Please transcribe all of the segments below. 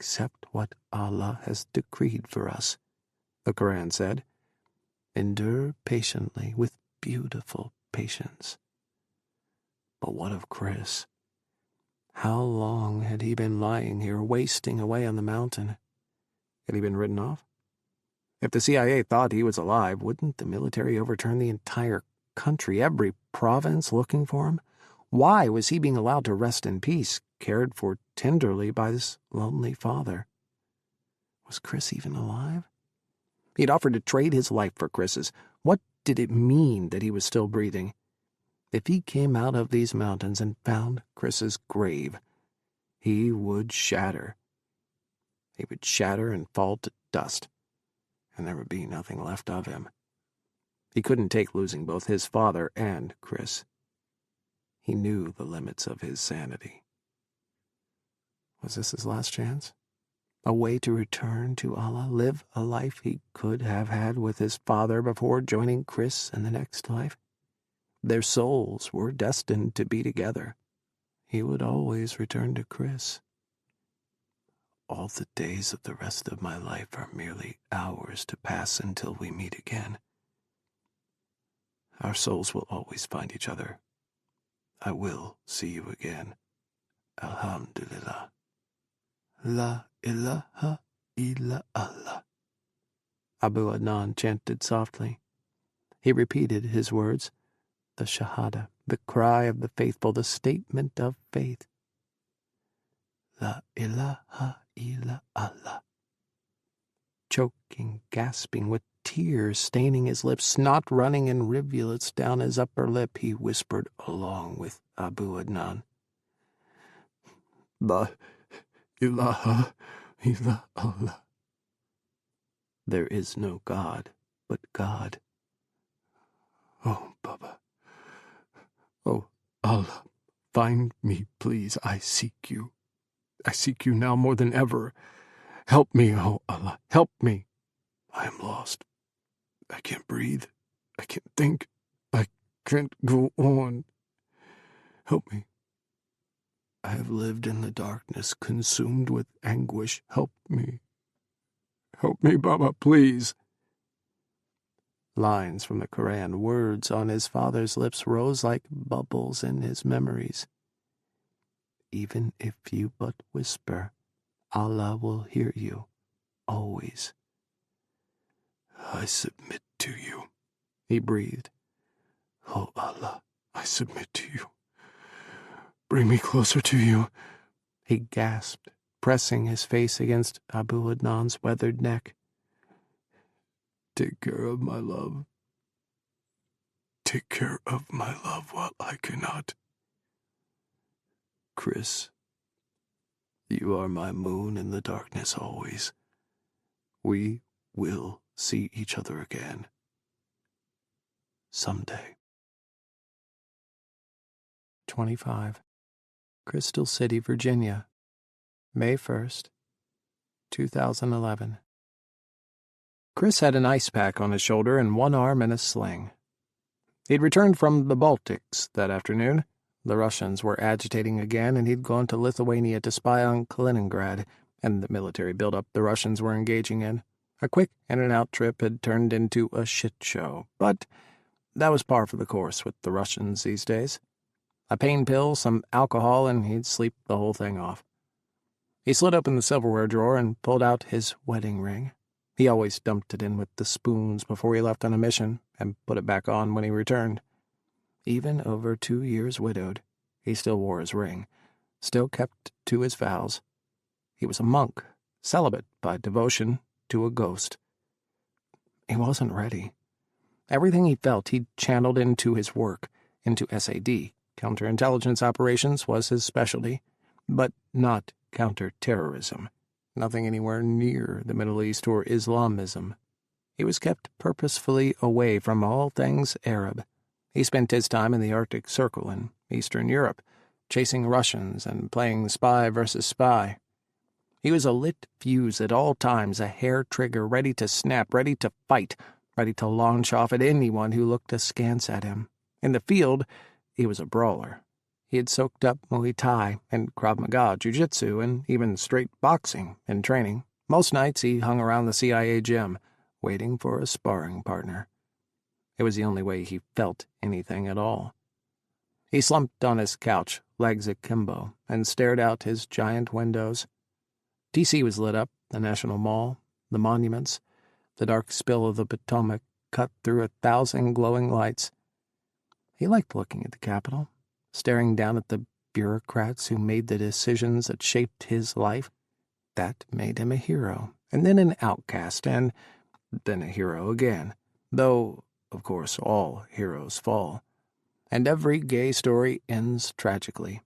accept what Allah has decreed for us," the Quran said. "Endure patiently with beautiful patience." But what of Kris? How long had he been lying here, wasting away on the mountain? Had he been written off? If the CIA thought he was alive, wouldn't the military overturn the entire country, every province looking for him? Why was he being allowed to rest in peace, cared for tenderly by this lonely father? Was Kris even alive? He'd offered to trade his life for Kris's. What did it mean that he was still breathing? If he came out of these mountains and found Kris's grave, he would shatter. He would shatter and fall to dust, and there would be nothing left of him. He couldn't take losing both his father and Kris. He knew the limits of his sanity. Was this his last chance? A way to return to Allah, live a life he could have had with his father before joining Kris in the next life? Their souls were destined to be together. He would always return to Kris. "All the days of the rest of my life are merely hours to pass until we meet again. Our souls will always find each other. I will see you again. Alhamdulillah. La ilaha illa Allah." Abu Adnan chanted softly. He repeated his words, the shahada, the cry of the faithful, the statement of faith. La ilaha illa Allah. Choking, gasping, with tears staining his lips, snot running in rivulets down his upper lip, he whispered along with Abu Adnan, "La ilaha illa Allah. There is no God but God. Oh, Baba. Oh, Allah, find me, please. I seek you. I seek you now more than ever. Help me, oh Allah, help me. I am lost. I can't breathe. I can't think. I can't go on. Help me. I have lived in the darkness, consumed with anguish. Help me. Help me, Baba, please." Lines from the Quran, words on his father's lips, rose like bubbles in his memories. "Even if you but whisper, Allah will hear you, always." "I submit to you," he breathed. "Oh Allah, I submit to you. Bring me closer to you," he gasped, pressing his face against Abu Adnan's weathered neck. "Take care of my love. Take care of my love while I cannot. Kris, you are my moon in the darkness always. We will see each other again. Someday." 25. Crystal City, Virginia, May 1st, 2011. Kris had an ice pack on his shoulder and one arm in a sling. He'd returned from the Baltics that afternoon. The Russians were agitating again, and he'd gone to Lithuania to spy on Kaliningrad and the military buildup the Russians were engaging in. A quick in-and-out trip had turned into a shit show, but that was par for the course with the Russians these days. A pain pill, some alcohol, and he'd sleep the whole thing off. He slid open the silverware drawer and pulled out his wedding ring. He always dumped it in with the spoons before he left on a mission, and put it back on when he returned. Even over 2 years widowed, he still wore his ring, still kept to his vows. He was a monk, celibate by devotion to a ghost. He wasn't ready. Everything he felt he'd channeled into his work, into SAD. Counterintelligence operations was his specialty, but not counterterrorism. Nothing anywhere near the Middle East or Islamism. He was kept purposefully away from all things Arab. He spent his time in the Arctic Circle in Eastern Europe, chasing Russians and playing spy versus spy. He was a lit fuse at all times, a hair trigger ready to snap, ready to fight, ready to launch off at anyone who looked askance at him. In the field, he was a brawler. He had soaked up Muay Thai and Krav Maga, jiu-jitsu, and even straight boxing in training. Most nights he hung around the CIA gym, waiting for a sparring partner. It was the only way he felt anything at all. He slumped on his couch, legs akimbo, and stared out his giant windows. D.C. was lit up, the National Mall, the monuments, the dark spill of the Potomac cut through 1,000 glowing lights. He liked looking at the Capitol, staring down at the bureaucrats who made the decisions that shaped his life. That made him a hero, and then an outcast, and then a hero again. Though, of course, all heroes fall. And every gay story ends tragically.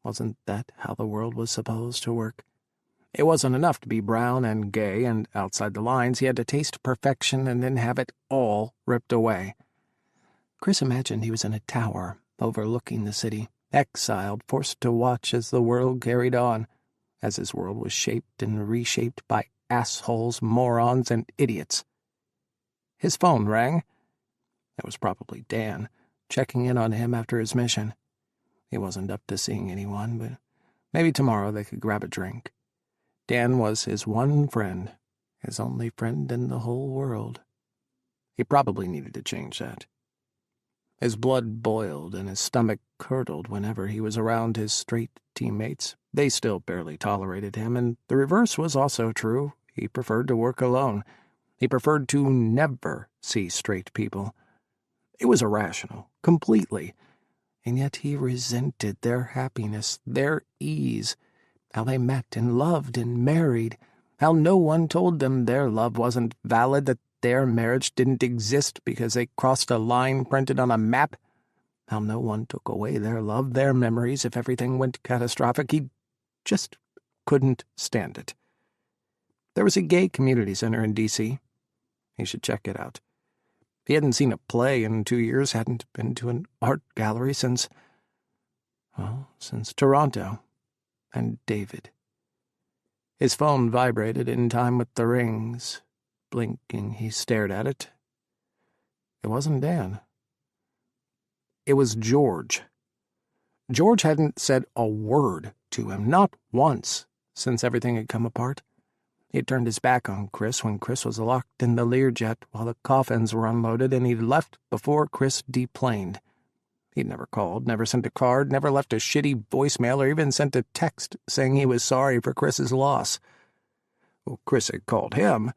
Wasn't that how the world was supposed to work? It wasn't enough to be brown and gay and outside the lines. He had to taste perfection and then have it all ripped away. Kris imagined he was in a tower overlooking the city, exiled, forced to watch as the world carried on, as his world was shaped and reshaped by assholes, morons, and idiots. His phone rang. It was probably Dan, checking in on him after his mission. He wasn't up to seeing anyone, but maybe tomorrow they could grab a drink. Dan was his one friend, his only friend in the whole world. He probably needed to change that. His blood boiled and his stomach curdled whenever he was around his straight teammates. They still barely tolerated him, and the reverse was also true. He preferred to work alone. He preferred to never see straight people. It was irrational, completely, and yet he resented their happiness, their ease, how they met and loved and married, how no one told them their love wasn't valid, that their marriage didn't exist because they crossed a line printed on a map, how no one took away their love, their memories, if everything went catastrophic. He just couldn't stand it. There was a gay community center in D.C. He should check it out. He hadn't seen a play in 2 years, hadn't been to an art gallery since Toronto. And David. His phone vibrated in time with the rings. Blinking, he stared at it. It wasn't Dan. It was George. George hadn't said a word to him, not once, since everything had come apart. He had turned his back on Kris when Kris was locked in the Learjet while the coffins were unloaded, and he'd left before Kris deplaned. He'd never called, never sent a card, never left a shitty voicemail, or even sent a text saying he was sorry for Kris's loss. Well, Kris had called him.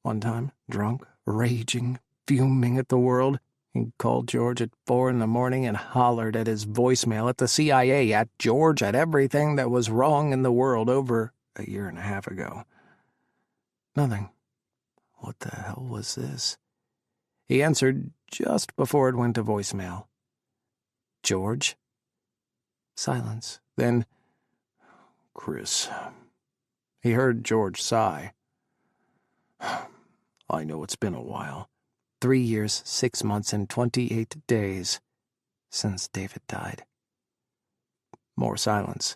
One time, drunk, raging, fuming at the world, he called George at 4 in the morning and hollered at his voicemail, at the CIA, at George, at everything that was wrong in the world over a year and a half ago. Nothing. What the hell was this? He answered just before it went to voicemail. George? Silence. Then, Kris. He heard George sigh. I know it's been a while. 3 years, 6 months, and 28 days since David died. More silence.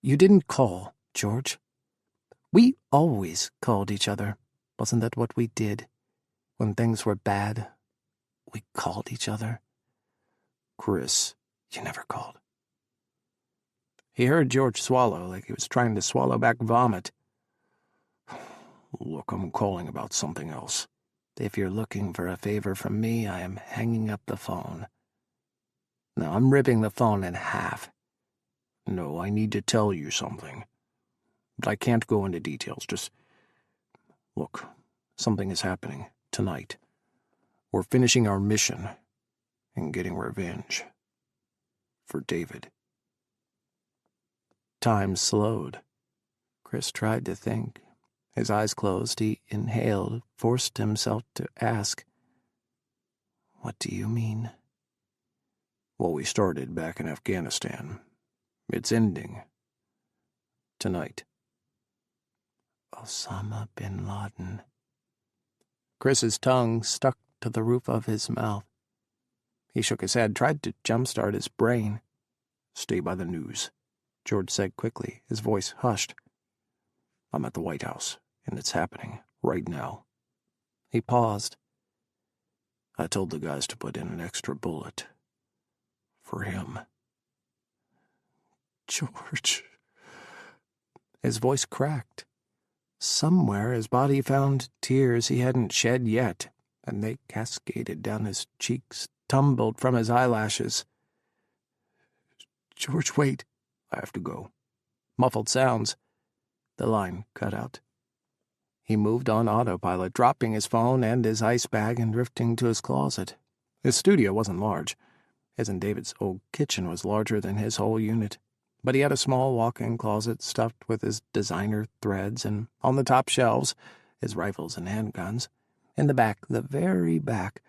You didn't call, George. We always called each other. Wasn't that what we did? When things were bad, we called each other. Kris, you never called. He heard George swallow like he was trying to swallow back vomit. Look, I'm calling about something else. If you're looking for a favor from me, I am hanging up the phone. No, I'm ripping the phone in half. No, I need to tell you something. But I can't go into details, just... Look, something is happening tonight. We're finishing our mission and getting revenge. For David. Time slowed. Kris tried to think. His eyes closed, he inhaled, forced himself to ask, What do you mean? Well, we started back in Afghanistan. It's ending. Tonight. Osama Bin Laden. Kris's tongue stuck to the roof of his mouth. He shook his head, tried to jumpstart his brain. Stay by the news, George said quickly, his voice hushed. I'm at the White House, and it's happening right now. He paused. I told the guys to put in an extra bullet. For him. George. His voice cracked. Somewhere his body found tears he hadn't shed yet, and they cascaded down his cheeks, tumbled from his eyelashes. George, wait. I have to go. Muffled sounds. The line cut out. He moved on autopilot, dropping his phone and his ice bag and drifting to his closet. His studio wasn't large. His and David's old kitchen was larger than his whole unit, but he had a small walk-in closet stuffed with his designer threads, and on the top shelves, his rifles and handguns. In the back, the very back,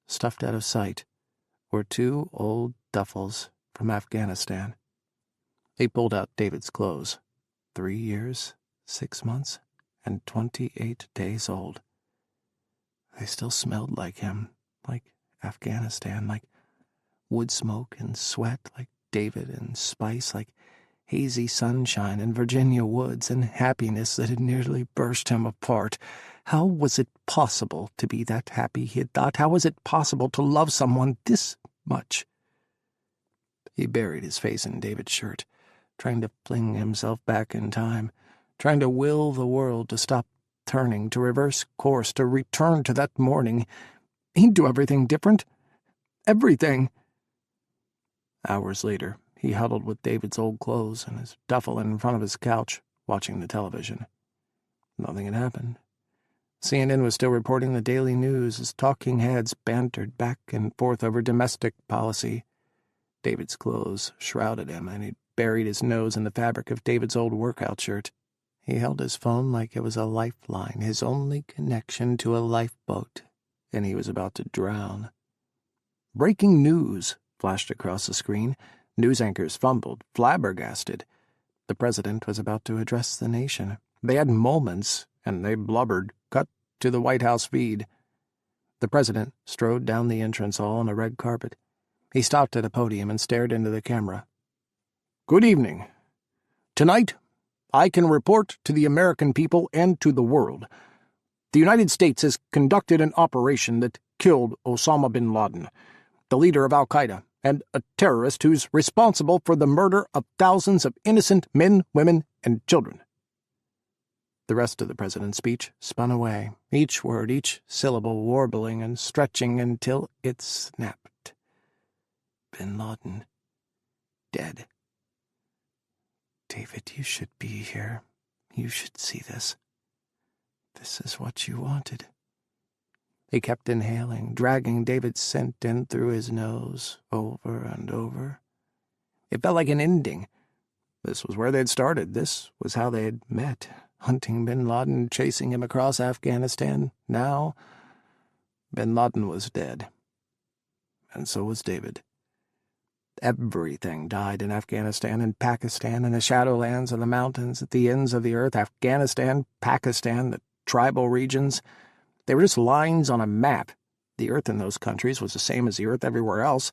stuffed out of sight, were 2 old duffels from Afghanistan. He pulled out David's clothes. 3 years, 6 months, and 28 days old. They still smelled like him, like Afghanistan, like wood smoke and sweat, like David and spice, like hazy sunshine and Virginia woods and happiness that had nearly burst him apart. How was it possible to be that happy, he had thought? How was it possible to love someone this much? He buried his face in David's shirt, trying to fling himself back in time, trying to will the world to stop turning, to reverse course, to return to that morning. He'd do everything different. Everything. Hours later, he huddled with David's old clothes and his duffel in front of his couch, watching the television. Nothing had happened. CNN was still reporting the daily news as talking heads bantered back and forth over domestic policy. David's clothes shrouded him, and he'd buried his nose in the fabric of David's old workout shirt. He held his phone like it was a lifeline, his only connection to a lifeboat, and he was about to drown. Breaking news flashed across the screen. News anchors fumbled, flabbergasted. The president was about to address the nation. They had moments, and they blubbered, cut to the White House feed. The president strode down the entrance hall on a red carpet. He stopped at a podium and stared into the camera. Good evening. Tonight, I can report to the American people and to the world. The United States has conducted an operation that killed Osama Bin Laden, the leader of Al-Qaeda, and a terrorist who's responsible for the murder of thousands of innocent men, women, and children. The rest of the president's speech spun away, each word, each syllable warbling and stretching until it snapped. Bin Laden. Dead. David, you should be here. You should see this. This is what you wanted. He kept inhaling, dragging David's scent in through his nose, over and over. It felt like an ending. This was where they'd started. This was how they had met, hunting Bin Laden, chasing him across Afghanistan. Now, Bin Laden was dead. And so was David. Everything died in Afghanistan and Pakistan, in the shadowlands of the mountains, at the ends of the earth. Afghanistan, Pakistan, the tribal regions. They were just lines on a map. The earth in those countries was the same as the earth everywhere else.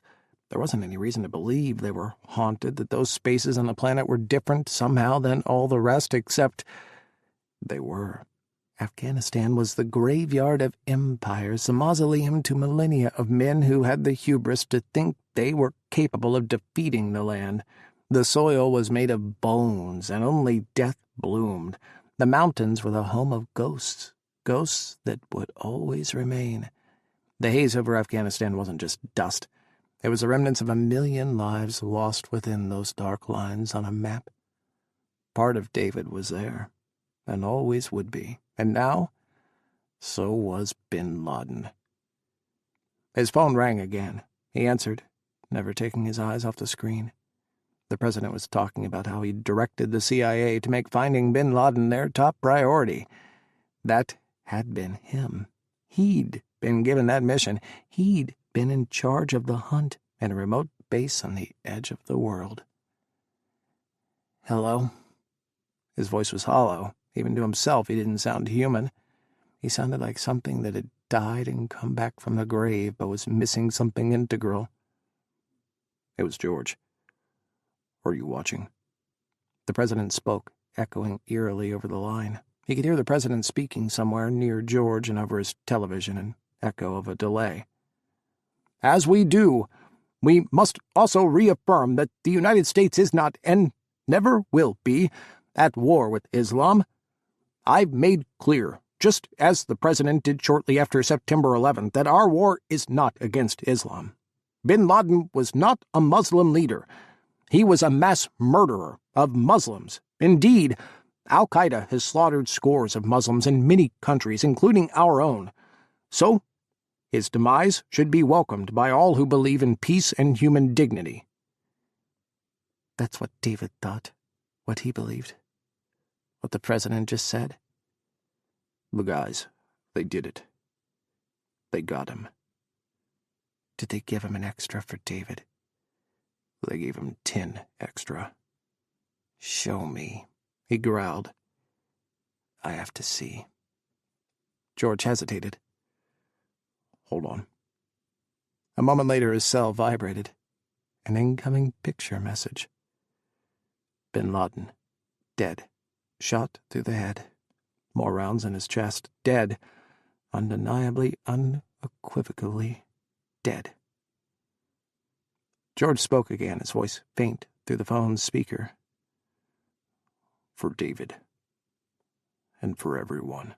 There wasn't any reason to believe they were haunted, that those spaces on the planet were different somehow than all the rest, except they were. Afghanistan was the graveyard of empires, the mausoleum to millennia of men who had the hubris to think they were capable of defeating the land. The soil was made of bones, and only death bloomed. The mountains were the home of ghosts, ghosts that would always remain. The haze over Afghanistan wasn't just dust. It was the remnants of 1,000,000 lives lost within those dark lines on a map. Part of David was there, and always would be. And now, so was Bin Laden. His phone rang again. He answered, never taking his eyes off the screen. The president was talking about how he directed the CIA to make finding Bin Laden their top priority. That had been him. He'd been given that mission. He'd been in charge of the hunt in a remote base on the edge of the world. Hello? His voice was hollow. Even to himself, he didn't sound human. He sounded like something that had died and come back from the grave, but was missing something integral. It was George. Are you watching? The president spoke, echoing eerily over the line. He could hear the president speaking somewhere near George and over his television, an echo of a delay. As we do, we must also reaffirm that the United States is not and never will be, at war with Islam. I've made clear, just as the President did shortly after September 11th, that our war is not against Islam. Bin Laden was not a Muslim leader. He was a mass murderer of Muslims. Indeed, Al-Qaeda has slaughtered scores of Muslims in many countries, including our own. So, his demise should be welcomed by all who believe in peace and human dignity. That's what David thought, what he believed, what the President just said. The guys, they did it. They got him. Did they give him an extra for David? They gave him 10 extra. Show me, he growled. I have to see. George hesitated. Hold on. A moment later, his cell vibrated. An incoming picture message. Bin Laden, dead, shot through the head. More rounds in his chest, dead, undeniably, unequivocally dead. George spoke again, his voice faint through the phone's speaker. For David. And for everyone.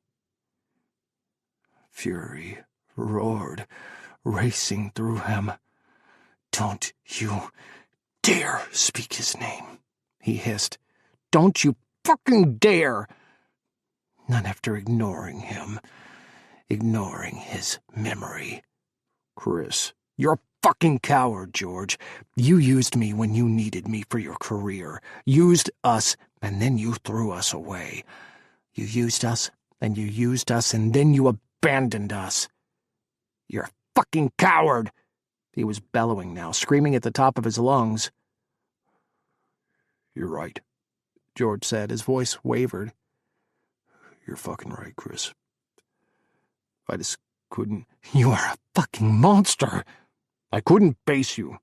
Fury roared, racing through him. Don't you dare speak his name, he hissed. Don't you fucking dare! Not after ignoring him. Ignoring his memory. Kris, you're a fucking coward, George. You used me when you needed me for your career. Used us, and then you threw us away. You used us, and you used us, and then you abandoned us. You're a fucking coward! He was bellowing now, screaming at the top of his lungs. You're right, George said. His voice wavered. You're fucking right, Kris. I just couldn't... You are a fucking monster! I couldn't face you.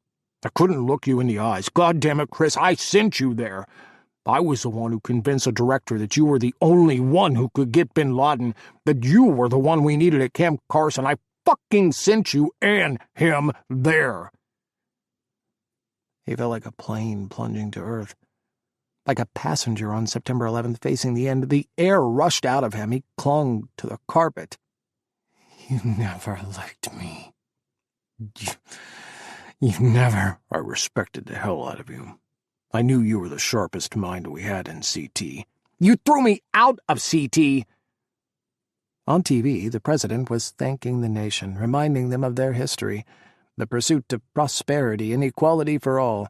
I couldn't look you in the eyes. God damn it, Kris, I sent you there. I was the one who convinced the director that you were the only one who could get Bin Laden, that you were the one we needed at Camp Carson. I fucking sent you and him there. He felt like a plane plunging to earth. Like a passenger on September 11th facing the end. The air rushed out of him. He clung to the carpet. You never liked me. You never... I respected the hell out of you. I knew you were the sharpest mind we had in CT. You threw me out of CT! On TV, the President was thanking the nation, reminding them of their history, the pursuit of prosperity and equality for all.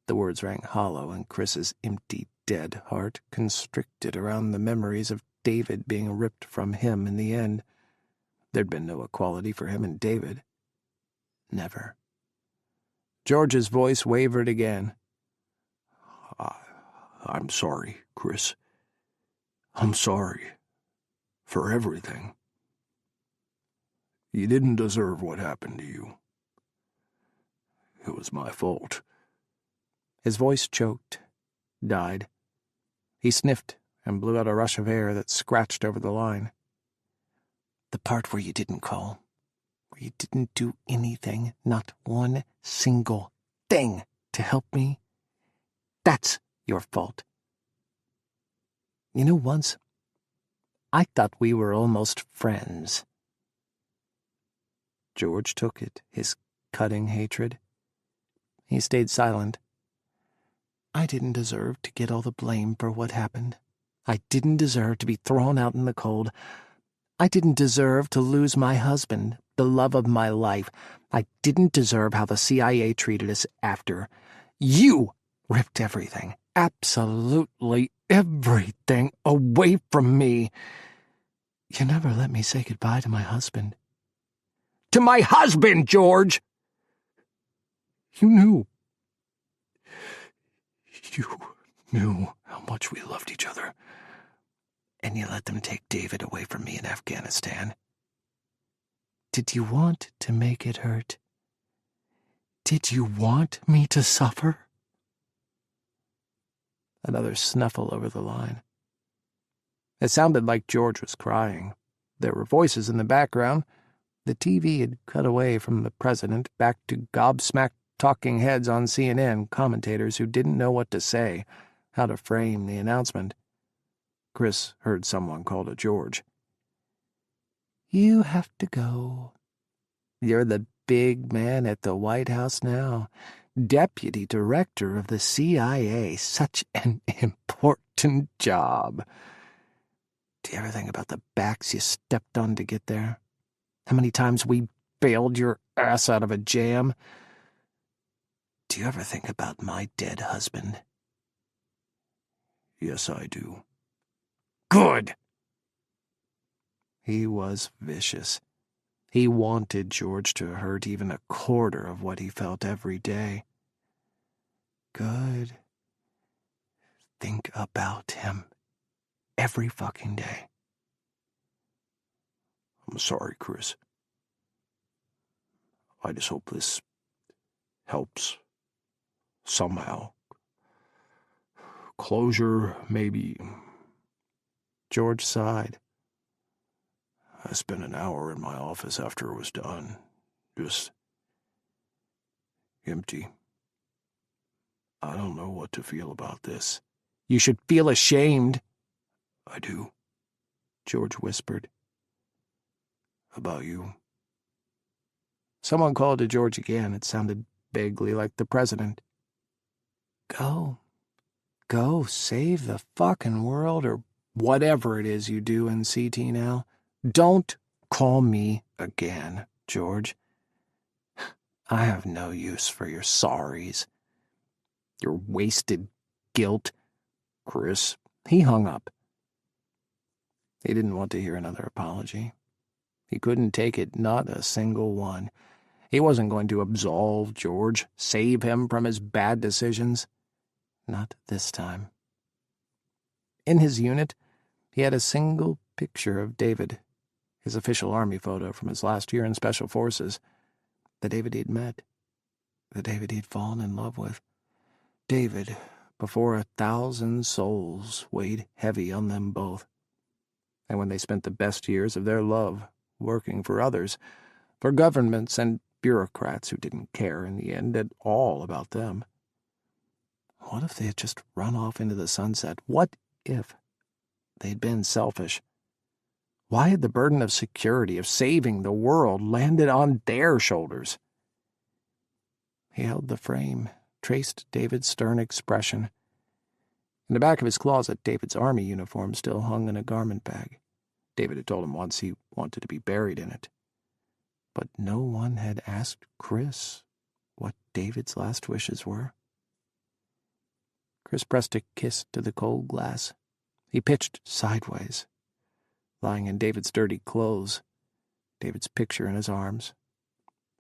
The words rang hollow, and Kris's empty, dead heart constricted around the memories of David being ripped from him in the end. There'd been no equality for him and David. Never. George's voice wavered again. I'm sorry, Kris. I'm sorry. For everything. You didn't deserve what happened to you. It was my fault. His voice choked, died. He sniffed and blew out a rush of air that scratched over the line. The part where you didn't call, where you didn't do anything, not one single thing to help me, that's your fault. You know, once, I thought we were almost friends. George took it, his cutting hatred. He stayed silent. I didn't deserve to get all the blame for what happened. I didn't deserve to be thrown out in the cold. I didn't deserve to lose my husband, the love of my life. I didn't deserve how the CIA treated us after. You ripped everything, absolutely everything, away from me. You never let me say goodbye to my husband. To my husband, George! You knew. You knew how much we loved each other. And you let them take David away from me in Afghanistan. Did you want to make it hurt? Did you want me to suffer? Another snuffle over the line. It sounded like George was crying. There were voices in the background. The TV had cut away from the President back to gobsmacked talking heads on CNN, commentators who didn't know what to say. how to frame the announcement. Kris heard someone call to George. "You have to go. You're the big man at the White House now. Deputy Director of the CIA. Such an important job. Do you ever think about the backs you stepped on to get there? How many times we bailed your ass out of a jam? Do you ever think about my dead husband?" "Yes, I do." "Good!" He was vicious. He wanted George to hurt even a quarter of what he felt every day. Good. Think about him every fucking day. "I'm sorry, Kris. I just hope this helps somehow. Closure, maybe." George sighed. "I spent an hour in my office after it was done. Just empty. I don't know what to feel about this." "You should feel ashamed." "I do," George whispered. "About you." Someone called to George again. It sounded vaguely like the president. "Go. Go save the fucking world, or whatever it is you do in CT now. Don't call me again, George. I have no use for your sorries. Your wasted guilt." "Kris." He hung up. He didn't want to hear another apology. He couldn't take it, not a single one. He wasn't going to absolve George, save him from his bad decisions. Not this time. In his unit, he had a single picture of David, his official army photo from his last year in Special Forces. The David he'd met. The David he'd fallen in love with. David, before 1,000 souls weighed heavy on them both. And when they spent the best years of their love working for others, for governments and bureaucrats who didn't care in the end at all about them. What if they had just run off into the sunset? What if they'd been selfish? Why had the burden of security, of saving the world, landed on their shoulders? He held the frame, traced David's stern expression. In the back of his closet, David's army uniform still hung in a garment bag. David had told him once he wanted to be buried in it. But no one had asked Kris what David's last wishes were. Kris pressed a kiss to the cold glass. He pitched sideways, lying in David's dirty clothes, David's picture in his arms,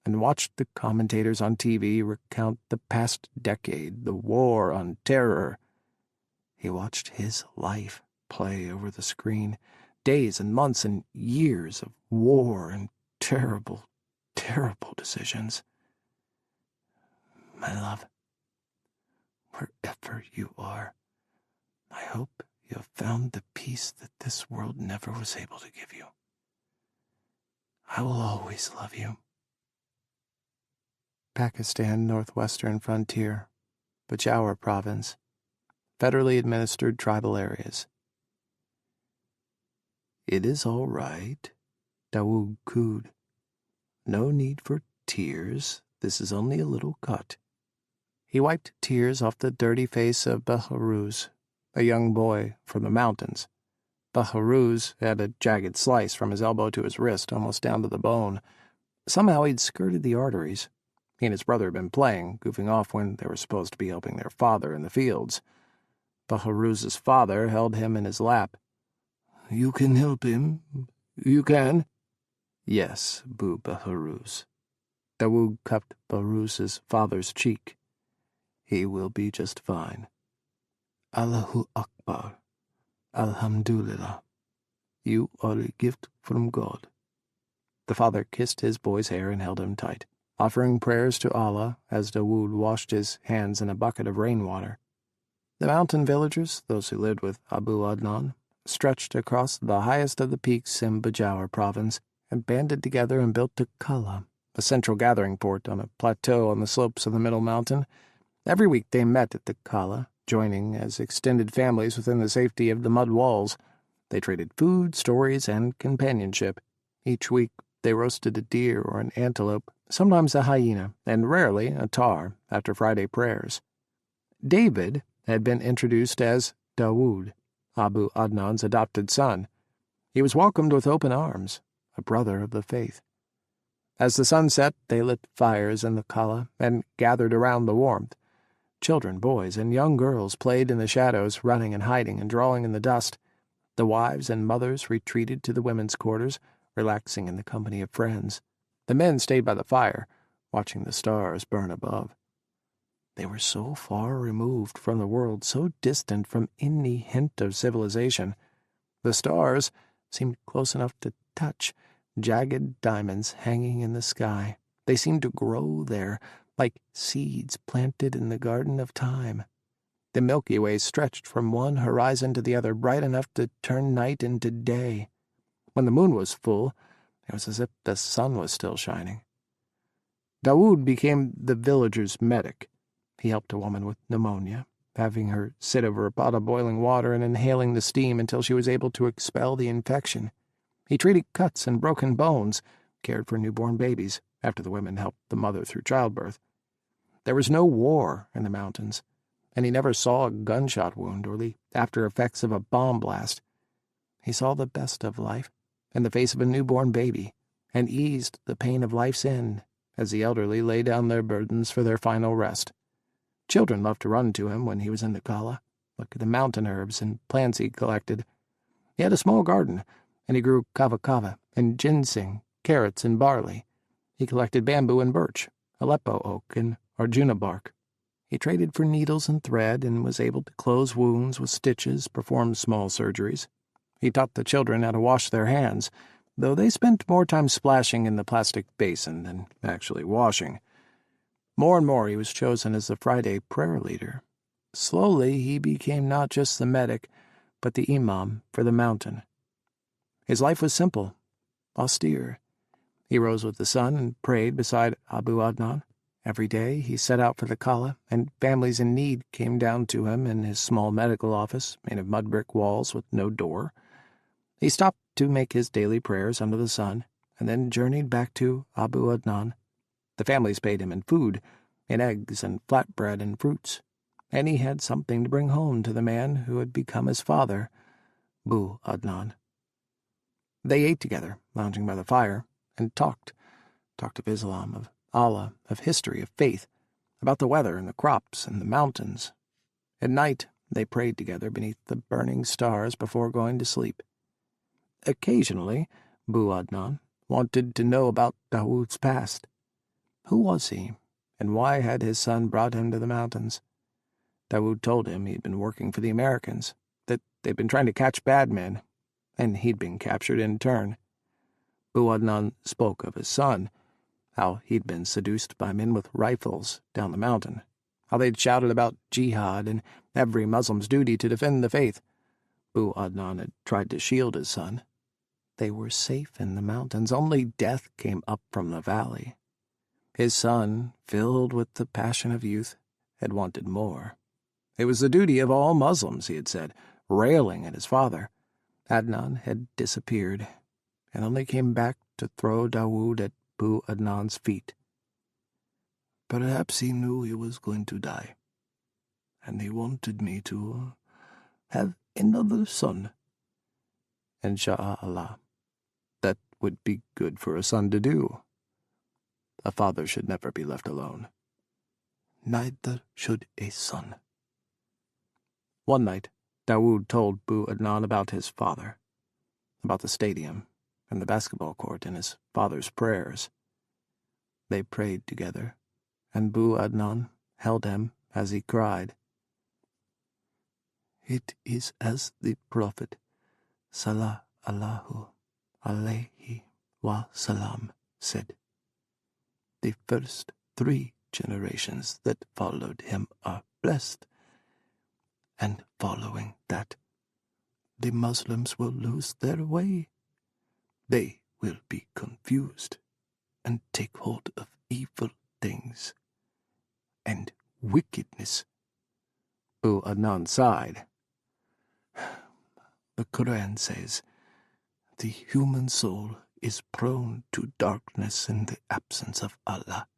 and watched the commentators on TV recount the past decade, the war on terror. He watched his life play over the screen, days and months and years of war and terrible, terrible decisions. My love, wherever you are, I hope you have found the peace that this world never was able to give you. I will always love you. Pakistan Northwestern Frontier, Peshawar Province, federally administered tribal areas. "It is all right," Dawood cooed. "No need for tears. This is only a little cut." He wiped tears off the dirty face of Bahruz, a young boy from the mountains. Bahruz had a jagged slice from his elbow to his wrist, almost down to the bone. Somehow he'd skirted the arteries. He and his brother had been playing, goofing off when they were supposed to be helping their father in the fields. Bahruz's father held him in his lap. "You can help him. You can." "Yes, Bu Bahruz." Dawood cupped Bahruz's father's cheek. "He will be just fine." "Allahu Akbar. Alhamdulillah. You are a gift from God." The father kissed his boy's hair and held him tight, offering prayers to Allah as Dawood washed his hands in a bucket of rainwater. The mountain villagers, those who lived with Abu Adnan, stretched across the highest of the peaks in Peshawar province and banded together and built a kala, a central gathering port on a plateau on the slopes of the middle mountain. Every week they met at the kala, joining as extended families within the safety of the mud walls. They traded food, stories, and companionship. Each week, they roasted a deer or an antelope, sometimes a hyena, and rarely a tar after Friday prayers. David had been introduced as Dawood, Abu Adnan's adopted son. He was welcomed with open arms, a brother of the faith. As the sun set, they lit fires in the kala and gathered around the warmth. Children, boys, and young girls played in the shadows, running and hiding and drawing in the dust. The wives and mothers retreated to the women's quarters, relaxing in the company of friends. The men stayed by the fire, watching the stars burn above. They were so far removed from the world, so distant from any hint of civilization. The stars seemed close enough to touch, jagged diamonds hanging in the sky. They seemed to grow there, like seeds planted in the garden of time. The Milky Way stretched from one horizon to the other, bright enough to turn night into day. When the moon was full, it was as if the sun was still shining. Dawood became the villagers' medic. He helped a woman with pneumonia, having her sit over a pot of boiling water and inhaling the steam until she was able to expel the infection. He treated cuts and broken bones, cared for newborn babies, after the women helped the mother through childbirth. There was no war in the mountains, and he never saw a gunshot wound or the after-effects of a bomb blast. He saw the best of life in the face of a newborn baby, and eased the pain of life's end as the elderly lay down their burdens for their final rest. Children loved to run to him when he was in the kala, look at the mountain herbs and plants he collected. He had a small garden, and he grew kava and ginseng, carrots and barley. He collected bamboo and birch, Aleppo oak and Arjuna bark. He traded for needles and thread and was able to close wounds with stitches, perform small surgeries. He taught the children how to wash their hands, though they spent more time splashing in the plastic basin than actually washing. More and more he was chosen as the Friday prayer leader. Slowly he became not just the medic, but the imam for the mountain. His life was simple, austere. He rose with the sun and prayed beside Abu Adnan. Every day he set out for the kala, and families in need came down to him in his small medical office made of mud brick walls with no door. He stopped to make his daily prayers under the sun, and then journeyed back to Abu Adnan. The families paid him in food, in eggs and flatbread and fruits, and he had something to bring home to the man who had become his father, Bu Adnan. They ate together, lounging by the fire, and talked of Islam, of Allah, of history, of faith, about the weather and the crops and the mountains. At night, they prayed together beneath the burning stars before going to sleep. Occasionally, Bu Adnan wanted to know about Dawood's past. Who was he, and why had his son brought him to the mountains? Dawood told him he'd been working for the Americans, that they'd been trying to catch bad men, and he'd been captured in turn. Bu Adnan spoke of his son, how he'd been seduced by men with rifles down the mountain, how they'd shouted about jihad and every Muslim's duty to defend the faith. Bu Adnan had tried to shield his son. They were safe in the mountains. Only death came up from the valley. His son, filled with the passion of youth, had wanted more. It was the duty of all Muslims, he had said, railing at his father. Adnan had disappeared, and only came back to throw Dawood at Bu Adnan's feet. Perhaps he knew he was going to die, and he wanted me to have another son. Insha'Allah, that would be good for a son to do. A father should never be left alone. Neither should a son. One night, Dawood told Bu Adnan about his father, about the stadium and the basketball court and his father's prayers. They prayed together, and Bu Adnan held him as he cried. It is as the Prophet, Sallallahu alayhi wa salam, said. The first 3 generations that followed him are blessed, and following that, the Muslims will lose their way. They will be confused and take hold of evil things and wickedness. Bu Adnan sighed. The Quran says, "The human soul is prone to darkness in the absence of Allah.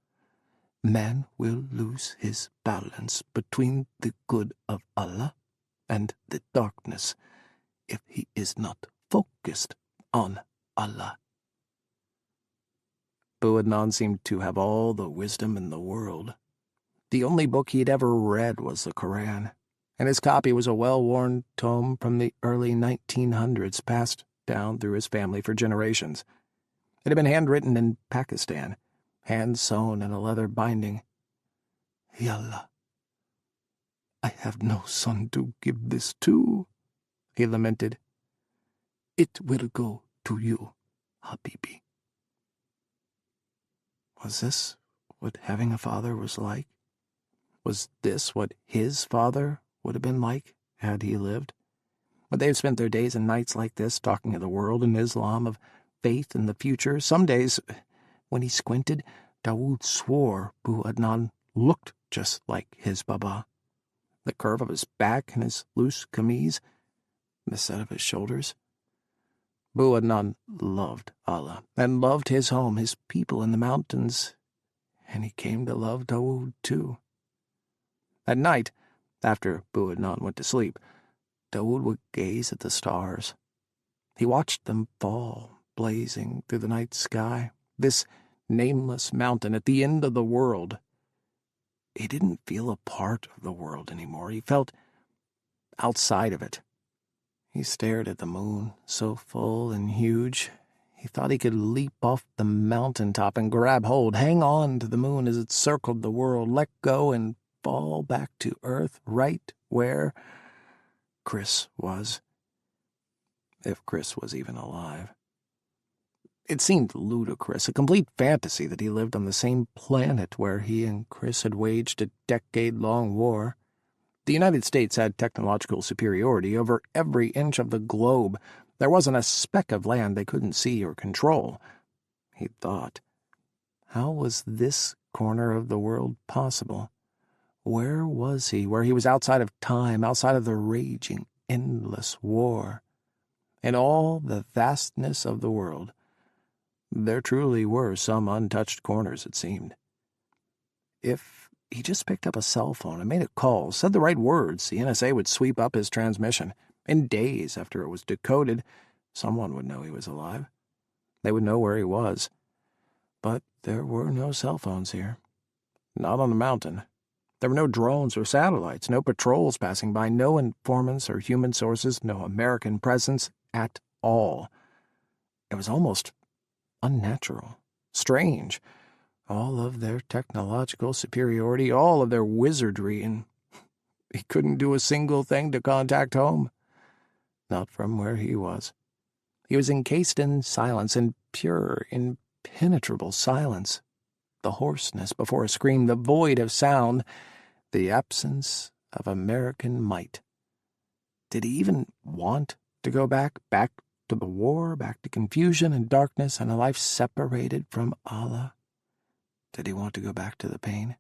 Man will lose his balance between the good of Allah and the darkness if he is not focused on Allah." Bu Adnan seemed to have all the wisdom in the world. The only book he'd ever read was the Koran, and his copy was a well-worn tome from the early 1900s passed down through his family for generations. It had been handwritten in Pakistan, hand-sewn in a leather binding. "Ya Allah, I have no son to give this to," he lamented. "It will go to you, Habibi." Was this what having a father was like? Was this what his father would have been like had he lived? Would they have spent their days and nights like this, talking of the world and Islam, of faith and the future? Some days, when he squinted, Dawood swore Bu Adnan looked just like his baba. The curve of his back and his loose kameez, the set of his shoulders. Bu Adnan loved Allah, and loved his home, his people in the mountains, and he came to love Dawood too. At night, after Bu Adnan went to sleep, Dawood would gaze at the stars. He watched them fall, blazing through the night sky, this nameless mountain at the end of the world. He didn't feel a part of the world anymore. He felt outside of it. He stared at the moon, so full and huge. He thought he could leap off the mountaintop and grab hold, hang on to the moon as it circled the world, let go and fall back to earth, right where Kris was. If Kris was even alive. It seemed ludicrous, a complete fantasy that he lived on the same planet where he and Kris had waged a decade-long war. The United States had technological superiority over every inch of the globe. There wasn't a speck of land they couldn't see or control. He thought, how was this corner of the world possible? Where was he, where he was outside of time, outside of the raging, endless war? In all the vastness of the world, there truly were some untouched corners, it seemed. If he just picked up a cell phone and made a call, said the right words, the NSA would sweep up his transmission. In days after it was decoded, someone would know he was alive. They would know where he was. But there were no cell phones here. Not on the mountain. There were no drones or satellites, no patrols passing by, no informants or human sources, no American presence at all. It was almost unnatural, strange. All of their technological superiority, all of their wizardry, and he couldn't do a single thing to contact home. Not from where he was. He was encased in silence, in pure, impenetrable silence. The hoarseness before a scream, the void of sound, the absence of American might. Did he even want to go back to the war, back to confusion and darkness and a life separated from Allah? Did he want to go back to the pain?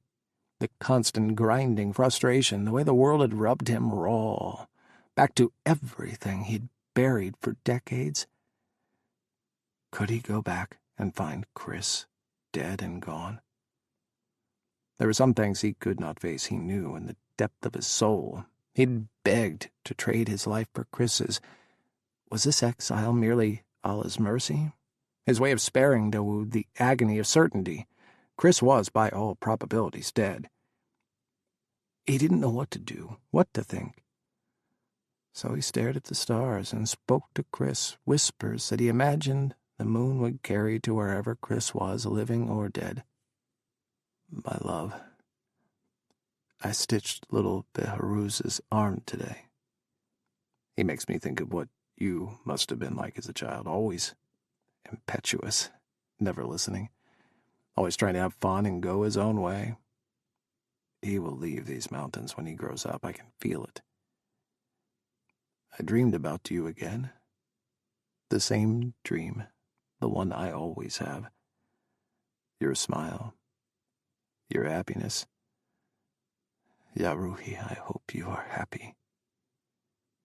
The constant grinding frustration, the way the world had rubbed him raw, back to everything he'd buried for decades? Could he go back and find Kris dead and gone? There were some things he could not face, he knew, in the depth of his soul. He'd begged to trade his life for Kris's. Was this exile merely Allah's mercy? His way of sparing Dawood the agony of certainty? Kris was, by all probabilities, dead. He didn't know what to do, what to think. So he stared at the stars and spoke to Kris, whispers that he imagined the moon would carry to wherever Kris was, living or dead. My love, I stitched little Behruz's arm today. He makes me think of what you must have been like as a child, always impetuous, never listening, always trying to have fun and go his own way. He will leave these mountains when he grows up, I can feel it. I dreamed about you again. The same dream, the one I always have. Your smile, your happiness, Yaruhi, I hope you are happy.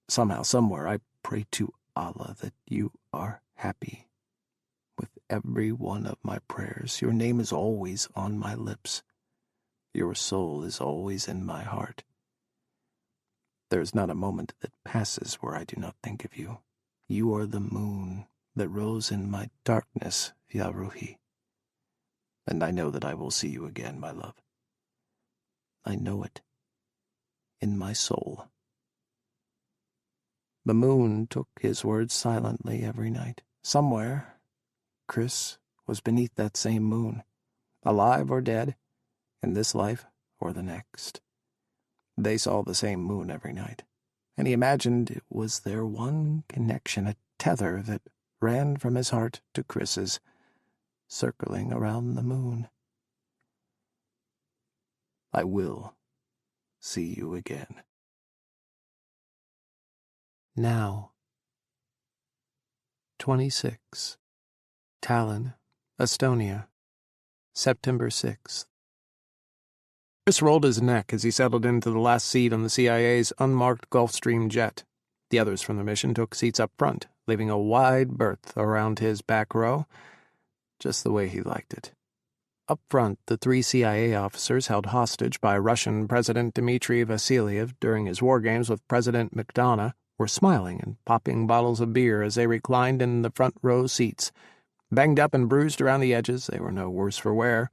Somehow, somewhere, I pray to Allah that you are happy. With every one of my prayers, your name is always on my lips. Your soul is always in my heart. There is not a moment that passes where I do not think of you. You are the moon that rose in my darkness, Yaruhi. And I know that I will see you again, my love. I know it. In my soul. The moon took his words silently every night. Somewhere, Kris was beneath that same moon, alive or dead, in this life or the next. They saw the same moon every night, and he imagined it was their one connection, a tether that ran from his heart to Kris's, circling around the moon. I will see you again. Now. 26. Tallinn, Estonia, September 6th. Kris rolled his neck as he settled into the last seat on the CIA's unmarked Gulfstream jet. The others from the mission took seats up front, leaving a wide berth around his back row, just the way he liked it. Up front, the 3 CIA officers held hostage by Russian President Dmitry Vasiliev during his war games with President McDonough were smiling and popping bottles of beer as they reclined in the front row seats. Banged up and bruised around the edges, they were no worse for wear.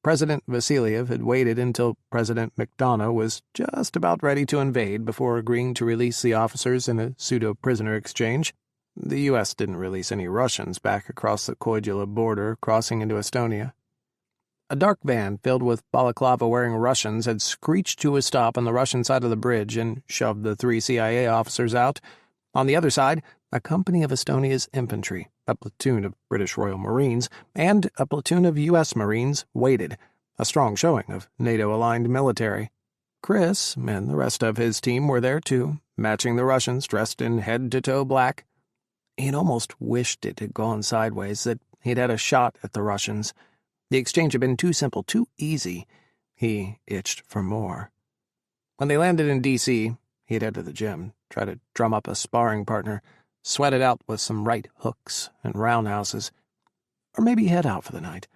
President Vasiliev had waited until President McDonough was just about ready to invade before agreeing to release the officers in a pseudo-prisoner exchange. The U.S. didn't release any Russians back across the Koidula border, crossing into Estonia. A dark van filled with balaclava-wearing Russians had screeched to a stop on the Russian side of the bridge and shoved the 3 CIA officers out. On the other side, a company of Estonia's infantry, a platoon of British Royal Marines, and a platoon of U.S. Marines waited, a strong showing of NATO-aligned military. Kris and the rest of his team were there too, matching the Russians dressed in head-to-toe black. He'd almost wished it had gone sideways, that he'd had a shot at the Russians. The exchange had been too simple, too easy. He itched for more. When they landed in D.C., he'd head to the gym, try to drum up a sparring partner, sweat it out with some right hooks and roundhouses. Or maybe head out for the night.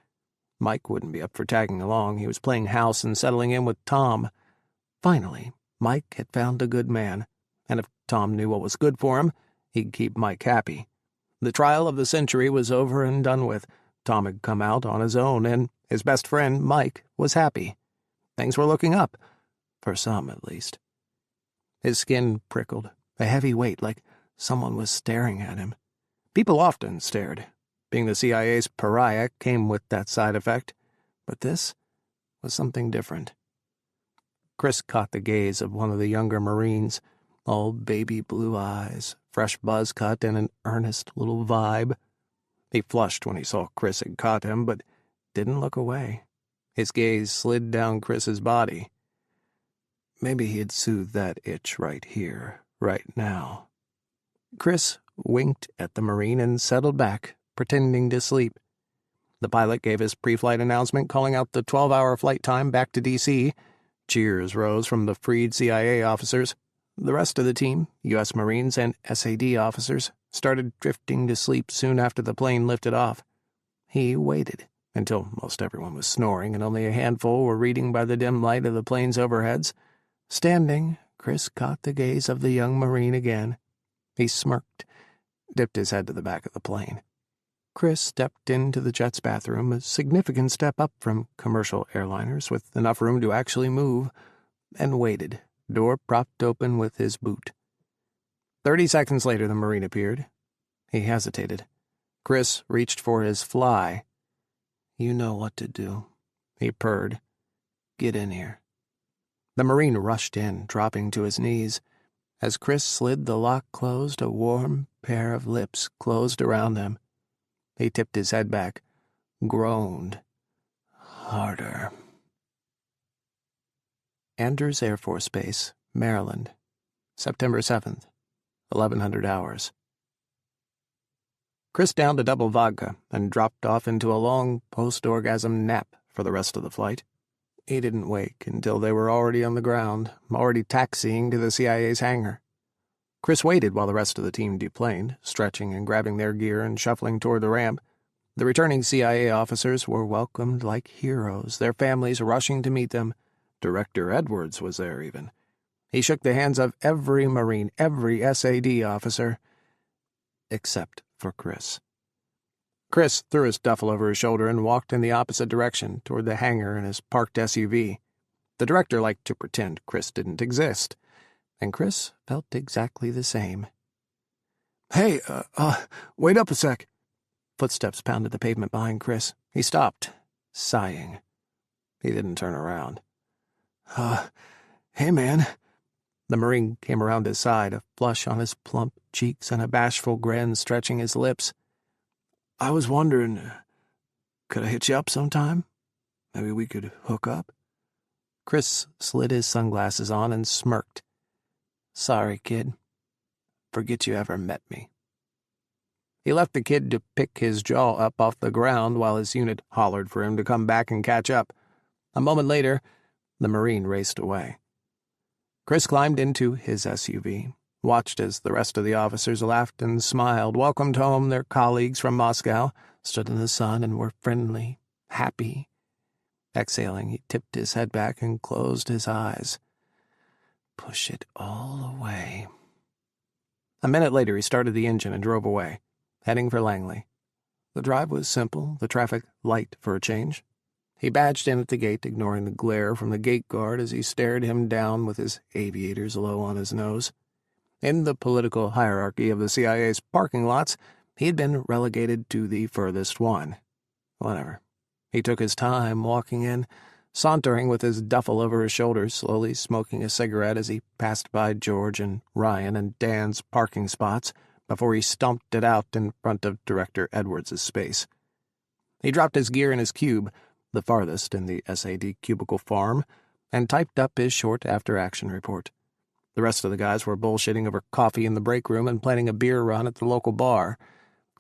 Mike wouldn't be up for tagging along. He was playing house and settling in with Tom. Finally, Mike had found a good man, and if Tom knew what was good for him, he'd keep Mike happy. The trial of the century was over and done with. Tom had come out on his own, and his best friend, Mike, was happy. Things were looking up, for some at least. His skin prickled, a heavy weight like someone was staring at him. People often stared. Being the CIA's pariah came with that side effect, but this was something different. Kris caught the gaze of one of the younger Marines, all baby blue eyes, fresh buzz cut, and an earnest little vibe. He flushed when he saw Kris had caught him, but didn't look away. His gaze slid down Kris's body. Maybe he had soothed that itch right here, right now. Kris winked at the Marine and settled back, pretending to sleep. The pilot gave his pre-flight announcement calling out the 12-hour flight time back to D.C. Cheers rose from the freed CIA officers. The rest of the team, U.S. Marines and SAD officers, started drifting to sleep soon after the plane lifted off. He waited until most everyone was snoring and only a handful were reading by the dim light of the plane's overheads. Standing, Kris caught the gaze of the young Marine again. He smirked, dipped his head to the back of the plane. Kris stepped into the jet's bathroom, a significant step up from commercial airliners with enough room to actually move, and waited, door propped open with his boot. 30 seconds later, the Marine appeared. He hesitated. Kris reached for his fly. "You know what to do," he purred. "Get in here." The Marine rushed in, dropping to his knees. As Kris slid the lock closed, a warm pair of lips closed around him. He tipped his head back, groaned. Harder. Andrews Air Force Base, Maryland, September 7th, 1100 hours. Kris downed a double vodka and dropped off into a long post-orgasm nap for the rest of the flight. He didn't wake until they were already on the ground, already taxiing to the CIA's hangar. Kris waited while the rest of the team deplaned, stretching and grabbing their gear and shuffling toward the ramp. The returning CIA officers were welcomed like heroes, their families rushing to meet them. Director Edwards was there, even. He shook the hands of every Marine, every SAD officer, except for Kris. Kris threw his duffel over his shoulder and walked in the opposite direction, toward the hangar in his parked SUV. The director liked to pretend Kris didn't exist, and Kris felt exactly the same. "Hey, wait up a sec." Footsteps pounded the pavement behind Kris. He stopped, sighing. He didn't turn around. Hey, man." The Marine came around his side, a flush on his plump cheeks and a bashful grin stretching his lips. "I was wondering, could I hit you up sometime? Maybe we could hook up?" Kris slid his sunglasses on and smirked. "Sorry, kid. Forget you ever met me." He left the kid to pick his jaw up off the ground while his unit hollered for him to come back and catch up. A moment later, the Marine raced away. Kris climbed into his SUV, watched as the rest of the officers laughed and smiled, welcomed home their colleagues from Moscow, stood in the sun and were friendly, happy. Exhaling, he tipped his head back and closed his eyes. Push it all away. A minute later, he started the engine and drove away, heading for Langley. The drive was simple, the traffic light for a change. He badged in at the gate, ignoring the glare from the gate guard as he stared him down with his aviators low on his nose. In the political hierarchy of the CIA's parking lots, he had been relegated to the furthest one. Whatever. He took his time walking in, sauntering with his duffel over his shoulders, slowly smoking a cigarette as he passed by George and Ryan and Dan's parking spots before he stomped it out in front of Director Edwards' space. He dropped his gear in his cube, the farthest in the SAD cubicle farm, and typed up his short after-action report. The rest of the guys were bullshitting over coffee in the break room and planning a beer run at the local bar.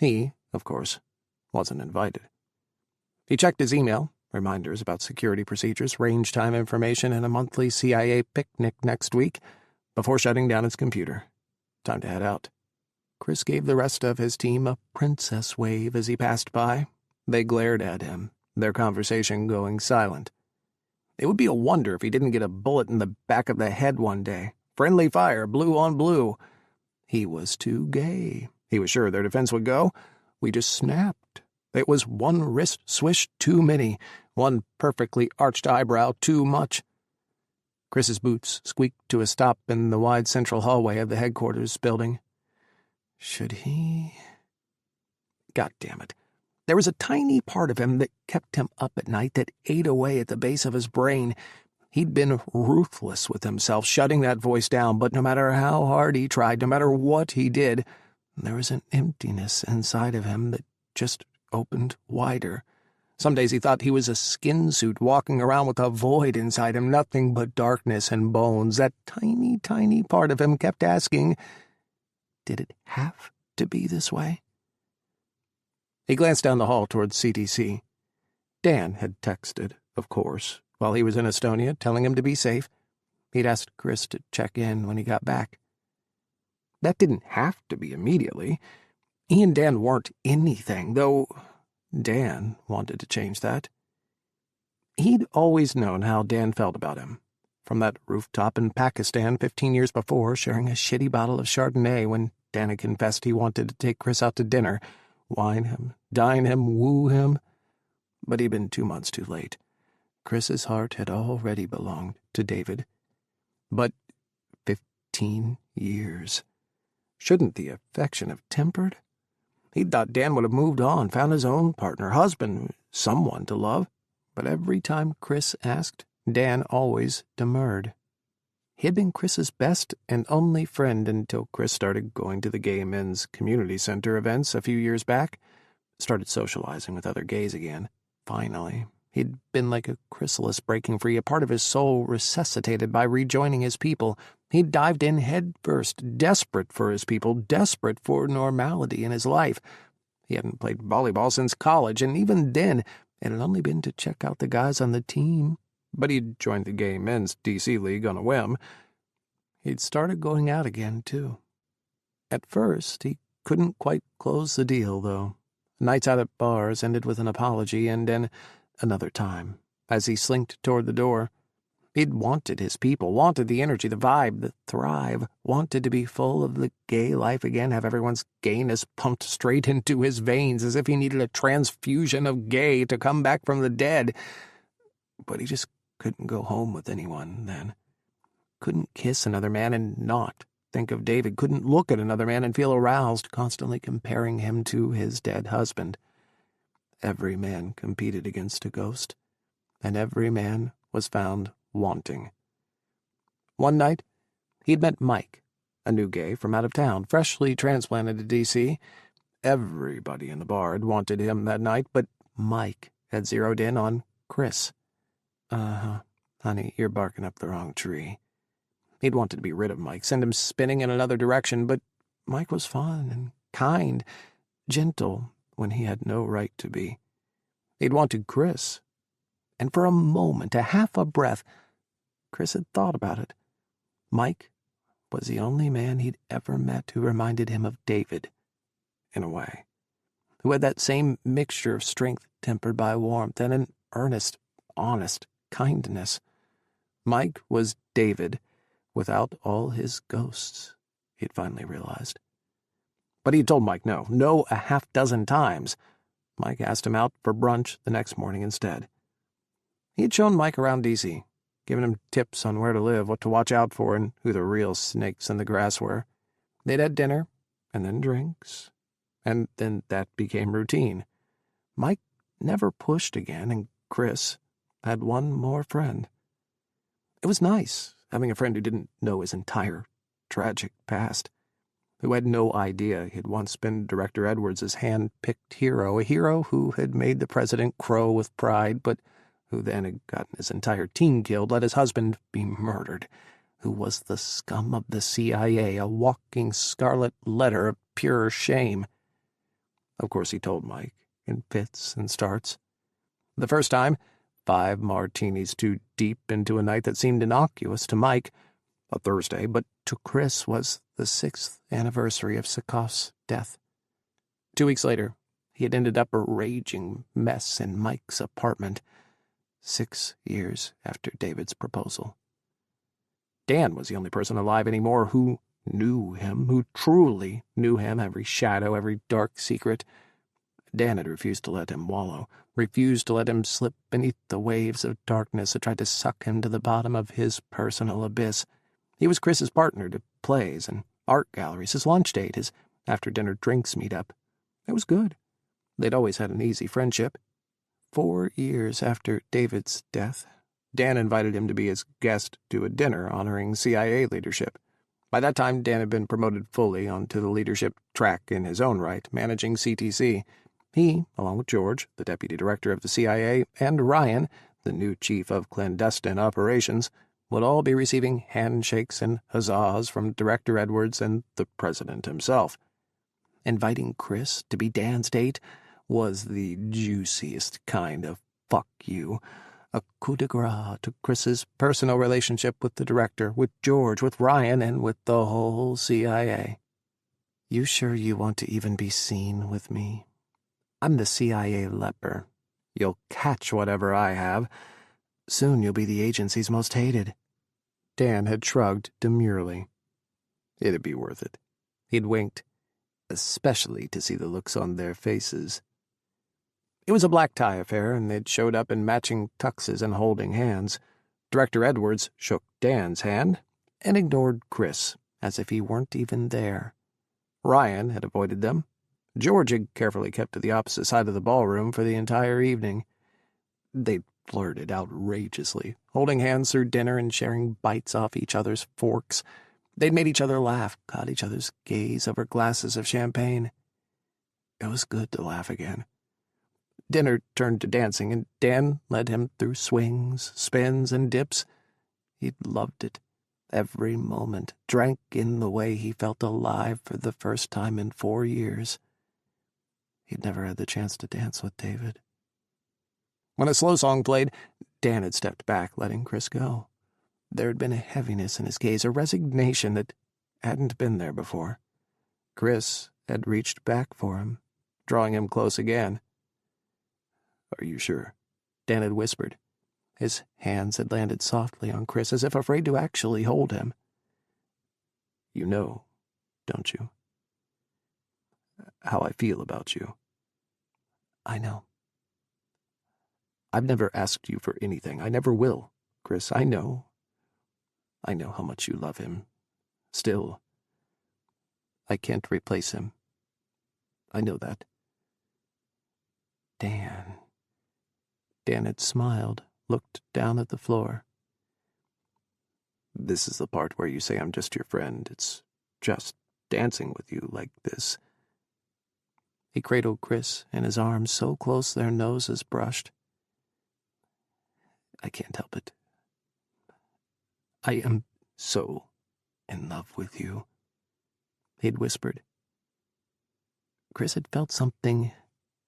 He, of course, wasn't invited. He checked his email, reminders about security procedures, range time information, and a monthly CIA picnic next week, before shutting down his computer. Time to head out. Kris gave the rest of his team a princess wave as he passed by. They glared at him, their conversation going silent. It would be a wonder if he didn't get a bullet in the back of the head one day. Friendly fire, blue on blue. He was too gay. He was sure their defense would go. We just snapped. It was one wrist swish too many, one perfectly arched eyebrow too much. Kris's boots squeaked to a stop in the wide central hallway of the headquarters building. Should he? God damn it. There was a tiny part of him that kept him up at night, that ate away at the base of his brain. He'd been ruthless with himself, shutting that voice down, but no matter how hard he tried, no matter what he did, there was an emptiness inside of him that just opened wider. Some days he thought he was a skin suit walking around with a void inside him, nothing but darkness and bones. That tiny, tiny part of him kept asking, did it have to be this way? He glanced down the hall towards CTC. Dan had texted, of course, while he was in Estonia, telling him to be safe. He'd asked Kris to check in when he got back. That didn't have to be immediately. He and Dan weren't anything, though Dan wanted to change that. He'd always known how Dan felt about him. From that rooftop in Pakistan 15 years before, sharing a shitty bottle of Chardonnay when Dan had confessed he wanted to take Kris out to dinner, wine him, dine him, woo him. But he'd been 2 months too late. Kris's heart had already belonged to David. But 15 years. Shouldn't the affection have tempered? He'd thought Dan would have moved on, found his own partner, husband, someone to love. But every time Kris asked, Dan always demurred. He had been Kris's best and only friend until Kris started going to the gay men's community center events a few years back, started socializing with other gays again. Finally, he'd been like a chrysalis breaking free, a part of his soul resuscitated by rejoining his people. He'd dived in head first, desperate for his people, desperate for normality in his life. He hadn't played volleyball since college, and even then, it had only been to check out the guys on the team. but he'd joined the gay men's D.C. League on a whim. He'd started going out again, too. At first, he couldn't quite close the deal, though. Nights out at bars ended with an apology and then another time, as he slinked toward the door. He'd wanted his people, wanted the energy, the vibe, the thrive, wanted to be full of the gay life again, have everyone's gayness pumped straight into his veins as if he needed a transfusion of gay to come back from the dead. But he just couldn't go home with anyone then. Couldn't kiss another man and not think of David, couldn't look at another man and feel aroused, constantly comparing him to his dead husband. Every man competed against a ghost, and every man was found wanting. One night, he'd met Mike, a new gay from out of town, freshly transplanted to D.C. Everybody in the bar had wanted him that night, but Mike had zeroed in on Kris. Honey, you're barking up the wrong tree. He'd wanted to be rid of Mike, send him spinning in another direction, but Mike was fun and kind, gentle when he had no right to be. He'd wanted Kris. And for a moment, a half a breath, Kris had thought about it. Mike was the only man he'd ever met who reminded him of David, in a way, who had that same mixture of strength tempered by warmth and an earnest, honest kindness. Mike was David without all his ghosts, he'd finally realized. But he'd told Mike no a half-dozen times. Mike asked him out for brunch the next morning instead. He'd shown Mike around D.C., given him tips on where to live, what to watch out for, and who the real snakes in the grass were. They'd had dinner, and then drinks, and then that became routine. Mike never pushed again, and Kris had one more friend. It was nice, having a friend who didn't know his entire tragic past, who had no idea he'd once been Director Edwards' hand-picked hero, a hero who had made the president crow with pride, but who then had gotten his entire team killed, let his husband be murdered, who was the scum of the CIA, a walking scarlet letter of pure shame. Of course he told Mike, in fits and starts. The first time, 5 martinis too deep into a night that seemed innocuous to Mike, a Thursday, but to Kris was the 6th anniversary of Sakoff's death. 2 weeks later, he had ended up a raging mess in Mike's apartment, 6 years after David's proposal. Dan was the only person alive anymore who knew him, who truly knew him, every shadow, every dark secret. Dan had refused to let him wallow, refused to let him slip beneath the waves of darkness that tried to suck him to the bottom of his personal abyss. He was Kris's partner to plays and art galleries, his lunch date, his after-dinner drinks meet-up. It was good. They'd always had an easy friendship. 4 years after David's death, Dan invited him to be his guest to a dinner honoring CIA leadership. By that time, Dan had been promoted fully onto the leadership track in his own right, managing CTC. He, along with George, the deputy director of the CIA, and Ryan, the new chief of clandestine operations, would all be receiving handshakes and huzzas from Director Edwards and the president himself. Inviting Kris to be Dan's date was the juiciest kind of fuck you, a coup de grace to Kris's personal relationship with the director, with George, with Ryan, and with the whole CIA. You sure you want to even be seen with me? I'm the CIA leper. You'll catch whatever I have. Soon you'll be the agency's most hated. Dan had shrugged demurely. It'd be worth it. He'd winked, especially to see the looks on their faces. It was a black tie affair, and they'd showed up in matching tuxes and holding hands. Director Edwards shook Dan's hand and ignored Kris, as if he weren't even there. Ryan had avoided them. George had carefully kept to the opposite side of the ballroom for the entire evening. They'd flirted outrageously, holding hands through dinner and sharing bites off each other's forks. They'd made each other laugh, caught each other's gaze over glasses of champagne. It was good to laugh again. Dinner turned to dancing, and Dan led him through swings, spins, and dips. He'd loved it. Every moment, drank in the way he felt alive for the first time in 4 years. He'd never had the chance to dance with David. When a slow song played, Dan had stepped back, letting Kris go. There had been a heaviness in his gaze, a resignation that hadn't been there before. Kris had reached back for him, drawing him close again. "Are you sure?" Dan had whispered. His hands had landed softly on Kris, as if afraid to actually hold him. "You know, don't you? How I feel about you." "I know." "I've never asked you for anything. I never will, Kris. I know. I know how much you love him. Still, I can't replace him. I know that." Dan. Dan had smiled, looked down at the floor. "This is the part where you say I'm just your friend. It's just dancing with you like this." He cradled Kris in his arms so close their noses brushed. "I can't help it. I am so in love with you," he'd whispered. Kris had felt something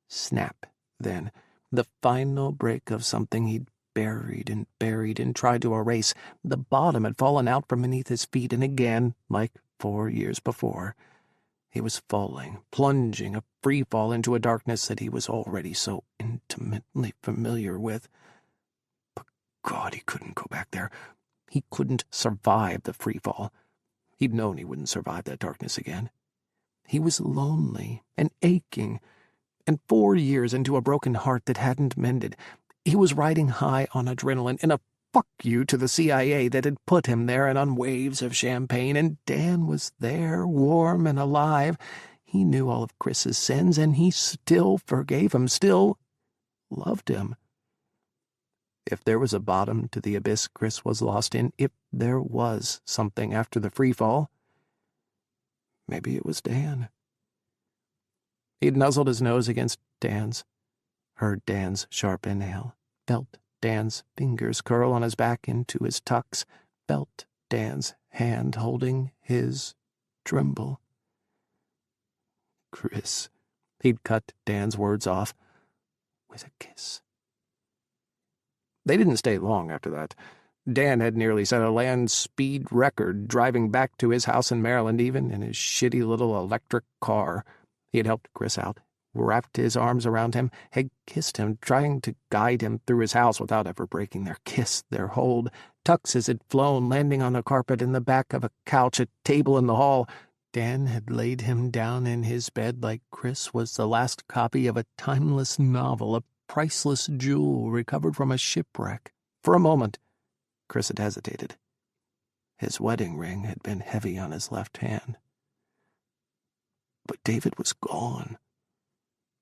snap then, the final break of something he'd buried and tried to erase. The bottom had fallen out from beneath his feet, and again, like 4 years before, he was falling, plunging, a free fall into a darkness that he was already so intimately familiar with. But God, he couldn't go back there. He couldn't survive the free fall. He'd known he wouldn't survive that darkness again. He was lonely and aching, and 4 years into a broken heart that hadn't mended. He was riding high on adrenaline in a fuck you to the CIA that had put him there and on waves of champagne, and Dan was there, warm and alive. He knew all of Kris's sins, and he still forgave him, still loved him. If there was a bottom to the abyss Kris was lost in, if there was something after the free fall, maybe it was Dan. He'd nuzzled his nose against Dan's, heard Dan's sharp inhale, felt Dan's fingers curl on his back into his tucks, felt Dan's hand holding his tremble. "Kris," he'd cut Dan's words off with a kiss. They didn't stay long after that. Dan had nearly set a land speed record driving back to his house in Maryland, even in his shitty little electric car. He had helped Kris out, wrapped his arms around him, had kissed him, trying to guide him through his house without ever breaking their kiss, their hold. Tuxes had flown, landing on the carpet in the back of a couch, a table in the hall. Dan had laid him down in his bed like Kris was the last copy of a timeless novel, a priceless jewel recovered from a shipwreck. For a moment, Kris had hesitated. His wedding ring had been heavy on his left hand. But David was gone.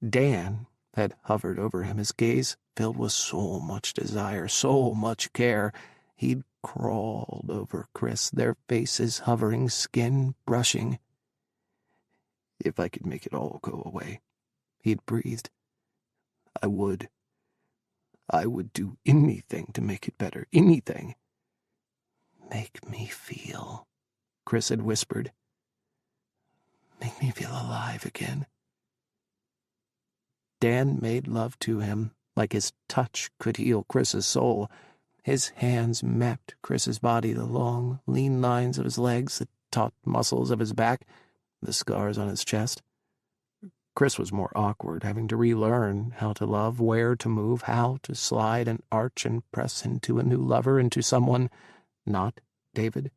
Dan had hovered over him, his gaze filled with so much desire, so much care. He'd crawled over Kris, their faces hovering, skin brushing. "If I could make it all go away," he'd breathed, I would. I would do anything to make it better, anything." "Make me feel," Kris had whispered. "Make me feel alive again." Dan made love to him like his touch could heal Kris's soul. His hands mapped Kris's body, the long, lean lines of his legs, the taut muscles of his back, the scars on his chest. Kris was more awkward, having to relearn how to love, where to move, how to slide and arch and press into a new lover, into someone not David.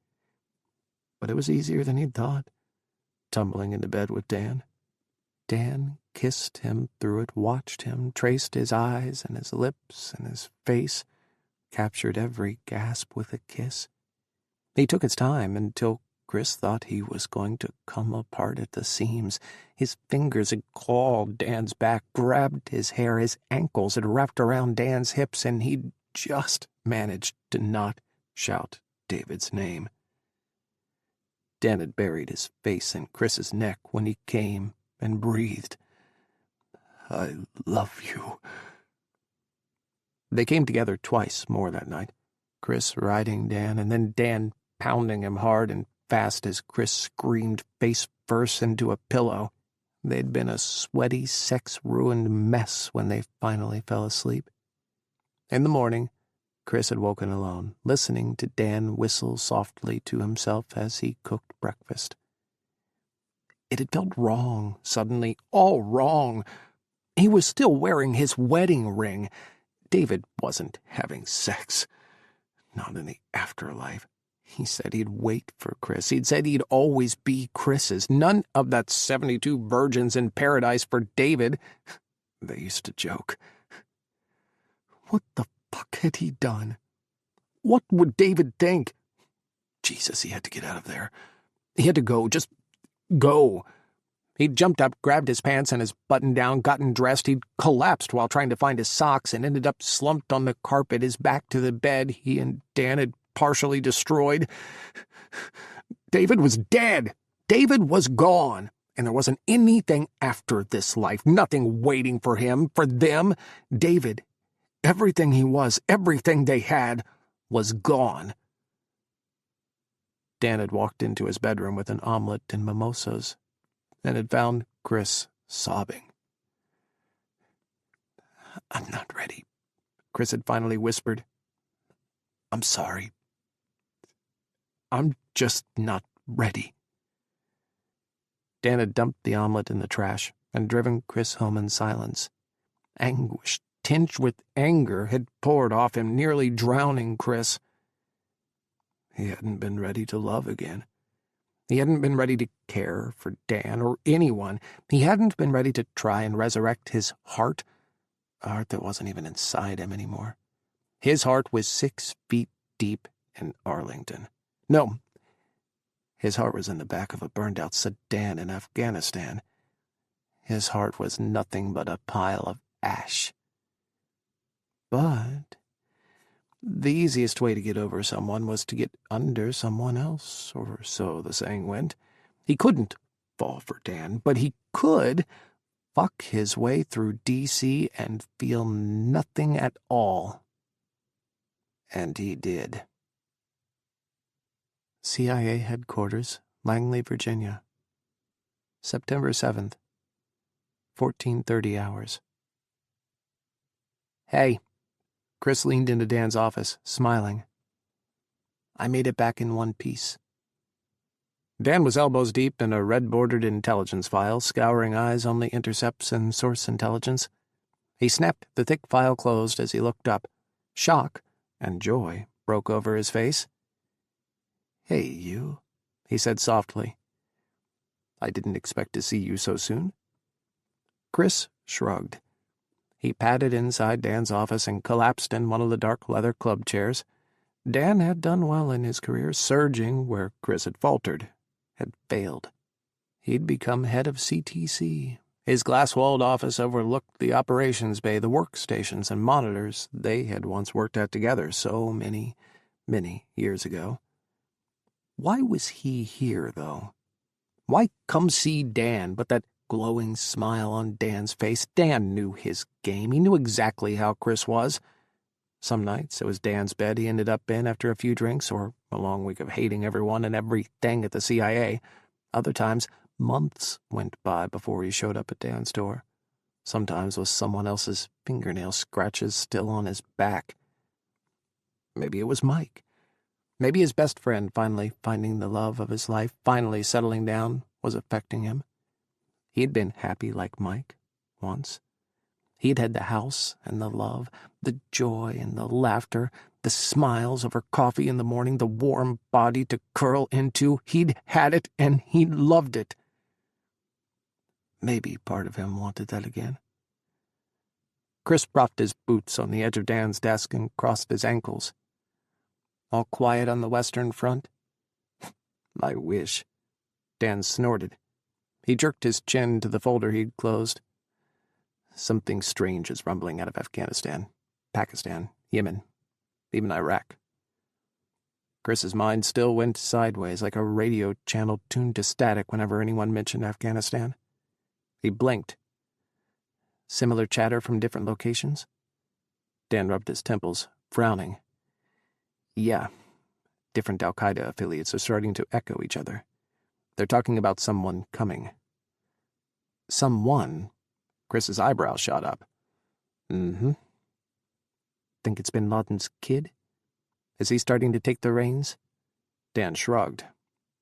But it was easier than he'd thought, tumbling into bed with Dan. Dan kissed him through it, watched him, traced his eyes and his lips and his face, captured every gasp with a kiss. He took his time until Kris thought he was going to come apart at the seams. His fingers had clawed Dan's back, grabbed his hair, his ankles had wrapped around Dan's hips, and he'd just managed to not shout David's name. Dan had buried his face in Kris's neck when he came and breathed, "I love you." They came together twice more that night, Kris riding Dan, and then Dan pounding him hard and fast as Kris screamed face first into a pillow. They'd been a sweaty, sex-ruined mess when they finally fell asleep. In the morning, Kris had woken alone, listening to Dan whistle softly to himself as he cooked breakfast. It had felt wrong, suddenly, all wrong. He was still wearing his wedding ring. David wasn't having sex. Not in the afterlife. He said he'd wait for Kris. He'd said he'd always be Kris's. None of that 72 virgins in paradise for David. They used to joke. What the fuck had he done? What would David think? Jesus, he had to get out of there. He had to go, just go. He'd jumped up, grabbed his pants and his button-down, gotten dressed. He'd collapsed while trying to find his socks and ended up slumped on the carpet, his back to the bed he and Dan had partially destroyed. David was dead. David was gone. And there wasn't anything after this life, nothing waiting for him, for them. David, everything he was, everything they had, was gone. Dan had walked into his bedroom with an omelet and mimosas, and had found Kris sobbing. "I'm not ready," Kris had finally whispered. "I'm sorry. I'm just not ready." Dan had dumped the omelet in the trash and driven Kris home in silence. Anguish, tinged with anger, had poured off him, nearly drowning Kris. He hadn't been ready to love again. He hadn't been ready to care for Dan or anyone. He hadn't been ready to try and resurrect his heart, a heart that wasn't even inside him anymore. His heart was 6 feet deep in Arlington. No, his heart was in the back of a burned-out sedan in Afghanistan. His heart was nothing but a pile of ash. But the easiest way to get over someone was to get under someone else, or so the saying went. He couldn't fall for Dan, but he could fuck his way through D.C. and feel nothing at all. And he did. CIA Headquarters, Langley, Virginia. September 7th, 14:30 hours. "Hey." Kris leaned into Dan's office, smiling. "I made it back in one piece." Dan was elbows deep in a red-bordered intelligence file, scouring eyes on the intercepts and source intelligence. He snapped the thick file closed as he looked up. Shock and joy broke over his face. "Hey, you," he said softly. "I didn't expect to see you so soon." Kris shrugged. He padded inside Dan's office and collapsed in one of the dark leather club chairs. Dan had done well in his career, surging where Kris had faltered, had failed. He'd become head of CTC. His glass-walled office overlooked the operations bay, the workstations and monitors they had once worked at together so many, many years ago. Why was he here, though? Why come see Dan, but that glowing smile on Dan's face? Dan knew his game. He knew exactly how Kris was. Some nights it was Dan's bed he ended up in after a few drinks or a long week of hating everyone and everything at the CIA. Other times, months went by before he showed up at Dan's door. Sometimes with someone else's fingernail scratches still on his back. Maybe it was Mike. Maybe his best friend finally finding the love of his life, finally settling down, was affecting him. He'd been happy like Mike, once. He'd had the house and the love, the joy and the laughter, the smiles over coffee in the morning, the warm body to curl into. He'd had it, and he loved it. Maybe part of him wanted that again. Kris propped his boots on the edge of Dan's desk and crossed his ankles. "All quiet on the Western Front?" "I wish." Dan snorted. He jerked his chin to the folder he'd closed. "Something strange is rumbling out of Afghanistan, Pakistan, Yemen, even Iraq." Kris's mind still went sideways like a radio channel tuned to static whenever anyone mentioned Afghanistan. He blinked. Similar chatter from different locations? Dan rubbed his temples, frowning. Yeah, different Al-Qaeda affiliates are starting to echo each other. They're talking about someone coming. Someone? Kris's eyebrows shot up. Mm-hmm. Think it's Bin Laden's kid? Is he starting to take the reins? Dan shrugged.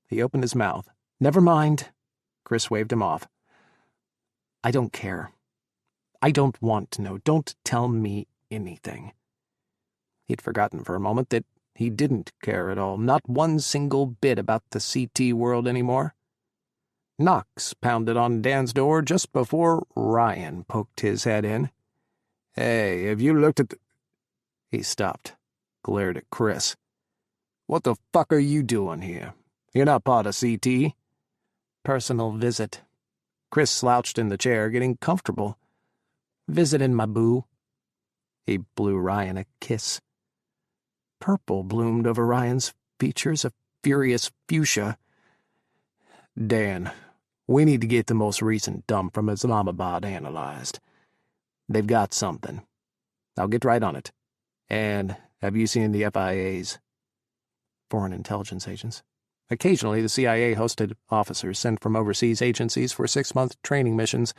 He opened his mouth. Never mind. Kris waved him off. I don't care. I don't want to know. Don't tell me anything. He'd forgotten for a moment that he didn't care at all, not one single bit about the CT world anymore. Knox pounded on Dan's door just before Ryan poked his head in. Hey, have you looked at the... He stopped, glared at Kris. What the fuck are you doing here? You're not part of CT. Personal visit. Kris slouched in the chair, getting comfortable. Visitin', my boo. He blew Ryan a kiss. Purple bloomed over Ryan's features, a furious fuchsia. Dan, we need to get the most recent dump from Islamabad analyzed. They've got something. I'll get right on it. And have you seen the FIAs? Foreign intelligence agents. Occasionally, the CIA hosted officers sent from overseas agencies for 6-month training missions.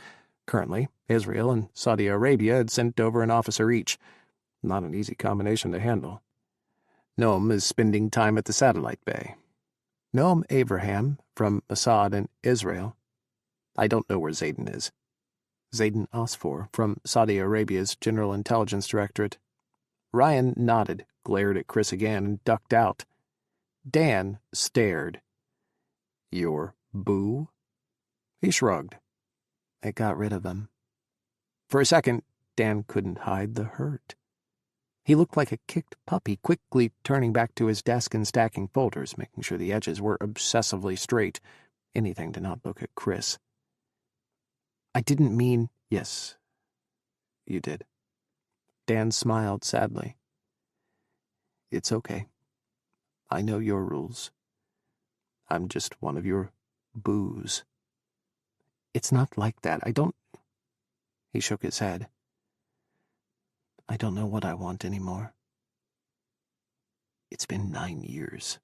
Currently, Israel and Saudi Arabia had sent over an officer each. Not an easy combination to handle. Noam is spending time at the satellite bay. Noam Abraham, from Assad in Israel. I don't know where Zayden is. Zayden Osfor, from Saudi Arabia's General Intelligence Directorate. Ryan nodded, glared at Kris again, and ducked out. Dan stared. Your boo? He shrugged. It got rid of him. For a second, Dan couldn't hide the hurt. He looked like a kicked puppy, quickly turning back to his desk and stacking folders, making sure the edges were obsessively straight, anything to not look at Kris. I didn't mean... Yes, you did. Dan smiled sadly. It's okay. I know your rules. I'm just one of your boos. It's not like that. I don't... He shook his head. I don't know what I want anymore. It's been 9 years,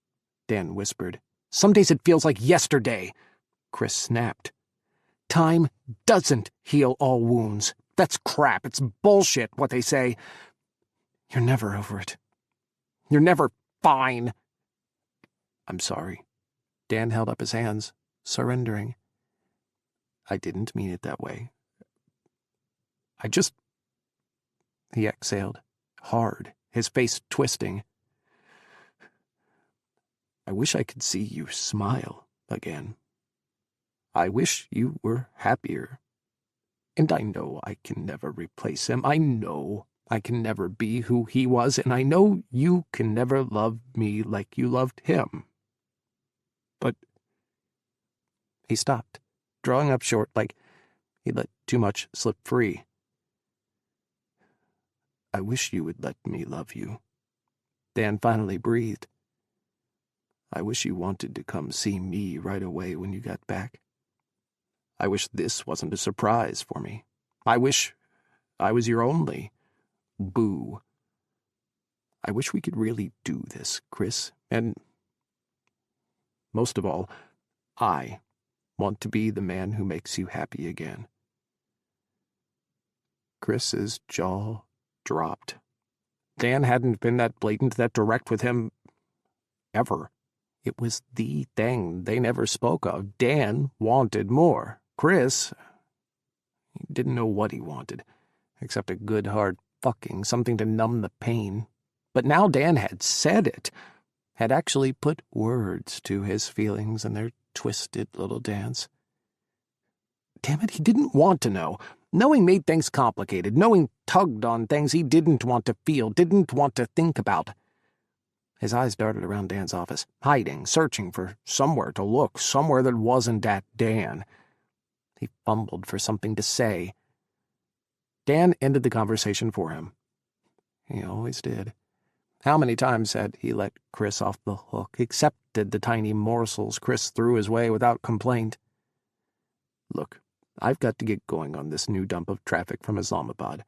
Dan whispered. Some days it feels like yesterday, Kris snapped. Time doesn't heal all wounds. That's crap. It's bullshit, what they say. You're never over it. You're never fine. I'm sorry. Dan held up his hands, surrendering. I didn't mean it that way. I just... He exhaled, hard, his face twisting. I wish I could see you smile again. I wish you were happier. And I know I can never replace him. I know I can never be who he was, and I know you can never love me like you loved him. But... He stopped, drawing up short like he let too much slip free. I wish you would let me love you. Dan finally breathed. I wish you wanted to come see me right away when you got back. I wish this wasn't a surprise for me. I wish I was your only boo. I wish we could really do this, Kris, and most of all, I want to be the man who makes you happy again. Kris's jaw dropped. Dan hadn't been that blatant, that direct with him ever. It was the thing they never spoke of. Dan wanted more. Kris, he didn't know what he wanted, except a good hard fucking, something to numb the pain. But now Dan had said it, had actually put words to his feelings and their twisted little dance. Damn it, he didn't want to know. Knowing made things complicated. Knowing tugged on things he didn't want to feel, didn't want to think about. His eyes darted around Dan's office, hiding, searching for somewhere to look, somewhere that wasn't at Dan. He fumbled for something to say. Dan ended the conversation for him. He always did. How many times had he let Kris off the hook, accepted the tiny morsels Kris threw his way without complaint? Look, I've got to get going on this new dump of traffic from Islamabad.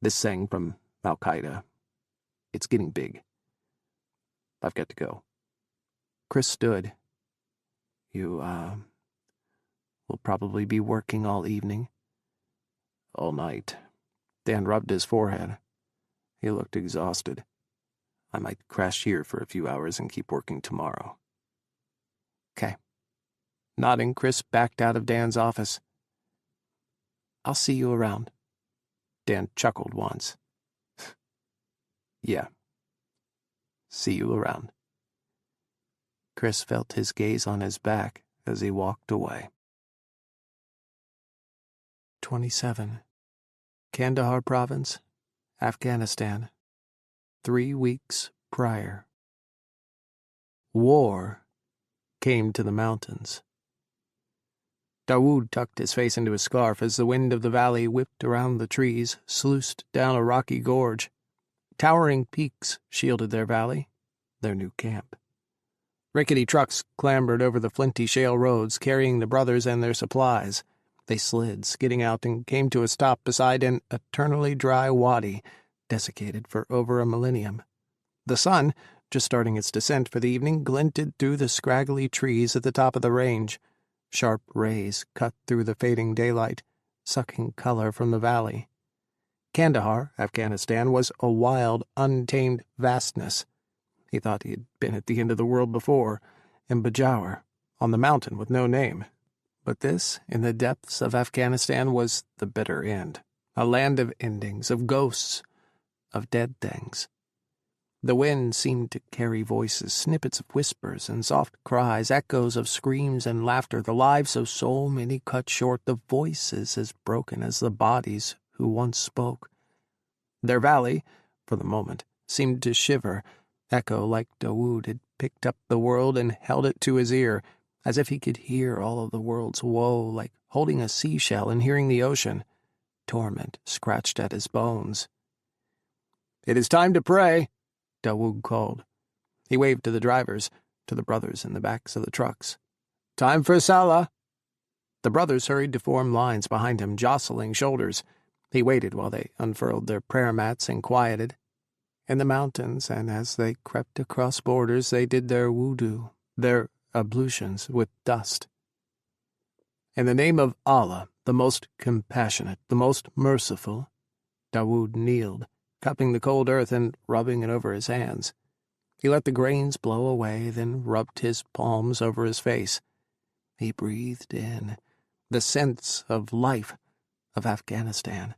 This thing from Al-Qaeda. It's getting big. I've got to go. Kris stood. You, will probably be working all evening. All night. Dan rubbed his forehead. He looked exhausted. "I might crash here for a few hours and keep working tomorrow." "'Kay." Nodding, Kris backed out of Dan's office. "I'll see you around." Dan chuckled once. "Yeah. See you around." Kris felt his gaze on his back as he walked away. 27. Kandahar Province, Afghanistan. 3 weeks prior. War came to the mountains. Dawood tucked his face into his scarf as the wind of the valley whipped around the trees, sluiced down a rocky gorge. Towering peaks shielded their valley, their new camp. Rickety trucks clambered over the flinty shale roads, carrying the brothers and their supplies. They slid, skidding out, and came to a stop beside an eternally dry wadi, desiccated for over a millennium. The sun, just starting its descent for the evening, glinted through the scraggly trees at the top of the range. Sharp rays cut through the fading daylight, sucking color from the valley. Kandahar, Afghanistan, was a wild, untamed vastness. He thought he had been at the end of the world before, in Bajaur, on the mountain with no name. But this, in the depths of Afghanistan, was the bitter end, a land of endings, of ghosts, of dead things. The wind seemed to carry voices, snippets of whispers and soft cries, echoes of screams and laughter, the lives of so many cut short, the voices as broken as the bodies who once spoke. Their valley, for the moment, seemed to shiver, echo like Dawood had picked up the world and held it to his ear, as if he could hear all of the world's woe, like holding a seashell and hearing the ocean. Torment scratched at his bones. "It is time to pray," Dawood called. He waved to the drivers, to the brothers in the backs of the trucks. "Time for Salah." The brothers hurried to form lines behind him, jostling shoulders. He waited while they unfurled their prayer mats and quieted. In the mountains, and as they crept across borders, they did their wudu, their ablutions with dust. "In the name of Allah, the most compassionate, the most merciful," Dawood kneeled, cupping the cold earth and rubbing it over his hands. He let the grains blow away, then rubbed his palms over his face. He breathed in the sense of life of Afghanistan.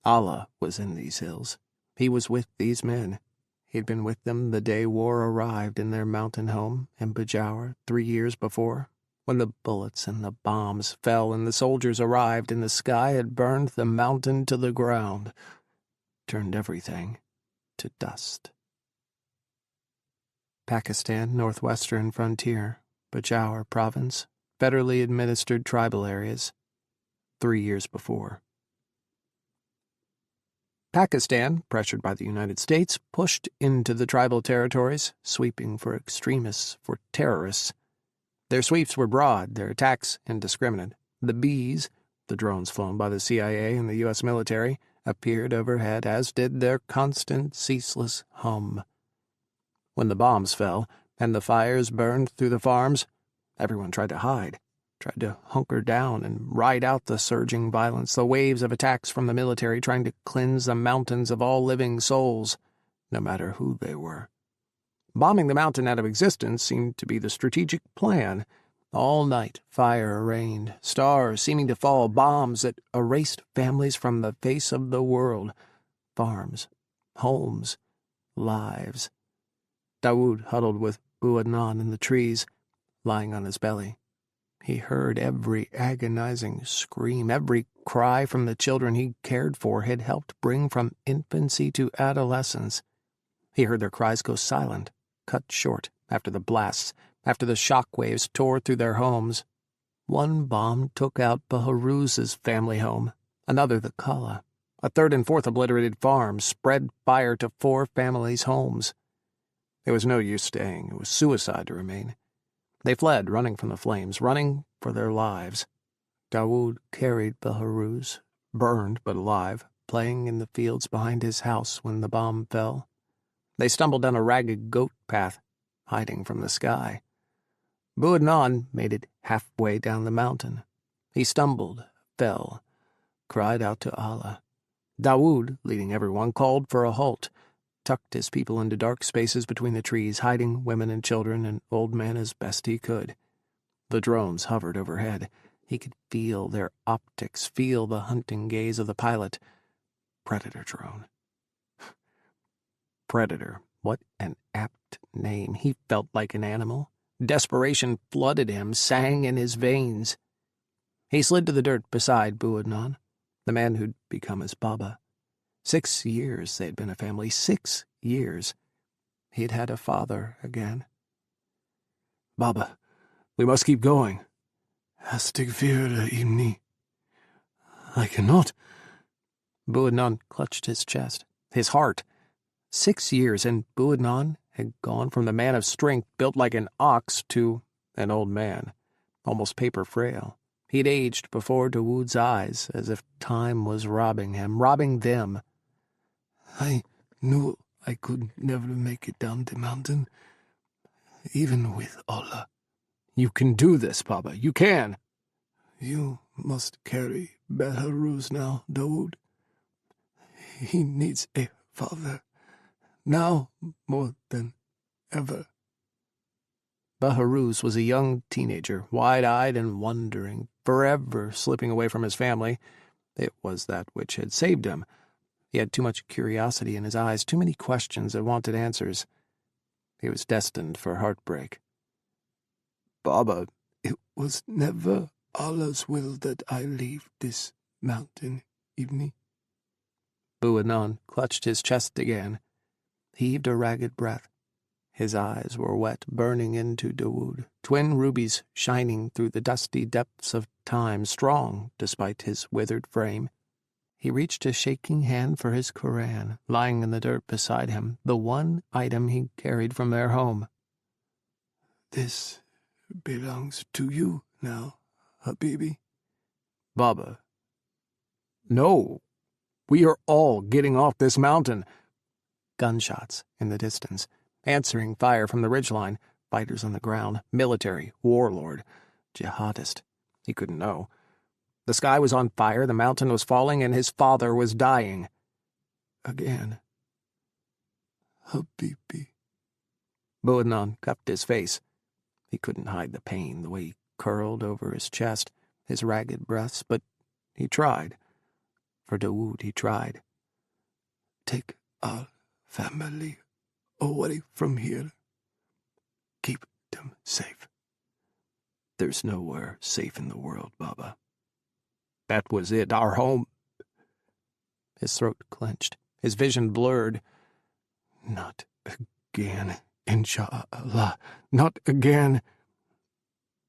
Allah was in these hills. He was with these men. He'd been with them the day war arrived in their mountain home in Bajaur 3 years before, when the bullets and the bombs fell and the soldiers arrived and the sky had burned the mountain to the ground, turned everything to dust. Pakistan, northwestern frontier, Bajaur province, federally administered tribal areas, 3 years before. Pakistan, pressured by the United States, pushed into the tribal territories, sweeping for extremists, for terrorists. Their sweeps were broad, their attacks indiscriminate. The bees, the drones flown by the CIA and the U.S. military, appeared overhead, as did their constant, ceaseless hum. When the bombs fell and the fires burned through the farms, everyone tried to hide, tried to hunker down and ride out the surging violence, the waves of attacks from the military trying to cleanse the mountains of all living souls, no matter who they were. Bombing the mountain out of existence seemed to be the strategic plan. All night, fire rained, stars seeming to fall, bombs that erased families from the face of the world, farms, homes, lives. Dawood huddled with Buadnan in the trees, lying on his belly. He heard every agonizing scream, every cry from the children he cared for had helped bring from infancy to adolescence. He heard their cries go silent, cut short after the blasts, after the shock waves tore through their homes. One bomb took out Baharuz's family home, another the Kala. A third and fourth obliterated farms, spread fire to 4 families' homes. There was no use staying. It was suicide to remain. They fled, running from the flames, running for their lives. Dawood carried Baharuz, burned but alive, playing in the fields behind his house when the bomb fell. They stumbled down a ragged goat path, hiding from the sky. Buadnan made it halfway down the mountain. He stumbled, fell, cried out to Allah. Dawood, leading everyone, called for a halt, tucked his people into dark spaces between the trees, hiding women and children and old men as best he could. The drones hovered overhead. He could feel their optics, feel the hunting gaze of the pilot. Predator drone. Predator. What an apt name. He felt like an animal. Desperation flooded him, sang in his veins. He slid to the dirt beside Buadnon, the man who'd become his Baba. 6 years they'd been a family. 6 years. He'd had a father again. Baba, we must keep going. Hastigvira imni. I cannot. Buadnon clutched his chest, his heart. 6 years, and Buadnon had gone from the man of strength built like an ox to an old man, almost paper frail. He'd aged before Dawood's eyes, as if time was robbing him, robbing them. I knew I could never make it down the mountain, even with Allah. You can do this, Baba. You can. You must carry Belarus now, Dawood. He needs a father, now more than ever. Baharuz was a young teenager, wide-eyed and wondering, forever slipping away from his family. It was that which had saved him. He had too much curiosity in his eyes, too many questions that wanted answers. He was destined for heartbreak. Baba, it was never Allah's will that I leave this mountain, Ibni. Buadnon clutched his chest again, heaved a ragged breath. His eyes were wet, burning into Dawood, twin rubies shining through the dusty depths of time, strong despite his withered frame. He reached a shaking hand for his Koran, lying in the dirt beside him, the one item he carried from their home. This belongs to you now, Habibi. Baba. No. We are all getting off this mountain. Gunshots in the distance, answering fire from the ridgeline, fighters on the ground, military, warlord, jihadist. He couldn't know. The sky was on fire, the mountain was falling, and his father was dying. Again. Habibi. Buadnon cupped his face. He couldn't hide the pain, the way he curled over his chest, his ragged breaths, but he tried. For Dawood he tried. Take our family away from here. Keep them safe. There's nowhere safe in the world, Baba. That was it, our home. His throat clenched, his vision blurred. Not again, inshallah. Not again.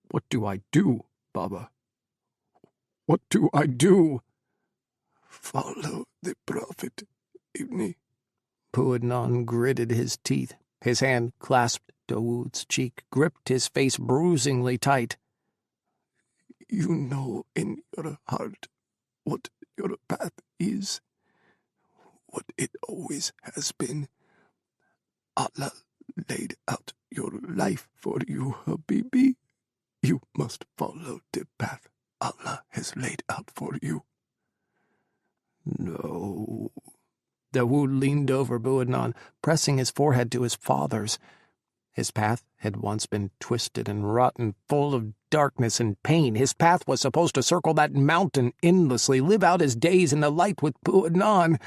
What do I do, Baba? What do I do? Follow the Prophet, Ibni. Buadnon gritted his teeth. His hand clasped Dawood's cheek, gripped his face bruisingly tight. You know in your heart what your path is, what it always has been. Allah laid out your life for you, Habibi. You must follow the path Allah has laid out for you. No. Dawood leaned over Buadnon, pressing his forehead to his father's. His path had once been twisted and rotten, full of darkness and pain. His path was supposed to circle that mountain endlessly, live out his days in the light with Buadnon.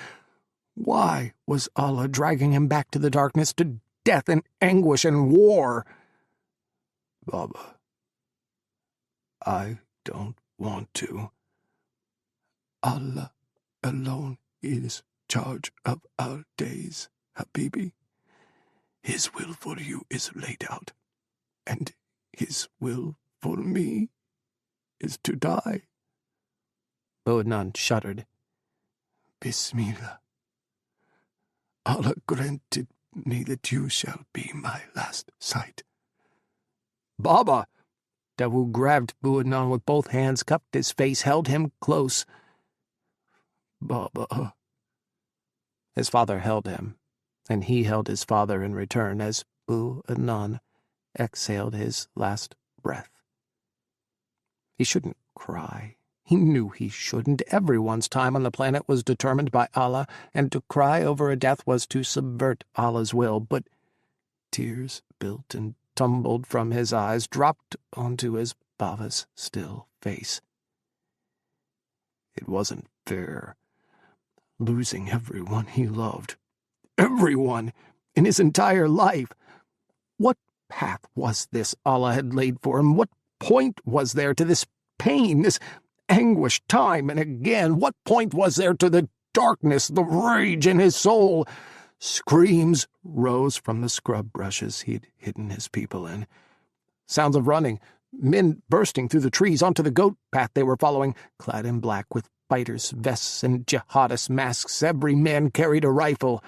Why was Allah dragging him back to the darkness, to death and anguish and war? Baba, I don't want to. Allah alone is charge of our days, Habibi. His will for you is laid out, and his will for me is to die. Buadnon shuddered. Bismillah. Allah granted me that you shall be my last sight. Baba! Dawood grabbed Buadnon with both hands, cupped his face, held him close. Baba. His father held him, and he held his father in return as Buadnon exhaled his last breath. He shouldn't cry. He knew he shouldn't. Everyone's time on the planet was determined by Allah, and to cry over a death was to subvert Allah's will. But tears built and tumbled from his eyes, dropped onto his Baba's still face. It wasn't fair. Losing everyone he loved. Everyone in his entire life. What path was this Allah had laid for him? What point was there to this pain, this anguish, time and again? What point was there to the darkness, the rage in his soul? Screams rose from the scrub brushes he'd hidden his people in. Sounds of running, men bursting through the trees onto the goat path they were following, clad in black with fighters' vests and jihadist masks. Every man carried a rifle.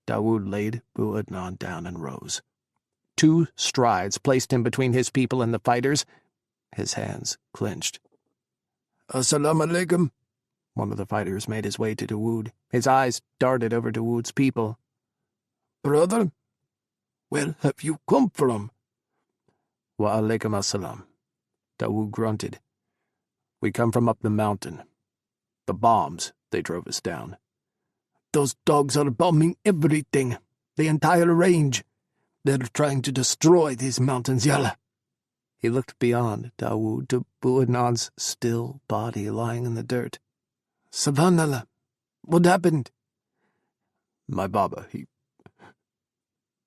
Dawood laid Bu Adnan down and rose. 2 strides placed him between his people and the fighters. His hands clenched. Assalamu alaikum. One of the fighters made his way to Dawood. His eyes darted over Dawood's people. Brother, where have you come from? Wa alaikum assalam. Dawood grunted. We come from up the mountain. The bombs, they drove us down. Those dogs are bombing everything, the entire range. They're trying to destroy these mountains, Yalla. He looked beyond Dawood to Bu Adnan's still body lying in the dirt. Subhanallah, what happened? My Baba, he...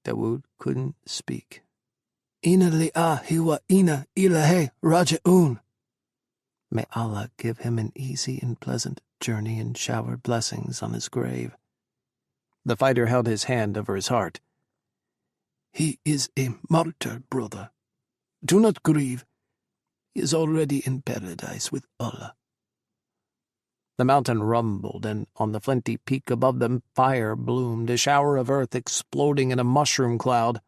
Dawood couldn't speak. Inna li'ahi wa inna ilahi raji'un. May Allah give him an easy and pleasant journey and shower blessings on his grave. The fighter held his hand over his heart. He is a martyr, brother. Do not grieve. He is already in paradise with Allah. The mountain rumbled, and on the flinty peak above them fire bloomed, a shower of earth exploding in a mushroom cloud.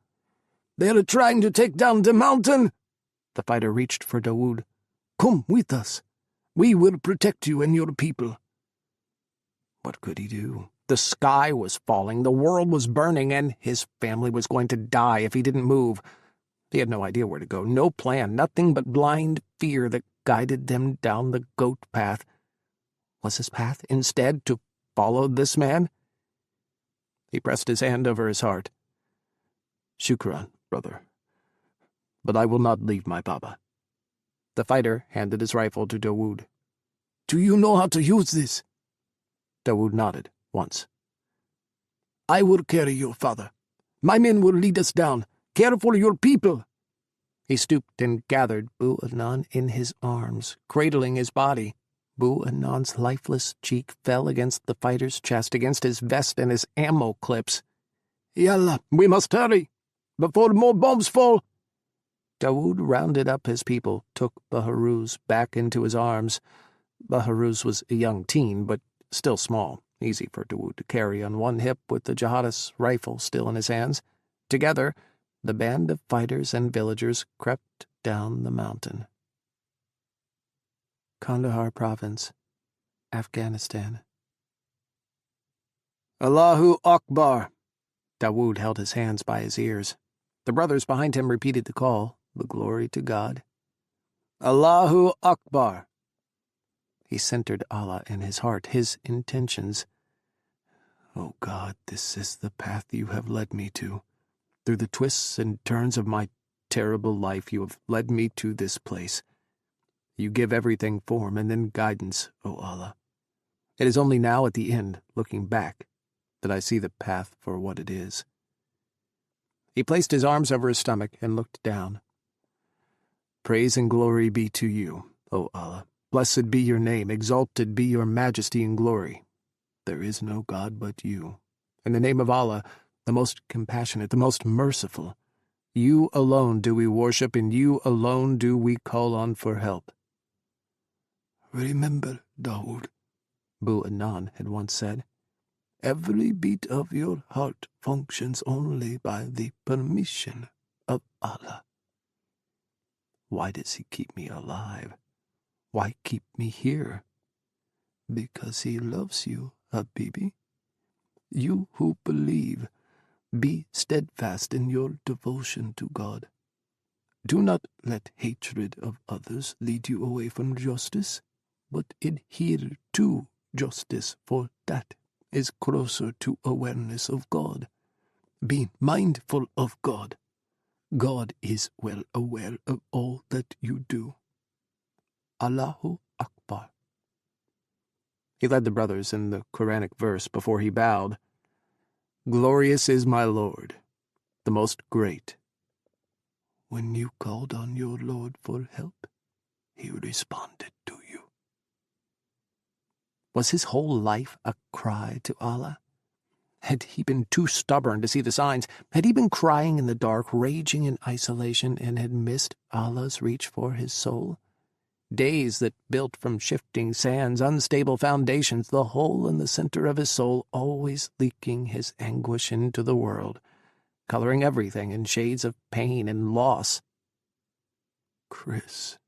They are trying to take down the mountain. The fighter reached for Dawood. Come with us. We will protect you and your people. What could he do? The sky was falling, the world was burning, and his family was going to die if he didn't move. He had no idea where to go, no plan, nothing but blind fear that guided them down the goat path. Was his path, instead, to follow this man? He pressed his hand over his heart. Shukran, brother. But I will not leave my Baba. The fighter handed his rifle to Dawood. Do you know how to use this? Dawood nodded, once. I will carry your father. My men will lead us down. Care for your people. He stooped and gathered Bu Adnan in his arms, cradling his body. Bu Adnan's lifeless cheek fell against the fighter's chest, against his vest and his ammo clips. Yalla, we must hurry, before more bombs fall. Dawood rounded up his people, took Baharuz back into his arms. Baharuz was a young teen, but still small, easy for Dawood to carry on one hip with the jihadist's rifle still in his hands. Together, the band of fighters and villagers crept down the mountain. Kandahar Province, Afghanistan. Allahu Akbar. Dawood held his hands by his ears. The brothers behind him repeated the call, the glory to God. Allahu Akbar. He centered Allah in his heart, his intentions. Oh God, this is the path you have led me to. Through the twists and turns of my terrible life, you have led me to this place. You give everything form and then guidance, O Allah. It is only now at the end, looking back, that I see the path for what it is. He placed his arms over his stomach and looked down. Praise and glory be to you, O Allah. Blessed be your name, exalted be your majesty and glory. There is no God but you. In the name of Allah, the most compassionate, the most merciful, you alone do we worship, and you alone do we call on for help. Remember, Dawood, Bu Adnan had once said, every beat of your heart functions only by the permission of Allah. Why does he keep me alive? Why keep me here? Because he loves you, Habibi. You who believe, be steadfast in your devotion to God. Do not let hatred of others lead you away from justice, but adhere to justice, for that is closer to awareness of God. Be mindful of God. God is well aware of all that you do. Allahu Akbar. He led the brothers in the Quranic verse before he bowed. Glorious is my Lord, the most great. When you called on your Lord for help, he responded to you. Was his whole life a cry to Allah? Had he been too stubborn to see the signs? Had he been crying in the dark, raging in isolation, and had missed Allah's reach for his soul? Days that built from shifting sands, unstable foundations, the hole in the center of his soul, always leaking his anguish into the world, coloring everything in shades of pain and loss. Kris.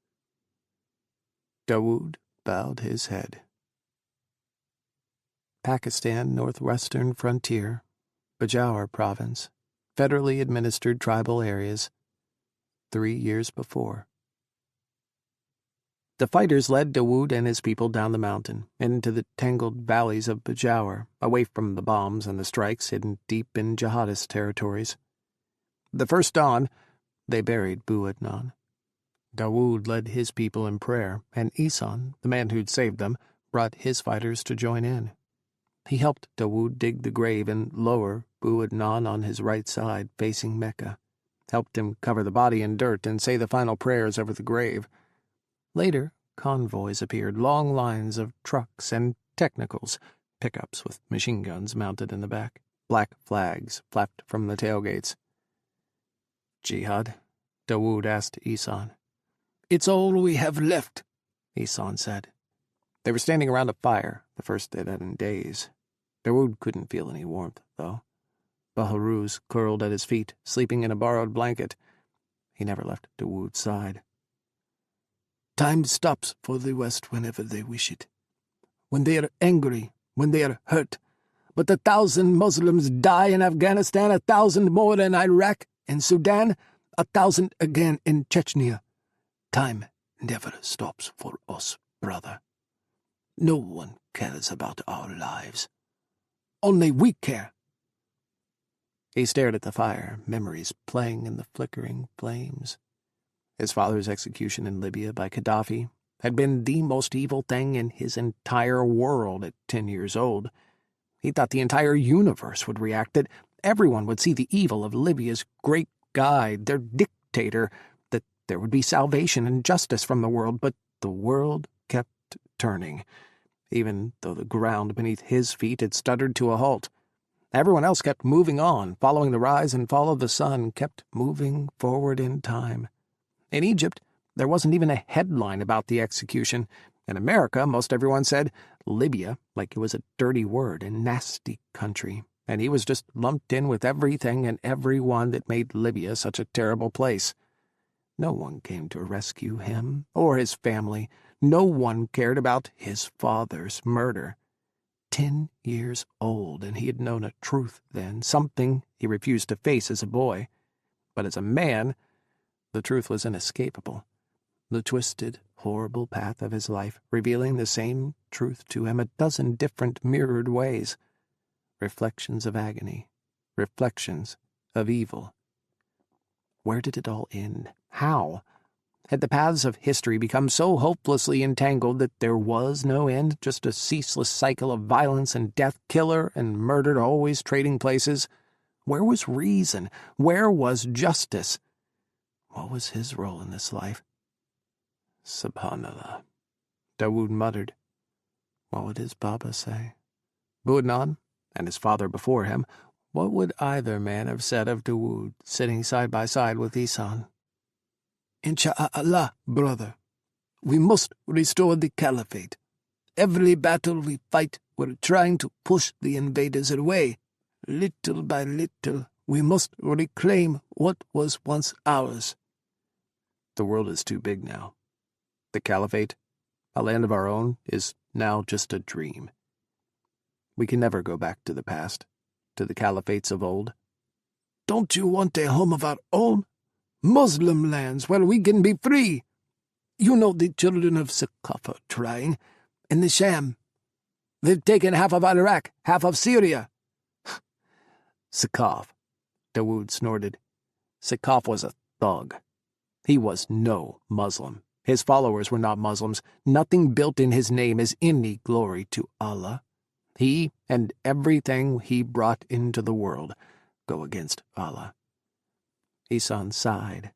Dawood bowed his head. Pakistan, northwestern frontier, Bajaur province, federally administered tribal areas, 3 years before. The fighters led Dawood and his people down the mountain, into the tangled valleys of Bajaur, away from the bombs and the strikes hidden deep in jihadist territories. The first dawn, they buried Bu Adnan. Dawood led his people in prayer, and Ihsan, the man who'd saved them, brought his fighters to join in. He helped Dawood dig the grave and lower Bu Adnan on his right side, facing Mecca, helped him cover the body in dirt and say the final prayers over the grave. Later, convoys appeared, long lines of trucks and technicals, pickups with machine guns mounted in the back. Black flags flapped from the tailgates. Jihad? Dawood asked Ihsan. It's all we have left, Ihsan said. They were standing around a fire, the first they'd had in days. Dawood couldn't feel any warmth, though. Bahruz curled at his feet, sleeping in a borrowed blanket. He never left Dawood's side. Time stops for the West whenever they wish it. When they are angry, when they are hurt. But 1,000 Muslims die in Afghanistan, 1,000 more in Iraq and Sudan, 1,000 again in Chechnya. Time never stops for us, brother. No one cares about our lives. Only we care. He stared at the fire, memories playing in the flickering flames. His father's execution in Libya by Gaddafi had been the most evil thing in his entire world at 10 years old. He thought the entire universe would react, that everyone would see the evil of Libya's great guide, their dictator, that there would be salvation and justice from the world, but the world kept turning, even though the ground beneath his feet had stuttered to a halt. Everyone else kept moving on, following the rise and fall of the sun, kept moving forward in time. In Egypt, there wasn't even a headline about the execution. In America, most everyone said Libya like it was a dirty word, a nasty country, and he was just lumped in with everything and everyone that made Libya such a terrible place. No one came to rescue him or his family. No one cared about his father's murder. 10 years old, and he had known a truth then, something he refused to face as a boy. But as a man, the truth was inescapable. The twisted, horrible path of his life, revealing the same truth to him 12 different mirrored ways. Reflections of agony, reflections of evil. Where did it all end? How? Had the paths of history become so hopelessly entangled that there was no end, just a ceaseless cycle of violence and death, killer and murdered always trading places? Where was reason? Where was justice? What was his role in this life? Subhanallah, Dawood muttered. What would his Baba say? Bu Adnan, and his father before him, what would either man have said of Dawood, sitting side by side with Ihsan? Insha'Allah, brother, we must restore the caliphate. Every battle we fight, we're trying to push the invaders away. Little by little, we must reclaim what was once ours. The world is too big now. The caliphate, a land of our own, is now just a dream. We can never go back to the past, to the caliphates of old. Don't you want a home of our own? Muslim lands where we can be free. You know the children of Sakaf are trying, and the Sham. They've taken half of Iraq, half of Syria. Sakaf, Dawood snorted. Sakaf was a thug. He was no Muslim. His followers were not Muslims. Nothing built in his name is any glory to Allah. He and everything he brought into the world go against Allah. Ihsan sighed.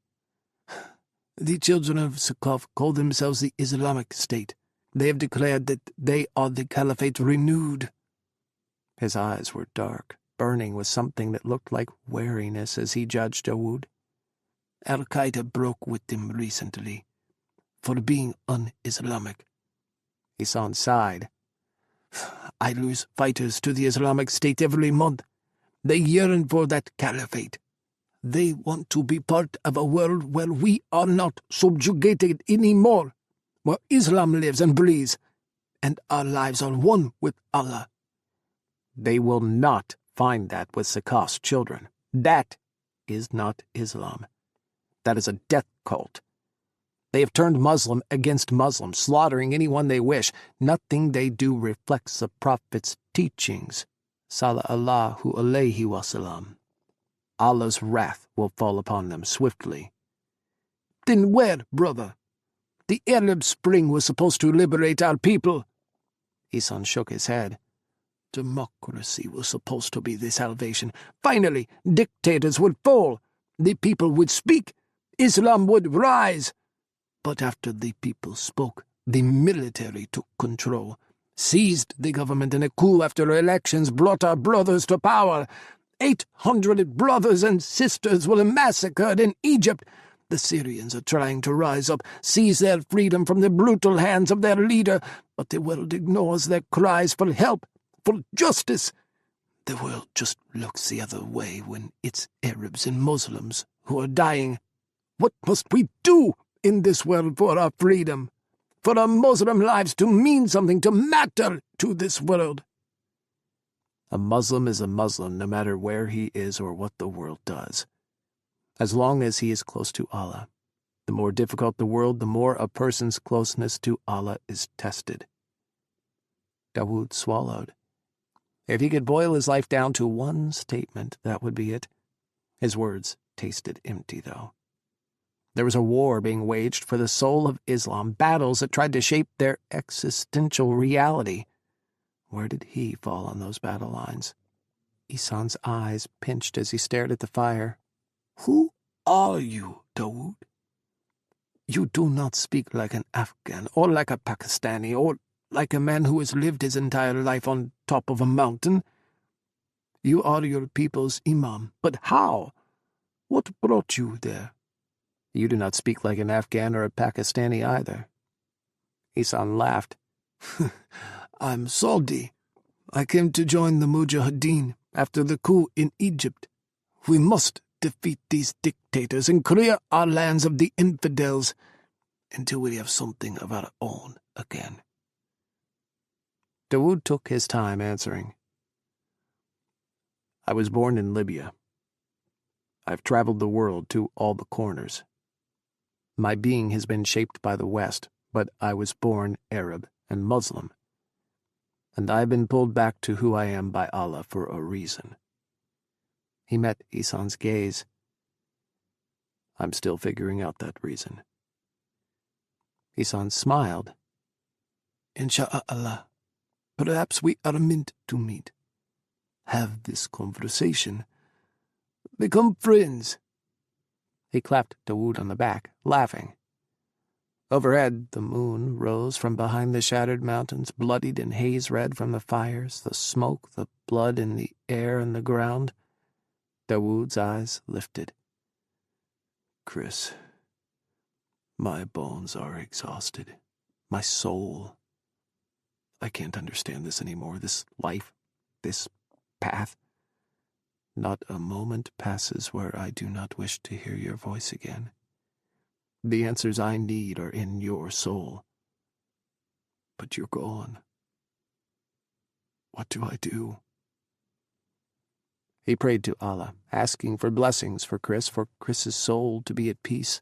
The children of Sakaf call themselves the Islamic State. They have declared that they are the caliphate renewed. His eyes were dark, burning with something that looked like wariness as he judged Dawood. Al-Qaeda broke with them recently for being un-Islamic. Ihsan sighed. I lose fighters to the Islamic State every month. They yearn for that caliphate. They want to be part of a world where we are not subjugated anymore, where Islam lives and breathes, and our lives are one with Allah. They will not find that with Sakaf's children. That is not Islam. That is a death cult. They have turned Muslim against Muslim, slaughtering anyone they wish. Nothing they do reflects the Prophet's teachings. Sallallahu alayhi wasallam. Allah's wrath will fall upon them swiftly. Then where, brother? The Arab Spring was supposed to liberate our people. Ihsan shook his head. Democracy was supposed to be the salvation. Finally, dictators would fall. The people would speak. Islam would rise. But after the people spoke, the military took control, seized the government, and a coup after elections brought our brothers to power. 800 brothers and sisters were massacred in Egypt. The Syrians are trying to rise up, seize their freedom from the brutal hands of their leader, but the world ignores their cries for help, for justice. The world just looks the other way when it's Arabs and Muslims who are dying. What must we do in this world for our freedom, for our Muslim lives to mean something, to matter to this world? A Muslim is a Muslim no matter where he is or what the world does. As long as he is close to Allah. The more difficult the world, the more a person's closeness to Allah is tested. Dawood swallowed. If he could boil his life down to one statement, that would be it. His words tasted empty, though. There was a war being waged for the soul of Islam, battles that tried to shape their existential reality. Where did he fall on those battle lines? Ihsan's eyes pinched as he stared at the fire. Who are you, Dawood? You do not speak like an Afghan, or like a Pakistani, or like a man who has lived his entire life on top of a mountain. You are your people's imam, but how? What brought you there? You do not speak like an Afghan or a Pakistani either. Ihsan laughed. I'm Saudi. I came to join the Mujahideen after the coup in Egypt. We must defeat these dictators and clear our lands of the infidels until we have something of our own again. Dawood took his time answering. I was born in Libya. I've traveled the world to all the corners. My being has been shaped by the West, but I was born Arab and Muslim. And I've been pulled back to who I am by Allah for a reason. He met Ihsan's gaze. I'm still figuring out that reason. Ihsan smiled. Insha'Allah, perhaps we are meant to meet. Have this conversation. Become friends. He clapped Dawood on the back, laughing. Overhead, the moon rose from behind the shattered mountains, bloodied and haze-red from the fires, the smoke, the blood in the air and the ground. Dawood's eyes lifted. Kris, my bones are exhausted. My soul. I can't understand this anymore, this life, this path. Not a moment passes where I do not wish to hear your voice again. The answers I need are in your soul. But you're gone. What do I do? He prayed to Allah, asking for blessings for Kris's soul to be at peace.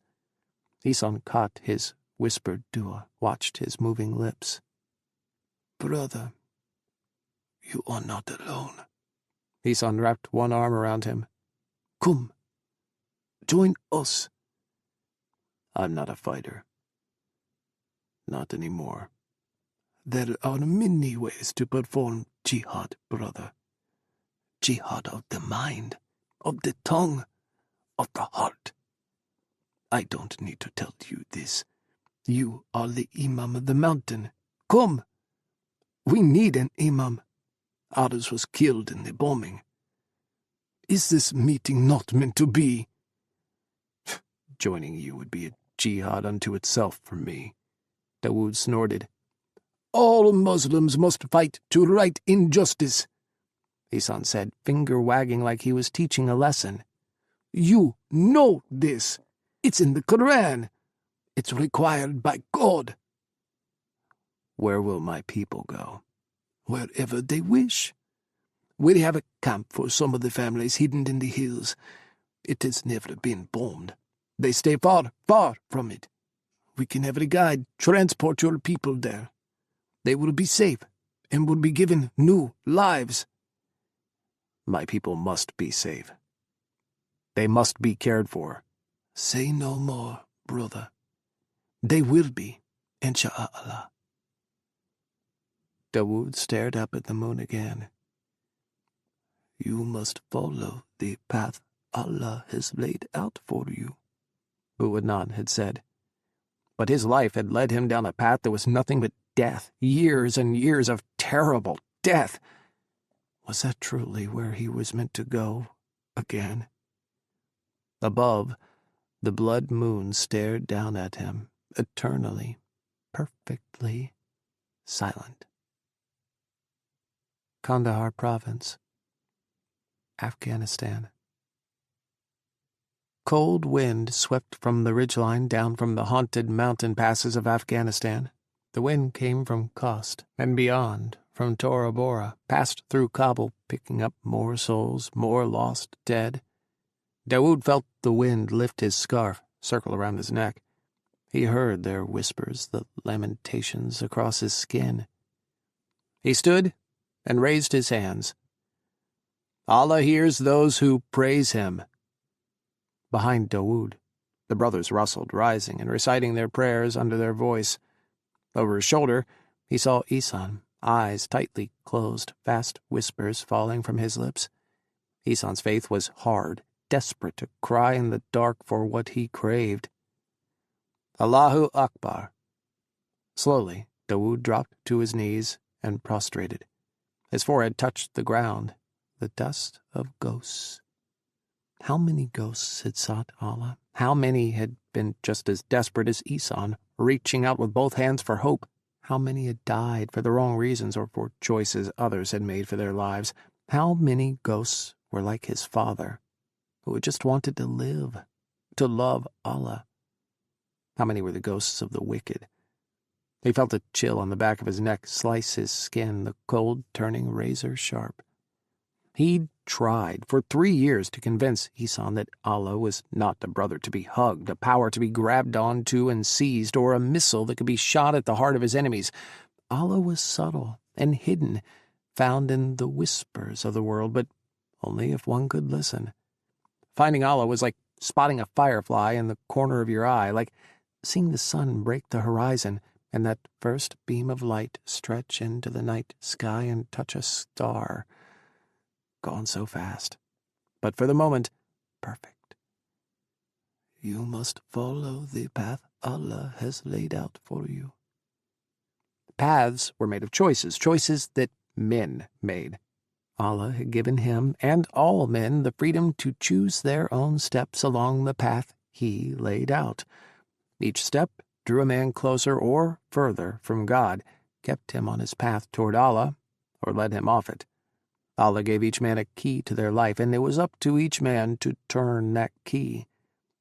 Ihsan caught his whispered dua, watched his moving lips. Brother, you are not alone. Ihsan wrapped one arm around him. Come, join us. I'm not a fighter. Not anymore. There are many ways to perform jihad, brother. Jihad of the mind, of the tongue, of the heart. I don't need to tell you this. You are the imam of the mountain. Come! We need an imam. Ours was killed in the bombing. Is this meeting not meant to be? Joining you would be a jihad unto itself for me. Dawood snorted. All Muslims must fight to right injustice, Ihsan said, finger wagging like he was teaching a lesson. You know this. It's in the Quran. It's required by God. Where will my people go? Wherever they wish. We have a camp for some of the families hidden in the hills. It has never been bombed. They stay far, far from it. We can have a guide transport your people there. They will be safe and will be given new lives. My people must be safe. They must be cared for. Say no more, brother. They will be, insha'Allah. Dawood stared up at the moon again. You must follow the path Allah has laid out for you, Buwadnan had said. But his life had led him down a path that was nothing but death, years and years of terrible death. Was that truly where he was meant to go again? Above, the blood moon stared down at him, eternally, perfectly silent. Kandahar Province, Afghanistan. Cold wind swept from the ridgeline down from the haunted mountain passes of Afghanistan. The wind came from Khost and beyond, from Tora Bora, passed through Kabul, picking up more souls, more lost dead. Dawood felt the wind lift his scarf, circle around his neck. He heard their whispers, the lamentations across his skin. He stood and raised his hands. Allah hears those who praise him. Behind Dawood, the brothers rustled, rising and reciting their prayers under their voice. Over his shoulder, he saw Ihsan, eyes tightly closed, fast whispers falling from his lips. Ihsan's faith was hard, desperate to cry in the dark for what he craved. Allahu Akbar. Slowly, Dawood dropped to his knees and prostrated. His forehead touched the ground, the dust of ghosts. How many ghosts had sought Allah? How many had been just as desperate as Ihsan, reaching out with both hands for hope? How many had died for the wrong reasons or for choices others had made for their lives? How many ghosts were like his father, who had just wanted to live, to love Allah? How many were the ghosts of the wicked? He felt a chill on the back of his neck slice his skin, the cold turning razor sharp. He'd tried for 3 years to convince Ihsan that Allah was not a brother to be hugged, a power to be grabbed onto and seized, or a missile that could be shot at the heart of his enemies. Allah was subtle and hidden, found in the whispers of the world, but only if one could listen. Finding Allah was like spotting a firefly in the corner of your eye, like seeing the sun break the horizon, and that first beam of light stretch into the night sky and touch a star. Gone so fast, but for the moment, perfect. You must follow the path Allah has laid out for you. Paths were made of choices, choices that men made. Allah had given him and all men the freedom to choose their own steps along the path he laid out. Each step drew a man closer or further from God, kept him on his path toward Allah, or led him off it. Allah gave each man a key to their life, and it was up to each man to turn that key.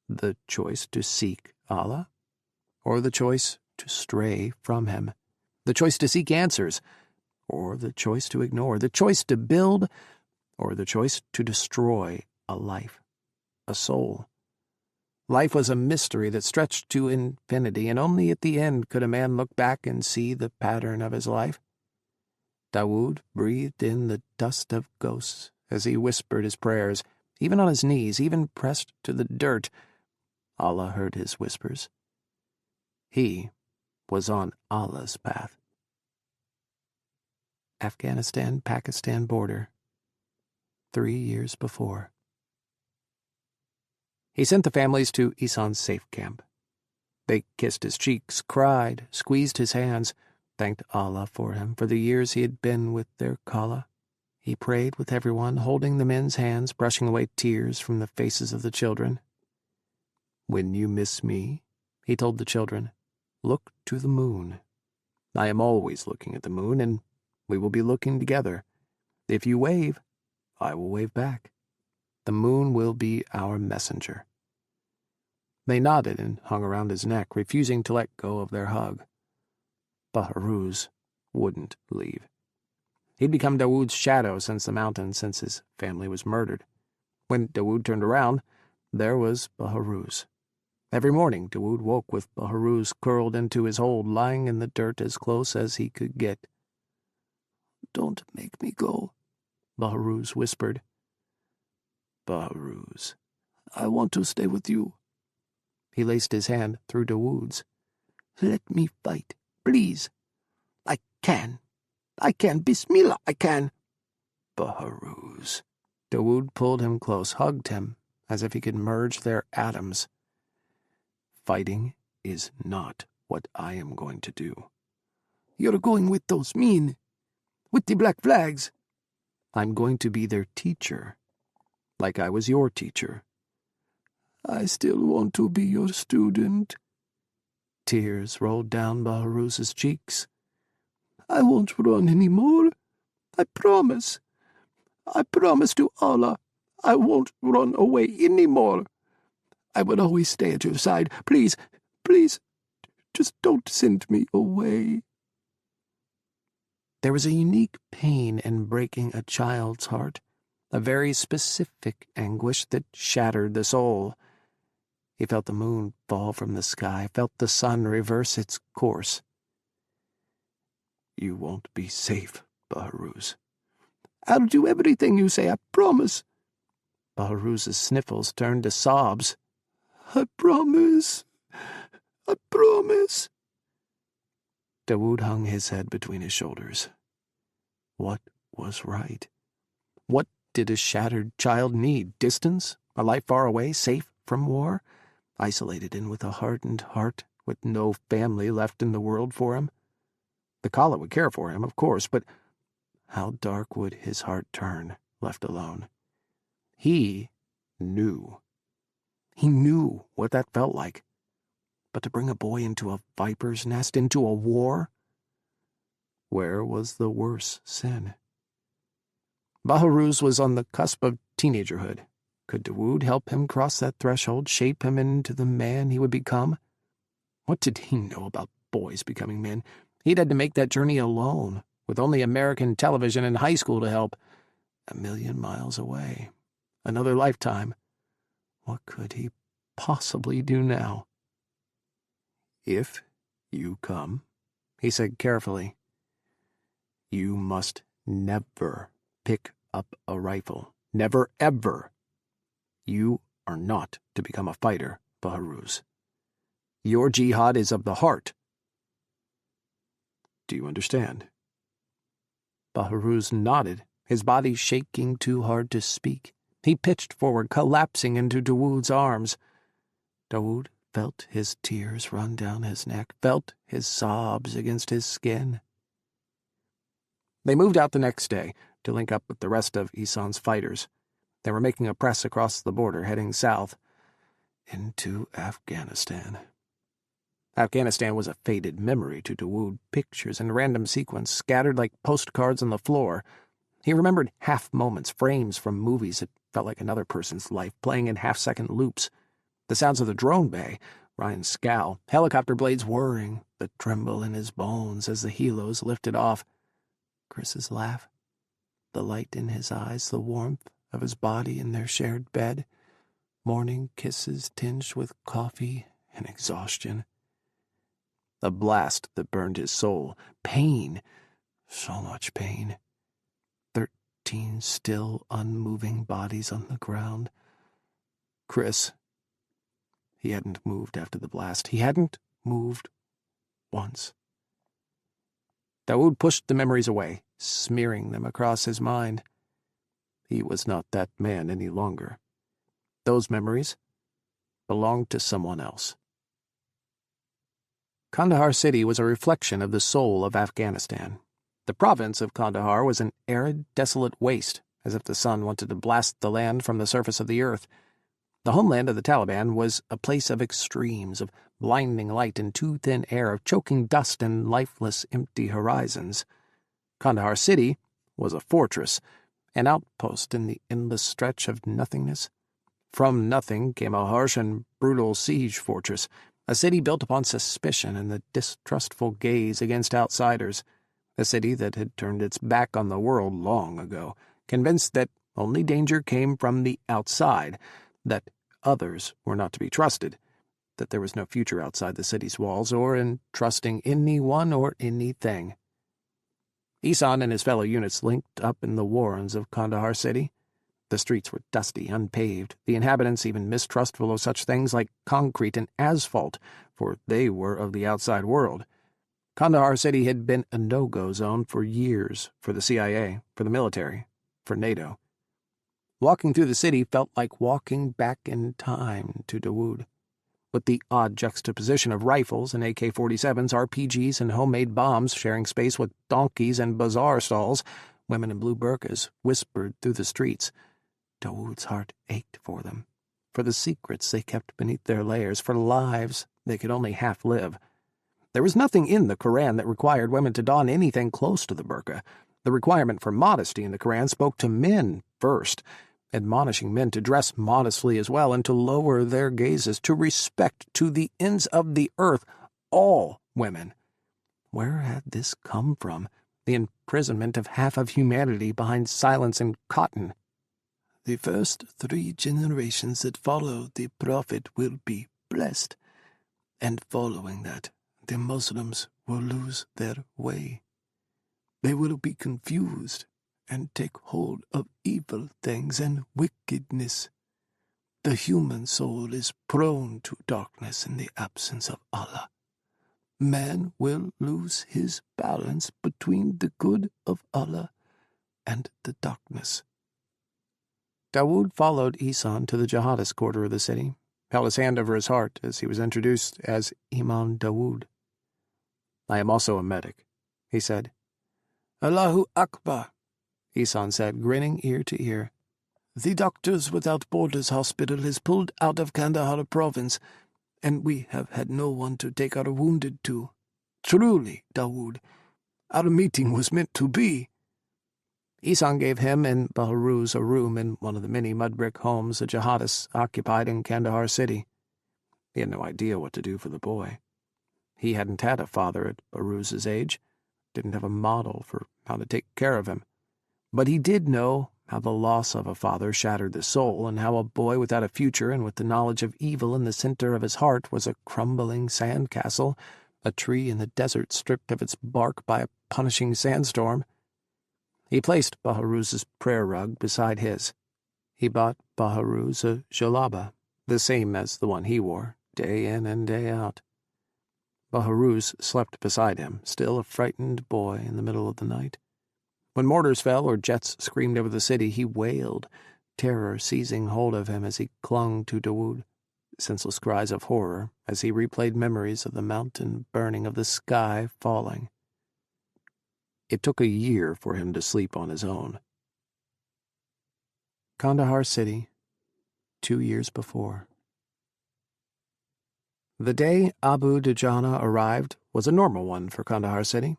The choice to seek Allah, or the choice to stray from him. The choice to seek answers, or the choice to ignore. The choice to build, or the choice to destroy a life, a soul. Life was a mystery that stretched to infinity, and only at the end could a man look back and see the pattern of his life. Dawood breathed in the dust of ghosts as he whispered his prayers, even on his knees, even pressed to the dirt. Allah heard his whispers. He was on Allah's path. Afghanistan-Pakistan border, 3 years before. He sent the families to Ihsan's safe camp. They kissed his cheeks, cried, squeezed his hands, thanked Allah for him for the years he had been with their Kala. He prayed with everyone, holding the men's hands, brushing away tears from the faces of the children. "When you miss me," he told the children, "look to the moon. I am always looking at the moon, and we will be looking together. If you wave, I will wave back. The moon will be our messenger." They nodded and hung around his neck, refusing to let go of their hug. Bahruz wouldn't leave. He'd become Dawood's shadow since the mountain, since his family was murdered. When Dawood turned around, there was Bahruz. Every morning, Dawood woke with Bahruz curled into his hold, lying in the dirt as close as he could get. "Don't make me go," Bahruz whispered. "Bahruz, I want to stay with you." He laced his hand through Dawood's. "Let me fight, please. I can. Bismillah, I can." Bahruz. Dawood pulled him close, hugged him, as if he could merge their atoms. "Fighting is not what I am going to do." "You're going with those mean, with the black flags." "I'm going to be their teacher, like I was your teacher." "I still want to be your student." Tears rolled down Bahruz's cheeks. "I won't run anymore. I promise. I promise to Allah, I won't run away anymore. I will always stay at your side. Please, please, just don't send me away." There was a unique pain in breaking a child's heart, a very specific anguish that shattered the soul. He felt the moon fall from the sky, felt the sun reverse its course. "You won't be safe, Bahruz." "I'll do everything you say, I promise." Bahruz's sniffles turned to sobs. "I promise. I promise." Dawood hung his head between his shoulders. What was right? What did a shattered child need? Distance? A life far away, safe from war? Isolated in with a hardened heart, with no family left in the world for him? The Kala would care for him, of course, but how dark would his heart turn, left alone? He knew. He knew what that felt like. But to bring a boy into a viper's nest, into a war? Where was the worse sin? Bahruz was on the cusp of teenagerhood. Could Dawood help him cross that threshold, shape him into the man he would become? What did he know about boys becoming men? He'd had to make that journey alone, with only American television and high school to help. 1,000,000 miles away. Another lifetime. What could he possibly do now? "If you come," he said carefully, "you must never pick up a rifle. Never, ever. You are not to become a fighter, Bahruz. Your jihad is of the heart. Do you understand?" Bahruz nodded, his body shaking too hard to speak. He pitched forward, collapsing into Dawood's arms. Dawood felt his tears run down his neck, felt his sobs against his skin. They moved out the next day to link up with the rest of Ihsan's fighters. They were making a press across the border, heading south into Afghanistan. Afghanistan was a faded memory to Dawood, pictures in random sequence scattered like postcards on the floor. He remembered half moments, frames from movies that felt like another person's life, playing in half-second loops. The sounds of the drone bay, Ryan's scowl, helicopter blades whirring, the tremble in his bones as the helos lifted off. Kris's laugh. the light in his eyes, the warmth of his body in their shared bed, morning kisses tinged with coffee and exhaustion. A blast that burned his soul. Pain. So much pain. 13 still, unmoving bodies on the ground. Kris. He hadn't moved after the blast. He hadn't moved once. Dawood pushed the memories away, smearing them across his mind. He was not that man any longer. Those memories belonged to someone else. Kandahar city was a reflection of the soul of Afghanistan. The province of Kandahar was an arid, desolate waste, as if the sun wanted to blast the land from the surface of the earth. The homeland of the Taliban was a place of extremes, of blinding light and too thin air, of choking dust and lifeless, empty horizons. Kandahar city was a fortress, an outpost in the endless stretch of nothingness. From nothing came a harsh and brutal siege fortress, a city built upon suspicion and the distrustful gaze against outsiders, a city that had turned its back on the world long ago, convinced that only danger came from the outside, that others were not to be trusted, that there was no future outside the city's walls or in trusting anyone or anything. Ihsan and his fellow units linked up in the warrens of Kandahar city. The streets were dusty, unpaved, the inhabitants even mistrustful of such things like concrete and asphalt, for they were of the outside world. Kandahar city had been a no-go zone for years for the CIA, for the military, for NATO. Walking through the city felt like walking back in time to Dawood, with the odd juxtaposition of rifles and AK-47s, RPGs, and homemade bombs sharing space with donkeys and bazaar stalls. Women in blue burqas whispered through the streets. Dawood's heart ached for them, for the secrets they kept beneath their layers, for lives they could only half live. There was nothing in the Quran that required women to don anything close to the burqa. The requirement for modesty in the Quran spoke to men first, admonishing men to dress modestly as well and to lower their gazes, to respect to the ends of the earth all women. Where had this come from, the imprisonment of half of humanity behind silence and cotton? The first 3 generations that follow the Prophet will be blessed, and following that, the Muslims will lose their way. They will be confused and take hold of evil things and wickedness. The human soul is prone to darkness in the absence of Allah. Man will lose his balance between the good of Allah and the darkness. Dawood followed Ihsan to the jihadist quarter of the city, held his hand over his heart as he was introduced as Imam Dawood. "I am also a medic," he said. Allahu Akbar, Ihsan said, grinning ear to ear. The Doctors Without Borders hospital is pulled out of Kandahar province, and we have had no one to take our wounded to. Truly, Dawood, our meeting was meant to be. Ihsan gave him and Bahruz a room in one of the many mud-brick homes the jihadists occupied in Kandahar city. He had no idea what to do for the boy. He hadn't had a father at Bahruz's age, didn't have a model for how to take care of him. But he did know how the loss of a father shattered the soul, and how a boy without a future and with the knowledge of evil in the center of his heart was a crumbling sandcastle, a tree in the desert stripped of its bark by a punishing sandstorm. He placed Bahruz's prayer rug beside his. He bought Bahruz a jalaba, the same as the one he wore, day in and day out. Bahruz slept beside him, still a frightened boy in the middle of the night. When mortars fell or jets screamed over the city, he wailed, terror seizing hold of him as he clung to Dawood, senseless cries of horror as he replayed memories of the mountain burning, of the sky falling. It took a year for him to sleep on his own. Kandahar city, 2 years before. The day Abu Dujana arrived was a normal one for Kandahar city.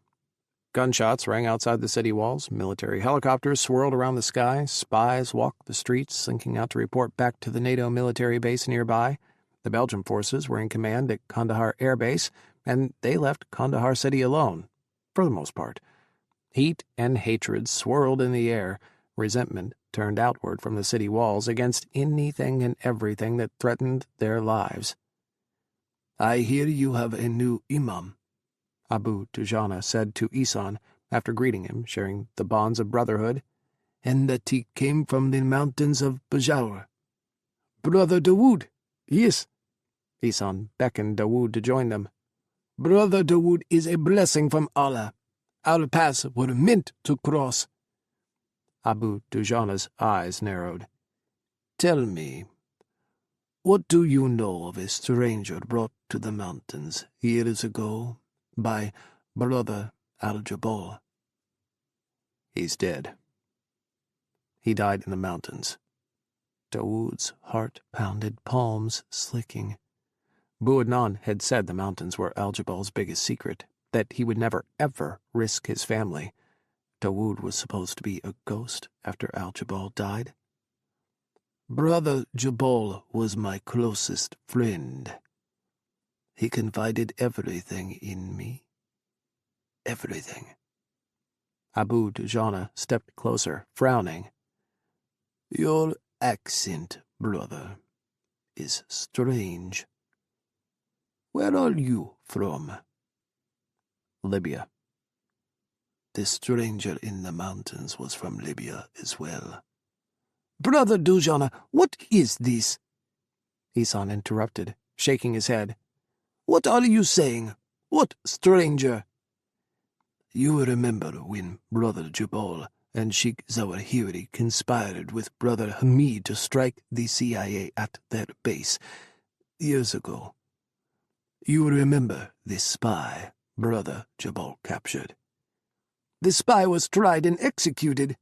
Gunshots rang outside the city walls, military helicopters swirled around the sky, spies walked the streets, slinking out to report back to the NATO military base nearby. The Belgian forces were in command at Kandahar Air Base, and they left Kandahar city alone, for the most part. Heat and hatred swirled in the air, resentment turned outward from the city walls against anything and everything that threatened their lives. "I hear you have a new imam," Abu Dujana said to Isan after greeting him, sharing the bonds of brotherhood. "and that he came from the mountains of Bajaur." "Brother Dawood." "Yes." Isan beckoned Dawood to join them. "Brother Dawood is a blessing from Allah. Our paths were meant to cross." Abu Dujana's eyes narrowed. "Tell me, what do you know of a stranger brought to the mountains years ago by Brother Al-Jabal?" "He's dead. He died in the mountains." Dawood's heart pounded, palms slicking. Buadnan had said the mountains were Al-Jabal's biggest secret, that he would never, ever risk his family. Dawood was supposed to be a ghost after Al-Jabal died. "Brother Jabal was my closest friend. He confided everything in me. Everything." Abu Dujana stepped closer, frowning. "Your accent, brother, is strange. Where are you from?" "Libya." "The stranger in the mountains was from Libya as well." "Brother Dujana, what is this?" Isan interrupted, shaking his head. "What are you saying? What stranger?" "You remember when Brother Jabal and Sheikh Zawahiri conspired with Brother Hamid to strike the CIA at their base years ago? You remember the spy Brother Jabal captured?" "The spy was tried and executed."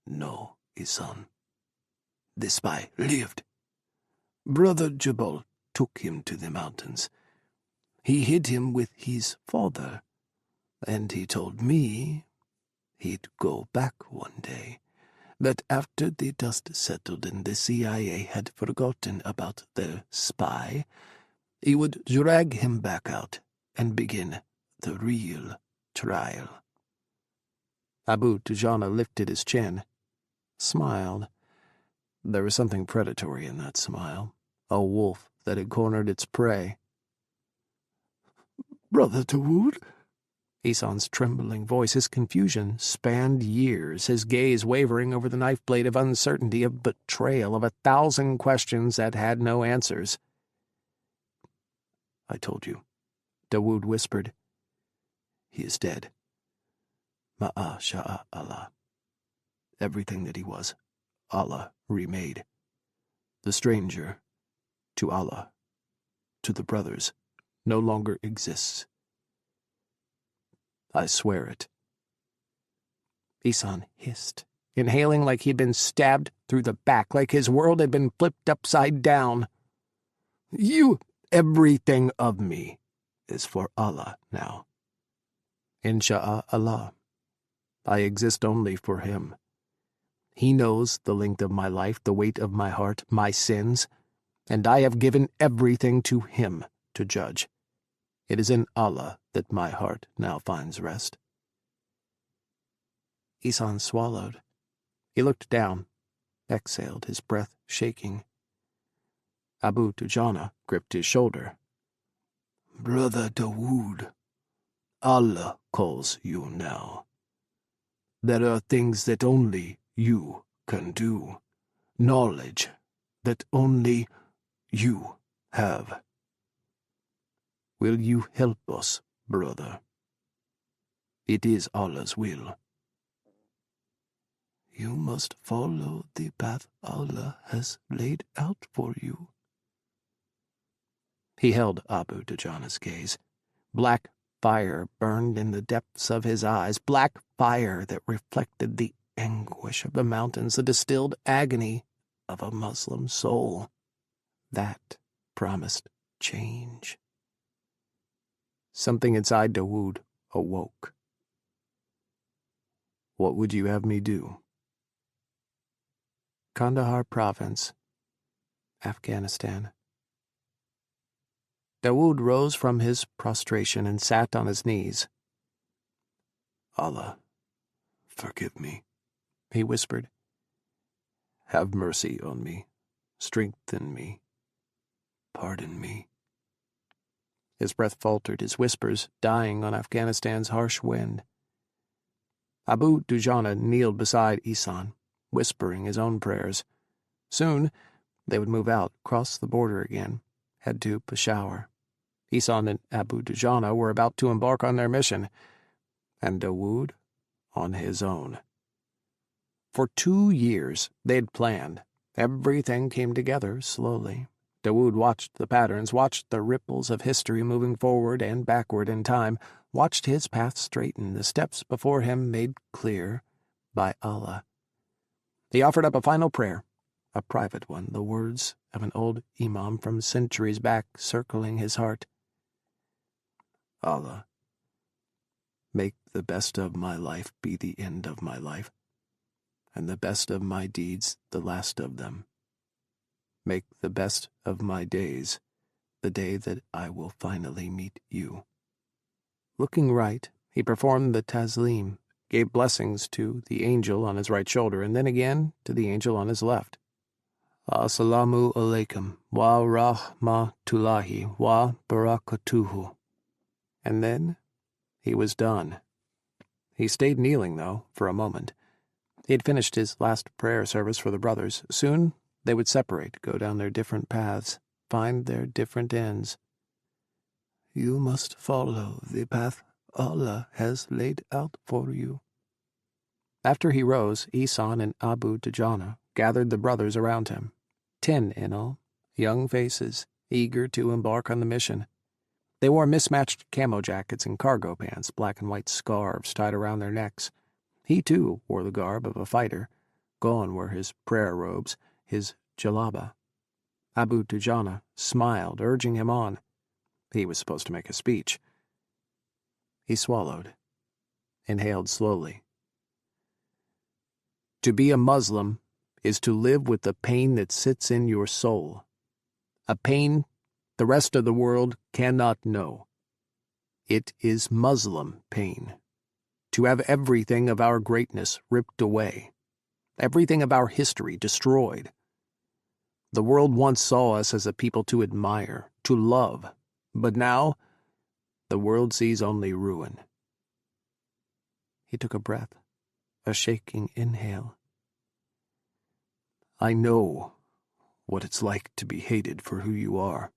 "No, Isan. The spy lived. Brother Jabal took him to the mountains. He hid him with his father, and he told me he'd go back one day, that after the dust settled and the CIA had forgotten about their spy, he would drag him back out and begin the real trial." Abu Dujana lifted his chin, smiled. There was something predatory in that smile, a wolf that had cornered its prey. "Brother Dawood?" Isan's trembling voice, his confusion spanned years, his gaze wavering over the knife blade of uncertainty, of betrayal, of 1,000 questions that had no answers. "I told you," Dawood whispered. "He is dead. Ma'a sha'a Allah. Everything that he was, Allah remade. The stranger, to Allah, to the brothers, no longer exists. I swear it." Isan hissed, inhaling like he'd been stabbed through the back, like his world had been flipped upside down. Everything of me is for Allah now. Insha'Allah. I exist only for him. He knows the length of my life, the weight of my heart, my sins, and I have given everything to him to judge. It is in Allah that my heart now finds rest." Isan swallowed. He looked down, exhaled, his breath shaking. Abu Dujana gripped his shoulder. "Brother Dawood, Allah calls you now. There are things that only you can do, knowledge that only you have. Will you help us, brother? It is Allah's will. You must follow the path Allah has laid out for you." He held Abu Dujana's gaze. Black fire burned in the depths of his eyes, black fire that reflected the anguish of the mountains, the distilled agony of a Muslim soul. That promised change. Something inside Dawood awoke. "What would you have me do?" Kandahar Province, Afghanistan. Dawood rose from his prostration and sat on his knees. "Allah, Forgive me, he whispered. have mercy on me, strengthen me, pardon me. His breath faltered, his whispers dying on Afghanistan's harsh wind. Abu Dujana kneeled beside Ihsan, whispering his own prayers. Soon, they would move out, cross the border again, head to Peshawar. Ihsan and Abu Dujana were about to embark on their mission, and Dawood on his own. For 2 years they had planned. Everything came together slowly. Dawood watched the patterns, watched the ripples of history moving forward and backward in time, watched his path straighten, the steps before him made clear by Allah. He offered up a final prayer, a private one, the words of an old imam from centuries back circling his heart. Allah, make the best of my life be the end of my life, and the best of my deeds the last of them. Make the best of my days the day that I will finally meet you. Looking right, he performed the taslim, gave blessings to the angel on his right shoulder, and then again to the angel on his left. Assalamu alaikum wa rahmatullahi wa barakatuhu. And then he was done. He stayed kneeling, though, for a moment. He had finished his last prayer service for the brothers. Soon they would separate, go down their different paths, find their different ends. You must follow the path Allah has laid out for you. After he rose, Ihsan and Abu Dujana gathered the brothers around him. 10 in all, young faces, eager to embark on the mission. They wore mismatched camo jackets and cargo pants, black and white scarves tied around their necks. He, too, wore the garb of a fighter. Gone were his prayer robes, his jalaba. Abu Dujana smiled, urging him on. He was supposed to make a speech. He swallowed, inhaled slowly. To be a Muslim is to live with the pain that sits in your soul, a pain the rest of the world cannot know. It is Muslim pain, to have everything of our greatness ripped away, everything of our history destroyed. The world once saw us as a people to admire, to love, but now the world sees only ruin. He took a breath, a shaking inhale. I know what it's like to be hated for who you are,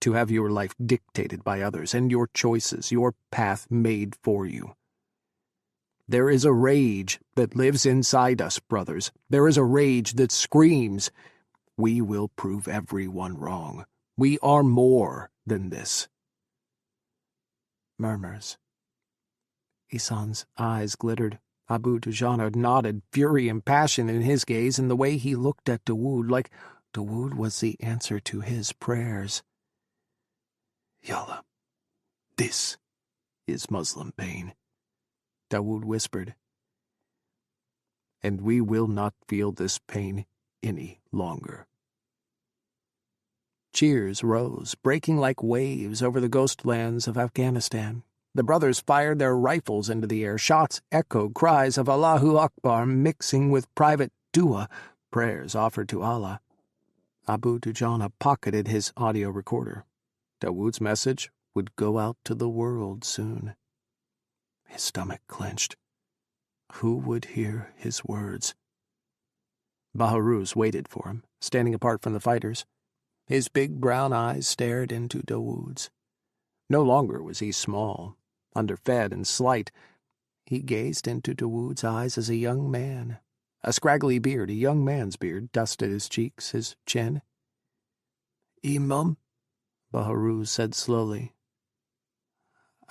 to have your life dictated by others and your choices, your path made for you. There is a rage that lives inside us, brothers. There is a rage that screams, we will prove everyone wrong. We are more than this. Murmurs. Ihsan's eyes glittered. Abu Dujana nodded, fury and passion in his gaze, and the way he looked at Dawood, like Dawood was the answer to his prayers. Yalla, this is Muslim pain, Dawood whispered. And we will not feel this pain any longer. Cheers rose, breaking like waves over the ghost lands of Afghanistan. The brothers fired their rifles into the air. Shots echoed, cries of Allahu Akbar mixing with private dua, prayers offered to Allah. Abu Dujana pocketed his audio recorder. Dawood's message would go out to the world soon. His stomach clenched. Who would hear his words? Baharuz waited for him, standing apart from the fighters. His big brown eyes stared into Dawood's. No longer was he small, underfed and slight. He gazed into Dawood's eyes as a young man. A scraggly beard, a young man's beard, dusted his cheeks, his chin. Imam, Baharuz said slowly,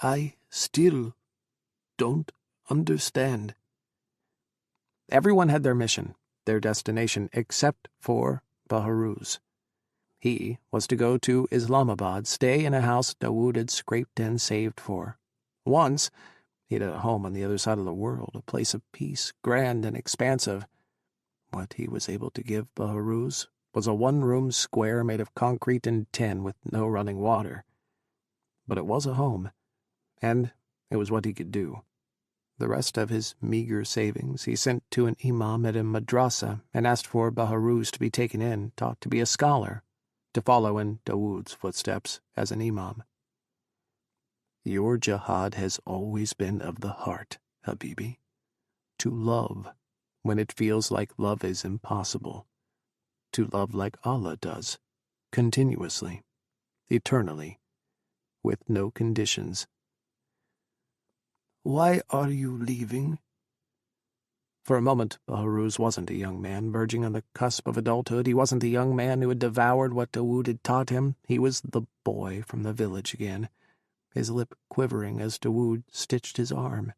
I still don't understand. Everyone had their mission, their destination, except for Baharuz. He was to go to Islamabad, stay in a house Dawood had scraped and saved for. Once, he'd had a home on the other side of the world, a place of peace, grand and expansive. What he was able to give Baharuz was a one-room square made of concrete and tin with no running water. But it was a home, and it was what he could do. The rest of his meager savings he sent to an imam at a madrasa and asked for Baharuz to be taken in, taught to be a scholar, to follow in Dawood's footsteps as an imam. Your jihad has always been of the heart, Habibi. To love when it feels like love is impossible. To love like Allah does, continuously, eternally, with no conditions. Why are you leaving? For a moment, Baharuz wasn't a young man verging on the cusp of adulthood. He wasn't the young man who had devoured what Dawood had taught him. He was the boy from the village again, his lip quivering as Dawood stitched his arm,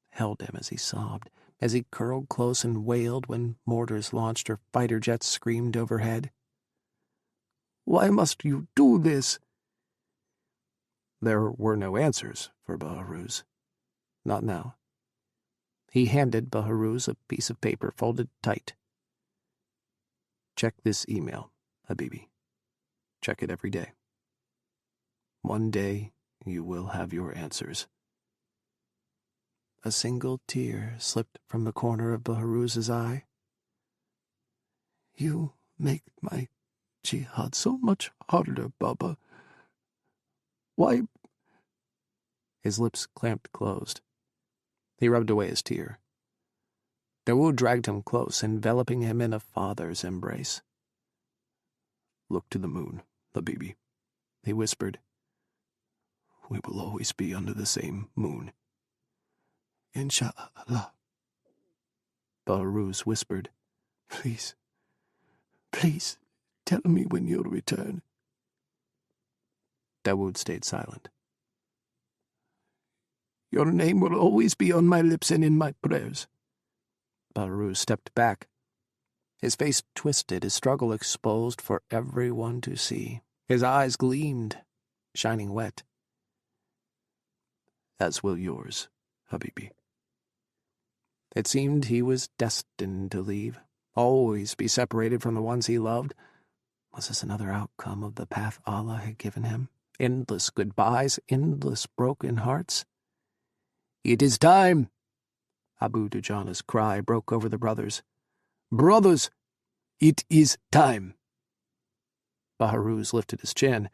held him as he sobbed, as he curled close and wailed when mortars launched or fighter jets screamed overhead. Why must you do this? There were no answers for Baharuz. Not now. He handed Baharuz a piece of paper folded tight. Check this email, Habibi. Check it every day. One day you will have your answers. A single tear slipped from the corner of Baharuz's eye. You make my jihad so much harder, Baba. Why? His lips clamped closed. He rubbed away his tear. Dawood dragged him close, enveloping him in a father's embrace. Look to the moon, Habibi, he whispered. We will always be under the same moon. Inshallah. Baharuz whispered. Please, tell me when you'll return. Dawood stayed silent. Your name will always be on my lips and in my prayers. Baharuz stepped back. His face twisted, his struggle exposed for everyone to see. His eyes gleamed, shining wet. As will yours, Habibi. It seemed he was destined to leave, always be separated from the ones he loved. Was this another outcome of the path Allah had given him? Endless goodbyes, endless broken hearts? It is time! Abu Dujana's cry broke over the brothers. Brothers, it is time! Baharuz lifted his chin.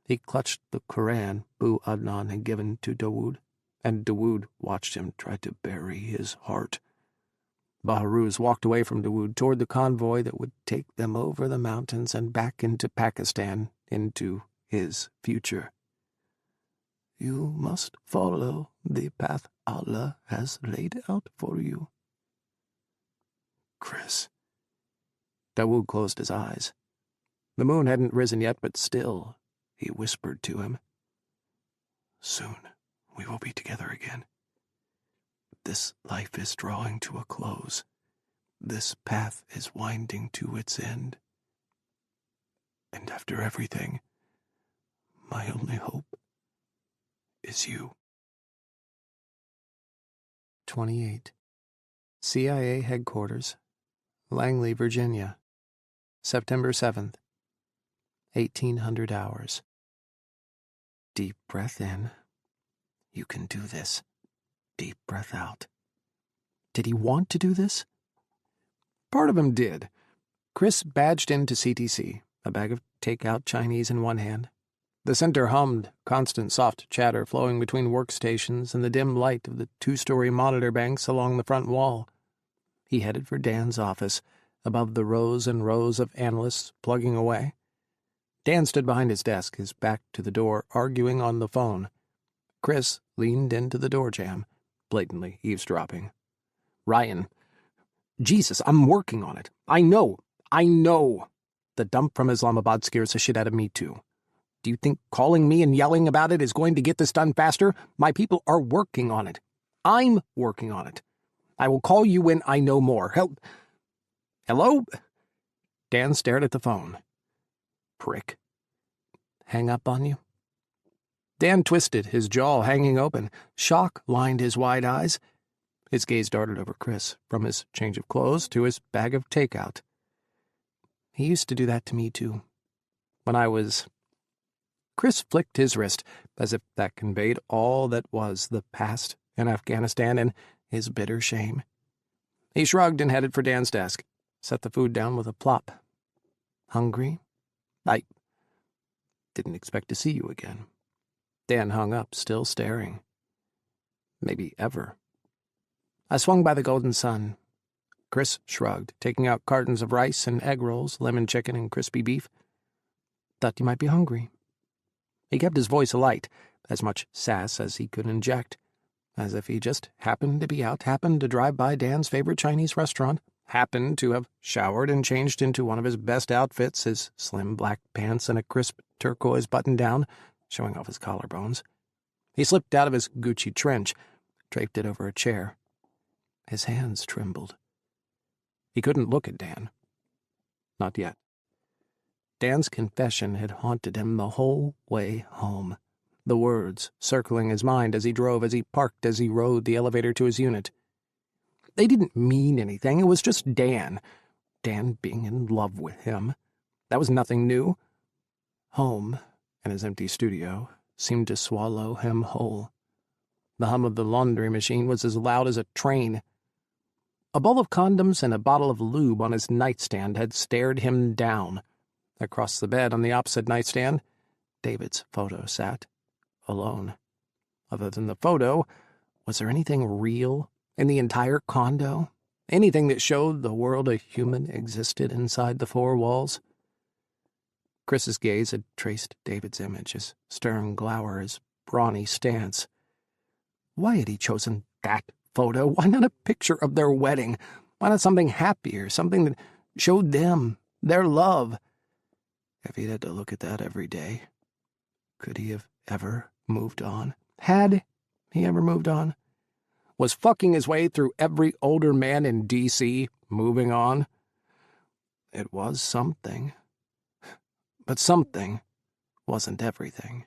He clutched the Quran Bu Adnan had given to Dawood, and Dawood watched him try to bury his heart. Baharuz walked away from Dawood toward the convoy that would take them over the mountains and back into Pakistan, into his future. You must follow the path Allah has laid out for you. Kris. Dawood closed his eyes. The moon hadn't risen yet, but still, he whispered to him. Soon we will be together again. This life is drawing to a close. This path is winding to its end. And after everything, my only hope is you. 28. CIA Headquarters, Langley, Virginia, September 7th, 1800 hours. Deep breath in. You can do this. Deep breath out. Did he want to do this? Part of him did. Kris badged into CTC, a bag of takeout Chinese in one hand. The center hummed, constant soft chatter flowing between workstations and the dim light of the 2-story monitor banks along the front wall. He headed for Dan's office, above the rows and rows of analysts plugging away. Dan stood behind his desk, his back to the door, arguing on the phone. Kris leaned into the door jamb, blatantly eavesdropping. Ryan. Jesus, I'm working on it. I know. The dump from Islamabad scares the shit out of me, too. Do you think calling me and yelling about it is going to get this done faster? My people are working on it. I'm working on it. I will call you when I know more. Hello? Dan stared at the phone. Prick. Hang up on you? Dan twisted, his jaw hanging open. Shock lined his wide eyes. His gaze darted over Kris, from his change of clothes to his bag of takeout. He used to do that to me, too. When I was... Kris flicked his wrist, as if that conveyed all that was the past in Afghanistan, and his bitter shame. He shrugged and headed for Dan's desk, set the food down with a plop. "Hungry? I didn't expect to see you again." Dan hung up, still staring. "Maybe ever." I swung by the Golden Sun. Kris shrugged, taking out cartons of rice and egg rolls, lemon chicken, and crispy beef. "Thought you might be hungry." He kept his voice light, as much sass as he could inject, as if he just happened to be out, happened to drive by Dan's favorite Chinese restaurant, happened to have showered and changed into one of his best outfits, his slim black pants and a crisp turquoise button-down, showing off his collarbones. He slipped out of his Gucci trench, draped it over a chair. His hands trembled. He couldn't look at Dan. Not yet. Dan's confession had haunted him the whole way home, the words circling his mind as he drove, as he parked, as he rode the elevator to his unit. They didn't mean anything. It was just Dan. Dan being in love with him. That was nothing new. Home, and his empty studio, seemed to swallow him whole. The hum of the laundry machine was as loud as a train. A bowl of condoms and a bottle of lube on his nightstand had stared him down. Across the bed on the opposite nightstand, David's photo sat, alone. Other than the photo, was there anything real in the entire condo? Anything that showed the world a human existed inside the four walls? Kris's gaze had traced David's image, his stern glower, his brawny stance. Why had he chosen that photo? Why not a picture of their wedding? Why not something happier, something that showed them, their love? If he'd had to look at that every day, could he have ever moved on? Had he ever moved on? Was fucking his way through every older man in D.C. moving on? It was something. But something wasn't everything.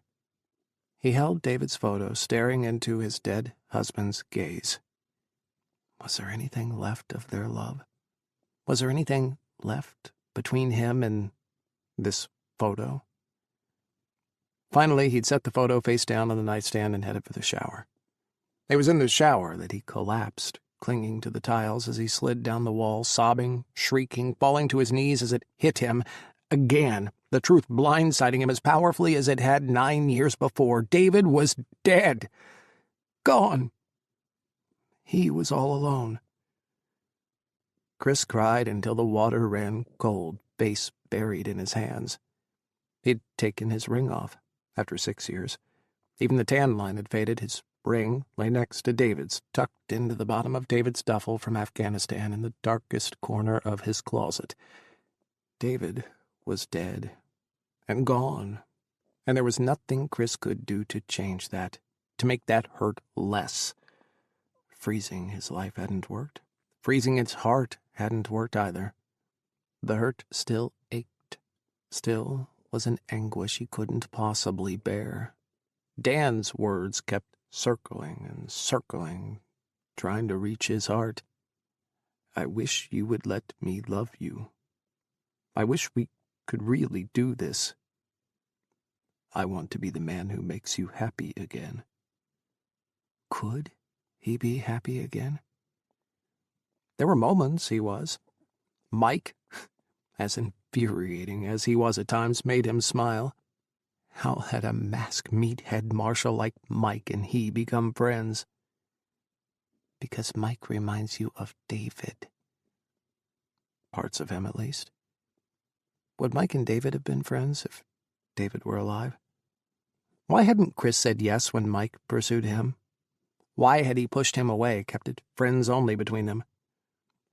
He held David's photo, staring into his dead husband's gaze. Was there anything left of their love? Was there anything left between him and this photo? Finally, he'd set the photo face down on the nightstand and headed for the shower. It was in the shower that he collapsed, clinging to the tiles as he slid down the wall, sobbing, shrieking, falling to his knees as it hit him. Again, the truth blindsiding him as powerfully as it had 9 years before. David was dead. Gone. He was all alone. Kris cried until the water ran cold, face buried in his hands. He'd taken his ring off, after 6 years. Even the tan line had faded. His ring lay next to David's, tucked into the bottom of David's duffel from Afghanistan in the darkest corner of his closet. David was dead and gone, and there was nothing Kris could do to change that, to make that hurt less. Freezing his life hadn't worked. Freezing his heart hadn't worked either. The hurt still ached, still was an anguish he couldn't possibly bear. Dan's words kept circling and circling, trying to reach his heart. I wish you would let me love you. I wish we could really do this. I want to be the man who makes you happy again. Could he be happy again? There were moments he was. Mike, as infuriating as he was at times, made him smile. How had a masked meathead marshal like Mike and he become friends? Because Mike reminds you of David. Parts of him, at least. Would Mike and David have been friends if David were alive? Why hadn't Kris said yes when Mike pursued him? Why had he pushed him away, kept it friends only between them?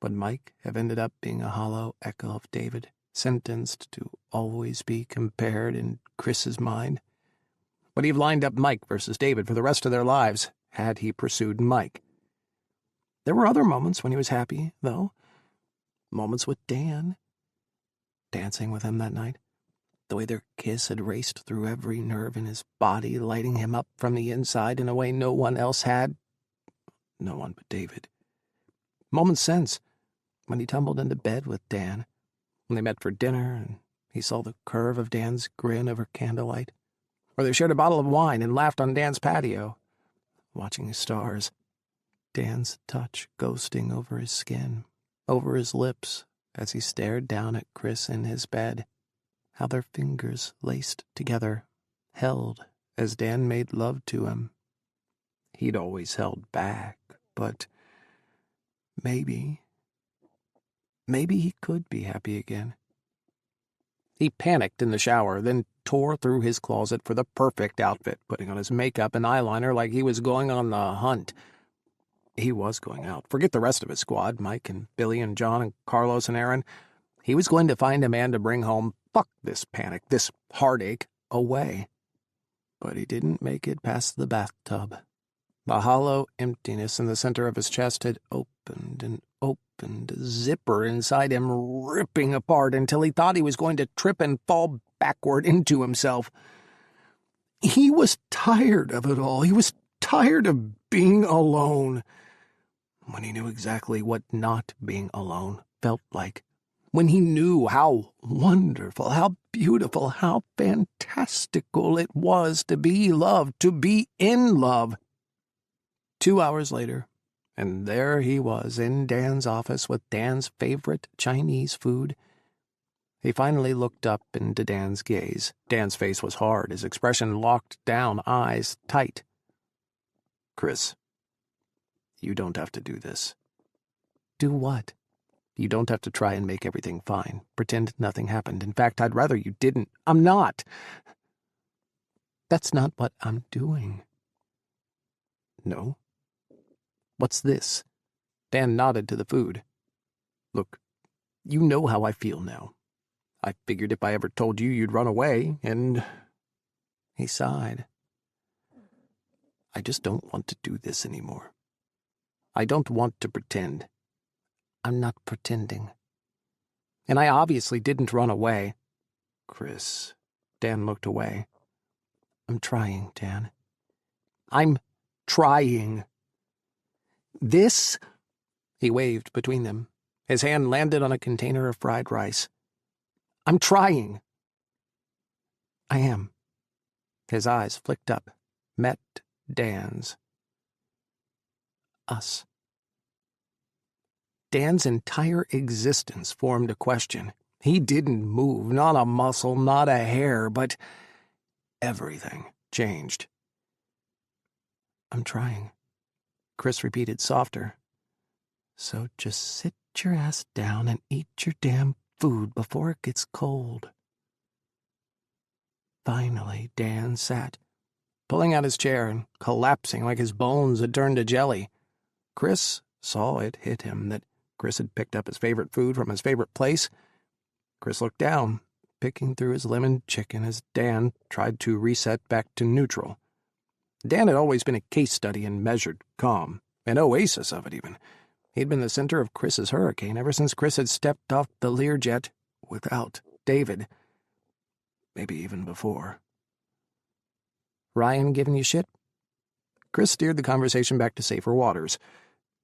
Would Mike have ended up being a hollow echo of David, sentenced to always be compared in Kris's mind? Would he have lined up Mike versus David for the rest of their lives had he pursued Mike? There were other moments when he was happy, though. Moments with Dan. Dancing with him that night. The way their kiss had raced through every nerve in his body, lighting him up from the inside in a way no one else had. No one but David. Moments since, when he tumbled into bed with Dan, when they met for dinner and he saw the curve of Dan's grin over candlelight, or they shared a bottle of wine and laughed on Dan's patio, watching the stars. Dan's touch ghosting over his skin, over his lips, as he stared down at Kris in his bed, how their fingers laced together, held as Dan made love to him. He'd always held back, but maybe he could be happy again. He panicked in the shower, then tore through his closet for the perfect outfit, putting on his makeup and eyeliner like he was going on the hunt. He was going out. Forget the rest of his squad, Mike and Billy and John and Carlos and Aaron. He was going to find a man to bring home, fuck this panic, this heartache, away. But he didn't make it past the bathtub. The hollow emptiness in the center of his chest had opened and opened, a zipper inside him ripping apart until he thought he was going to trip and fall backward into himself. He was tired of it all. He was tired of being alone. When he knew exactly what not being alone felt like. When he knew how wonderful, how beautiful, how fantastical it was to be loved, to be in love. 2 hours later, and there he was in Dan's office with Dan's favorite Chinese food. He finally looked up into Dan's gaze. Dan's face was hard, his expression locked down, eyes tight. "Kris, you don't have to do this." "Do what?" "You don't have to try and make everything fine. Pretend nothing happened. In fact, I'd rather you didn't." "I'm not." "That's not what I'm doing." "No? What's this?" Dan nodded to the food. "Look, you know how I feel now. I figured if I ever told you, you'd run away, and..." He sighed. "I just don't want to do this anymore. I don't want to pretend. I'm not pretending. And I obviously didn't run away." "Kris..." Dan looked away. "I'm trying, Dan. I'm trying. This..." He waved between them. His hand landed on a container of fried rice. "I'm trying." "I am." His eyes flicked up, met Dan's. Us. Dan's entire existence formed a question. He didn't move, not a muscle, not a hair, but everything changed. "I'm trying," Kris repeated softer. "So just sit your ass down and eat your damn food before it gets cold." Finally, Dan sat, pulling out his chair and collapsing like his bones had turned to jelly. Kris saw it hit him that Kris had picked up his favorite food from his favorite place. Kris looked down, picking through his lemon chicken as Dan tried to reset back to neutral. Dan had always been a case study in measured calm, an oasis of it even. He'd been the center of Kris's hurricane ever since Kris had stepped off the Learjet without David. Maybe even before. "Ryan giving you shit?" Kris steered the conversation back to safer waters.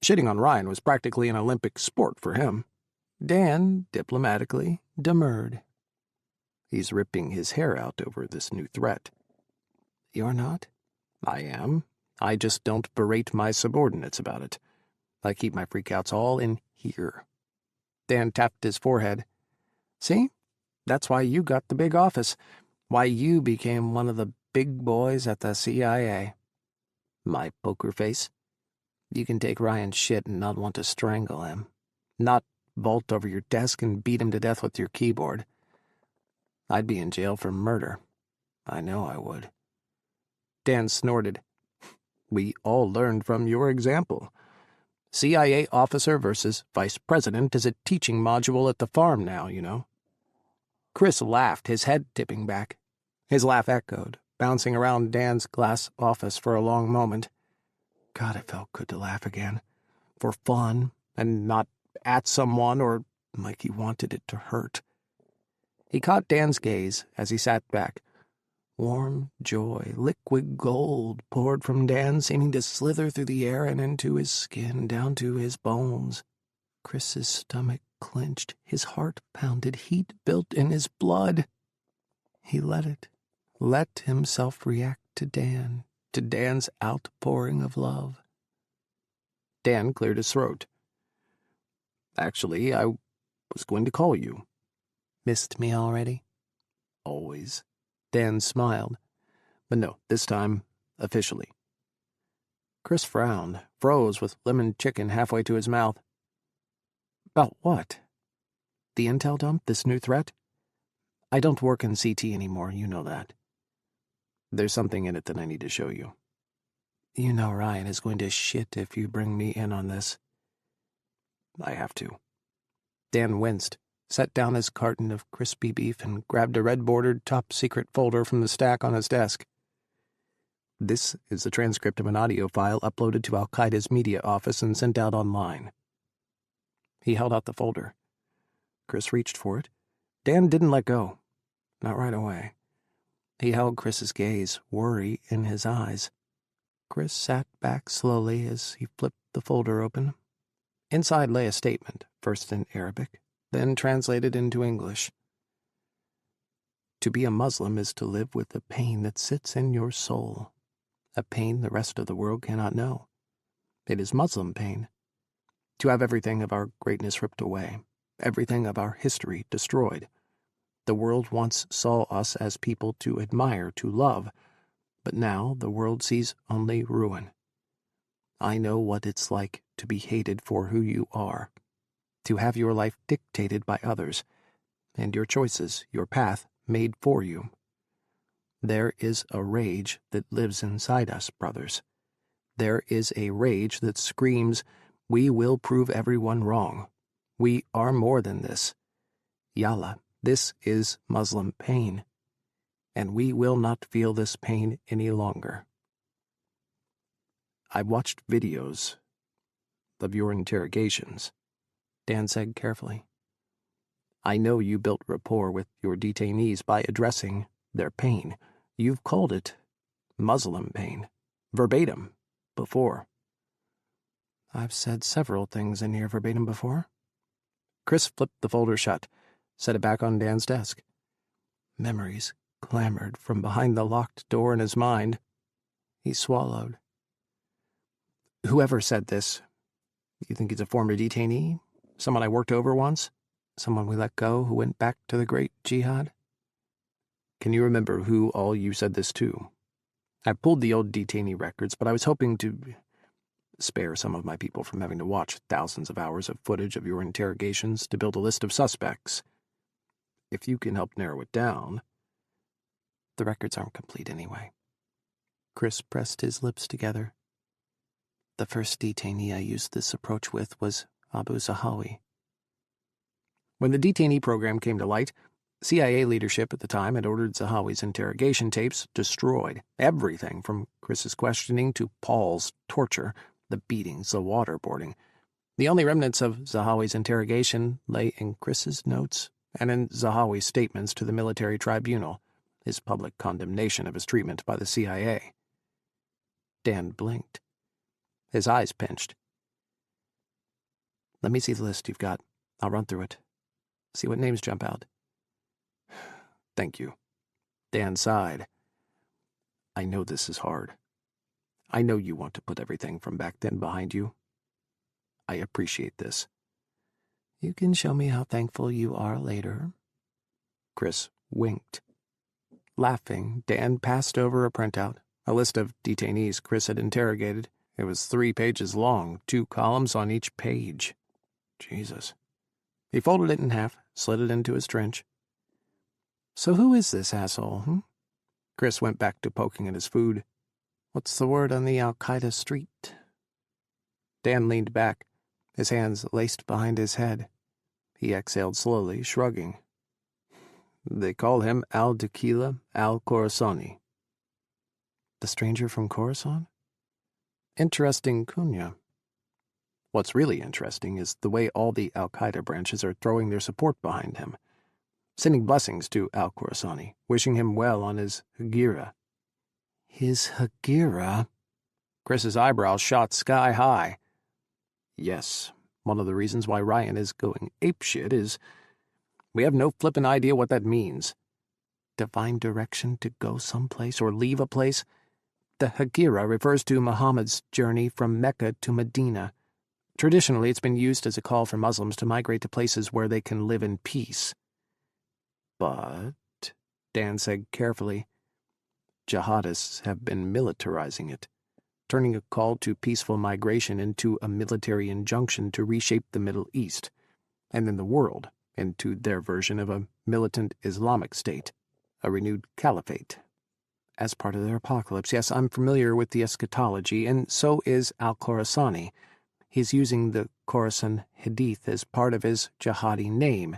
Shitting on Ryan was practically an Olympic sport for him. Dan, diplomatically, demurred. "He's ripping his hair out over this new threat." "You're not?" "I am. I just don't berate my subordinates about it. I keep my freakouts all in here." Dan tapped his forehead. "See? That's why you got the big office. Why you became one of the big boys at the CIA. My poker face. You can take Ryan's shit and not want to strangle him. Not vault over your desk and beat him to death with your keyboard. I'd be in jail for murder. I know I would." Dan snorted. "We all learned from your example. CIA officer versus vice president is a teaching module at the farm now, you know." Kris laughed, his head tipping back. His laugh echoed, bouncing around Dan's glass office for a long moment. God, it felt good to laugh again. For fun, and not at someone or like he wanted it to hurt. He caught Dan's gaze as he sat back. Warm joy, liquid gold, poured from Dan, seeming to slither through the air and into his skin, down to his bones. Kris's stomach clenched, his heart pounded, heat built in his blood. He let himself react to Dan, to Dan's outpouring of love. Dan cleared his throat. Actually, I was going to call you. Missed me already? Always. Dan smiled. But no, this time, officially. Kris frowned, froze with lemon chicken halfway to his mouth. About what? The intel dump, this new threat? I don't work in CT anymore, you know that. There's something in it that I need to show you. You know Ryan is going to shit if you bring me in on this. I have to. Dan winced, set down his carton of crispy beef, and grabbed a red-bordered top-secret folder from the stack on his desk. This is the transcript of an audio file uploaded to Al-Qaeda's media office and sent out online. He held out the folder. Kris reached for it. Dan didn't let go. Not right away. He held Kris's gaze, worry in his eyes. Kris sat back slowly as he flipped the folder open. Inside lay a statement, first in Arabic, then translated into English. To be a Muslim is to live with the pain that sits in your soul, a pain the rest of the world cannot know. It is Muslim pain. To have everything of our greatness ripped away, everything of our history destroyed. The world once saw us as people to admire, to love, but now the world sees only ruin. I know what it's like to be hated for who you are, to have your life dictated by others, and your choices, your path, made for you. There is a rage that lives inside us, brothers. There is a rage that screams, we will prove everyone wrong. We are more than this. Yalla, this is Muslim pain, and we will not feel this pain any longer. I watched videos of your interrogations, Dan said carefully. I know you built rapport with your detainees by addressing their pain. You've called it Muslim pain, verbatim, before. I've said several things in here verbatim before. Kris flipped the folder shut, set it back on Dan's desk. Memories clamored from behind the locked door in his mind. He swallowed. Whoever said this, you think he's a former detainee? Someone I worked over once? Someone we let go who went back to the great jihad? Can you remember who all you said this to? I pulled the old detainee records, but I was hoping to spare some of my people from having to watch thousands of hours of footage of your interrogations to build a list of suspects. If you can help narrow it down. The records aren't complete anyway. Kris pressed his lips together. The first detainee I used this approach with was Abu Zahawi. When the detainee program came to light, CIA leadership at the time had ordered Zahawi's interrogation tapes destroyed. Everything from Kris's questioning to Paul's torture, the beatings, the waterboarding. The only remnants of Zahawi's interrogation lay in Kris's notes and in Zahawi's statements to the military tribunal, his public condemnation of his treatment by the CIA. Dan blinked. His eyes pinched. Let me see the list you've got. I'll run through it. See what names jump out. Thank you. Dan sighed. I know this is hard. I know you want to put everything from back then behind you. I appreciate this. You can show me how thankful you are later. Kris winked. Laughing, Dan passed over a printout, a list of detainees Kris had interrogated. It was 3 pages long, 2 columns on each page. Jesus. He folded it in half, slid it into his trench. So who is this asshole, Kris went back to poking at his food. What's the word on the Al-Qaeda street? Dan leaned back, his hands laced behind his head. He exhaled slowly, shrugging. They call him Al-Dakila Al-Khorasani. The stranger from Khorasan? Interesting kunya. What's really interesting is the way all the Al-Qaeda branches are throwing their support behind him, sending blessings to Al-Khorasani, wishing him well on his Hegira. His Hegira? Kris's eyebrows shot sky high. Yes, one of the reasons why Ryan is going apeshit is we have no flippin' idea what that means. Divine direction to go someplace or leave a place? The Hegira refers to Muhammad's journey from Mecca to Medina, Traditionally, it's been used as a call for Muslims to migrate to places where they can live in peace. But, Dan said carefully, jihadists have been militarizing it, turning a call to peaceful migration into a military injunction to reshape the Middle East, and then the world, into their version of a militant Islamic state, a renewed caliphate. As part of their apocalypse, yes, I'm familiar with the eschatology, and so is al-Khorasani. He's using the Khorasan Hadith as part of his jihadi name.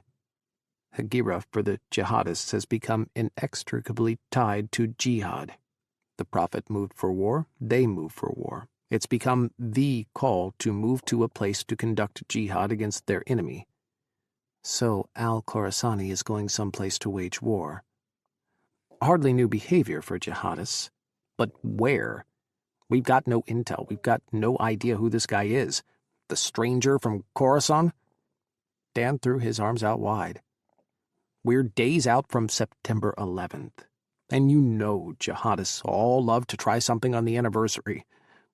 Hegira for the jihadists has become inextricably tied to jihad. The Prophet moved for war, they move for war. It's become the call to move to a place to conduct jihad against their enemy. So al-Khorasani is going someplace to wage war. Hardly new behavior for jihadists. But where? We've got no intel. We've got no idea who this guy is. The stranger from Khorasan? Dan threw his arms out wide. We're days out from September 11th. And you know jihadists all love to try something on the anniversary.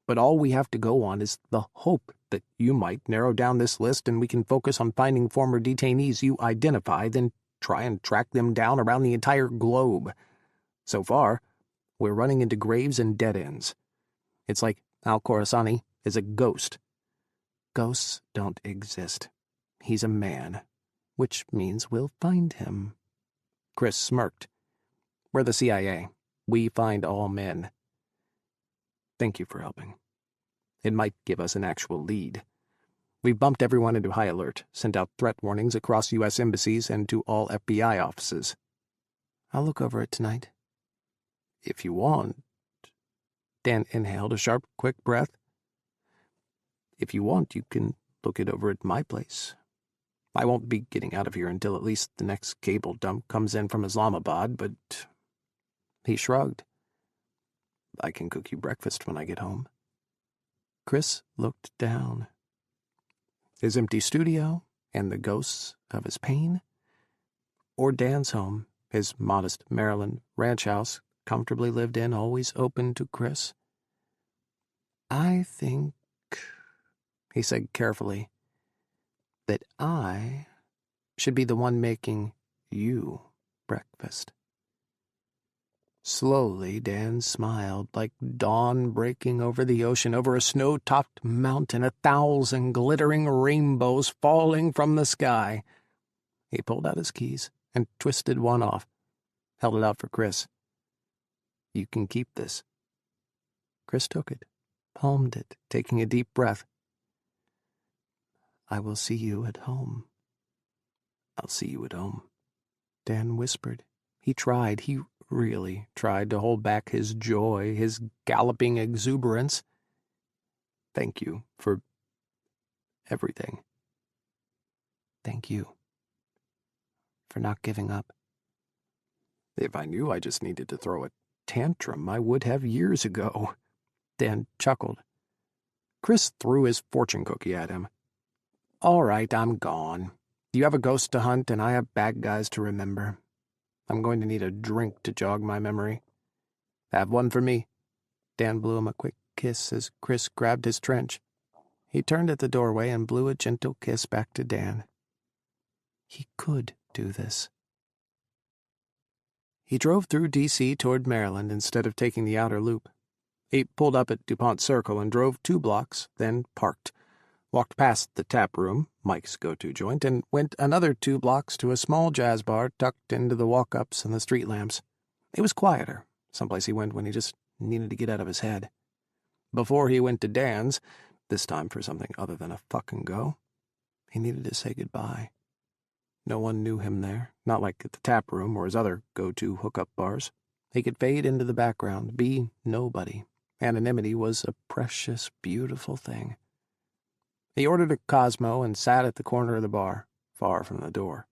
But all we have to go on is the hope that you might narrow down this list and we can focus on finding former detainees you identify, then try and track them down around the entire globe. So far, we're running into graves and dead ends. It's like al-Khorasani is a ghost. Ghosts don't exist. He's a man, which means we'll find him. Kris smirked. We're the CIA. We find all men. Thank you for helping. It might give us an actual lead. We've bumped everyone into high alert, sent out threat warnings across U.S. embassies and to all FBI offices. I'll look over it tonight. If you want. Dan inhaled a sharp, quick breath. If you want, you can look it over at my place. I won't be getting out of here until at least the next cable dump comes in from Islamabad, but... He shrugged. I can cook you breakfast when I get home. Kris looked down. His empty studio and the ghosts of his pain? Or Dan's home, his modest Maryland ranch house, comfortably lived in, always open to Kris? I think, he said carefully, that I should be the one making you breakfast. Slowly, Dan smiled, like dawn breaking over the ocean, over a snow-topped mountain, 1,000 glittering rainbows falling from the sky. He pulled out his keys and twisted one off, held it out for Kris. You can keep this. Kris took it, palmed it, taking a deep breath. I will see you at home. I'll see you at home, Dan whispered. He tried, he really tried to hold back his joy, his galloping exuberance. Thank you for everything. Thank you for not giving up. If I knew I just needed to throw a tantrum, I would have years ago. Dan chuckled. Kris threw his fortune cookie at him. All right, I'm gone. You have a ghost to hunt, and I have bad guys to remember. I'm going to need a drink to jog my memory. Have one for me. Dan blew him a quick kiss as Kris grabbed his trench. He turned at the doorway and blew a gentle kiss back to Dan. He could do this. He drove through D.C. toward Maryland instead of taking the outer loop. He pulled up at DuPont Circle and drove 2 blocks, then parked, walked past the tap room, Mike's go-to joint, and went another 2 blocks to a small jazz bar tucked into the walk-ups and the street lamps. It was quieter, someplace he went when he just needed to get out of his head. Before he went to Dan's, this time for something other than a fucking go, he needed to say goodbye. No one knew him there, not like at the tap room or his other go-to hookup bars. He could fade into the background, be nobody. Anonymity was a precious, beautiful thing. He ordered a Cosmo and sat at the corner of the bar, far from the door.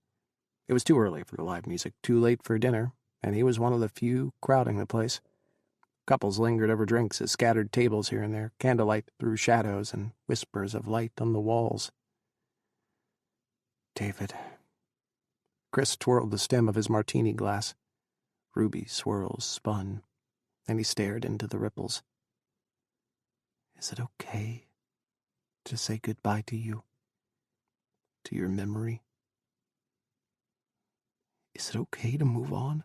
It was too early for the live music, too late for dinner, and he was one of the few crowding the place. Couples lingered over drinks at scattered tables here and there, candlelight through shadows and whispers of light on the walls. David. Kris twirled the stem of his martini glass. Ruby swirls spun, and he stared into the ripples. Is it okay to say goodbye to you, to your memory? Is it okay to move on?"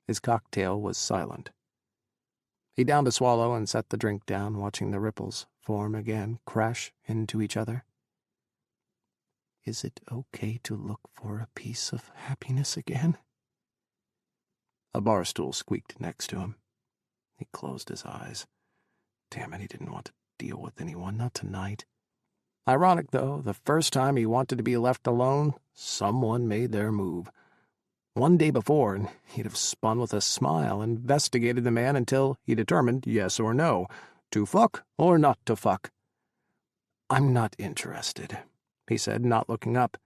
His cocktail was silent. He downed a swallow and set the drink down, watching the ripples form again, crash into each other. Is it okay to look for a piece of happiness again? A bar stool squeaked next to him. He closed his eyes. Damn it, he didn't want to deal with anyone, not tonight. Ironic, though, the first time he wanted to be left alone, someone made their move. One day before, and he'd have spun with a smile, investigated the man until he determined, yes or no, to fuck or not to fuck. "I'm not interested," he said, not looking up.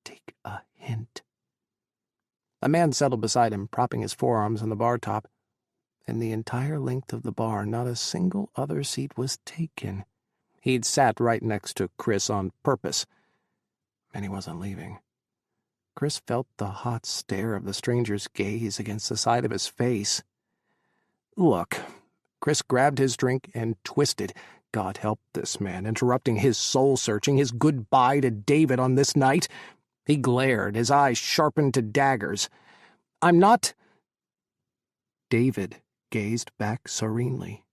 "Take a hint." A man settled beside him, propping his forearms on the bar top. In the entire length of the bar, not a single other seat was taken. He'd sat right next to Kris on purpose, and he wasn't leaving. Kris felt the hot stare of the stranger's gaze against the side of his face. "Look." Kris grabbed his drink and twisted. God help this man, interrupting his soul-searching, his goodbye to David on this night. He glared, his eyes sharpened to daggers. "I'm not—" David gazed back serenely.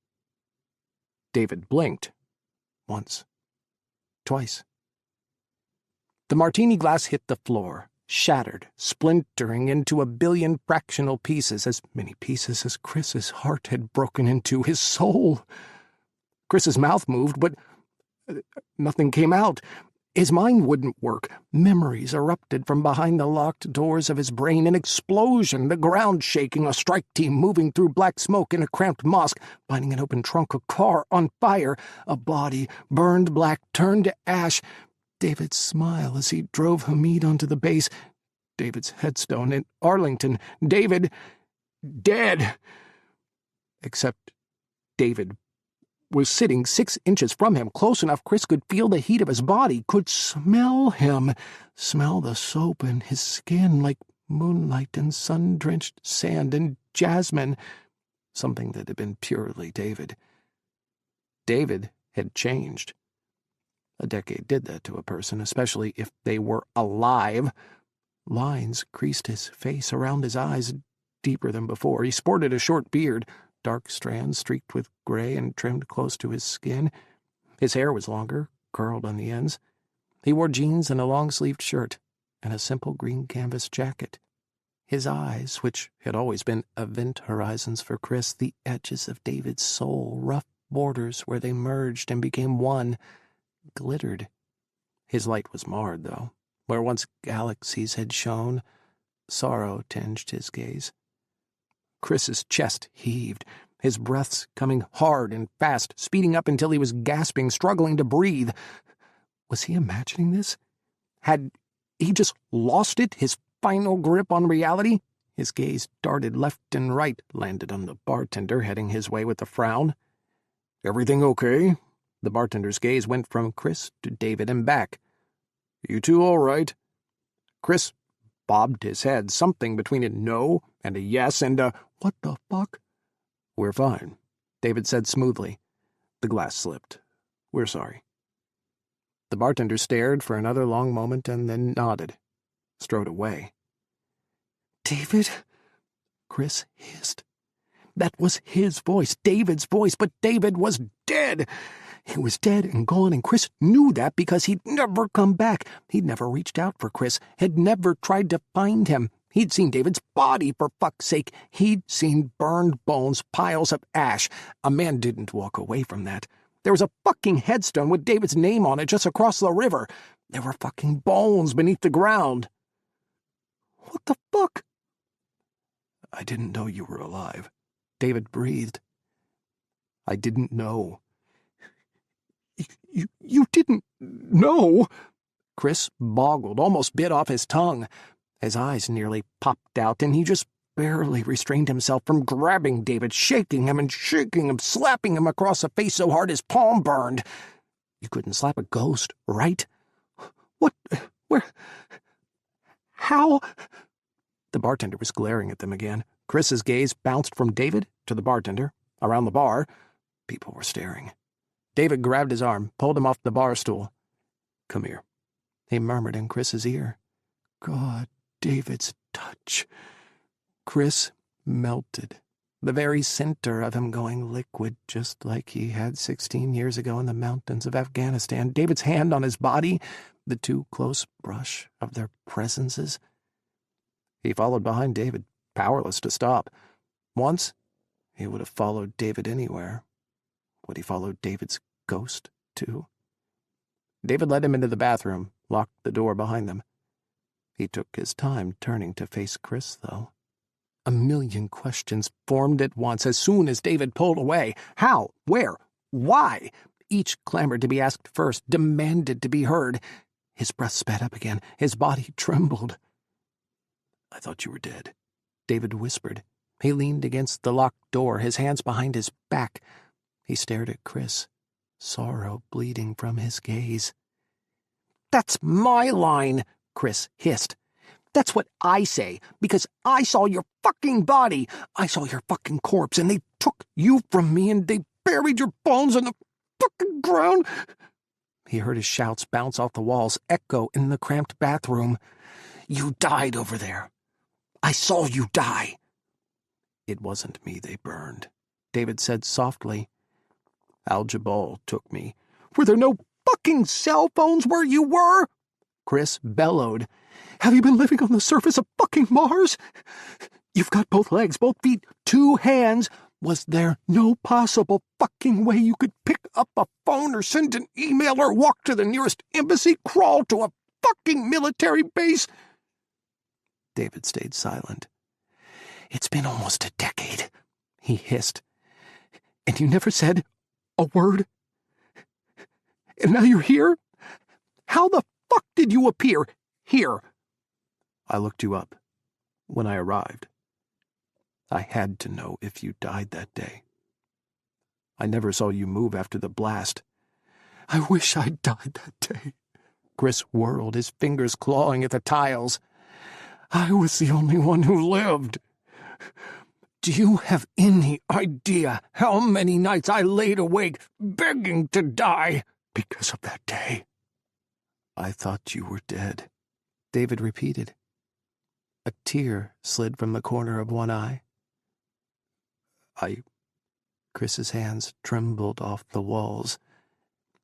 David blinked. Once. Twice. The martini glass hit the floor, shattered, splintering into a billion fractional pieces, as many pieces as Kris's heart had broken into, his soul. Kris's mouth moved, but nothing came out. His mind wouldn't work. Memories erupted from behind the locked doors of his brain. An explosion, the ground shaking, a strike team moving through black smoke in a cramped mosque, finding an open trunk, a car on fire, a body burned black, turned to ash. David's smile as he drove Hamid onto the base. David's headstone in Arlington. David, dead. Except David was sitting 6 inches from him, close enough Kris could feel the heat of his body, could smell him, smell the soap in his skin like moonlight and sun-drenched sand and jasmine, something that had been purely David. David had changed. A decade did that to a person, especially if they were alive. Lines creased his face, around his eyes, deeper than before. He sported a short beard, dark strands streaked with gray and trimmed close to his skin. His hair was longer, curled on the ends. He wore jeans and a long-sleeved shirt, and a simple green canvas jacket. His eyes, which had always been event horizons for Kris, the edges of David's soul, rough borders where they merged and became one, glittered. His light was marred, though. Where once galaxies had shone, sorrow tinged his gaze. Kris's chest heaved, his breaths coming hard and fast, speeding up until he was gasping, struggling to breathe. Was he imagining this? Had he just lost it, his final grip on reality? His gaze darted left and right, landed on the bartender, heading his way with a frown. "Everything okay?" The bartender's gaze went from Kris to David and back. "You two all right?" Kris bobbed his head, something between a no and a yes and a "what the fuck?" "We're fine," David said smoothly. The glass slipped. "We're sorry." The bartender stared for another long moment and then nodded, strode away. "David?" Kris hissed. That was his voice, David's voice, but David was dead. He was dead and gone, and Kris knew that because he'd never come back. He'd never reached out for Kris, had never tried to find him. He'd seen David's body, for fuck's sake. He'd seen burned bones, piles of ash. A man didn't walk away from that. There was a fucking headstone with David's name on it just across the river. There were fucking bones beneath the ground. What the fuck? "I didn't know you were alive," David breathed. "I didn't know." You didn't know?" Kris boggled, almost bit off his tongue. His eyes nearly popped out, and he just barely restrained himself from grabbing David, shaking him and shaking him, slapping him across the face so hard his palm burned. You couldn't slap a ghost, right? "What? Where? How?" The bartender was glaring at them again. Kris's gaze bounced from David to the bartender, around the bar. People were staring. David grabbed his arm, pulled him off the bar stool. "Come here," he murmured in Kris's ear. God, David's touch. Kris melted, the very center of him going liquid, just like he had 16 years ago in the mountains of Afghanistan. David's hand on his body, the too close brush of their presences. He followed behind David, powerless to stop. Once, he would have followed David anywhere. Would he follow David's ghost, too? David led him into the bathroom, locked the door behind them. He took his time turning to face Kris, though. A million questions formed at once as soon as David pulled away. How? Where? Why? Each clamored to be asked first, demanded to be heard. His breath sped up again. His body trembled. "I thought you were dead," David whispered. He leaned against the locked door, his hands behind his back. He stared at Kris, sorrow bleeding from his gaze. "That's my line," Kris hissed. "That's what I say, because I saw your fucking body. I saw your fucking corpse, and they took you from me, and they buried your bones in the fucking ground." He heard his shouts bounce off the walls, echo in the cramped bathroom. "You died over there. I saw you die." "It wasn't me they burned," David said softly. "Al-Jabal took me." "Were there no fucking cell phones where you were?" Kris bellowed. "Have you been living on the surface of fucking Mars? You've got both legs, both feet, 2 hands. Was there no possible fucking way you could pick up a phone or send an email or walk to the nearest embassy, crawl to a fucking military base?" David stayed silent. "It's been almost a decade," he hissed. "And you never said a word? And now you're here? How the fuck did you appear here?" "I looked you up when I arrived. I had to know if you died that day. I never saw you move after the blast." "I wish I'd died that day." Kris whirled, his fingers clawing at the tiles. "I was the only one who lived. Do you have any idea how many nights I laid awake begging to die because of that day?" "I thought you were dead," David repeated. A tear slid from the corner of one eye. Kris's hands trembled off the walls.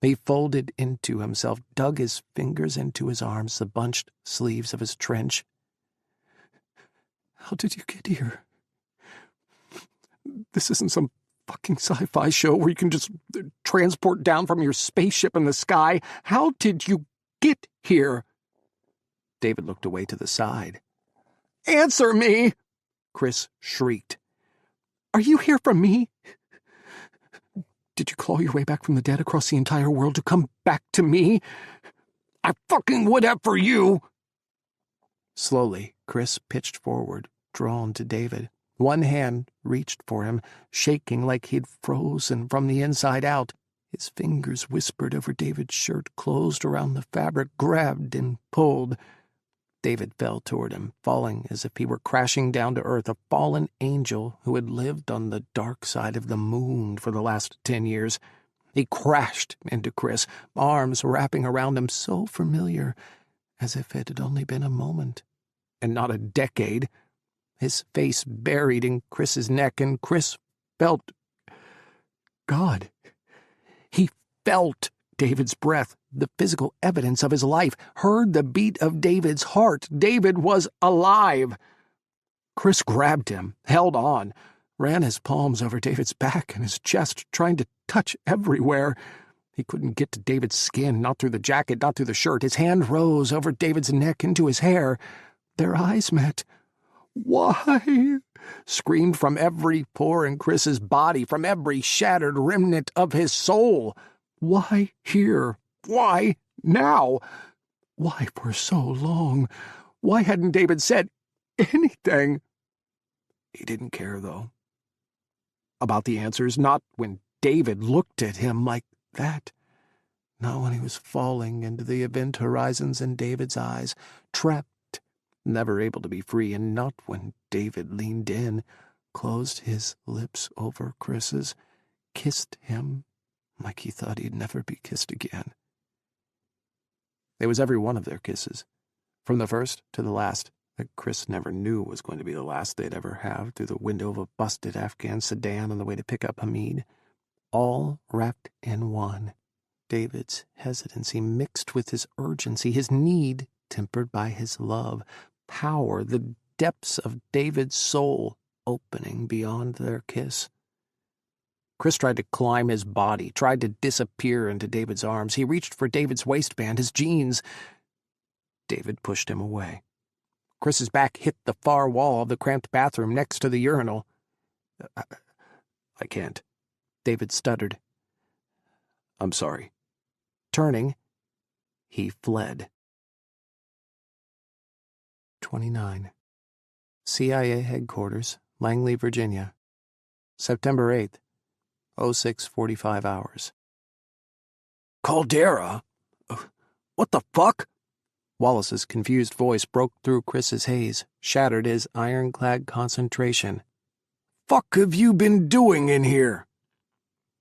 He folded into himself, dug his fingers into his arms, the bunched sleeves of his trench. "How did you get here? This isn't some fucking sci-fi show where you can just transport down from your spaceship in the sky. How did you get here?" David looked away to the side. "Answer me!" Kris shrieked. "Are you here for me? Did you claw your way back from the dead across the entire world to come back to me? I fucking would have for you!" Slowly, Kris pitched forward, drawn to David. One hand reached for him, shaking like he'd frozen from the inside out. His fingers whispered over David's shirt, closed around the fabric, grabbed and pulled. David fell toward him, falling as if he were crashing down to earth, a fallen angel who had lived on the dark side of the moon for the last 10 years. He crashed into Kris, arms wrapping around him, so familiar, as if it had only been a moment, and not a decade. His face buried in Kris's neck, and Kris felt God. He felt David's breath, the physical evidence of his life, heard the beat of David's heart. David was alive. Kris grabbed him, held on, ran his palms over David's back and his chest, trying to touch everywhere. He couldn't get to David's skin, not through the jacket, not through the shirt. His hand rose over David's neck into his hair. Their eyes met. "Why?" screamed from every pore in Kris's body, from every shattered remnant of his soul. Why here? Why now? Why for so long? Why hadn't David said anything? He didn't care, though, about the answers, not when David looked at him like that. Not when he was falling into the event horizons in David's eyes, trapped, never able to be free, and not when David leaned in, closed his lips over Kris's, kissed him like he thought he'd never be kissed again. It was every one of their kisses, from the first to the last, that Kris never knew was going to be the last they'd ever have through the window of a busted Afghan sedan on the way to pick up Hamid, all wrapped in one. David's hesitancy mixed with his urgency, his need tempered by his love, power, the depths of David's soul opening beyond their kiss. Kris tried to climb his body, tried to disappear into David's arms. He reached for David's waistband, his jeans. David pushed him away. Kris's back hit the far wall of the cramped bathroom next to the urinal. I can't, David stuttered. I'm sorry. Turning, he fled. 29. CIA Headquarters, Langley, Virginia. September 8th, 06:45 hours. Caldera? What the fuck? Wallace's confused voice broke through Kris's haze, shattered his ironclad concentration. Fuck have you been doing in here?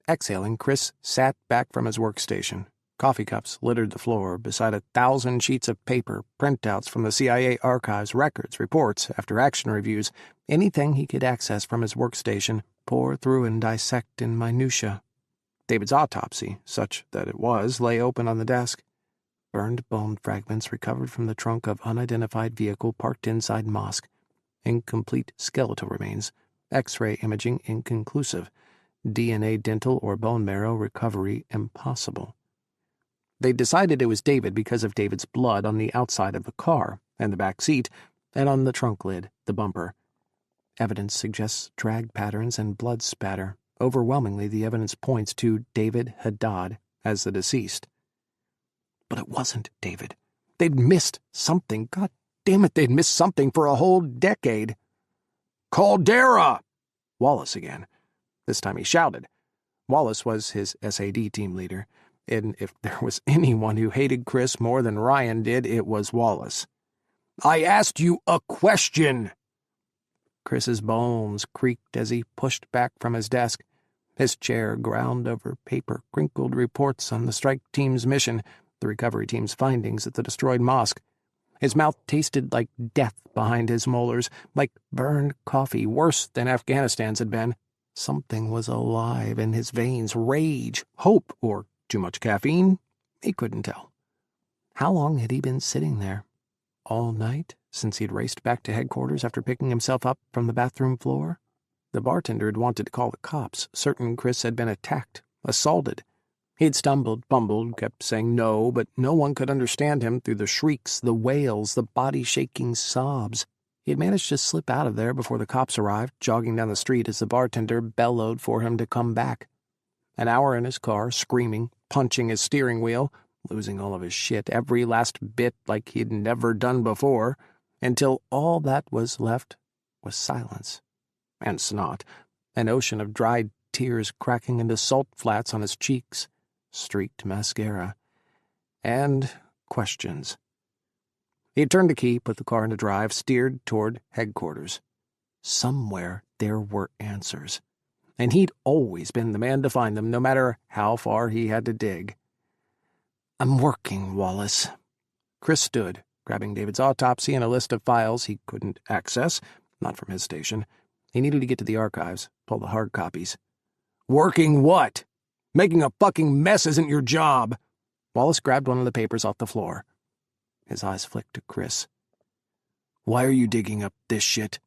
Exhaling, Kris sat back from his workstation. Coffee cups littered the floor beside 1,000 sheets of paper, printouts from the CIA archives, records, reports, after-action reviews, anything he could access from his workstation, pour through and dissect in minutia. David's autopsy, such that it was, lay open on the desk. Burned bone fragments recovered from the trunk of unidentified vehicle parked inside mosque. Incomplete skeletal remains. X-ray imaging inconclusive. DNA, dental, or bone marrow recovery impossible. They decided it was David because of David's blood on the outside of the car, and the back seat, and on the trunk lid, the bumper. Evidence suggests drag patterns and blood spatter. Overwhelmingly, the evidence points to David Haddad as the deceased. But it wasn't David. They'd missed something. God damn it, they'd missed something for a whole decade. Caldera! Wallace again. This time he shouted. Wallace was his SAD team leader, and if there was anyone who hated Kris more than Ryan did, it was Wallace. I asked you a question! Kris's bones creaked as he pushed back from his desk. His chair ground over paper, crinkled reports on the strike team's mission, the recovery team's findings at the destroyed mosque. His mouth tasted like death behind his molars, like burned coffee, worse than Afghanistan's had been. Something was alive in his veins, rage, hope, or too much caffeine? He couldn't tell. How long had he been sitting there? All night, since he'd raced back to headquarters after picking himself up from the bathroom floor? The bartender had wanted to call the cops, certain Kris had been attacked, assaulted. He'd stumbled, bumbled, kept saying no, but no one could understand him through the shrieks, the wails, the body-shaking sobs. He had managed to slip out of there before the cops arrived, jogging down the street as the bartender bellowed for him to come back. An hour in his car, screaming, punching his steering wheel, losing all of his shit, every last bit like he'd never done before, until all that was left was silence. And snot, an ocean of dried tears cracking into salt flats on his cheeks, streaked mascara, and questions. He turned the key, put the car into drive, steered toward headquarters. Somewhere there were answers, and he'd always been the man to find them, no matter how far he had to dig. I'm working, Wallace. Kris stood, grabbing David's autopsy and a list of files he couldn't access, not from his station. He needed to get to the archives, pull the hard copies. Working what? Making a fucking mess isn't your job. Wallace grabbed one of the papers off the floor. His eyes flicked to Kris. Why are you digging up this shit?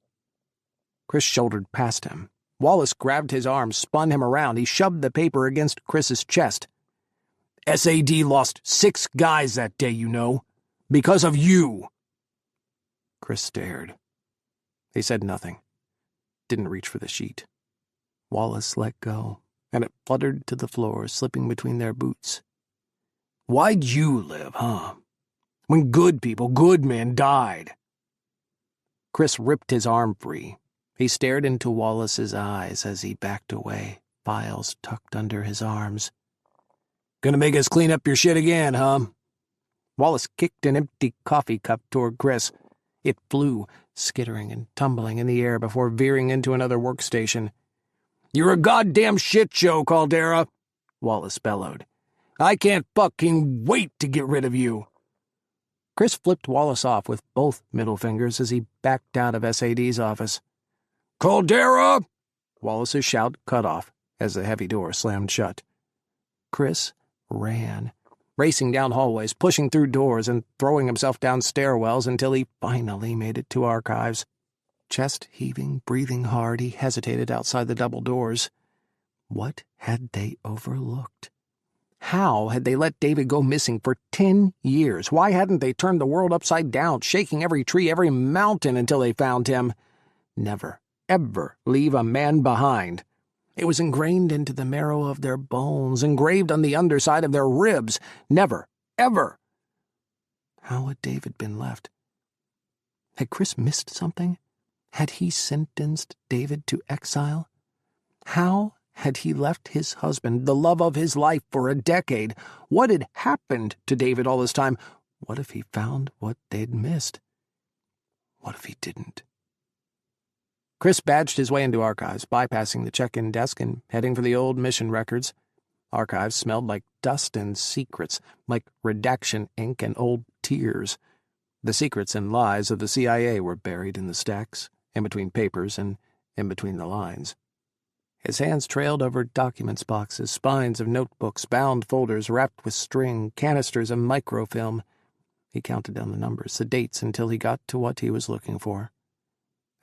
Kris shouldered past him. Wallace grabbed his arm, spun him around. He shoved the paper against Kris's chest. SAD lost 6 guys that day, you know. Because of you. Kris stared. He said nothing. Didn't reach for the sheet. Wallace let go, and it fluttered to the floor, slipping between their boots. Why'd you live, huh? When good people, good men, died. Kris ripped his arm free. He stared into Wallace's eyes as he backed away, files tucked under his arms. Gonna make us clean up your shit again, huh? Wallace kicked an empty coffee cup toward Kris. It flew, skittering and tumbling in the air before veering into another workstation. You're a goddamn shit show, Caldera. Wallace bellowed. "I can't fucking wait to get rid of you." Kris flipped Wallace off with both middle fingers as he backed out of SAD's office. "Caldera!" Wallace's shout cut off as the heavy door slammed shut. Kris ran, racing down hallways, pushing through doors, and throwing himself down stairwells until he finally made it to archives. Chest heaving, breathing hard, he hesitated outside the double doors. What had they overlooked? How had they let David go missing for 10 years? Why hadn't they turned the world upside down, shaking every tree, every mountain until they found him? Never, ever leave a man behind. It was ingrained into the marrow of their bones, engraved on the underside of their ribs. Never, ever. How had David been left? Had Kris missed something? Had he sentenced David to exile? How had he left his husband, the love of his life, for a decade? What had happened to David all this time? What if he found what they'd missed? What if he didn't? Kris badged his way into archives, bypassing the check-in desk and heading for the old mission records. Archives smelled like dust and secrets, like redaction ink and old tears. The secrets and lies of the CIA were buried in the stacks, in between papers and in between the lines. His hands trailed over documents boxes, spines of notebooks, bound folders wrapped with string, canisters of microfilm. He counted down the numbers, the dates, until he got to what he was looking for.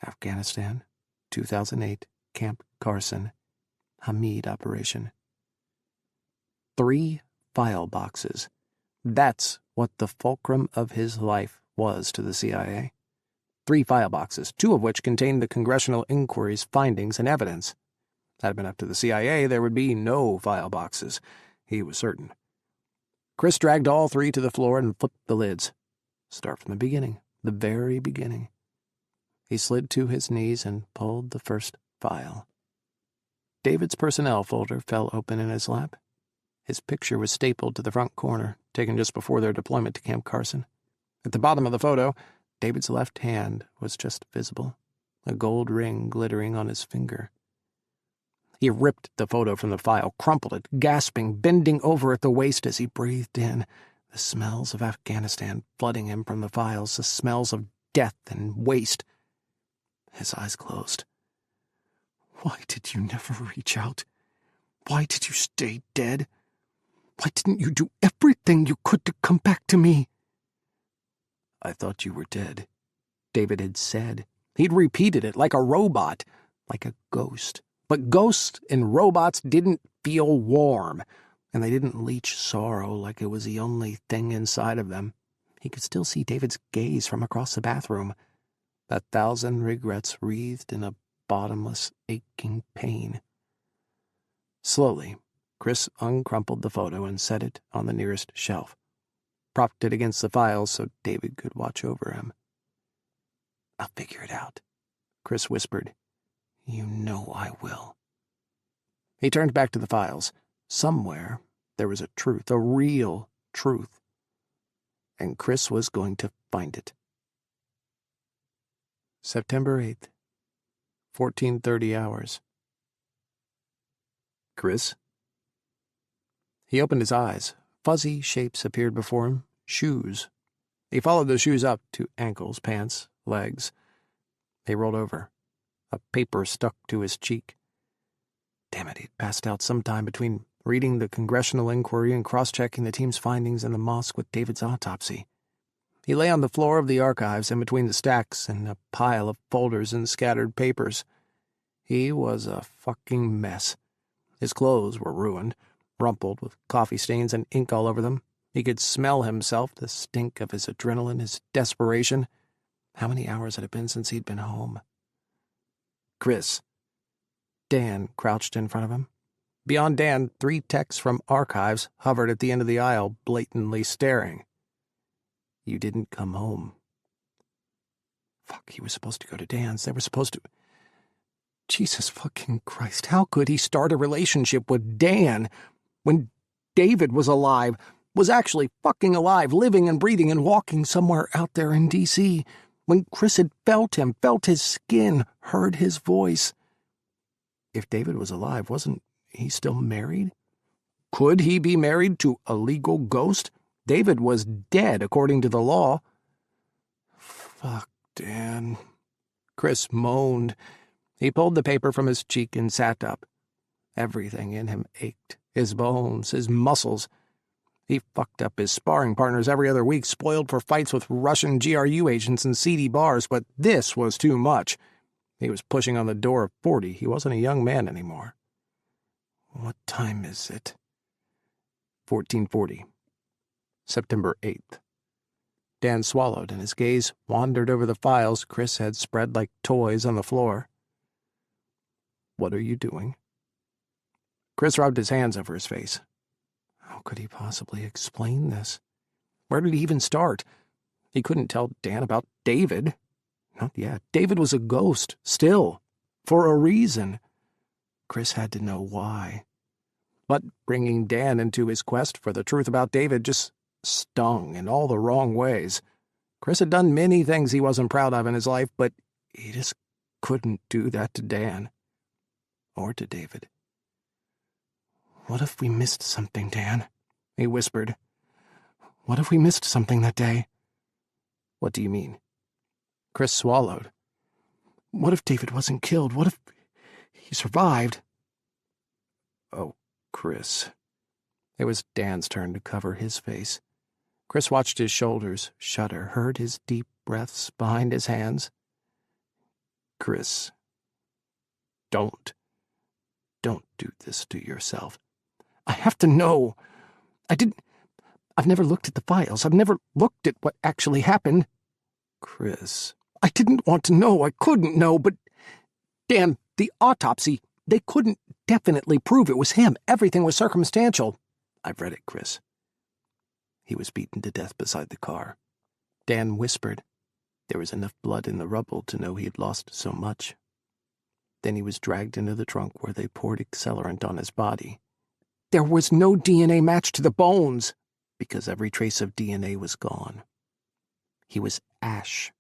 Afghanistan, 2008, Camp Carson, Hamid operation. 3 file boxes. That's what the fulcrum of his life was to the CIA. 3 file boxes, 2 of which contained the Congressional Inquiry's findings and evidence. Had it been up to the CIA, there would be no file boxes. He was certain. Kris dragged all 3 to the floor and flipped the lids. Start from the beginning, the very beginning. He slid to his knees and pulled the first file. David's personnel folder fell open in his lap. His picture was stapled to the front corner, taken just before their deployment to Camp Carson. At the bottom of the photo, David's left hand was just visible, a gold ring glittering on his finger. He ripped the photo from the file, crumpled it, gasping, bending over at the waist as he breathed in, the smells of Afghanistan flooding him from the files, the smells of death and waste. His eyes closed. Why did you never reach out? Why did you stay dead? Why didn't you do everything you could to come back to me? I thought you were dead, David had said. He'd repeated it like a robot, like a ghost. But ghosts and robots didn't feel warm, and they didn't leach sorrow like it was the only thing inside of them. He could still see David's gaze from across the bathroom, 1,000 regrets wreathed in a bottomless, aching pain. Slowly, Kris uncrumpled the photo and set it on the nearest shelf, propped it against the files so David could watch over him. I'll figure it out, Kris whispered. You know I will. He turned back to the files. Somewhere there was a truth, a real truth. And Kris was going to find it. September 8th, 14:30 hours. Kris? He opened his eyes. Fuzzy shapes appeared before him. Shoes. He followed the shoes up to ankles, pants, legs. They rolled over. A paper stuck to his cheek. Damn it, he'd passed out sometime between reading the Congressional Inquiry and cross-checking the team's findings in the mosque with David's autopsy. He lay on the floor of the archives in between the stacks and a pile of folders and scattered papers. He was a fucking mess. His clothes were ruined, rumpled with coffee stains and ink all over them. He could smell himself, the stink of his adrenaline, his desperation. How many hours had it been since he'd been home? Kris. Dan crouched in front of him. Beyond Dan, 3 techs from archives hovered at the end of the aisle, blatantly staring. You didn't come home. Fuck, he was supposed to go to Dan's. They were supposed to... Jesus fucking Christ, how could he start a relationship with Dan when David was alive, was actually fucking alive, living and breathing and walking somewhere out there in D.C., when Kris had felt him, felt his skin, heard his voice? If David was alive, wasn't he still married? Could he be married to a legal ghost? David was dead according to the law. Fuck, Dan. Kris moaned. He pulled the paper from his cheek and sat up. Everything in him ached. His bones, his muscles. He fucked up his sparring partners every other week, spoiled for fights with Russian GRU agents in seedy bars, but this was too much. He was pushing on the door of 40. He wasn't a young man anymore. What time is it? 1440. September 8th. Dan swallowed, and his gaze wandered over the files Kris had spread like toys on the floor. What are you doing? Kris rubbed his hands over his face. How could he possibly explain this? Where did he even start? He couldn't tell Dan about David. Not yet. David was a ghost, still, for a reason. Kris had to know why. But bringing Dan into his quest for the truth about David just stung in all the wrong ways. Kris had done many things he wasn't proud of in his life, but he just couldn't do that to Dan. Or to David. What if we missed something, Dan? He whispered. What if we missed something that day? What do you mean? Kris swallowed. What if David wasn't killed? What if he survived? Oh, Kris. It was Dan's turn to cover his face. Kris watched his shoulders shudder, heard his deep breaths behind his hands. Kris, don't do this to yourself. I have to know. I've never looked at the files. I've never looked at what actually happened. Kris. I didn't want to know. I couldn't know, but Dan, the autopsy, they couldn't definitely prove it was him. Everything was circumstantial. I've read it, Kris. He was beaten to death beside the car. Dan whispered. There was enough blood in the rubble to know he had lost so much. Then he was dragged into the trunk where they poured accelerant on his body. There was no DNA match to the bones. Because every trace of DNA was gone. He was ash.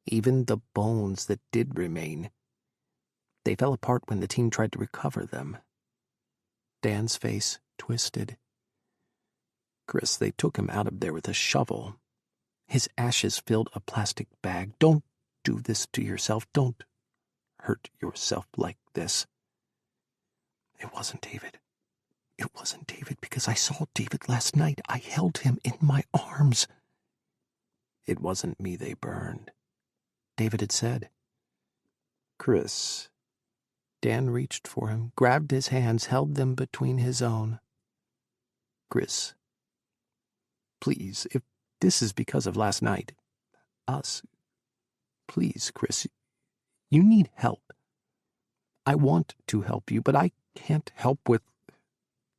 Even the bones that did remain. They fell apart when the team tried to recover them. Dan's face twisted. Kris, they took him out of there with a shovel. His ashes filled a plastic bag. Don't do this to yourself. Don't hurt yourself like this. It wasn't David. It wasn't David because I saw David last night. I held him in my arms. It wasn't me they burned, David had said. Kris. Dan reached for him, grabbed his hands, held them between his own. Kris. Please, if this is because of last night, us, please, Kris, you need help. I want to help you, but I can't help with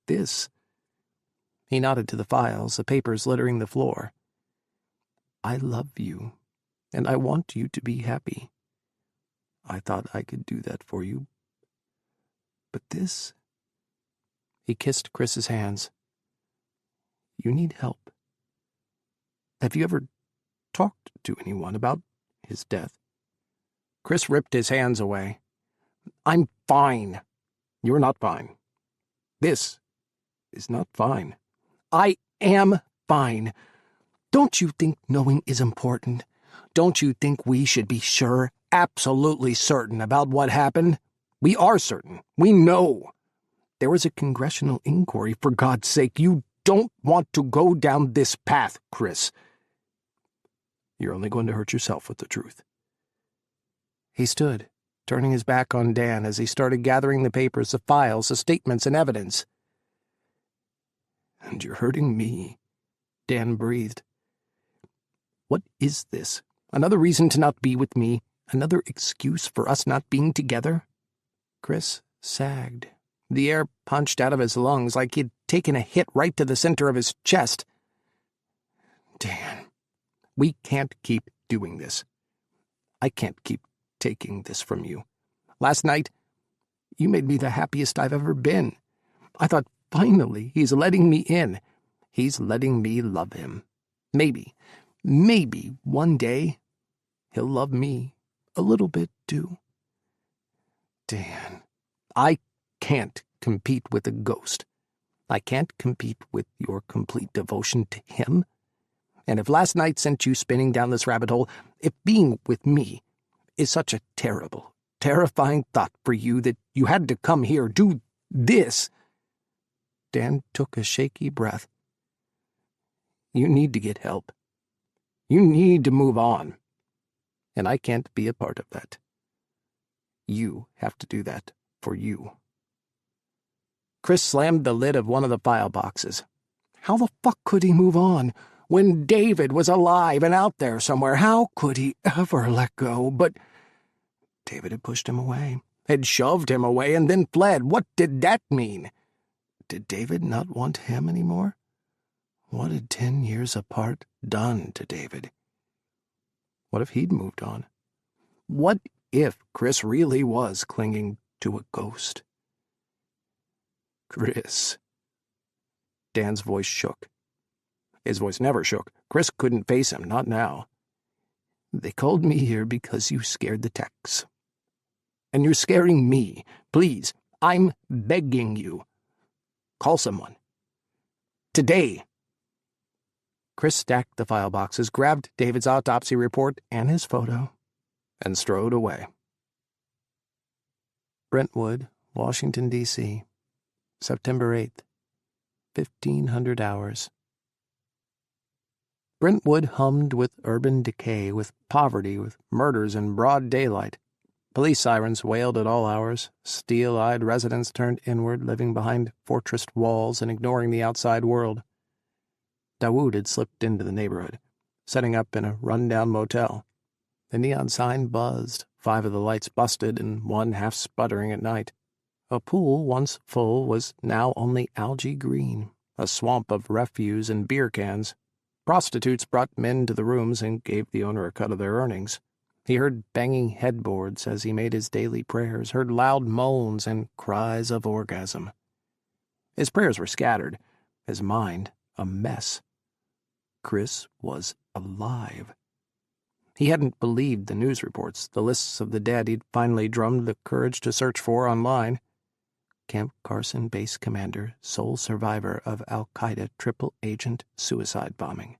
this. He nodded to the files, the papers littering the floor. I love you, and I want you to be happy. I thought I could do that for you. But this... He kissed Kris's hands. You need help. Have you ever talked to anyone about his death? Kris ripped his hands away. I'm fine. You're not fine. This is not fine. I am fine. Don't you think knowing is important? Don't you think we should be sure, absolutely certain about what happened? We are certain. We know. There was a congressional inquiry, for God's sake. You don't want to go down this path, Kris. You're only going to hurt yourself with the truth. He stood, turning his back on Dan as he started gathering the papers, the files, the statements, and evidence. And you're hurting me, Dan breathed. What is this? Another reason to not be with me? Another excuse for us not being together? Kris sagged. The air punched out of his lungs like he'd taken a hit right to the center of his chest. Dan, we can't keep doing this. I can't keep taking this from you. Last night, you made me the happiest I've ever been. I thought, finally, he's letting me in. He's letting me love him. Maybe one day, he'll love me a little bit, too. Dan, I can't compete with a ghost. I can't compete with your complete devotion to him. And if last night sent you spinning down this rabbit hole, if being with me is such a terrible, terrifying thought for you that you had to come here, do this." Dan took a shaky breath. "You need to get help. You need to move on. And I can't be a part of that. You have to do that for you." Kris slammed the lid of one of the file boxes. How the fuck could he move on? When David was alive and out there somewhere, how could he ever let go? But David had pushed him away, had shoved him away, and then fled. What did that mean? Did David not want him anymore? What had 10 years apart done to David? What if he'd moved on? What if Kris really was clinging to a ghost? "Kris." Dan's voice shook. His voice never shook. Kris couldn't face him, not now. "They called me here because you scared the techs. And you're scaring me. Please, I'm begging you. Call someone. Today." Kris stacked the file boxes, grabbed David's autopsy report and his photo, and strode away. Brentwood, Washington, D.C., September 8th, 1500 hours. Brentwood hummed with urban decay, with poverty, with murders in broad daylight. Police sirens wailed at all hours. Steel-eyed residents turned inward, living behind fortressed walls and ignoring the outside world. Dawood had slipped into the neighborhood, setting up in a run-down motel. The neon sign buzzed, 5 of the lights busted and 1 half sputtering at night. A pool, once full, was now only algae green, a swamp of refuse and beer cans. Prostitutes brought men to the rooms and gave the owner a cut of their earnings. He heard banging headboards as he made his daily prayers, heard loud moans and cries of orgasm. His prayers were scattered, his mind a mess. Kris was alive. He hadn't believed the news reports, the lists of the dead he'd finally drummed the courage to search for online. Camp Carson base commander, sole survivor of Al-Qaeda triple agent suicide bombing.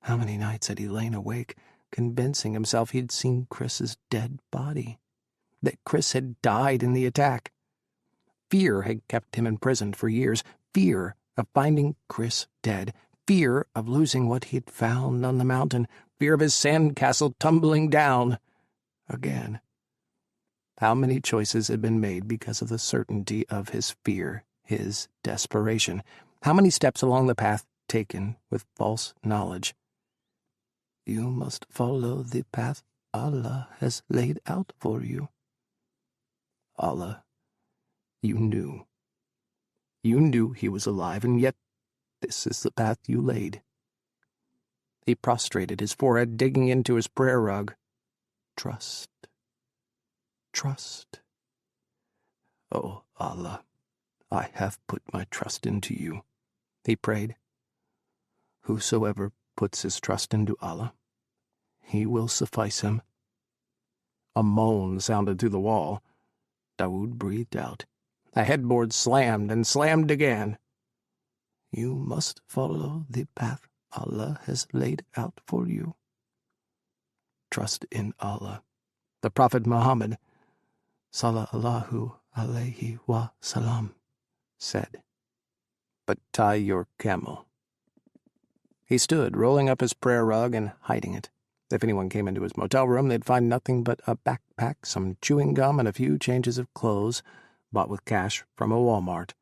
How many nights had he lain awake, convincing himself he'd seen Kris's dead body, that Kris had died in the attack? Fear had kept him imprisoned for years, fear of finding Kris dead, fear of losing what he'd found on the mountain, fear of his sandcastle tumbling down again. How many choices had been made because of the certainty of his fear, his desperation? How many steps along the path taken with false knowledge? "You must follow the path Allah has laid out for you." Allah, you knew. You knew he was alive, and yet this is the path you laid. He prostrated, his forehead digging into his prayer rug. Trust. Trust. "Oh, Allah, I have put my trust into you," he prayed. "Whosoever puts his trust into Allah, he will suffice him." A moan sounded through the wall. Dawood breathed out. A headboard slammed and slammed again. "You must follow the path Allah has laid out for you. Trust in Allah." The Prophet Muhammad, sallallahu alayhi wa salam, said. "But tie your camel." He stood, rolling up his prayer rug and hiding it. If anyone came into his motel room, they'd find nothing but a backpack, some chewing gum, and a few changes of clothes, bought with cash from a Walmart,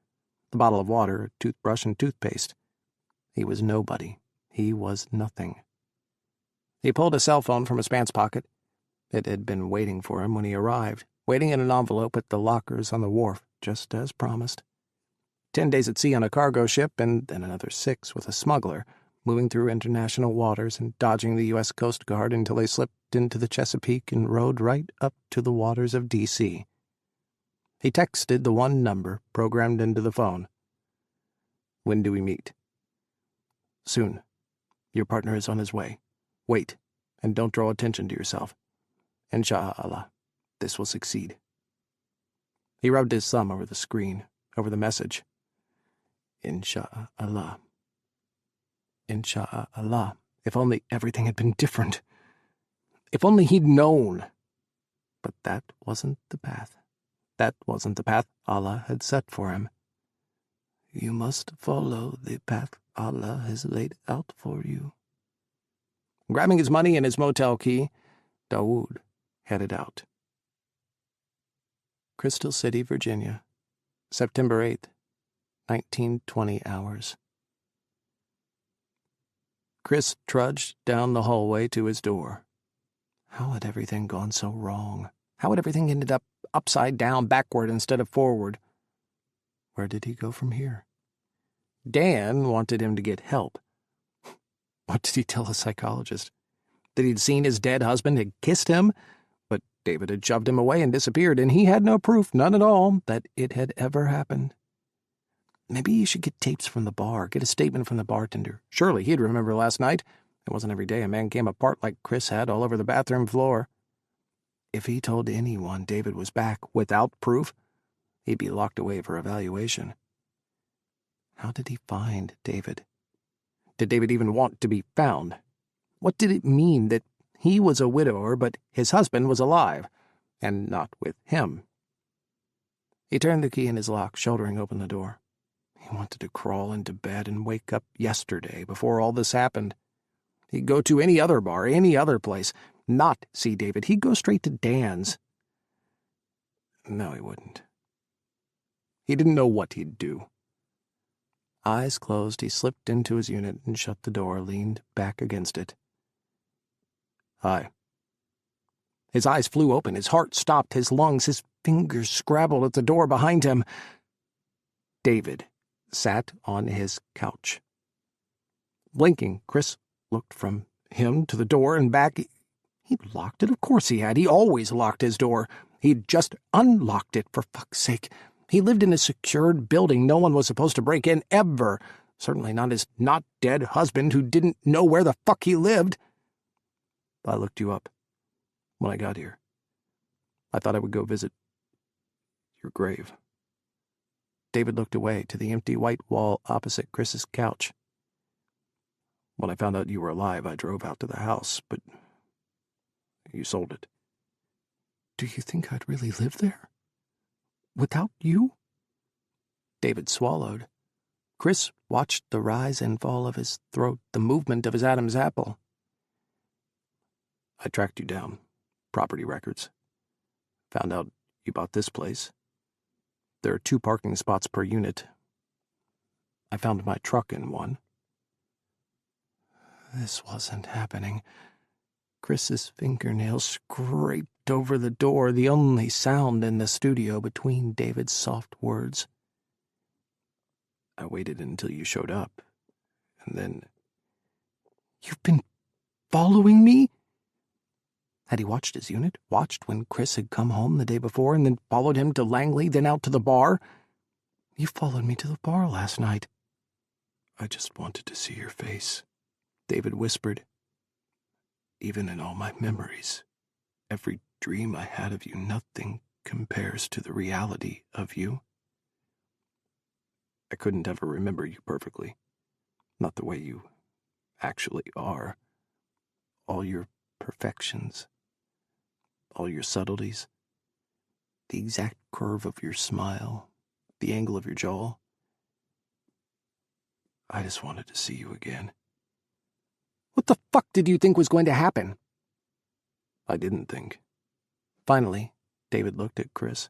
the bottle of water, a toothbrush, and toothpaste. He was nobody. He was nothing. He pulled a cell phone from his pants pocket. It had been waiting for him when he arrived, waiting in an envelope at the lockers on the wharf, just as promised. 10 days at sea on a cargo ship, and then another 6 with a smuggler, moving through international waters and dodging the U.S. Coast Guard until they slipped into the Chesapeake and rode right up to the waters of D.C. He texted the one number programmed into the phone. "When do we meet?" "Soon. Your partner is on his way. Wait, and don't draw attention to yourself. Insha'Allah, this will succeed." He rubbed his thumb over the screen, over the message. Insha'Allah. Insha'Allah. If only everything had been different. If only he'd known. But that wasn't the path. That wasn't the path Allah had set for him. You must follow the path Allah has laid out for you. Grabbing his money and his motel key, Dawood headed out. Crystal City, Virginia, September 8th, 1920 hours. Kris trudged down the hallway to his door. How had everything gone so wrong? How had everything ended up upside down, backward instead of forward? Where did he go from here? Dan wanted him to get help. What did he tell a psychologist? That he'd seen his dead husband, had kissed him? But David had shoved him away and disappeared, and he had no proof, none at all, that it had ever happened. Maybe he should get tapes from the bar, get a statement from the bartender. Surely he'd remember last night. It wasn't every day a man came apart like Kris had all over the bathroom floor. If he told anyone David was back without proof, he'd be locked away for evaluation. How did he find David? Did David even want to be found? What did it mean that he was a widower, but his husband was alive, and not with him? He turned the key in his lock, shouldering open the door. He wanted to crawl into bed and wake up yesterday, before all this happened. He'd go to any other bar, any other place, not see David. He'd go straight to Dan's. No, he wouldn't. He didn't know what he'd do. Eyes closed, he slipped into his unit and shut the door, leaned back against it. Hi. His eyes flew open, his heart stopped, his lungs, his fingers scrabbled at the door behind him. David sat on his couch. Blinking, Kris looked from him to the door and back. He'd locked it, of course he had. He always locked his door. He'd just unlocked it, for fuck's sake. He lived in a secured building. No one was supposed to break in, ever. Certainly not his not-dead husband who didn't know where the fuck he lived. I looked you up when I got here. I thought I would go visit your grave. David looked away to the empty white wall opposite Kris's couch. When I found out you were alive, I drove out to the house, but you sold it. Do you think I'd really live there? Without you? David swallowed. Kris watched the rise and fall of his throat, the movement of his Adam's apple. I tracked you down. Property records. Found out you bought this place. There are 2 parking spots per unit. I found my truck in one. This wasn't happening. Kris's fingernails scraped over the door, the only sound in the studio between David's soft words. I waited until you showed up, and then... You've been following me? Had he watched his unit, watched when Kris had come home the day before, and then followed him to Langley, then out to the bar? You followed me to the bar last night. I just wanted to see your face, David whispered. Even in all my memories, every dream I had of you, nothing compares to the reality of you. I couldn't ever remember you perfectly. Not the way you actually are. All your perfections. All your subtleties. The exact curve of your smile. The angle of your jaw. I just wanted to see you again. What the fuck did you think was going to happen? I didn't think. Finally, David looked at Kris.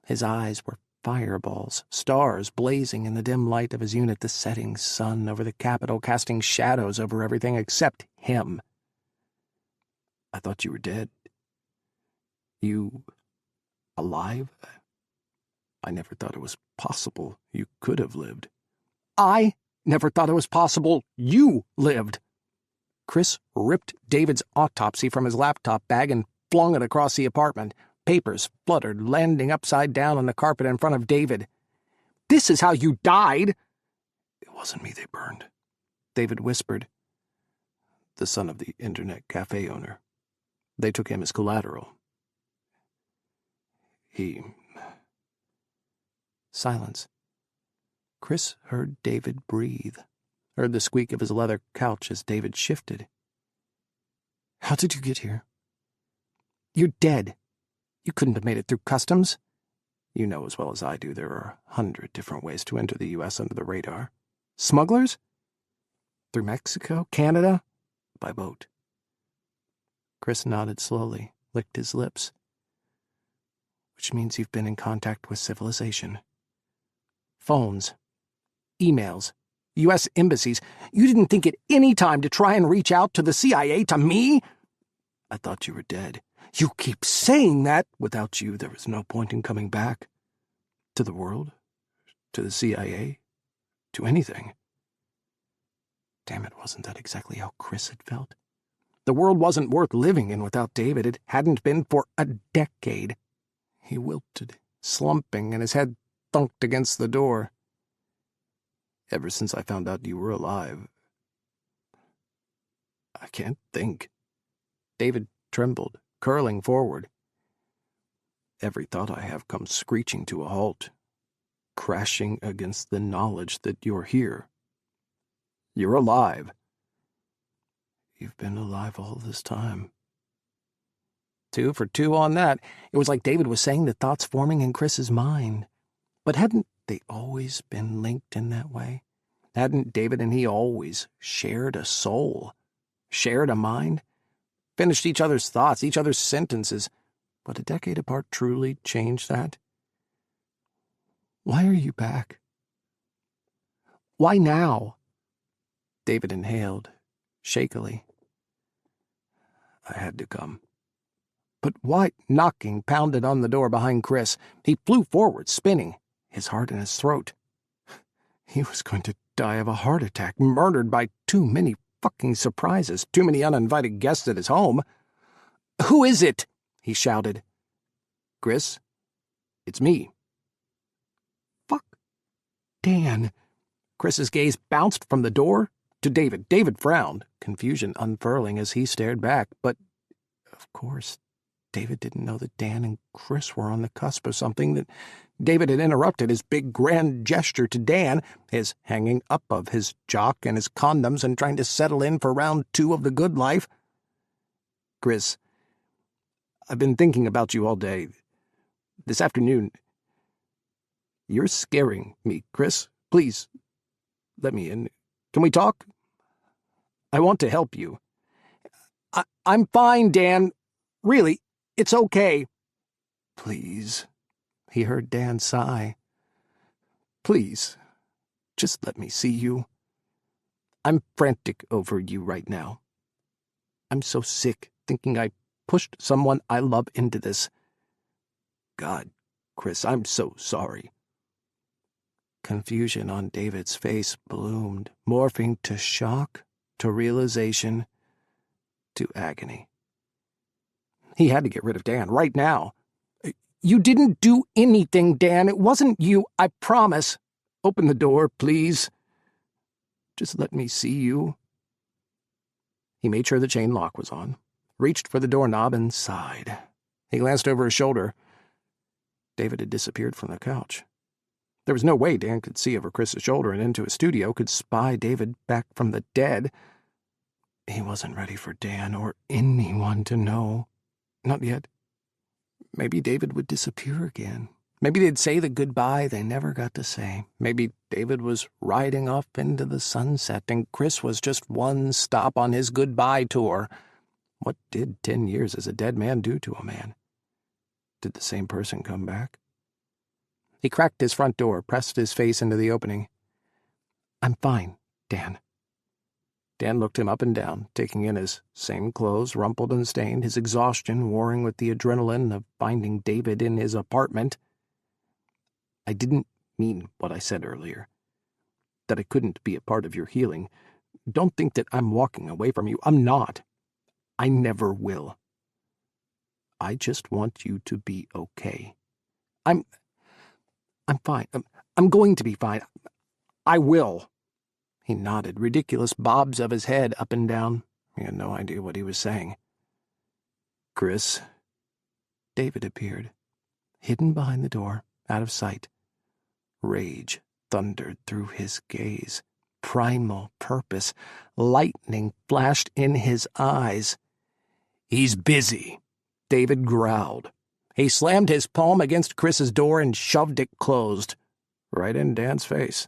His eyes were fireballs, stars blazing in the dim light of his unit, the setting sun over the Capitol casting shadows over everything except him. I thought you were dead. You... alive? I never thought it was possible you could have lived. I never thought it was possible you lived. Kris ripped David's autopsy from his laptop bag and flung it across the apartment. Papers fluttered, landing upside down on the carpet in front of David. This is how you died! It wasn't me they burned, David whispered. The son of the internet cafe owner. They took him as collateral. Silence. Kris heard David breathe, heard the squeak of his leather couch as David shifted. How did you get here? You're dead. You couldn't have made it through customs. You know as well as I do there are 100 different ways to enter the U.S. under the radar. Smugglers? Through Mexico? Canada? By boat. Kris nodded slowly, licked his lips. Which means you've been in contact with civilization. Phones. Emails. U.S. embassies. You didn't think at any time to try and reach out to the CIA, to me? I thought you were dead. You keep saying that. Without you, there was no point in coming back. To the world. To the CIA. To anything. Damn it, wasn't that exactly how Kris had felt? The world wasn't worth living in without David. It hadn't been for a decade. He wilted, slumping, and his head thunked against the door. Ever since I found out you were alive, I can't think. David trembled, curling forward. Every thought I have comes screeching to a halt, crashing against the knowledge that you're here. You're alive. You've been alive all this time. 2 for 2 on that. It was like David was saying the thoughts forming in Kris's mind. But hadn't they always been linked in that way? Hadn't David and he always shared a soul, shared a mind, finished each other's thoughts, each other's sentences? But a decade apart truly changed that? Why are you back? Why now? David inhaled, shakily. I had to come. But why? Knocking pounded on the door behind Kris. He flew forward, spinning, his heart in his throat. He was going to die of a heart attack, murdered by too many fucking surprises, too many uninvited guests at his home. Who is it? He shouted. Kris, it's me. Fuck. Dan. Kris's gaze bounced from the door to David. David frowned, confusion unfurling as he stared back. But, of course, David didn't know that Dan and Kris were on the cusp of something, that David had interrupted his big grand gesture to Dan, his hanging up of his jock and his condoms and trying to settle in for round 2 of the good life. Kris, I've been thinking about you all day. This afternoon. You're scaring me, Kris. Please, let me in. Can we talk? I want to help you. I'm fine, Dan. Really, it's okay. Please, he heard Dan sigh. Please, just let me see you. I'm frantic over you right now. I'm so sick thinking I pushed someone I love into this. God, Kris, I'm so sorry. Confusion on David's face bloomed, morphing to shock, to realization, to agony. He had to get rid of Dan right now. You didn't do anything, Dan. It wasn't you, I promise. Open the door, please. Just let me see you. He made sure the chain lock was on, reached for the doorknob and sighed. He glanced over his shoulder. David had disappeared from the couch. There was no way Dan could see over Kris's shoulder and into his studio, could spy David back from the dead. He wasn't ready for Dan or anyone to know. Not yet. Maybe David would disappear again. Maybe they'd say the goodbye they never got to say. Maybe David was riding off into the sunset and Kris was just one stop on his goodbye tour. What did 10 years as a dead man do to a man? Did the same person come back? He cracked his front door, pressed his face into the opening. I'm fine, Dan. Dan looked him up and down, taking in his same clothes, rumpled and stained, his exhaustion warring with the adrenaline of finding David in his apartment. I didn't mean what I said earlier, that I couldn't be a part of your healing. Don't think that I'm walking away from you. I'm not. I never will. I just want you to be okay. I'm fine. I'm going to be fine. I will. He nodded, ridiculous bobs of his head up and down. He had no idea what he was saying. Kris. David appeared, hidden behind the door, out of sight. Rage thundered through his gaze. Primal purpose. Lightning flashed in his eyes. "He's busy," David growled. He slammed his palm against Kris's door and shoved it closed, right in Dan's face.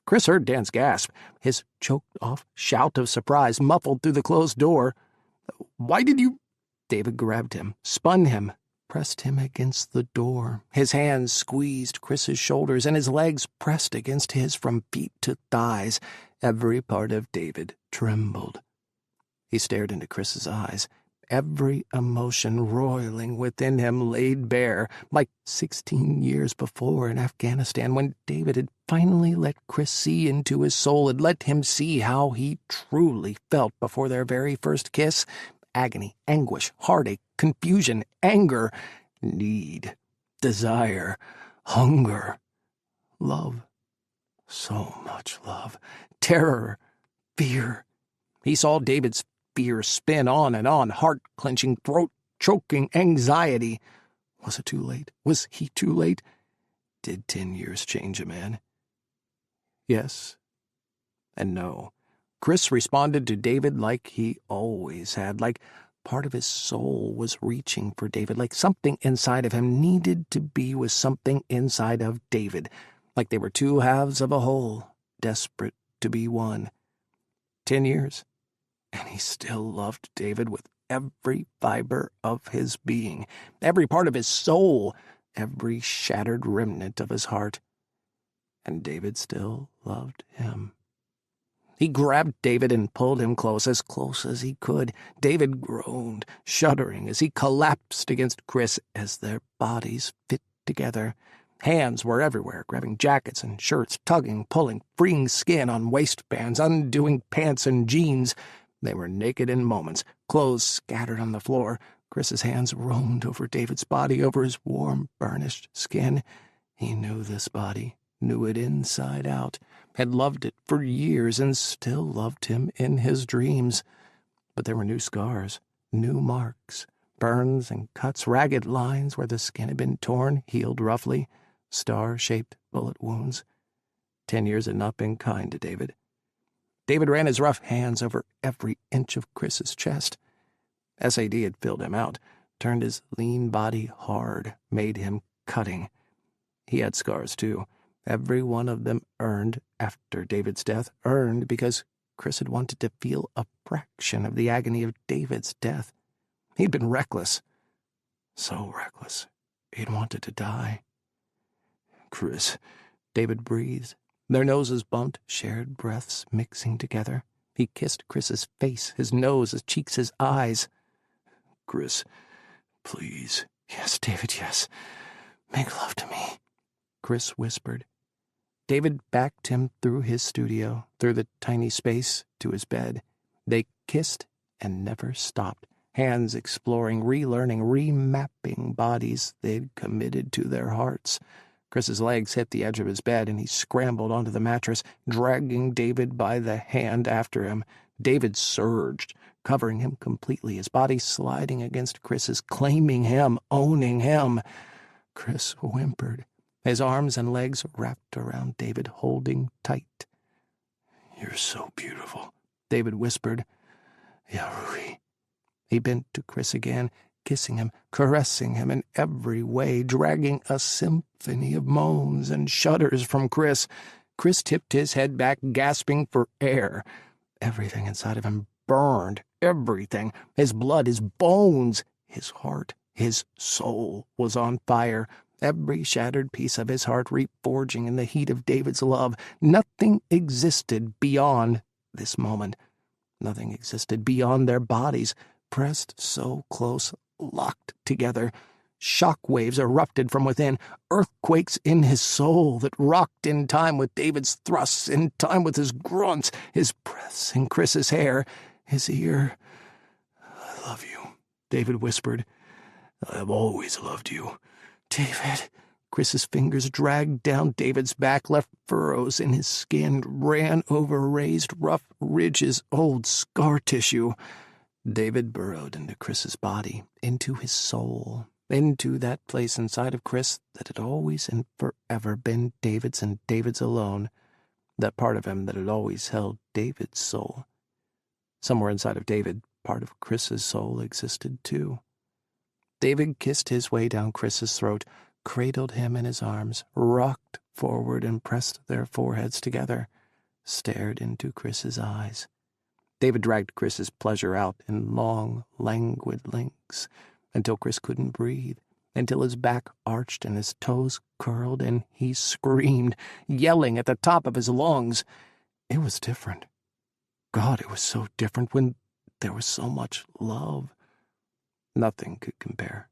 Kris heard Dan's gasp, his choked-off shout of surprise muffled through the closed door. "Why did you—" David grabbed him, spun him, pressed him against the door. His hands squeezed Kris's shoulders, and his legs pressed against his from feet to thighs. Every part of David trembled. He stared into Kris's eyes, every emotion roiling within him laid bare, like 16 years before in Afghanistan, when David had finally let Kris see into his soul, had let him see how he truly felt before their very first kiss. Agony, anguish, heartache, confusion, anger, need, desire, hunger, love, so much love, terror, fear. He saw David's fear spin on and on, heart-clenching, throat-choking anxiety. Was it too late? Was he too late? Did 10 years change a man? Yes and no. Kris responded to David like he always had, like part of his soul was reaching for David, like something inside of him needed to be with something inside of David, like they were two halves of a whole, desperate to be one. 10 years, and he still loved David with every fiber of his being, every part of his soul, every shattered remnant of his heart. And David still loved him. He grabbed David and pulled him close as he could. David groaned, shuddering as he collapsed against Kris as their bodies fit together. Hands were everywhere, grabbing jackets and shirts, tugging, pulling, freeing skin on waistbands, undoing pants and jeans. They were naked in moments, clothes scattered on the floor. Kris's hands roamed over David's body, over his warm, burnished skin. He knew this body, knew it inside out, had loved it for years and still loved him in his dreams. But there were new scars, new marks, burns and cuts, ragged lines where the skin had been torn, healed roughly, star-shaped bullet wounds. 10 years had not been kind to David. David ran his rough hands over every inch of Kris's chest. SAD had filled him out, turned his lean body hard, made him cutting. He had scars, too. Every one of them earned after David's death, earned because Kris had wanted to feel a fraction of the agony of David's death. He'd been reckless. So reckless. He'd wanted to die. "Kris," David breathed. Their noses bumped, shared breaths mixing together. He kissed Kris's face, his nose, his cheeks, his eyes. "Kris, please." "Yes, David, yes. Make love to me," Kris whispered. David backed him through his studio, through the tiny space, to his bed. They kissed and never stopped, hands exploring, relearning, remapping bodies they'd committed to their hearts. Kris's legs hit the edge of his bed, and he scrambled onto the mattress, dragging David by the hand after him. David surged, covering him completely, his body sliding against Kris's, claiming him, owning him. Kris whimpered, his arms and legs wrapped around David, holding tight. "You're so beautiful," David whispered. "Ya Ruhi." He bent to Kris again, kissing him, caressing him in every way, dragging a symphony of moans and shudders from Kris. Kris tipped his head back, gasping for air. Everything inside of him burned, everything. His blood, his bones, his heart, his soul was on fire. Every shattered piece of his heart reforging in the heat of David's love. Nothing existed beyond this moment. Nothing existed beyond their bodies, pressed so close, locked together. Shock waves erupted from within, earthquakes in his soul that rocked in time with David's thrusts, in time with his grunts, his breaths in Kris's hair, his ear. "I love you," David whispered. "I have always loved you." "David." Kris's fingers dragged down David's back, left furrows in his skin, ran over raised, rough ridges, old scar tissue. David burrowed into Kris's body, into his soul. into that place inside of Kris that had always and forever been David's and David's alone, that part of him that had always held David's soul. Somewhere inside of David, part of Kris's soul existed too. David kissed his way down Kris's throat, cradled him in his arms, rocked forward and pressed their foreheads together, stared into Kris's eyes. David dragged Kris's pleasure out in long, languid links, until Kris couldn't breathe, until his back arched and his toes curled, and he screamed, yelling at the top of his lungs. It was different. God, it was so different when there was so much love. Nothing could compare.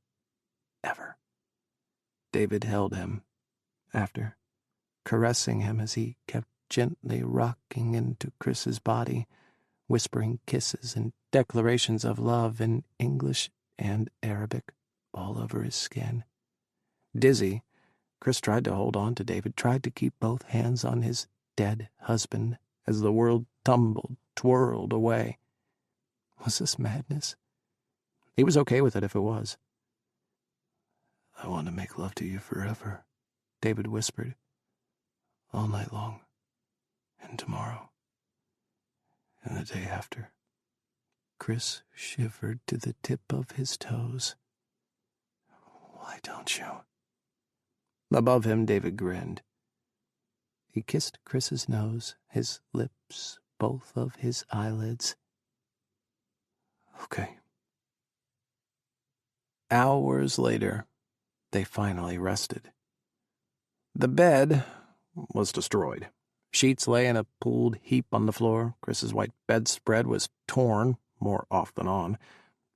Ever. David held him, after, caressing him as he kept gently rocking into Kris's body, whispering kisses and declarations of love in English and Arabic all over his skin. Dizzy, Kris tried to hold on to David, tried to keep both hands on his dead husband as the world tumbled, twirled away. Was this madness? He was okay with it if it was. I want to make love to you forever, David whispered. All night long, and tomorrow, and the day after. Kris shivered to the tip of his toes. Why don't you? Above him, David grinned. He kissed Kris's nose, his lips, both of his eyelids. Okay. Hours later, they finally rested. The bed was destroyed. Sheets lay in a pooled heap on the floor. Kris's white bedspread was torn, more off than on.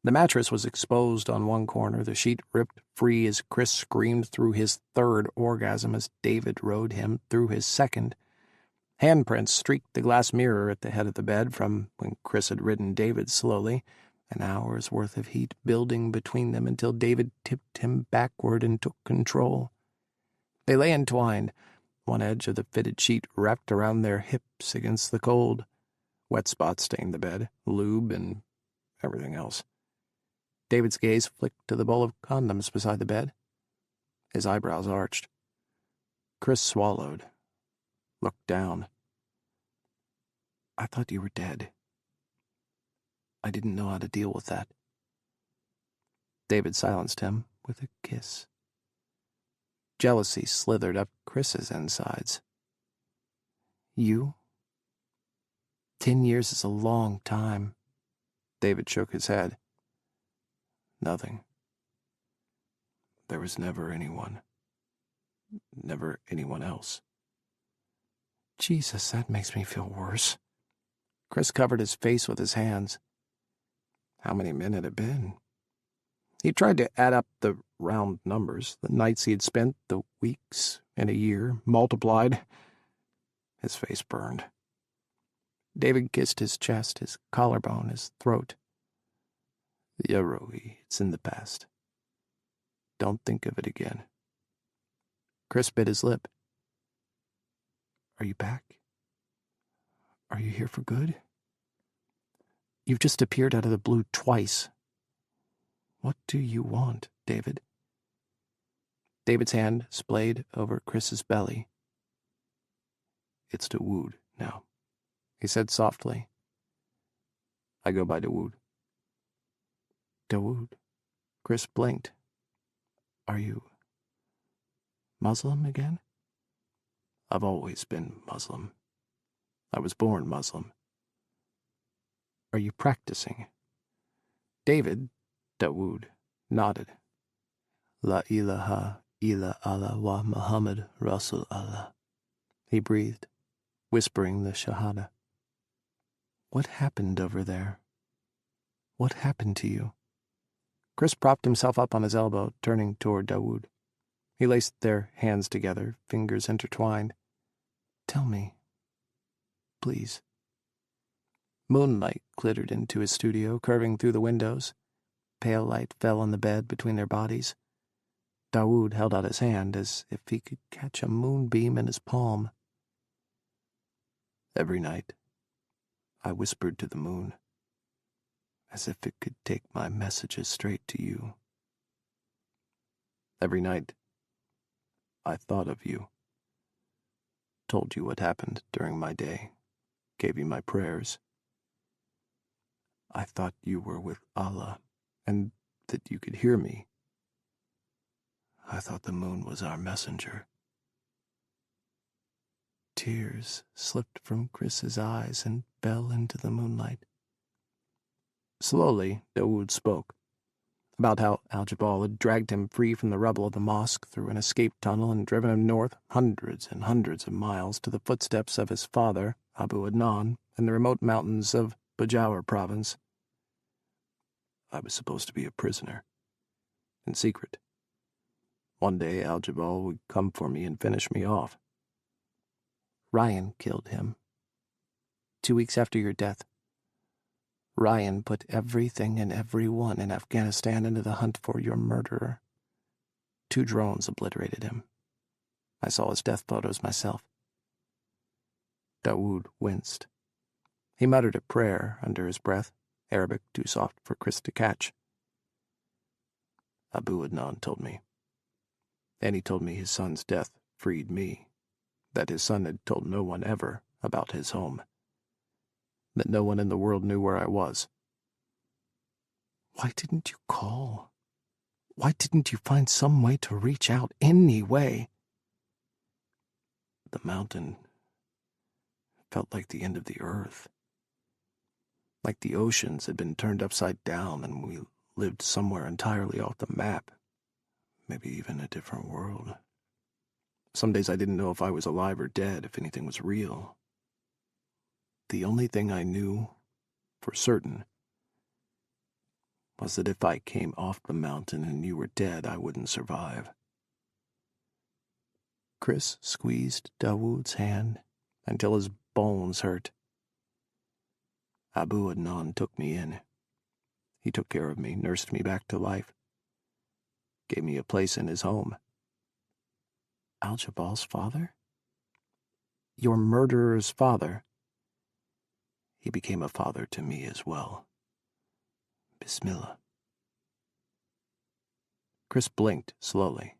The mattress was exposed on one corner, the sheet ripped free as Kris screamed through his third orgasm as David rode him through his second. Handprints streaked the glass mirror at the head of the bed from when Kris had ridden David slowly, an hour's worth of heat building between them until David tipped him backward and took control. They lay entwined, one edge of the fitted sheet wrapped around their hips against the cold. Wet spots stained the bed, lube, and everything else. David's gaze flicked to the bowl of condoms beside the bed. His eyebrows arched. Kris swallowed, looked down. I thought you were dead. I didn't know how to deal with that. David silenced him with a kiss. Jealousy slithered up Kris's insides. You? 10 years is a long time. David shook his head. Nothing. There was never anyone. Never anyone else. Jesus, that makes me feel worse. Kris covered his face with his hands. How many men had it been? He tried to add up the round numbers, the nights he had spent, the weeks in a year, multiplied. His face burned. David kissed his chest, his collarbone, his throat. Yaroi, it's in the past. Don't think of it again. Kris bit his lip. Are you back? Are you here for good? You've just appeared out of the blue twice. What do you want, David? David's hand splayed over Kris's belly. It's Dawood now, he said softly. I go by Dawood. Dawood? Kris blinked. Are you Muslim again? I've always been Muslim. I was born Muslim. Are you practicing? David, Dawood, nodded. La ilaha illa Allah wa Muhammad Rasul Allah, he breathed, whispering the Shahada. What happened over there? What happened to you? Kris propped himself up on his elbow, turning toward Dawood. He laced their hands together, fingers intertwined. Tell me, please. Moonlight glittered into his studio, curving through the windows. Pale light fell on the bed between their bodies. Dawood held out his hand as if he could catch a moonbeam in his palm. Every night, I whispered to the moon, as if it could take my messages straight to you. Every night, I thought of you, told you what happened during my day, gave you my prayers. I thought you were with Allah, and that you could hear me. I thought the moon was our messenger. Tears slipped from Kris's eyes and fell into the moonlight. Slowly, Dawood spoke, about how Al-Jabal had dragged him free from the rubble of the mosque through an escape tunnel and driven him north hundreds and hundreds of miles to the footsteps of his father, Abu Adnan, in the remote mountains of Bajaur province. I was supposed to be a prisoner, in secret. One day Al-Jabal would come for me and finish me off. Ryan killed him. 2 weeks after your death, Ryan put everything and everyone in Afghanistan into the hunt for your murderer. 2 drones obliterated him. I saw his death photos myself. Dawood winced. He muttered a prayer under his breath, Arabic too soft for Kris to catch. Abu Adnan told me. And he told me his son's death freed me, that his son had told no one ever about his home, that no one in the world knew where I was. Why didn't you call? Why didn't you find some way to reach out, any way? The mountain felt like the end of the earth, like the oceans had been turned upside down and we lived somewhere entirely off the map, maybe even a different world. Some days I didn't know if I was alive or dead, if anything was real. The only thing I knew for certain was that if I came off the mountain and you were dead, I wouldn't survive. Kris squeezed Dawood's hand until his bones hurt. Abu Adnan took me in. He took care of me, nursed me back to life, gave me a place in his home. Al-Jabal's father? Your murderer's father? He became a father to me as well. Bismillah. Kris blinked slowly.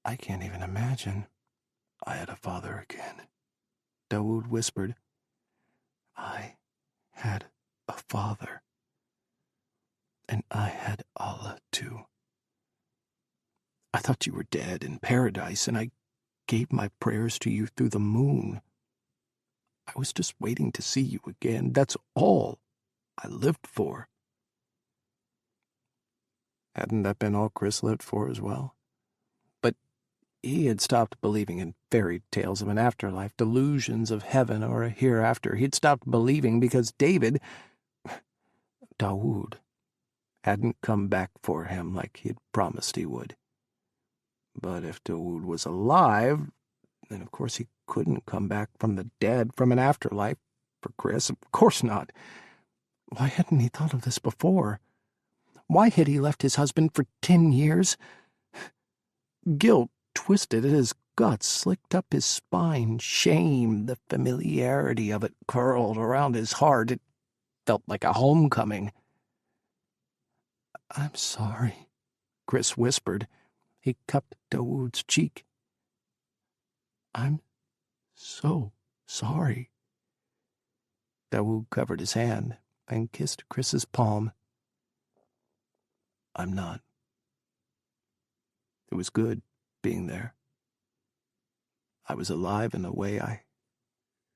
I can't even imagine. I had a father again. Dawood whispered. I had a father. And I had Allah too. I thought you were dead in paradise, and I gave my prayers to you through the moon. I was just waiting to see you again. That's all I lived for. Hadn't that been all Kris lived for as well? But he had stopped believing in fairy tales of an afterlife, delusions of heaven or a hereafter. He'd stopped believing because Dawood, hadn't come back for him like he'd promised he would. But if Dawood was alive, then of course he couldn't come back from the dead from an afterlife for Kris. Of course not. Why hadn't he thought of this before? Why had he left his husband for 10 years? Guilt twisted at his guts, slicked up his spine. Shame, the familiarity of it, curled around his heart. It felt like a homecoming. I'm sorry, Kris whispered. He cupped Dawood's cheek. I'm so sorry. Dawood covered his hand and kissed Kris's palm. I'm not. It was good being there. I was alive in a way I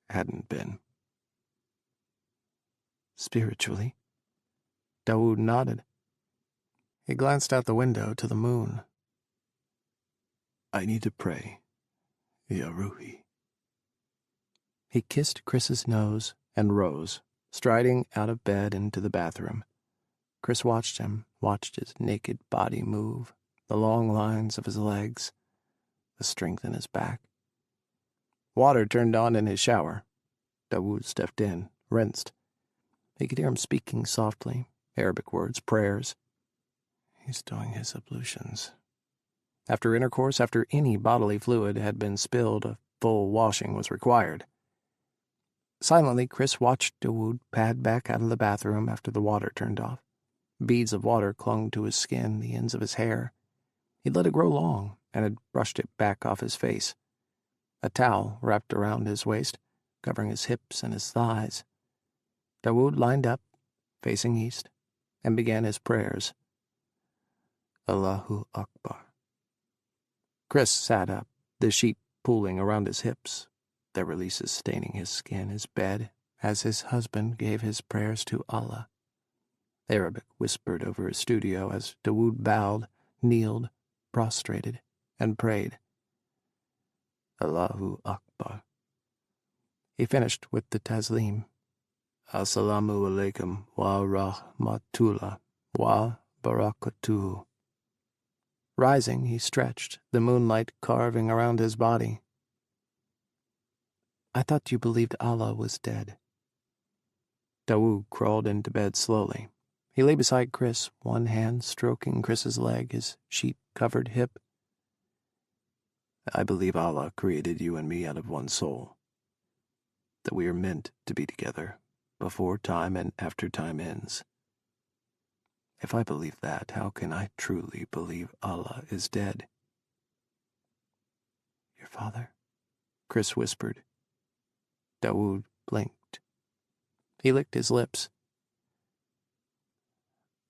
hadn't been. Spiritually? Dawood nodded. He glanced out the window to the moon. I need to pray, Ya Ruhi. He kissed Kris's nose and rose, striding out of bed into the bathroom. Kris watched him, watched his naked body move, the long lines of his legs, the strength in his back. Water turned on in his shower. Dawood stepped in, rinsed. He could hear him speaking softly, Arabic words, prayers. He's doing his ablutions. After intercourse, after any bodily fluid had been spilled, a full washing was required. Silently, Kris watched Dawood pad back out of the bathroom after the water turned off. Beads of water clung to his skin, the ends of his hair. He'd let it grow long and had brushed it back off his face. A towel wrapped around his waist, covering his hips and his thighs. Dawood lined up, facing east, and began his prayers. Allahu Akbar. Kris sat up, the sheet pooling around his hips, their releases staining his skin, his bed, as his husband gave his prayers to Allah. Arabic whispered over his studio as Dawood bowed, kneeled, prostrated, and prayed. Allahu Akbar. He finished with the taslim. Assalamu alaikum wa rahmatullah wa barakatuhu. Rising, he stretched, the moonlight carving around his body. I thought you believed Allah was dead. Dawood crawled into bed slowly. He lay beside Kris, one hand stroking Kris's leg, his sheet-covered hip. I believe Allah created you and me out of one soul, that we are meant to be together, before time and after time ends. If I believe that, how can I truly believe Allah is dead? Your father? Kris whispered. Dawood blinked. He licked his lips.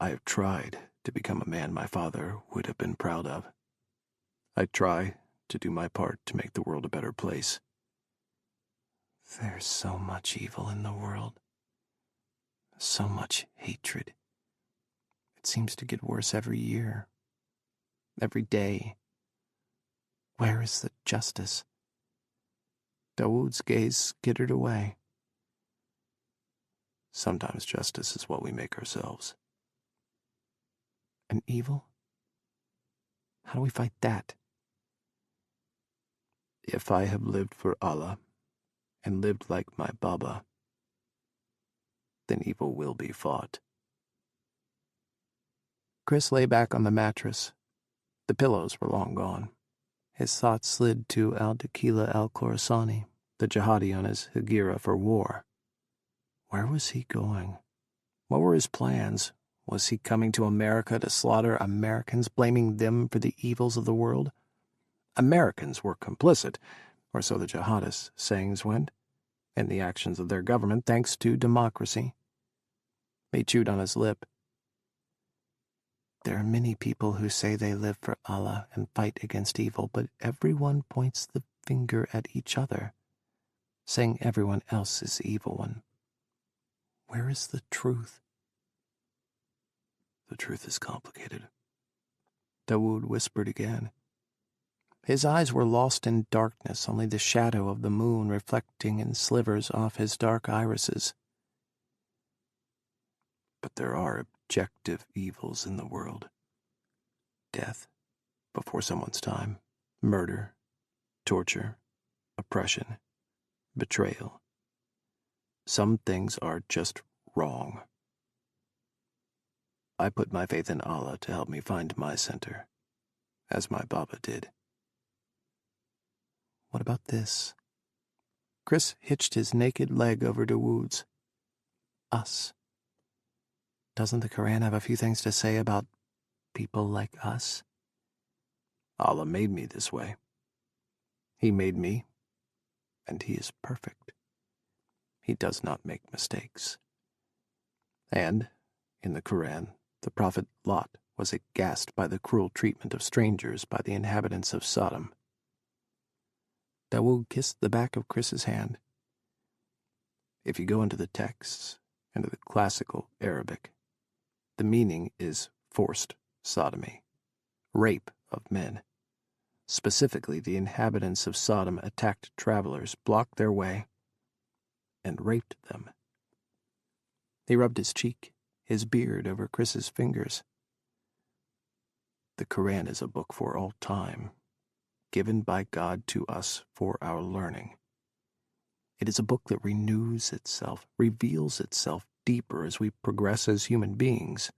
I have tried to become a man my father would have been proud of. I try to do my part to make the world a better place. There's so much evil in the world. So much hatred. It seems to get worse every year. Every day. Where is the justice? Dawood's gaze skittered away. Sometimes justice is what we make ourselves. And evil? How do we fight that? If I have lived for Allah and lived like my Baba, then evil will be fought. Kris lay back on the mattress. The pillows were long gone. His thoughts slid to al-Dakila al-Khorasani, the jihadi on his hegira for war. Where was he going? What were his plans? Was he coming to America to slaughter Americans, blaming them for the evils of the world? Americans were complicit, or so the jihadists' sayings went, in the actions of their government thanks to democracy. He chewed on his lip. There are many people who say they live for Allah and fight against evil, but everyone points the finger at each other, saying everyone else is the evil one. Where is the truth? The truth is complicated. Dawood whispered again. His eyes were lost in darkness, only the shadow of the moon reflecting in slivers off his dark irises. But there are objective evils in the world. Death before someone's time, murder, torture, oppression, betrayal. Some things are just wrong. I put my faith in Allah to help me find my center, as my Baba did. What about this? Kris hitched his naked leg over Dawood's. Us. Doesn't the Quran have a few things to say about people like us? Allah made me this way. He made me, and He is perfect. He does not make mistakes. And, in the Quran, the prophet Lot was aghast by the cruel treatment of strangers by the inhabitants of Sodom. Dawood kissed the back of Kris's hand. If you go into the texts, into the classical Arabic, the meaning is forced sodomy, rape of men. Specifically, the inhabitants of Sodom attacked travelers, blocked their way, and raped them. He rubbed his cheek, his beard over Kris's fingers. The Quran is a book for all time, given by God to us for our learning. It is a book that renews itself, reveals itself deeper as we progress as human beings.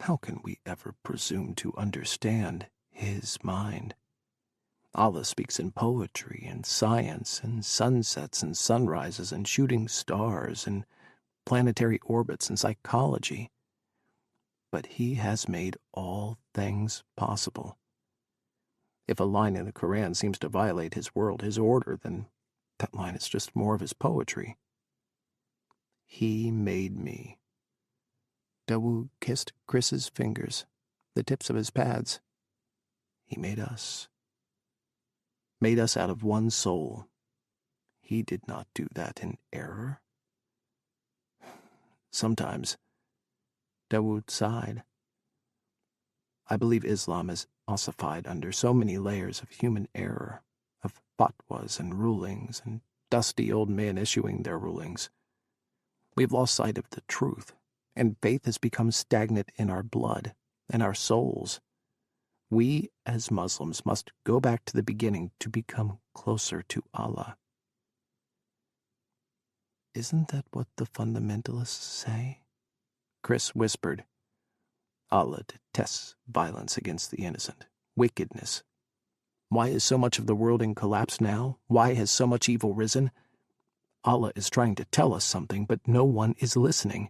How can we ever presume to understand His mind? Allah speaks in poetry and science and sunsets and sunrises and shooting stars and planetary orbits and psychology. but he has made all things possible. If a line in the Quran seems to violate his world, his order, then that line is just more of his poetry. He made me. Dawood kissed Kris's fingers, the tips of his pads. He made us. Made us out of one soul. He did not do that in error. Sometimes, Dawood sighed. I believe Islam is ossified under so many layers of human error, of fatwas and rulings, and dusty old men issuing their rulings. We've lost sight of the truth, and faith has become stagnant in our blood and our souls. We, as Muslims, must go back to the beginning to become closer to Allah. Isn't that what the fundamentalists say? Kris whispered. Allah detests violence against the innocent, wickedness. Why is so much of the world in collapse now? Why has so much evil risen? Allah is trying to tell us something, but no one is listening.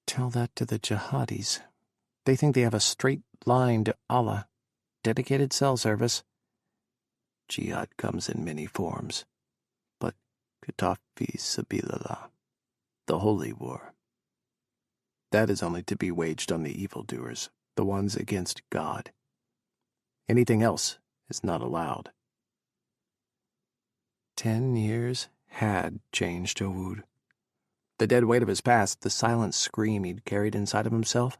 Tell that to the jihadis. They think they have a straight line to Allah. Dedicated cell service. Jihad comes in many forms, but Qital fi sabilillah, the holy war, that is only to be waged on the evildoers, the ones against God. Anything else is not allowed. 10 years had changed Dawood. The dead weight of his past, the silent scream he'd carried inside of himself,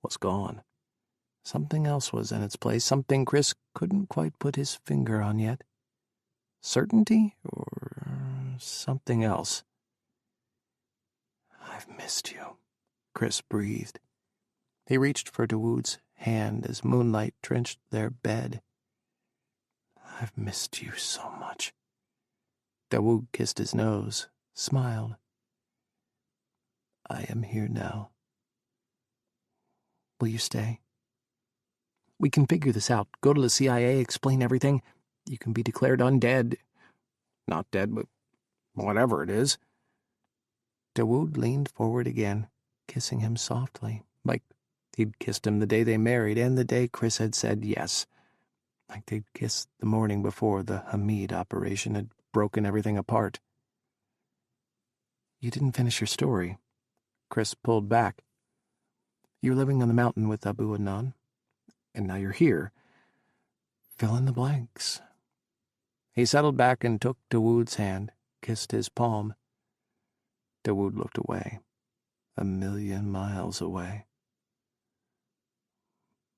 was gone. Something else was in its place, something Kris couldn't quite put his finger on yet. Certainty or something else? I've missed you, Kris breathed. He reached for Dawood's hand as moonlight drenched their bed. I've missed you so much. Dawood kissed his nose, smiled. I am here now. Will you stay? We can figure this out. Go to the CIA, explain everything. You can be declared undead. Not dead, but whatever it is. Dawood leaned forward again, kissing him softly, like he'd kissed him the day they married and the day Kris had said yes, like they'd kissed the morning before the Hamid operation had broken everything apart. You didn't finish your story. Kris pulled back. You're living on the mountain with Abu Adnan, and now you're here. Fill in the blanks. He settled back and took Dawood's hand, kissed his palm. Dawood looked away, 1,000,000 miles away.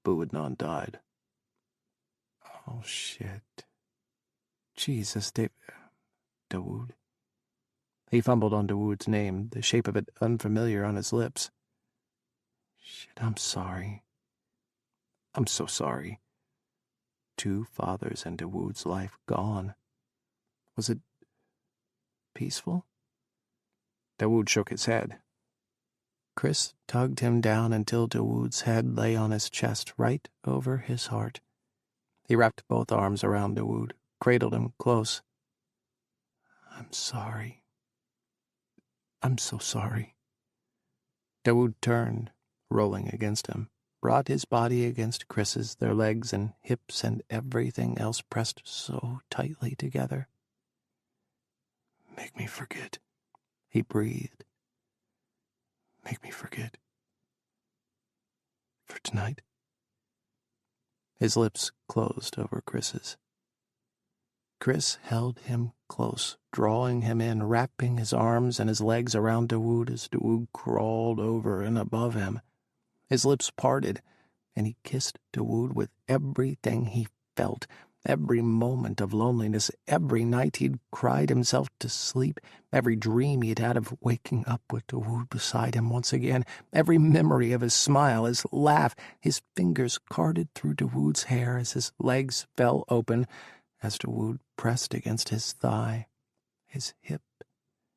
Abu Adnan died. Oh, shit. Jesus, Dawood. He fumbled on Dawood's name, the shape of it unfamiliar on his lips. Shit, I'm sorry. I'm so sorry. 2 fathers and Dawood's life gone. Was it peaceful? Dawood shook his head. Kris tugged him down until Dawood's head lay on his chest, right over his heart. He wrapped both arms around Dawood, cradled him close. I'm sorry. I'm so sorry. Dawood turned, rolling against him, brought his body against Kris's, their legs and hips and everything else pressed so tightly together. Make me forget, he breathed. Make me forget. For tonight. His lips closed over Kris's. Kris held him close, drawing him in, wrapping his arms and his legs around Dawood as Dawood crawled over and above him. His lips parted, and he kissed Dawood with everything he felt, every moment of loneliness, every night he'd cried himself to sleep, every dream he'd had of waking up with Dawood beside him once again, every memory of his smile, his laugh. His fingers carded through Dawood's hair as his legs fell open, as Dawood pressed against his thigh, his hip.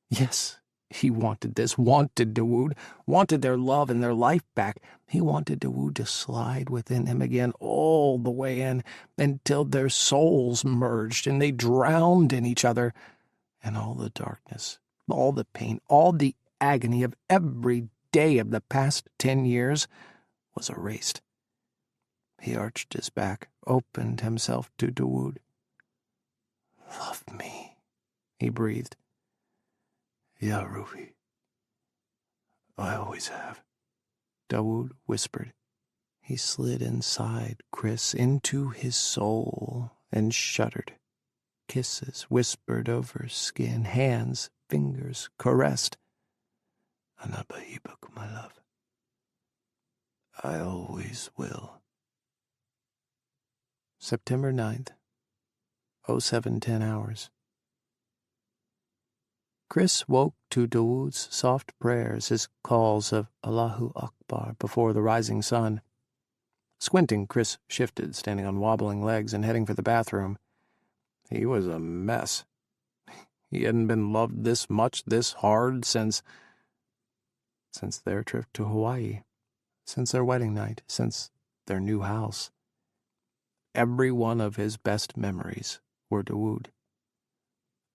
Yes, he wanted this, wanted Dawood, wanted their love and their life back. He wanted Dawood to slide within him again, all the way in, until their souls merged and they drowned in each other. And all the darkness, all the pain, all the agony of every day of the past 10 years was erased. He arched his back, opened himself to Dawood. "Love me," he breathed. "Yeah, Ruby. I always have," Dawood whispered. He slid inside Kris, into his soul, and shuddered. Kisses whispered over skin, hands, fingers caressed. "Anabahibuk, my love. I always will." September 9th, 07:10 hours. Kris woke to Dawood's soft prayers, his calls of Allahu Akbar before the rising sun. Squinting, Kris shifted, standing on wobbling legs and heading for the bathroom. He was a mess. He hadn't been loved this much, this hard, since their trip to Hawaii, since their wedding night, since their new house. Every one of his best memories were Dawood.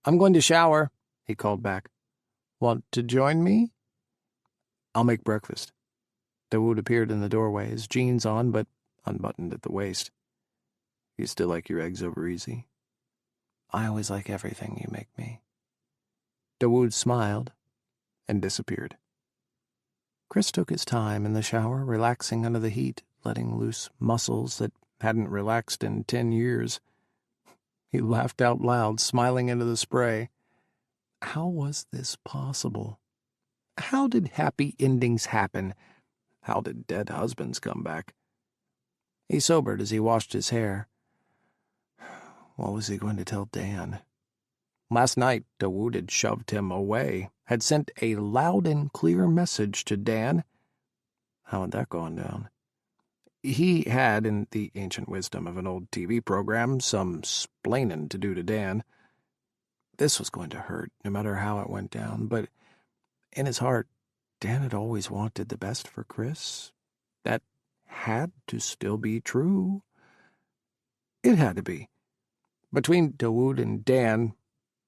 "I'm going to shower," he called back. "Want to join me?" "I'll make breakfast." Dawood appeared in the doorway, his jeans on but unbuttoned at the waist. "You still like your eggs over easy?" "I always like everything you make me." Dawood smiled and disappeared. Kris took his time in the shower, relaxing under the heat, letting loose muscles that hadn't relaxed in 10 years. He laughed out loud, smiling into the spray. How was this possible? How did happy endings happen? How did dead husbands come back? He sobered as he washed his hair. What was he going to tell Dan? Last night, Dawood had shoved him away, had sent a loud and clear message to Dan. How had that gone down? He had, in the ancient wisdom of an old TV program, some splaining to do to Dan. This was going to hurt, no matter how it went down, but in his heart, Dan had always wanted the best for Kris. That had to still be true. It had to be. Between Dawood and Dan,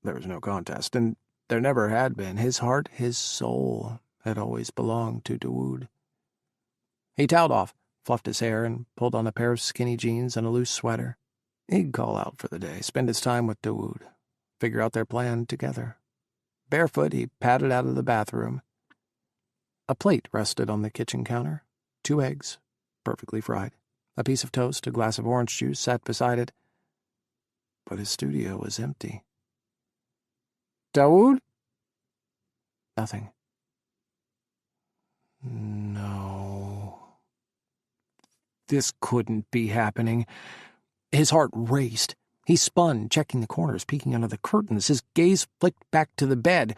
there was no contest, and there never had been. His heart, his soul, had always belonged to Dawood. He toweled off, fluffed his hair, and pulled on a pair of skinny jeans and a loose sweater. He'd call out for the day, spend his time with Dawood, figure out their plan together. Barefoot, he padded out of the bathroom. A plate rested on the kitchen counter. 2 eggs, perfectly fried. A piece of toast, a glass of orange juice sat beside it. But his studio was empty. "Dawood?" Nothing. No. This couldn't be happening. His heart raced. He spun, checking the corners, peeking under the curtains. His gaze flicked back to the bed.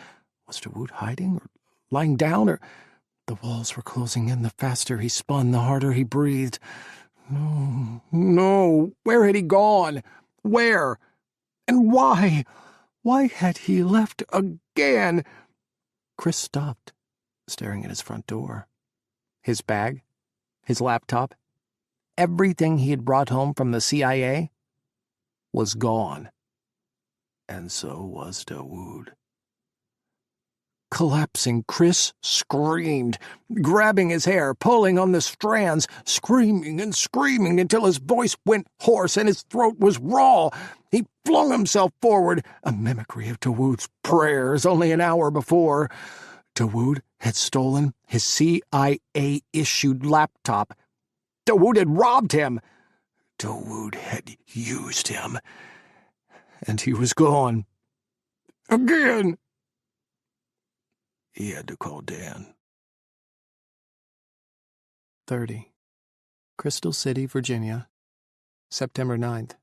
Was Dawood hiding or lying down, or... The walls were closing in. The faster he spun, the harder he breathed. No, no. Where had he gone? Where? And why? Why had he left again? Kris stopped, staring at his front door. His bag, his laptop, everything he had brought home from the CIA was gone. And so was Dawood. Collapsing, Kris screamed, grabbing his hair, pulling on the strands, screaming and screaming until his voice went hoarse and his throat was raw. He flung himself forward, a mimicry of Dawood's prayers only an hour before. Dawood had stolen his CIA-issued laptop. Dawood had robbed him. Dawood had used him. And he was gone. Again. He had to call Dan. 30. Crystal City, Virginia, September 9th,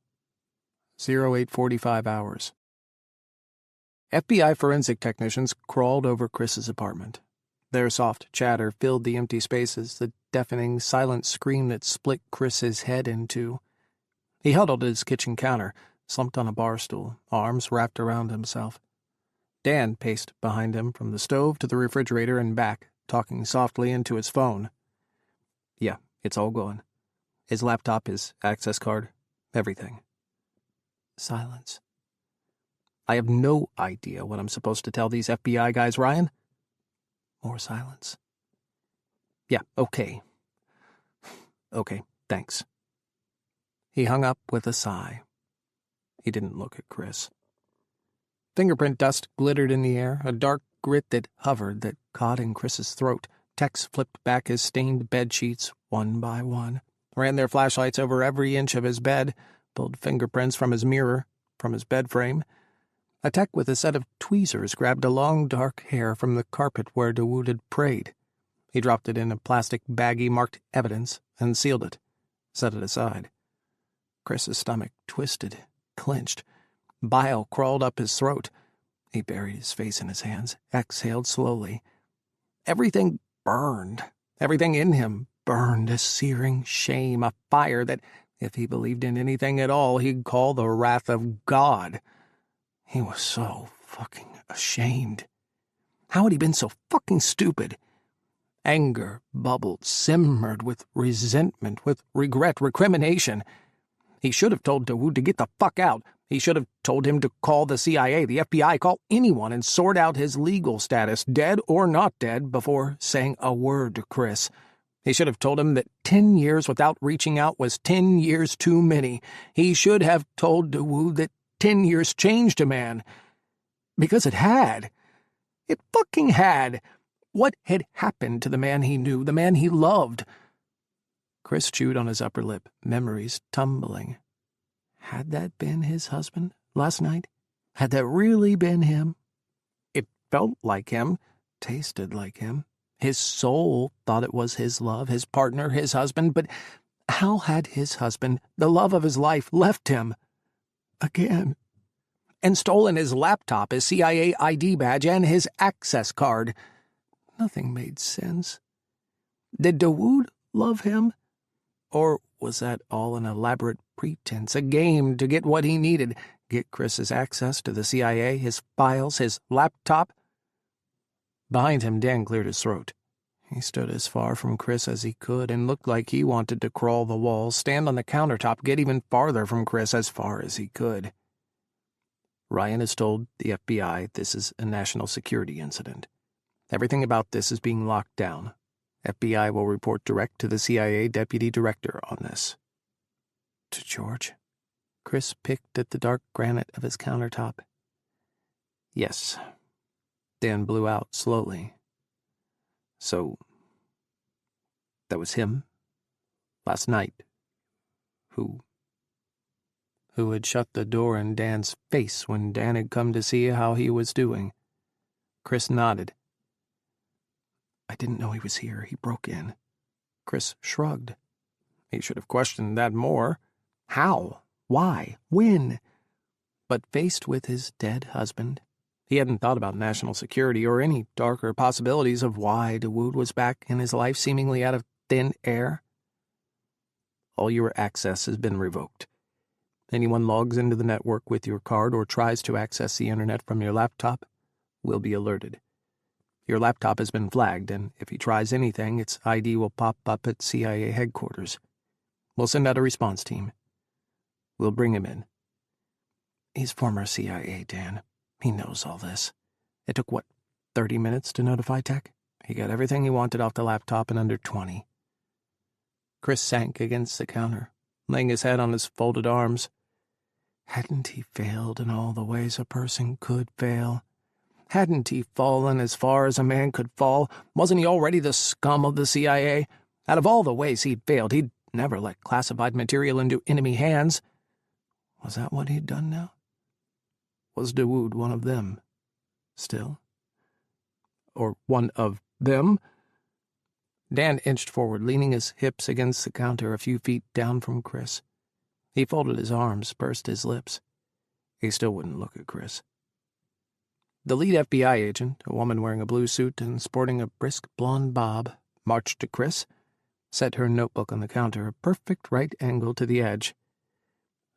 08:45 hours. FBI forensic technicians crawled over Kris's apartment. Their soft chatter filled the empty spaces, the deafening, silent scream that split Kris's head in two. He huddled at his kitchen counter, slumped on a bar stool, arms wrapped around himself. Dan paced behind him from the stove to the refrigerator and back, talking softly into his phone. Yeah, it's all gone. His laptop, his access card, everything. Silence. I have no idea what I'm supposed to tell these FBI guys, Ryan. More silence. Yeah, okay. Okay, thanks." He hung up with a sigh. He didn't look at Kris. Fingerprint dust glittered in the air, a dark grit that hovered, that caught in Kris's throat. Techs flipped back his stained bed sheets one by one, ran their flashlights over every inch of his bed, pulled fingerprints from his mirror, from his bed frame. A tech with a set of tweezers grabbed a long dark hair from the carpet where Dawood had prayed. He dropped it in a plastic baggie marked evidence and sealed it, set it aside. Kris's stomach twisted, clenched. Bile crawled up his throat. He buried his face in his hands, exhaled slowly. Everything burned. Everything in him burned, a searing shame, a fire that, if he believed in anything at all, he'd call the wrath of God. He was so fucking ashamed. How had he been so fucking stupid? Anger bubbled, simmered with resentment, with regret, recrimination. He should have told Dawood to get the fuck out. He should have told him to call the CIA, the FBI, call anyone and sort out his legal status, dead or not dead, before saying a word to Kris. He should have told him that 10 years without reaching out was 10 years too many. He should have told Dawood that 10 years changed a man. Because it had. It fucking had. What had happened to the man he knew, the man he loved? Kris chewed on his upper lip, memories tumbling. Had that been his husband last night? Had that really been him? It felt like him, tasted like him. His soul thought it was his love, his partner, his husband, but how had his husband, the love of his life, left him? Again. And stolen his laptop, his CIA ID badge, and his access card. Nothing made sense. Did Dawood love him? Or was that all an elaborate pretense, a game to get what he needed, get Kris's access to the CIA, his files, his laptop? Behind him, Dan cleared his throat. He stood as far from Kris as he could and looked like he wanted to crawl the walls, stand on the countertop, get even farther from Kris, as far as he could. Ryan has told the FBI this is a national security incident. Everything about this is being locked down. FBI will report direct to the CIA deputy director on this. To George? Kris picked at the dark granite of his countertop. Yes. Dan blew out slowly. So, that was him? Last night? Who had shut the door in Dan's face when Dan had come to see how he was doing? Kris nodded. I didn't know he was here. He broke in. Kris shrugged. He should have questioned that more. How? Why? When? But faced with his dead husband, he hadn't thought about national security or any darker possibilities of why Dawood was back in his life seemingly out of thin air. All your access has been revoked. Anyone logs into the network with your card or tries to access the internet from your laptop will be alerted. Your laptop has been flagged, and if he tries anything, its ID will pop up at CIA headquarters. We'll send out a response team. We'll bring him in. He's former CIA, Dan. He knows all this. It took, 30 minutes to notify tech? He got everything he wanted off the laptop in under 20. Kris sank against the counter, laying his head on his folded arms. Hadn't he failed in all the ways a person could fail? Hadn't he fallen as far as a man could fall? Wasn't he already the scum of the CIA? Out of all the ways he'd failed, he'd never let classified material into enemy hands. Was that what he'd done now? Was Dawood one of them? Still? Or one of them? Dan inched forward, leaning his hips against the counter a few feet down from Kris. He folded his arms, pursed his lips. He still wouldn't look at Kris. The lead FBI agent, a woman wearing a blue suit and sporting a brisk blonde bob, marched to Kris, set her notebook on the counter, a perfect right angle to the edge.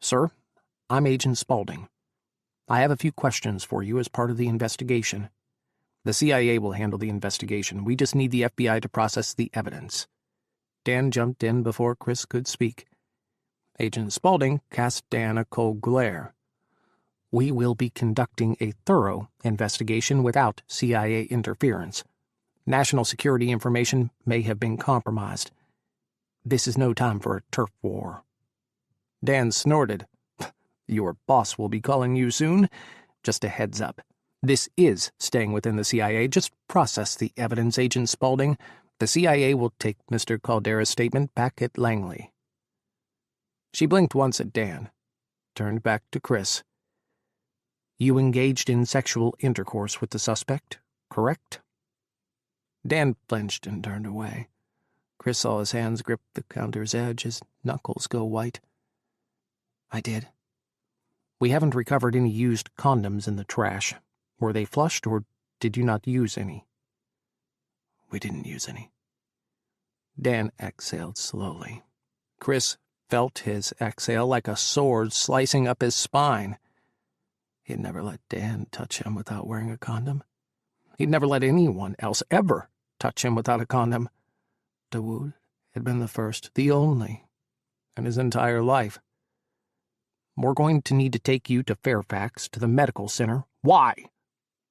Sir, I'm Agent Spaulding. I have a few questions for you as part of the investigation. The CIA will handle the investigation. We just need the FBI to process the evidence. Dan jumped in before Kris could speak. Agent Spaulding cast Dan a cold glare. We will be conducting a thorough investigation without CIA interference. National security information may have been compromised. This is no time for a turf war. Dan snorted. Your boss will be calling you soon. Just a heads up. This is staying within the CIA. Just process the evidence, Agent Spaulding. The CIA will take Mr. Caldera's statement back at Langley. She blinked once at Dan, turned back to Kris. You engaged in sexual intercourse with the suspect, correct? Dan flinched and turned away. Kris saw his hands grip the counter's edge, his knuckles go white. I did. We haven't recovered any used condoms in the trash. Were they flushed, or did you not use any? We didn't use any. Dan exhaled slowly. Kris felt his exhale like a sword slicing up his spine. He'd never let Dan touch him without wearing a condom. He'd never let anyone else ever touch him without a condom. Dawood had been the first, the only, in his entire life. We're going to need to take you to Fairfax, to the medical center. Why?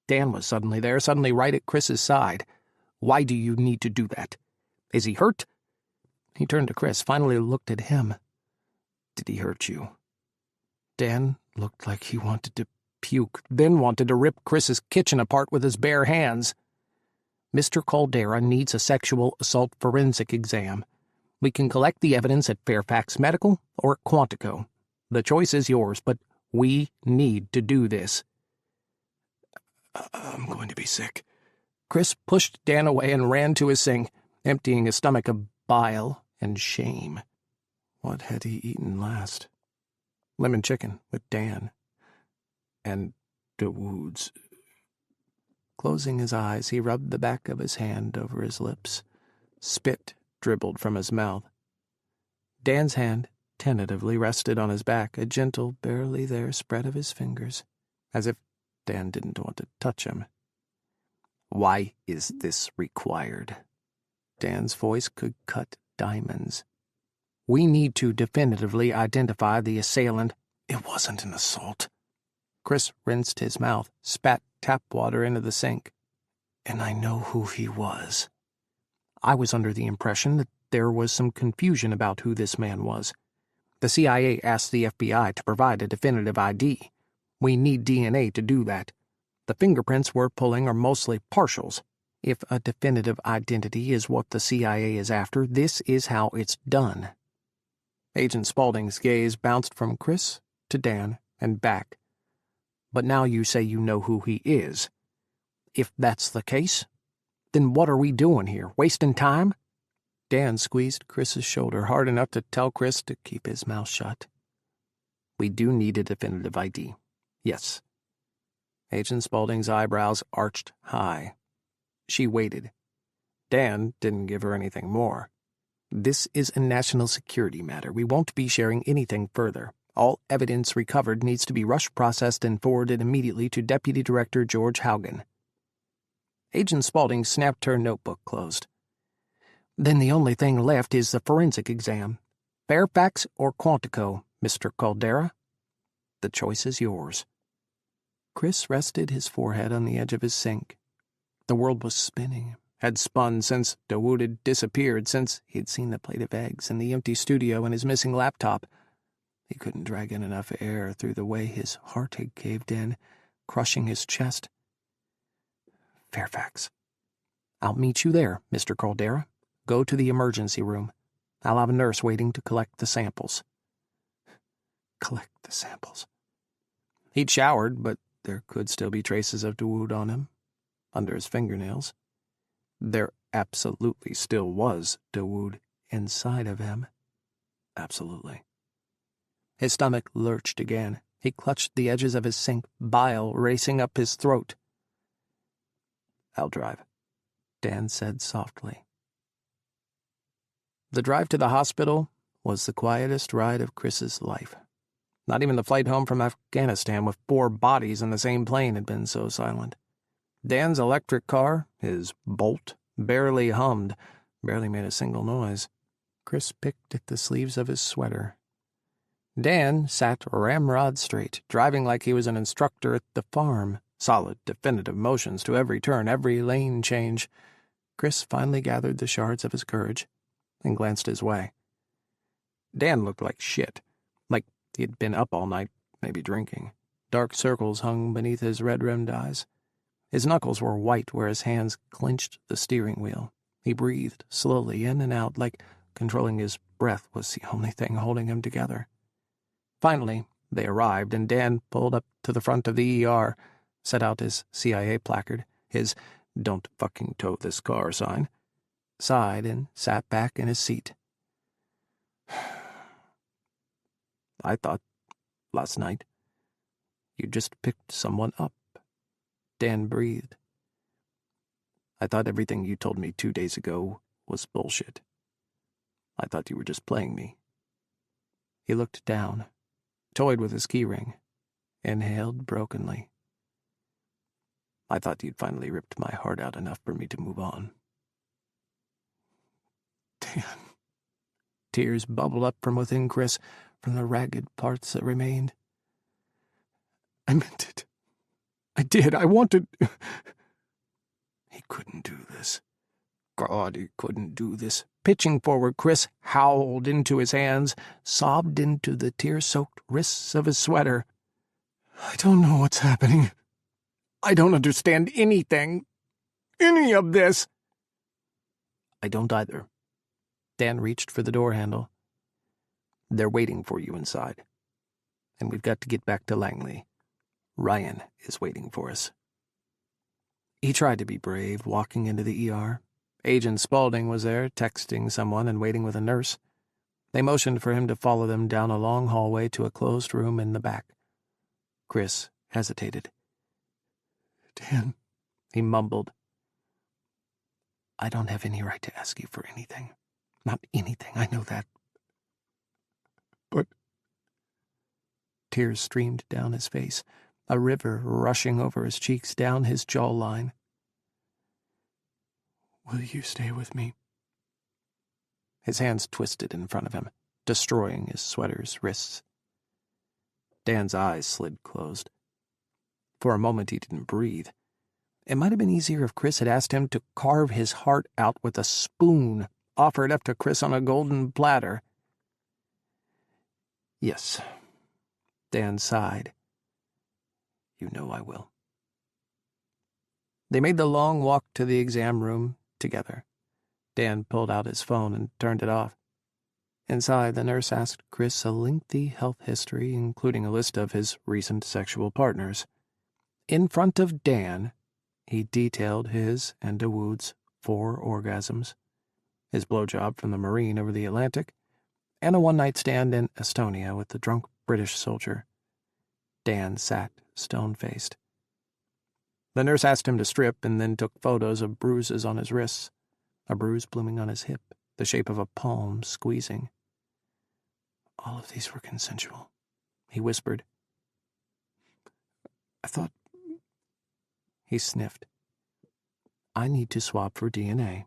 Dan was suddenly there, suddenly right at Kris's side. Why do you need to do that? Is he hurt? He turned to Kris, finally looked at him. Did he hurt you? Dan looked like he wanted to puke, then wanted to rip Kris's kitchen apart with his bare hands. Mr. Caldera needs a sexual assault forensic exam. We can collect the evidence at Fairfax Medical or at Quantico. The choice is yours, but we need to do this. I'm going to be sick. Kris pushed Dan away and ran to his sink, emptying his stomach of bile and shame. What had he eaten last? Lemon chicken with Dan. And Dawood's. Closing his eyes, he rubbed the back of his hand over his lips. Spit dribbled from his mouth. Dan's hand tentatively rested on his back, a gentle, barely there spread of his fingers, as if Dan didn't want to touch him. Why is this required? Dan's voice could cut diamonds. We need to definitively identify the assailant. It wasn't an assault. Kris rinsed his mouth, spat tap water into the sink. And I know who he was. I was under the impression that there was some confusion about who this man was. The CIA asked the FBI to provide a definitive ID. We need DNA to do that. The fingerprints we're pulling are mostly partials. If a definitive identity is what the CIA is after, this is how it's done. Agent Spaulding's gaze bounced from Kris to Dan and back. But now you say you know who he is. If that's the case, then what are we doing here, wasting time? Dan squeezed Kris's shoulder hard enough to tell Kris to keep his mouth shut. We do need a definitive ID. Yes. Agent Spaulding's eyebrows arched high. She waited. Dan didn't give her anything more. This is a national security matter. We won't be sharing anything further. All evidence recovered needs to be rush-processed and forwarded immediately to Deputy Director George Haugen. Agent Spaulding snapped her notebook closed. Then the only thing left is the forensic exam. Fairfax or Quantico, Mr. Caldera? The choice is yours. Kris rested his forehead on the edge of his sink. The world was spinning, had spun since Dawood had disappeared, since he'd seen the plate of eggs in the empty studio and his missing laptop. He couldn't drag in enough air through the way his heart had caved in, crushing his chest. Fairfax. I'll meet you there, Mr. Caldera. Go to the emergency room. I'll have a nurse waiting to collect the samples. Collect the samples. He'd showered, but there could still be traces of Dawood on him, under his fingernails. There absolutely still was Dawood inside of him. Absolutely. His stomach lurched again. He clutched the edges of his sink, bile racing up his throat. I'll drive, Dan said softly. The drive to the hospital was the quietest ride of Kris's life. Not even the flight home from Afghanistan with 4 bodies in the same plane had been so silent. Dan's electric car, his Bolt, barely hummed, barely made a single noise. Kris picked at the sleeves of his sweater. Dan sat ramrod straight, driving like he was an instructor at the farm, solid, definitive motions to every turn, every lane change. Kris finally gathered the shards of his courage and glanced his way. Dan looked like shit, like he had been up all night, maybe drinking. Dark circles hung beneath his red-rimmed eyes. His knuckles were white where his hands clenched the steering wheel. He breathed slowly in and out, like controlling his breath was the only thing holding him together. Finally, they arrived, and Dan pulled up to the front of the ER, set out his CIA placard, his "Don't fucking tow this car" sign, sighed, and sat back in his seat. I thought, last night, you just picked someone up. Dan breathed. I thought everything you told me 2 days ago was bullshit. I thought you were just playing me. He looked down, toyed with his keyring, inhaled brokenly. I thought you'd finally ripped my heart out enough for me to move on. Dan. Tears bubbled up from within Kris, from the ragged parts that remained. I meant it. I did. I wanted... He couldn't do this. God, he couldn't do this. Pitching forward, Kris howled into his hands, sobbed into the tear-soaked wrists of his sweater. I don't know what's happening. I don't understand anything. Any of this. I don't either. Dan reached for the door handle. They're waiting for you inside. And we've got to get back to Langley. Ryan is waiting for us. He tried to be brave, walking into the ER. Agent Spaulding was there, texting someone and waiting with a nurse. They motioned for him to follow them down a long hallway to a closed room in the back. Kris hesitated. Dan, he mumbled. I don't have any right to ask you for anything. Not anything, I know that. But... Tears streamed down his face, a river rushing over his cheeks, down his jawline. Will you stay with me? His hands twisted in front of him, destroying his sweater's wrists. Dan's eyes slid closed. For a moment he didn't breathe. It might have been easier if Kris had asked him to carve his heart out with a spoon, offered up to Kris on a golden platter. Yes, Dan sighed. You know I will. They made the long walk to the exam room together. Dan pulled out his phone and turned it off. Inside, the nurse asked Kris a lengthy health history, including a list of his recent sexual partners. In front of Dan, he detailed his and Dawood's 4 orgasms, his blowjob from the Marine over the Atlantic, and a one-night stand in Estonia with the drunk British soldier. Dan sat stone-faced. The nurse asked him to strip and then took photos of bruises on his wrists, a bruise blooming on his hip, the shape of a palm squeezing. All of these were consensual, he whispered. I thought... He sniffed. I need to swab for DNA,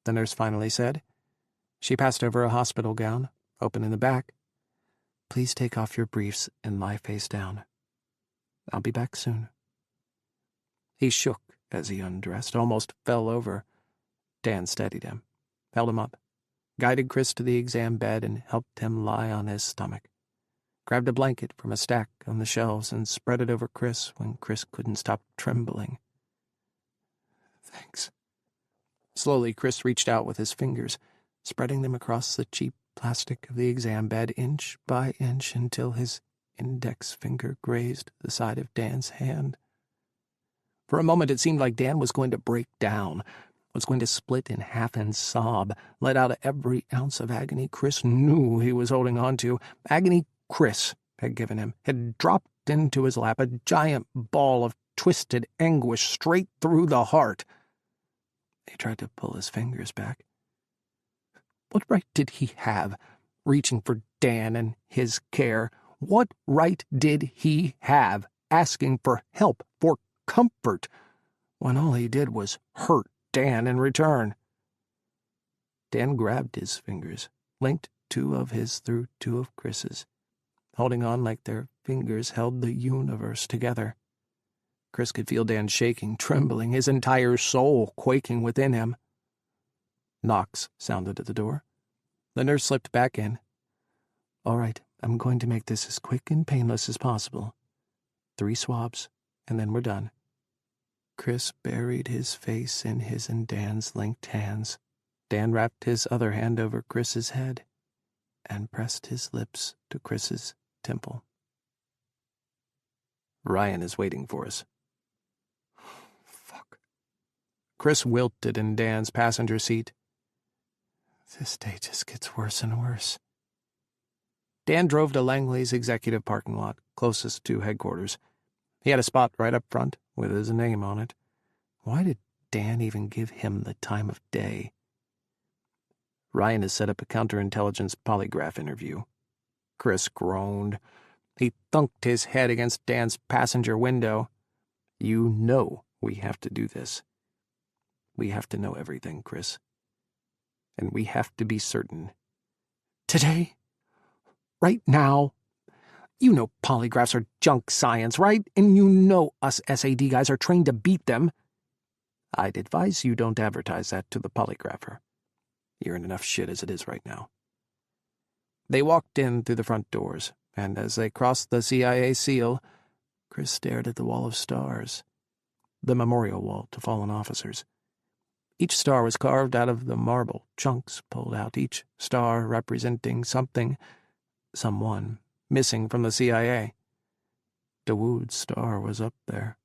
the nurse finally said. She passed over a hospital gown, open in the back. Please take off your briefs and lie face down. I'll be back soon. He shook as he undressed, almost fell over. Dan steadied him, held him up, guided Kris to the exam bed and helped him lie on his stomach. Grabbed a blanket from a stack on the shelves and spread it over Kris when Kris couldn't stop trembling. Thanks. Slowly, Kris reached out with his fingers, spreading them across the cheap plastic of the exam bed inch by inch until his index finger grazed the side of Dan's hand. For a moment, it seemed like Dan was going to break down, was going to split in half and sob, let out every ounce of agony Kris knew he was holding on to, agony Kris had given him, had dropped into his lap, a giant ball of twisted anguish straight through the heart. He tried to pull his fingers back. What right did he have, reaching for Dan and his care? What right did he have, asking for help, for comfort, when all he did was hurt Dan in return? Dan grabbed his fingers, linked 2 of his through 2 of Kris's, holding on like their fingers held the universe together. Kris could feel Dan shaking, trembling, his entire soul quaking within him. Knocks sounded at the door. The nurse slipped back in. All right, I'm going to make this as quick and painless as possible. 3 swabs, and then we're done. Kris buried his face in his and Dan's linked hands. Dan wrapped his other hand over Kris's head and pressed his lips to Kris's temple. Ryan is waiting for us. Fuck. Kris wilted in Dan's passenger seat. This day just gets worse and worse. Dan drove to Langley's executive parking lot, closest to headquarters. He had a spot right up front with his name on it. Why did Dan even give him the time of day? Ryan has set up a counterintelligence polygraph interview. Kris groaned. He thunked his head against Dan's passenger window. You know we have to do this. We have to know everything, Kris. And we have to be certain. Today? Right now? You know polygraphs are junk science, right? And you know us SAD guys are trained to beat them. I'd advise you don't advertise that to the polygrapher. You're in enough shit as it is right now. They walked in through the front doors, and as they crossed the CIA seal, Kris stared at the wall of stars, the memorial wall to fallen officers. Each star was carved out of the marble, chunks pulled out, each star representing something, someone, missing from the CIA. Dawood's star was up there.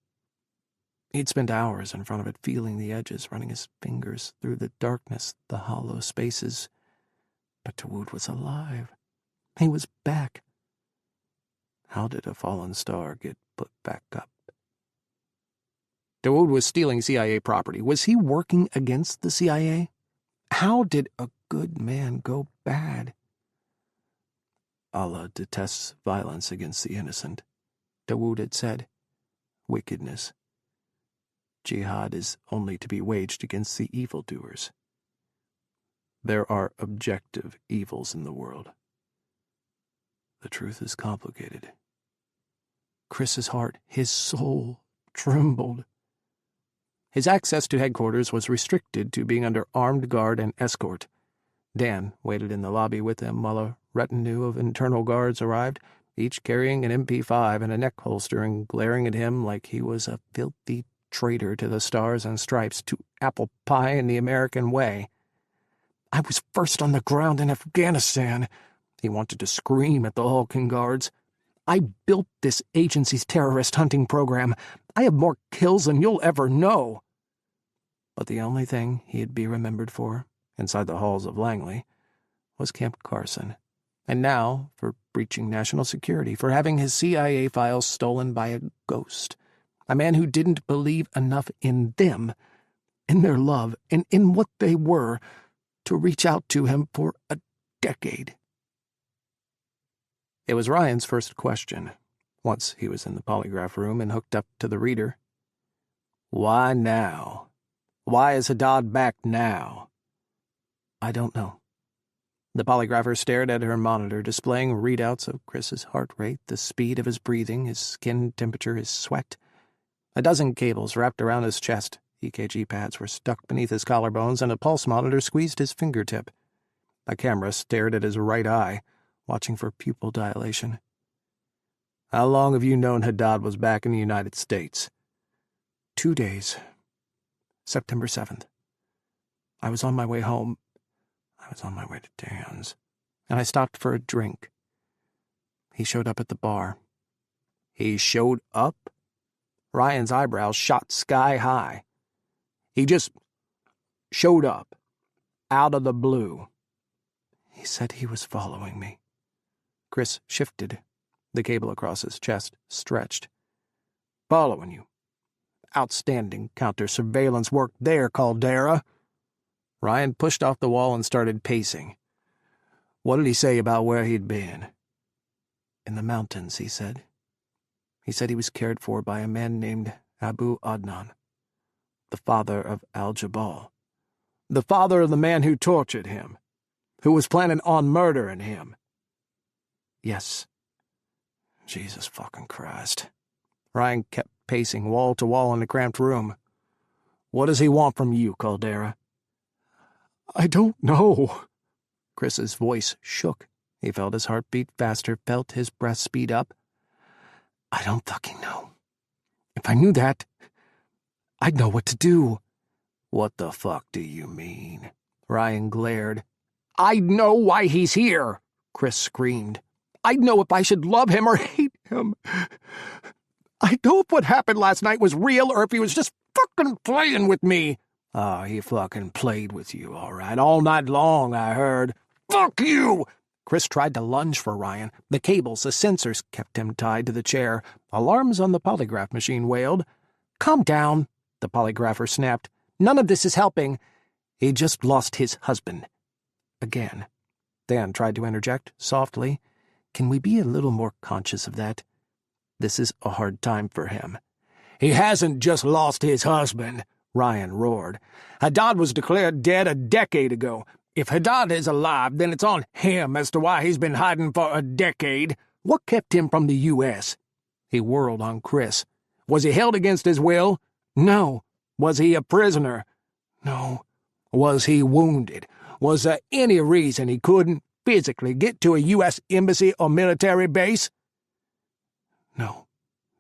He'd spent hours in front of it, feeling the edges, running his fingers through the darkness, the hollow spaces. But Dawood was alive. He was back. How did a fallen star get put back up? Dawood was stealing CIA property. Was he working against the CIA? How did a good man go bad? Allah detests violence against the innocent, Dawood had said. Wickedness. Jihad is only to be waged against the evildoers. There are objective evils in the world. The truth is complicated. Kris's heart, his soul, trembled. His access to headquarters was restricted to being under armed guard and escort. Dan waited in the lobby with them while a retinue of internal guards arrived, each carrying an MP5 and a neck holster and glaring at him like he was a filthy traitor to the Stars and Stripes, to apple pie and the American way. I was first on the ground in Afghanistan, he wanted to scream at the hulking guards. I built this agency's terrorist hunting program. I have more kills than you'll ever know. But the only thing he'd be remembered for, inside the halls of Langley, was Camp Carson. And now for breaching national security, for having his CIA files stolen by a ghost. A man who didn't believe enough in them, in their love, and in what they were, to reach out to him for a decade. It was Ryan's first question, once he was in the polygraph room and hooked up to the reader. Why now? Why is Haddad back now? I don't know. The polygrapher stared at her monitor, displaying readouts of Kris's heart rate, the speed of his breathing, his skin temperature, his sweat. A dozen cables wrapped around his chest. EKG pads were stuck beneath his collarbones, and a pulse monitor squeezed his fingertip. A camera stared at his right eye, watching for pupil dilation. How long have you known Haddad was back in the United States? 2 days. September 7th. I was on my way home. I was on my way to Dan's, and I stopped for a drink. He showed up at the bar. He showed up? Ryan's eyebrows shot sky high. He just showed up, out of the blue. He said he was following me. Kris shifted. The cable across his chest stretched. Following you. Outstanding counter-surveillance work there, Caldera. Ryan pushed off the wall and started pacing. What did he say about where he'd been? In the mountains, he said. He said he was cared for by a man named Abu Adnan, the father of Al-Jabal. The father of the man who tortured him, who was planning on murdering him. Yes. Jesus fucking Christ. Ryan kept pacing wall to wall in the cramped room. What does he want from you, Caldera? I don't know. Kris's voice shook. He felt his heart beat faster, felt his breath speed up. I don't fucking know. If I knew that, I'd know what to do. What the fuck do you mean? Ryan glared. I'd know why he's here, Kris screamed. I'd know if I should love him or hate him. I'd know if what happened last night was real or if he was just fucking playing with me. Oh, he fucking played with you, all right. All night long, I heard. Fuck you! Kris tried to lunge for Ryan. The cables, the sensors, kept him tied to the chair. Alarms on the polygraph machine wailed. Calm down, the polygrapher snapped. None of this is helping. He just lost his husband. Again. Dan tried to interject, softly. Can we be a little more conscious of that? This is a hard time for him. He hasn't just lost his husband, Ryan roared. Haddad was declared dead a decade ago. If Haddad is alive, then it's on him as to why he's been hiding for a decade. What kept him from the U.S.? He whirled on Kris. Was he held against his will? No. Was he a prisoner? No. Was he wounded? Was there any reason he couldn't physically get to a U.S. embassy or military base? No.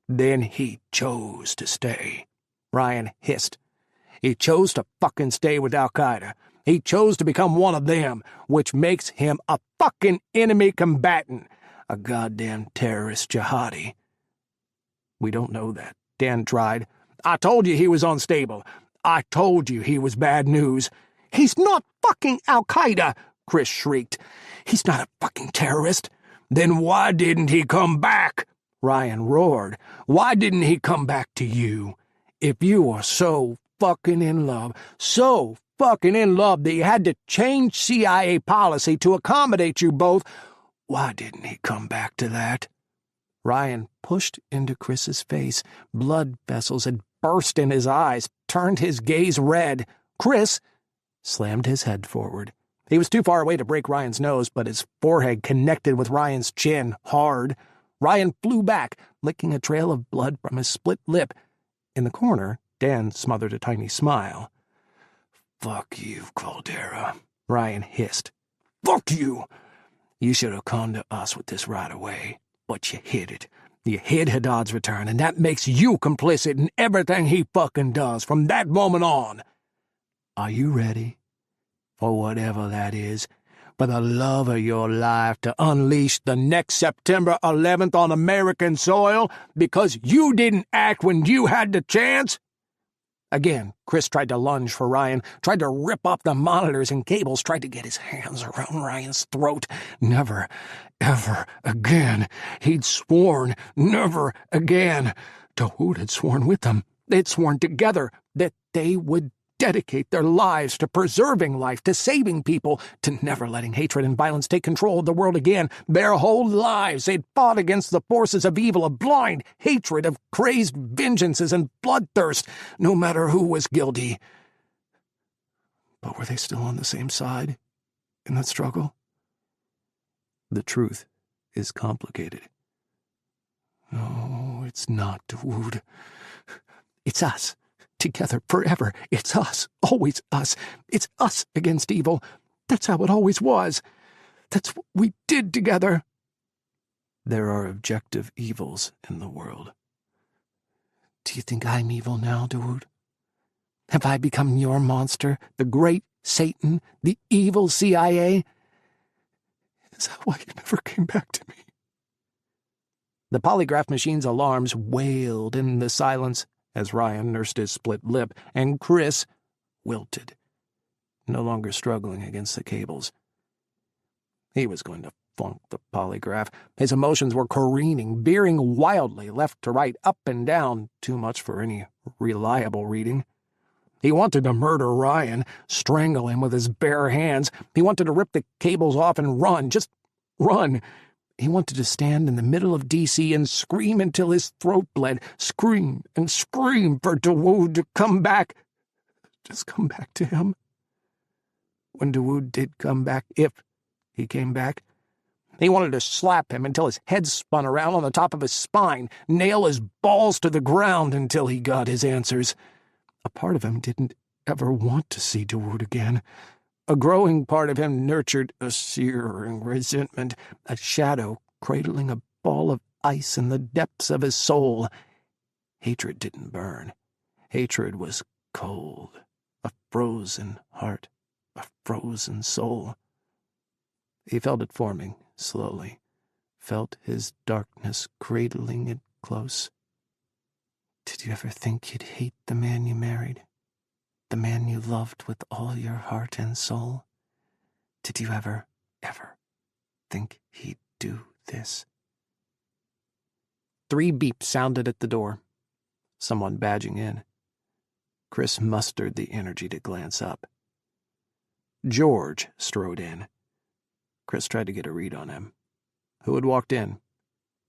Then he chose to stay. Ryan hissed. He chose to fucking stay with Al-Qaeda. He chose to become one of them, which makes him a fucking enemy combatant. A goddamn terrorist jihadi. We don't know that. Dan tried. I told you he was unstable. I told you he was bad news. He's not fucking Al-Qaeda, Kris shrieked. He's not a fucking terrorist. Then why didn't he come back? Ryan roared. Why didn't he come back to you? If you are so fucking in love, so fucking in love that you had to change CIA policy to accommodate you both, why didn't he come back to that? Ryan pushed into Kris's face. Blood vessels had burst in his eyes, turned his gaze red. Kris slammed his head forward. He was too far away to break Ryan's nose, but his forehead connected with Ryan's chin hard. Ryan flew back, licking a trail of blood from his split lip. In the corner, Dan smothered a tiny smile. Fuck you, Caldera, Ryan hissed. Fuck you! You should have come to us with this right away, but you hid it. You hid Haddad's return, and that makes you complicit in everything he fucking does from that moment on. Are you ready? For whatever that is, for the love of your life, to unleash the next September 11th on American soil because you didn't act when you had the chance? Again, Kris tried to lunge for Ryan, tried to rip off the monitors and cables, tried to get his hands around Ryan's throat. Never, ever again. He'd sworn never again. Dawood had sworn with them. They'd sworn together that they would dedicate their lives to preserving life, to saving people, to never letting hatred and violence take control of the world again. Their whole lives they'd fought against the forces of evil, of blind hatred, of crazed vengeances and bloodthirst, no matter who was guilty. But were they still on the same side in that struggle? The truth is complicated. No, it's not, Dawood. It's us. Together, forever. It's us. Always us. It's us against evil. That's how it always was. That's what we did together. There are objective evils in the world. Do you think I'm evil now, Dawood? Have I become your monster, the great Satan, the evil CIA? Is that why you never came back to me? The polygraph machine's alarms wailed in the silence as Ryan nursed his split lip, and Kris wilted, no longer struggling against the cables. He was going to flunk the polygraph. His emotions were careening, veering wildly left to right, up and down, too much for any reliable reading. He wanted to murder Ryan, strangle him with his bare hands. He wanted to rip the cables off and run, just run. He wanted to stand in the middle of D.C. and scream until his throat bled, scream and scream for Dawood to come back. Just come back to him. When Dawood did come back, if he came back, he wanted to slap him until his head spun around on the top of his spine, nail his balls to the ground until he got his answers. A part of him didn't ever want to see Dawood again. A growing part of him nurtured a searing resentment, a shadow cradling a ball of ice in the depths of his soul. Hatred didn't burn. Hatred was cold, a frozen heart, a frozen soul. He felt it forming, slowly, felt his darkness cradling it close. Did you ever think you'd hate the man you married? The man you loved with all your heart and soul? Did you ever think he'd do this? 3 beeps sounded at the door. Someone badging in. Kris mustered the energy to glance up. George strode in. Kris tried to get a read on him. Who had walked in?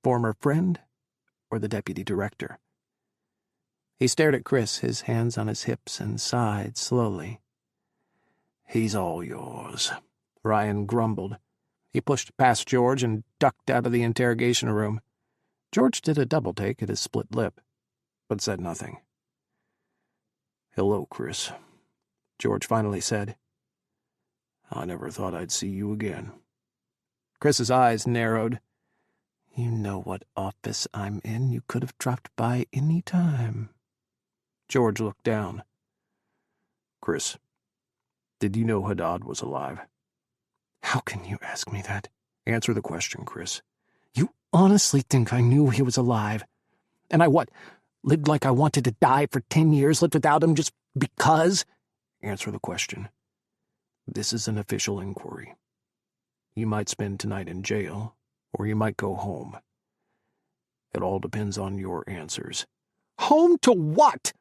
Former friend or the deputy director? He stared at Kris, his hands on his hips, and sighed slowly. "He's all yours," Ryan grumbled. He pushed past George and ducked out of the interrogation room. George did a double-take at his split lip, but said nothing. "Hello, Kris," George finally said. "I never thought I'd see you again." Kris's eyes narrowed. "You know what office I'm in. You could have dropped by any time." George looked down. "Kris, did you know Haddad was alive?" "How can you ask me that?" "Answer the question, Kris." "You honestly think I knew he was alive? And I lived like I wanted to die for 10 years, lived without him just because?" "Answer the question. This is an official inquiry. You might spend tonight in jail, or you might go home. It all depends on your answers." "Home to what?"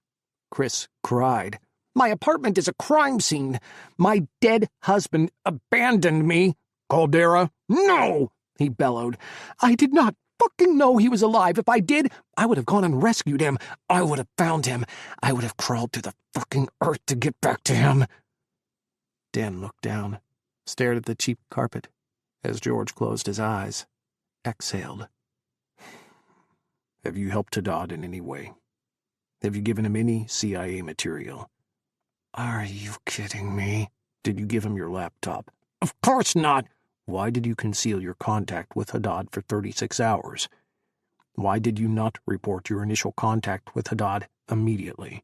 Kris cried. "My apartment is a crime scene. My dead husband abandoned me." "Caldera, "No!" he bellowed. "I did not fucking know he was alive. If I did, I would have gone and rescued him. I would have found him. I would have crawled through the fucking earth to get back to him." Dan looked down, stared at the cheap carpet, as George closed his eyes, exhaled. "Have you helped Haddad in any way? Have you given him any CIA material?" "Are you kidding me?" "Did you give him your laptop?" "Of course not." "Why did you conceal your contact with Haddad for 36 hours? Why did you not report your initial contact with Haddad immediately?"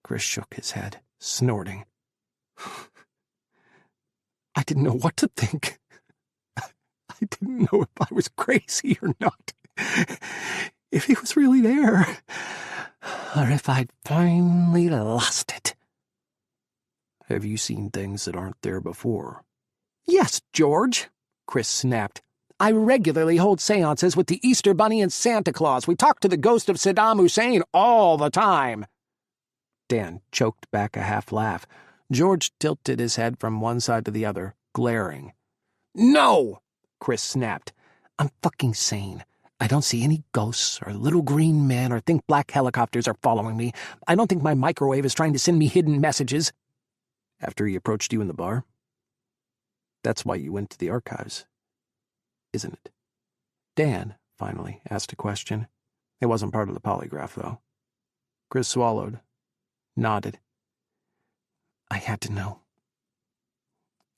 Kris shook his head, snorting. I didn't know what to think. I didn't know if I was crazy or not. If he was really there. Or if I'd finally lost it. "Have you seen things that aren't there before?" "Yes, George," Kris snapped. "I regularly hold seances with the Easter Bunny and Santa Claus. We talk to the ghost of Saddam Hussein all the time." Dan choked back a half laugh. George tilted his head from one side to the other, glaring. "No!" Kris snapped. "I'm fucking sane. I don't see any ghosts or little green men or think black helicopters are following me. I don't think my microwave is trying to send me hidden messages." "After he approached you in the bar? That's why you went to the archives, isn't it?" Dan finally asked a question. It wasn't part of the polygraph, though. Kris swallowed, nodded. "I had to know.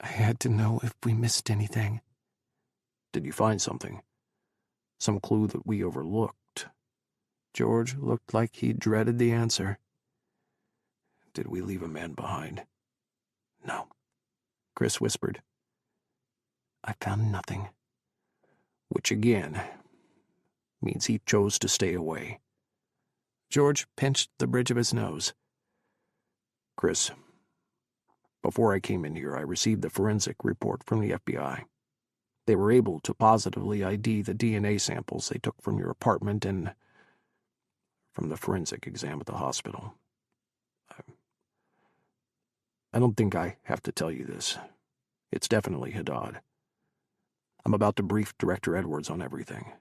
I had to know if we missed anything." "Did you find something? Some clue that we overlooked?" George looked like he dreaded the answer. "Did we leave a man behind?" "No," Kris whispered. "I found nothing." Which, again, means he chose to stay away. George pinched the bridge of his nose. "Kris, before I came in here, I received the forensic report from the FBI. They were able to positively ID the DNA samples they took from your apartment and from the forensic exam at the hospital. I don't think I have to tell you this. It's definitely Haddad. I'm about to brief Director Edwards on everything.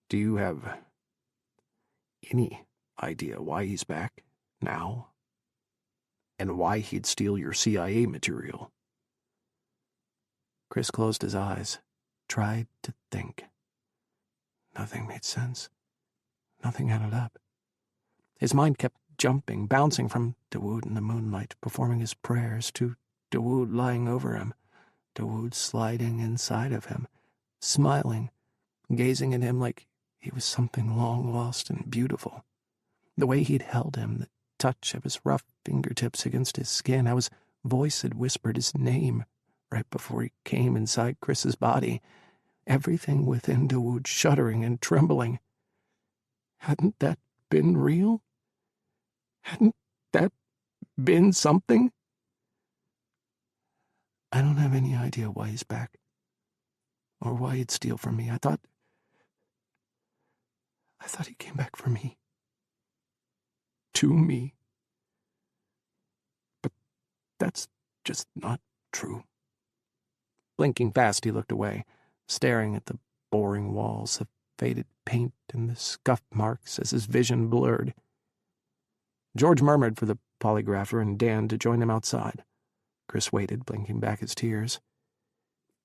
Do you have any idea why he's back now? And why he'd steal your CIA material?" Kris closed his eyes, tried to think. Nothing made sense. Nothing added up. His mind kept jumping, bouncing from Dawood in the moonlight, performing his prayers, to Dawood lying over him, Dawood sliding inside of him, smiling, gazing at him like he was something long lost and beautiful. The way he'd held him, the touch of his rough fingertips against his skin, how his voice had whispered his name right before he came inside Kris's body, everything within Dawood shuddering and trembling. Hadn't that been real? Hadn't that been something? I don't have any idea why he's back, or why he'd steal from me. I thought he came back for me. To me. But that's just not true. Blinking fast, he looked away, staring at the boring walls, the faded paint, and the scuff marks as his vision blurred. George murmured for the polygrapher and Dan to join him outside. Kris waited, blinking back his tears.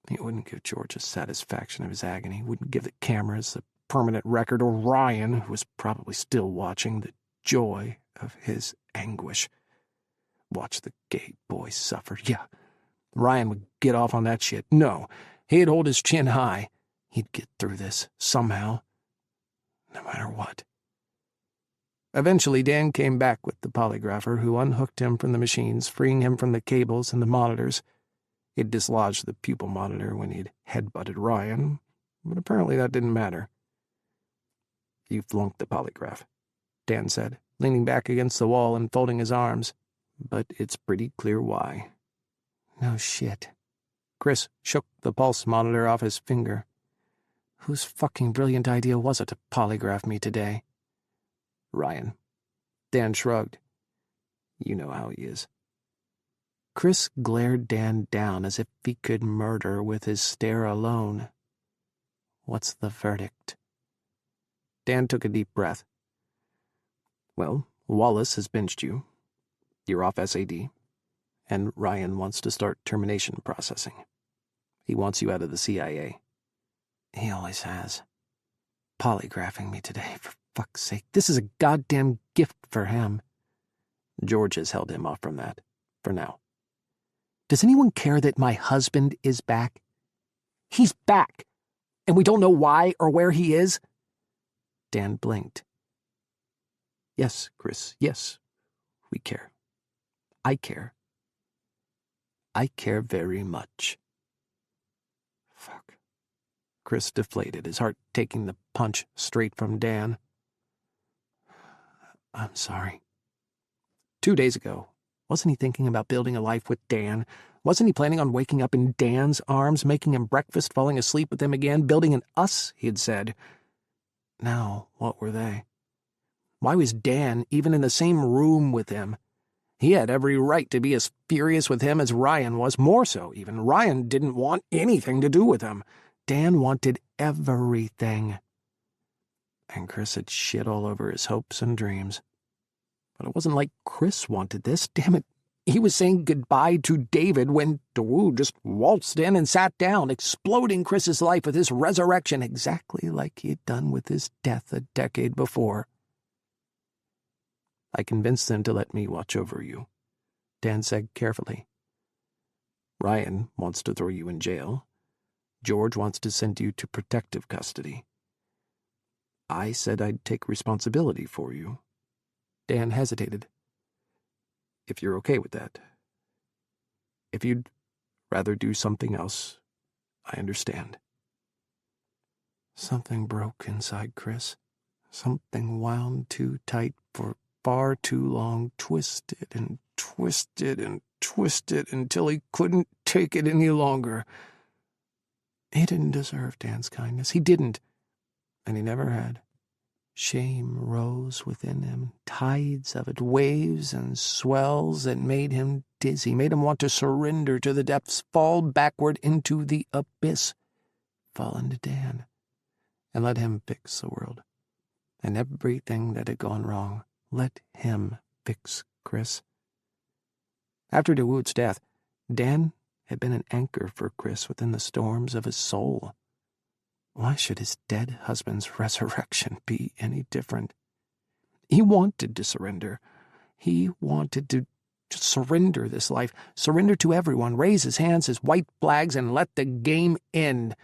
He wouldn't give George a satisfaction of his agony, wouldn't give the cameras the permanent record, or Ryan, who was probably still watching, the joy of his anguish. Watch the gay boy suffer. Yeah, Ryan would get off on that shit. No, he'd hold his chin high. He'd get through this, somehow, no matter what. Eventually, Dan came back with the polygrapher, who unhooked him from the machines, freeing him from the cables and the monitors. He'd dislodged the pupil monitor when he'd headbutted Ryan, but apparently that didn't matter. You flunked the polygraph, Dan said, leaning back against the wall and folding his arms. But it's pretty clear why. No shit. Kris shook the pulse monitor off his finger. Whose fucking brilliant idea was it to polygraph me today? Ryan. Dan shrugged. You know how he is. Kris glared Dan down as if he could murder with his stare alone. What's the verdict? Dan took a deep breath. Well, Wallace has benched you. You're off SAD. And Ryan wants to start termination processing. He wants you out of the CIA. He always has. Polygraphing me today, for fuck's sake. This is a goddamn gift for him. George has held him off from that, for now. Does anyone care that my husband is back? He's back, and we don't know why or where he is? Dan blinked. Yes, Kris, yes, we care. I care. I care very much. Fuck. Kris deflated, his heart taking the punch straight from Dan. I'm sorry. 2 days ago, wasn't he thinking about building a life with Dan? Wasn't he planning on waking up in Dan's arms, making him breakfast, falling asleep with him again, building an us, he had said? Now, what were they? Why was Dan even in the same room with him? He had every right to be as furious with him as Ryan was, more so even. Ryan didn't want anything to do with him. Dan wanted everything. And Kris had shit all over his hopes and dreams. But it wasn't like Kris wanted this. Damn it. He was saying goodbye to David when Dawood just waltzed in and sat down, exploding Kris's life with his resurrection, exactly like he had done with his death a decade before. I convinced them to let me watch over you, Dan said carefully. Ryan wants to throw you in jail. George wants to send you to protective custody. I said I'd take responsibility for you. Dan hesitated. If you're okay with that. If you'd rather do something else, I understand. Something broke inside Kris. Something wound too tight for far too long, twisted and twisted and twisted until he couldn't take it any longer. He didn't deserve Dan's kindness. He didn't, and he never had. Shame rose within him, tides of it, waves and swells that made him dizzy, made him want to surrender to the depths, fall backward into the abyss, fall into Dan, and let him fix the world. And everything that had gone wrong, let him fix Kris. After Dawood's death, Dan had been an anchor for Kris within the storms of his soul. Why should his dead husband's resurrection be any different? He wanted to surrender. He wanted to Just surrender this life, surrender to everyone, raise his hands, his white flags, and let the game end.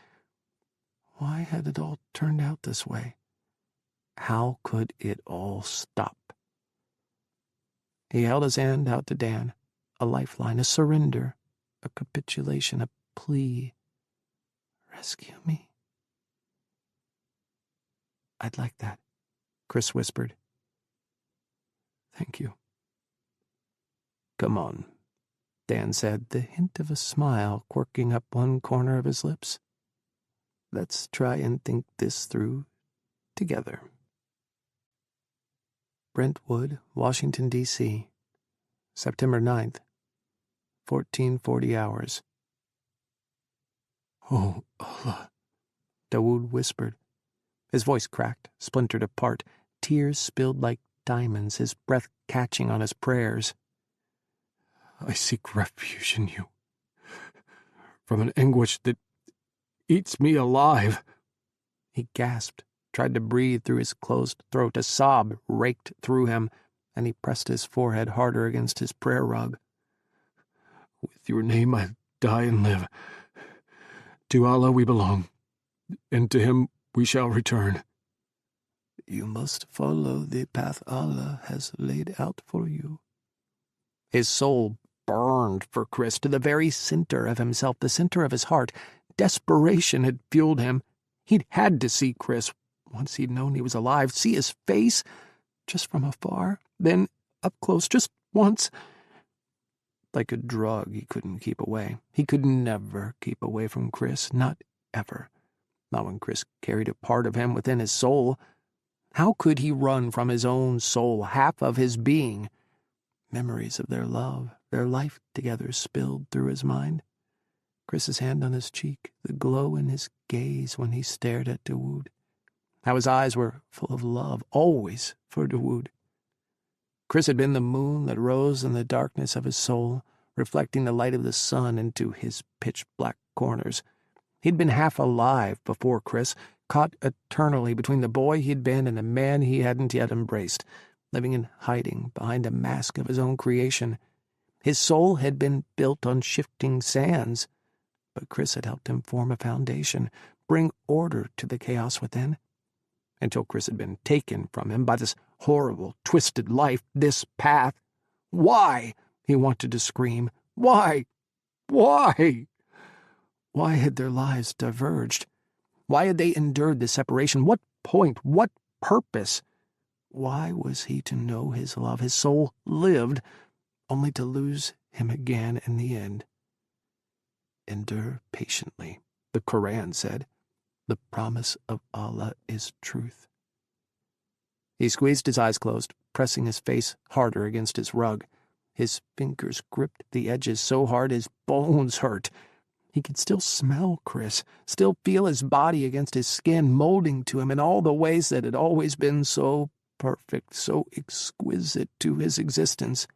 Why had it all turned out this way? How could it all stop? He held his hand out to Dan, a lifeline, a surrender, a capitulation, a plea. Rescue me? I'd like that, Kris whispered. Thank you. Come on, Dan said, the hint of a smile quirking up one corner of his lips. Let's try and think this through together. Brentwood, Washington, D.C., September 9th, 1440 hours. Oh, Allah, Dawood whispered. His voice cracked, splintered apart, tears spilled like diamonds, his breath catching on his prayers. I seek refuge in you from an anguish that eats me alive. He gasped, tried to breathe through his closed throat. A sob raked through him, and he pressed his forehead harder against his prayer rug. With your name I die and live. To Allah we belong, and to him we shall return. You must follow the path Allah has laid out for you. His soul burned for Kris to the very center of himself, the center of his heart. Desperation had fueled him. He'd had to see Kris, once he'd known he was alive, see his face, just from afar, then up close, just once. Like a drug, he couldn't keep away. He could never keep away from Kris, not ever. Not when Kris carried a part of him within his soul. How could he run from his own soul, half of his being? Memories of their love, their life together spilled through his mind. Kris's hand on his cheek, the glow in his gaze when he stared at Dawood. How his eyes were full of love, always for Dawood. Kris had been the moon that rose in the darkness of his soul, reflecting the light of the sun into his pitch-black corners. He'd been half alive before Kris, caught eternally between the boy he'd been and the man he hadn't yet embraced, living in hiding behind a mask of his own creation. His soul had been built on shifting sands, but Kris had helped him form a foundation, bring order to the chaos within. Until Kris had been taken from him by this horrible, twisted life, this path. Why? He wanted to scream. Why? Why? Why had their lives diverged? Why had they endured this separation? What point? What purpose? Why was he to know his love? His soul lived, only to lose him again in the end. Endure patiently, the Quran said. The promise of Allah is truth. He squeezed his eyes closed, pressing his face harder against his rug. His fingers gripped the edges so hard his bones hurt. He could still smell Kris, still feel his body against his skin, molding to him in all the ways that had always been so perfect, so exquisite to his existence.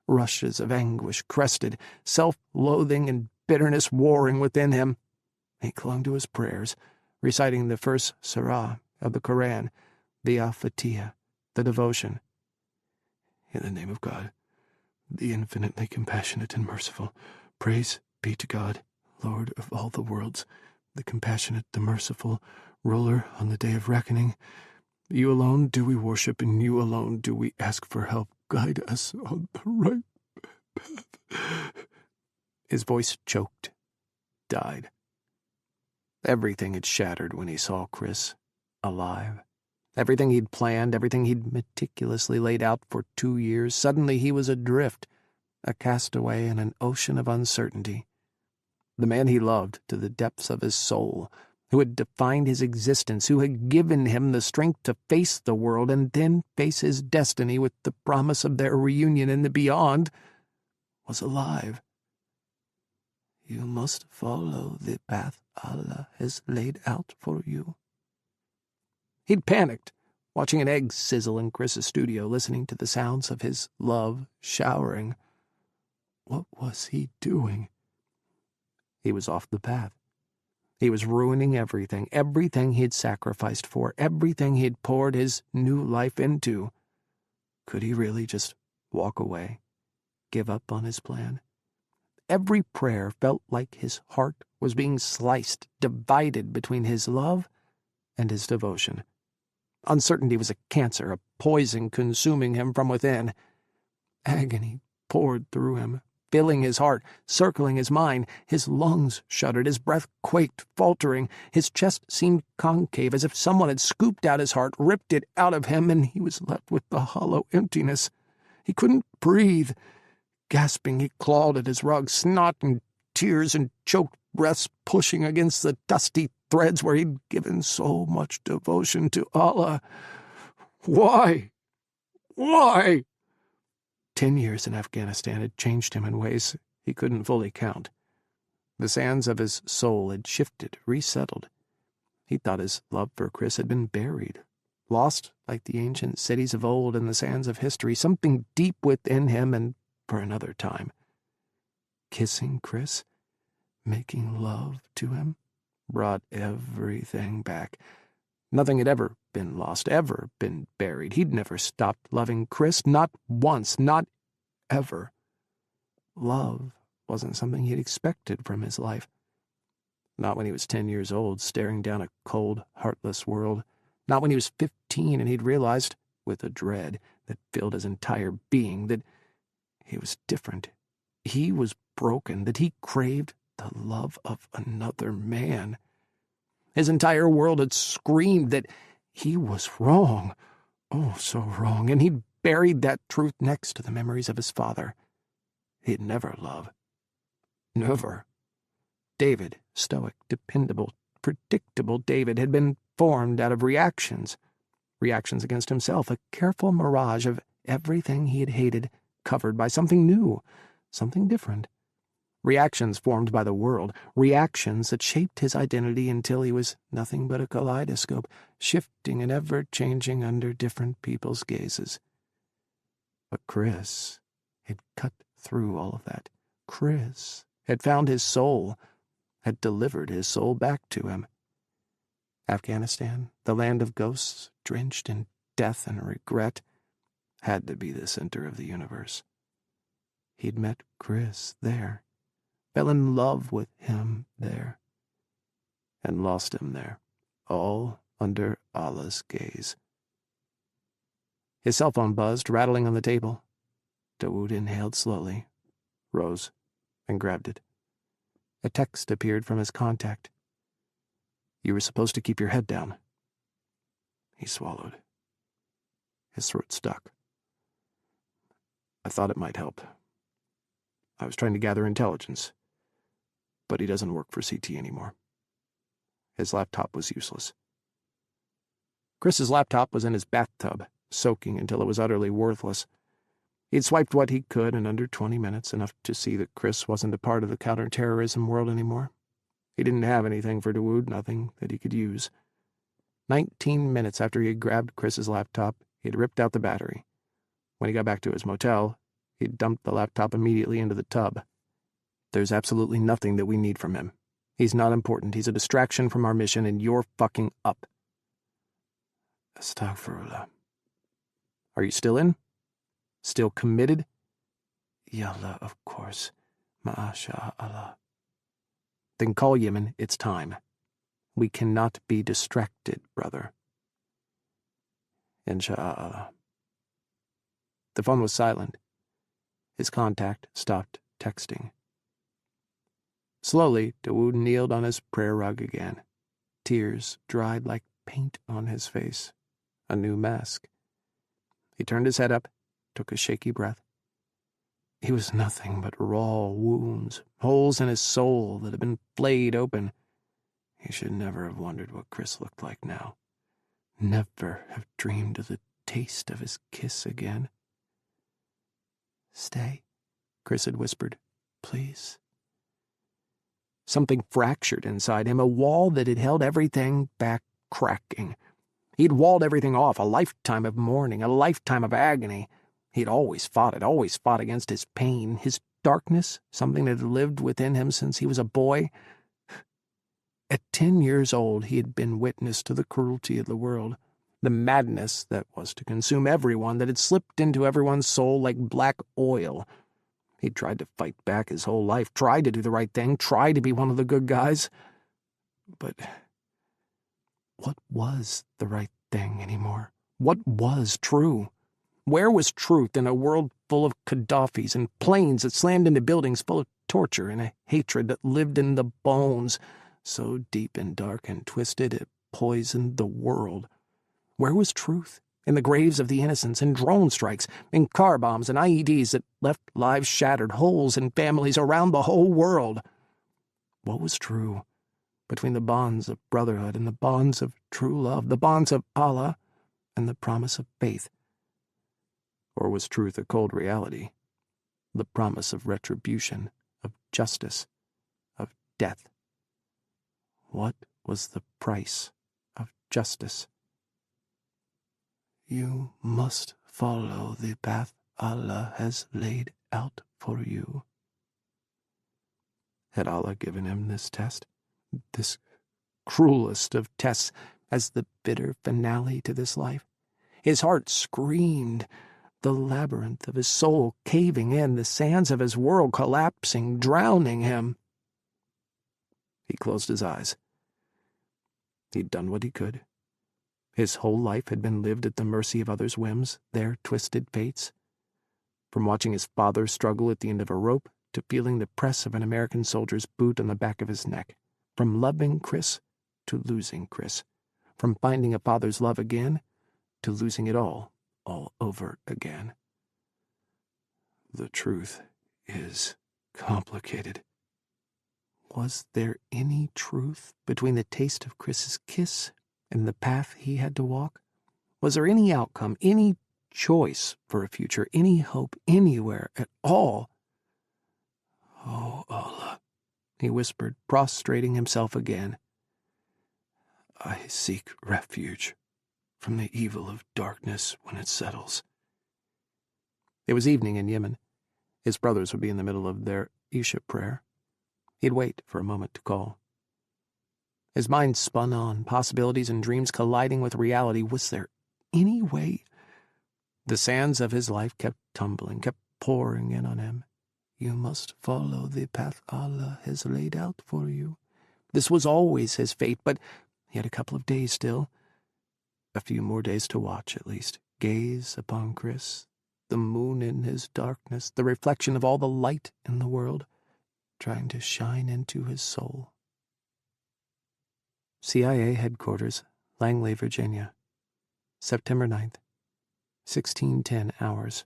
Rushes of anguish crested, self-loathing and bitterness warring within him. He clung to his prayers, reciting the first surah of the Quran, the Al-Fatiha, the devotion. In the name of God, the infinitely compassionate and merciful, praise be to God, Lord of all the worlds, the compassionate, the merciful, ruler on the day of reckoning. You alone do we worship, and you alone do we ask for help. Guide us on the right path. His voice choked, died. Everything had shattered when he saw Kris, alive. Everything he'd planned, everything he'd meticulously laid out for 2 years, suddenly he was adrift, a castaway in an ocean of uncertainty. The man he loved to the depths of his soul, who had defined his existence, who had given him the strength to face the world and then face his destiny with the promise of their reunion in the beyond, was alive. You must follow the path Allah has laid out for you. He'd panicked, watching an egg sizzle in Kris's studio, listening to the sounds of his love showering. What was he doing? He was off the path. He was ruining everything he'd sacrificed for, everything he'd poured his new life into. Could he really just walk away? give up on his plan. Every prayer felt like his heart was being sliced, divided between his love and his devotion. Uncertainty was a cancer, a poison consuming him from within. Agony poured through him, filling his heart, circling his mind. His lungs shuddered, his breath quaked, faltering. His chest seemed concave, as if someone had scooped out his heart, ripped it out of him, and he was left with the hollow emptiness. He couldn't breathe. Gasping, he clawed at his rug, snot and tears and choked breaths pushing against the dusty threads where he'd given so much devotion to Allah. Why? Why? 10 years in Afghanistan had changed him in ways he couldn't fully count. The sands of his soul had shifted, resettled. He thought his love for Kris had been buried, lost like the ancient cities of old in the sands of history, something deep within him and for another time. Kissing Kris, making love to him, brought everything back. Nothing had ever been lost, ever been buried. He'd never stopped loving Kris, not once, not ever. Love wasn't something he'd expected from his life. Not when he was 10 years old, staring down a cold, heartless world. Not when he was 15 and he'd realized, with a dread that filled his entire being, that he was different. He was broken, that he craved the love of another man. His entire world had screamed that he was wrong. Oh, so wrong. And he'd buried that truth next to the memories of his father. He'd never love. Never. David, stoic, dependable, predictable David, had been formed out of reactions. Reactions against himself, a careful mirage of everything he had hated, covered by something new, something different. Reactions formed by the world, reactions that shaped his identity until he was nothing but a kaleidoscope, shifting and ever-changing under different people's gazes. But Kris had cut through all of that. Kris had found his soul, had delivered his soul back to him. Afghanistan, the land of ghosts, drenched in death and regret, had to be the center of the universe. He'd met Kris there, fell in love with him there, and lost him there, all under Allah's gaze. His cell phone buzzed, rattling on the table. Dawood inhaled slowly, rose, and grabbed it. A text appeared from his contact. "You were supposed to keep your head down." He swallowed. His throat stuck. "I thought it might help. I was trying to gather intelligence. But he doesn't work for CT anymore." His laptop was useless. Kris's laptop was in his bathtub, soaking until it was utterly worthless. He'd swiped what he could in under 20 minutes, enough to see that Kris wasn't a part of the counterterrorism world anymore. He didn't have anything for Dawood, nothing that he could use. 19 minutes after he had grabbed Kris's laptop, he had ripped out the battery. When he got back to his motel, he'd dumped the laptop immediately into the tub. "There's absolutely nothing that we need from him. He's not important. He's a distraction from our mission, and you're fucking up." Astaghfirullah. "Are you still in? Still committed?" "Yallah, of course. Ma'asha Allah." "Then call Yemen. It's time. We cannot be distracted, brother." "Insha'Allah." The phone was silent. His contact stopped texting. Slowly, Dawood kneeled on his prayer rug again. Tears dried like paint on his face. A new mask. He turned his head up, took a shaky breath. He was nothing but raw wounds, holes in his soul that had been flayed open. He should never have wondered what Kris looked like now. Never have dreamed of the taste of his kiss again. "Stay," Kris had whispered. "Please." Something fractured inside him, a wall that had held everything back cracking. He'd walled everything off, a lifetime of mourning, a lifetime of agony. He'd always fought against his pain, his darkness, something that had lived within him since he was a boy. At 10 years old, he had been witness to the cruelty of the world, the madness that was to consume everyone, that had slipped into everyone's soul like black oil. He'd tried to fight back his whole life, tried to do the right thing, tried to be one of the good guys. But what was the right thing anymore? What was true? Where was truth in a world full of Gaddafis and planes that slammed into buildings full of torture and a hatred that lived in the bones, so deep and dark and twisted it poisoned the world? Where was truth? In the graves of the innocents, in drone strikes, in car bombs and IEDs that left lives shattered, holes in families around the whole world. What was true between the bonds of brotherhood and the bonds of true love, the bonds of Allah and the promise of faith? Or was truth a cold reality, the promise of retribution, of justice, of death? What was the price of justice? You must follow the path Allah has laid out for you. Had Allah given him this test, this cruelest of tests, as the bitter finale to this life? His heart screamed, the labyrinth of his soul caving in, the sands of his world collapsing, drowning him. He closed his eyes. He'd done what he could. His whole life had been lived at the mercy of others' whims, their twisted fates. From watching his father struggle at the end of a rope to feeling the press of an American soldier's boot on the back of his neck. From loving Kris to losing Kris. From finding a father's love again to losing it all over again. The truth is complicated. Was there any truth between the taste of Kris's kiss and the path he had to walk? Was there any outcome, any choice for a future, any hope anywhere at all? Oh, Allah, he whispered, prostrating himself again. I seek refuge from the evil of darkness when it settles. It was evening in Yemen. His brothers would be in the middle of their Isha prayer. He'd wait for a moment to call. His mind spun on, possibilities and dreams colliding with reality. Was there any way? The sands of his life kept tumbling, kept pouring in on him. You must follow the path Allah has laid out for you. This was always his fate, but he had a couple of days still. A few more days to watch, at least. Gaze upon Kris, the moon in his darkness, the reflection of all the light in the world, trying to shine into his soul. CIA Headquarters, Langley, Virginia, September 9th, 1610 hours.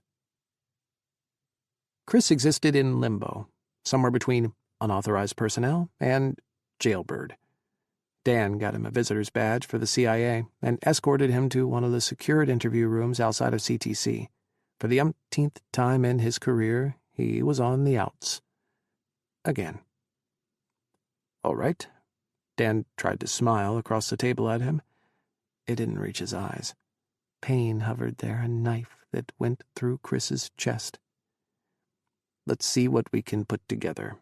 Kris existed in limbo, somewhere between unauthorized personnel and jailbird. Dan got him a visitor's badge for the CIA and escorted him to one of the secured interview rooms outside of CTC. For the umpteenth time in his career, he was on the outs. Again. All right. Dan tried to smile across the table at him. It didn't reach his eyes. Pain hovered there, a knife that went through Kris's chest. Let's see what we can put together.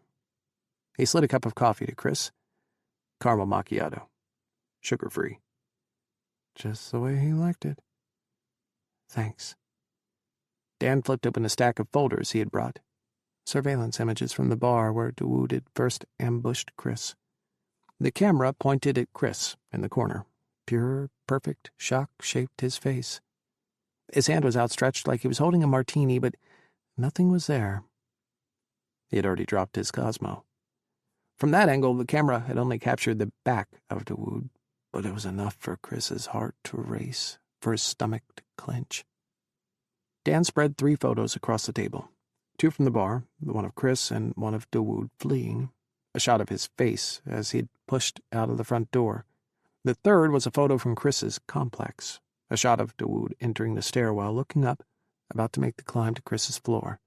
He slid a cup of coffee to Kris. Caramel macchiato. Sugar-free. Just the way he liked it. Thanks. Dan flipped open a stack of folders he had brought. Surveillance images from the bar where Dawood had first ambushed Kris. The camera pointed at Kris in the corner. Pure, perfect shock shaped his face. His hand was outstretched like he was holding a martini, but nothing was there. He had already dropped his Cosmo. From that angle, the camera had only captured the back of Dawood, but it was enough for Kris's heart to race, for his stomach to clench. Dan spread 3 photos across the table. 2 from the bar, one of Kris and one of Dawood fleeing. A shot of his face as he'd pushed out of the front door. The third was a photo from Kris's complex. A shot of Dawood entering the stairwell, looking up, about to make the climb to Kris's floor.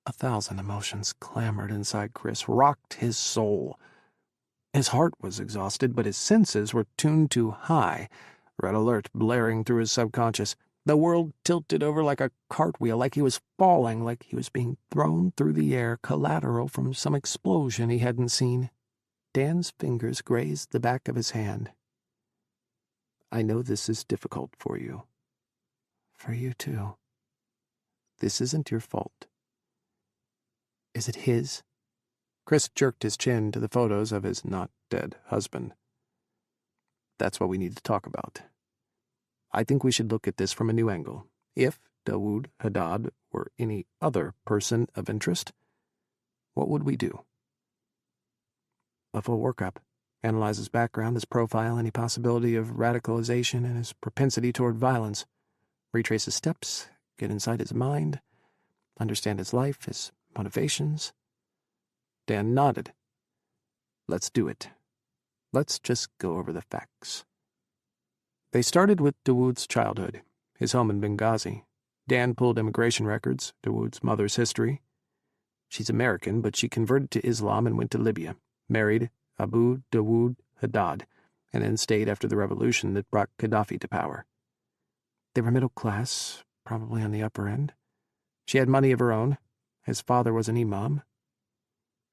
1,000 emotions clamored inside Kris, rocked his soul. His heart was exhausted, but his senses were tuned too high, red alert blaring through his subconscious. The world tilted over like a cartwheel, like he was falling, like he was being thrown through the air, collateral from some explosion he hadn't seen. Dan's fingers grazed the back of his hand. I know this is difficult for you. For you too. This isn't your fault. Is it his? Kris jerked his chin to the photos of his not-dead husband. That's what we need to talk about. I think we should look at this from a new angle. If Dawood Haddad were any other person of interest, what would we do? A full workup. Analyze his background, his profile, any possibility of radicalization, and his propensity toward violence. Retrace his steps, get inside his mind, understand his life, his motivations. Dan nodded. Let's do it. Let's just go over the facts. They started with Dawood's childhood, his home in Benghazi. Dan pulled immigration records, Dawood's mother's history. She's American, but she converted to Islam and went to Libya, married Abu Dawood Haddad, and then stayed after the revolution that brought Gaddafi to power. They were middle class, probably on the upper end. She had money of her own. His father was an imam.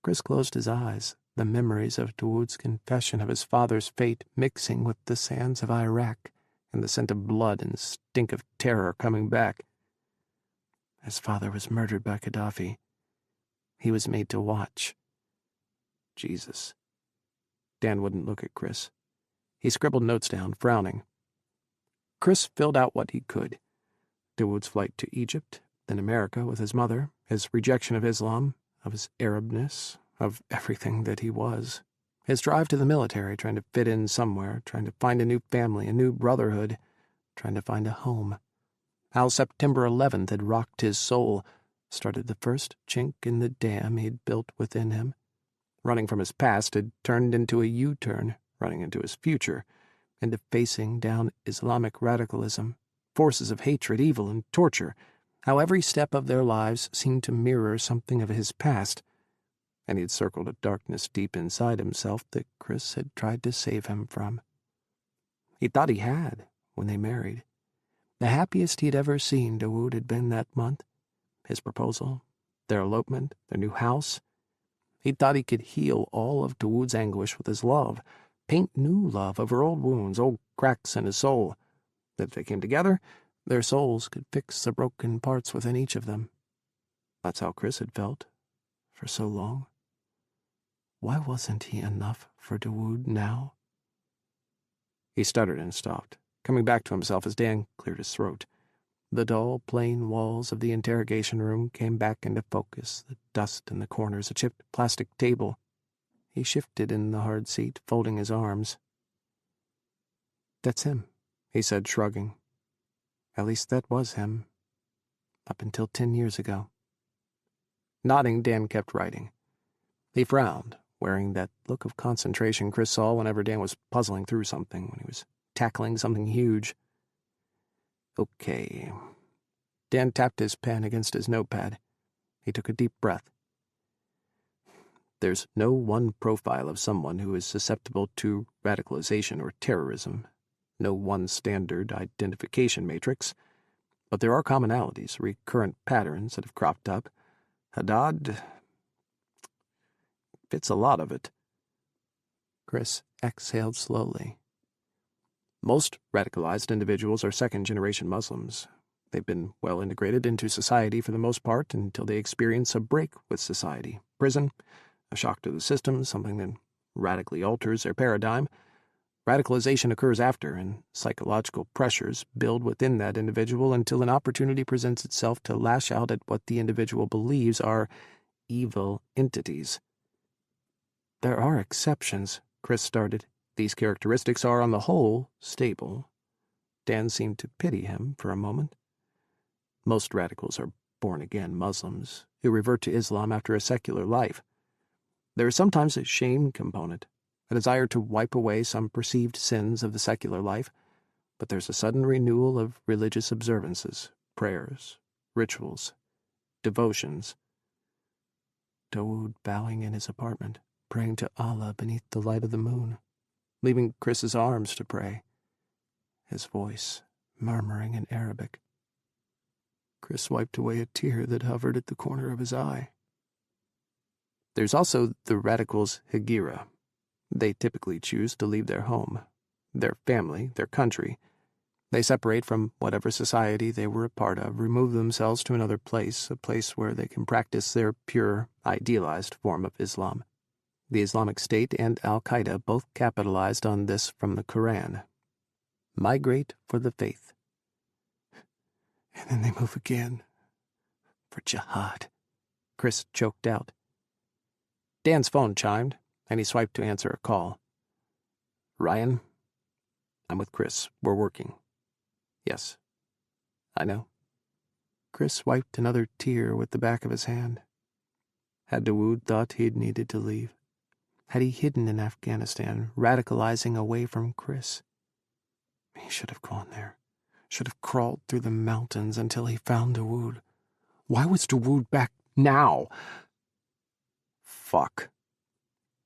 Kris closed his eyes, the memories of Dawood's confession of his father's fate mixing with the sands of Iraq and the scent of blood and stink of terror coming back. His father was murdered by Gaddafi. He was made to watch. Jesus. Dan wouldn't look at Kris. He scribbled notes down, frowning. Kris filled out what he could. Dawood's flight to Egypt, then America with his mother, his rejection of Islam, of his Arabness, of everything that he was. His drive to the military, trying to fit in somewhere, trying to find a new family, a new brotherhood, trying to find a home. How September 11th had rocked his soul, started the first chink in the dam he'd built within him. Running from his past had turned into a U-turn, running into his future, into facing down Islamic radicalism, forces of hatred, evil, and torture. How every step of their lives seemed to mirror something of his past, and he'd circled a darkness deep inside himself that Kris had tried to save him from. He thought he had, when they married. The happiest he'd ever seen Dawood had been that month. His proposal, their elopement, their new house. He thought he could heal all of Dawood's anguish with his love, paint new love over old wounds, old cracks in his soul. That if they came together, their souls could fix the broken parts within each of them. That's how Kris had felt, for so long. Why wasn't he enough for Dawood now? He stuttered and stopped, coming back to himself as Dan cleared his throat. The dull, plain walls of the interrogation room came back into focus, the dust in the corners, a chipped plastic table. He shifted in the hard seat, folding his arms. That's him, he said, shrugging. At least that was him. Up until 10 years ago. Nodding, Dan kept writing. He frowned, wearing that look of concentration Kris saw whenever Dan was puzzling through something, when he was tackling something huge. Okay. Dan tapped his pen against his notepad. He took a deep breath. There's no one profile of someone who is susceptible to radicalization or terrorism. No one standard identification matrix. But there are commonalities, recurrent patterns that have cropped up. Haddad fits a lot of it. Kris exhaled slowly. Most radicalized individuals are second-generation Muslims. They've been well integrated into society for the most part until they experience a break with society. Prison, a shock to the system, something that radically alters their paradigm. Radicalization occurs after, and psychological pressures build within that individual until an opportunity presents itself to lash out at what the individual believes are evil entities. There are exceptions, Kris started. These characteristics are, on the whole, stable. Dan seemed to pity him for a moment. Most radicals are born-again Muslims who revert to Islam after a secular life. There is sometimes a shame component, a desire to wipe away some perceived sins of the secular life, but there's a sudden renewal of religious observances, prayers, rituals, devotions. Dawood bowing in his apartment, praying to Allah beneath the light of the moon, leaving Kris's arms to pray, his voice murmuring in Arabic. Kris wiped away a tear that hovered at the corner of his eye. There's also the radicals' Hegira. They typically choose to leave their home, their family, their country, They separate from whatever society they were a part of, remove themselves to another place, a place where they can practice their pure, idealized form of Islam. The Islamic State and Al-Qaeda both capitalized on this from the Quran. Migrate for the faith. And then they move again for jihad, Kris choked out. Dan's phone chimed, and he swiped to answer a call. Ryan? I'm with Kris. We're working. Yes. I know. Kris wiped another tear with the back of his hand. Had Dawood thought he'd needed to leave? Had he hidden in Afghanistan, radicalizing away from Kris? He should have gone there. Should have crawled through the mountains until he found Dawood. Why was Dawood back now? Fuck.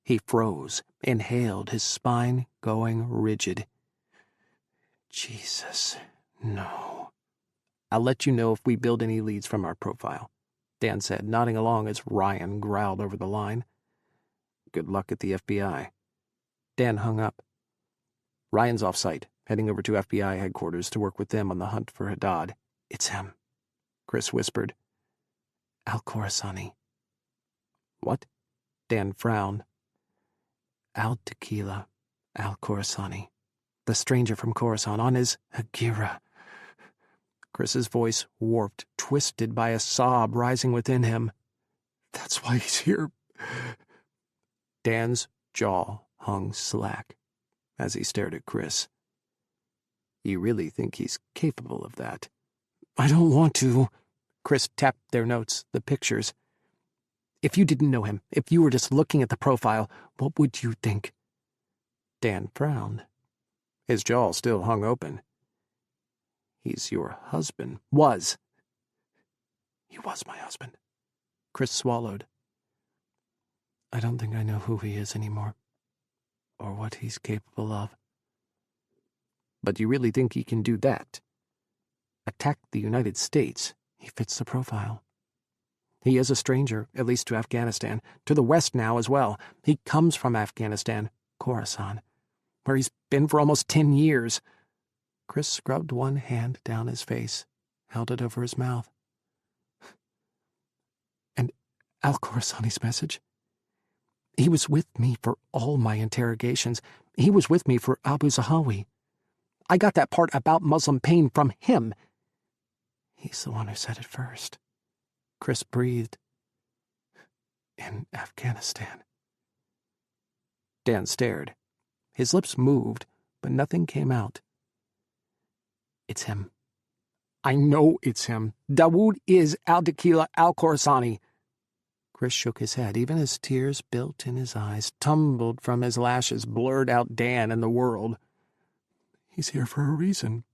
He froze, inhaled, his spine going rigid. Jesus, no. I'll let you know if we build any leads from our profile, Dan said, nodding along as Ryan growled over the line. Good luck at the FBI. Dan hung up. Ryan's off-site, heading over to FBI headquarters to work with them on the hunt for Haddad. It's him, Kris whispered. Al-Khorasani. What? Dan frowned. Al-Tequila, Al-Khorasani. The stranger from Khorasan on his Hegira. Kris's voice warped, twisted by a sob rising within him. That's why he's here. Dan's jaw hung slack as he stared at Kris. You really think he's capable of that? I don't want to. Kris tapped their notes, the pictures. If you didn't know him, if you were just looking at the profile, what would you think? Dan frowned. His jaw still hung open. He's your husband. Was. He was my husband. Kris swallowed. I don't think I know who he is anymore, or what he's capable of. But you really think he can do that? Attack the United States? He fits the profile. He is a stranger, at least to Afghanistan, to the West now as well. He comes from Afghanistan, Khorasan, where he's been for almost 10 years. Kris scrubbed one hand down his face, held it over his mouth. And Al-Khorasani's message? He was with me for all my interrogations. He was with me for Abu Zahawi. I got that part about Muslim pain from him. He's the one who said it first. Kris breathed. In Afghanistan. Dan stared. His lips moved, but nothing came out. It's him. I know it's him. Dawood is Al-Tequila Al-Khorasani. Kris shook his head. Even as tears built in his eyes, tumbled from his lashes, blurred out Dan and the world. He's here for a reason.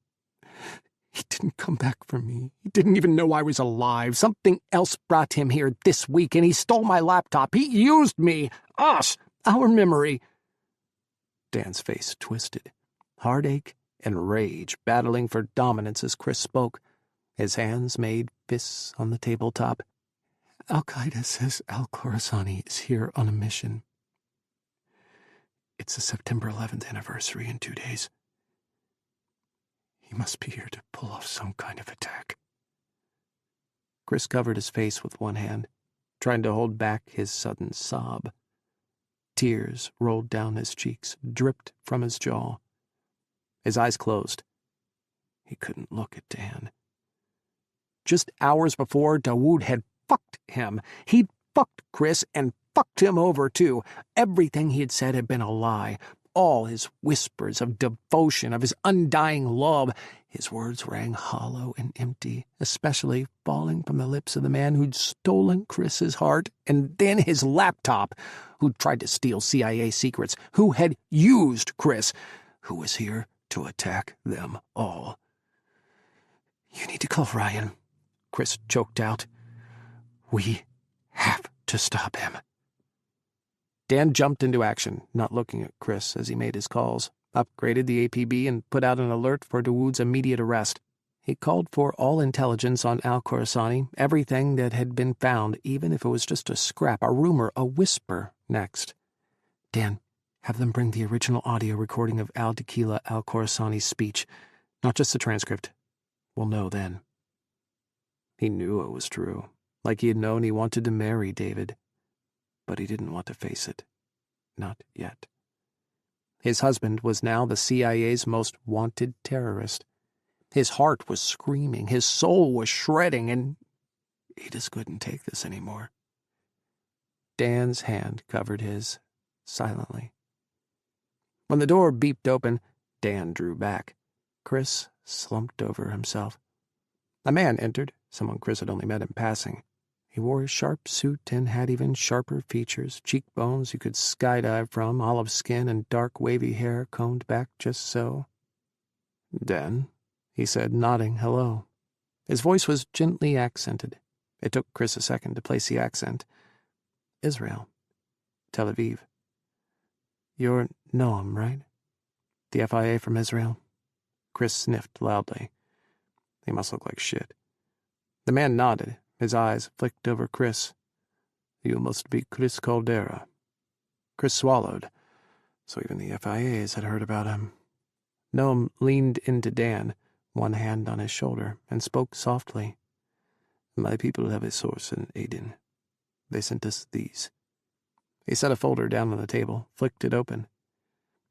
He didn't come back for me. He didn't even know I was alive. Something else brought him here this week, and he stole my laptop. He used me. Us. Our memory. Dan's face twisted. Heartache and rage battling for dominance as Kris spoke. His hands made fists on the tabletop. Al-Qaeda says Al-Khorasani is here on a mission. It's the September 11th anniversary in 2 days. He must be here to pull off some kind of attack. Kris covered his face with one hand, trying to hold back his sudden sob. Tears rolled down his cheeks, dripped from his jaw. His eyes closed. He couldn't look at Dan. Just hours before, Dawood had fucked him. He'd fucked Kris and fucked him over, too. Everything he had said had been a lie. All his whispers of devotion, of his undying love, his words rang hollow and empty, especially falling from the lips of the man who'd stolen Kris's heart, and then his laptop, who'd tried to steal CIA secrets, who had used Kris, who was here to attack them all. You need to call Ryan, Kris choked out. We have to stop him. Dan jumped into action, not looking at Kris as he made his calls, upgraded the APB and put out an alert for Dawood's immediate arrest. He called for all intelligence on Al-Khorasani, everything that had been found, even if it was just a scrap, a rumor, a whisper, next. Dan, have them bring the original audio recording of Al-Tequila Al-Khorasani's speech. Not just the transcript. We'll know then. He knew it was true, like he had known he wanted to marry David. But he didn't want to face it. Not yet. His husband was now the CIA's most wanted terrorist. His heart was screaming, his soul was shredding, and he just couldn't take this anymore. Dan's hand covered his, silently. When the door beeped open, Dan drew back. Kris slumped over himself. A man entered, someone Kris had only met in passing. He wore a sharp suit and had even sharper features, cheekbones you could skydive from, olive skin, and dark wavy hair combed back just so. "Dan," he said, nodding hello. His voice was gently accented. It took Kris a second to place the accent. "Israel. Tel Aviv. You're Noam, right? The FIA from Israel?" Kris sniffed loudly. He must look like shit. The man nodded. His eyes flicked over Kris. "You must be Kris Caldera." Kris swallowed. So even the FIAs had heard about him. Noam leaned into Dan, one hand on his shoulder, and spoke softly. "My people have a source in Aden. They sent us these." He set a folder down on the table, flicked it open.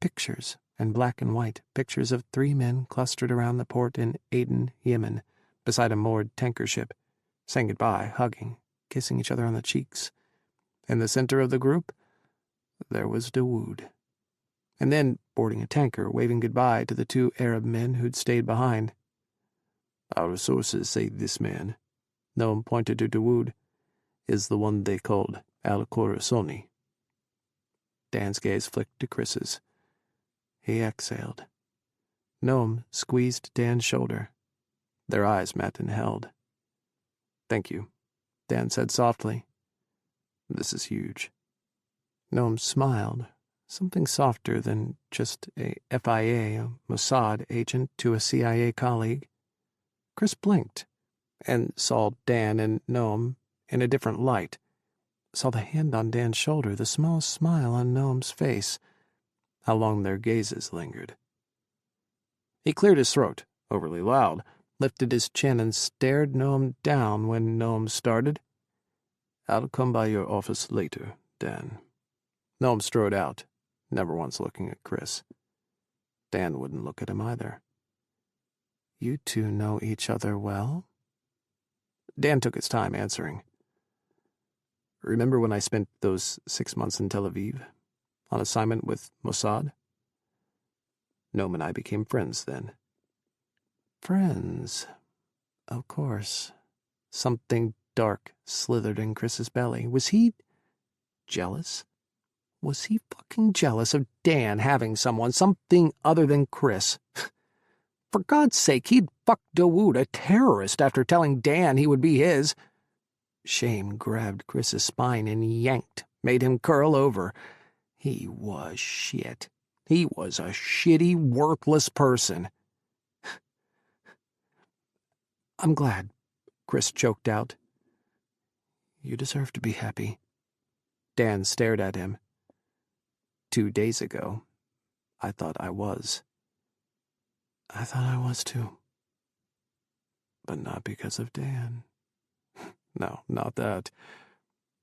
Pictures, in black and white, pictures of 3 men clustered around the port in Aden, Yemen, beside a moored tanker ship, saying goodbye, hugging, kissing each other on the cheeks. In the center of the group, there was Dawood. And then, boarding a tanker, waving goodbye to the 2 Arab men who'd stayed behind. "Our sources say this man," Noam pointed to Dawood, "is the one they called Al-Khorasani." Dan's gaze flicked to Kris's. He exhaled. Noam squeezed Dan's shoulder. Their eyes met and held. "Thank you," Dan said softly. "This is huge." Noam smiled, something softer than just a FIA, a Mossad agent, to a CIA colleague. Kris blinked and saw Dan and Noam in a different light, saw the hand on Dan's shoulder, the small smile on Noam's face, how long their gazes lingered. He cleared his throat, overly loud, lifted his chin and stared Noam down when Noam started. "I'll come by your office later, Dan." Noam strode out, never once looking at Kris. Dan wouldn't look at him either. "You 2 know each other well?" Dan took his time answering. "Remember when I spent those 6 months in Tel Aviv, on assignment with Mossad? Noam and I became friends then." "Friends? Of course." Something dark slithered in Kris's belly. Was he jealous? Was he fucking jealous of Dan having someone, something other than Kris? For God's sake, he'd fucked Dawood, a terrorist, after telling Dan he would be his. Shame grabbed Kris's spine and yanked, made him curl over. He was shit. He was a shitty, worthless person. "I'm glad," Kris choked out. "You deserve to be happy." Dan stared at him. 2 days ago, I thought I was. I thought I was too. But not because of Dan. No, not that.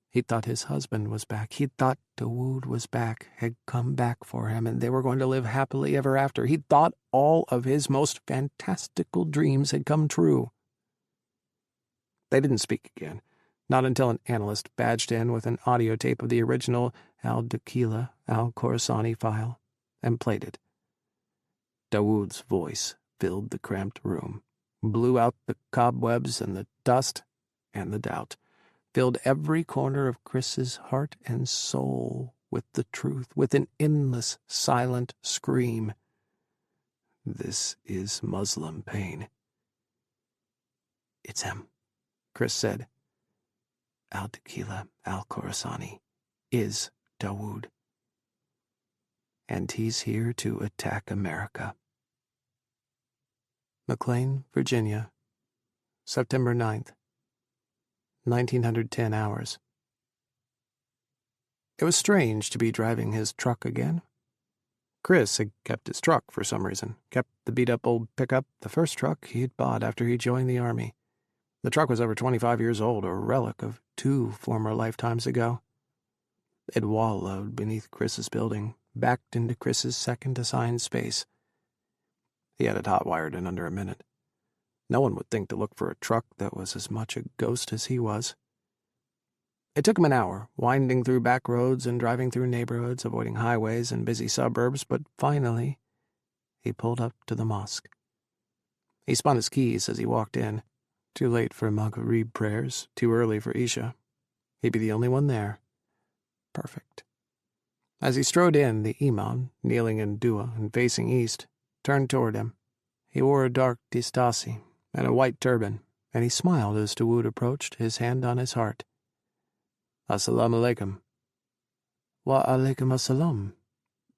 He thought his husband was back. He thought Dawood was back, had come back for him, and they were going to live happily ever after. He thought all of his most fantastical dreams had come true. They didn't speak again, not until an analyst badged in with an audio tape of the original Al-Dakhila Al-Khorasani file and played it. Dawood's voice filled the cramped room, blew out the cobwebs and the dust and the doubt, filled every corner of Kris's heart and soul with the truth, with an endless, silent scream. "This is Muslim pain." "It's him," Kris said. "Al-Dakhila Al-Khorasani is Dawood. And he's here to attack America." McLean, Virginia, September 9th, 1910 hours. It was strange to be driving his truck again. Kris had kept his truck for some reason, kept the beat-up old pickup, the first truck he had bought after he joined the Army. The truck was over 25 years old, a relic of 2 former lifetimes ago. It wallowed beneath Kris's building, backed into Kris's second assigned space. He had it hot-wired in under a minute. No one would think to look for a truck that was as much a ghost as he was. It took him an hour, winding through back roads and driving through neighborhoods, avoiding highways and busy suburbs, but finally he pulled up to the mosque. He spun his keys as he walked in. Too late for Maghrib prayers, too early for Isha. He'd be the only one there. Perfect. As he strode in, the imam, kneeling in dua and facing east, turned toward him. He wore a dark distasi and a white turban, and he smiled as Dawood approached, his hand on his heart. Assalamu alaikum. Wa alaikum assalam.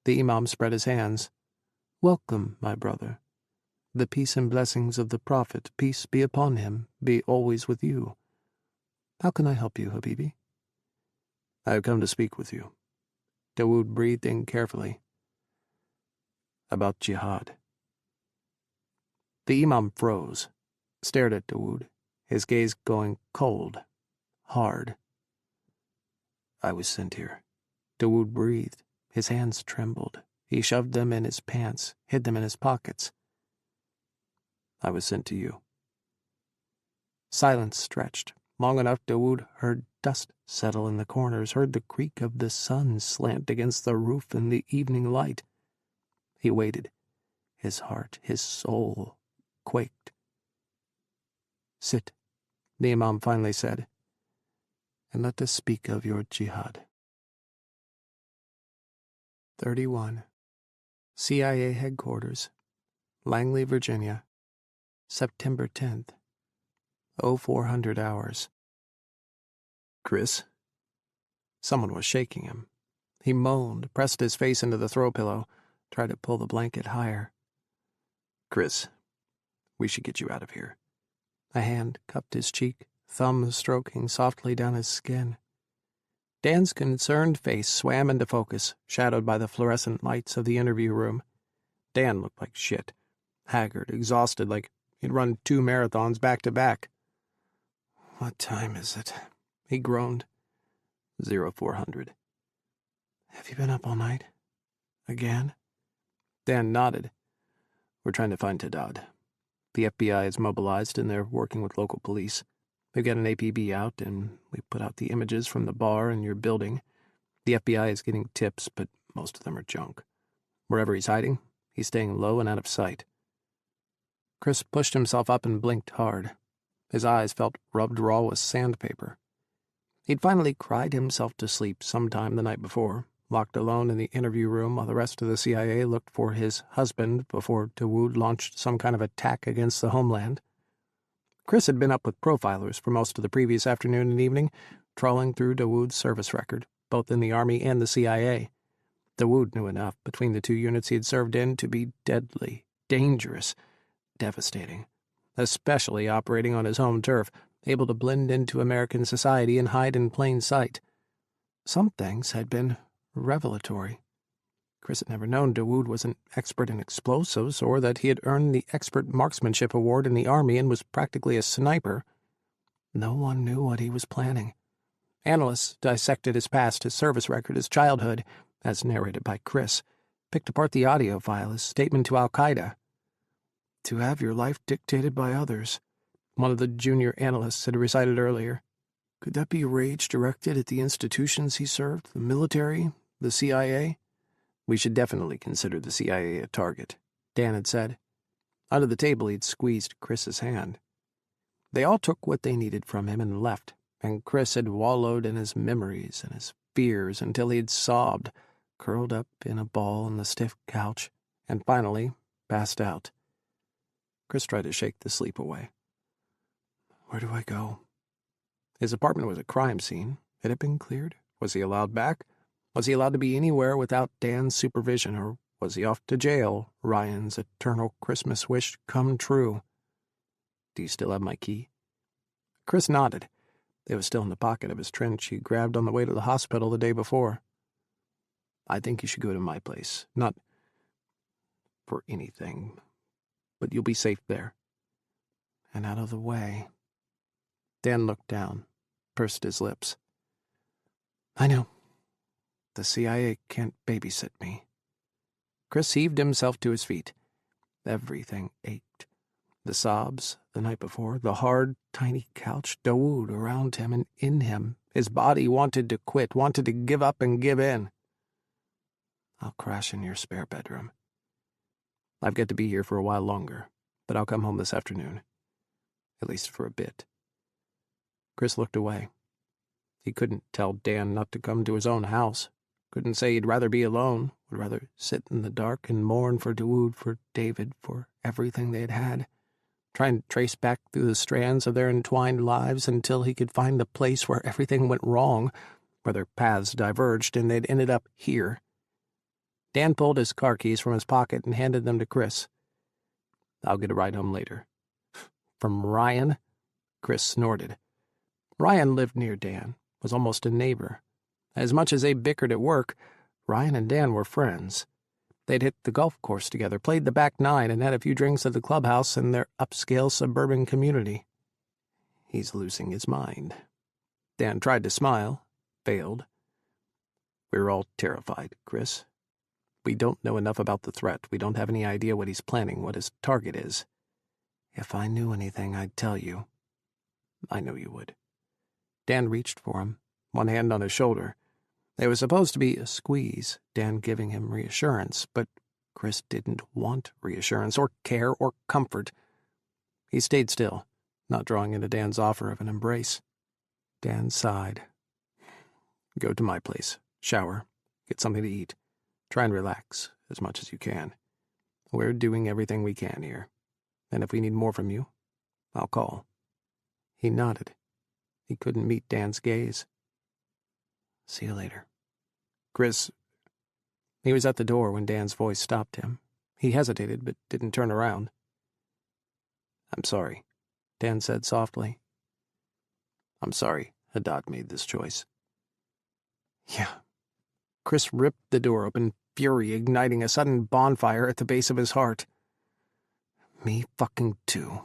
The imam spread his hands. Welcome, my brother. The peace and blessings of the Prophet, peace be upon him, be always with you. How can I help you, Habibi? I have come to speak with you. Dawood breathed in carefully. About jihad. The imam froze, stared at Dawood, his gaze going cold, hard. I was sent here. Dawood breathed. His hands trembled. He shoved them in his pants, hid them in his pockets. I was sent to you. Silence stretched. Long enough Dawood heard dust settle in the corners, heard the creak of the sun slant against the roof in the evening light. He waited. His heart, his soul, quaked. Sit, the imam finally said, and let us speak of your jihad. 31. CIA Headquarters, Langley, Virginia, September 10th, 0400 hours. Kris? Someone was shaking him. He moaned, pressed his face into the throw pillow, tried to pull the blanket higher. Kris, we should get you out of here. A hand cupped his cheek, thumb stroking softly down his skin. Dan's concerned face swam into focus, shadowed by the fluorescent lights of the interview room. Dan looked like shit, haggard, exhausted, like he'd run 2 marathons back to back. What time is it? He groaned. 0400. Have you been up all night? Again? Dan nodded. We're trying to find Haddad. The FBI is mobilized and they're working with local police. We've got an APB out and we put out the images from the bar in your building. The FBI is getting tips, but most of them are junk. Wherever he's hiding, he's staying low and out of sight. Kris pushed himself up and blinked hard. His eyes felt rubbed raw with sandpaper. He'd finally cried himself to sleep sometime the night before, locked alone in the interview room while the rest of the CIA looked for his husband before Dawood launched some kind of attack against the homeland. Kris had been up with profilers for most of the previous afternoon and evening, trawling through Dawood's service record, both in the Army and the CIA. Dawood knew enough between the 2 units he had served in to be deadly, dangerous, devastating, especially operating on his home turf, able to blend into American society and hide in plain sight. Some things had been revelatory. Kris had never known Dawood was an expert in explosives or that he had earned the Expert Marksmanship Award in the Army and was practically a sniper. No one knew what he was planning. Analysts dissected his past, his service record, his childhood, as narrated by Kris, picked apart the audio file, his statement to Al-Qaeda. To have your life dictated by others, one of the junior analysts had recited earlier. Could that be rage directed at the institutions he served, the military, the CIA? We should definitely consider the CIA a target, Dan had said. Under the table he'd squeezed Kris's hand. They all took what they needed from him and left, and Kris had wallowed in his memories and his fears until he'd sobbed, curled up in a ball on the stiff couch, and finally passed out. Kris tried to shake the sleep away. Where do I go? His apartment was a crime scene. Had it been cleared? Was he allowed back? Was he allowed to be anywhere without Dan's supervision, or was he off to jail, Ryan's eternal Christmas wish come true? Do you still have my key? Kris nodded. It was still in the pocket of his trench he grabbed on the way to the hospital the day before. I think you should go to my place. Not for anything, but you'll be safe there. And out of the way. Dan looked down, pursed his lips. I know. The CIA can't babysit me. Kris heaved himself to his feet. Everything ached. The sobs the night before, the hard, tiny couch, Dawood around him and in him. His body wanted to quit, wanted to give up and give in. I'll crash in your spare bedroom. I've got to be here for a while longer, but I'll come home this afternoon. At least for a bit. Kris looked away. He couldn't tell Dan not to come to his own house. Couldn't say he'd rather be alone, would rather sit in the dark and mourn for Dawood, for David, for everything they had had. Try and trace back through the strands of their entwined lives until he could find the place where everything went wrong, where their paths diverged and they'd ended up here. Dan pulled his car keys from his pocket and handed them to Kris. I'll get a ride home later. From Ryan? Kris snorted. Ryan lived near Dan, was almost a neighbor. As much as they bickered at work, Ryan and Dan were friends. They'd hit the golf course together, played the back nine, and had a few drinks at the clubhouse in their upscale suburban community. He's losing his mind. Dan tried to smile, failed. We're all terrified, Kris. We don't know enough about the threat. We don't have any idea what he's planning, what his target is. If I knew anything, I'd tell you. I know you would. Dan reached for him, one hand on his shoulder. There was supposed to be a squeeze, Dan giving him reassurance, but Kris didn't want reassurance or care or comfort. He stayed still, not drawing into Dan's offer of an embrace. Dan sighed. Go to my place, shower, get something to eat. Try and relax as much as you can. We're doing everything we can here, and if we need more from you, I'll call. He nodded. He couldn't meet Dan's gaze. See you later. Kris. He was at the door when Dan's voice stopped him. He hesitated, but didn't turn around. I'm sorry, Dan said softly. I'm sorry Haddad made this choice. Yeah. Kris ripped the door open, fury igniting a sudden bonfire at the base of his heart. Me fucking too.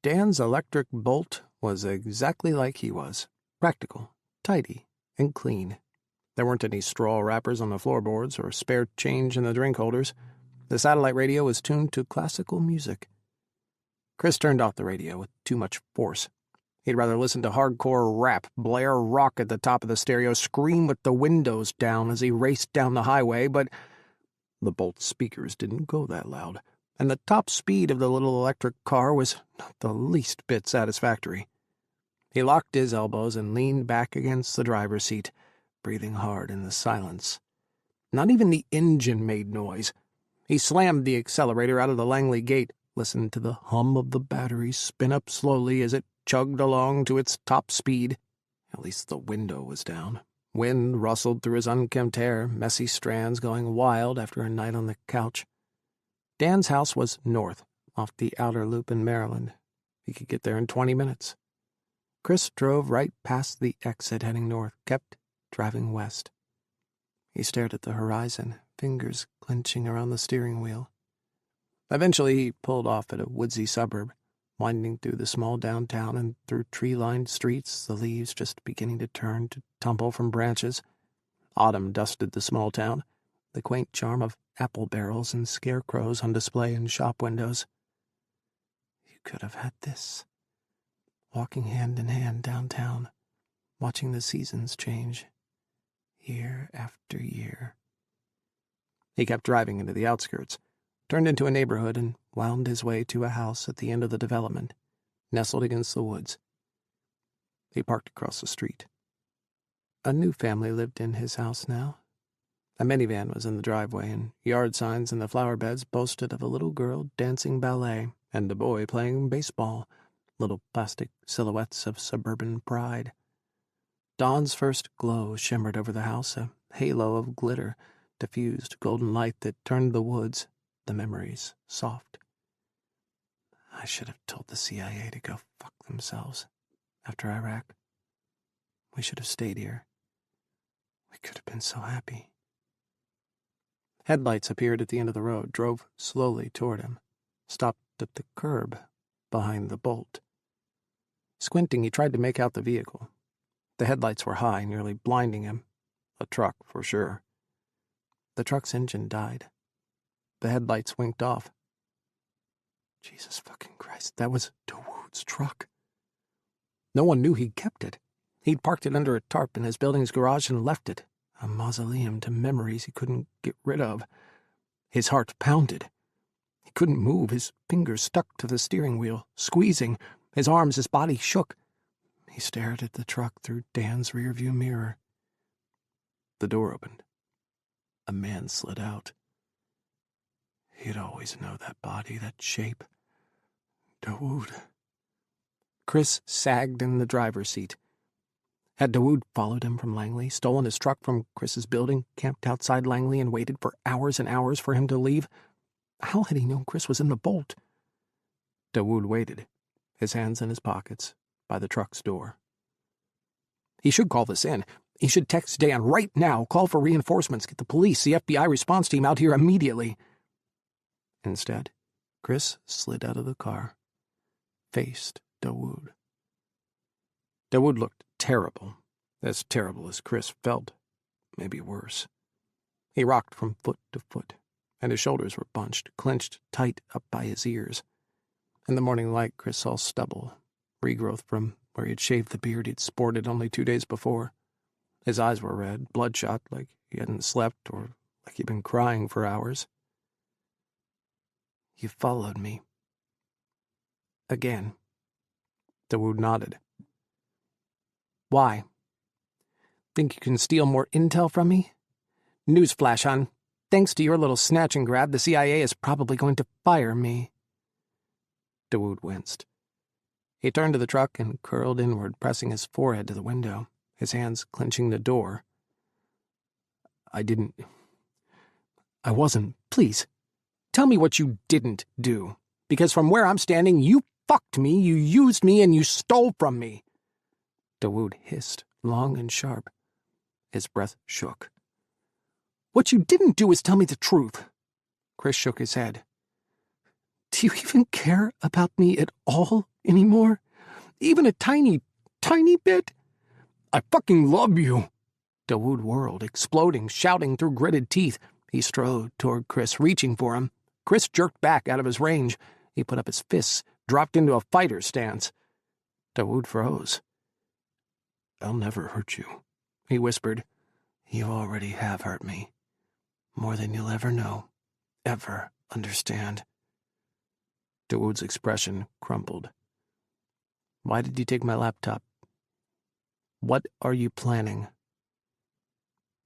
Dan's electric bolt was exactly like he was. Practical, tidy, and clean. There weren't any straw wrappers on the floorboards or spare change in the drink holders. The satellite radio was tuned to classical music. Kris turned off the radio with too much force. He'd rather listen to hardcore rap, blare rock at the top of the stereo, scream with the windows down as he raced down the highway, but the Bolt speakers didn't go that loud, and the top speed of the little electric car was not the least bit satisfactory. He locked his elbows and leaned back against the driver's seat, breathing hard in the silence. Not even the engine made noise. He slammed the accelerator out of the Langley gate, listened to the hum of the battery spin up slowly as it chugged along to its top speed. At least the window was down. Wind rustled through his unkempt hair, messy strands going wild after a night on the couch. Dan's house was north, off the outer loop in Maryland. He could get there in 20 minutes. Kris drove right past the exit heading north, kept driving west. He stared at the horizon, fingers clenching around the steering wheel. Eventually he pulled off at a woodsy suburb, winding through the small downtown and through tree-lined streets, the leaves just beginning to turn to tumble from branches. Autumn dusted the small town, the quaint charm of apple barrels and scarecrows on display in shop windows. You could have had this. Walking hand in hand downtown, watching the seasons change, year after year. He kept driving into the outskirts, turned into a neighborhood, and wound his way to a house at the end of the development, nestled against the woods. He parked across the street. A new family lived in his house now. A minivan was in the driveway, and yard signs in the flower beds boasted of a little girl dancing ballet and a boy playing baseball, little plastic silhouettes of suburban pride. Dawn's first glow shimmered over the house, a halo of glitter, diffused golden light that turned the woods, the memories, soft. I should have told the CIA to go fuck themselves after Iraq. We should have stayed here. We could have been so happy. Headlights appeared at the end of the road, drove slowly toward him, stopped at the curb behind the bolt. Squinting, he tried to make out the vehicle. The headlights were high, nearly blinding him. A truck, for sure. The truck's engine died. The headlights winked off. Jesus fucking Christ, that was Dawood's truck. No one knew he'd kept it. He'd parked it under a tarp in his building's garage and left it, a mausoleum to memories he couldn't get rid of. His heart pounded. He couldn't move. His fingers stuck to the steering wheel, squeezing. His arms, his body shook. He stared at the truck through Dan's rearview mirror. The door opened. A man slid out. He'd always known that body, that shape. Dawood. Kris sagged in the driver's seat. Had Dawood followed him from Langley, stolen his truck from Chris's building, camped outside Langley, and waited for hours and hours for him to leave? How had he known Kris was in the bolt? Dawood waited, his hands in his pockets, by the truck's door. He should call this in. He should text Dan right now, call for reinforcements, get the police, the FBI response team out here immediately. Instead, Kris slid out of the car, faced Dawood. Dawood looked terrible as Kris felt, maybe worse. He rocked from foot to foot, and his shoulders were bunched, clenched tight up by his ears. In the morning light, Kris saw stubble, regrowth from where he had shaved the beard he'd sported only 2 days before. His eyes were red, bloodshot, like he hadn't slept or like he'd been crying for hours. You followed me. Again. Dawood nodded. Why? Think you can steal more intel from me? Newsflash, hon. Thanks to your little snatch and grab, the CIA is probably going to fire me. Dawood winced. He turned to the truck and curled inward, pressing his forehead to the window, his hands clenching the door. I wasn't. Please, tell me what you didn't do. Because from where I'm standing, you fucked me, you used me, and you stole from me. Dawood hissed, long and sharp. His breath shook. What you didn't do is tell me the truth. Kris shook his head. Do you even care about me at all anymore? Even a tiny, tiny bit? I fucking love you. Dawood whirled, exploding, shouting through gritted teeth. He strode toward Kris, reaching for him. Kris jerked back out of his range. He put up his fists, dropped into a fighter stance. Dawood froze. I'll never hurt you, he whispered. You already have hurt me. More than you'll ever know, ever understand. Dawood's expression crumpled. Why did you take my laptop? What are you planning?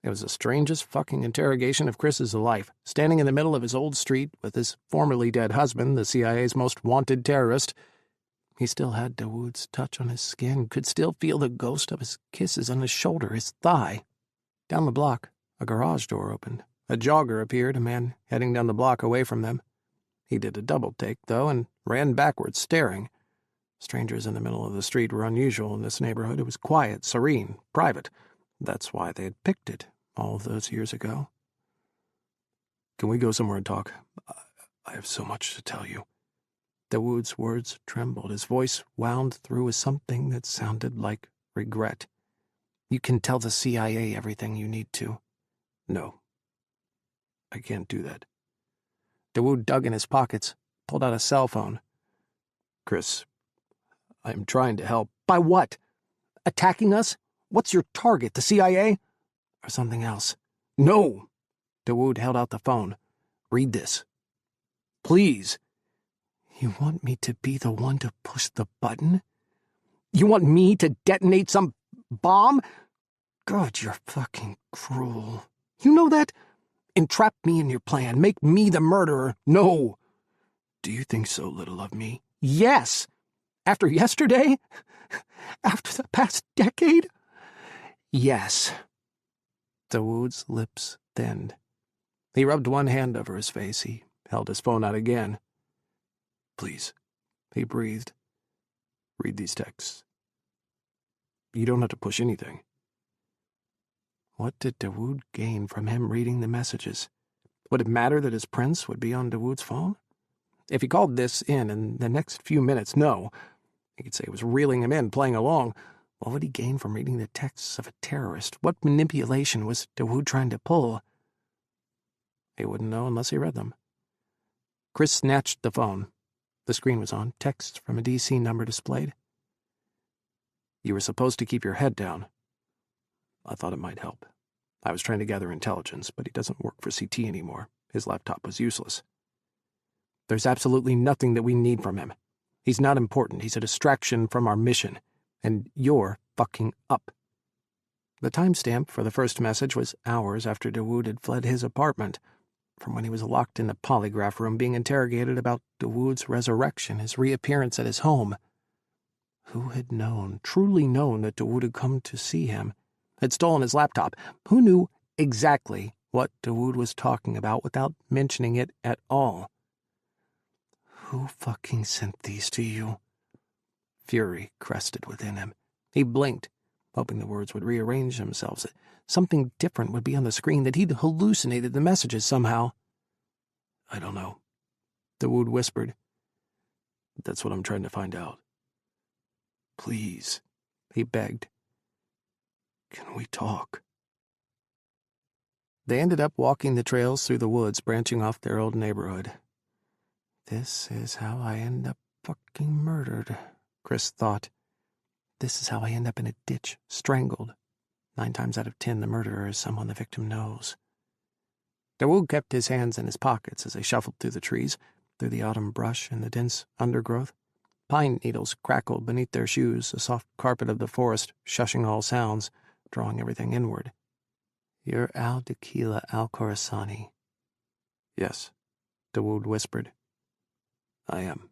It was the strangest fucking interrogation of Kris's life, standing in the middle of his old street with his formerly dead husband, the CIA's most wanted terrorist. He still had Dawood's touch on his skin, could still feel the ghost of his kisses on his shoulder, his thigh. Down the block, a garage door opened. A jogger appeared, a man heading down the block away from them. He did a double take, though, and ran backwards, staring. Strangers in the middle of the street were unusual in this neighborhood. It was quiet, serene, private. That's why they had picked it all those years ago. Can we go somewhere and talk? I have so much to tell you. Dawood's words trembled. His voice wound through with something that sounded like regret. You can tell the CIA everything you need to. No. I can't do that. Dawood dug in his pockets, pulled out a cell phone. Kris, I'm trying to help. By what? Attacking us? What's your target, the CIA? Or something else? No! Dawood held out the phone. Read this. Please. You want me to be the one to push the button? You want me to detonate some bomb? God, you're fucking cruel. You know that? Entrap me in your plan. Make me the murderer. No. Do you think so little of me? Yes. After yesterday? After the past decade? Yes. Dawood's lips thinned. He rubbed one hand over his face. He held his phone out again. Please, he breathed. Read these texts. You don't have to push anything. What did Dawood gain from him reading the messages? Would it matter that his prince would be on Dawood's phone? If he called this in the next few minutes, no. He could say it was reeling him in, playing along. What would he gain from reading the texts of a terrorist? What manipulation was Dawood trying to pull? He wouldn't know unless he read them. Kris snatched the phone. The screen was on, text from a DC number displayed. You were supposed to keep your head down. I thought it might help. I was trying to gather intelligence, but he doesn't work for CT anymore. His laptop was useless. There's absolutely nothing that we need from him. He's not important. He's a distraction from our mission. And you're fucking up. The timestamp for the first message was hours after Dawood had fled his apartment, from when he was locked in the polygraph room being interrogated about Dawood's resurrection, his reappearance at his home. Who had known, truly known, that Dawood had come to see him, had stolen his laptop? Who knew exactly what Dawood was talking about without mentioning it at all? Who fucking sent these to you? Fury crested within him. He blinked, hoping the words would rearrange themselves, that something different would be on the screen, that he'd hallucinated the messages somehow. I don't know, Dawood whispered. That's what I'm trying to find out. Please, he begged. Can we talk? They ended up walking the trails through the woods branching off their old neighborhood. This is how I end up fucking murdered, Kris thought. This is how I end up in a ditch, strangled. 9 times out of 10, the murderer is someone the victim knows. Dawood kept his hands in his pockets as they shuffled through the trees, through the autumn brush and the dense undergrowth. Pine needles crackled beneath their shoes, a soft carpet of the forest shushing all sounds, drawing everything inward. You're al-Dakila al-Khorasani. Yes, Dawood whispered. I am.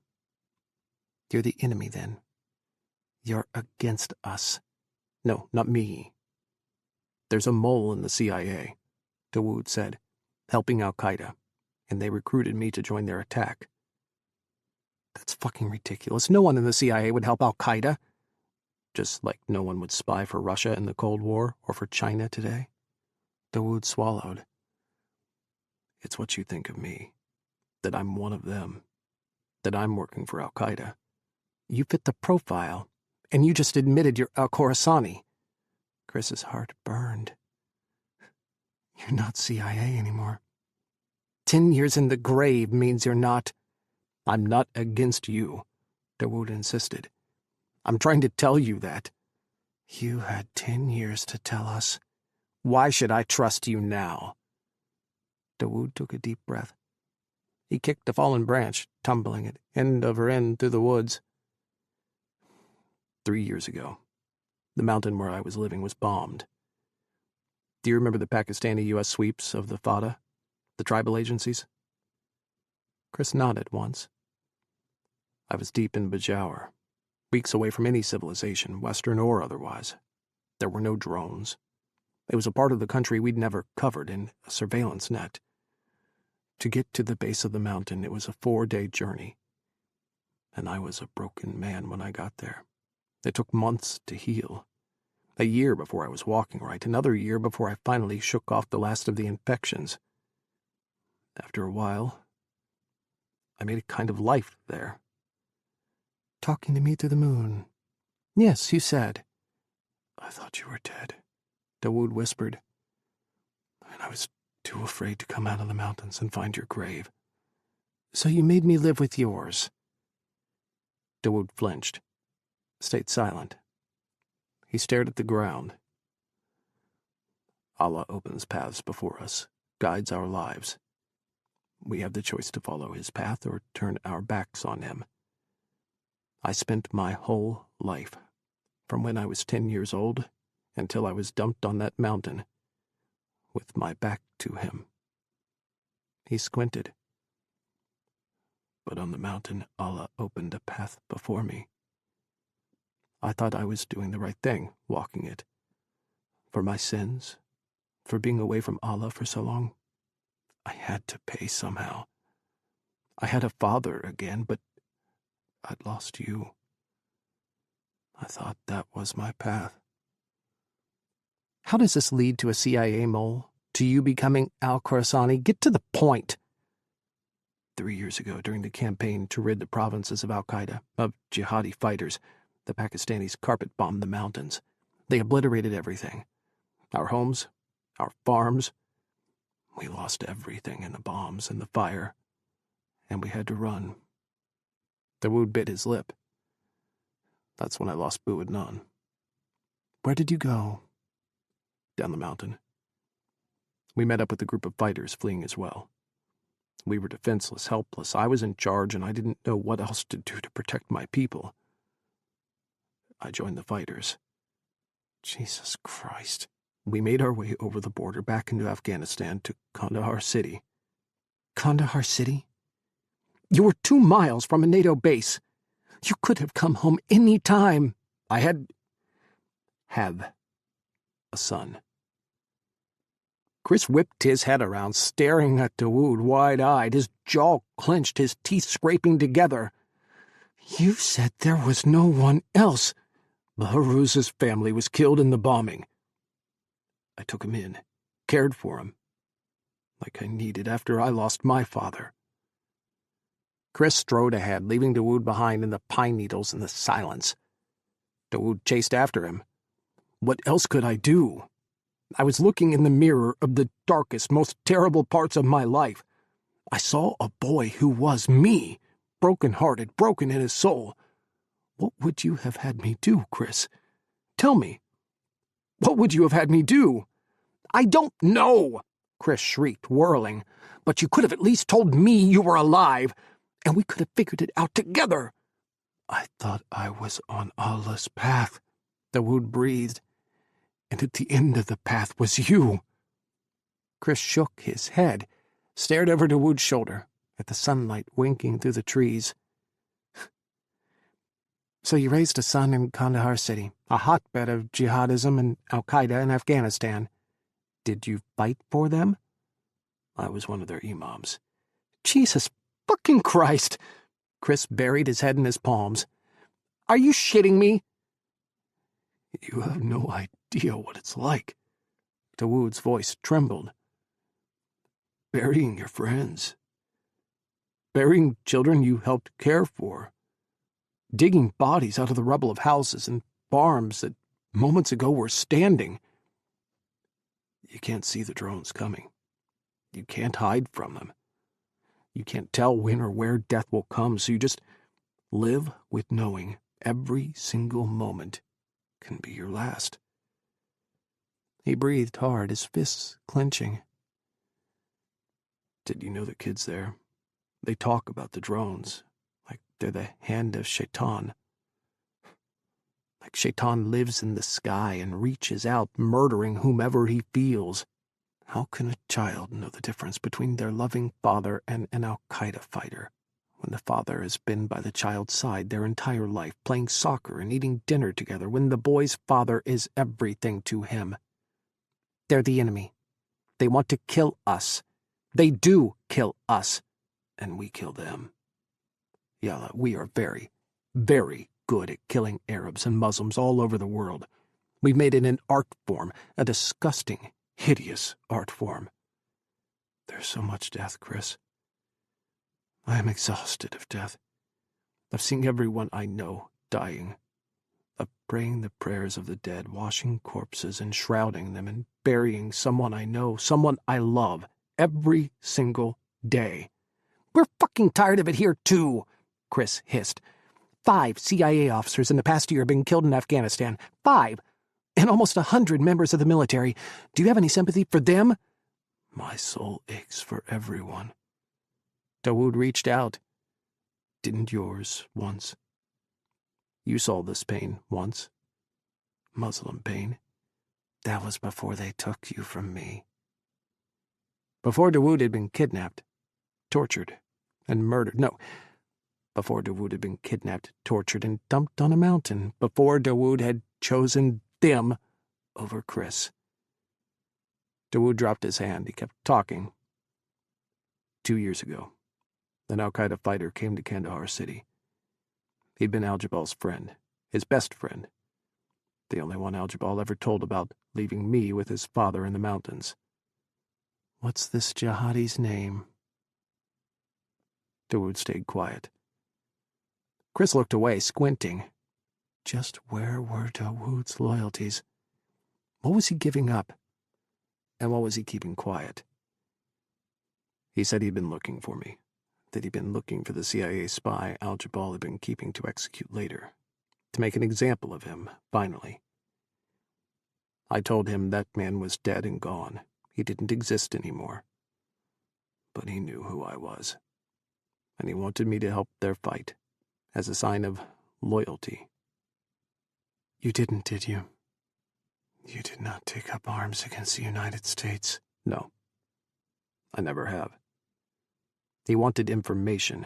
You're the enemy, then. You're against us. No, not me. There's a mole in the CIA, Dawood said, helping al-Qaeda, and they recruited me to join their attack. That's fucking ridiculous. No one in the CIA would help al-Qaeda. Just like no one would spy for Russia in the Cold War or for China today. Dawood swallowed. It's what you think of me. That I'm one of them. That I'm working for al-Qaeda. You fit the profile, and you just admitted you're al-Khorasani. Kris's heart burned. You're not CIA anymore. 10 years in the grave means you're not. I'm not against you, Dawood insisted. I'm trying to tell you that. You had 10 years to tell us. Why should I trust you now? Dawood took a deep breath. He kicked a fallen branch, tumbling it end over end through the woods. 3 years ago, the mountain where I was living was bombed. Do you remember the Pakistani-U.S. sweeps of the FATA, the tribal agencies? Kris nodded once. I was deep in Bajaur, weeks away from any civilization, Western or otherwise. There were no drones. It was a part of the country we'd never covered in a surveillance net. To get to the base of the mountain, it was a 4-day journey. And I was a broken man when I got there. It took months to heal. A year before I was walking right, another year before I finally shook off the last of the infections. After a while, I made a kind of life there. Talking to me through the moon. Yes, you said. I thought you were dead, Dawood whispered. And I was too afraid to come out of the mountains and find your grave. So you made me live with yours. Dawood flinched, stayed silent. He stared at the ground. Allah opens paths before us, guides our lives. We have the choice to follow his path or turn our backs on him. I spent my whole life, from when I was 10 years old until I was dumped on that mountain, with my back to him. He squinted. But on the mountain, Allah opened a path before me. I thought I was doing the right thing, walking it. For my sins, for being away from Allah for so long, I had to pay somehow. I had a father again, but I'd lost you. I thought that was my path. How does this lead to a CIA mole? to you becoming al-Khorasani? Get to the point. 3 years ago, during the campaign to rid the provinces of al-Qaeda, of jihadi fighters, the Pakistanis carpet-bombed the mountains. They obliterated everything. Our homes, our farms. We lost everything in the bombs and the fire, and we had to run. Dawood bit his lip. That's when I lost Bu Adnan. Where did you go? Down the mountain. We met up with a group of fighters fleeing as well. We were defenseless, helpless. I was in charge, and I didn't know what else to do to protect my people. I joined the fighters. Jesus Christ. We made our way over the border back into Afghanistan to Kandahar City. Kandahar City? You were 2 miles from a NATO base. You could have come home any time. I have a son. Kris whipped his head around, staring at Dawood, wide-eyed, his jaw clenched, his teeth scraping together. You said there was no one else. Bahruz's family was killed in the bombing. I took him in, cared for him, like I needed after I lost my father. Kris strode ahead, leaving Dawood behind in the pine needles and the silence. Dawood chased after him. What else could I do? I was looking in the mirror of the darkest, most terrible parts of my life. I saw a boy who was me, broken-hearted, broken in his soul. What would you have had me do, Kris? Tell me. What would you have had me do? I don't know, Kris shrieked, whirling. But you could have at least told me you were alive, and we could have figured it out together. I thought I was on Allah's path, Dawood breathed. And at the end of the path was you. Kris shook his head, stared over Dawood's shoulder, at the sunlight winking through the trees. So you raised a son in Kandahar City, a hotbed of jihadism and al-Qaeda in Afghanistan. Did you fight for them? I was one of their imams. Jesus fucking Christ! Kris buried his head in his palms. Are you shitting me? You have no idea what it's like. Dawood's voice trembled. Burying your friends. Burying children you helped care for. Digging bodies out of the rubble of houses and farms that moments ago were standing. You can't see the drones coming. You can't hide from them. You can't tell when or where death will come, so you just live with knowing every single moment can be your last. He breathed hard, his fists clenching. Did you know the kids there? They talk about the drones, like they're the hand of Shaitan. Like Shaitan lives in the sky and reaches out, murdering whomever he feels. How can a child know the difference between their loving father and an al-Qaeda fighter, when the father has been by the child's side their entire life, playing soccer and eating dinner together, when the boy's father is everything to him? They're the enemy. They want to kill us. They do kill us. And we kill them. Yalla, we are very, very good at killing Arabs and Muslims all over the world. We've made it an art form, a disgusting, hideous art form. There's so much death, Kris. I am exhausted of death, of seeing everyone I know dying, of praying the prayers of the dead, washing corpses and shrouding them and burying someone I know, someone I love, every single day. We're fucking tired of it here, too, Kris hissed. 5 CIA officers in the past year have been killed in Afghanistan. 5. And almost 100 members of the military. Do you have any sympathy for them? My soul aches for everyone. Dawood reached out. Didn't yours once? You saw this pain once. Muslim pain. That was before they took you from me. Before Dawood had been kidnapped, tortured, and murdered. No, before Dawood had been kidnapped, tortured, and dumped on a mountain. Before Dawood had chosen them over Kris. Dawood dropped his hand. He kept talking. 2 years ago, an al-Qaeda fighter came to Kandahar City. He'd been Al-Jabal's friend, his best friend, the only one Al-Jabal ever told about leaving me with his father in the mountains. What's this jihadi's name? Dawood stayed quiet. Kris looked away, squinting. Just where were Dawood's loyalties? What was he giving up? And what was he keeping quiet? He said he'd been looking for me, that he'd been looking for the CIA spy Al-Jabal had been keeping to execute later, to make an example of him, finally. I told him that man was dead and gone. He didn't exist anymore. But he knew who I was, and he wanted me to help their fight, as a sign of loyalty. You didn't, did you? You did not take up arms against the United States? No. I never have. He wanted information.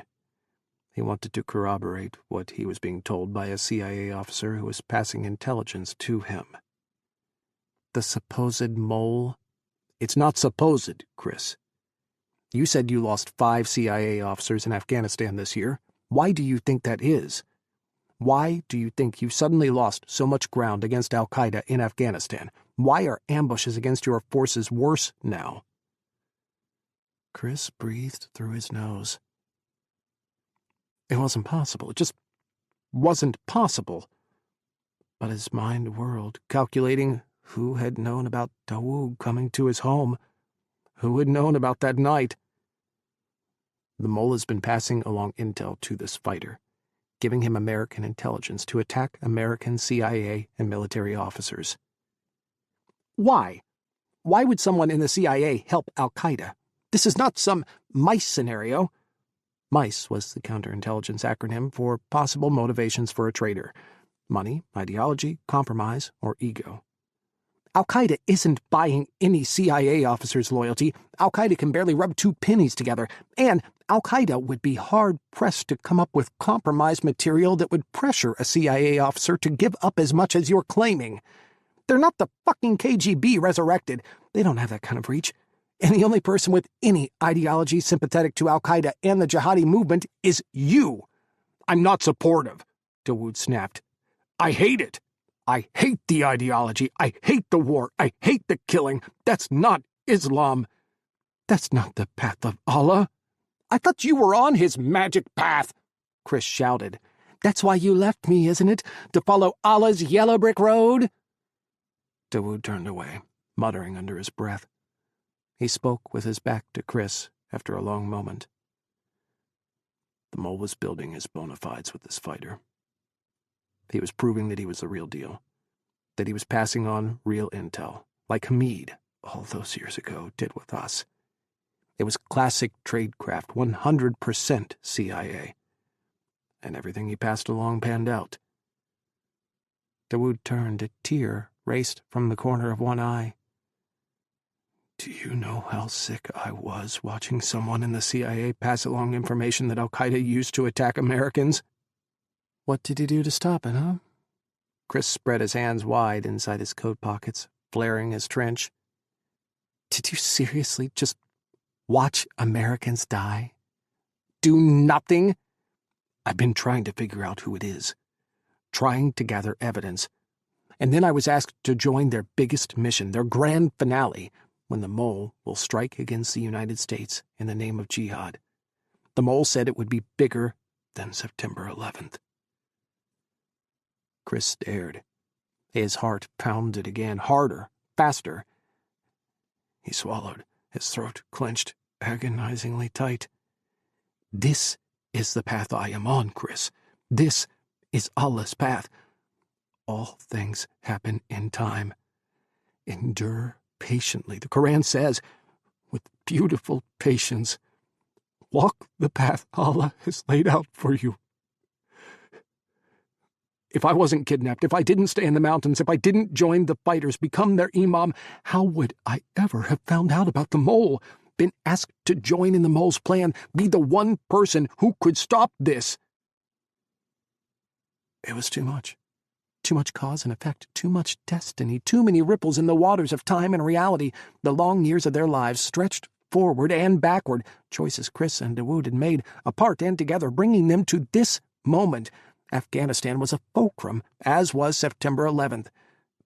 He wanted to corroborate what he was being told by a CIA officer who was passing intelligence to him. The supposed mole? It's not supposed, Kris. You said you lost 5 CIA officers in Afghanistan this year. Why do you think that is? Why do you think you suddenly lost so much ground against al-Qaeda in Afghanistan? Why are ambushes against your forces worse now? Kris breathed through his nose. It wasn't possible. It just wasn't possible. But his mind whirled, calculating who had known about Dawood coming to his home. Who had known about that night? The mole has been passing along intel to this fighter, giving him American intelligence to attack American CIA and military officers. Why? Why would someone in the CIA help al-Qaeda? This is not some MICE scenario. MICE was the counterintelligence acronym for possible motivations for a traitor: money, ideology, compromise, or ego. Al-Qaeda isn't buying any CIA officer's loyalty. Al-Qaeda can barely rub 2 pennies together, and Al-Qaeda would be hard-pressed to come up with compromise material that would pressure a CIA officer to give up as much as you're claiming. They're not the fucking KGB resurrected. They don't have that kind of reach. And the only person with any ideology sympathetic to al-Qaeda and the jihadi movement is you. I'm not supportive, Dawood snapped. I hate it. I hate the ideology. I hate the war. I hate the killing. That's not Islam. That's not the path of Allah. I thought you were on his magic path, Kris shouted. That's why you left me, isn't it? To follow Allah's yellow brick road? Dawood turned away, muttering under his breath. He spoke with his back to Kris after a long moment. The mole was building his bona fides with this fighter. He was proving that he was the real deal, that he was passing on real intel, like Hamid, all those years ago, did with us. It was classic tradecraft, 100% CIA. And everything he passed along panned out. Dawood turned, a tear raced from the corner of one eye. Do you know how sick I was watching someone in the CIA pass along information that al-Qaeda used to attack Americans? What did he do to stop it, huh? Kris spread his hands wide inside his coat pockets, flaring his trench. Did you seriously just watch Americans die? Do nothing? I've been trying to figure out who it is, trying to gather evidence. And then I was asked to join their biggest mission, their grand finale, when the mole will strike against the United States in the name of jihad. The mole said it would be bigger than September 11th. Kris stared. His heart pounded again, harder, faster. He swallowed, his throat clenched agonizingly tight. This is the path I am on, Kris. This is Allah's path. All things happen in time. Endure patiently, the Quran says, with beautiful patience. Walk the path Allah has laid out for you. If I wasn't kidnapped, if I didn't stay in the mountains, if I didn't join the fighters, become their imam, how would I ever have found out about the mole, been asked to join in the mole's plan, be the one person who could stop this? It was too much. Too much cause and effect, too much destiny, too many ripples in the waters of time and reality. The long years of their lives stretched forward and backward, choices Kris and Dawood had made, apart and together, bringing them to this moment. Afghanistan was a fulcrum, as was September 11th.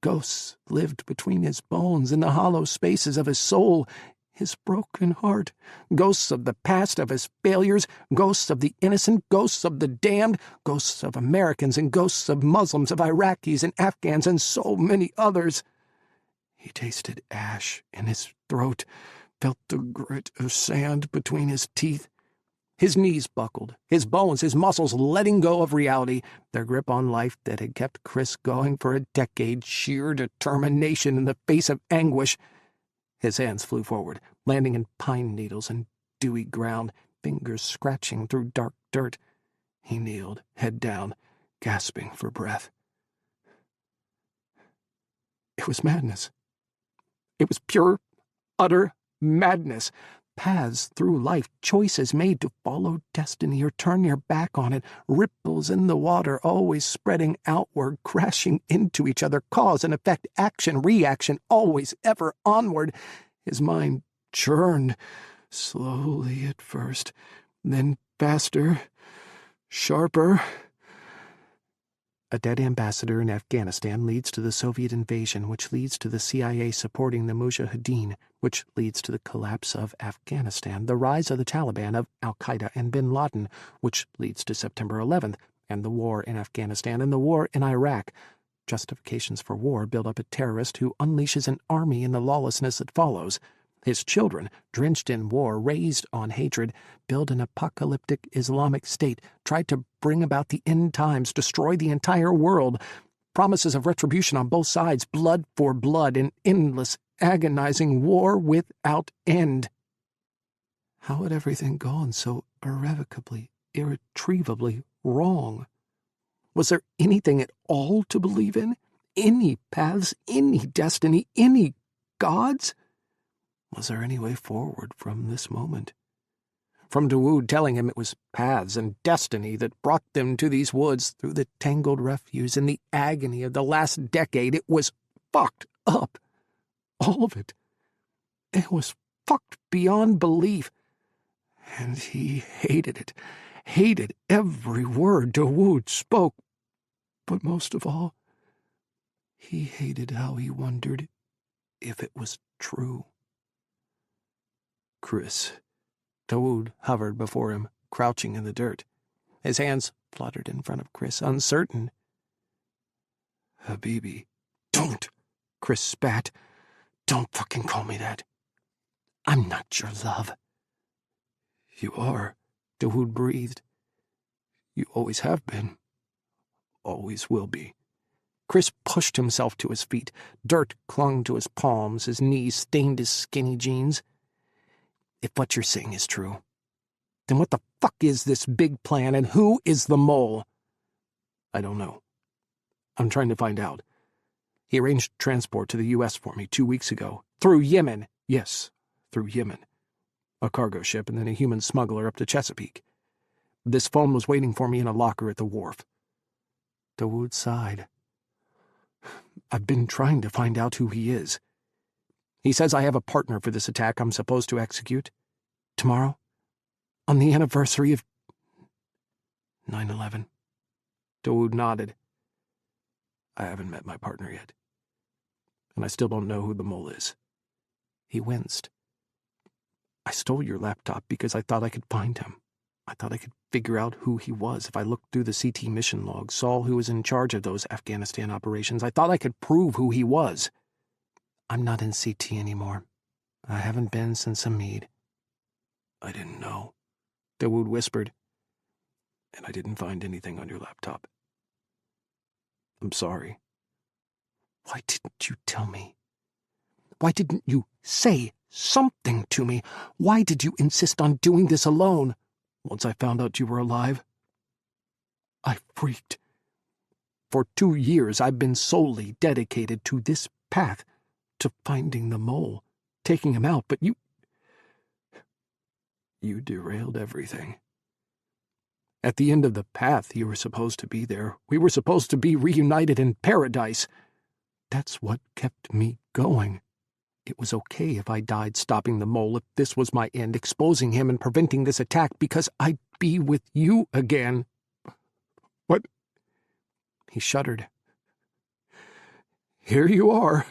Ghosts lived between his bones in the hollow spaces of his soul. his broken heart, ghosts of the past, of his failures, ghosts of the innocent, ghosts of the damned, ghosts of Americans and ghosts of Muslims, of Iraqis and Afghans and so many others. He tasted ash in his throat, felt the grit of sand between his teeth. His knees buckled, his bones, his muscles letting go of reality, their grip on life that had kept Kris going for a decade, sheer determination in the face of anguish. His hands flew forward, landing in pine needles and dewy ground, fingers scratching through dark dirt. He kneeled, head down, gasping for breath. It was madness. It was pure, utter madness. Paths through life, choices made to follow destiny or turn your back on it, ripples in the water always spreading outward, crashing into each other, cause and effect, action, reaction, always, ever onward. His mind churned, slowly at first, then faster, sharper. A dead ambassador in Afghanistan leads to the Soviet invasion, which leads to the CIA supporting the Mujahideen, which leads to the collapse of Afghanistan, the rise of the Taliban, of Al-Qaeda and Bin Laden, which leads to September 11th, and the war in Afghanistan and the war in Iraq. Justifications for war build up a terrorist who unleashes an army in the lawlessness that follows. His children, drenched in war, raised on hatred, build an apocalyptic Islamic state, try to bring about the end times, destroy the entire world. Promises of retribution on both sides, blood for blood, an endless, agonizing war without end. How had everything gone so irrevocably, irretrievably wrong? Was there anything at all to believe in? Any paths, any destiny, any gods? Was there any way forward from this moment? From Dawood telling him it was paths and destiny that brought them to these woods through the tangled refuse in the agony of the last decade, it was fucked up. All of it. It was fucked beyond belief. And he hated it, hated every word Dawood spoke. But most of all, he hated how he wondered if it was true. Kris. Dawood hovered before him, crouching in the dirt. His hands fluttered in front of Kris, uncertain. Habibi. Don't, Kris spat. Don't fucking call me that. I'm not your love. You are, Dawood breathed. You always have been. Always will be. Kris pushed himself to his feet. Dirt clung to his palms, his knees stained his skinny jeans. If what you're saying is true, then what the fuck is this big plan, and who is the mole? I don't know. I'm trying to find out. He arranged transport to the U.S. for me 2 weeks ago. Through Yemen. Yes, through Yemen. A cargo ship and then a human smuggler up to Chesapeake. This phone was waiting for me in a locker at the wharf. Dawood sighed. I've been trying to find out who he is. He says I have a partner for this attack I'm supposed to execute. Tomorrow, on the anniversary of 9/11. Dawood nodded. I haven't met my partner yet. And I still don't know who the mole is. He winced. I stole your laptop because I thought I could find him. I thought I could figure out who he was if I looked through the CT mission logs, saw who was in charge of those Afghanistan operations. I thought I could prove who he was. I'm not in CT anymore. I haven't been since Hamid. I didn't know, Dawood whispered. And I didn't find anything on your laptop. I'm sorry. Why didn't you tell me? Why didn't you say something to me? Why did you insist on doing this alone? Once I found out you were alive, I freaked. For 2 years I've been solely dedicated to this path, to finding the mole, taking him out, but you derailed everything. At the end of the path, you were supposed to be there. We were supposed to be reunited in paradise. That's what kept me going. It was okay if I died stopping the mole, if this was my end, exposing him and preventing this attack, because I'd be with you again. What? He shuddered. Here you are.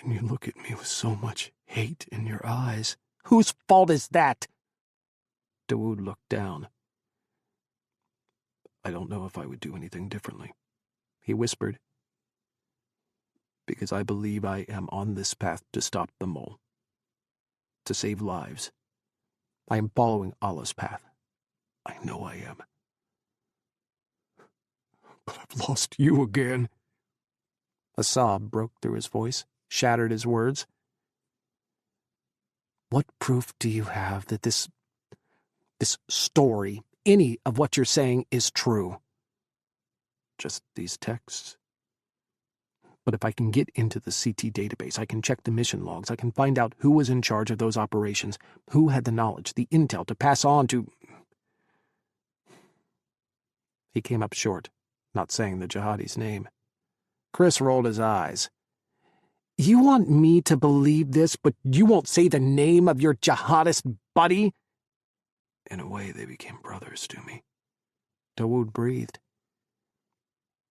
And you look at me with so much hate in your eyes. Whose fault is that? Dawood looked down. I don't know if I would do anything differently, he whispered, because I believe I am on this path to stop the mole, to save lives. I am following Allah's path. I know I am. But I've lost you again. A sob broke through his voice, shattered his words. What proof do you have that this story, any of what you're saying, is true? Just these texts. But if I can get into the CT database, I can check the mission logs, I can find out who was in charge of those operations, who had the knowledge, the intel to pass on to... He came up short, not saying the jihadi's name. Kris rolled his eyes. You want me to believe this, but you won't say the name of your jihadist buddy? In a way, they became brothers to me. Dawood breathed.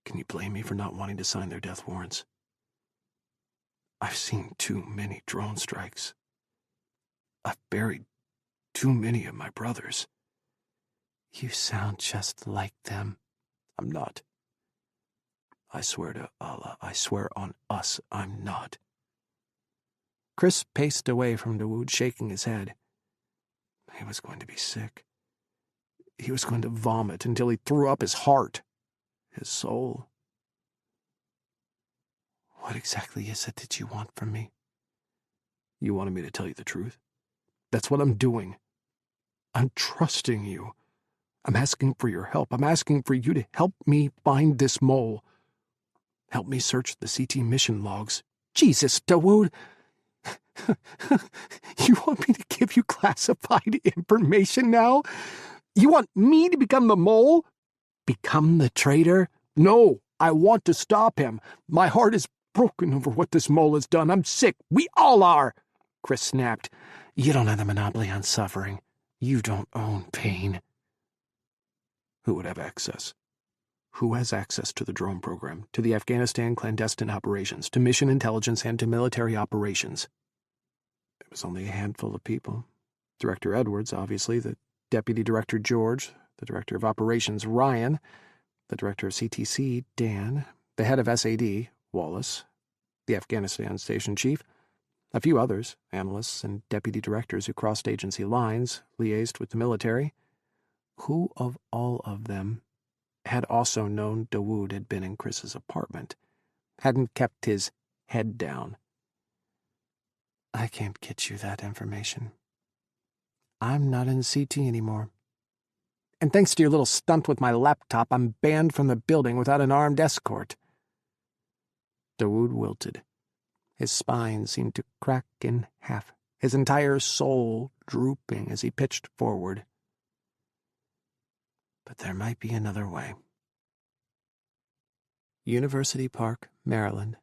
Can you blame me for not wanting to sign their death warrants? I've seen too many drone strikes. I've buried too many of my brothers. You sound just like them. I'm not. I swear to Allah, I swear on us, I'm not. Kris paced away from Dawood, shaking his head. He was going to be sick. He was going to vomit until he threw up his heart, his soul. What exactly is it that you want from me? You wanted me to tell you the truth? That's what I'm doing. I'm trusting you. I'm asking for your help. I'm asking for you to help me find this mole. Help me search the CT mission logs. Jesus, Dawood! You want me to give you classified information now? You want me to become the mole? Become the traitor? No, I want to stop him. My heart is broken over what this mole has done. I'm sick. We all are. Kris snapped. You don't have the monopoly on suffering. You don't own pain. Who would have access? Who has access to the drone program, to the Afghanistan clandestine operations, to mission intelligence, and to military operations? It was only a handful of people. Director Edwards, obviously, the Deputy Director George, the Director of Operations Ryan, the Director of CTC Dan, the Head of SAD Wallace, the Afghanistan Station Chief, a few others, analysts and deputy directors who crossed agency lines, liaised with the military. Who of all of them had also known Dawood had been in Kris's apartment, hadn't kept his head down? I can't get you that information. I'm not in CT anymore. And thanks to your little stunt with my laptop, I'm banned from the building without an armed escort. Dawood wilted. His spine seemed to crack in half, his entire soul drooping as he pitched forward. But there might be another way. University Park, Maryland,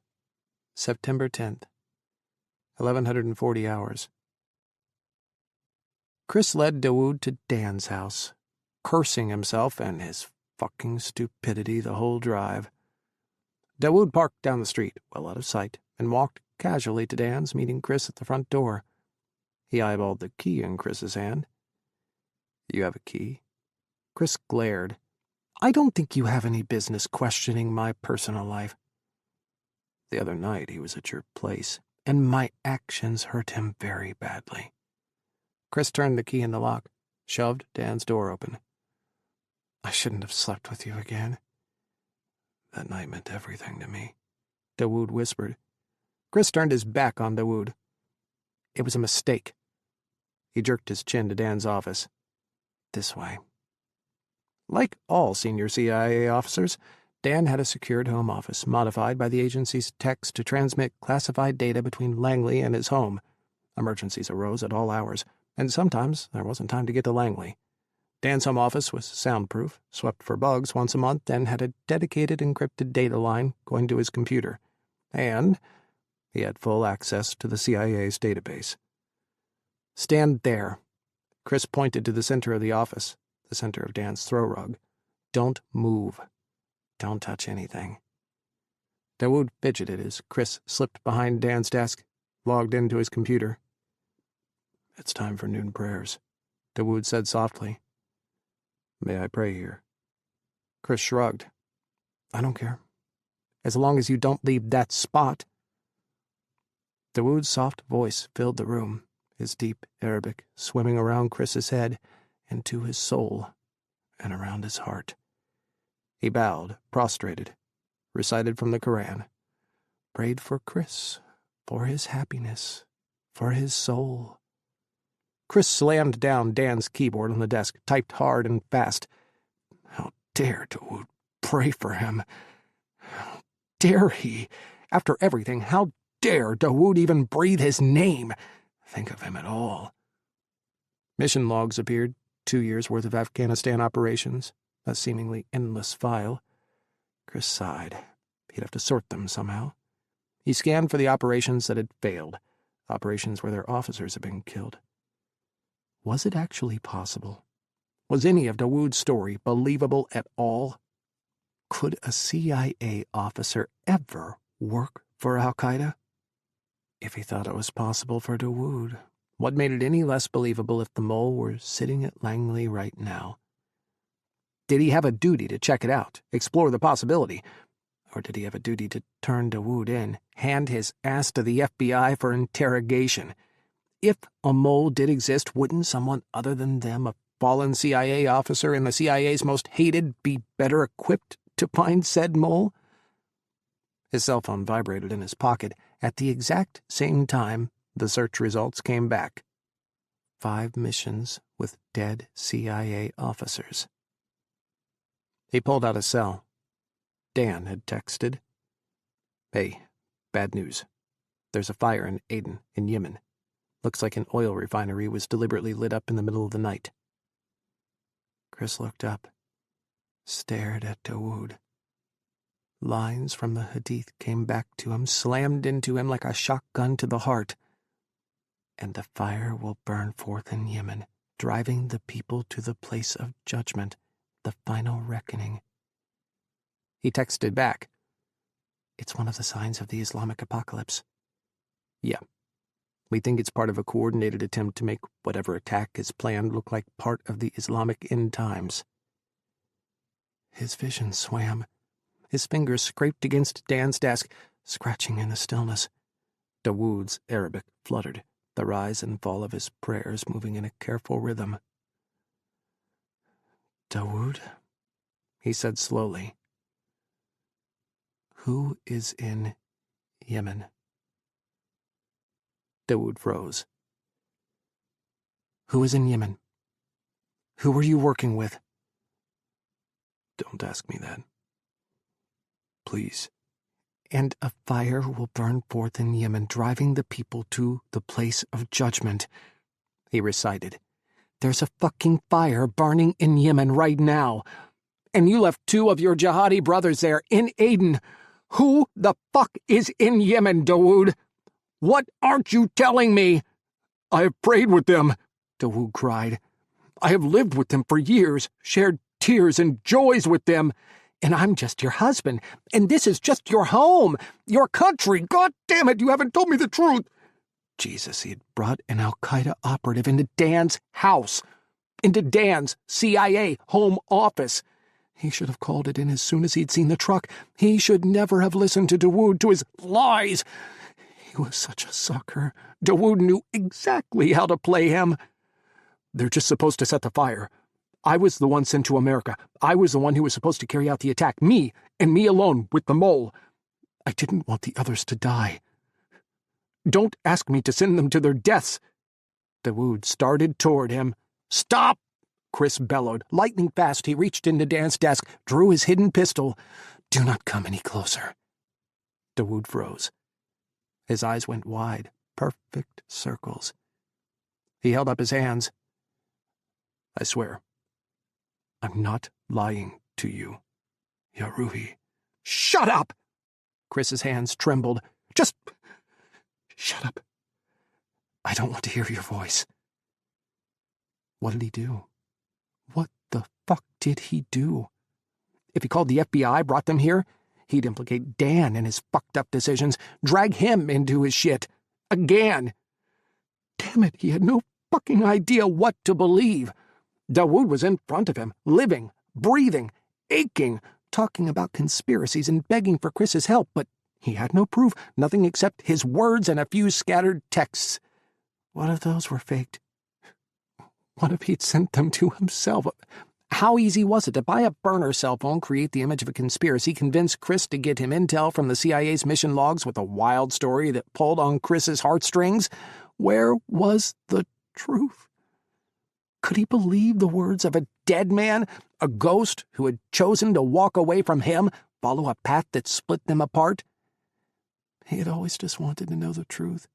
September 10th, 1140 hours. Kris led Dawood to Dan's house, cursing himself and his fucking stupidity the whole drive. Dawood parked down the street, well out of sight, and walked casually to Dan's, meeting Kris at the front door. He eyeballed the key in Kris's hand. You have a key? Kris glared. I don't think you have any business questioning my personal life. The other night he was at your place, and my actions hurt him very badly. Kris turned the key in the lock, shoved Dan's door open. I shouldn't have slept with you again. That night meant everything to me, Dawood whispered. Kris turned his back on Dawood. It was a mistake. He jerked his chin to Dan's office. This way. Like all senior CIA officers, Dan had a secured home office, modified by the agency's techs to transmit classified data between Langley and his home. Emergencies arose at all hours, and sometimes there wasn't time to get to Langley. Dan's home office was soundproof, swept for bugs once a month, and had a dedicated encrypted data line going to his computer. And he had full access to the CIA's database. Stand there. Kris pointed to the center of the office, the center of Dan's throw rug. Don't move. Don't touch anything. Dawood fidgeted as Kris slipped behind Dan's desk, logged into his computer, It's time for noon prayers, Dawood said softly. May I pray here? Kris shrugged. I don't care. As long as you don't leave that spot. Dawood's soft voice filled the room, his deep Arabic swimming around Kris's head and to his soul and around his heart. He bowed, prostrated, recited from the Quran, prayed for Kris, for his happiness, for his soul. Kris slammed down Dan's keyboard on the desk, typed hard and fast. How dare Dawood pray for him? How dare he? After everything, how dare Dawood even breathe his name? Think of him at all. Mission logs appeared, 2 years' worth of Afghanistan operations, a seemingly endless file. Kris sighed. He'd have to sort them somehow. He scanned for the operations that had failed, operations where their officers had been killed. Was it actually possible? Was any of Dawood's story believable at all? Could a CIA officer ever work for Al-Qaeda? If he thought it was possible for Dawood, what made it any less believable if the mole were sitting at Langley right now? Did he have a duty to check it out, explore the possibility? Or did he have a duty to turn Dawood in, hand his ass to the FBI for interrogation? If a mole did exist, wouldn't someone other than them, a fallen CIA officer in the CIA's most hated, be better equipped to find said mole? His cell phone vibrated in his pocket. At the exact same time, the search results came back. 5 missions with dead CIA officers. He pulled out a cell. Dan had texted. Hey, bad news. There's a fire in Aden, in Yemen. Looks like an oil refinery was deliberately lit up in the middle of the night. Kris looked up, stared at Dawood. Lines from the Hadith came back to him, slammed into him like a shotgun to the heart. And the fire will burn forth in Yemen, driving the people to the place of judgment, the final reckoning. He texted back. It's one of the signs of the Islamic apocalypse. Yeah. We think it's part of a coordinated attempt to make whatever attack is planned look like part of the Islamic end times. His vision swam. His fingers scraped against Dan's desk, scratching in the stillness. Dawood's Arabic fluttered, the rise and fall of his prayers moving in a careful rhythm. Dawood, he said slowly. Who is in Yemen? Dawood froze. Who is in Yemen? Who are you working with? Don't ask me that. Please. And a fire will burn forth in Yemen, driving the people to the place of judgment, he recited. There's a fucking fire burning in Yemen right now. And you left 2 of your jihadi brothers there, in Aden. Who the fuck is in Yemen, Dawood? What aren't you telling me? I have prayed with them, Dawood cried. I have lived with them for years, shared tears and joys with them. And I'm just your husband, and this is just your home, your country. God damn it, you haven't told me the truth. Jesus, he had brought an Al-Qaeda operative into Dan's house, into Dan's CIA home office. He should have called it in as soon as he'd seen the truck. He should never have listened to Dawood, to his lies. He was such a sucker. Dawood knew exactly how to play him. They're just supposed to set the fire. I was the one sent to America. I was the one who was supposed to carry out the attack. Me, and me alone, with the mole. I didn't want the others to die. Don't ask me to send them to their deaths. Dawood started toward him. Stop! Kris bellowed. Lightning fast, he reached into Dan's desk, drew his hidden pistol. Do not come any closer. Dawood froze. His eyes went wide, perfect circles. He held up his hands. I swear, I'm not lying to you, Ya Ruhi. Shut up! Kris's hands trembled. Just shut up. I don't want to hear your voice. What did he do? What the fuck did he do? If he called the FBI, brought them here, he'd implicate Dan in his fucked up decisions, drag him into his shit. Again. Damn it, he had no fucking idea what to believe. Dawood was in front of him, living, breathing, aching, talking about conspiracies and begging for Kris's help, but he had no proof, nothing except his words and a few scattered texts. What if those were faked? What if he'd sent them to himself? How easy was it to buy a burner cell phone, create the image of a conspiracy, convince Kris to get him intel from the CIA's mission logs with a wild story that pulled on Kris's heartstrings? Where was the truth? Could he believe the words of a dead man, a ghost who had chosen to walk away from him, follow a path that split them apart? He had always just wanted to know the truth,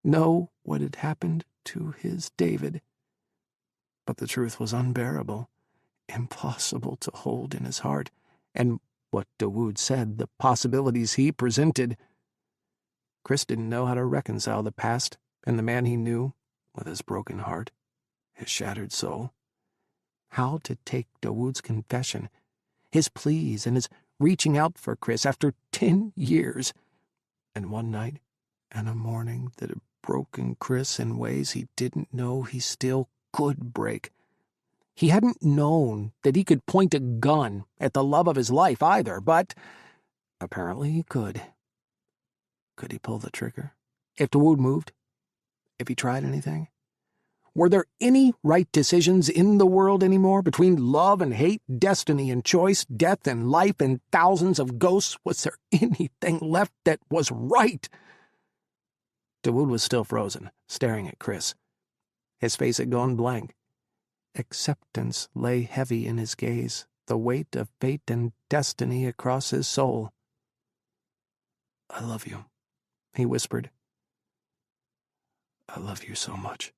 know what had happened to his David. But the truth was unbearable, impossible to hold in his heart, and what Dawood said, the possibilities he presented. Kris didn't know how to reconcile the past and the man he knew with his broken heart, his shattered soul. How to take Dawood's confession, his pleas, and his reaching out for Kris after 10 years, and one night and a morning that had broken Kris in ways he didn't know he still could break. He hadn't known that he could point a gun at the love of his life either, but apparently he could. Could he pull the trigger? If Dawood moved? If he tried anything? Were there any right decisions in the world anymore? Between love and hate, destiny and choice, death and life, and thousands of ghosts, was there anything left that was right? Dawood was still frozen, staring at Kris. His face had gone blank. Acceptance lay heavy in his gaze, the weight of fate and destiny across his soul. "I love you," he whispered. "I love you so much.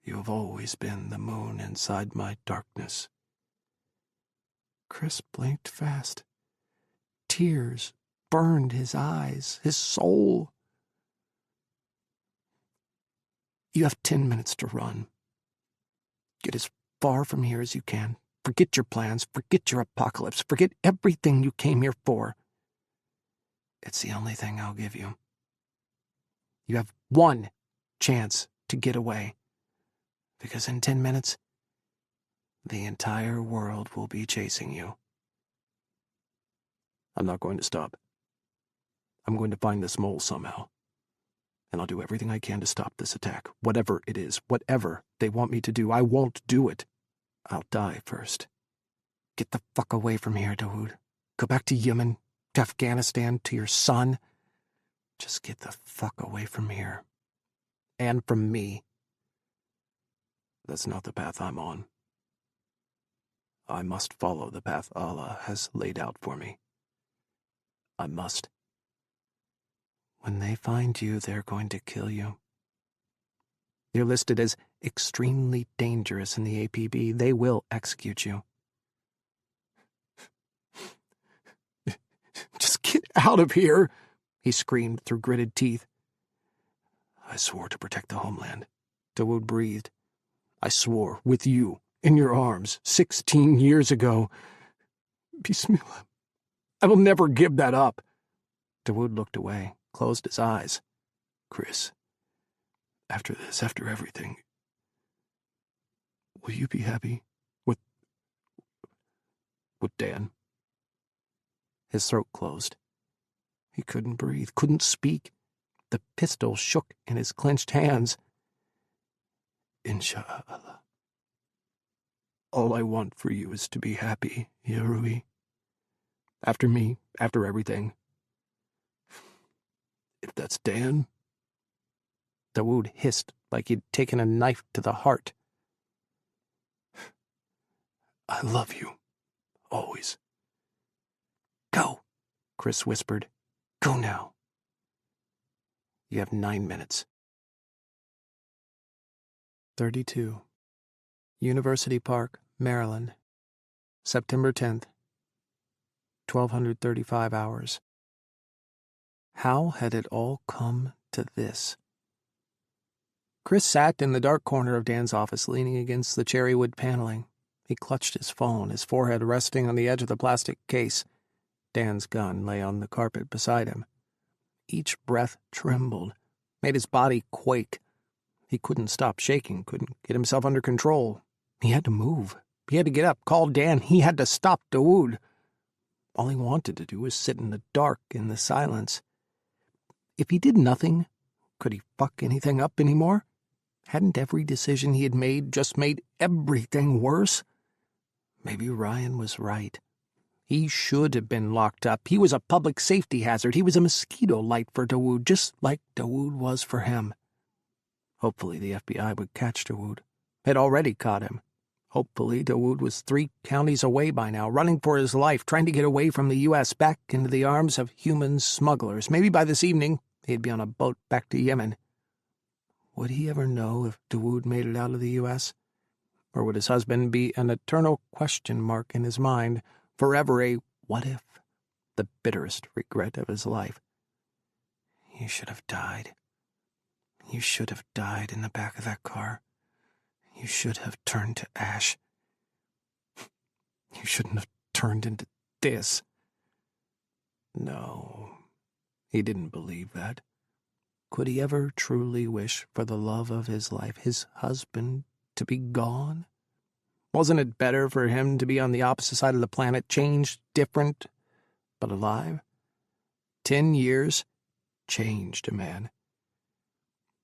You have always been the moon inside my darkness." Kris blinked fast. Tears burned his eyes, his soul. "You have 10 minutes to run. Get as far from here as you can. Forget your plans, forget your apocalypse, forget everything you came here for. It's the only thing I'll give you. You have one chance to get away, because in 10 minutes, the entire world will be chasing you." "I'm not going to stop. I'm going to find this mole somehow. And I'll do everything I can to stop this attack. Whatever it is, whatever they want me to do, I won't do it. I'll die first. Get the fuck away from here, Dawood. Go back to Yemen, to Afghanistan, to your son. Just get the fuck away from here. And from me." "That's not the path I'm on. I must follow the path Allah has laid out for me. I must. When they find you, they're going to kill you. You're listed as extremely dangerous in the APB. They will execute you." "Just get out of here," he screamed through gritted teeth. "I swore to protect the homeland," Dawood breathed. "I swore with you in your arms 16 years ago. Bismillah. I will never give that up." Dawood looked away, closed his eyes. "Kris, after this, after everything, will you be happy with Dan?" His throat closed. He couldn't breathe, couldn't speak. The pistol shook in his clenched hands. "Inshallah. All I want for you is to be happy, Ya Rui. After me, after everything. If that's Dan..." Dawood hissed like he'd taken a knife to the heart. "I love you. Always." "Go," Kris whispered. "Go now. You have 9 minutes. 32. University Park, Maryland. September 10th. 1235 hours. How had it all come to this? Kris sat in the dark corner of Dan's office, leaning against the cherry wood paneling. He clutched his phone, his forehead resting on the edge of the plastic case. Dan's gun lay on the carpet beside him. Each breath trembled, made his body quake. He couldn't stop shaking, couldn't get himself under control. He had to move. He had to get up, call Dan. He had to stop Dawood. All he wanted to do was sit in the dark, in the silence. If he did nothing, could he fuck anything up anymore? Hadn't every decision he had made just made everything worse? Maybe Ryan was right. He should have been locked up. He was a public safety hazard. He was a mosquito light for Dawood, just like Dawood was for him. Hopefully the FBI would catch Dawood. Had already caught him. Hopefully Dawood was 3 counties away by now, running for his life, trying to get away from the U.S. back into the arms of human smugglers. Maybe by this evening he'd be on a boat back to Yemen. Would he ever know if Dawood made it out of the U.S.? Or would his husband be an eternal question mark in his mind, forever a what if, the bitterest regret of his life? You should have died. You should have died in the back of that car. You should have turned to ash. You shouldn't have turned into this. No, he didn't believe that. Could he ever truly wish for the love of his life, his husband, to be gone? Wasn't it better for him to be on the opposite side of the planet, changed, different, but alive? 10 years changed a man.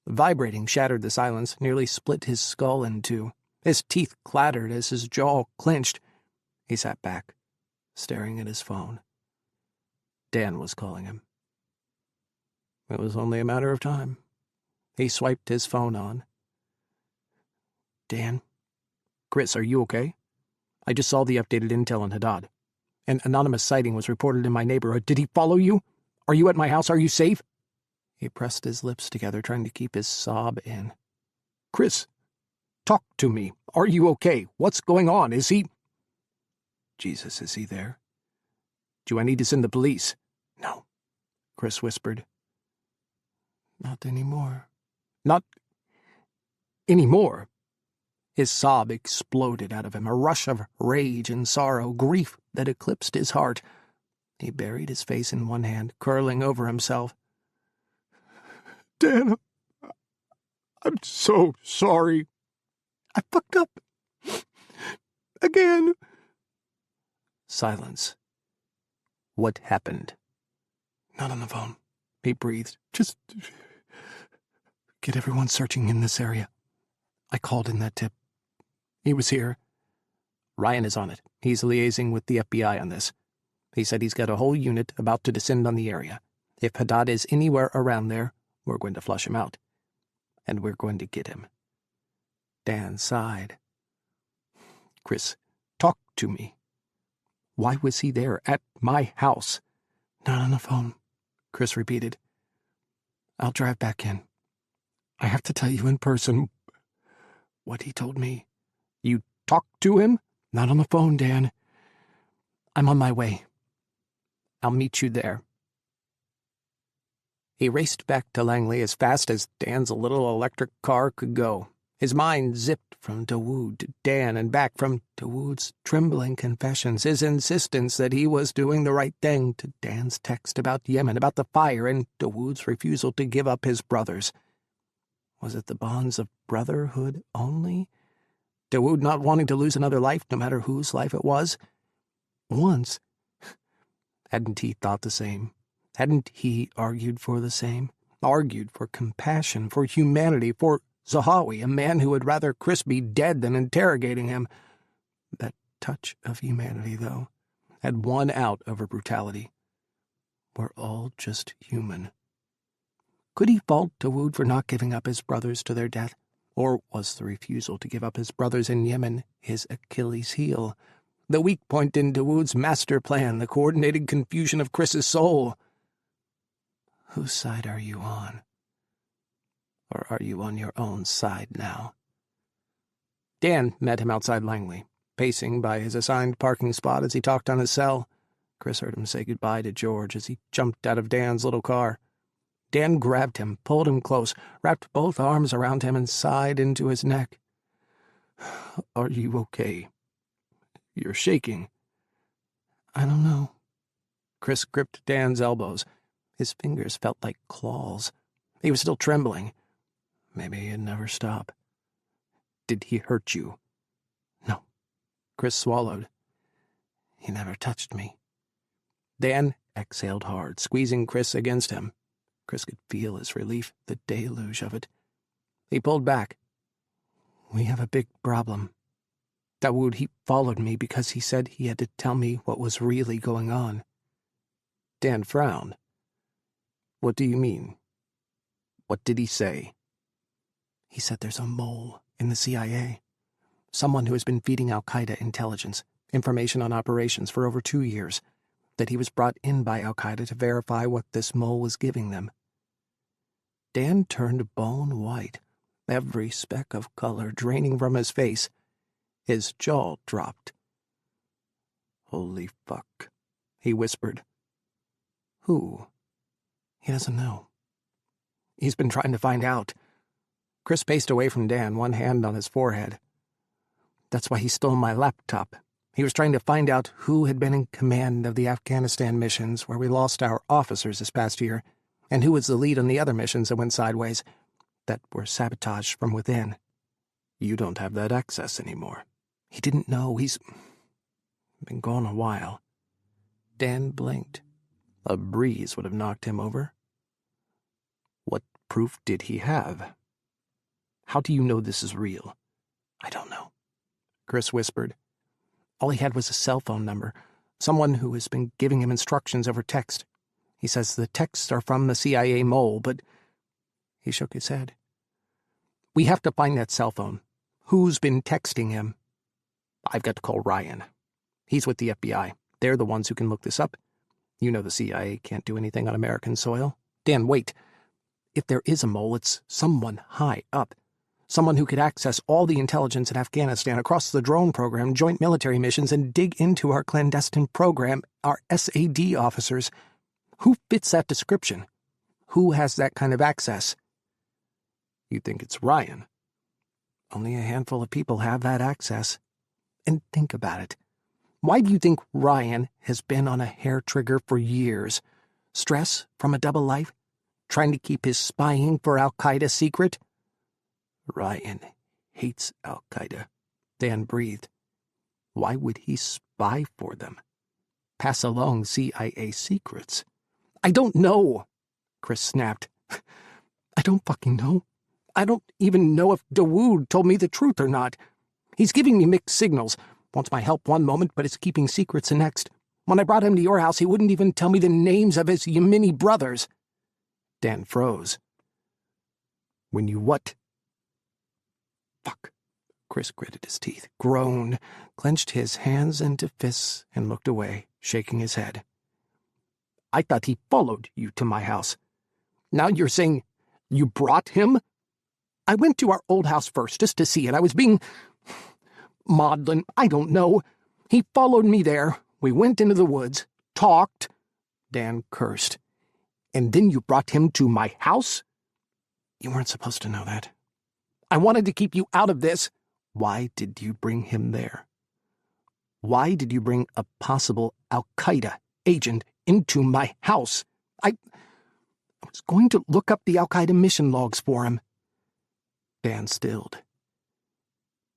Vibrating shattered the silence, nearly split his skull in two. His teeth clattered as his jaw clenched. He sat back, staring at his phone. Dan was calling him. It was only a matter of time. He swiped his phone on. Dan? Kris, are you okay? I just saw the updated intel on Haddad. An anonymous sighting was reported in my neighborhood. Did he follow you? Are you at my house? Are you safe? He pressed his lips together, trying to keep his sob in. Kris, talk to me. Are you okay? What's going on? Is he... Jesus, is he there? Do I need to send the police? No, Kris whispered. Not anymore. Not anymore. His sob exploded out of him, a rush of rage and sorrow, grief that eclipsed his heart. He buried his face in one hand, curling over himself. Dan, I'm so sorry. I fucked up. Again. Silence. What happened? Not on the phone, he breathed. Just get everyone searching in this area. I called in that tip. He was here. Ryan is on it. He's liaising with the FBI on this. He said he's got a whole unit about to descend on the area. If Haddad is anywhere around there, we're going to flush him out. And we're going to get him. Dan sighed. Kris, talk to me. Why was he there at my house? Not on the phone, Kris repeated. I'll drive back in. I have to tell you in person what he told me. You talked to him? Not on the phone, Dan. I'm on my way. I'll meet you there. He raced back to Langley as fast as Dan's little electric car could go. His mind zipped from Dawood to Dan and back, from Dawood's trembling confessions, his insistence that he was doing the right thing, to Dan's text about Yemen, about the fire, and Dawood's refusal to give up his brothers. Was it the bonds of brotherhood only? Dawood not wanting to lose another life, no matter whose life it was? Once. Hadn't he thought the same? Hadn't he argued for the same? Argued for compassion, for humanity, for Zahawi, a man who would rather Kris be dead than interrogating him. That touch of humanity, though, had won out over brutality. We're all just human. Could he fault Dawood for not giving up his brothers to their death? Or was the refusal to give up his brothers in Yemen his Achilles' heel? The weak point in Dawood's master plan, the coordinated confusion of Kris's soul. Whose side are you on? Or are you on your own side now? Dan met him outside Langley, pacing by his assigned parking spot as he talked on his cell. Kris heard him say goodbye to George as he jumped out of Dan's little car. Dan grabbed him, pulled him close, wrapped both arms around him, and sighed into his neck. Are you okay? You're shaking. I don't know. Kris gripped Dan's elbows. His fingers felt like claws. He was still trembling. Maybe he'd never stop. Did he hurt you? No. Kris swallowed. He never touched me. Dan exhaled hard, squeezing Kris against him. Kris could feel his relief, the deluge of it. He pulled back. We have a big problem. Dawood, he followed me because he said he had to tell me what was really going on. Dan frowned. What do you mean? What did he say? He said there's a mole in the CIA. Someone who has been feeding Al-Qaeda intelligence, information on operations for over 2 years, that he was brought in by Al-Qaeda to verify what this mole was giving them. Dan turned bone white, every speck of color draining from his face. His jaw dropped. Holy fuck, he whispered. Who? He doesn't know. He's been trying to find out. Kris paced away from Dan, one hand on his forehead. That's why he stole my laptop. He was trying to find out who had been in command of the Afghanistan missions where we lost our officers this past year, and who was the lead on the other missions that went sideways, that were sabotaged from within. You don't have that access anymore. He didn't know. He's been gone a while. Dan blinked. A breeze would have knocked him over. What proof did he have? How do you know this is real? I don't know, Kris whispered. All he had was a cell phone number, someone who has been giving him instructions over text. He says the texts are from the CIA mole, but... He shook his head. We have to find that cell phone. Who's been texting him? I've got to call Ryan. He's with the FBI. They're the ones who can look this up. You know the CIA can't do anything on American soil. Dan, wait. If there is a mole, it's someone high up. Someone who could access all the intelligence in Afghanistan across the drone program, joint military missions, and dig into our clandestine program, our SAD officers. Who fits that description? Who has that kind of access? You think it's Ryan? Only a handful of people have that access. And think about it. Why do you think Ryan has been on a hair trigger for years? Stress from a double life? Trying to keep his spying for Al-Qaeda secret? Ryan hates Al-Qaeda, Dan breathed. Why would he spy for them? Pass along CIA secrets? I don't know, Kris snapped. I don't fucking know. I don't even know if Dawood told me the truth or not. He's giving me mixed signals. Wants my help one moment, but is keeping secrets the next. When I brought him to your house, he wouldn't even tell me the names of his Yemeni brothers. Dan froze. When you what? Fuck. Kris gritted his teeth, groaned, clenched his hands into fists, and looked away, shaking his head. I thought he followed you to my house. Now you're saying you brought him? I went to our old house first, just to see it. I was being... maudlin, I don't know. He followed me there. We went into the woods, talked. Dan cursed. And then you brought him to my house? You weren't supposed to know that. I wanted to keep you out of this. Why did you bring him there? Why did you bring a possible Al-Qaeda agent into my house? I was going to look up the Al-Qaeda mission logs for him. Dan stilled.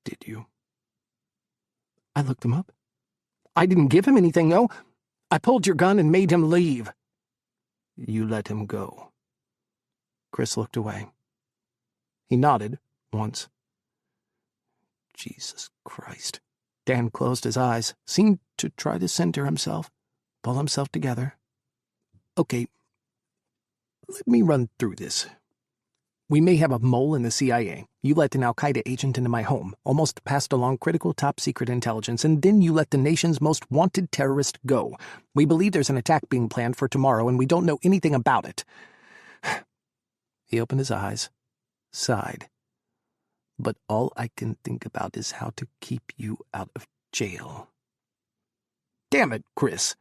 Did you? I looked him up. I didn't give him anything, though. I pulled your gun and made him leave. You let him go. Kris looked away. He nodded once. Jesus Christ. Dan closed his eyes, seemed to try to center himself, pull himself together. Okay, let me run through this. We may have a mole in the CIA. You let an Al-Qaeda agent into my home, almost passed along critical top-secret intelligence, and then you let the nation's most wanted terrorist go. We believe there's an attack being planned for tomorrow, and we don't know anything about it. He opened his eyes, sighed. But all I can think about is how to keep you out of jail. Damn it, Kris.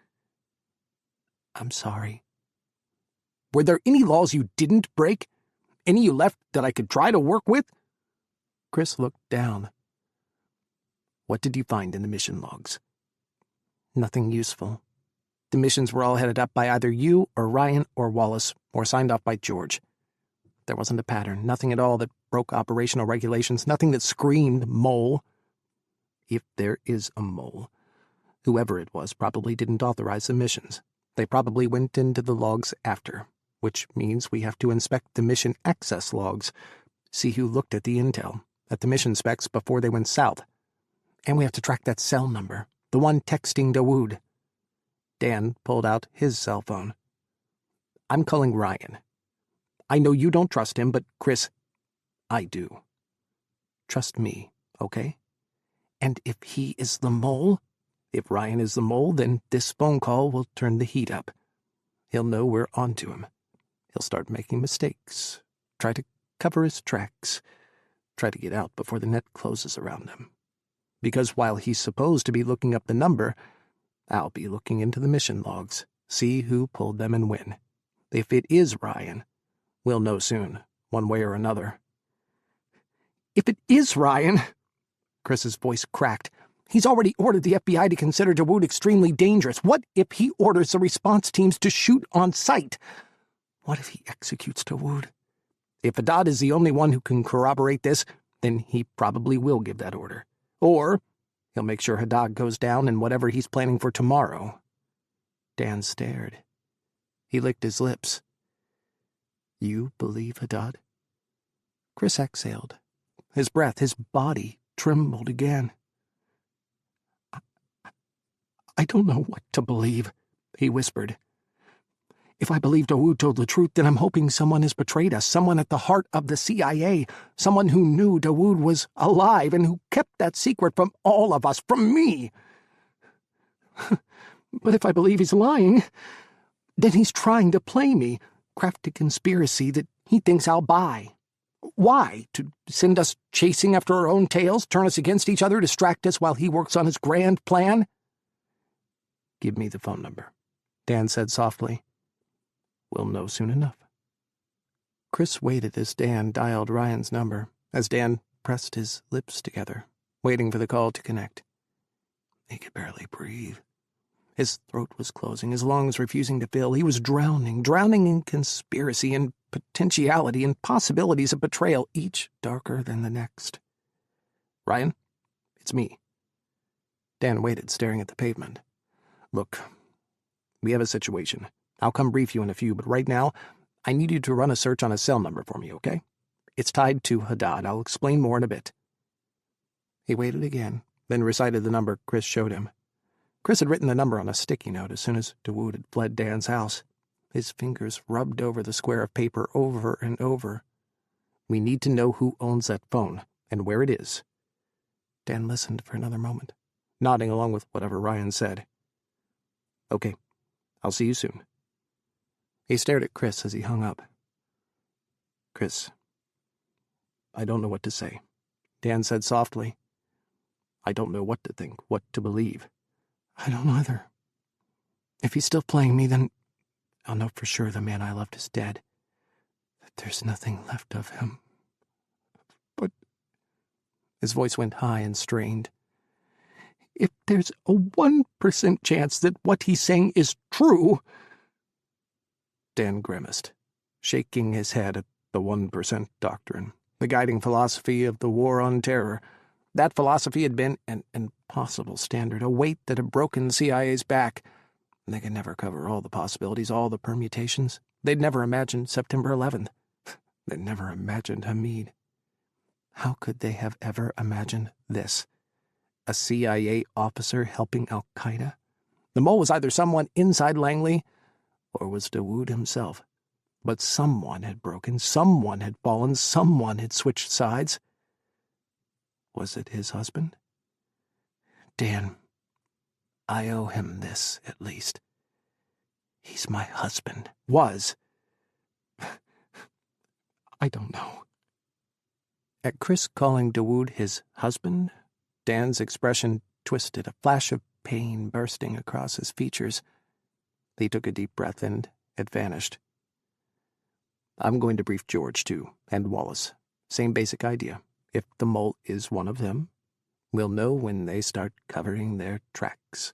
I'm sorry. Were there any laws you didn't break? Any you left that I could try to work with? Kris looked down. What did you find in the mission logs? Nothing useful. The missions were all headed up by either you or Ryan or Wallace, or signed off by George. There wasn't a pattern, nothing at all that broke operational regulations, nothing that screamed mole. If there is a mole, whoever it was probably didn't authorize the missions. They probably went into the logs after, which means we have to inspect the mission access logs, see who looked at the intel, at the mission specs before they went south. And we have to track that cell number, the one texting Dawood. Dan pulled out his cell phone. I'm calling Ryan. I know you don't trust him, but Kris, I do. Trust me, okay? And if he is the mole, if Ryan is the mole, then this phone call will turn the heat up. He'll know we're onto him. He'll start making mistakes, try to cover his tracks, try to get out before the net closes around him. Because while he's supposed to be looking up the number, I'll be looking into the mission logs, see who pulled them and when. If it is Ryan, we'll know soon, one way or another. If it is Ryan, Kris's voice cracked. He's already ordered the FBI to consider Dawood extremely dangerous. What if he orders the response teams to shoot on sight? What if he executes Dawood? If Haddad is the only one who can corroborate this, then he probably will give that order. Or he'll make sure Haddad goes down in whatever he's planning for tomorrow. Dan stared. He licked his lips. You believe Haddad? Kris exhaled. His breath, his body trembled again. I don't know what to believe, he whispered. If I believe Dawood told the truth, then I'm hoping someone has betrayed us, someone at the heart of the CIA, someone who knew Dawood was alive and who kept that secret from all of us, from me. But if I believe he's lying, then he's trying to play me, craft a conspiracy that he thinks I'll buy. Why? To send us chasing after our own tails, turn us against each other, distract us while he works on his grand plan? Give me the phone number, Dan said softly. We'll know soon enough. Kris waited as Dan dialed Ryan's number, as Dan pressed his lips together, waiting for the call to connect. He could barely breathe. His throat was closing, his lungs refusing to fill. He was drowning in conspiracy and potentiality and possibilities of betrayal, each darker than the next. Ryan, it's me. Dan waited, staring at the pavement. Look, we have a situation. I'll come brief you in a few, but right now, I need you to run a search on a cell number for me, okay? It's tied to Haddad. I'll explain more in a bit. He waited again, then recited the number Kris showed him. Kris had written the number on a sticky note as soon as Dawood had fled Dan's house. His fingers rubbed over the square of paper over and over. We need to know who owns that phone and where it is. Dan listened for another moment, nodding along with whatever Ryan said. Okay, I'll see you soon. He stared at Kris as he hung up. Kris, I don't know what to say, Dan said softly. I don't know what to think, what to believe. I don't either. If he's still playing me, then I'll know for sure the man I loved is dead. That there's nothing left of him. But his voice went high and strained. If there's a 1% chance that what he's saying is true... Dan grimaced, shaking his head at the 1% doctrine, the guiding philosophy of the war on terror. That philosophy had been an impossible standard, a weight that had broken the CIA's back. They could never cover all the possibilities, all the permutations. They'd never imagined September 11th. They'd never imagined Hamid. How could they have ever imagined this? A CIA officer helping Al-Qaeda? The mole was either someone inside Langley, or was Dawood himself. But someone had broken, someone had fallen, someone had switched sides. Was it his husband? Dan, I owe him this, at least. He's my husband. Was. I don't know. At Kris calling Dawood his husband, Dan's expression twisted, a flash of pain bursting across his features. He took a deep breath and it vanished. I'm going to brief George, too, and Wallace. Same basic idea. If the mole is one of them, we'll know when they start covering their tracks.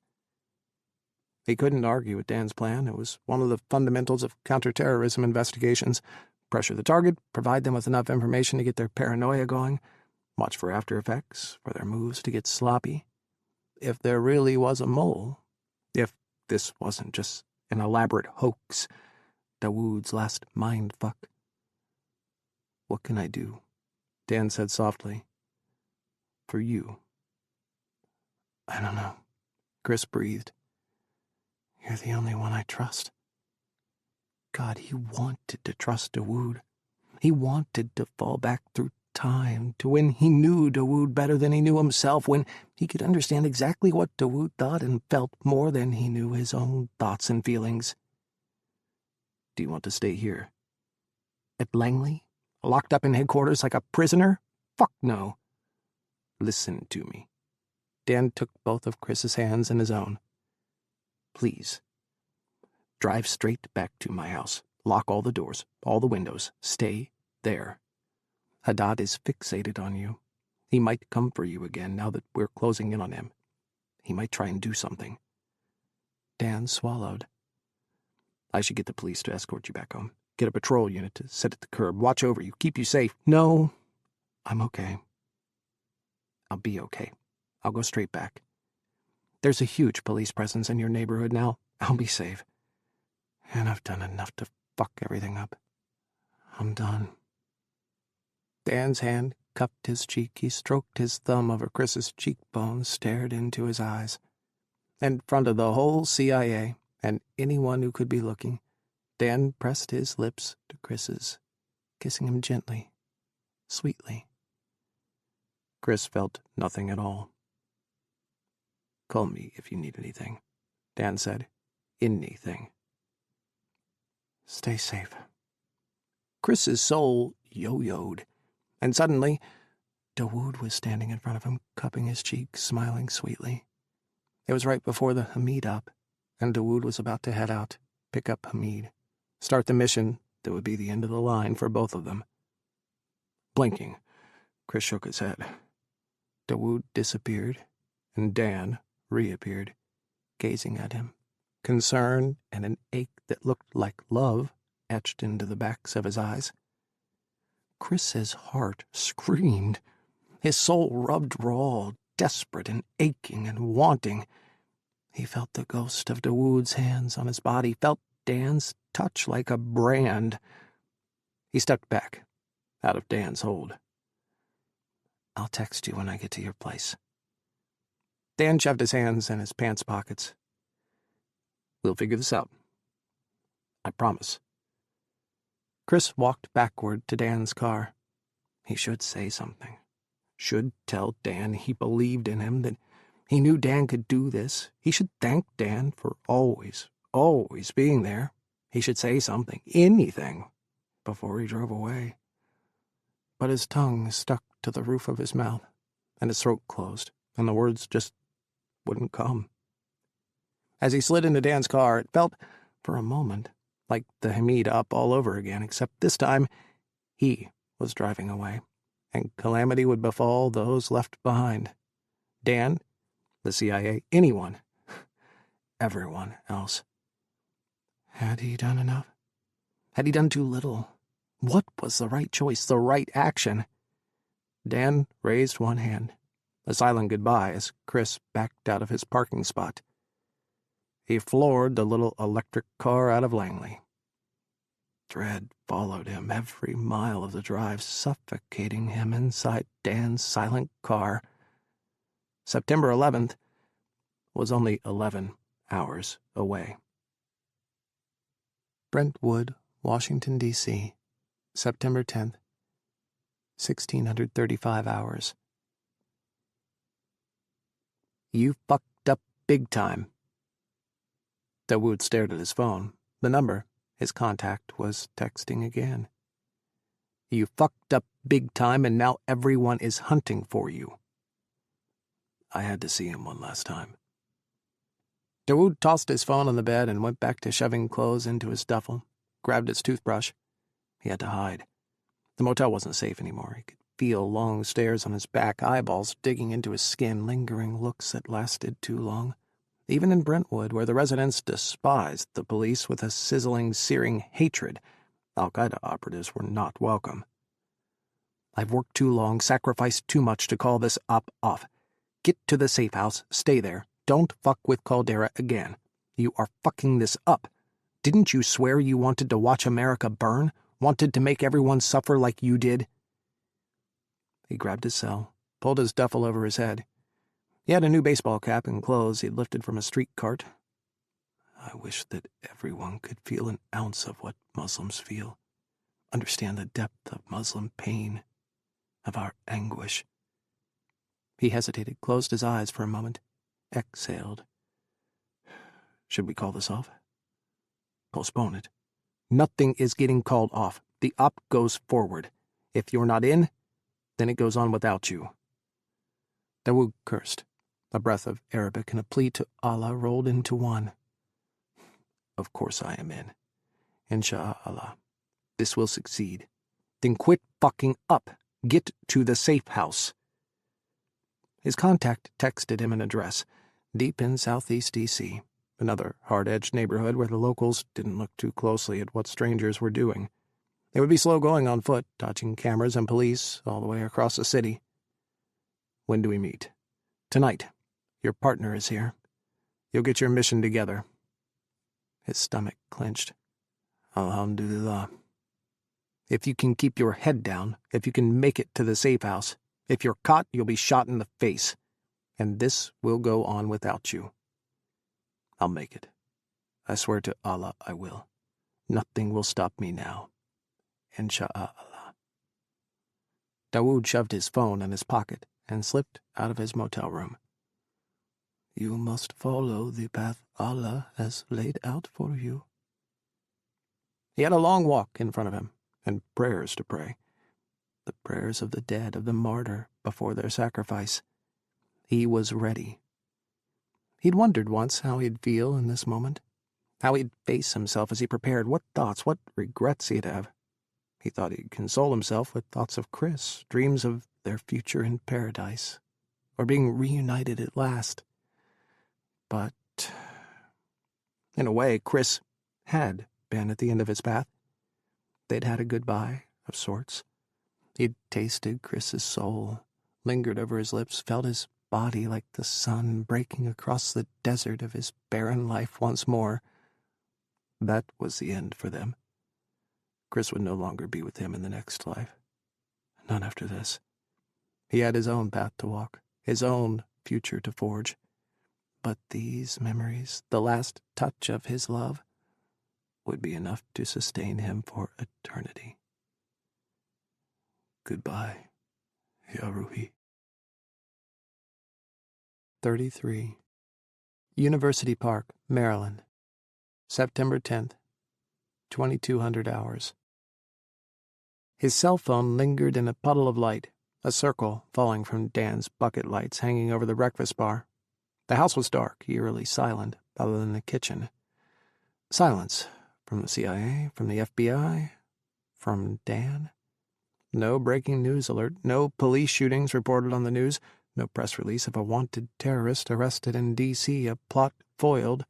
He couldn't argue with Dan's plan. It was one of the fundamentals of counterterrorism investigations. Pressure the target, provide them with enough information to get their paranoia going, watch for after effects, for their moves to get sloppy. If there really was a mole, if this wasn't just an elaborate hoax, Dawood's last mindfuck. What can I do? Dan said softly. For you. I don't know. Kris breathed. You're the only one I trust. God, he wanted to trust Dawood. He wanted to fall back through time to when he knew Dawood better than he knew himself, when he could understand exactly what Dawood thought and felt more than he knew his own thoughts and feelings. Do you want to stay here? At Langley? Locked up in headquarters like a prisoner? Fuck no. Listen to me. Dan took both of Kris's hands in his own. Please. Drive straight back to my house. Lock all the doors, all the windows. Stay there. Haddad is fixated on you. He might come for you again now that we're closing in on him. He might try and do something. Dan swallowed. I should get the police to escort you back home. Get a patrol unit to sit at the curb, watch over you, keep you safe. No, I'm okay. I'll be okay. I'll go straight back. There's a huge police presence in your neighborhood now. I'll be safe. And I've done enough to fuck everything up. I'm done. Dan's hand cupped his cheek. He stroked his thumb over Kris's cheekbones, stared into his eyes. In front of the whole CIA and anyone who could be looking, Dan pressed his lips to Kris's, kissing him gently, sweetly. Kris felt nothing at all. Call me if you need anything, Dan said. Anything. Stay safe. Kris's soul yo-yoed, and suddenly, Dawood was standing in front of him, cupping his cheek, smiling sweetly. It was right before the Hamid up, and Dawood was about to head out, pick up Hamid, start the mission that would be the end of the line for both of them. Blinking, Kris shook his head. Dawood disappeared, and Dan reappeared, gazing at him, concern and an ache that looked like love etched into the backs of his eyes. Kris's heart screamed. His soul rubbed raw, desperate and aching and wanting. He felt the ghost of Dawood's hands on his body, felt Dan's touch like a brand. He stepped back, out of Dan's hold. I'll text you when I get to your place. Dan shoved his hands in his pants pockets. We'll figure this out. I promise. Kris walked backward to Dan's car. He should say something. Should tell Dan he believed in him, that he knew Dan could do this. He should thank Dan for always being there. He should say something, anything, before he drove away. But his tongue stuck to the roof of his mouth, and his throat closed, and the words just wouldn't come. As he slid into Dan's car, it felt, for a moment, like the Hamid up all over again, except this time he was driving away, and calamity would befall those left behind. Dan, the CIA, anyone, everyone else. Had he done enough? Had he done too little? What was the right choice, the right action? Dan raised one hand, a silent goodbye as Kris backed out of his parking spot. He floored the little electric car out of Langley. Dread followed him every mile of the drive, suffocating him inside Dan's silent car. September 11th was only 11 hours away. Brentwood, Washington, D.C., September 10th, 1635 hours. You fucked up big time. Dawood stared at his phone. The number, his contact, was texting again. You fucked up big time, and now everyone is hunting for you. I had to see him one last time. Dawood tossed his phone on the bed and went back to shoving clothes into his duffel, grabbed his toothbrush. He had to hide. The motel wasn't safe anymore. He could feel long stares on his back, eyeballs digging into his skin, lingering looks that lasted too long. Even in Brentwood, where the residents despised the police with a sizzling, searing hatred, Al-Qaeda operatives were not welcome. I've worked too long, sacrificed too much to call this op off. Get to the safe house, stay there. Don't fuck with Caldera again. You are fucking this up. Didn't you swear you wanted to watch America burn? Wanted to make everyone suffer like you did? He grabbed his cell, pulled his duffel over his head. He had a new baseball cap and clothes he'd lifted from a street cart. I wish that everyone could feel an ounce of what Muslims feel. Understand the depth of Muslim pain, of our anguish. He hesitated, closed his eyes for a moment, exhaled. Should we call this off? Postpone it. Nothing is getting called off. The op goes forward. If you're not in, then it goes on without you. Dawood cursed. A breath of Arabic and a plea to Allah rolled into one. Of course I am in. Insha'Allah. This will succeed. Then quit fucking up. Get to the safe house. His contact texted him an address, deep in southeast D.C., another hard-edged neighborhood where the locals didn't look too closely at what strangers were doing. They would be slow going on foot, dodging cameras and police all the way across the city. When do we meet? Tonight. Your partner is here. You'll get your mission together. His stomach clenched. Alhamdulillah. If you can keep your head down, if you can make it to the safe house, if you're caught, you'll be shot in the face. And this will go on without you. I'll make it. I swear to Allah I will. Nothing will stop me now. Insha'Allah. Dawood shoved his phone in his pocket and slipped out of his motel room. You must follow the path Allah has laid out for you. He had a long walk in front of him, and prayers to pray. The prayers of the dead, of the martyr, before their sacrifice. He was ready. He'd wondered once how he'd feel in this moment, how he'd face himself as he prepared, what thoughts, what regrets he'd have. He thought he'd console himself with thoughts of Kris, dreams of their future in paradise, or being reunited at last. But, in a way, Kris had been at the end of his path. They'd had a goodbye, of sorts. He'd tasted Kris's soul, lingered over his lips, felt his body like the sun breaking across the desert of his barren life once more. That was the end for them. Kris would no longer be with him in the next life. Not after this. He had his own path to walk, his own future to forge. But these memories, the last touch of his love, would be enough to sustain him for eternity. Goodbye, Ya Ruhi. 33. University Park, Maryland. September 10th, 2200 hours. His cell phone lingered in a puddle of light, a circle falling from Dan's bucket lights hanging over the breakfast bar. The house was dark, eerily silent, other than the kitchen. Silence from the CIA, from the FBI, from Dan. No breaking news alert, no police shootings reported on the news, no press release of a wanted terrorist arrested in D.C., a plot foiled.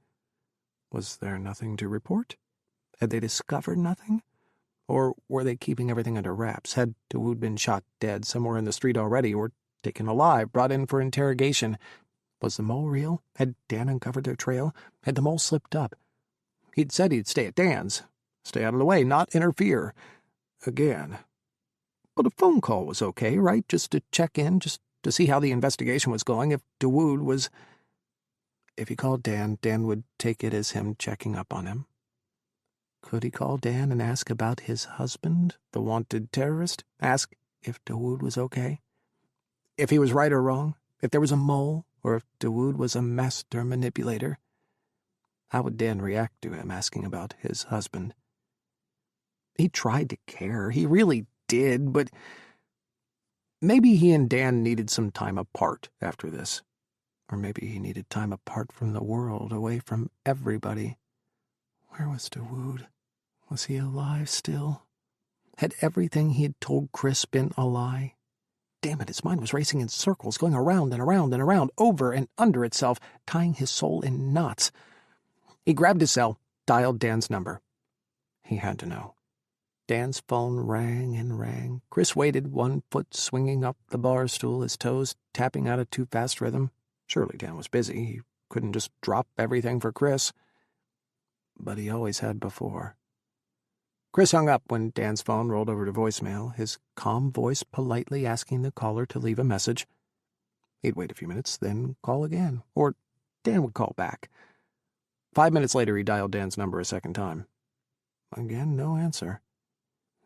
Was there nothing to report? Had they discovered nothing? Or were they keeping everything under wraps? Had Dawood been shot dead somewhere in the street already, or taken alive, brought in for interrogation? Was the mole real? Had Dan uncovered their trail? Had the mole slipped up? He'd said he'd stay at Dan's. Stay out of the way, not interfere. Again. But a phone call was okay, right? Just to check in, just to see how the investigation was going. If Dawood was... If he called Dan, Dan would take it as him checking up on him. Could he call Dan and ask about his husband, the wanted terrorist? Ask if Dawood was okay? If he was right or wrong? If there was a mole? Or if Dawood was a master manipulator? How would Dan react to him asking about his husband? He tried to care. He really did, but maybe he and Dan needed some time apart after this. Or maybe he needed time apart from the world, away from everybody. Where was Dawood? Was he alive still? Had everything he had told Kris been a lie? Damn it, his mind was racing in circles, going around and around and around, over and under itself, tying his soul in knots. He grabbed his cell, dialed Dan's number. He had to know. Dan's phone rang and rang. Kris waited, one foot swinging up the bar stool, his toes tapping out a too-fast rhythm. Surely Dan was busy. He couldn't just drop everything for Kris. But he always had before. Kris hung up when Dan's phone rolled over to voicemail, his calm voice politely asking the caller to leave a message. He'd wait a few minutes, then call again, or Dan would call back. 5 minutes later, he dialed Dan's number a second time. Again, no answer.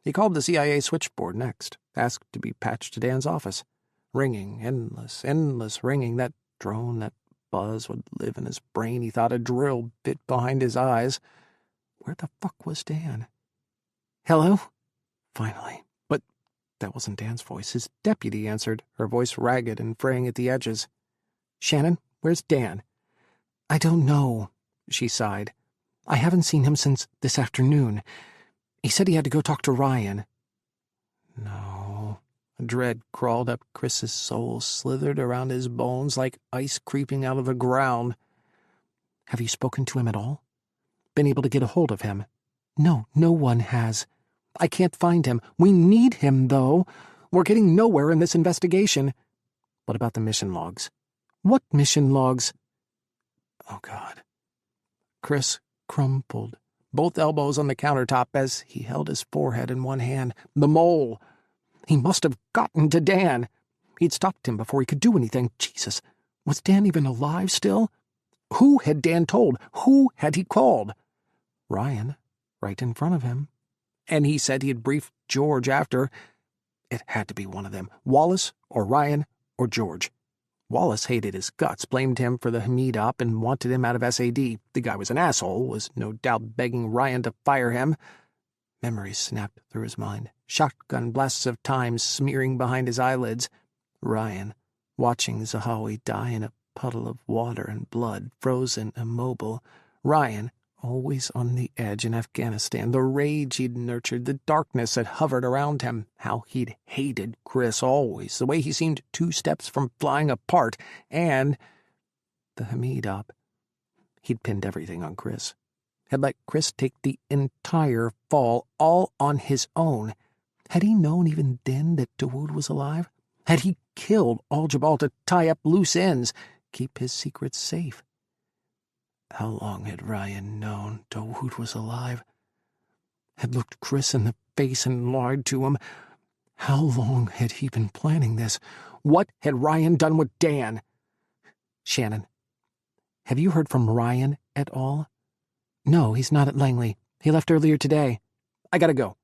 He called the CIA switchboard next, asked to be patched to Dan's office. Ringing, endless ringing. That drone, that buzz would live in his brain. He thought a drill bit behind his eyes. Where the fuck was Dan? Hello? Finally. But that wasn't Dan's voice. His deputy answered, her voice ragged and fraying at the edges. Shannon, where's Dan? I don't know, she sighed. I haven't seen him since this afternoon. He said he had to go talk to Ryan. No. Dread crawled up Kris's soul, slithered around his bones like ice creeping out of the ground. Have you spoken to him at all? Been able to get a hold of him? No, no one has. I can't find him. We need him, though. We're getting nowhere in this investigation. What about the mission logs? What mission logs? Oh, God. Kris crumpled, both elbows on the countertop as he held his forehead in one hand. The mole. He must have gotten to Dan. He'd stopped him before he could do anything. Jesus, was Dan even alive still? Who had Dan told? Who had he called? Ryan, right in front of him. And he said he had briefed George after. It had to be one of them. Wallace or Ryan or George. Wallace hated his guts, blamed him for the Hamid op, and wanted him out of SAD. The guy was an asshole, was no doubt begging Ryan to fire him. Memories snapped through his mind, shotgun blasts of time smearing behind his eyelids. Ryan, watching Zahawi die in a puddle of water and blood, frozen, immobile. Ryan, always on the edge in Afghanistan, the rage he'd nurtured, the darkness that hovered around him, how he'd hated Kris always, the way he seemed 2 steps from flying apart, and the Hamid op. He'd pinned everything on Kris, had let Kris take the entire fall, all on his own. Had he known even then that Dawood was alive? Had he killed Al-Jabal to tie up loose ends, keep his secrets safe? How long had Ryan known Dawood was alive? Had looked Kris in the face and lied to him? How long had he been planning this? What had Ryan done with Dan? Shannon, have you heard from Ryan at all? No, he's not at Langley. He left earlier today. I gotta go.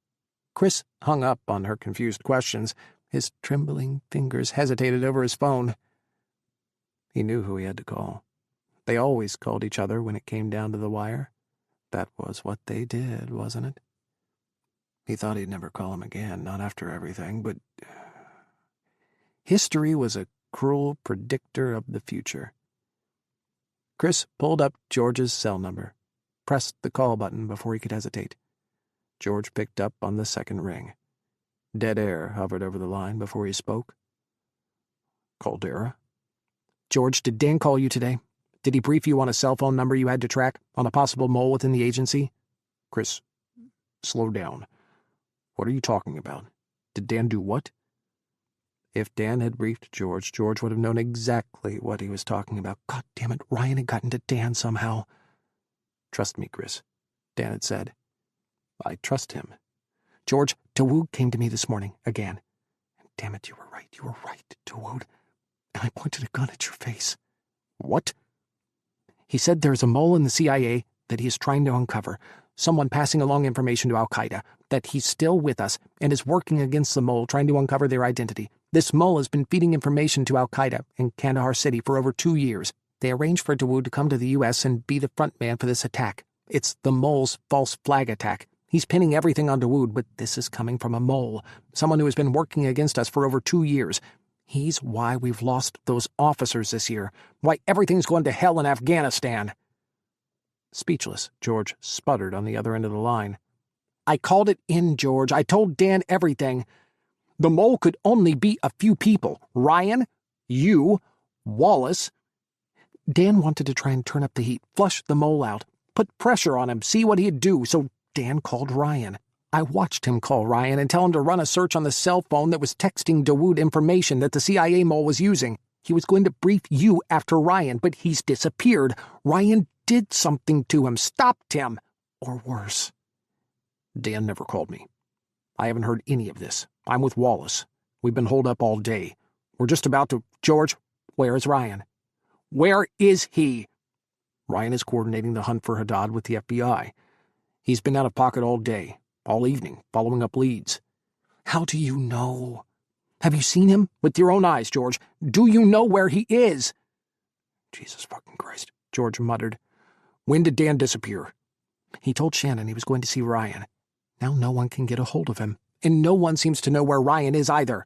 Kris hung up on her confused questions. His trembling fingers hesitated over his phone. He knew who he had to call. They always called each other when it came down to the wire. That was what they did, wasn't it? He thought he'd never call him again, not after everything, but history was a cruel predictor of the future. Kris pulled up George's cell number, pressed the call button before he could hesitate. George picked up on the second ring. Dead air hovered over the line before he spoke. Caldera? George, did Dan call you today? Did he brief you on a cell phone number you had to track, on a possible mole within the agency? Kris, slow down. What are you talking about? Did Dan do what? If Dan had briefed George, George would have known exactly what he was talking about. God damn it, Ryan had gotten to Dan somehow. Trust me, Kris, Dan had said. I trust him. George, Dawood came to me this morning, again. And damn it, you were right, Dawood. And I pointed a gun at your face. What? He said there's a mole in the CIA that he is trying to uncover, someone passing along information to Al-Qaeda, that he's still with us and is working against the mole, trying to uncover their identity. This mole has been feeding information to Al-Qaeda in Kandahar City for over 2 years. They arranged for Dawood to come to the U.S. and be the front man for this attack. It's the mole's false flag attack. He's pinning everything on Dawood, but this is coming from a mole, someone who has been working against us for over 2 years. He's why we've lost those officers this year, why everything's going to hell in Afghanistan. Speechless, George sputtered on the other end of the line. I called it in, George. I told Dan everything. The mole could only be a few people. Ryan, you, Wallace. Dan wanted to try and turn up the heat, flush the mole out, put pressure on him, see what he'd do, so Dan called Ryan. I watched him call Ryan and tell him to run a search on the cell phone that was texting Dawood information that the CIA mole was using. He was going to brief you after Ryan, but he's disappeared. Ryan did something to him, stopped him, or worse. Dan never called me. I haven't heard any of this. I'm with Wallace. We've been holed up all day. We're just about to... George, where is Ryan? Where is he? Ryan is coordinating the hunt for Haddad with the FBI. He's been out of pocket all day, all evening, following up leads. How do you know? Have you seen him? With your own eyes, George. Do you know where he is? Jesus fucking Christ, George muttered. When did Dan disappear? He told Shannon he was going to see Ryan. Now no one can get a hold of him, and no one seems to know where Ryan is either.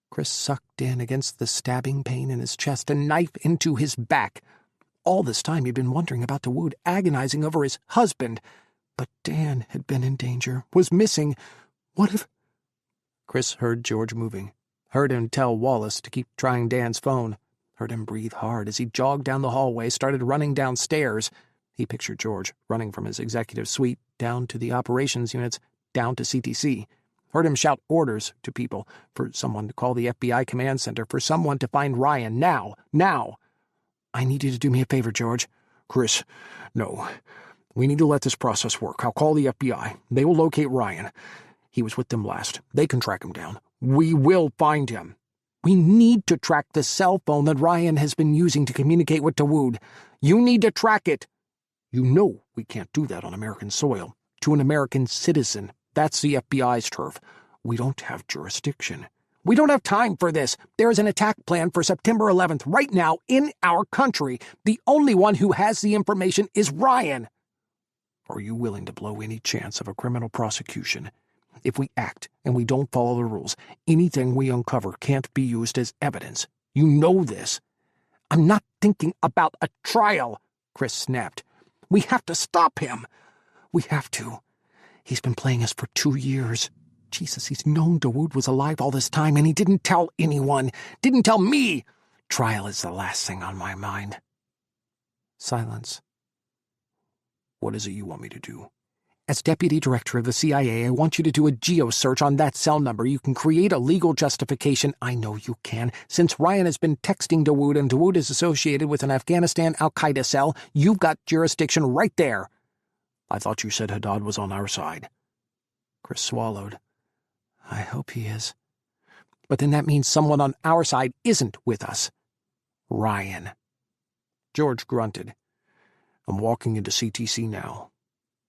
Kris sucked in against the stabbing pain in his chest, a knife into his back. All this time he'd been wondering about Dawood, agonizing over his husband. But Dan had been in danger, was missing. What if... Kris heard George moving, heard him tell Wallace to keep trying Dan's phone, heard him breathe hard as he jogged down the hallway, started running downstairs. He pictured George running from his executive suite down to the operations units, down to CTC. Heard him shout orders to people, for someone to call the FBI command center, for someone to find Ryan now. I need you to do me a favor, George. Kris, no. We need to let this process work. I'll call the FBI. They will locate Ryan. He was with them last. They can track him down. We will find him. We need to track the cell phone that Ryan has been using to communicate with Dawood. You need to track it. You know we can't do that on American soil. To an American citizen. That's the FBI's turf. We don't have jurisdiction. We don't have time for this. There is an attack plan for September 11th right now in our country. The only one who has the information is Ryan. Are you willing to blow any chance of a criminal prosecution? If we act and we don't follow the rules, anything we uncover can't be used as evidence. You know this. I'm not thinking about a trial, Kris snapped. We have to stop him. We have to. He's been playing us for 2 years. Jesus, he's known Dawood was alive all this time, and he didn't tell anyone. Didn't tell me. Trial is the last thing on my mind. Silence. What is it you want me to do? As Deputy Director of the CIA, I want you to do a geo-search on that cell number. You can create a legal justification. I know you can. Since Ryan has been texting Dawood and Dawood is associated with an Afghanistan al-Qaeda cell, you've got jurisdiction right there. I thought you said Haddad was on our side. Kris swallowed. I hope he is. But then that means someone on our side isn't with us. Ryan. George grunted. I'm walking into CTC now.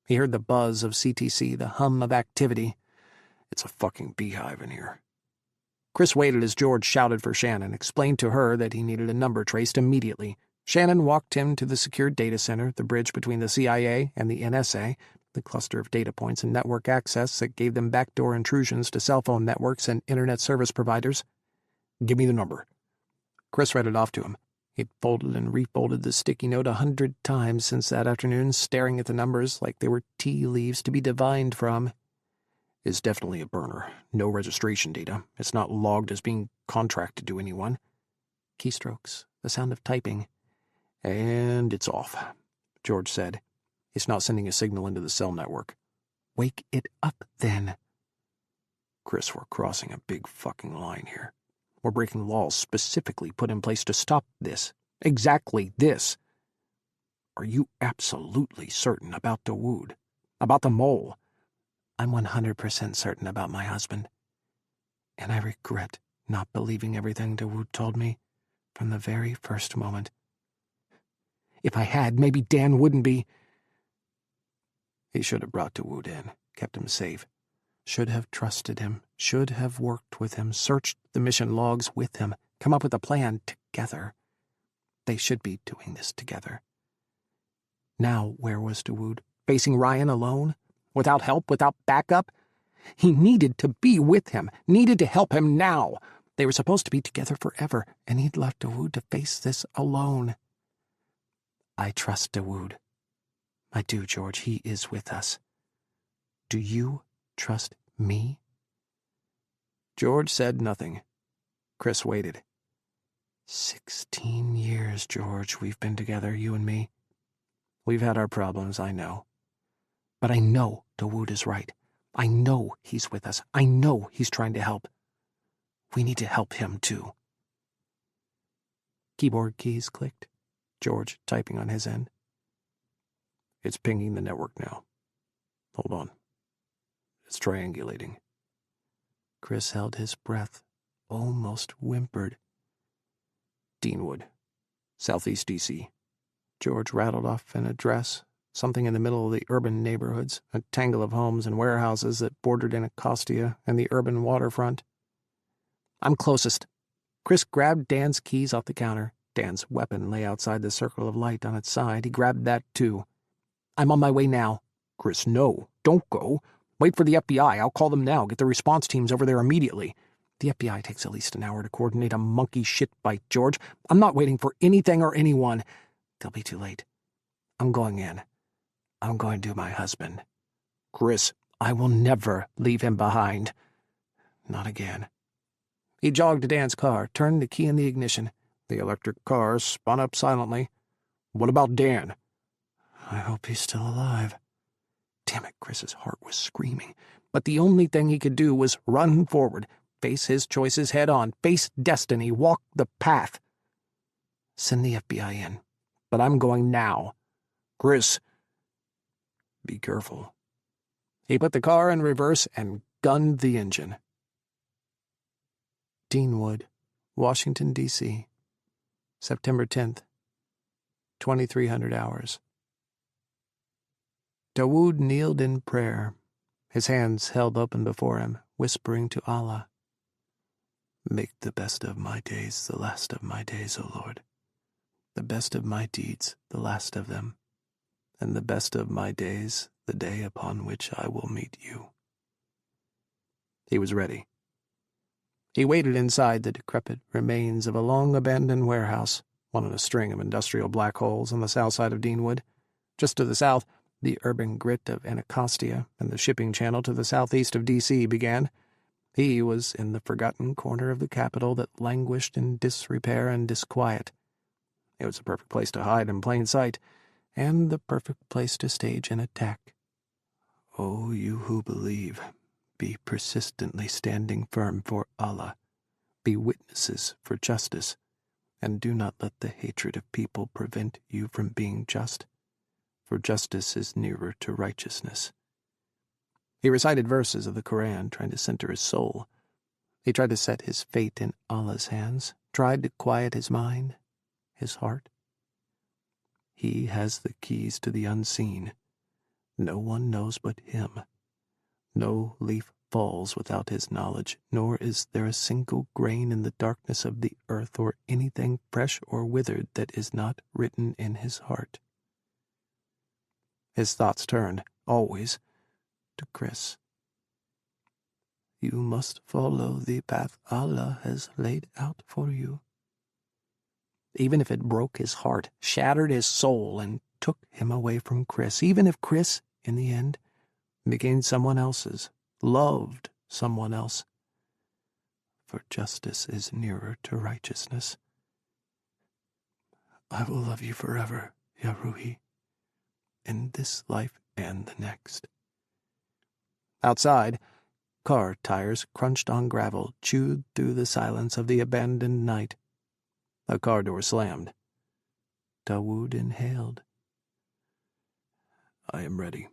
He heard the buzz of CTC, the hum of activity. It's a fucking beehive in here. Kris waited as George shouted for Shannon, explained to her that he needed a number traced immediately. Shannon walked him to the secured data center, the bridge between the CIA and the NSA, the cluster of data points and network access that gave them backdoor intrusions to cell phone networks and internet service providers. Give me the number. Kris read it off to him. He'd folded and refolded the sticky note 100 times since that afternoon, staring at the numbers like they were tea leaves to be divined from. It's definitely a burner. No registration data. It's not logged as being contracted to anyone. Keystrokes, the sound of typing. And it's off, George said. It's not sending a signal into the cell network. Wake it up, then. Kris, we're crossing a big fucking line here. We're breaking laws specifically put in place to stop this. Exactly this. Are you absolutely certain about Dawood? About the mole? I'm 100% certain about my husband. And I regret not believing everything Dawood told me from the very first moment. If I had, maybe Dan wouldn't be... He should have brought Dawood in, kept him safe. Should have trusted him, should have worked with him, searched the mission logs with him, come up with a plan together. They should be doing this together. Now, where was Dawood? Facing Ryan alone? Without help, without backup? He needed to be with him, needed to help him now. They were supposed to be together forever, and he'd left Dawood to face this alone. I trust Dawood. I do, George. He is with us. Do you trust me? George said nothing. Kris waited. 16 years, George, we've been together, you and me. We've had our problems, I know. But I know Dawood is right. I know he's with us. I know he's trying to help. We need to help him, too. Keyboard keys clicked, George typing on his end. It's pinging the network now. Hold on. It's triangulating. Kris held his breath, almost whimpered. Deanwood, Southeast D.C. George rattled off an address, something in the middle of the urban neighborhoods, a tangle of homes and warehouses that bordered Anacostia and the urban waterfront. I'm closest. Kris grabbed Dan's keys off the counter. Dan's weapon lay outside the circle of light on its side. He grabbed that, too. I'm on my way now. Kris, no. Don't go. Wait for the FBI. I'll call them now. Get the response teams over there immediately. The FBI takes at least an hour to coordinate a monkey shit bite, George. I'm not waiting for anything or anyone. They'll be too late. I'm going in. I'm going to my husband. Kris, I will never leave him behind. Not again. He jogged to Dan's car, turned the key in the ignition. The electric car spun up silently. What about Dan? I hope he's still alive. Damn it, Kris's heart was screaming. But the only thing he could do was run forward, face his choices head on, face destiny, walk the path. Send the FBI in. But I'm going now. Kris, be careful. He put the car in reverse and gunned the engine. Deanwood, Washington, D.C., September 10th, 2300 hours. Dawood kneeled in prayer, his hands held open before him, whispering to Allah, Make the best of my days the last of my days, O Lord, the best of my deeds the last of them, and the best of my days the day upon which I will meet you. He was ready. He waited inside the decrepit remains of a long-abandoned warehouse, one in a string of industrial black holes on the south side of Deanwood. Just to the south, the urban grit of Anacostia and the shipping channel to the southeast of D.C. began. He was in the forgotten corner of the capital that languished in disrepair and disquiet. It was the perfect place to hide in plain sight, and the perfect place to stage an attack. O you who believe, be persistently standing firm for Allah, be witnesses for justice, and do not let the hatred of people prevent you from being just, for justice is nearer to righteousness. He recited verses of the Koran, trying to center his soul. He tried to set his fate in Allah's hands, tried to quiet his mind, his heart. He has the keys to the unseen. No one knows but him. No leaf falls without his knowledge, nor is there a single grain in the darkness of the earth or anything fresh or withered that is not written in his heart. His thoughts turned, always, to Kris. You must follow the path Allah has laid out for you. Even if it broke his heart, shattered his soul, and took him away from Kris, even if Kris, in the end, became someone else's, loved someone else. For justice is nearer to righteousness. I will love you forever, Ya Ruhi, in this life and the next. Outside, car tires crunched on gravel, chewed through the silence of the abandoned night. A car door slammed. Dawood inhaled. I am ready.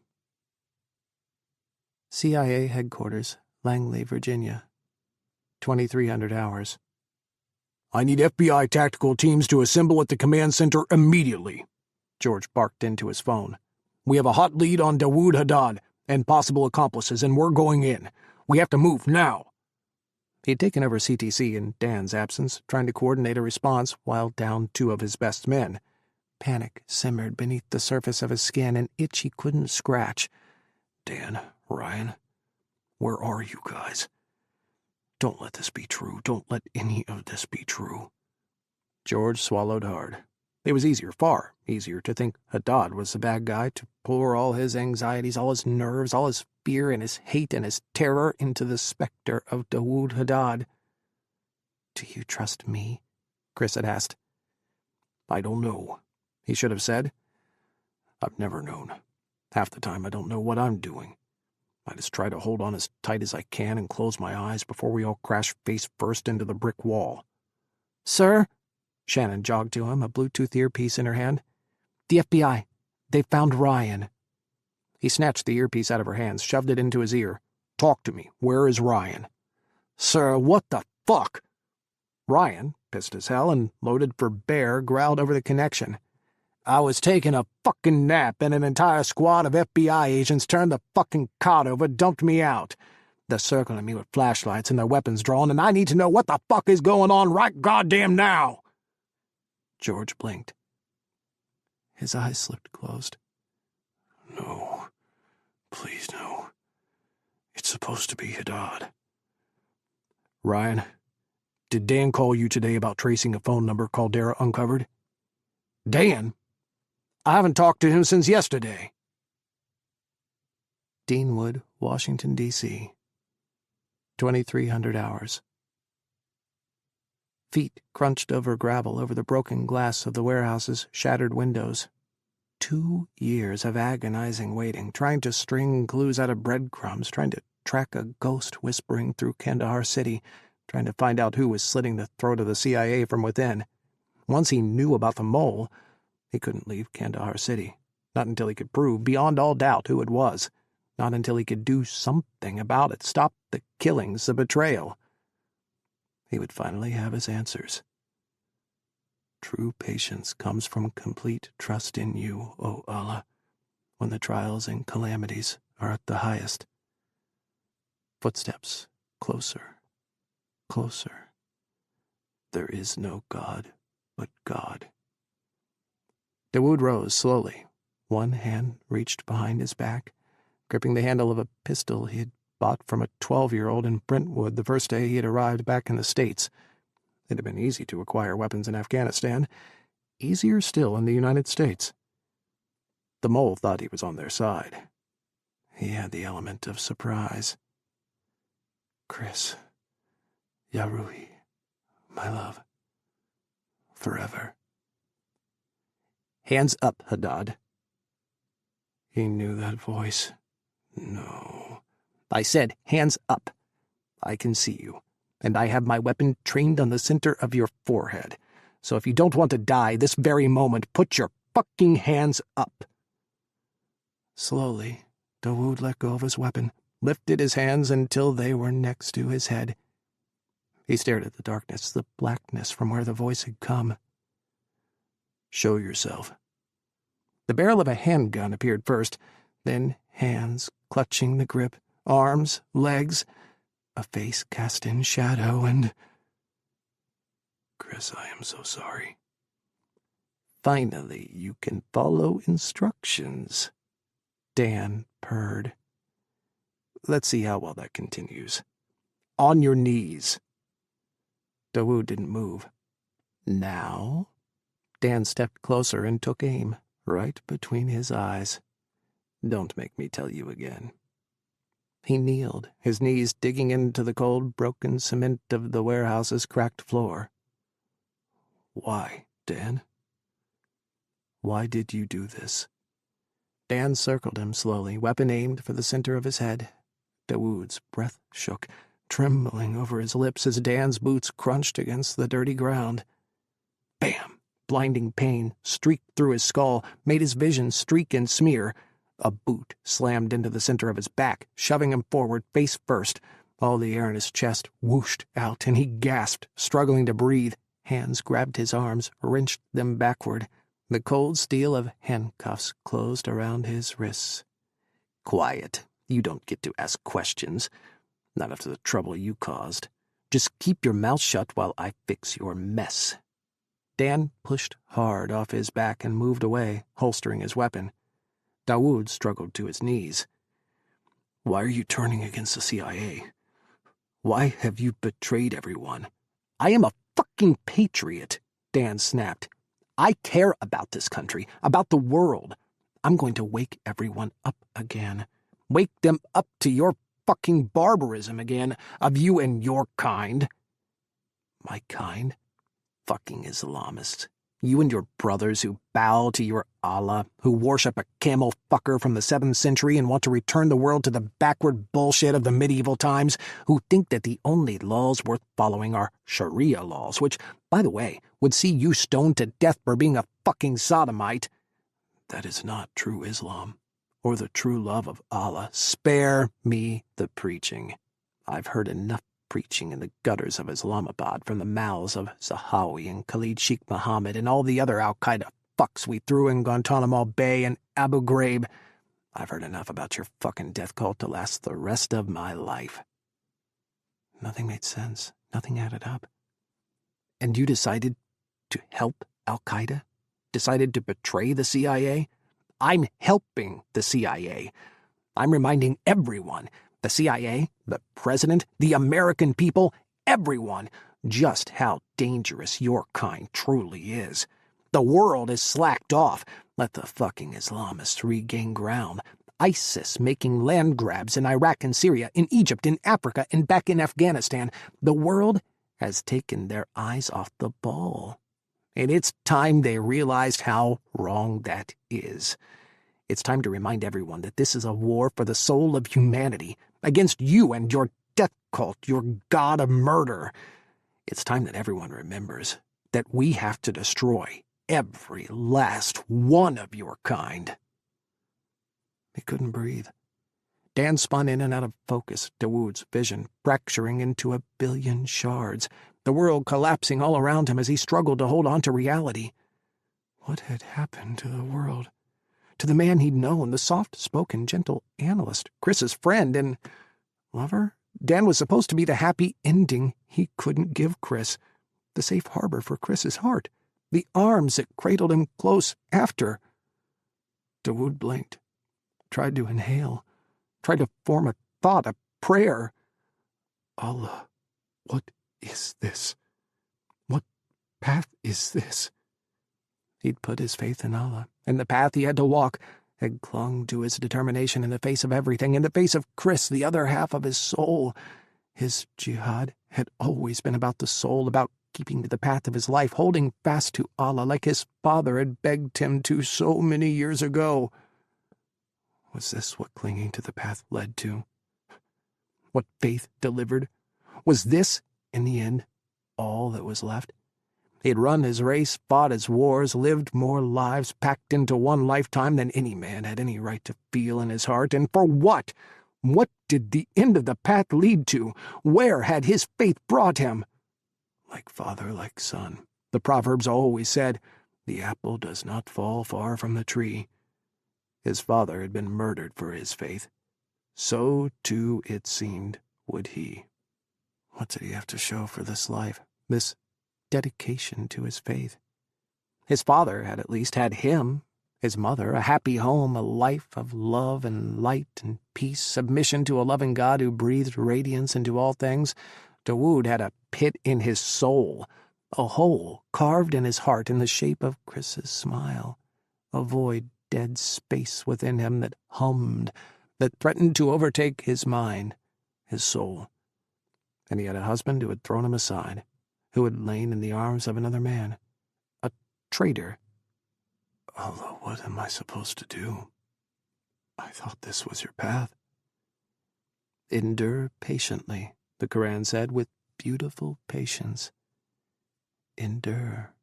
CIA Headquarters, Langley, Virginia. 2300 hours. I need FBI tactical teams to assemble at the command center immediately, George barked into his phone. We have a hot lead on Dawood Haddad and possible accomplices, and we're going in. We have to move now. He'd taken over CTC in Dan's absence, trying to coordinate a response while down two of his best men. Panic simmered beneath the surface of his skin, an itch he couldn't scratch. Dan, Ryan, where are you guys? Don't let this be true. Don't let any of this be true. George swallowed hard. It was easier, far easier, to think Haddad was the bad guy, to pour all his anxieties, all his nerves, all his fear and his hate and his terror into the specter of Dawood Haddad. "Do you trust me?" Kris had asked. I don't know, he should have said. I've never known. Half the time I don't know what I'm doing. I just try to hold on as tight as I can and close my eyes before we all crash face first into the brick wall. "Sir?" Shannon jogged to him, a Bluetooth earpiece in her hand. "The FBI. They found Ryan." He snatched the earpiece out of her hands, shoved it into his ear. "Talk to me. Where is Ryan?" "Sir, what the fuck?" Ryan, pissed as hell and loaded for bear, growled over the connection. "I was taking a fucking nap and an entire squad of FBI agents turned the fucking cot over, dumped me out. They're circling me with flashlights and their weapons drawn, and I need to know what the fuck is going on right goddamn now." George blinked. His eyes slipped closed. "No. Please, no. It's supposed to be Haddad." "Ryan, did Dan call you today about tracing a phone number Caldera uncovered?" "Dan? I haven't talked to him since yesterday." Deanwood, Washington, D.C. 2300 hours. Feet crunched over gravel over the broken glass of the warehouse's shattered windows. 2 years of agonizing waiting, trying to string clues out of breadcrumbs, trying to track a ghost whispering through Kandahar City, trying to find out who was slitting the throat of the CIA from within. Once he knew about the mole, he couldn't leave Kandahar City. Not until he could prove, beyond all doubt, who it was. Not until he could do something about it, stop the killings, the betrayal. He would finally have his answers. True patience comes from complete trust in you, O Allah, when the trials and calamities are at the highest. Footsteps, closer, closer. There is no God but God. Dawood rose slowly. One hand reached behind his back, gripping the handle of a pistol he had bought from a 12-year-old in Brentwood the first day he had arrived back in the States. It had been easy to acquire weapons in Afghanistan, easier still in the United States. The mole thought he was on their side. He had the element of surprise. "Kris, Yaruhi, my love, forever." "Hands up, Haddad." He knew that voice. No. "I said hands up. I can see you, and I have my weapon trained on the center of your forehead. So if you don't want to die this very moment, put your fucking hands up." Slowly, Dawood let go of his weapon, lifted his hands until they were next to his head. He stared at the darkness, the blackness from where the voice had come. "Show yourself." The barrel of a handgun appeared first, then hands clutching the grip, arms, legs, a face cast in shadow, and... "Kris, I am so sorry." "Finally, you can follow instructions," Dan purred. "Let's see how well that continues." "On your knees." Dawood didn't move. "Now?" Dan stepped closer and took aim, right between his eyes. "Don't make me tell you again." He kneeled, his knees digging into the cold, broken cement of the warehouse's cracked floor. "Why, Dan? Why did you do this?" Dan circled him slowly, weapon aimed for the center of his head. Dawood's breath shook, trembling over his lips as Dan's boots crunched against the dirty ground. Bam! Blinding pain streaked through his skull, made his vision streak and smear. A boot slammed into the center of his back, shoving him forward face first. All the air in his chest whooshed out, and he gasped, struggling to breathe. Hands grabbed his arms, wrenched them backward. The cold steel of handcuffs closed around his wrists. "Quiet. You don't get to ask questions. Not after the trouble you caused. Just keep your mouth shut while I fix your mess." Dan pushed hard off his back and moved away, holstering his weapon. Dawood struggled to his knees. "Why are you turning against the CIA? Why have you betrayed everyone?" "I am a fucking patriot," Dan snapped. "I care about this country, about the world. I'm going to wake everyone up again. Wake them up to your fucking barbarism again, of you and your kind." "My kind? Fucking Islamists. You and your brothers who bow to your Allah, who worship a camel fucker from the 7th century and want to return the world to the backward bullshit of the medieval times, who think that the only laws worth following are Sharia laws, which, by the way, would see you stoned to death for being a fucking sodomite. That is not true Islam, or the true love of Allah. Spare me the preaching. I've heard enough preaching in the gutters of Islamabad from the mouths of Zahawi and Khalid Sheikh Mohammed and all the other al-Qaeda fucks we threw in Guantanamo Bay and Abu Ghraib. I've heard enough about your fucking death cult to last the rest of my life. Nothing made sense. Nothing added up. And you decided to help al-Qaeda? Decided to betray the CIA? I'm helping the CIA. I'm reminding everyone, the CIA, the president, the American people, everyone, just how dangerous your kind truly is. The world is slacked off. Let the fucking Islamists regain ground. ISIS making land grabs in Iraq and Syria, in Egypt, in Africa, and back in Afghanistan. The world has taken their eyes off the ball. And it's time they realized how wrong that is. It's time to remind everyone that this is a war for the soul of humanity, against you and your death cult, your god of murder. It's time that everyone remembers that we have to destroy every last one of your kind. He couldn't breathe. Dan spun in and out of focus, Dawood's vision fracturing into a billion shards, the world collapsing all around him as he struggled to hold on to reality. What had happened to the world? To the man he'd known, the soft-spoken, gentle analyst, Kris's friend and lover? Dan was supposed to be the happy ending he couldn't give Kris, the safe harbor for Kris's heart, the arms that cradled him close after. Dawood blinked, tried to inhale, tried to form a thought, a prayer. Allah, what is this? What path is this? He'd put his faith in Allah, and the path he had to walk, had clung to his determination in the face of everything, in the face of Kris, the other half of his soul. His jihad had always been about the soul, about keeping to the path of his life, holding fast to Allah like his father had begged him to so many years ago. Was this what clinging to the path led to? What faith delivered? Was this, in the end, all that was left? He had run his race, fought his wars, lived more lives packed into one lifetime than any man had any right to feel in his heart. And for what? What did the end of the path lead to? Where had his faith brought him? Like father, like son. The Proverbs always said, the apple does not fall far from the tree. His father had been murdered for his faith. So, too, it seemed, would he. What did he have to show for this life, this dedication to his faith? His father had at least had him, his mother, a happy home, a life of love and light and peace, submission to a loving God who breathed radiance into all things. Dawood had a pit in his soul, a hole carved in his heart in the shape of Kris's smile, a void, dead space within him that hummed, that threatened to overtake his mind, his soul. And he had a husband who had thrown him aside, who had lain in the arms of another man, a traitor. Allah, what am I supposed to do? I thought this was your path. Endure patiently, the Quran said, with beautiful patience. Endure.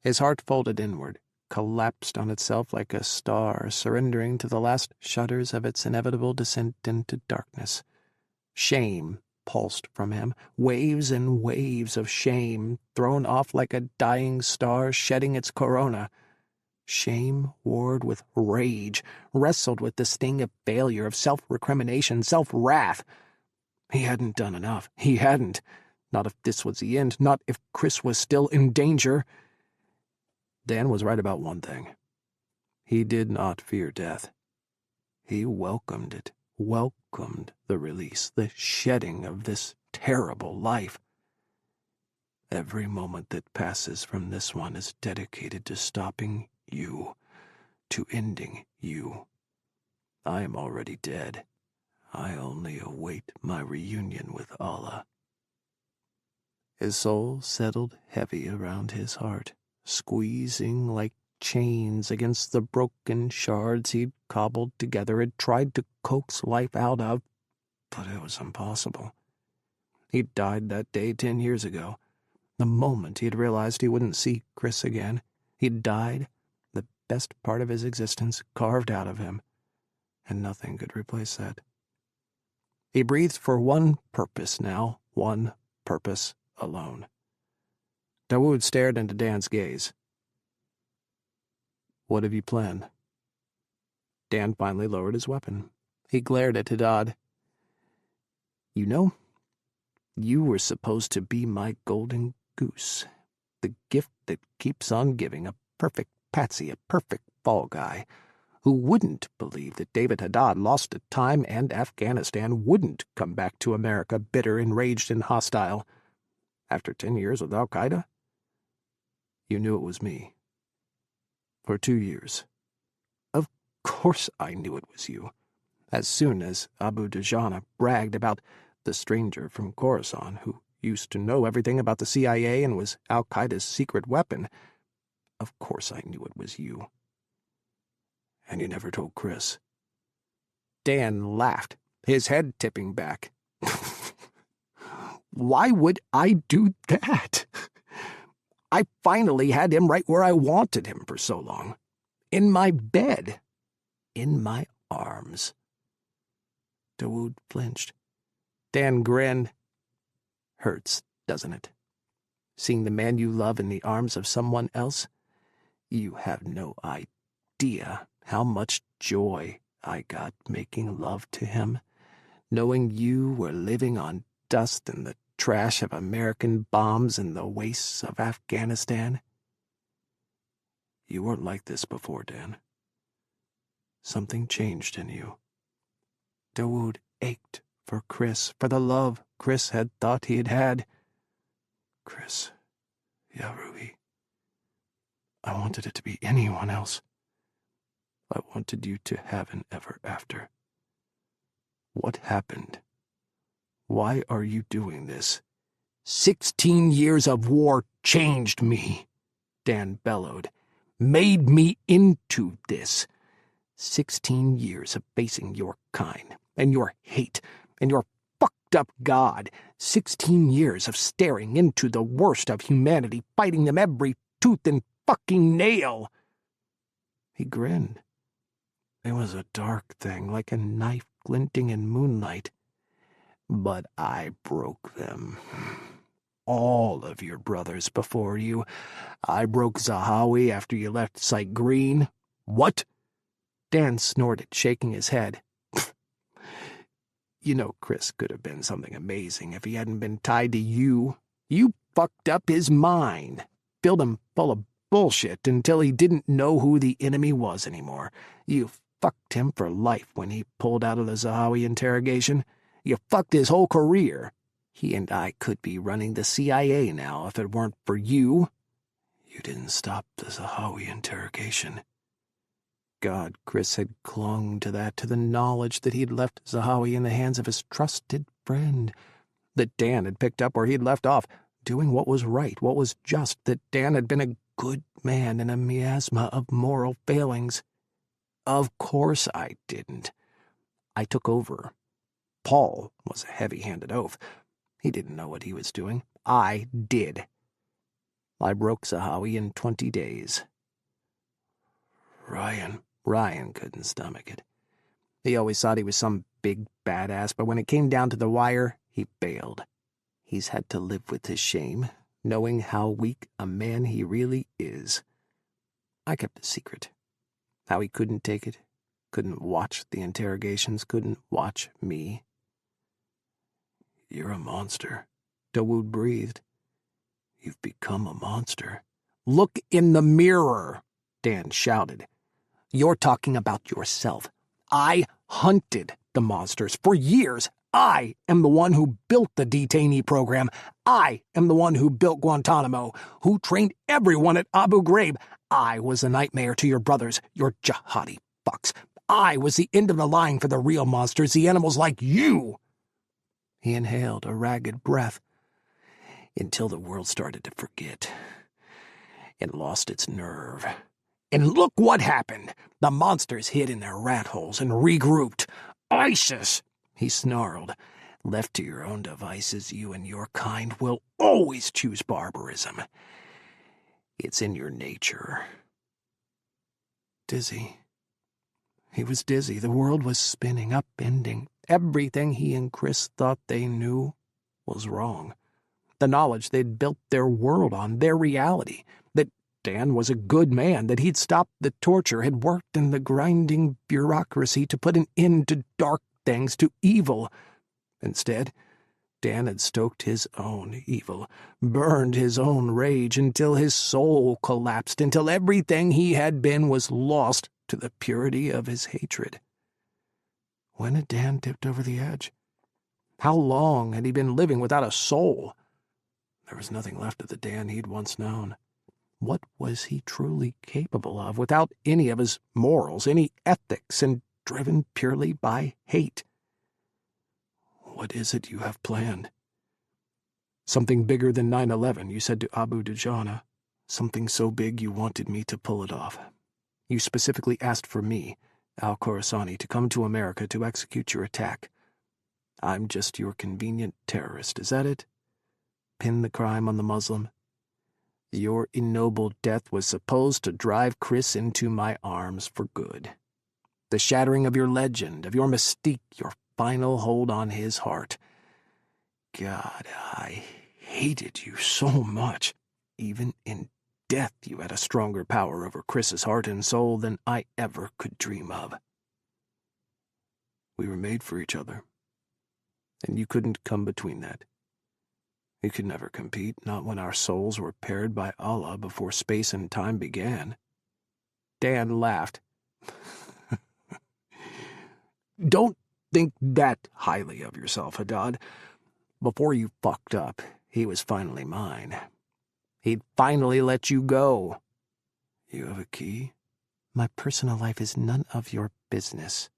His heart folded inward, collapsed on itself like a star, surrendering to the last shudders of its inevitable descent into darkness. Shame pulsed from him, waves and waves of shame, thrown off like a dying star shedding its corona. Shame warred with rage, wrestled with the sting of failure, of self-recrimination, self-wrath. He hadn't done enough. He hadn't. Not if this was the end, not if Kris was still in danger. Dan was right about one thing. He did not fear death. He welcomed it, welcomed the release, the shedding of this terrible life. Every moment that passes from this one is dedicated to stopping you, to ending you. I am already dead. I only await my reunion with Allah. His soul settled heavy around his heart, squeezing like chains against the broken shards he'd cobbled together, had tried to coax life out of, but it was impossible. He'd died that day 10 years ago. The moment he'd realized he wouldn't see Kris again, he'd died, the best part of his existence carved out of him, and nothing could replace that. He breathed for one purpose now, one purpose alone. Dawood stared into Dan's gaze. "What have you planned?" Dan finally lowered his weapon. He glared at Haddad. "You know, you were supposed to be my golden goose, the gift that keeps on giving, a perfect patsy, a perfect fall guy. Who wouldn't believe that David Haddad lost to time and Afghanistan, wouldn't come back to America bitter, enraged, and hostile? After 10 years with Al-Qaeda? You knew it was me. For 2 years. Of course I knew it was you. As soon as Abu Dujana bragged about the stranger from Khorasan, who used to know everything about the CIA and was Al-Qaeda's secret weapon, of course I knew it was you. And you never told Kris." Dan laughed, his head tipping back. "Why would I do that? I finally had him right where I wanted him for so long. In my bed. In my arms." Dawood flinched. Dan grinned. "Hurts, doesn't it? Seeing the man you love in the arms of someone else? You have no idea how much joy I got making love to him, knowing you were living on dust and the trash of American bombs in the wastes of Afghanistan. You weren't like this before, Dan. Something changed in you." Dawood ached for Kris, for the love Kris had thought he had had. "Kris, yeah, Ruby. I wanted it to be anyone else. I wanted you to have an ever after. What happened? Why are you doing this?" 16 years of war changed me," Dan bellowed. "Made me into this. 16 years of facing your kind, and your hate, and your fucked up God. 16 years of staring into the worst of humanity, fighting them every tooth and fucking nail." He grinned. It was a dark thing, like a knife glinting in moonlight. "But I broke them. All of your brothers before you. I broke Zahawi after you left Site Green." "What?" Dan snorted, shaking his head. "You know Kris could have been something amazing if he hadn't been tied to you. You fucked up his mind, filled him full of bullshit until he didn't know who the enemy was anymore. You fucked him for life when he pulled out of the Zahawi interrogation. You fucked his whole career. He and I could be running the CIA now if it weren't for you." "You didn't stop the Zahawi interrogation." God, Kris had clung to that, to the knowledge that he'd left Zahawi in the hands of his trusted friend, that Dan had picked up where he'd left off, doing what was right, what was just, that Dan had been a good man in a miasma of moral failings. Of course I didn't. I took over. Paul was a heavy-handed oaf. He didn't know what he was doing. I did. I broke Zahawi in 20 days. Ryan couldn't stomach it. He always thought he was some big badass, but when it came down to the wire, he bailed. He's had to live with his shame, knowing how weak a man he really is. I kept it secret. How he couldn't take it, couldn't watch the interrogations, couldn't watch me. "You're a monster," Dawood breathed. "You've become a monster." "Look in the mirror," Dan shouted. "You're talking about yourself. I hunted the monsters for years. I am the one who built the detainee program. I am the one who built Guantanamo, who trained everyone at Abu Ghraib. I was a nightmare to your brothers, your jihadi fucks. I was the end of the line for the real monsters, the animals like you." He inhaled a ragged breath. "Until the world started to forget. and lost its nerve. And look what happened. The monsters hid in their rat holes and regrouped. ISIS, he snarled. Left to your own devices, you and your kind will always choose barbarism. It's in your nature. Dizzy. He was dizzy. The world was spinning, upending. Everything he and Kris thought they knew was wrong. The knowledge they'd built their world on, their reality, that Dan was a good man, that he'd stopped the torture, had worked in the grinding bureaucracy to put an end to dark things, to evil. Instead, Dan had stoked his own evil, burned his own rage until his soul collapsed, until everything he had been was lost to the purity of his hatred. When had Dan tipped over the edge? How long had he been living without a soul? There was nothing left of the Dan he'd once known. What was he truly capable of without any of his morals, any ethics, and driven purely by hate? What is it you have planned? Something bigger than 9/11, you said to Abu Dujana. Something so big you wanted me to pull it off. You specifically asked for me, Al-Khorasani, to come to America to execute your attack. I'm just your convenient terrorist, is that it? Pin the crime on the Muslim? Your ignoble death was supposed to drive Kris into my arms for good. The shattering of your legend, of your mystique, your final hold on his heart. God, I hated you so much. Even in death you had a stronger power over Kris's heart and soul than I ever could dream of. We were made for each other, and you couldn't come between that. You could never compete, not when our souls were paired by Allah before space and time began. Dan laughed. Don't think that highly of yourself, Haddad. Before you fucked up, he was finally mine. He'd finally let you go. You have a key? My personal life is none of your business.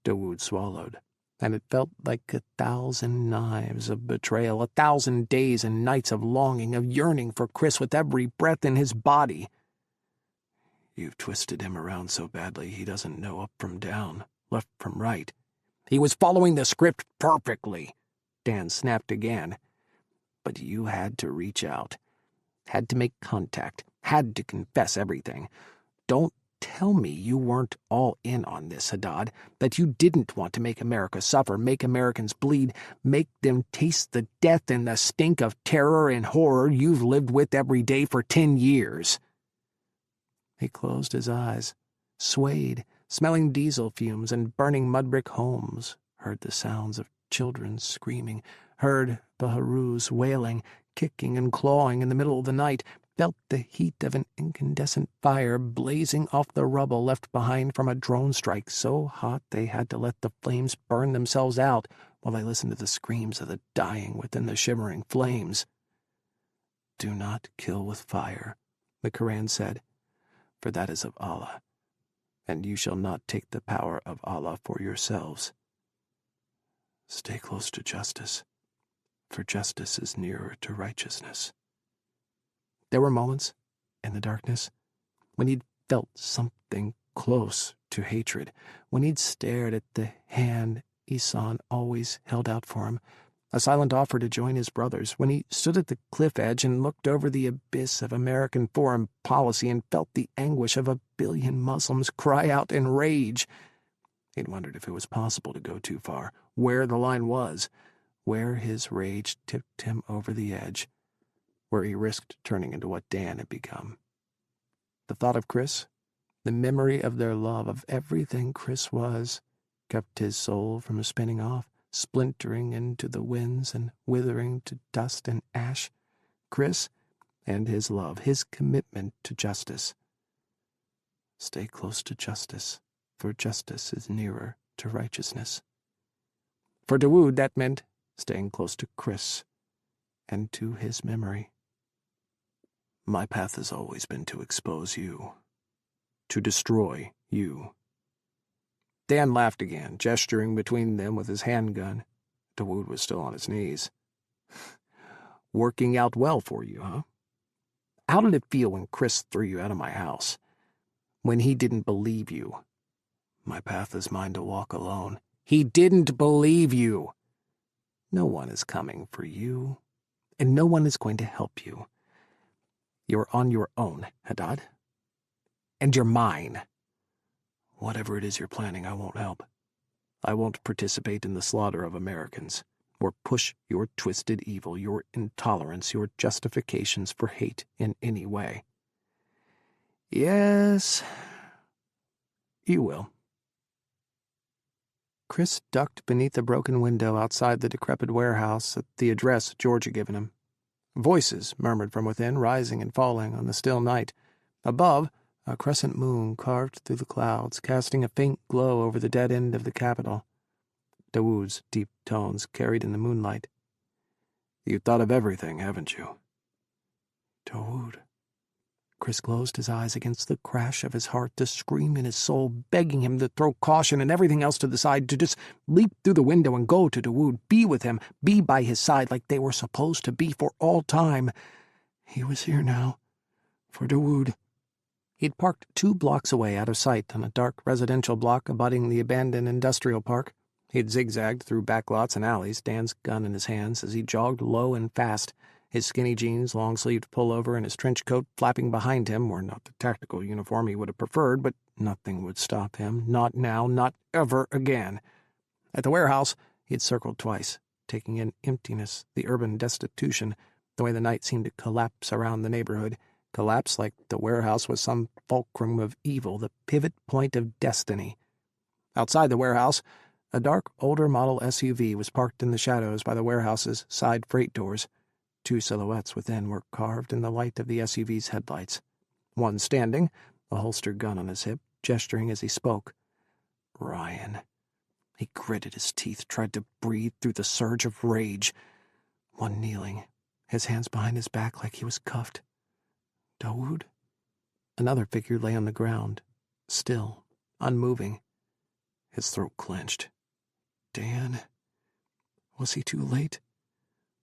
Dawood swallowed, and it felt like 1,000 knives of betrayal, 1,000 days and nights of longing, of yearning for Kris with every breath in his body. You've twisted him around so badly he doesn't know up from down, left from right. He was following the script perfectly, Dan snapped again. But you had to reach out, had to make contact, had to confess everything. Don't tell me you weren't all in on this, Haddad, that you didn't want to make America suffer, make Americans bleed, make them taste the death and the stink of terror and horror you've lived with every day for 10 years. He closed his eyes, swayed, smelling diesel fumes and burning mud-brick homes, heard the sounds of children screaming, heard Baharus wailing, kicking and clawing in the middle of the night, felt the heat of an incandescent fire blazing off the rubble left behind from a drone strike so hot they had to let the flames burn themselves out while they listened to the screams of the dying within the shimmering flames. Do not kill with fire, the Quran said, for that is of Allah, and you shall not take the power of Allah for yourselves. Stay close to justice, for justice is nearer to righteousness. There were moments, in the darkness, when he'd felt something close to hatred, when he'd stared at the hand Ihsan always held out for him, a silent offer to join his brothers, when he stood at the cliff edge and looked over the abyss of American foreign policy and felt the anguish of 1 billion Muslims cry out in rage. He'd wondered if it was possible to go too far, where the line was, where his rage tipped him over the edge, where he risked turning into what Dan had become. The thought of Kris, the memory of their love, of everything Kris was, kept his soul from spinning off, splintering into the winds and withering to dust and ash. Kris and his love, his commitment to justice. Stay close to justice, for justice is nearer to righteousness. For Dawood, that meant staying close to Kris and to his memory. My path has always been to expose you, to destroy you. Dan laughed again, gesturing between them with his handgun. Dawood was still on his knees. Working out well for you, huh? How did it feel when Kris threw you out of my house? When he didn't believe you? My path is mine to walk alone. He didn't believe you. No one is coming for you, and no one is going to help you. You're on your own, Haddad. And you're mine. Whatever it is you're planning, I won't help. I won't participate in the slaughter of Americans, or push your twisted evil, your intolerance, your justifications for hate in any way. Yes, you will. Kris ducked beneath the broken window outside the decrepit warehouse at the address George had given him. Voices murmured from within, rising and falling on the still night. Above, a crescent moon carved through the clouds, casting a faint glow over the dead end of the Capitol. Dawood's deep tones carried in the moonlight. "You've thought of everything, haven't you?" Dawood. Kris closed his eyes against the crash of his heart, the scream in his soul, begging him to throw caution and everything else to the side, to just leap through the window and go to Dawood, be with him, be by his side like they were supposed to be for all time. He was here now, for Dawood. He'd parked 2 blocks away out of sight on a dark residential block abutting the abandoned industrial park. He'd zigzagged through backlots and alleys, Dan's gun in his hands, as he jogged low and fast, his skinny jeans, long-sleeved pullover, and his trench coat flapping behind him were not the tactical uniform he would have preferred, but nothing would stop him. Not now, not ever again. At the warehouse, he had circled twice, taking in emptiness, the urban destitution, the way the night seemed to collapse around the neighborhood, collapse like the warehouse was some fulcrum of evil, the pivot point of destiny. Outside the warehouse, a dark, older model SUV was parked in the shadows by the warehouse's side freight doors. 2 silhouettes within were carved in the light of the SUV's headlights. One standing, a holstered gun on his hip, gesturing as he spoke. Ryan. He gritted his teeth, tried to breathe through the surge of rage. One kneeling, his hands behind his back like he was cuffed. Dawood? Another figure lay on the ground, still, unmoving. His throat clenched. Dan? Was he too late?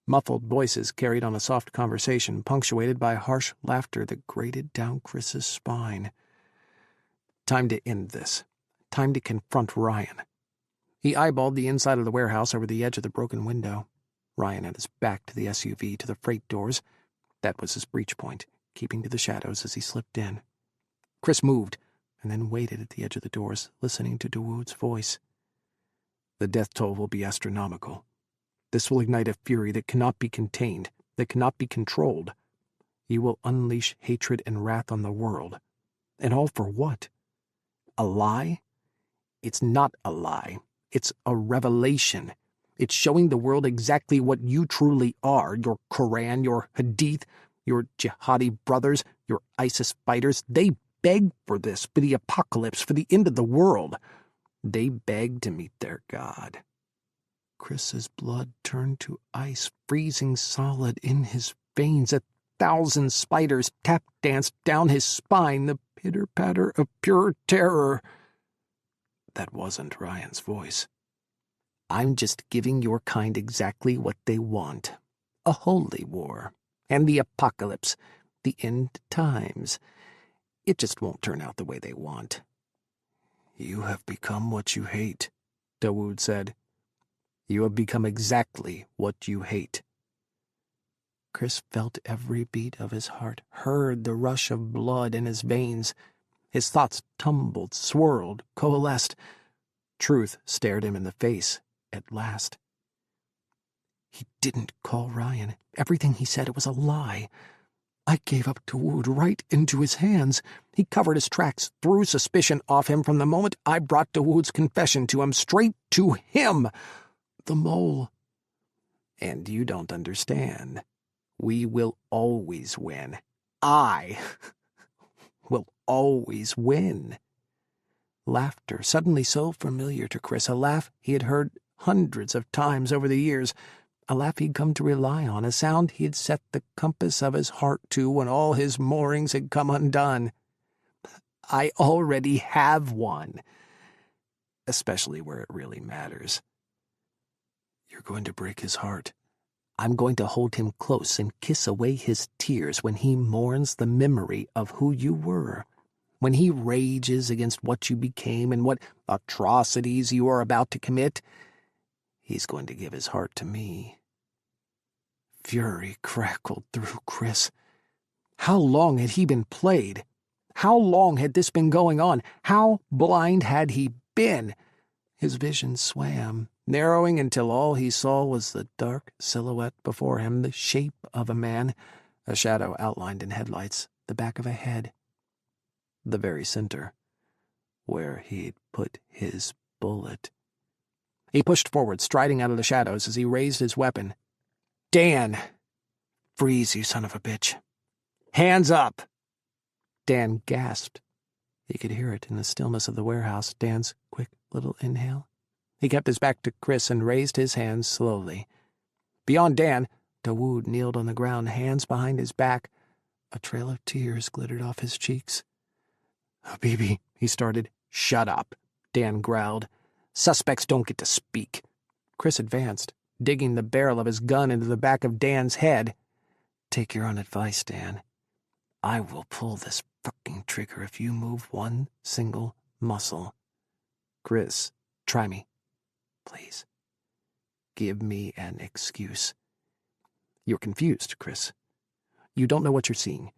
Muffled voices carried on a soft conversation, punctuated by harsh laughter that grated down Kris's spine. Time to end this. Time to confront Ryan. He eyeballed the inside of the warehouse over the edge of the broken window. Ryan had his back to the SUV, to the freight doors. That was his breach point, keeping to the shadows as he slipped in. Kris moved, and then waited at the edge of the doors, listening to Dawood's voice. The death toll will be astronomical. This will ignite a fury that cannot be contained, that cannot be controlled. You will unleash hatred and wrath on the world. And all for what? A lie? It's not a lie. It's a revelation. It's showing the world exactly what you truly are. Your Quran, your Hadith, your jihadi brothers, your ISIS fighters. They begged for this, for the apocalypse, for the end of the world. They begged to meet their God. Kris's blood turned to ice, freezing solid in his veins. 1,000 spiders tap-danced down his spine, the pitter-patter of pure terror. That wasn't Ryan's voice. I'm just giving your kind exactly what they want. A holy war. And the apocalypse. The end times. It just won't turn out the way they want. You have become what you hate, Dawood said. You have become exactly what you hate. Kris felt every beat of his heart, heard the rush of blood in his veins. His thoughts tumbled, swirled, coalesced. Truth stared him in the face, at last. He didn't call Ryan. Everything he said, it was a lie. I gave up Dawood right into his hands. He covered his tracks, threw suspicion off him from the moment I brought Dawood's confession to him, straight to him. The mole. And you don't understand. We will always win. I will always win. Laughter, suddenly so familiar to Kris, a laugh he had heard hundreds of times over the years, a laugh he'd come to rely on, a sound he had set the compass of his heart to when all his moorings had come undone. I already have one, especially where it really matters. You're going to break his heart. I'm going to hold him close and kiss away his tears when he mourns the memory of who you were, when he rages against what you became and what atrocities you are about to commit. He's going to give his heart to me." Fury crackled through Kris. How long had he been played? How long had this been going on? How blind had he been? His vision swam, narrowing until all he saw was the dark silhouette before him, the shape of a man, a shadow outlined in headlights, the back of a head. The very center, where he'd put his bullet. He pushed forward, striding out of the shadows as he raised his weapon. "Dan!" "Freeze, you son of a bitch." "Hands up!" Dan gasped. He could hear it in the stillness of the warehouse, Dan's quick little inhale. He kept his back to Kris and raised his hands slowly. Beyond Dan, Dawood kneeled on the ground, hands behind his back. A trail of tears glittered off his cheeks. "Habibi," he started. "Shut up," Dan growled. "Suspects don't get to speak." Kris advanced, digging the barrel of his gun into the back of Dan's head. "Take your own advice, Dan. I will pull this fucking trigger if you move one single muscle. Kris, try me. Please. Give me an excuse." "You're confused, Kris. You don't know what you're seeing.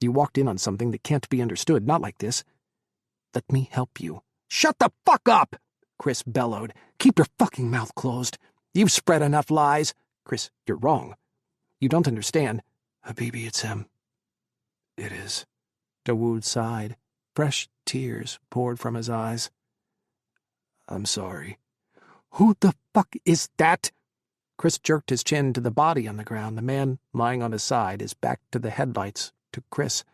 You walked in on something that can't be understood, not like this. Let me help you." "Shut the fuck up!" Kris bellowed. "Keep your fucking mouth closed. You've spread enough lies." "Kris, you're wrong. You don't understand." "Habibi, it's him." "It is." Dawood sighed. Fresh tears poured from his eyes. "I'm sorry." "Who the fuck is that?" Kris jerked his chin to the body on the ground, the man lying on his side, his back to the headlights, to Kris.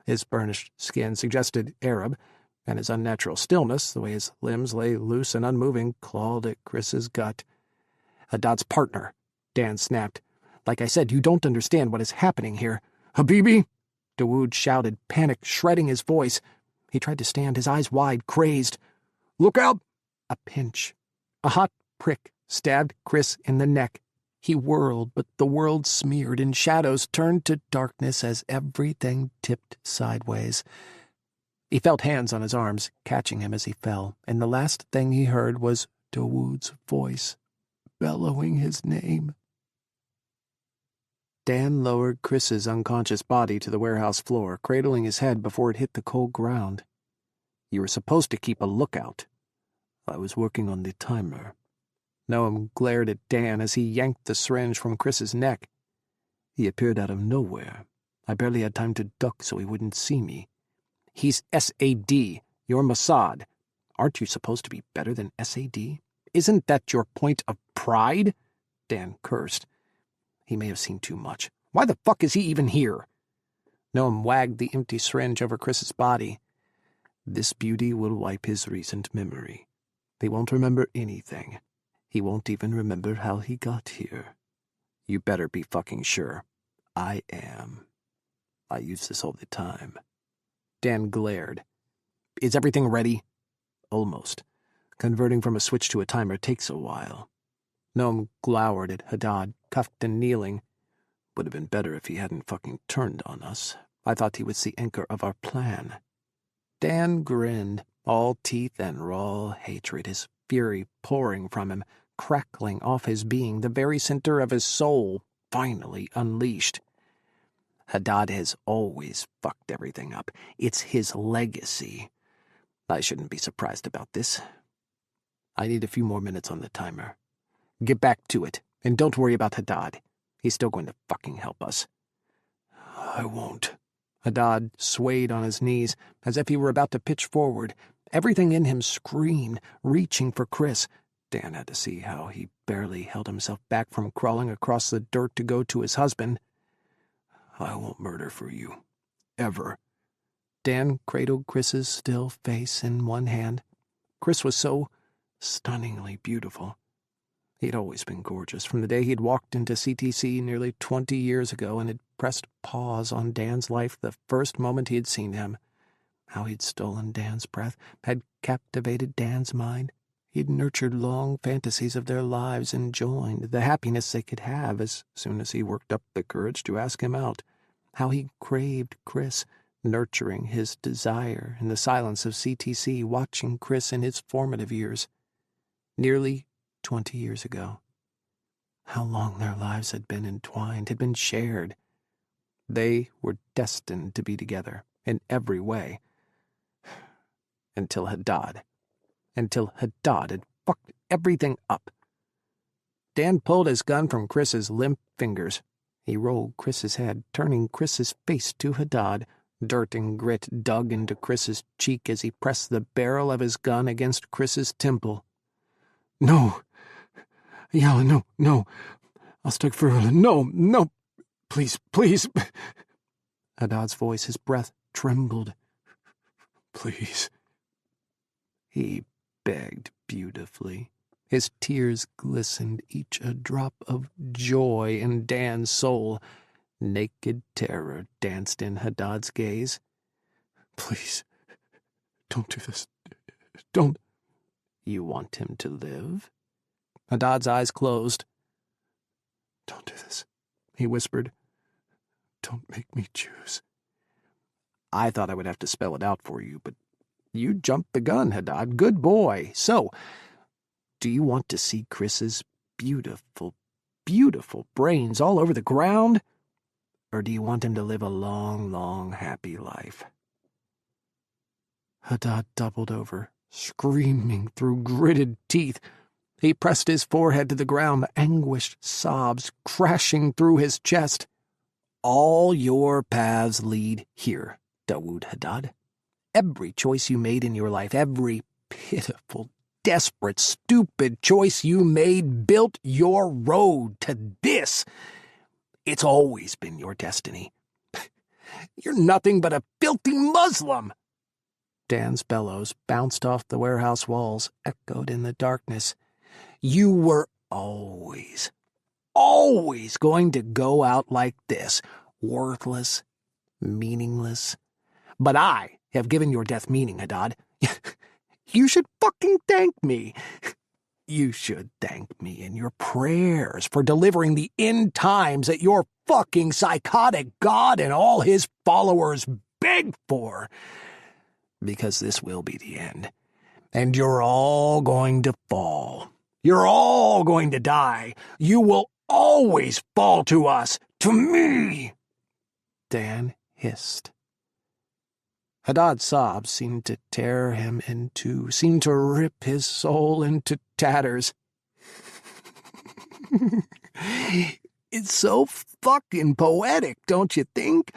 His burnished skin suggested Arab, and his unnatural stillness, the way his limbs lay loose and unmoving, clawed at Kris's gut. "Haddad's partner," Dan snapped. "Like I said, you don't understand what is happening here." "Habibi!" Dawood shouted, panic shredding his voice. He tried to stand, his eyes wide, crazed. "Look out!" A pinch. A hot prick stabbed Kris in the neck. He whirled, but the world smeared in shadows, turned to darkness as everything tipped sideways. He felt hands on his arms, catching him as he fell, and the last thing he heard was Dawood's voice, bellowing his name. Dan lowered Kris's unconscious body to the warehouse floor, cradling his head before it hit the cold ground. "You were supposed to keep a lookout." "I was working on the timer." Noam glared at Dan as he yanked the syringe from Kris's neck. "He appeared out of nowhere. I barely had time to duck so he wouldn't see me." "He's SAD. You're Mossad. Aren't you supposed to be better than SAD? Isn't that your point of pride?" Dan cursed. "He may have seen too much." "Why the fuck is he even here?" Noam wagged the empty syringe over Kris's body. "This beauty will wipe his recent memory. He won't remember anything. He won't even remember how he got here." "You better be fucking sure." "I am. I use this all the time." Dan glared. "Is everything ready?" "Almost. Converting from a switch to a timer takes a while." Noam glowered at Haddad, cuffed and kneeling. "Would have been better if he hadn't fucking turned on us. I thought he was the anchor of our plan." Dan grinned, all teeth and raw hatred, his fury pouring from him, crackling off his being, the very center of his soul, finally unleashed. "Haddad has always fucked everything up. It's his legacy. I shouldn't be surprised about this. I need a few more minutes on the timer." "Get back to it, and don't worry about Haddad. He's still going to fucking help us." "I won't." Haddad swayed on his knees, as if he were about to pitch forward. Everything in him screamed, reaching for Kris. Dan had to see how he barely held himself back from crawling across the dirt to go to his husband. "I won't murder for you. Ever." Dan cradled Kris's still face in one hand. Kris was so stunningly beautiful. He'd always been gorgeous, from the day he'd walked into CTC nearly 20 years ago and had pressed pause on Dan's life the first moment he had seen him. How he'd stolen Dan's breath, had captivated Dan's mind. He'd nurtured long fantasies of their lives and joined the happiness they could have as soon as he worked up the courage to ask him out. How he craved Kris, nurturing his desire in the silence of CTC, watching Kris in his formative years. Nearly 20 years ago. How long their lives had been entwined, had been shared. They were destined to be together in every way. Until Haddad had fucked everything up. Dan pulled his gun from Kris's limp fingers. He rolled Kris's head, turning Kris's face to Haddad. Dirt and grit dug into Kris's cheek as he pressed the barrel of his gun against Kris's temple. No. Yalla, no. Astaghfirullah. No. Please. Haddad's voice, his breath, trembled. Please. He begged beautifully. His tears glistened, each a drop of joy in Dan's soul. Naked terror danced in Haddad's gaze. Please, don't do this. Don't. You want him to live? Haddad's eyes closed. Don't do this, he whispered. Don't make me choose. I thought I would have to spell it out for you, but you jumped the gun, Haddad. Good boy. So, do you want to see Kris's beautiful, beautiful brains all over the ground? Or do you want him to live a long, long, happy life? Haddad doubled over, screaming through gritted teeth. He pressed his forehead to the ground, the anguished sobs crashing through his chest. All your paths lead here, Dawood Haddad. Every choice you made in your life, every pitiful, desperate, stupid choice you made built your road to this. It's always been your destiny. You're nothing but a filthy Muslim. Dan's bellows bounced off the warehouse walls, echoed in the darkness. You were always going to go out like this, worthless, meaningless. But I have given your death meaning, Haddad. You should fucking thank me. You should thank me in your prayers for delivering the end times that your fucking psychotic God and all his followers beg for. Because this will be the end. And you're all going to fall. You're all going to die. You will always fall to us, to me. Dan hissed. Haddad's sobs seemed to tear him in two, seemed to rip his soul into tatters. It's so fucking poetic, don't you think?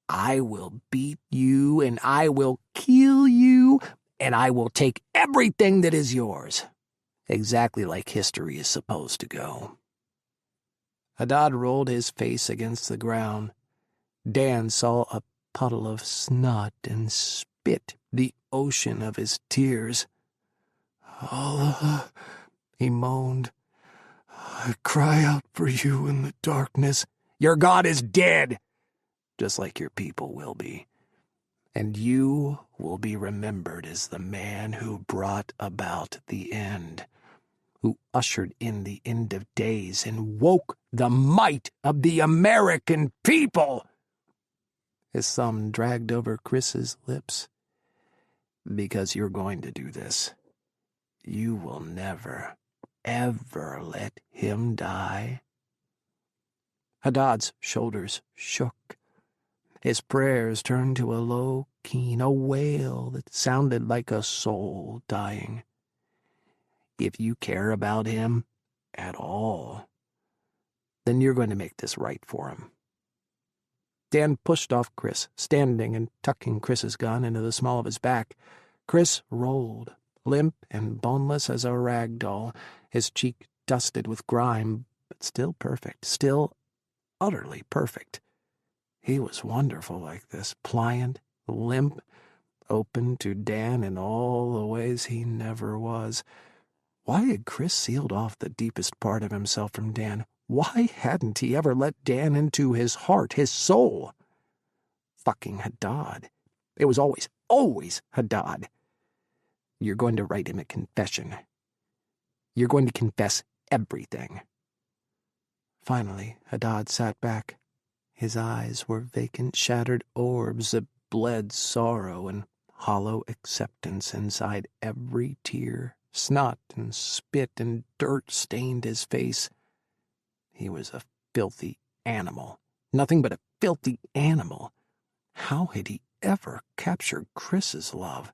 I will beat you, and I will kill you, and I will take everything that is yours. Exactly like history is supposed to go. Haddad rolled his face against the ground. Dan saw a puddle of snot and spit, the ocean of his tears. Allah, he moaned. I cry out for you in the darkness. Your God is dead, just like your people will be. And you will be remembered as the man who brought about the end, who ushered in the end of days and woke the might of the American people. His thumb dragged over Kris's lips. Because you're going to do this. You will never, ever let him die. Haddad's shoulders shook. His prayers turned to a low keen, a wail that sounded like a soul dying. If you care about him at all, then you're going to make this right for him. Dan pushed off Kris, standing and tucking Kris's gun into the small of his back. Kris rolled, limp and boneless as a rag doll, his cheek dusted with grime, but still perfect, still utterly perfect. He was wonderful like this, pliant, limp, open to Dan in all the ways he never was. Why had Kris sealed off the deepest part of himself from Dan? Why hadn't he ever let Dan into his heart, his soul? Fucking Haddad. It was always Haddad. You're going to write him a confession. You're going to confess everything." Finally, Haddad sat back. His eyes were vacant, shattered orbs that bled sorrow and hollow acceptance inside every tear. Snot and spit and dirt stained his face. He was a filthy animal. Nothing but a filthy animal. How had he ever captured Kris's love?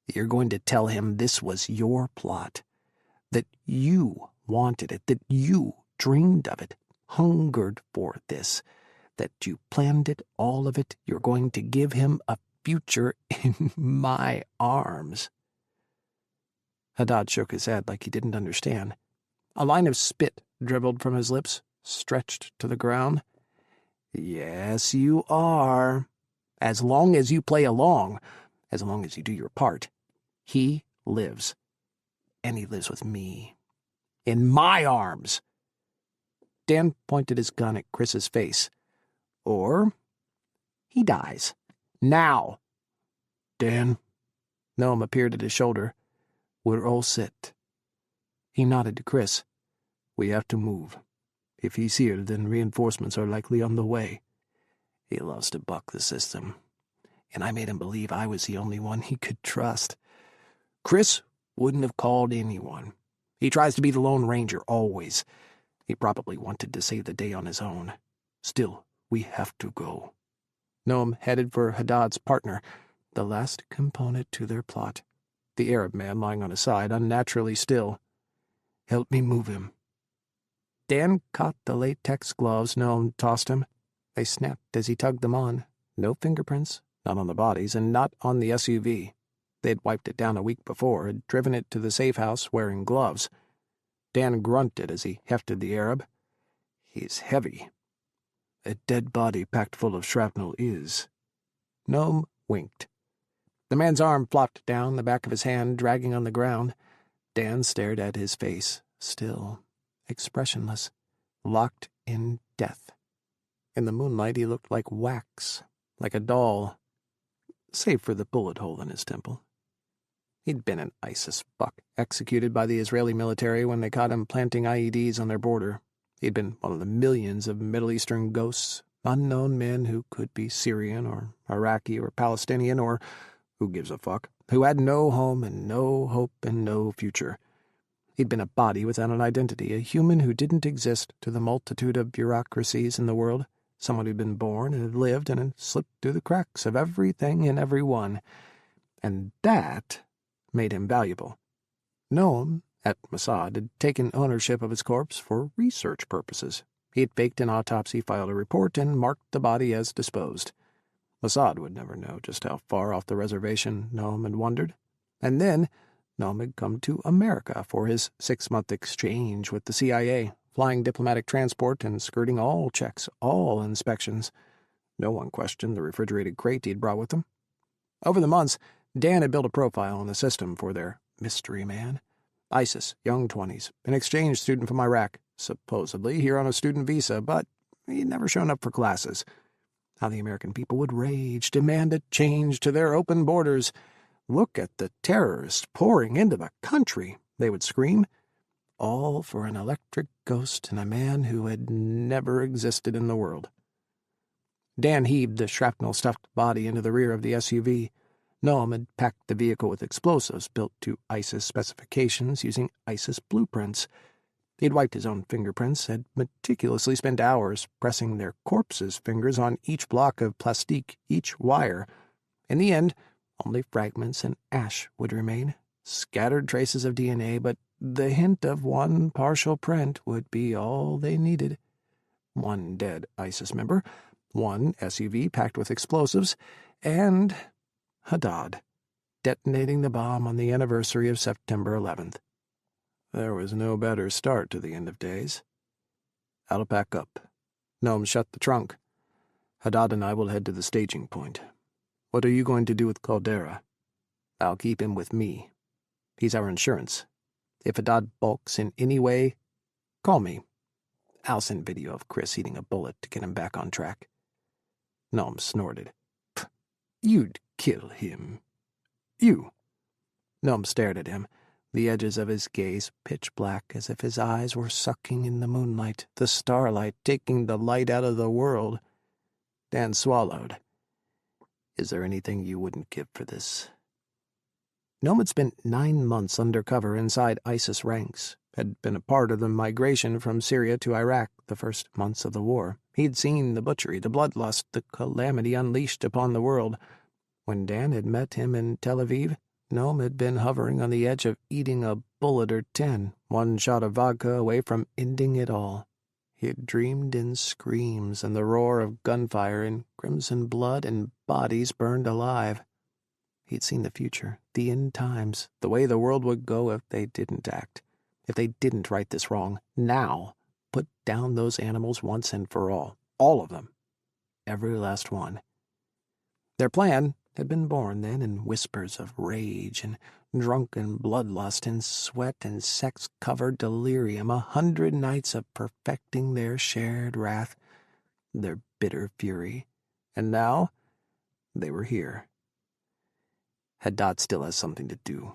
"You're going to tell him this was your plot, that you wanted it, that you dreamed of it, hungered for this, that you planned it, all of it. You're going to give him a future in my arms." Haddad shook his head like he didn't understand. A line of spit dribbled from his lips, stretched to the ground. "Yes, you are. As long as you play along, as long as you do your part. He lives. And he lives with me. In my arms." Dan pointed his gun at Kris's face. "Or he dies. Now." "Dan," Noam appeared at his shoulder. "we're all set. He nodded to Kris. We have to move. If he's here, then reinforcements are likely on the way. He loves to buck the system, and I made him believe I was the only one he could trust. Kris wouldn't have called anyone. He tries to be the Lone Ranger, always. He probably wanted to save the day on his own. Still, we have to go." Noam headed for Haddad's partner, the last component to their plot. The Arab man lying on his side, unnaturally still. "Help me move him." Dan caught the latex gloves Noam tossed him. They snapped as he tugged them on. No fingerprints, not on the bodies, and not on the SUV. They had wiped it down a week before, had driven it to the safe house wearing gloves. Dan grunted as he hefted the Arab. "He's heavy. A dead body packed full of shrapnel is." Noam winked. The man's arm flopped down, the back of his hand dragging on the ground. Dan stared at his face, still, expressionless, locked in death. In the moonlight he looked like wax, like a doll, save for the bullet hole in his temple. He'd been an ISIS fuck, executed by the Israeli military when they caught him planting IEDs on their border. He'd been one of the millions of Middle Eastern ghosts, unknown men who could be Syrian or Iraqi or Palestinian or who gives a fuck, who had no home and no hope and no future. He'd been a body without an identity, a human who didn't exist to the multitude of bureaucracies in the world, someone who'd been born and had lived and had slipped through the cracks of everything and everyone. And that made him valuable. Noam, at Mossad, had taken ownership of his corpse for research purposes. He had faked an autopsy, filed a report, and marked the body as disposed. Mossad would never know just how far off the reservation Noam had wandered. And then Noam had come to America for his 6-month exchange with the CIA, flying diplomatic transport and skirting all checks, all inspections. No one questioned the refrigerated crate he'd brought with him. Over the months, Dan had built a profile in the system for their mystery man. ISIS, young 20s, an exchange student from Iraq, supposedly here on a student visa, but he'd never shown up for classes. How the American people would rage, demand a change to their open borders. "Look at the terrorists pouring into the country," they would scream. All for an electric ghost and a man who had never existed in the world. Dan heaved the shrapnel-stuffed body into the rear of the SUV. Noam had packed the vehicle with explosives built to ISIS specifications using ISIS blueprints. He'd wiped his own fingerprints, had meticulously spent hours pressing their corpses' fingers on each block of plastique, each wire. In the end, only fragments and ash would remain, scattered traces of DNA, but the hint of one partial print would be all they needed. One dead ISIS member, one SUV packed with explosives, and Haddad, detonating the bomb on the anniversary of September 11th. There was no better start to the end of days. "I'll pack up." Noam shut the trunk. "Haddad and I will head to the staging point. What are you going to do with Caldera?" "I'll keep him with me. He's our insurance. If Haddad balks in any way, call me. I'll send video of Kris eating a bullet to get him back on track." Noam snorted. "You'd kill him. You." Noam stared at him, the edges of his gaze pitch black as if his eyes were sucking in the moonlight, the starlight, taking the light out of the world. Dan swallowed. Is there anything you wouldn't give for this? Noam had spent 9 months undercover inside ISIS ranks, had been a part of the migration from Syria to Iraq the first months of the war. He'd seen the butchery, the bloodlust, the calamity unleashed upon the world. When Dan had met him in Tel Aviv, Noam had been hovering on the edge of eating a bullet or 10, one shot of vodka away from ending it all. He had dreamed in screams and the roar of gunfire and crimson blood and bodies burned alive. He'd seen the future, the end times, the way the world would go if they didn't act, if they didn't right this wrong. Now, put down those animals once and for all of them, every last one. Their plan had been born then in whispers of rage and drunken bloodlust and sweat and sex-covered delirium, 100 nights of perfecting their shared wrath, their bitter fury. And now they were here. Haddad still has something to do.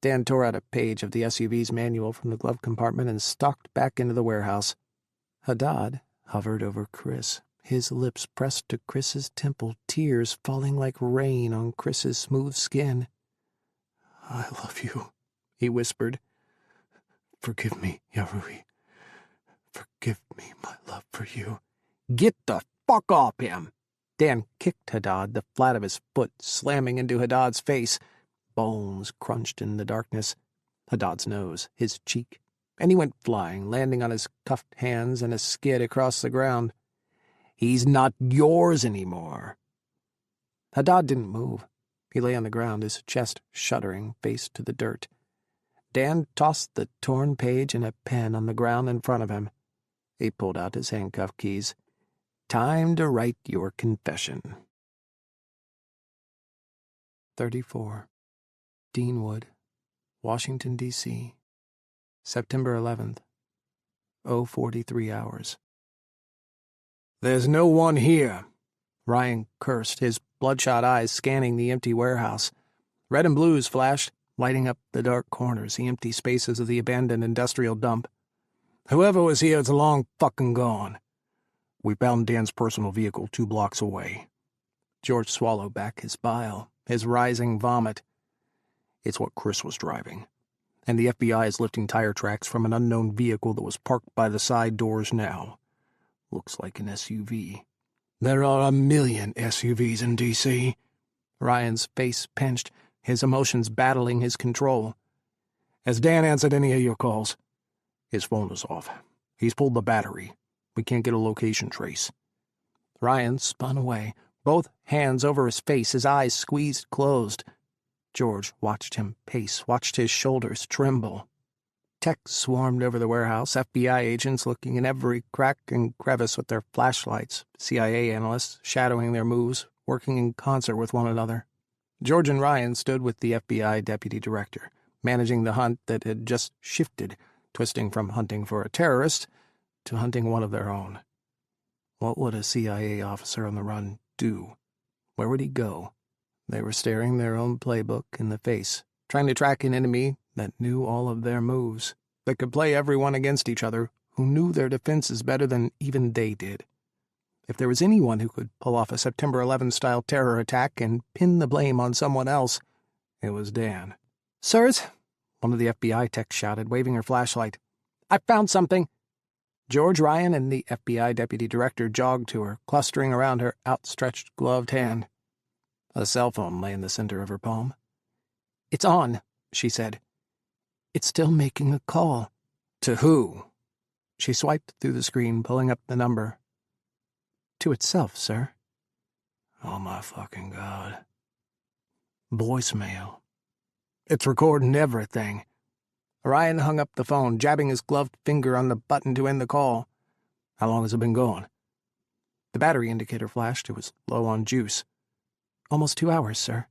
Dan tore out a page of the SUV's manual from the glove compartment and stalked back into the warehouse. Haddad hovered over Kris, his lips pressed to Kris's temple, tears falling like rain on Kris's smooth skin. I love you, he whispered. Forgive me, Yarui. Forgive me my love for you. Get the fuck off him! Dan kicked Haddad, the flat of his foot slamming into Haddad's face. Bones crunched in the darkness. Haddad's nose, his cheek. And he went flying, landing on his cuffed hands and a skid across the ground. He's not yours anymore. Haddad didn't move. He lay on the ground, his chest shuddering, face to the dirt. Dan tossed the torn page and a pen on the ground in front of him. He pulled out his handcuff keys. Time to write your confession. 34. Deanwood, Washington, D.C., September 11th, 0:43 hours. There's no one here, Ryan cursed, his bloodshot eyes scanning the empty warehouse. Red and blues flashed, lighting up the dark corners, the empty spaces of the abandoned industrial dump. Whoever was here is long fucking gone. We found Dan's personal vehicle 2 blocks away. George swallowed back his bile, his rising vomit. It's what Kris was driving, and the FBI is lifting tire tracks from an unknown vehicle that was parked by the side doors now. Looks like an SUV. There are 1,000,000 SUVs in D.C. Ryan's face pinched, his emotions battling his control. Has Dan answered any of your calls? His phone is off. He's pulled the battery. We can't get a location trace. Ryan spun away, both hands over his face, his eyes squeezed closed. George watched him pace, watched his shoulders tremble. Techs swarmed over the warehouse, FBI agents looking in every crack and crevice with their flashlights, CIA analysts shadowing their moves, working in concert with one another. George and Ryan stood with the FBI deputy director, managing the hunt that had just shifted, twisting from hunting for a terrorist to hunting one of their own. What would a CIA officer on the run do? Where would he go? They were staring their own playbook in the face, trying to track an enemy that knew all of their moves, that could play everyone against each other, who knew their defenses better than even they did. If there was anyone who could pull off a September 11-style terror attack and pin the blame on someone else, it was Dan. "Sirs," one of the FBI techs shouted, waving her flashlight. "I found something." George, Ryan, and the FBI deputy director jogged to her, clustering around her outstretched gloved hand. A cell phone lay in the center of her palm. "It's on," she said. "It's still making a call." "To who?" She swiped through the screen, pulling up the number. "To itself, sir." Oh my fucking God. Voicemail. It's recording everything. Ryan hung up the phone, jabbing his gloved finger on the button to end the call. How long has it been going? The battery indicator flashed. It was low on juice. "Almost 2 hours, sir."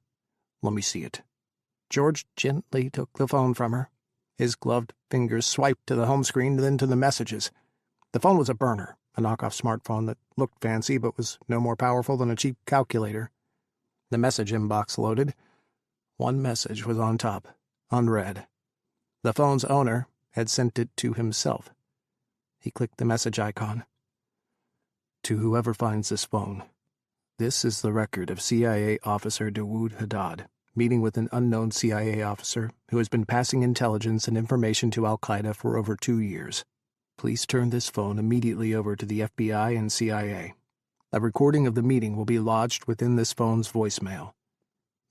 "Let me see it." George gently took the phone from her. His gloved fingers swiped to the home screen, then to the messages. The phone was a burner, a knockoff smartphone that looked fancy but was no more powerful than a cheap calculator. The message inbox loaded. One message was on top, unread. The phone's owner had sent it to himself. He clicked the message icon. To whoever finds this phone, this is the record of CIA officer Dawood Haddad meeting with an unknown CIA officer who has been passing intelligence and information to al-Qaeda for over 2 years. Please turn this phone immediately over to the FBI and CIA. A recording of the meeting will be lodged within this phone's voicemail.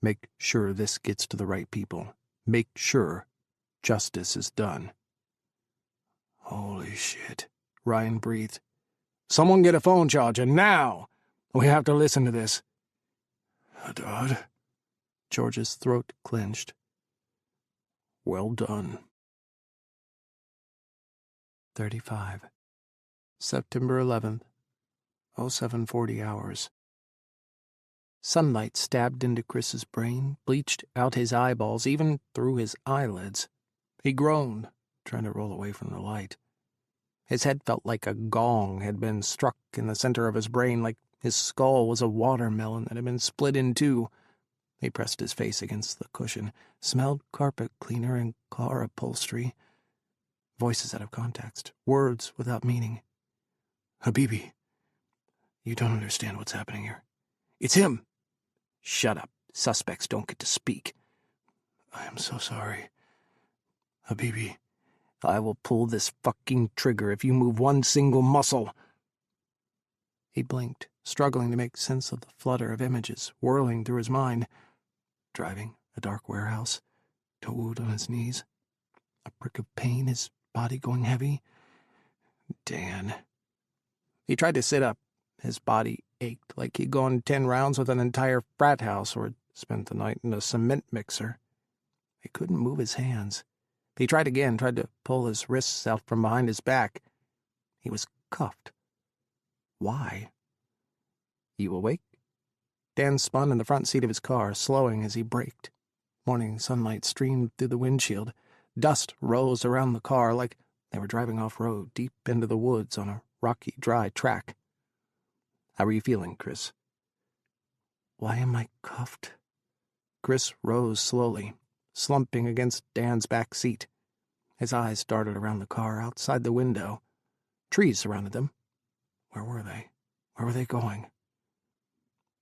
Make sure this gets to the right people. Make sure justice is done. Holy shit, Ryan breathed. Someone get a phone charger, now! We have to listen to this. Haddad? George's throat clenched. Well done. 35. September 11th, 0740 hours. Sunlight stabbed into Kris's brain, bleached out his eyeballs, even through his eyelids. He groaned, trying to roll away from the light. His head felt like a gong had been struck in the center of his brain, like his skull was a watermelon that had been split in two. He pressed his face against the cushion, smelled carpet cleaner and car upholstery. Voices out of context, words without meaning. Habibi, you don't understand what's happening here. It's him! Shut up. Suspects don't get to speak. I am so sorry. Habibi. I will pull this fucking trigger if you move one single muscle. He blinked, struggling to make sense of the flutter of images whirling through his mind. Driving, a dark warehouse, Dawood on his knees, a prick of pain, his body going heavy. Dan. He tried to sit up. His body ached like he'd gone 10 rounds with an entire frat house or had spent the night in a cement mixer. He couldn't move his hands. He tried again, tried to pull his wrists out from behind his back. He was cuffed. Why? You awake? Dan spun in the front seat of his car, slowing as he braked. Morning sunlight streamed through the windshield. Dust rose around the car like they were driving off-road, deep into the woods on a rocky, dry track. How are you feeling, Kris? Why am I cuffed? Kris rose slowly, slumping against Dan's back seat. His eyes darted around the car outside the window. Trees surrounded them. Where were they? Where were they going?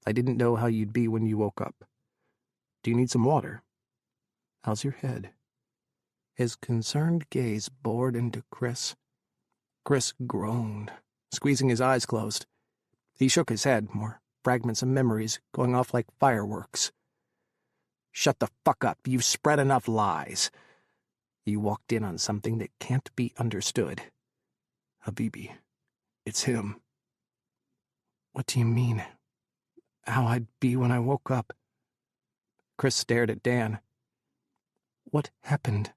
I didn't know how you'd be when you woke up. Do you need some water? How's your head? His concerned gaze bored into Kris. Kris groaned, squeezing his eyes closed. He shook his head, more fragments of memories going off like fireworks. Shut the fuck up. You've spread enough lies. You walked in on something that can't be understood. Habibi, it's him. What do you mean? How I'd be when I woke up? Kris stared at Dan. What happened?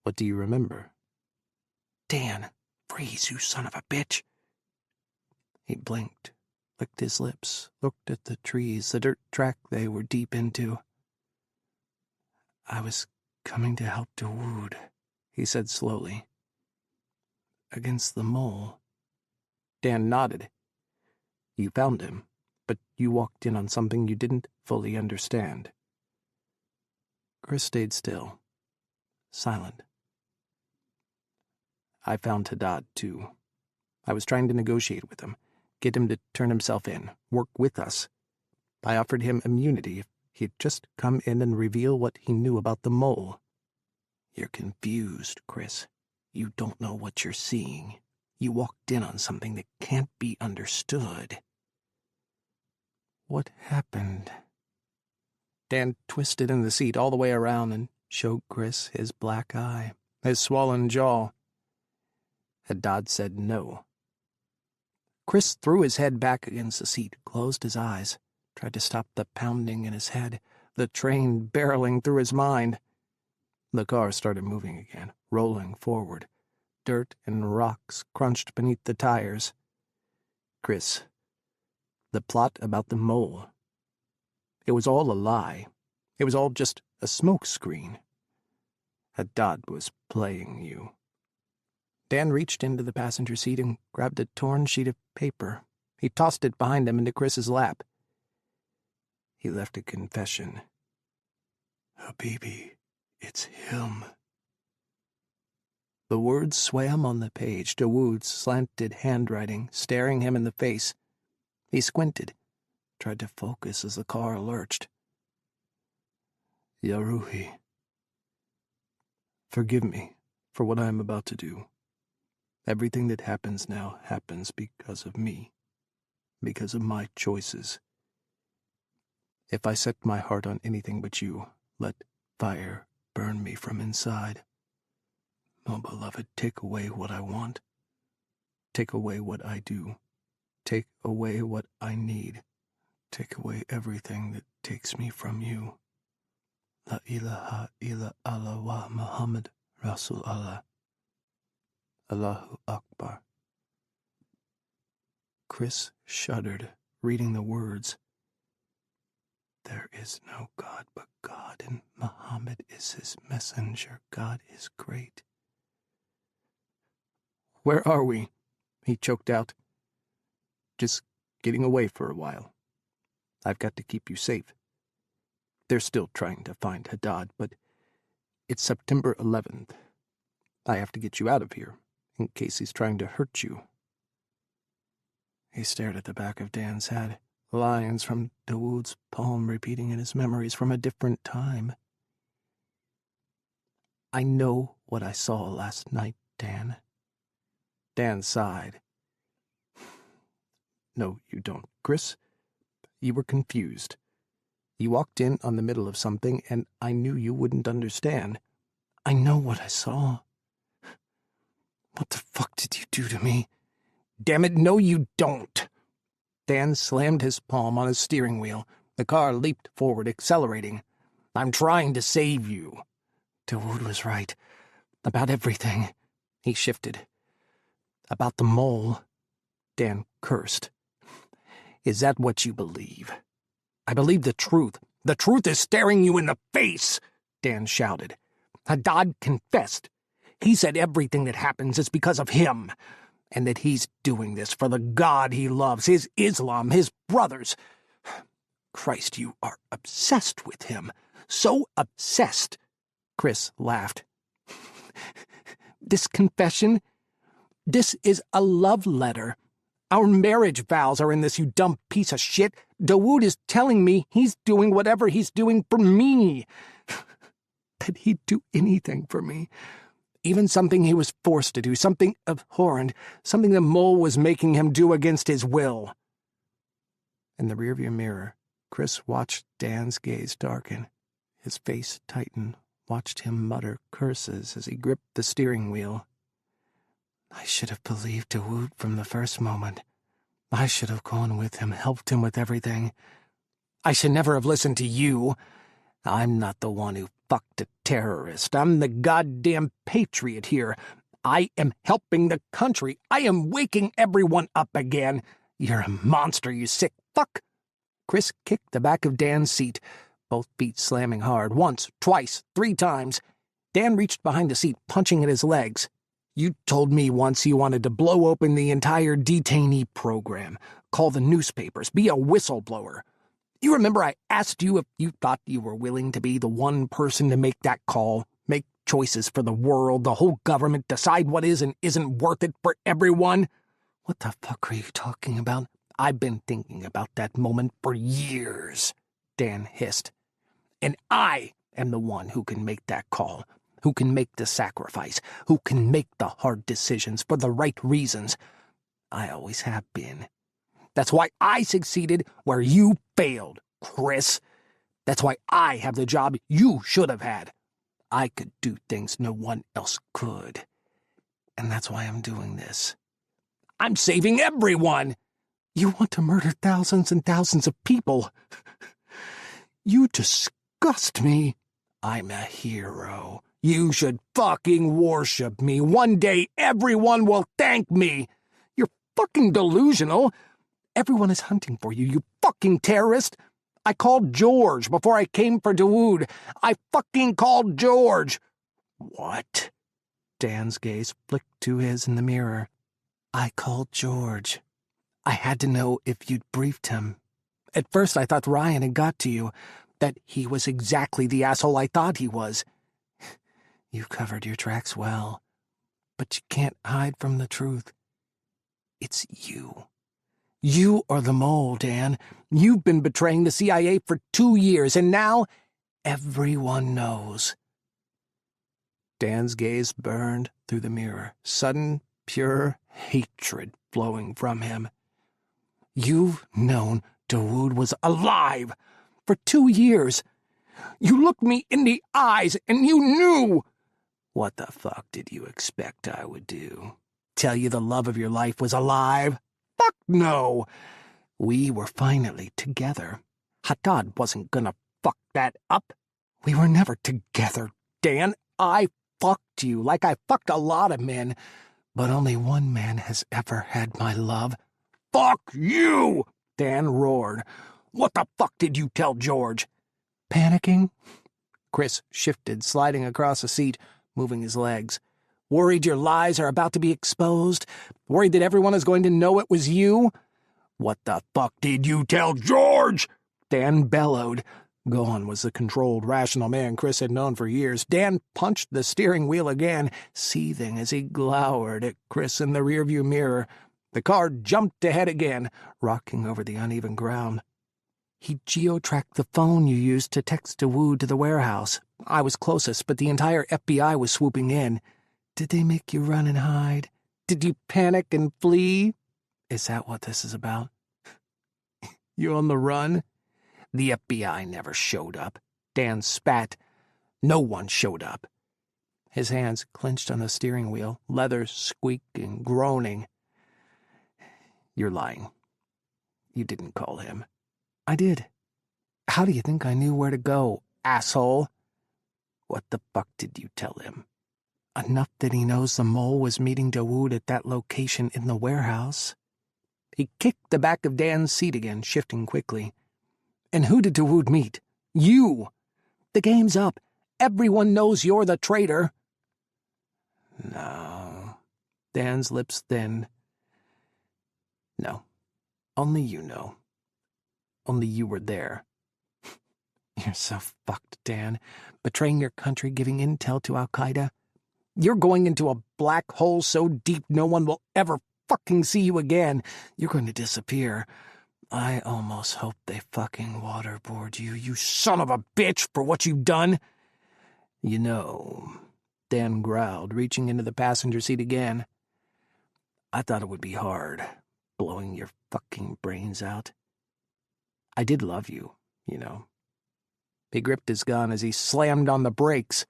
What do you remember? Dan, freeze, you son of a bitch. He blinked, licked his lips, looked at the trees, the dirt track they were deep into. I was coming to help Dawood, he said slowly. Against the mole. Dan nodded. You found him, but you walked in on something you didn't fully understand. Kris stayed still, silent. I found Haddad, too. I was trying to negotiate with him, get him to turn himself in, work with us. I offered him immunity if he'd just come in and reveal what he knew about the mole. You're confused, Kris. You don't know what you're seeing. You walked in on something that can't be understood. What happened? Dan twisted in the seat all the way around and showed Kris his black eye, his swollen jaw. Haddad said no. Kris threw his head back against the seat, closed his eyes, tried to stop the pounding in his head, the train barreling through his mind. The car started moving again, rolling forward. Dirt and rocks crunched beneath the tires. Kris, the plot about the mole. It was all a lie. It was all just a smokescreen. Haddad was playing you. Dan reached into the passenger seat and grabbed a torn sheet of paper. He tossed it behind him into Kris's lap. He left a confession. Habibi, It's him. The words swam on the page, Dawood's slanted handwriting, staring him in the face. He squinted, tried to focus as the car lurched. Yaruhi, forgive me for what I am about to do. Everything that happens now happens because of me, because of my choices. If I set my heart on anything but you, let fire burn me from inside. Oh, beloved, take away what I want. Take away what I do. Take away what I need. Take away everything that takes me from you. La ilaha illa Allah wa Muhammad Rasul Allah. Allahu Akbar. Kris shuddered, reading the words. There is no God but God, and Muhammad is his messenger. God is great. Where are we? He choked out. Just getting away for a while. I've got to keep you safe. They're still trying to find Haddad, but it's September 11th. I have to get you out of here, in case he's trying to hurt you. He stared at the back of Dan's head, lines from Dawood's palm repeating in his memories from a different time. I know what I saw last night, Dan. Dan sighed. No, you don't, Kris. You were confused. You walked in on the middle of something, and I knew you wouldn't understand. I know what I saw. What the fuck did you do to me? Damn it, no you don't. Dan slammed his palm on his steering wheel. The car leaped forward, accelerating. I'm trying to save you. Dawood was right. About everything. He shifted. About the mole. Dan cursed. Is that what you believe? I believe the truth. The truth is staring you in the face, Dan shouted. Haddad confessed. He said everything that happens is because of him, and that he's doing this for the God he loves, his Islam, his brothers. Christ, you are obsessed with him. So obsessed. Kris laughed. This confession? This is a love letter. Our marriage vows are in this, you dumb piece of shit. Dawood is telling me he's doing whatever he's doing for me. That he'd do anything for me. Even something he was forced to do, something abhorrent, something the mole was making him do against his will. In the rearview mirror, Kris watched Dan's gaze darken, his face tighten, watched him mutter curses as he gripped the steering wheel. I should have believed Dawood from the first moment. I should have gone with him, helped him with everything. I should never have listened to you. I'm not the one who fucked a terrorist. I'm the goddamn patriot here. I am helping the country. I am waking everyone up again. You're a monster, you sick fuck. Kris kicked the back of Dan's seat, both feet slamming hard, once, twice, 3 times. Dan reached behind the seat, punching at his legs. You told me once you wanted to blow open the entire detainee program, call the newspapers, be a whistleblower. You remember I asked you if you thought you were willing to be the one person to make that call, make choices for the world, the whole government, decide what is and isn't worth it for everyone? What the fuck are you talking about? I've been thinking about that moment for years, Dan hissed. And I am the one who can make that call, who can make the sacrifice, who can make the hard decisions for the right reasons. I always have been. That's why I succeeded where you failed, Kris. That's why I have the job you should have had. I could do things no one else could. And that's why I'm doing this. I'm saving everyone. You want to murder thousands and thousands of people. You disgust me. I'm a hero. You should fucking worship me. One day everyone will thank me. You're fucking delusional. Everyone is hunting for you, you fucking terrorist. I called George before I came for Dawood. I fucking called George. What? Dan's gaze flicked to his in the mirror. I called George. I had to know if you'd briefed him. At first I thought Ryan had got to you, that he was exactly the asshole I thought he was. You covered your tracks well, but you can't hide from the truth. It's you. You are the mole, Dan. You've been betraying the CIA for 2 years, and now everyone knows. Dan's gaze burned through the mirror, sudden, pure hatred flowing from him. You've known Dawood was alive for 2 years. You looked me in the eyes and you knew. What the fuck did you expect I would do? Tell you the love of your life was alive? Fuck no. We were finally together. Haddad wasn't gonna fuck that up. We were never together, Dan. I fucked you like I fucked a lot of men, but only one man has ever had my love. Fuck you! Dan roared. What the fuck did you tell George? Panicking? Kris shifted, sliding across a seat, moving his legs. Worried your lies are about to be exposed? Worried that everyone is going to know it was you? What the fuck did you tell George? Dan bellowed. Gone was the controlled, rational man Kris had known for years. Dan punched the steering wheel again, seething as he glowered at Kris in the rearview mirror. The car jumped ahead again, rocking over the uneven ground. He geo-tracked the phone you used to text Dawood to the warehouse. I was closest, but the entire FBI was swooping in. Did they make you run and hide? Did you panic and flee? Is that what this is about? You on the run? The FBI never showed up. Dan spat. No one showed up. His hands clenched on the steering wheel, leather squeaking, groaning. You're lying. You didn't call him. I did. How do you think I knew where to go, asshole? What the fuck did you tell him? Enough that he knows the mole was meeting Dawood at that location in the warehouse. He kicked the back of Dan's seat again, shifting quickly. And who did Dawood meet? You! The game's up. Everyone knows you're the traitor. No. Dan's lips thinned. No. Only you know. Only you were there. You're so fucked, Dan. Betraying your country, giving intel to Al-Qaeda. You're going into a black hole so deep no one will ever fucking see you again. You're going to disappear. I almost hope they fucking waterboard you, you son of a bitch, for what you've done. You know, Dan growled, reaching into the passenger seat again. I thought it would be hard, blowing your fucking brains out. I did love you, you know. He gripped his gun as he slammed on the brakes.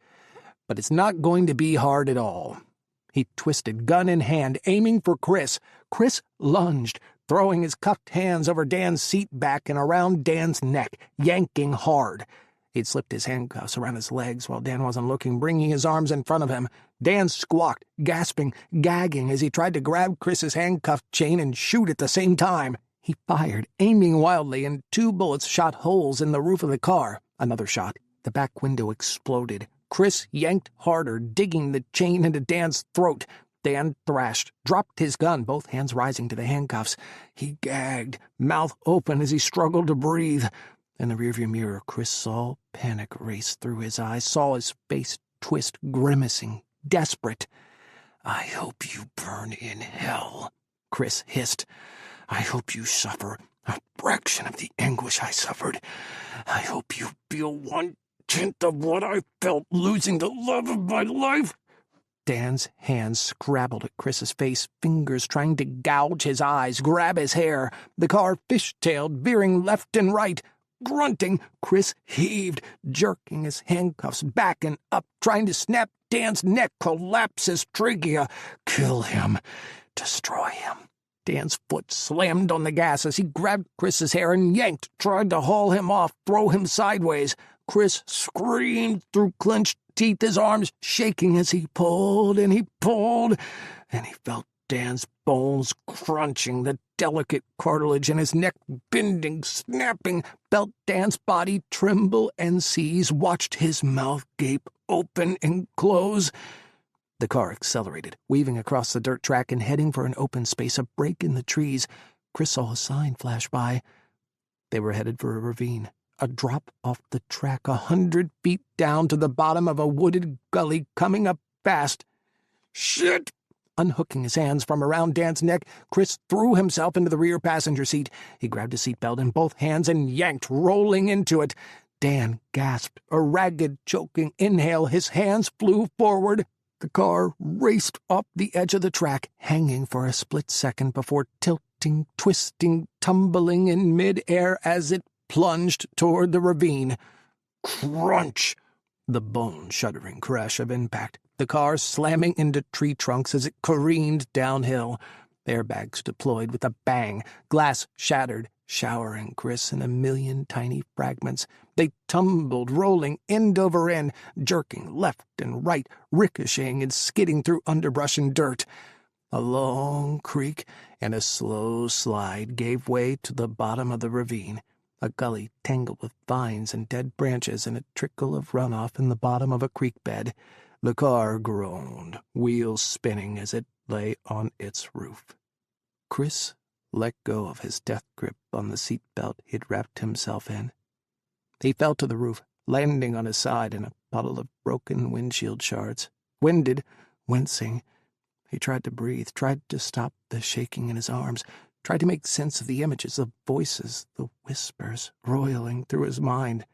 But it's not going to be hard at all. He twisted, gun in hand, aiming for Kris. Kris lunged, throwing his cupped hands over Dan's seat back and around Dan's neck, yanking hard. He'd slipped his handcuffs around his legs while Dan wasn't looking, bringing his arms in front of him. Dan squawked, gasping, gagging as he tried to grab Kris's handcuff chain and shoot at the same time. He fired, aiming wildly, and 2 bullets shot holes in the roof of the car. Another shot. The back window exploded. Kris yanked harder, digging the chain into Dan's throat. Dan thrashed, dropped his gun, both hands rising to the handcuffs. He gagged, mouth open as he struggled to breathe. In the rearview mirror, Kris saw panic race through his eyes, saw his face twist, grimacing, desperate. I hope you burn in hell, Kris hissed. I hope you suffer a fraction of the anguish I suffered. I hope you feel 1/10 of what I felt losing the love of my life. Dan's hands scrabbled at Kris's face, fingers trying to gouge his eyes, grab his hair. The car fishtailed, veering left and right. Grunting, Kris heaved, jerking his handcuffs back and up, trying to snap Dan's neck, collapse his trachea. Kill him. Destroy him. Dan's foot slammed on the gas as he grabbed Kris's hair and yanked, tried to haul him off, throw him sideways. Kris screamed through clenched teeth, his arms shaking as he pulled, and he felt Dan's bones crunching, the delicate cartilage in his neck bending, snapping, felt Dan's body tremble and seize, watched his mouth gape open and close. The car accelerated, weaving across the dirt track and heading for an open space, a break in the trees. Kris saw a sign flash by. They were headed for a ravine, a drop off the track 100 feet down to the bottom of a wooded gully coming up fast. "Shit!" Unhooking his hands from around Dan's neck, Kris threw himself into the rear passenger seat. He grabbed his seatbelt in both hands and yanked, rolling into it. Dan gasped, a ragged, choking inhale. His hands flew forward. The car raced off the edge of the track, hanging for a split second before tilting, twisting, tumbling in mid-air as it plunged toward the ravine. Crunch! The bone-shuddering crash of impact, the car slamming into tree trunks as it careened downhill. Airbags deployed with a bang, glass shattered, showering Kris in a million tiny fragments. They tumbled, rolling end over end, jerking left and right, ricocheting and skidding through underbrush and dirt. A long creak and a slow slide gave way to the bottom of the ravine, a gully tangled with vines and dead branches and a trickle of runoff in the bottom of a creek bed. The car groaned, wheels spinning as it lay on its roof. Kris let go of his death grip on the seat belt he'd wrapped himself in. He fell to the roof, landing on his side in a puddle of broken windshield shards. Winded, wincing, he tried to breathe, tried to stop the shaking in his arms, tried to make sense of the images, the voices, the whispers roiling through his mind.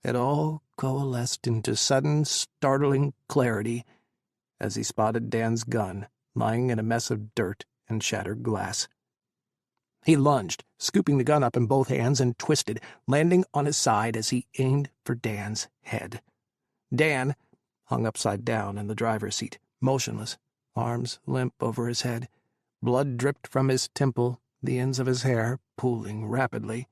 It all coalesced into sudden, startling clarity as he spotted Dan's gun lying in a mess of dirt and shattered glass. He lunged, scooping the gun up in both hands, and twisted, landing on his side as he aimed for Dan's head. Dan hung upside down in the driver's seat, motionless, arms limp over his head. Blood dripped from his temple, the ends of his hair pooling rapidly.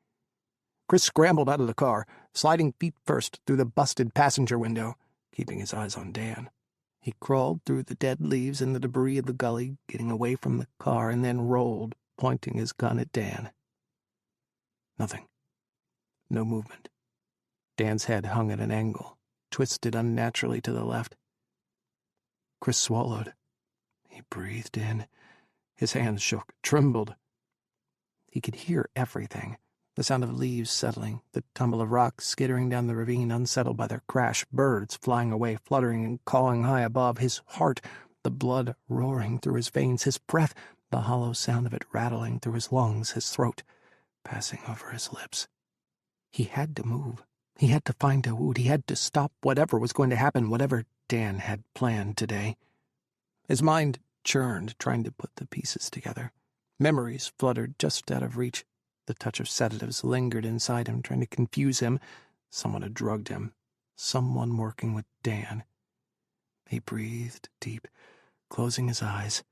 Kris scrambled out of the car, sliding feet first through the busted passenger window, keeping his eyes on Dan. He crawled through the dead leaves and the debris of the gully, getting away from the car, and then rolled, pointing his gun at Dan. Nothing. No movement. Dan's head hung at an angle, twisted unnaturally to the left. Kris swallowed. He breathed in. His hands shook, trembled. He could hear everything. The sound of leaves settling, the tumble of rocks skittering down the ravine unsettled by their crash, birds flying away, fluttering and cawing high above, his heart, the blood roaring through his veins, his breath, the hollow sound of it rattling through his lungs, his throat, passing over his lips. He had to move. He had to find Dawood. He had to stop whatever was going to happen, whatever Dan had planned today. His mind churned, trying to put the pieces together. Memories fluttered just out of reach. The touch of sedatives lingered inside him, trying to confuse him. Someone had drugged him. Someone working with Dan. He breathed deep, closing his eyes.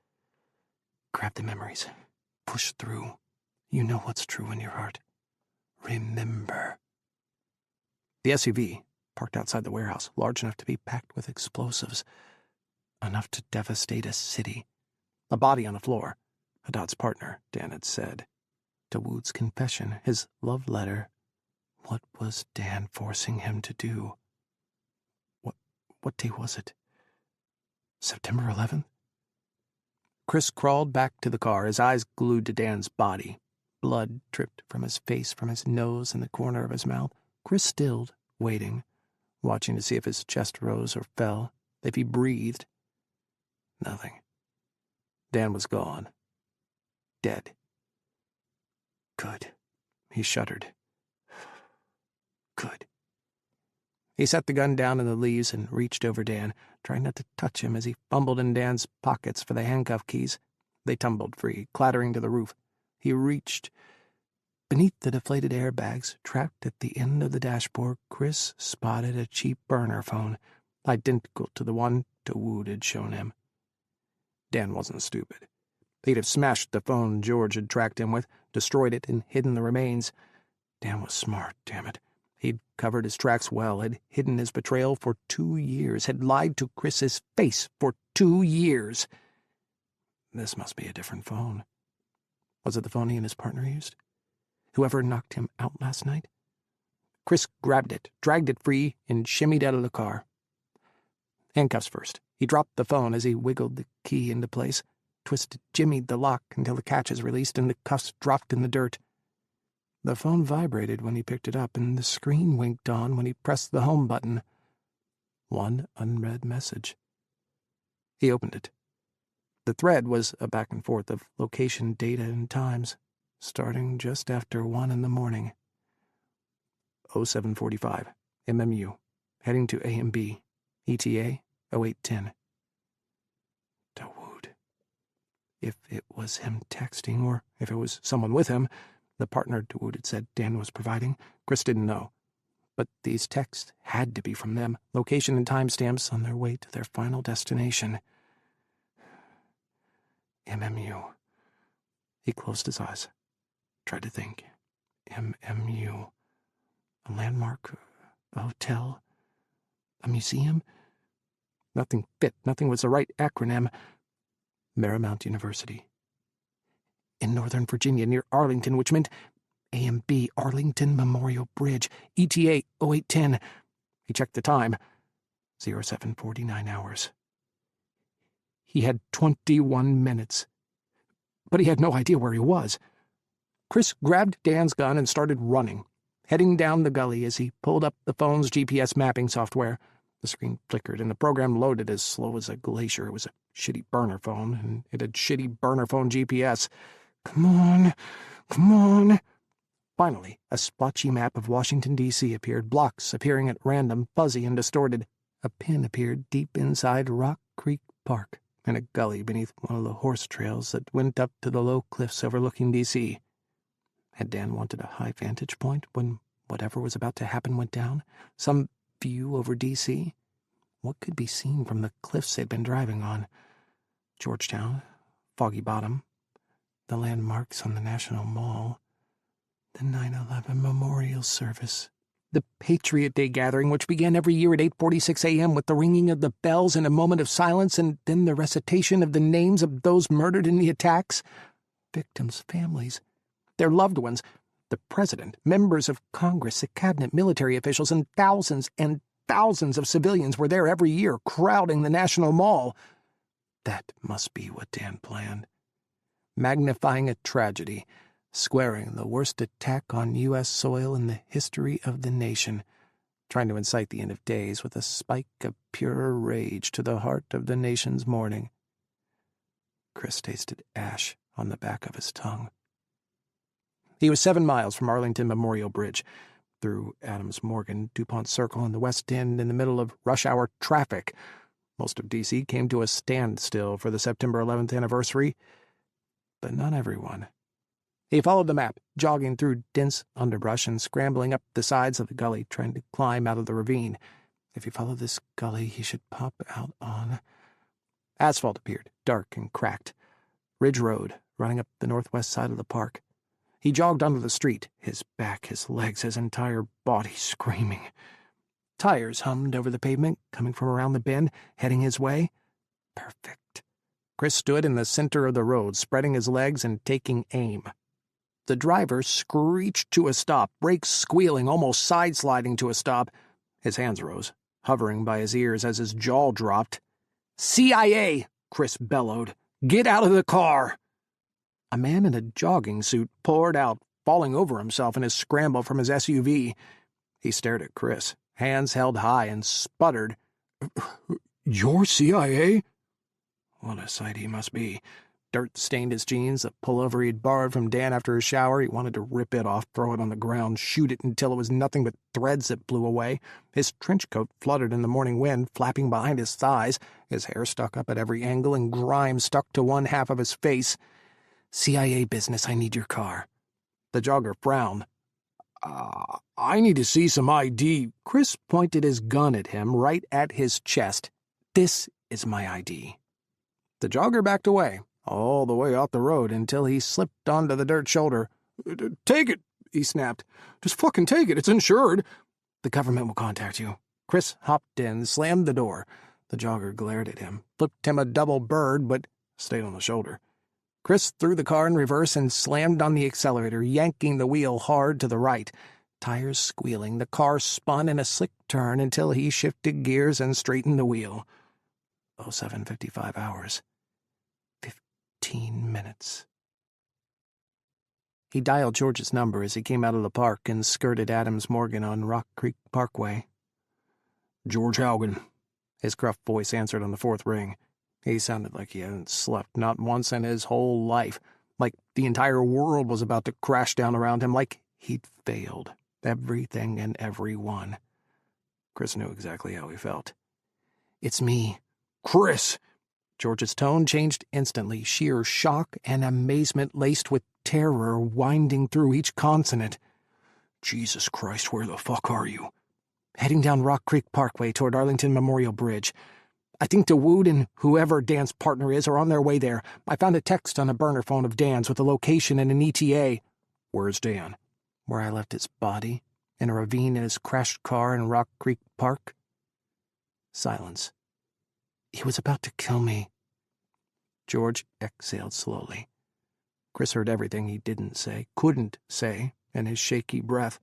Grab the memories. Push through. You know what's true in your heart. Remember. The SUV, parked outside the warehouse, large enough to be packed with explosives. Enough to devastate a city. A body on the floor. Haddad's partner, Dan had said. Dawood's confession, his love letter. What was Dan forcing him to do? What day was it? September 11th? Kris crawled back to the car, his eyes glued to Dan's body. Blood dripped from his face, from his nose, and the corner of his mouth. Kris stilled, waiting, watching to see if his chest rose or fell, if he breathed. Nothing. Dan was gone. Dead. Good. He shuddered. Good. He set the gun down in the leaves and reached over Dan, trying not to touch him as he fumbled in Dan's pockets for the handcuff keys. They tumbled free, clattering to the roof. He reached. Beneath the deflated airbags, trapped at the end of the dashboard, Kris spotted a cheap burner phone, identical to the one Dawood had shown him. Dan wasn't stupid. He'd have smashed the phone George had tracked him with, destroyed it, and hidden the remains. Dan was smart, damn it. He'd covered his tracks well, had hidden his betrayal for 2 years, had lied to Chris's face for 2 years. This must be a different phone. Was it the phone he and his partner used? Whoever knocked him out last night? Kris grabbed it, dragged it free, and shimmied out of the car. Handcuffs first. He dropped the phone as he wiggled the key into place, twisted, jimmied the lock until the catches released and the cuffs dropped in the dirt. The phone vibrated when he picked it up, and the screen winked on when he pressed the home button. One unread message. He opened it. The thread was a back and forth of location, data, and times, starting just after 1 in the morning. 0745, MMU, heading to AMB, ETA 0810. Dawood. If it was him texting, or if it was someone with him, the partner Dawood had said Dan was providing, Kris didn't know. But these texts had to be from them, location and timestamps on their way to their final destination. MMU. He closed his eyes, tried to think. MMU. A landmark, a hotel, a museum? Nothing fit, nothing was the right acronym. Marymount University. In Northern Virginia, near Arlington, which meant AMB, Arlington Memorial Bridge, ETA 0810. He checked the time. 0749 hours. He had 21 minutes. But he had no idea where he was. Kris grabbed Dan's gun and started running, heading down the gully as he pulled up the phone's GPS mapping software. The screen flickered, and the program loaded as slow as a glacier. It was a shitty burner phone, and it had shitty burner phone GPS. Come on, come on. Finally, a splotchy map of Washington, D.C. appeared, blocks appearing at random, fuzzy and distorted. A pin appeared deep inside Rock Creek Park, in a gully beneath one of the horse trails that went up to the low cliffs overlooking D.C. Had Dan wanted a high vantage point when whatever was about to happen went down? Some view over D.C.? What could be seen from the cliffs they'd been driving on? Georgetown, Foggy Bottom, the landmarks on the National Mall, the 9/11 memorial service, the Patriot Day gathering, which began every year at 8:46 a.m. with the ringing of the bells and a moment of silence, and then the recitation of the names of those murdered in the attacks, victims' families, their loved ones, the president, members of Congress, the cabinet, military officials, and thousands of civilians were there every year, crowding the National Mall. That must be what Dan planned. Magnifying a tragedy, squaring the worst attack on U.S. soil in the history of the nation, trying to incite the end of days with a spike of pure rage to the heart of the nation's mourning. Kris tasted ash on the back of his tongue. He was 7 miles from Arlington Memorial Bridge, through Adams Morgan, DuPont Circle, and the West End in the middle of rush-hour traffic. Most of D.C. came to a standstill for the September 11th anniversary, but not everyone. He followed the map, jogging through dense underbrush and scrambling up the sides of the gully, trying to climb out of the ravine. If he followed this gully, he should pop out on... Asphalt appeared, dark and cracked. Ridge Road, running up the northwest side of the park. He jogged onto the street, his back, his legs, his entire body screaming. Tires hummed over the pavement, coming from around the bend, heading his way. Perfect. Kris stood in the center of the road, spreading his legs and taking aim. The driver screeched to a stop, brakes squealing, almost side-sliding to a stop. His hands rose, hovering by his ears as his jaw dropped. CIA! Kris bellowed. Get out of the car! A man in a jogging suit poured out, falling over himself in his scramble from his SUV. He stared at Kris, hands held high, and sputtered. You're CIA? What a sight he must be. Dirt stained his jeans, the pullover he'd borrowed from Dan after his shower. He wanted to rip it off, throw it on the ground, shoot it until it was nothing but threads that blew away. His trench coat fluttered in the morning wind, flapping behind his thighs. His hair stuck up at every angle, and grime stuck to one half of his face. CIA business, I need your car. The jogger frowned. I need to see some ID. Kris pointed his gun at him, right at his chest. This is my ID. The jogger backed away, all the way off the road, until he slipped onto the dirt shoulder. Take it, he snapped. Just fucking take it, it's insured. The government will contact you. Kris hopped in, slammed the door. The jogger glared at him, flipped him a double bird, but stayed on the shoulder. Kris threw the car in reverse and slammed on the accelerator, yanking the wheel hard to the right. Tires squealing, the car spun in a slick turn until he shifted gears and straightened the wheel. 07:55 hours. 15 minutes. He dialed George's number as he came out of the park and skirted Adams Morgan on Rock Creek Parkway. "George Haugen," his gruff voice answered on the fourth ring. He sounded like he hadn't slept not once in his whole life, like the entire world was about to crash down around him, like he'd failed everything and everyone. Kris knew exactly how he felt. "It's me." "Kris!" George's tone changed instantly, sheer shock and amazement laced with terror winding through each consonant. "Jesus Christ, where the fuck are you?" "Heading down Rock Creek Parkway toward Arlington Memorial Bridge. I think Dawood and whoever Dan's partner is are on their way there. I found a text on a burner phone of Dan's with a location and an ETA." "Where's Dan?" "Where I left his body, in a ravine in his crashed car in Rock Creek Park." Silence. "He was about to kill me." George exhaled slowly. Kris heard everything he didn't say, couldn't say, in his shaky breath.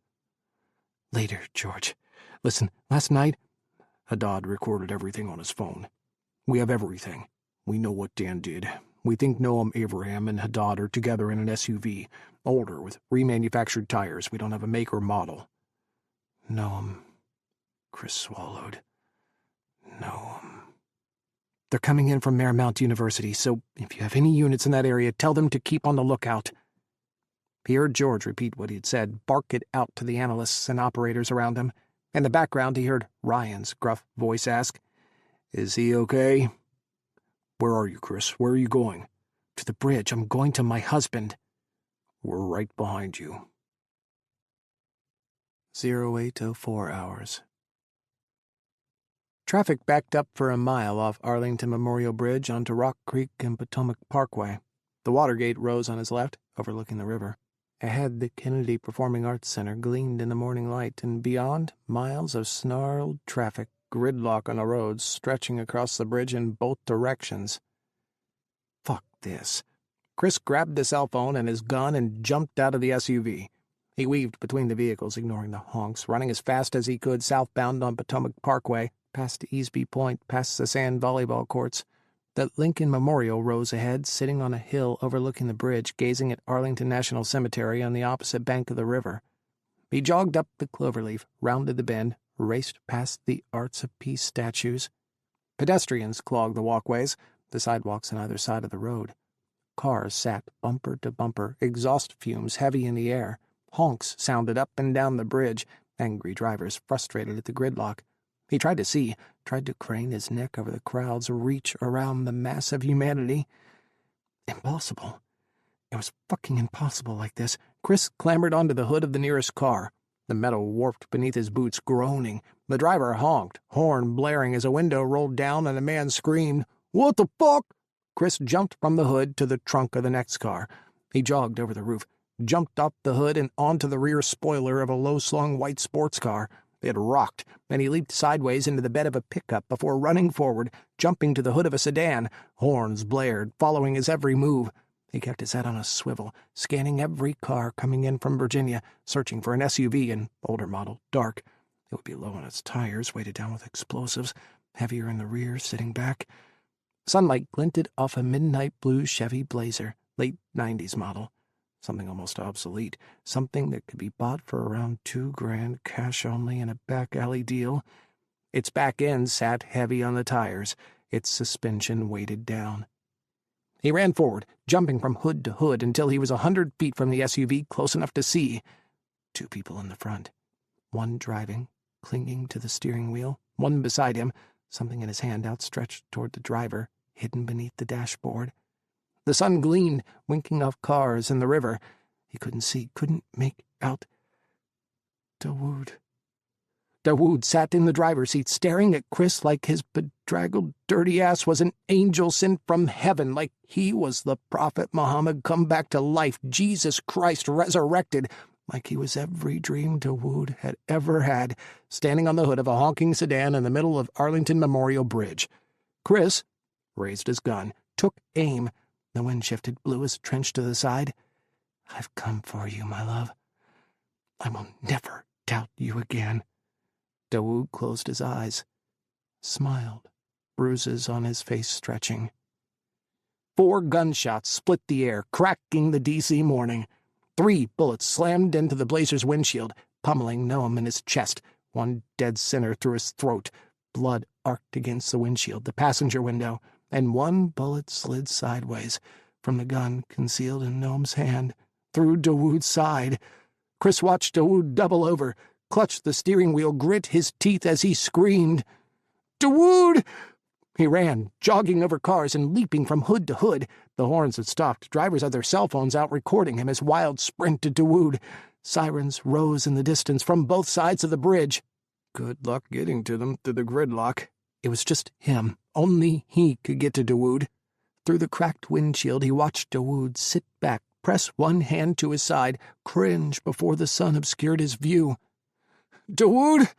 "Later, George. Listen, last night—" "Haddad recorded everything on his phone. We have everything. We know what Dan did. We think Noam Abraham and Haddad are together in an SUV, older, with remanufactured tires. We don't have a make or model." "Noam," Kris swallowed. "Noam. They're coming in from Marymount University, so if you have any units in that area, tell them to keep on the lookout." He heard George repeat what he had said, bark it out to the analysts and operators around him. In the background, he heard Ryan's gruff voice ask, "Is he okay?" "Where are you, Kris? Where are you going?" "To the bridge. I'm going to my husband." "We're right behind you." 0804 hours. Traffic backed up for a mile off Arlington Memorial Bridge onto Rock Creek and Potomac Parkway. The Watergate rose on his left, overlooking the river. Ahead, the Kennedy Performing Arts Center gleamed in the morning light, and beyond, miles of snarled traffic, gridlock on the roads, stretching across the bridge in both directions. Fuck this. Kris grabbed the cell phone and his gun and jumped out of the SUV. He weaved between the vehicles, ignoring the honks, running as fast as he could southbound on Potomac Parkway, past Easby Point, past the sand volleyball courts. The Lincoln Memorial rose ahead, sitting on a hill overlooking the bridge, gazing at Arlington National Cemetery on the opposite bank of the river. He jogged up the cloverleaf, rounded the bend, raced past the Arts of Peace statues. Pedestrians clogged the walkways, the sidewalks on either side of the road. Cars sat bumper to bumper, exhaust fumes heavy in the air. Honks sounded up and down the bridge, angry drivers frustrated at the gridlock. He tried to see, tried to crane his neck over the crowds, reach around the mass of humanity. Impossible. It was fucking impossible like this. Kris clambered onto the hood of the nearest car. The metal warped beneath his boots, groaning. The driver honked, horn blaring as a window rolled down and a man screamed, "What the fuck?" Kris jumped from the hood to the trunk of the next car. He jogged over the roof, jumped off the hood and onto the rear spoiler of a low-slung white sports car. It rocked, and he leaped sideways into the bed of a pickup before running forward, jumping to the hood of a sedan. Horns blared, following his every move. He kept his head on a swivel, scanning every car coming in from Virginia, searching for an SUV, an older model, dark. It would be low on its tires, weighted down with explosives, heavier in the rear, sitting back. Sunlight glinted off a midnight blue Chevy Blazer, late 90s model. Something almost obsolete, something that could be bought for around $2,000 cash only in a back alley deal. Its back end sat heavy on the tires, its suspension weighted down. He ran forward, jumping from hood to hood until he was 100 feet from the SUV, close enough to see. 2 people in the front. One driving, clinging to the steering wheel, one beside him, something in his hand outstretched toward the driver, hidden beneath the dashboard. The sun gleamed, winking off cars and the river. He couldn't see, couldn't make out. Dawood. Dawood sat in the driver's seat, staring at Kris like his bedraggled, dirty ass was an angel sent from heaven, like he was the Prophet Muhammad come back to life, Jesus Christ resurrected, like he was every dream Dawood had ever had, standing on the hood of a honking sedan in the middle of Arlington Memorial Bridge. Kris raised his gun, took aim. The wind shifted, blew his trench to the side. "I've come for you, my love. I will never doubt you again." Dawood closed his eyes, smiled, bruises on his face stretching. 4 gunshots split the air, cracking the D.C. morning. 3 bullets slammed into the Blazer's windshield, pummeling Noam in his chest, one dead center through his throat. Blood arced against the windshield, the passenger window, and one bullet slid sideways from the gun concealed in Noam's hand, through Dawood's side. Kris watched Dawood double over, clutch the steering wheel, grit his teeth as he screamed, "Dawood!" He ran, jogging over cars and leaping from hood to hood. The horns had stopped. Drivers had their cell phones out recording him as wild sprint to Dawood. Sirens rose in the distance from both sides of the bridge. Good luck getting to them through the gridlock. It was just him. Only he could get to Dawood. Through the cracked windshield, he watched Dawood sit back, press one hand to his side, cringe before the sun obscured his view. "Dawood!"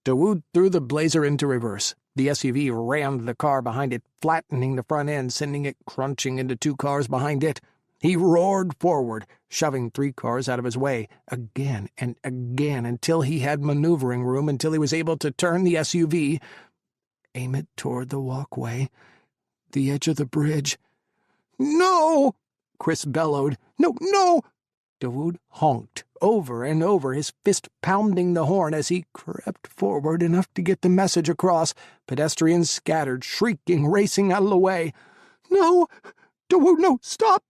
Dawood threw the Blazer into reverse. The SUV rammed the car behind it, flattening the front end, sending it crunching into 2 cars behind it. He roared forward, shoving 3 cars out of his way, again and again, until he had maneuvering room, until he was able to turn the SUV, aim it toward the walkway, the edge of the bridge. "No!" Kris bellowed. "No, no!" Dawood honked, over and over, his fist pounding the horn as he crept forward enough to get the message across. Pedestrians scattered, shrieking, racing out of the way. "No! Dawood, no! Stop!"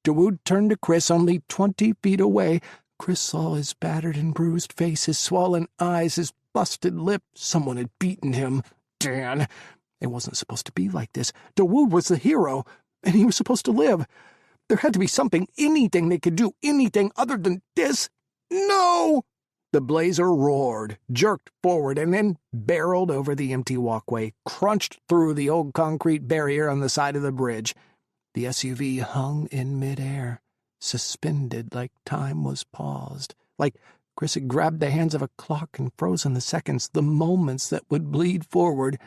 Dawood turned to Kris, only 20 feet away. Kris saw his battered and bruised face, his swollen eyes, his busted lip. Someone had beaten him. Dan! It wasn't supposed to be like this. Dawood was the hero, and he was supposed to live. There had to be something, anything they could do, anything other than this. "No!" The Blazer roared, jerked forward, and then barreled over the empty walkway, crunched through the old concrete barrier on the side of the bridge. The SUV hung in midair, suspended like time was paused, like Kris had grabbed the hands of a clock and frozen the seconds, the moments that would bleed forward.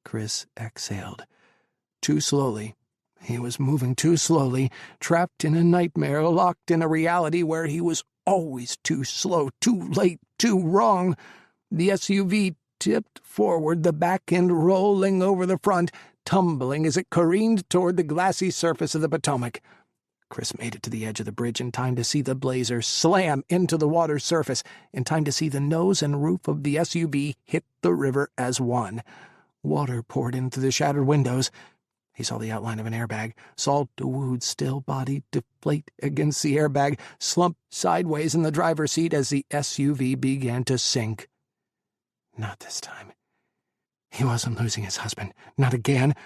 Kris exhaled. Too slowly. He was moving too slowly, trapped in a nightmare, locked in a reality where he was always too slow, too late, too wrong. The SUV tipped forward, the back end rolling over the front, tumbling as it careened toward the glassy surface of the Potomac. Kris made it to the edge of the bridge in time to see the Blazer slam into the water's surface, in time to see the nose and roof of the SUV hit the river as one. Water poured in through the shattered windows. He saw the outline of an airbag, saw Dawood's still body deflate against the airbag, slump sideways in the driver's seat as the SUV began to sink. Not this time. He wasn't losing his husband. Not again.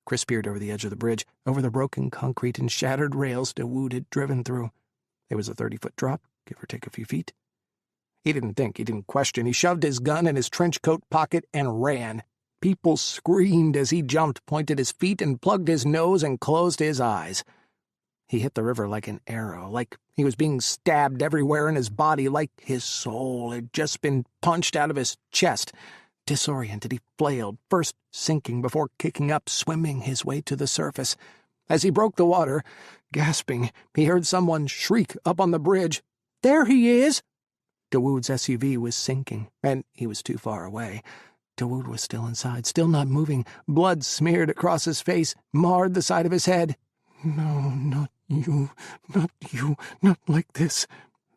Kris peered over the edge of the bridge, over the broken concrete and shattered rails Dawood had driven through. It was a 30-foot drop, give or take a few feet. He didn't think, he didn't question. He shoved his gun in his trench coat pocket and ran. People screamed as he jumped, pointed his feet, and plugged his nose and closed his eyes. He hit the river like an arrow, like he was being stabbed everywhere in his body, like his soul had just been punched out of his chest. Disoriented, he flailed, first sinking before kicking up, swimming his way to the surface. As he broke the water, gasping, he heard someone shriek up on the bridge, "There he is!" Dawood's SUV was sinking, and he was too far away. Dawood was still inside, still not moving. Blood smeared across his face, marred the side of his head. "No, not you, not like this."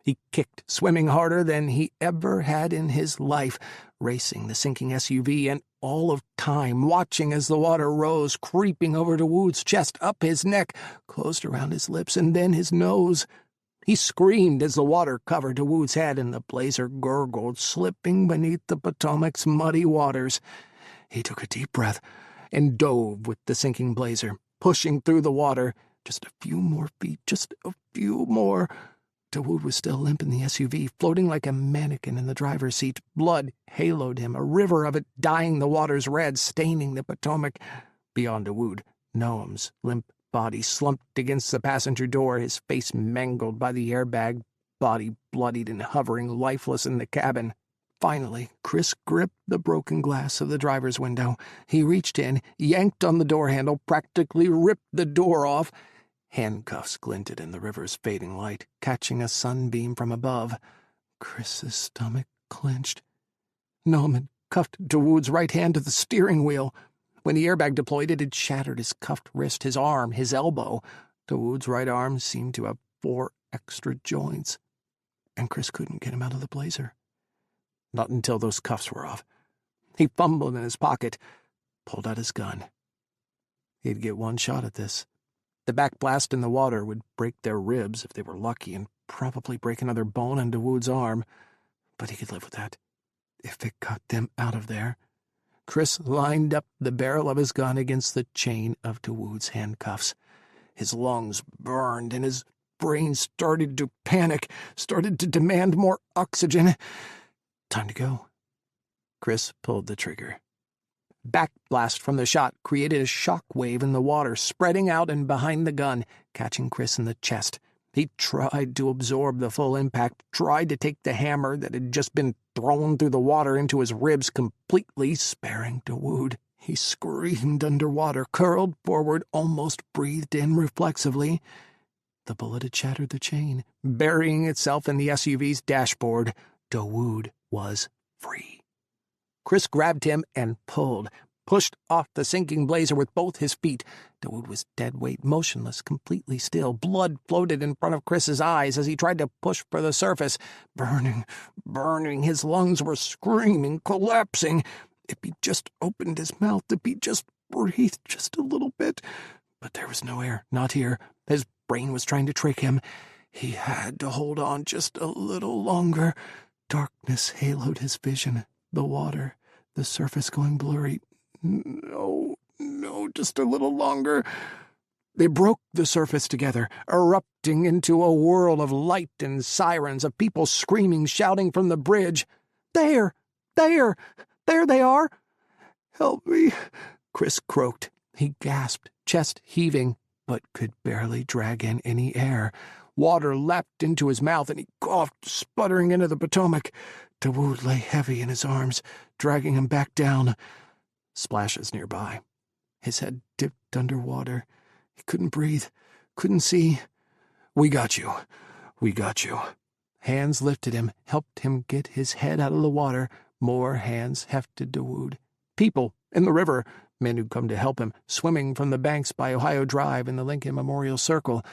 He kicked, swimming harder than he ever had in his life, racing the sinking SUV, and all of time, watching as the water rose, creeping over Dawood's chest, up his neck, closed around his lips, and then his nose. He screamed as the water covered Dawood's head and the Blazer gurgled, slipping beneath the Potomac's muddy waters. He took a deep breath and dove with the sinking Blazer, pushing through the water. Just a few more feet, just a few more. Dawood was still limp in the SUV, floating like a mannequin in the driver's seat. Blood haloed him, a river of it dyeing the water's red, staining the Potomac. Beyond Dawood, Noam's limp body slumped against the passenger door, his face mangled by the airbag, body bloodied and hovering lifeless in the cabin. Finally, Kris gripped the broken glass of the driver's window. He reached in, yanked on the door handle, practically ripped the door off. Handcuffs glinted in the river's fading light, catching a sunbeam from above. Kris's stomach clenched. Noam had cuffed Dawood's right hand to the steering wheel. When the airbag deployed, it had shattered his cuffed wrist, his arm, his elbow. Dawood's right arm seemed to have 4 extra joints, and Kris couldn't get him out of the blazer. Not until those cuffs were off. He fumbled in his pocket, pulled out his gun. He'd get one shot at this. The backblast in the water would break their ribs if they were lucky, and probably break another bone in Dawood's arm, but he could live with that. If it got them out of there. Kris lined up the barrel of his gun against the chain of Dawood's handcuffs. His lungs burned, and his brain started to panic, started to demand more oxygen. Time to go. Kris pulled the trigger. Backblast from the shot created a shock wave in the water, spreading out and behind the gun, catching Kris in the chest. He tried to absorb the full impact, tried to take the hammer that had just been thrown through the water into his ribs, completely sparing Dawood. He screamed underwater, curled forward, almost breathed in reflexively. The bullet had shattered the chain, burying itself in the SUV's dashboard. Dawood was free. Kris grabbed him and pushed off the sinking blazer with both his feet. Dawood was dead weight, motionless, completely still. Blood floated in front of Kris's eyes as he tried to push for the surface. Burning. His lungs were screaming, collapsing. If he just opened his mouth, if he just breathed just a little bit. But there was no air, not here. His brain was trying to trick him. He had to hold on just a little longer. Darkness haloed his vision. The water, the surface going blurry. No, just a little longer. They broke the surface together, erupting into a whirl of light and sirens, of people screaming, shouting from the bridge. There they are. Help me, Kris croaked. He gasped, chest heaving, but could barely drag in any air. Water lapped into his mouth, and he coughed, sputtering into the Potomac. Dawood lay heavy in his arms, dragging him back down. Splashes nearby. His head dipped underwater. He couldn't breathe, couldn't see. We got you. Hands lifted him, helped him get his head out of the water. More hands hefted Dawood. People in the river, men who'd come to help him, swimming from the banks by Ohio Drive in the Lincoln Memorial Circle.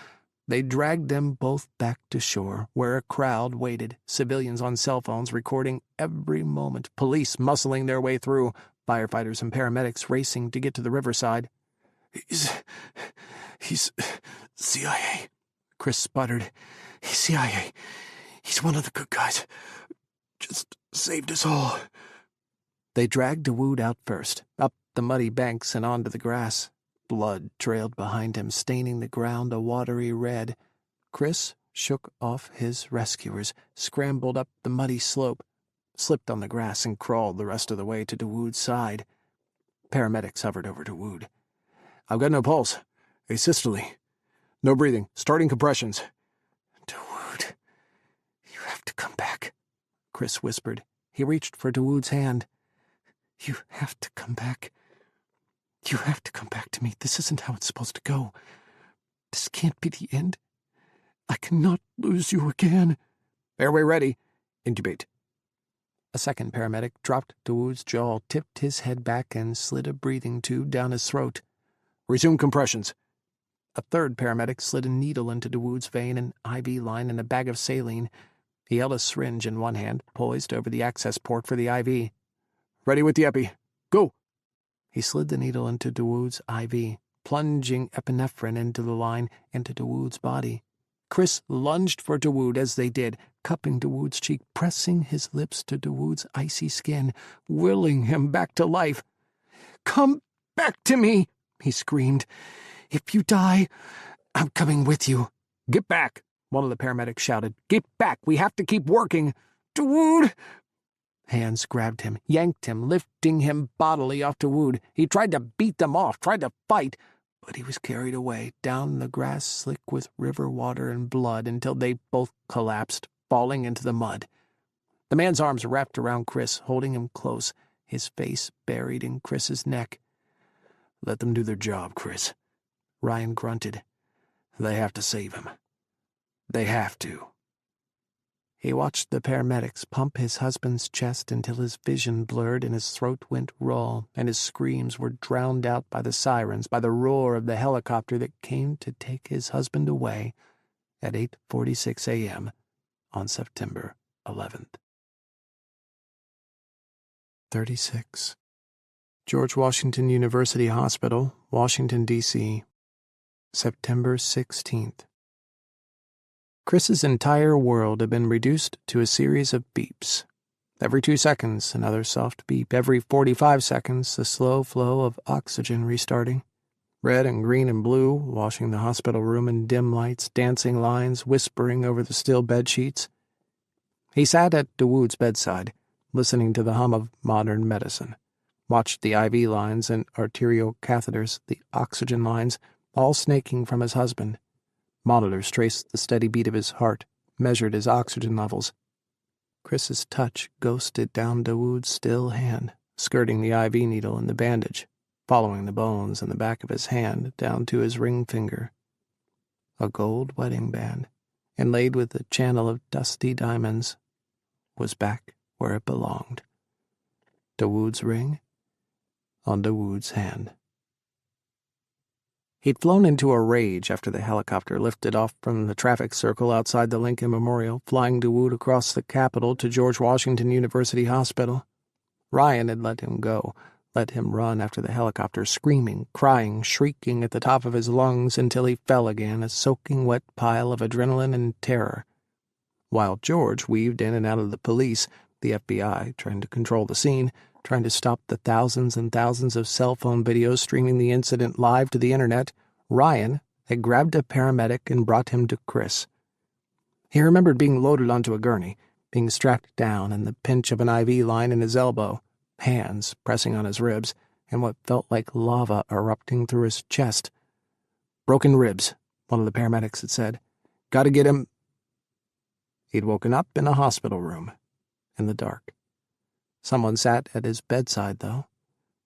They dragged them both back to shore, where a crowd waited, civilians on cell phones recording every moment, police muscling their way through, firefighters and paramedics racing to get to the riverside. He's CIA, Kris sputtered. He's CIA. He's one of the good guys. Just saved us all. They dragged Dawood out first, up the muddy banks and onto the grass. Blood trailed behind him, staining the ground a watery red. Kris shook off his rescuers, scrambled up the muddy slope, slipped on the grass, and crawled the rest of the way to Dawood's side. Paramedics hovered over Dawood. I've got no pulse. Asystole. No breathing. Starting compressions. Dawood, you have to come back, Kris whispered. He reached for Dawood's hand. You have to come back. You have to come back to me. This isn't how it's supposed to go. This can't be the end. I cannot lose you again. Airway ready. Intubate. A second paramedic dropped Dawood's jaw, tipped his head back, and slid a breathing tube down his throat. Resume compressions. A third paramedic slid a needle into Dawood's vein, an IV line, and a bag of saline. He held a syringe in one hand, poised over the access port for the IV. Ready with the epi. Go! He slid the needle into Dawood's IV, plunging epinephrine into the line, into Dawood's body. Kris lunged for Dawood as they did, cupping Dawood's cheek, pressing his lips to Dawood's icy skin, willing him back to life. "Come back to me," he screamed. "If you die, I'm coming with you." "Get back," one of the paramedics shouted. "Get back. We have to keep working." "Dawood!" Hands grabbed him, yanked him, lifting him bodily off Dawood. He tried to beat them off, tried to fight, but he was carried away, down the grass slick with river water and blood, until they both collapsed, falling into the mud. The man's arms wrapped around Kris, holding him close, his face buried in Kris's neck. "Let them do their job, Kris," Ryan grunted. "They have to save him. They have to." He watched the paramedics pump his husband's chest until his vision blurred and his throat went raw, and his screams were drowned out by the sirens, by the roar of the helicopter that came to take his husband away. at 8:46 a.m. on September 11th. 36. George Washington University Hospital, Washington, D.C., September 16th. Kris's entire world had been reduced to a series of beeps. Every 2 seconds, another soft beep. Every 45 seconds, the slow flow of oxygen restarting. Red and green and blue, washing the hospital room in dim lights, dancing lines, whispering over the still bed sheets. He sat at Dawood's bedside, listening to the hum of modern medicine. Watched the IV lines and arterial catheters, the oxygen lines, all snaking from his husband. Monitors traced the steady beat of his heart, measured his oxygen levels. Kris's touch ghosted down Dawood's still hand, skirting the IV needle and the bandage, following the bones in the back of his hand down to his ring finger. A gold wedding band, inlaid with a channel of dusty diamonds, was back where it belonged. Dawood's ring on Dawood's hand. He'd flown into a rage after the helicopter lifted off from the traffic circle outside the Lincoln Memorial, flying Dawood across the Capitol to George Washington University Hospital. Ryan had let him go, let him run after the helicopter, screaming, crying, shrieking at the top of his lungs until he fell again, a soaking wet pile of adrenaline and terror. While George weaved in and out of the police, the FBI, trying to control the scene, trying to stop the thousands and thousands of cell phone videos streaming the incident live to the internet, Ryan had grabbed a paramedic and brought him to Kris. He remembered being loaded onto a gurney, being strapped down and the pinch of an IV line in his elbow, hands pressing on his ribs, and what felt like lava erupting through his chest. "Broken ribs," one of the paramedics had said. "Gotta get him—" He'd woken up in a hospital room, in the dark. Someone sat at his bedside, though.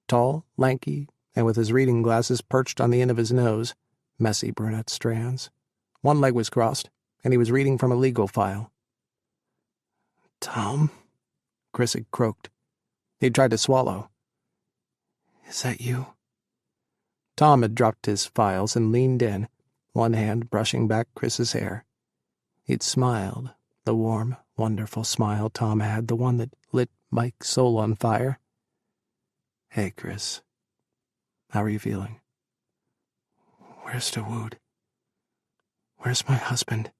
Tall, lanky, and with his reading glasses perched on the end of his nose, messy brunette strands. One leg was crossed, and he was reading from a legal file. "Tom," Kris had croaked. He'd tried to swallow. "Is that you?" Tom had dropped his files and leaned in, one hand brushing back Kris's hair. He'd smiled, the warm, wonderful smile Tom had, the one that lit Mike's soul on fire. "Hey, Kris. How are you feeling?" "Where's Dawood? Where's my husband?"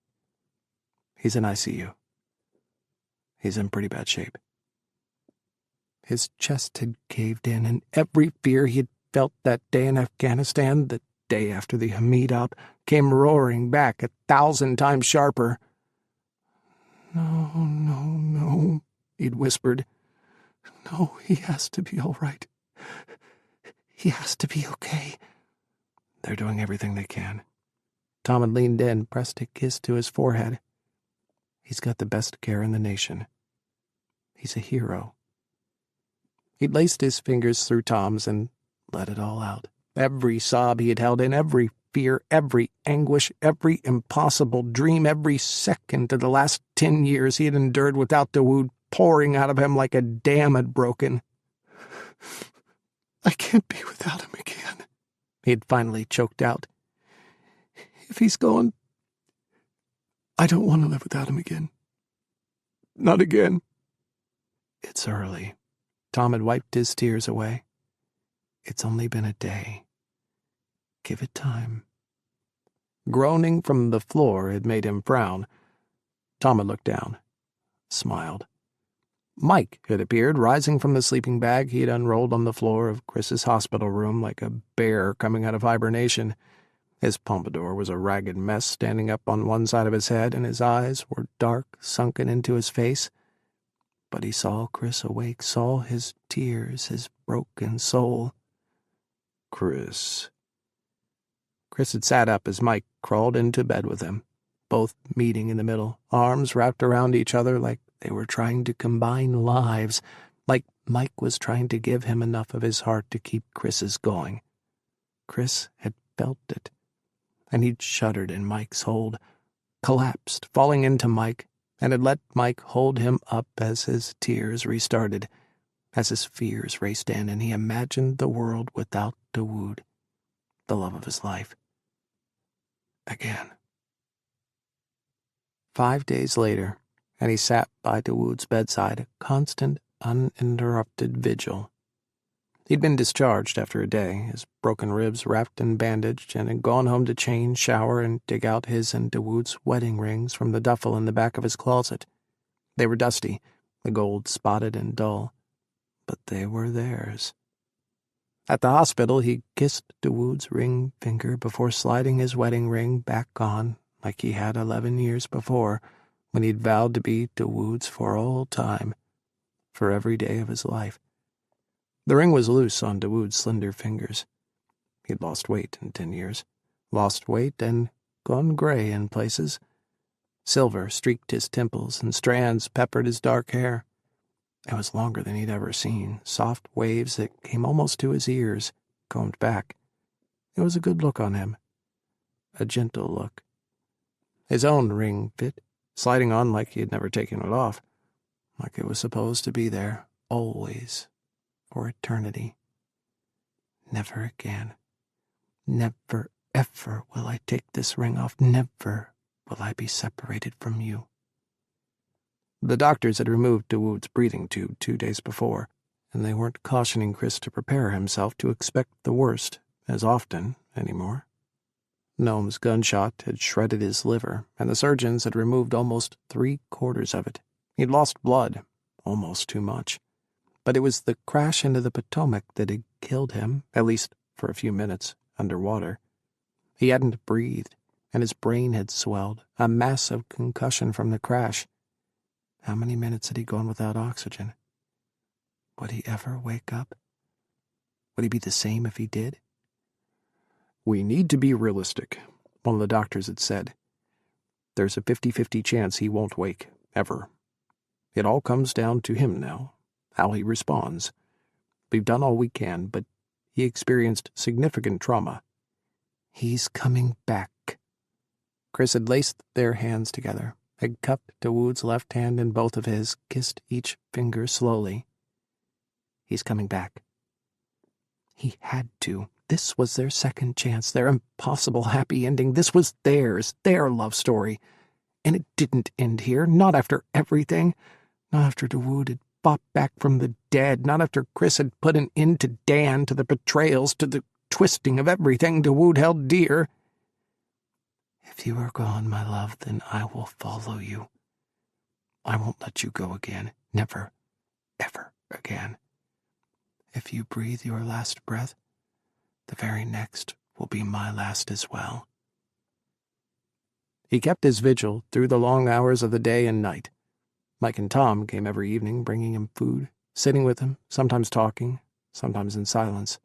"He's in ICU. He's in pretty bad shape." His chest had caved in, and every fear he had felt that day in Afghanistan, the day after the Hamid op, came roaring back 1,000 times sharper. No, he'd whispered. "No, he has to be all right. He has to be okay." "They're doing everything they can." Tom had leaned in, pressed a kiss to his forehead. "He's got the best care in the nation. He's a hero." He'd laced his fingers through Tom's and let it all out. Every sob he had held in, every fear, every anguish, every impossible dream, every second of the last 10 years he had endured without Dawood, pouring out of him like a dam had broken. "I can't be without him again," he had finally choked out. "If he's gone, I don't want to live without him again. Not again." "It's early." Tom had wiped his tears away. "It's only been a day. Give it time." Groaning from the floor had made him frown. Tom had looked down, smiled. Mike had appeared, rising from the sleeping bag he had unrolled on the floor of Kris's hospital room like a bear coming out of hibernation. His pompadour was a ragged mess standing up on one side of his head, and his eyes were dark, sunken into his face. But he saw Kris awake, saw his tears, his broken soul. "Kris." Kris had sat up as Mike crawled into bed with him, both meeting in the middle, arms wrapped around each other like they were trying to combine lives, like Mike was trying to give him enough of his heart to keep Kris's going. Kris had felt it, and he'd shuddered in Mike's hold, collapsed, falling into Mike, and had let Mike hold him up as his tears restarted, as his fears raced in, and he imagined the world without Dawood, the love of his life. Again. 5 days later, and he sat by Dawood's bedside, a constant, uninterrupted vigil. He'd been discharged after a day, his broken ribs wrapped and bandaged, and had gone home to change, shower, and dig out his and Dawood's wedding rings from the duffel in the back of his closet. They were dusty, the gold spotted and dull, but they were theirs. At the hospital, he kissed Dawood's ring finger before sliding his wedding ring back on like he had 11 years before, when he'd vowed to be Dawood's for all time, for every day of his life. The ring was loose on Dawood's slender fingers. He'd lost weight in 10 years, lost weight and gone gray in places. Silver streaked his temples, and strands peppered his dark hair. It was longer than he'd ever seen, soft waves that came almost to his ears, combed back. It was a good look on him, a gentle look. His own ring fit, sliding on like he had never taken it off, like it was supposed to be there, always, for eternity. Never again. Never, ever will I take this ring off. Never will I be separated from you. The doctors had removed Dawood's breathing tube 2 days before, and they weren't cautioning Kris to prepare himself to expect the worst as often anymore. Noam's gunshot had shredded his liver, and the surgeons had removed almost 3/4 of it. He'd lost blood, almost too much. But it was the crash into the Potomac that had killed him, at least for a few minutes, underwater. He hadn't breathed, and his brain had swelled, a massive concussion from the crash. How many minutes had he gone without oxygen? Would he ever wake up? Would he be the same if he did? "We need to be realistic," one of the doctors had said. "There's a 50-50 chance he won't wake, ever. It all comes down to him now, how he responds. We've done all we can, but he experienced significant trauma." He's coming back. Kris had laced their hands together, had cupped Dawood's left hand in both of his, kissed each finger slowly. He's coming back. He had to. This was their second chance, their impossible happy ending. This was theirs, their love story. And it didn't end here, not after everything. Not after Dawood had fought back from the dead, not after Kris had put an end to Dan, to the betrayals, to the twisting of everything Dawood held dear. If you are gone, my love, then I will follow you. I won't let you go again, never, ever again. If you breathe your last breath, the very next will be my last as well. He kept his vigil through the long hours of the day and night. Mike and Tom came every evening, bringing him food, sitting with him, sometimes talking, sometimes in silence.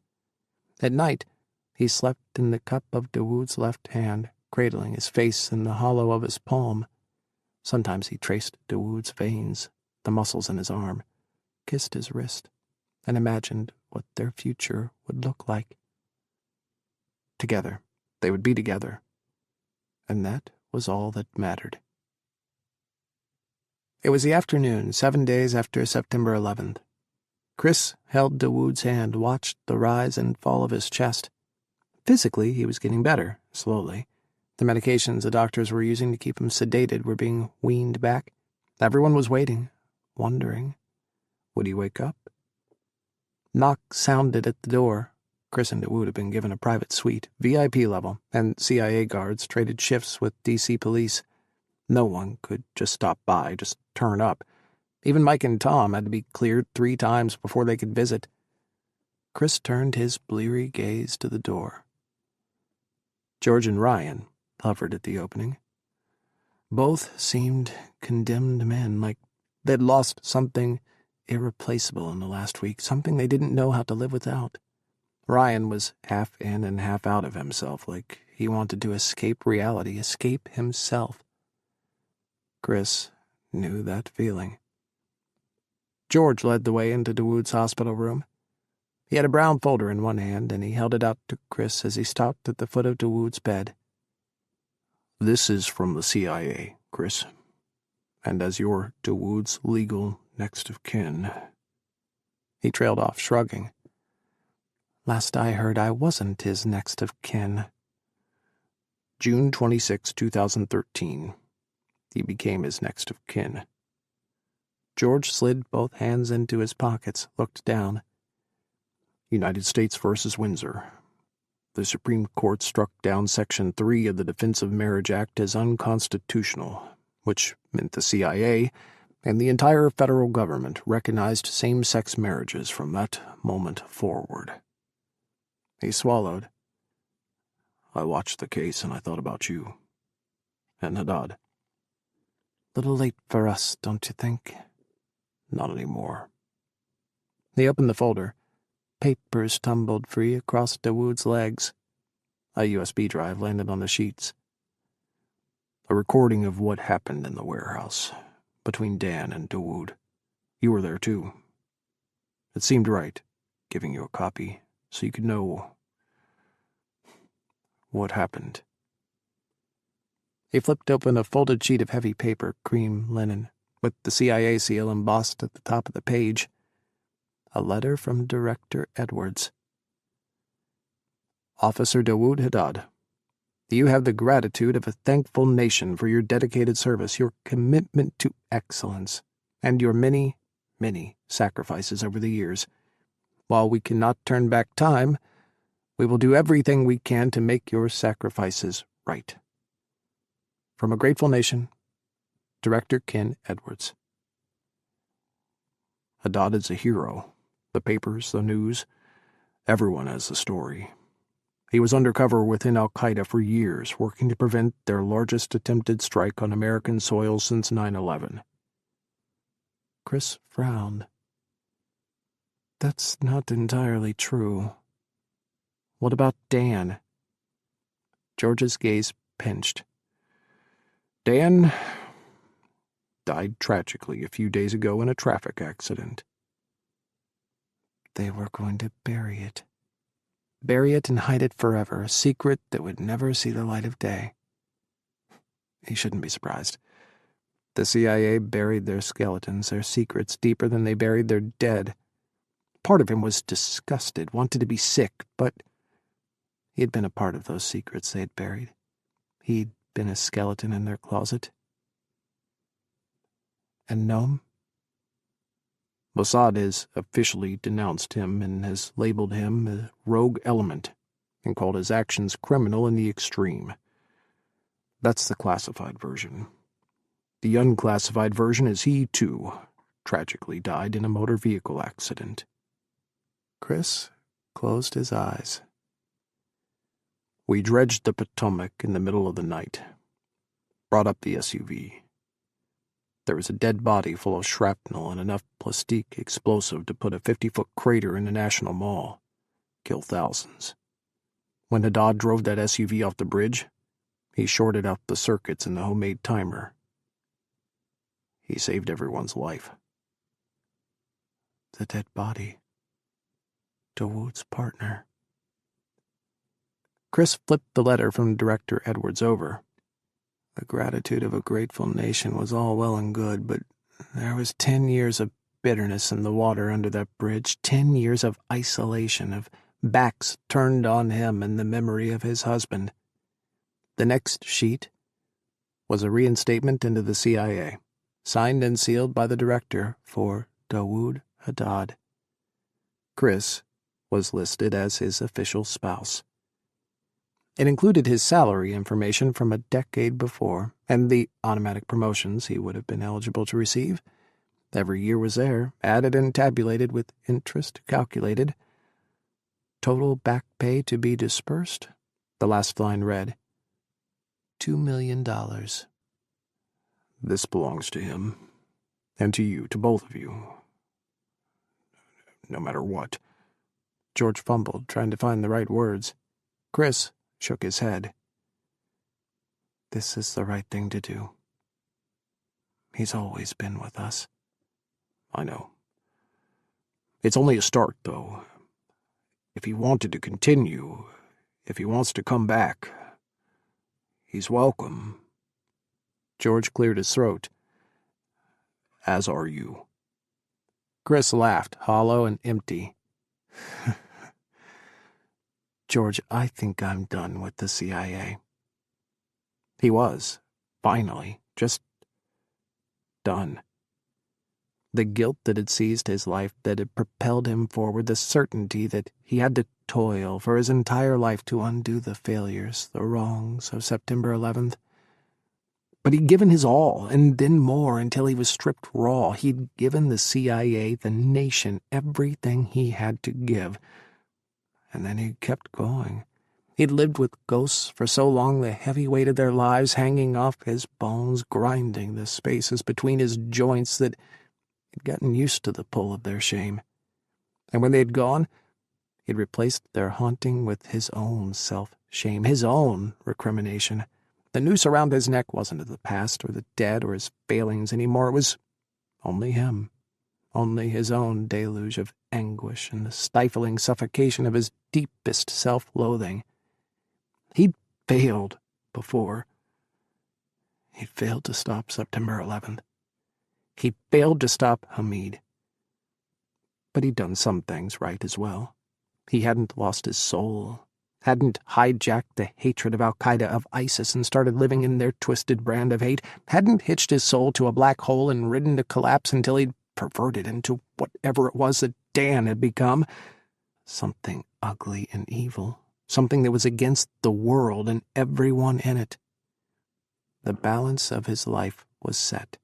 At night, he slept in the cup of Dawood's left hand, cradling his face in the hollow of his palm. Sometimes he traced Dawood's veins, the muscles in his arm, kissed his wrist, and imagined what their future would look like. Together, they would be together, and that was all that mattered. It was the afternoon, 7 days after September 11th. Kris held Dawood's hand, watched the rise and fall of his chest. Physically, he was getting better, slowly. The medications the doctors were using to keep him sedated were being weaned back. Everyone was waiting, wondering. Would he wake up? Knock sounded at the door. Kris and Dawood had been given a private suite, VIP level, and CIA guards traded shifts with DC police. No one could just stop by, just turn up. Even Mike and Tom had to be cleared 3 times before they could visit. Kris turned his bleary gaze to the door. George and Ryan hovered at the opening. Both seemed condemned men, like they'd lost something irreplaceable in the last week, something they didn't know how to live without. Ryan was half in and half out of himself, like he wanted to escape reality, escape himself. Kris knew that feeling. George led the way into Dawood's hospital room. He had a brown folder in one hand, and he held it out to Kris as he stopped at the foot of Dawood's bed. "This is from the CIA, Kris, and as your Dawood's legal next of kin." He trailed off, shrugging. Last I heard, I wasn't his next of kin. "June 26, 2013. He became his next of kin. George slid both hands into his pockets, looked down. United States versus Windsor. The Supreme Court struck down Section 3 of the Defense of Marriage Act as unconstitutional, which meant the CIA and the entire federal government recognized same-sex marriages from that moment forward. He swallowed. I watched the case and I thought about you. And Haddad. Little late for us, don't you think? Not anymore. He opened the folder. Papers tumbled free across Dawood's legs. A USB drive landed on the sheets. A recording of what happened in the warehouse between Dan and Dawood. You were there too. It seemed right, giving you a copy so you could know what happened. He flipped open a folded sheet of heavy paper, cream linen, with the CIA seal embossed at the top of the page. A letter from Director Edwards. Officer Dawood Haddad, you have the gratitude of a thankful nation for your dedicated service, your commitment to excellence, and your many, many sacrifices over the years. While we cannot turn back time, we will do everything we can to make your sacrifices right. From a grateful nation, Director Ken Edwards. Haddad is a hero. The papers, the news, everyone has the story. He was undercover within Al-Qaeda for years, working to prevent their largest attempted strike on American soil since 9/11. Kris frowned. That's not entirely true. What about Dan? George's gaze pinched. Dan died tragically a few days ago in a traffic accident. They were going to bury it. Bury it and hide it forever, a secret that would never see the light of day. He shouldn't be surprised. The CIA buried their skeletons, their secrets, deeper than they buried their dead. Part of him was disgusted, wanted to be sick, but he had been a part of those secrets they had buried. He'd been a skeleton in their closet. And Noam? Mossad has officially denounced him and has labeled him a rogue element and called his actions criminal in the extreme. That's the classified version. The unclassified version is he, too, tragically died in a motor vehicle accident. Kris closed his eyes. We dredged the Potomac in the middle of the night. Brought up the SUV. There was a dead body full of shrapnel and enough plastique explosive to put a 50-foot crater in the National Mall. Kill thousands. When Haddad drove that SUV off the bridge, he shorted out the circuits in the homemade timer. He saved everyone's life. The dead body. Dawood's partner. Kris flipped the letter from Director Edwards over. The gratitude of a grateful nation was all well and good, but there was 10 years of bitterness in the water under that bridge, 10 years of isolation, of backs turned on him and the memory of his husband. The next sheet was a reinstatement into the CIA, signed and sealed by the director for Dawood Haddad. Kris was listed as his official spouse. It included his salary information from a decade before, and the automatic promotions he would have been eligible to receive. Every year was there, added and tabulated with interest calculated. Total back pay to be dispersed, the last line read, $2 million. This belongs to him, and to you, to both of you. No matter what. George fumbled, trying to find the right words. Kris shook his head. This is the right thing to do. He's always been with us. I know. It's only a start, though. If he wanted to continue, if he wants to come back, he's welcome. George cleared his throat. As are you. Kris laughed, hollow and empty. George, I think I'm done with the CIA. He was, finally, just done. The guilt that had seized his life, that had propelled him forward, the certainty that he had to toil for his entire life to undo the failures, the wrongs of September 11th. But he'd given his all, and then more, until he was stripped raw. He'd given the CIA, the nation, everything he had to give. And then he kept going. He'd lived with ghosts for so long, the heavy weight of their lives hanging off his bones, grinding the spaces between his joints, that he'd gotten used to the pull of their shame. And when they'd gone, he'd replaced their haunting with his own self-shame, his own recrimination. The noose around his neck wasn't of the past or the dead or his failings anymore. It was only him, only his own deluge of anguish and the stifling suffocation of his deepest self-loathing. He'd failed before. He'd failed to stop September 11th. He'd failed to stop Hamid. But he'd done some things right as well. He hadn't lost his soul, hadn't hijacked the hatred of Al-Qaeda, of ISIS, and started living in their twisted brand of hate, hadn't hitched his soul to a black hole and ridden to collapse until he'd perverted into whatever it was that Dan had become. Something ugly and evil, something that was against the world and everyone in it. The balance of his life was set.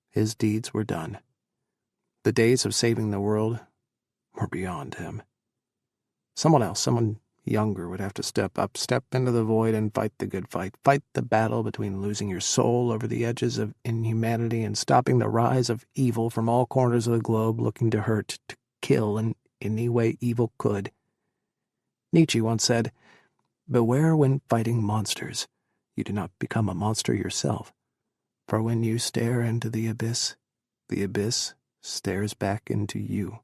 His deeds were done. The days of saving the world were beyond him. Someone else, someone younger, would have to step up, step into the void and fight the good fight the battle between losing your soul over the edges of inhumanity and stopping the rise of evil from all corners of the globe looking to hurt, to kill in any way evil could. Nietzsche once said, "Beware when fighting monsters, you do not become a monster yourself, for when you stare into the abyss stares back into you."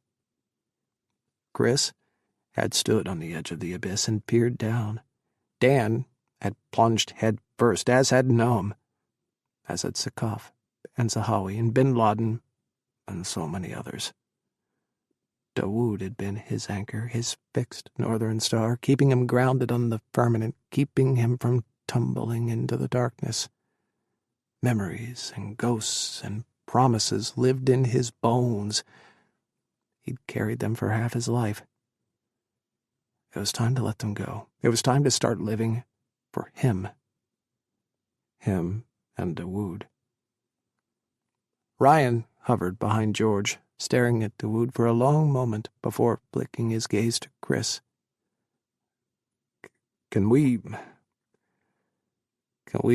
Kris had stood on the edge of the abyss and peered down. Dan had plunged head first, as had Noam, as had Sakaf and Zahawi and Bin Laden and so many others. Dawood had been his anchor, his fixed northern star, keeping him grounded on the firmament, keeping him from tumbling into the darkness. Memories and ghosts and promises lived in his bones. He'd carried them for half his life. It was time to let them go. It was time to start living for him. Him and Dawood. Ryan hovered behind George, staring at Dawood for a long moment before flicking his gaze to Kris. Can we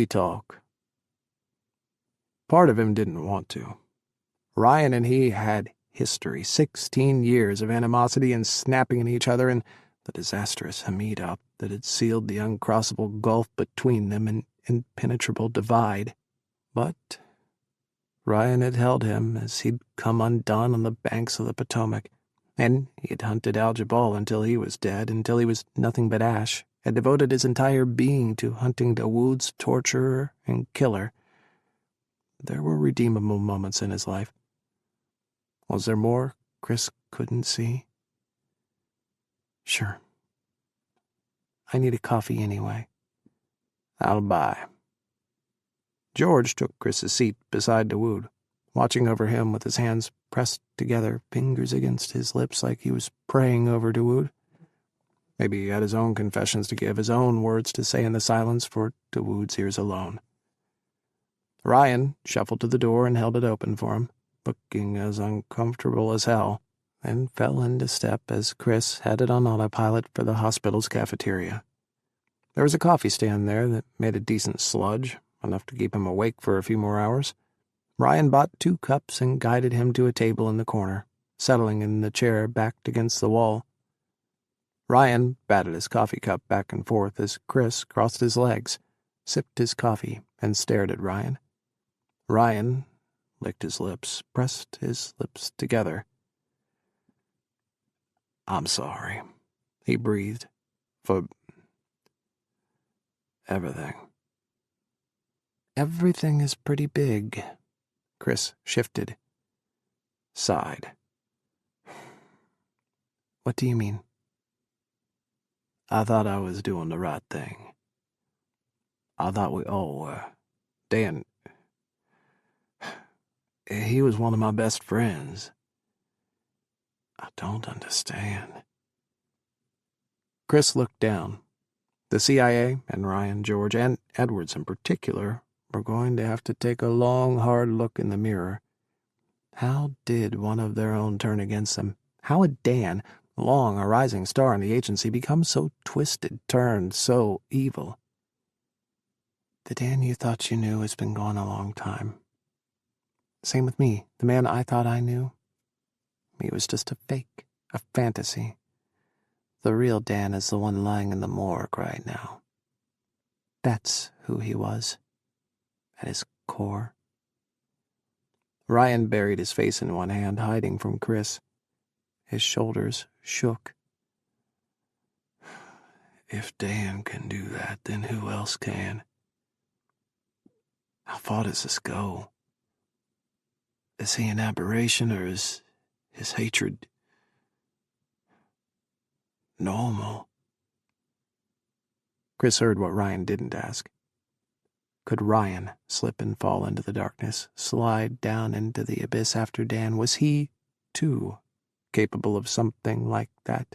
talk?" Part of him didn't want to. Ryan and he had history, 16 years of animosity and snapping at each other, and the disastrous Hamid op that had sealed the uncrossable gulf between them, an impenetrable divide. But Ryan had held him as he'd come undone on the banks of the Potomac, and he had hunted Al-Jabal until he was dead, until he was nothing but ash, had devoted his entire being to hunting Dawood's torturer and killer. There were redeemable moments in his life. Was there more Kris couldn't see? Sure. I need a coffee anyway. I'll buy. George took Kris's seat beside Dawood, watching over him with his hands pressed together, fingers against his lips like he was praying over Dawood. Maybe he had his own confessions to give, his own words to say in the silence for Dawood's ears alone. Ryan shuffled to the door and held it open for him, looking as uncomfortable as hell, and fell into step as Kris headed on autopilot for the hospital's cafeteria. There was a coffee stand there that made a decent sludge, enough to keep him awake for a few more hours. Ryan bought 2 cups and guided him to a table in the corner, settling in the chair backed against the wall. Ryan batted his coffee cup back and forth as Kris crossed his legs, sipped his coffee, and stared at Ryan. Ryan licked his lips, pressed his lips together. "I'm sorry," he breathed, "for everything." "Everything is pretty big." Kris shifted, sighed. "What do you mean?" "I thought I was doing the right thing. I thought we all were. Dan, He was one of my best friends. I don't understand. Kris looked down. The CIA and Ryan, George, and Edwards in particular were going to have to take a long, hard look in the mirror. How did one of their own turn against them? How had Dan, long a rising star in the agency, become so twisted, turned so evil? The Dan you thought you knew has been gone a long time. Same with me. The man I thought I knew, he was just a fake, a fantasy. The real Dan is the one lying in the morgue right now. That's who he was, at his core. Ryan buried his face in one hand, hiding from Kris. His shoulders shook. If Dan can do that, then who else can? How far does this go? Is he an aberration, or is his hatred normal? Kris heard what Ryan didn't ask. Could Ryan slip and fall into the darkness, slide down into the abyss after Dan? Was he, too, capable of something like that?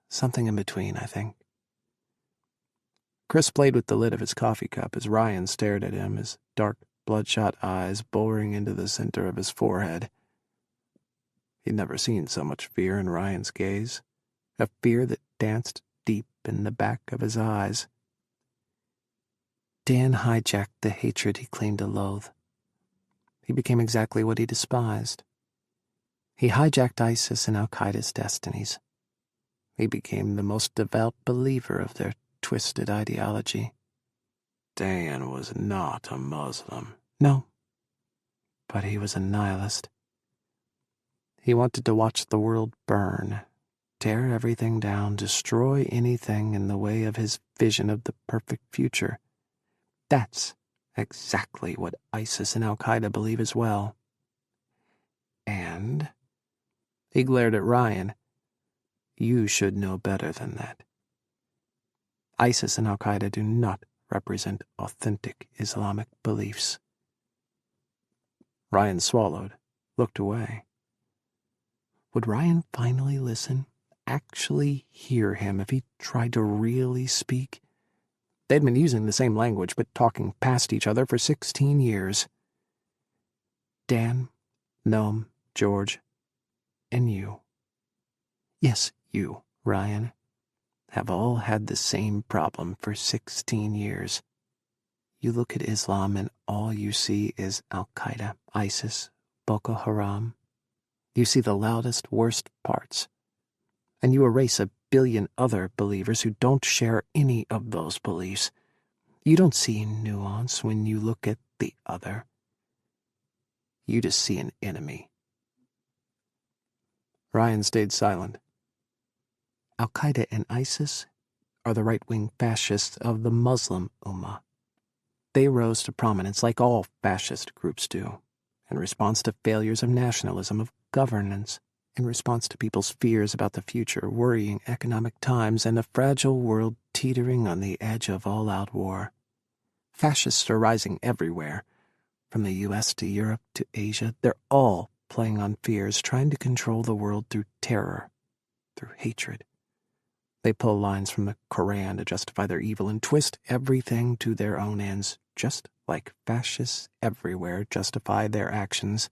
Something in between, I think. Kris played with the lid of his coffee cup as Ryan stared at him, his dark, bloodshot eyes boring into the center of his forehead. He'd never seen so much fear in Ryan's gaze, a fear that danced deep in the back of his eyes. Dan hijacked the hatred he claimed to loathe. He became exactly what he despised. He hijacked ISIS and Al-Qaeda's destinies. He became the most devout believer of their twisted ideology. Dan was not a Muslim. No, but he was a nihilist. He wanted to watch the world burn, tear everything down, destroy anything in the way of his vision of the perfect future. That's exactly what ISIS and Al-Qaeda believe as well. And, he glared at Ryan, you should know better than that. ISIS and Al-Qaeda do not represent authentic Islamic beliefs. Ryan swallowed, looked away. Would Ryan finally listen, actually hear him if he tried to really speak? They'd been using the same language but talking past each other for 16 years. Dan, Noam, George, and you. Yes, you, Ryan, have all had the same problem for 16 years. You look at Islam and all you see is Al-Qaeda, ISIS, Boko Haram. You see the loudest, worst parts. And you erase a billion other believers who don't share any of those beliefs. You don't see nuance when you look at the other. You just see an enemy. Ryan stayed silent. Al-Qaeda and ISIS are the right-wing fascists of the Muslim Ummah. They rose to prominence like all fascist groups do, in response to failures of nationalism, of governance, in response to people's fears about the future, worrying economic times, and a fragile world teetering on the edge of all-out war. Fascists are rising everywhere, from the U.S. to Europe to Asia. They're all playing on fears, trying to control the world through terror, through hatred. They pull lines from the Koran to justify their evil and twist everything to their own ends, just like fascists everywhere justify their actions.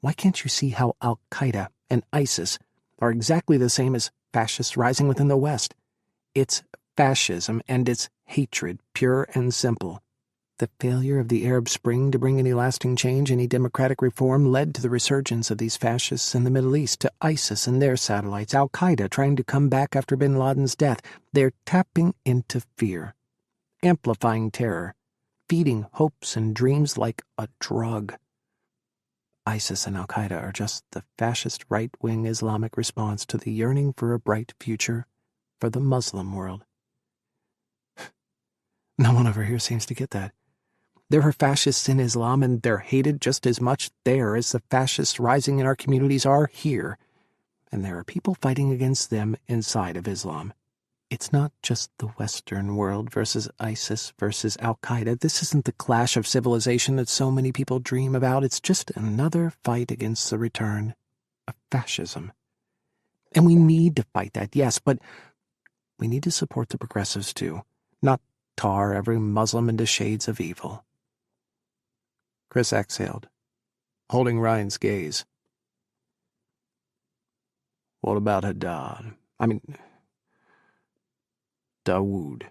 Why can't you see how Al-Qaeda and ISIS are exactly the same as fascists rising within the West? It's fascism and it's hatred, pure and simple. The failure of the Arab Spring to bring any lasting change, any democratic reform, led to the resurgence of these fascists in the Middle East, to ISIS and their satellites, Al-Qaeda trying to come back after Bin Laden's death. They're tapping into fear, amplifying terror, feeding hopes and dreams like a drug. ISIS and Al-Qaeda are just the fascist right-wing Islamic response to the yearning for a bright future for the Muslim world. No one over here seems to get that. There are fascists in Islam, and they're hated just as much there as the fascists rising in our communities are here. And there are people fighting against them inside of Islam. It's not just the Western world versus ISIS versus Al-Qaeda. This isn't the clash of civilization that so many people dream about. It's just another fight against the return of fascism. And we need to fight that, yes, but we need to support the progressives too, not tar every Muslim into shades of evil. Kris exhaled, holding Ryan's gaze. What about Haddad? Dawood.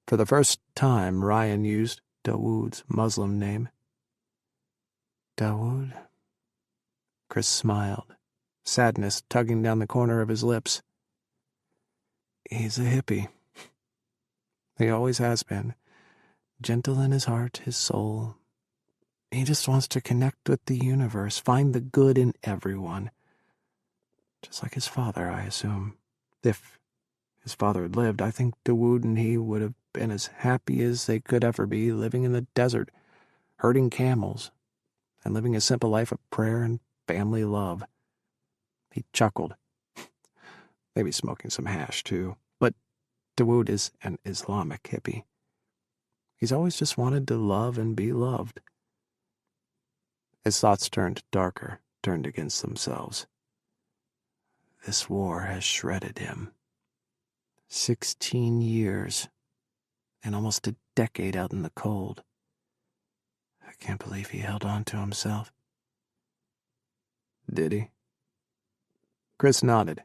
For the first time, Ryan used Dawood's Muslim name. Dawood? Kris smiled, sadness tugging down the corner of his lips. He's a hippie. He always has been. Gentle in his heart, his soul. He just wants to connect with the universe, find the good in everyone. Just like his father, I assume. If his father had lived, I think Dawood and he would have been as happy as they could ever be, living in the desert, herding camels, and living a simple life of prayer and family love. He chuckled. Maybe smoking some hash, too. But Dawood is an Islamic hippie. He's always just wanted to love and be loved. His thoughts turned darker, turned against themselves. This war has shredded him. 16 years, and almost a decade out in the cold. I can't believe he held on to himself. Did he? Kris nodded.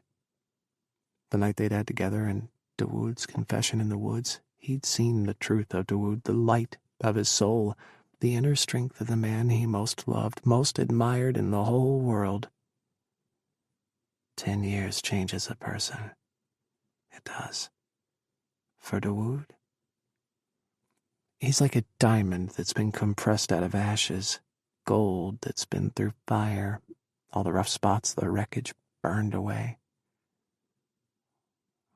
The night they'd had together in Dawood's confession in the woods, he'd seen the truth of Dawood, the light of his soul, the inner strength of the man he most loved, most admired in the whole world. 10 years changes a person. It does. For Dawood, he's like a diamond that's been compressed out of ashes, gold that's been through fire, all the rough spots, the wreckage burned away.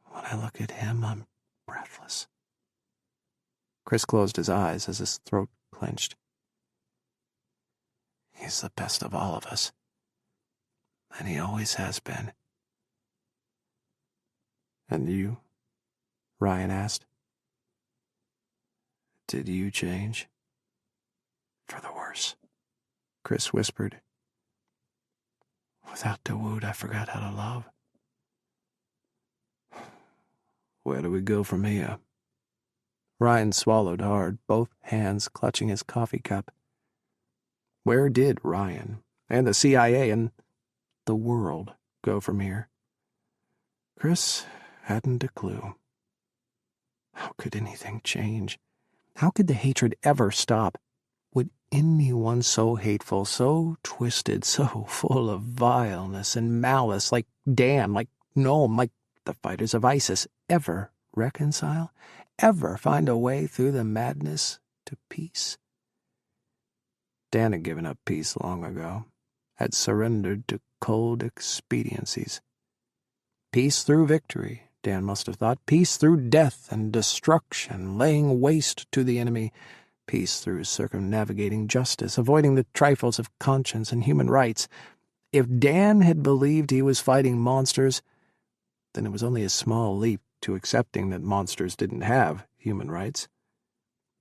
When I look at him, I'm breathless. Kris closed his eyes as his throat clenched. He's the best of all of us, and he always has been. And you? Ryan asked. Did you change? For the worse, Kris whispered. Without Dawood, I forgot how to love. Where do we go from here? Ryan swallowed hard, both hands clutching his coffee cup. Where did Ryan, and the CIA, and the world go from here? Kris hadn't a clue. How could anything change? How could the hatred ever stop? Would anyone so hateful, so twisted, so full of vileness and malice, like Dan, like Noam, like the fighters of ISIS, ever reconcile? Ever find a way through the madness to peace? Dan had given up peace long ago, had surrendered to cold expediencies. Peace through victory, Dan must have thought. Peace through death and destruction, laying waste to the enemy. Peace through circumnavigating justice, avoiding the trifles of conscience and human rights. If Dan had believed he was fighting monsters, then it was only a small leap to accepting that monsters didn't have human rights.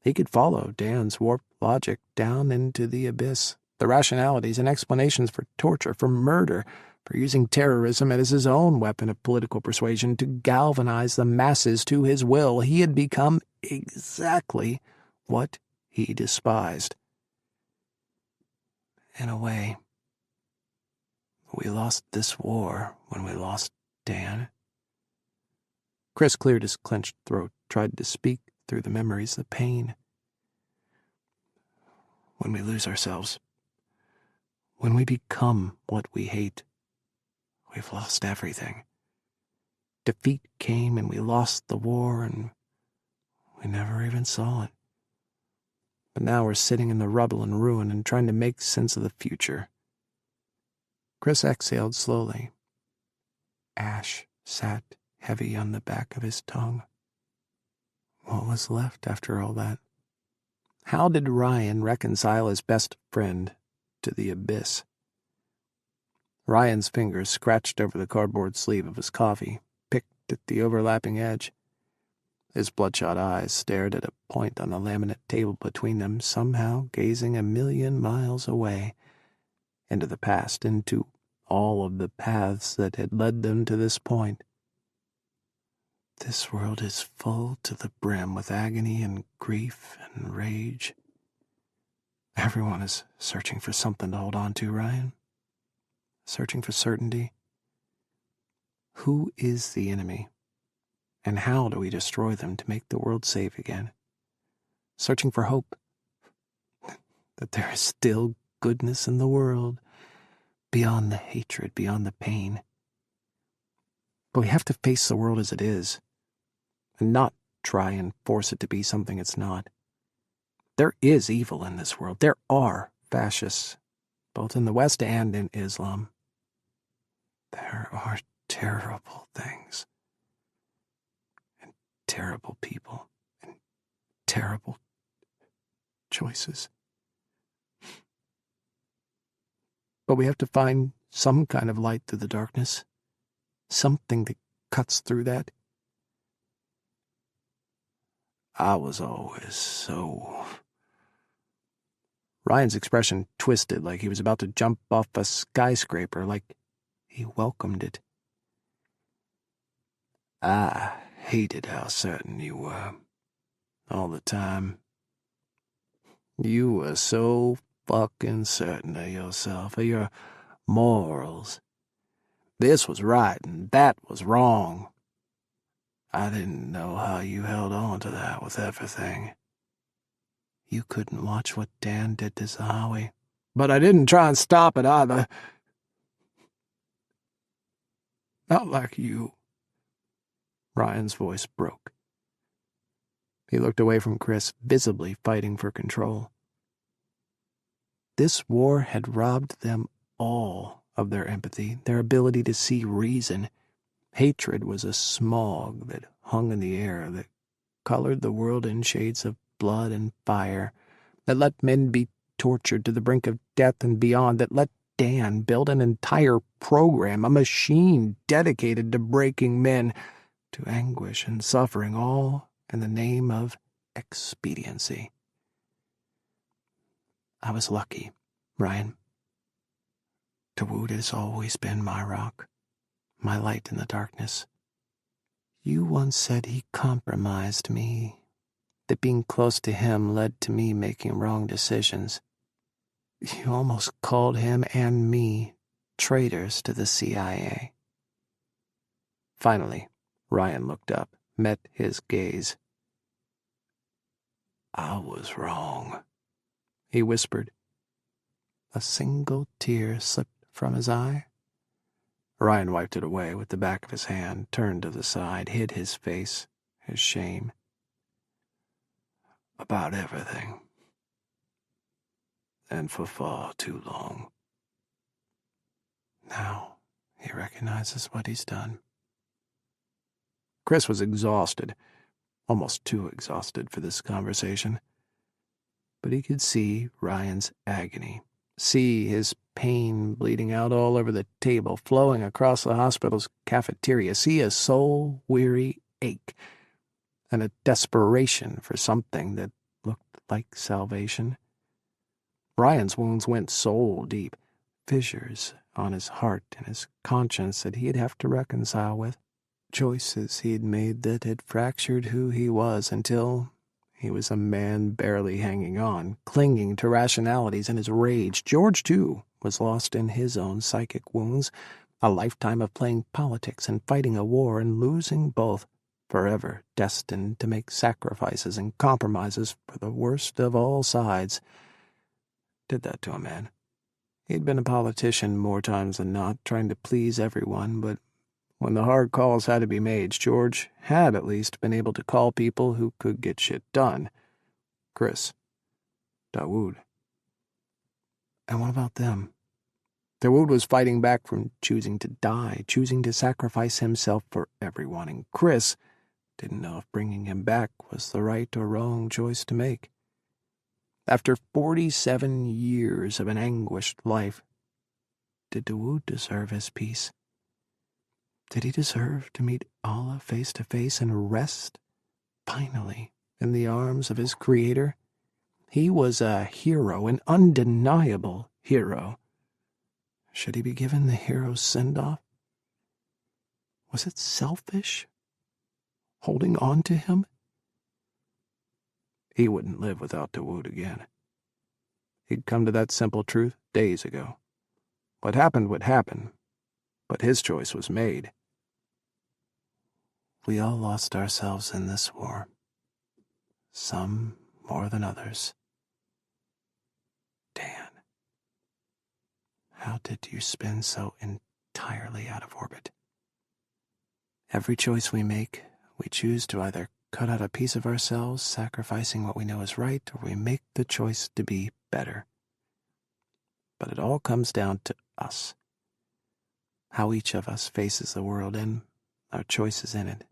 He could follow Dan's warped logic down into the abyss, the rationalities and explanations for torture, for murder, for using terrorism as his own weapon of political persuasion to galvanize the masses to his will. He had become exactly what he despised. In a way, we lost this war when we lost Dan. Kris cleared his clenched throat, tried to speak through the memories, the pain. When we lose ourselves, when we become what we hate, we've lost everything. Defeat came and we lost the war and we never even saw it. But now we're sitting in the rubble and ruin and trying to make sense of the future. Kris exhaled slowly. Ash sat heavy on the back of his tongue. What was left after all that? How did Ryan reconcile his best friend to the abyss? Ryan's fingers scratched over the cardboard sleeve of his coffee, picked at the overlapping edge. His bloodshot eyes stared at a point on the laminate table between them, somehow gazing 1,000,000 miles away, into the past, into all of the paths that had led them to this point. This world is full to the brim with agony and grief and rage. Everyone is searching for something to hold on to, Ryan. Searching for certainty. Who is the enemy? And how do we destroy them to make the world safe again? Searching for hope. That there is still goodness in the world, beyond the hatred, beyond the pain. But we have to face the world as it is, and not try and force it to be something it's not. There is evil in this world. There are fascists, both in the West and in Islam. There are terrible things, and terrible people, and terrible choices. But we have to find some kind of light through the darkness, something that cuts through that. I was always so... Ryan's expression twisted like he was about to jump off a skyscraper, like he welcomed it. I hated how certain you were, all the time. You were so fucking certain of yourself, of your morals. This was right and that was wrong. I didn't know how you held on to that with everything. You couldn't watch what Dan did to Zahawi. But I didn't try and stop it either. Not like you. Ryan's voice broke. He looked away from Kris, visibly fighting for control. This war had robbed them all of their empathy, their ability to see reason. Hatred was a smog that hung in the air, that colored the world in shades of blood and fire, that let men be tortured to the brink of death and beyond, that let Dan build an entire program, a machine dedicated to breaking men, to anguish and suffering, all in the name of expediency. I was lucky, Ryan. Dawood has always been my rock, my light in the darkness. You once said he compromised me, that being close to him led to me making wrong decisions. You almost called him and me traitors to the CIA. Finally, Ryan looked up, met his gaze. I was wrong, he whispered. A single tear slipped from his eye. Ryan wiped it away with the back of his hand, turned to the side, hid his face, his shame. About everything. And for far too long. Now he recognizes what he's done. Kris was exhausted, almost too exhausted for this conversation. But he could see Ryan's agony, see his pain bleeding out all over the table, flowing across the hospital's cafeteria, see a soul-weary ache, and a desperation for something that looked like salvation. Ryan's wounds went soul-deep, fissures on his heart and his conscience that he'd have to reconcile with, choices he'd made that had fractured who he was until he was a man barely hanging on, clinging to rationalities in his rage. George, too, was lost in his own psychic wounds, a lifetime of playing politics and fighting a war and losing both, forever destined to make sacrifices and compromises for the worst of all sides. Did that to a man. He'd been a politician more times than not, trying to please everyone, but when the hard calls had to be made, George had at least been able to call people who could get shit done. Kris. Dawood. And what about them? Dawood was fighting back from choosing to die, choosing to sacrifice himself for everyone, and Kris didn't know if bringing him back was the right or wrong choice to make. After 47 years of an anguished life, did Dawood deserve his peace? Did he deserve to meet Allah face to face and rest, finally, in the arms of his Creator? He was a hero, an undeniable hero. Should he be given the hero's send-off? Was it selfish, holding on to him? He wouldn't live without Dawood again. He'd come to that simple truth days ago. What happened would happen, but his choice was made. We all lost ourselves in this war, some more than others. Dan, how did you spin so entirely out of orbit? Every choice we make, we choose to either cut out a piece of ourselves, sacrificing what we know is right, or we make the choice to be better. But it all comes down to us. How each of us faces the world and our choices in it.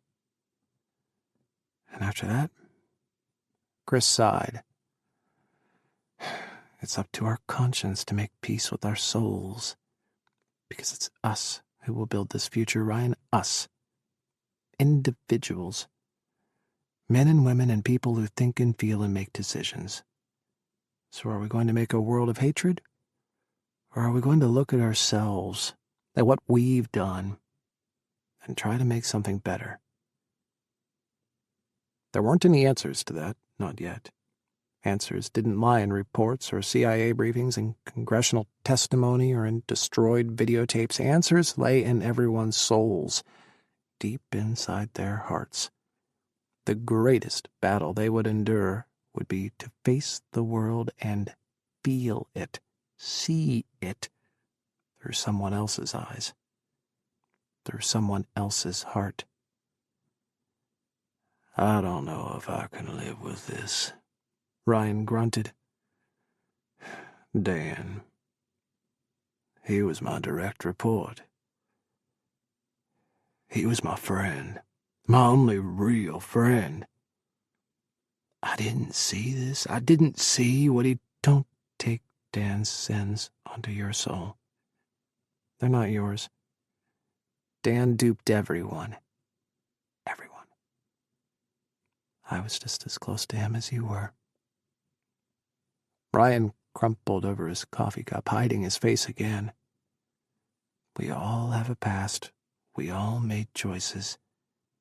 And after that, Kris sighed. It's up to our conscience to make peace with our souls, because it's us who will build this future, Ryan, us. Individuals. Men and women and people who think and feel and make decisions. So are we going to make a world of hatred? Or are we going to look at ourselves, at what we've done, and try to make something better? There weren't any answers to that, not yet. Answers didn't lie in reports or CIA briefings, in congressional testimony, or in destroyed videotapes. Answers lay in everyone's souls, deep inside their hearts. The greatest battle they would endure would be to face the world and feel it, see it, through someone else's eyes, through someone else's heart. I don't know if I can live with this, Ryan grunted. Dan, he was my direct report. He was my friend, my only real friend. I didn't see this. I didn't see what he... Don't take Dan's sins onto your soul. They're not yours. Dan duped everyone. Everyone. I was just as close to him as you were. Ryan crumpled over his coffee cup, hiding his face again. We all have a past. We all made choices.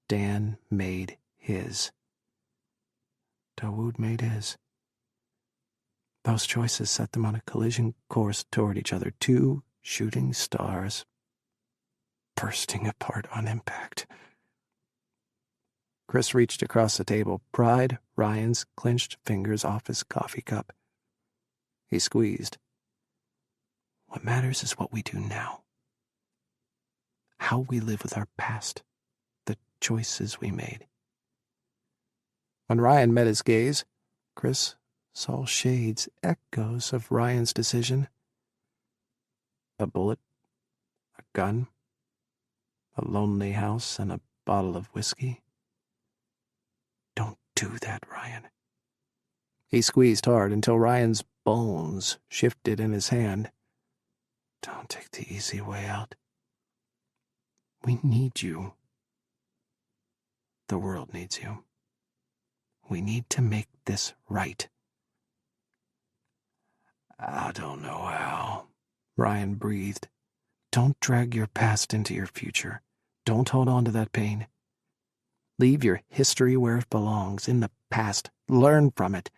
Dan made his. Dawood made his. Those choices set them on a collision course toward each other, two shooting stars bursting apart on impact. Kris reached across the table, pried Ryan's clenched fingers off his coffee cup. He squeezed. What matters is what we do now. How we live with our past, the choices we made. When Ryan met his gaze, Kris saw shades, echoes of Ryan's decision. A bullet, a gun, a lonely house, and a bottle of whiskey. Don't do that, Ryan. He squeezed hard until Ryan's bones shifted in his hand. Don't take the easy way out. We need you. The world needs you. We need to make this right. I don't know how, Ryan breathed. Don't drag your past into your future. Don't hold on to that pain. Leave your history where it belongs, in the past. Learn from it.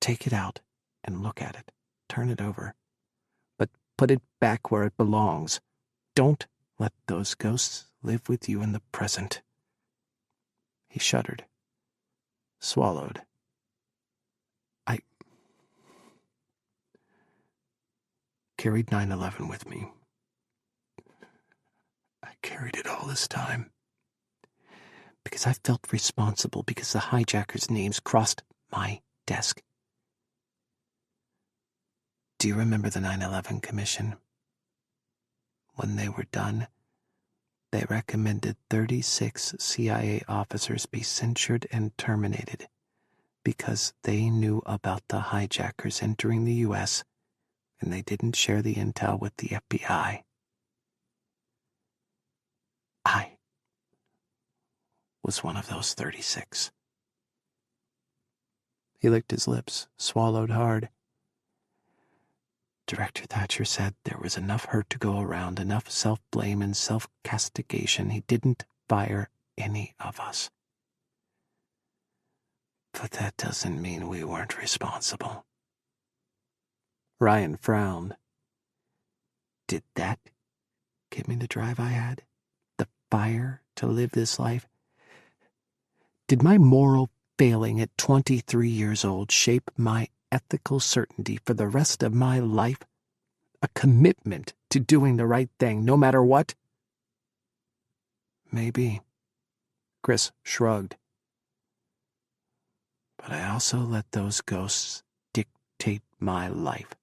Take it out and look at it. Turn it over. But put it back where it belongs. Don't let those ghosts live with you in the present. He shuddered. Swallowed. I carried 9/11 with me. I carried it all this time. Because I felt responsible, because the hijackers' names crossed my desk. Do you remember the 9/11 Commission? When they were done, they recommended 36 CIA officers be censured and terminated because they knew about the hijackers entering the U.S. and they didn't share the intel with the FBI. was one of those 36. He licked his lips, swallowed hard. Director Thatcher said there was enough hurt to go around, enough self-blame and self-castigation. He didn't fire any of us. But that doesn't mean we weren't responsible. Ryan frowned. Did that give me the drive I had? The fire to live this life? Did my moral failing at 23 years old shape my ethical certainty for the rest of my life? A commitment to doing the right thing, no matter what? Maybe. Kris shrugged. But I also let those ghosts dictate my life.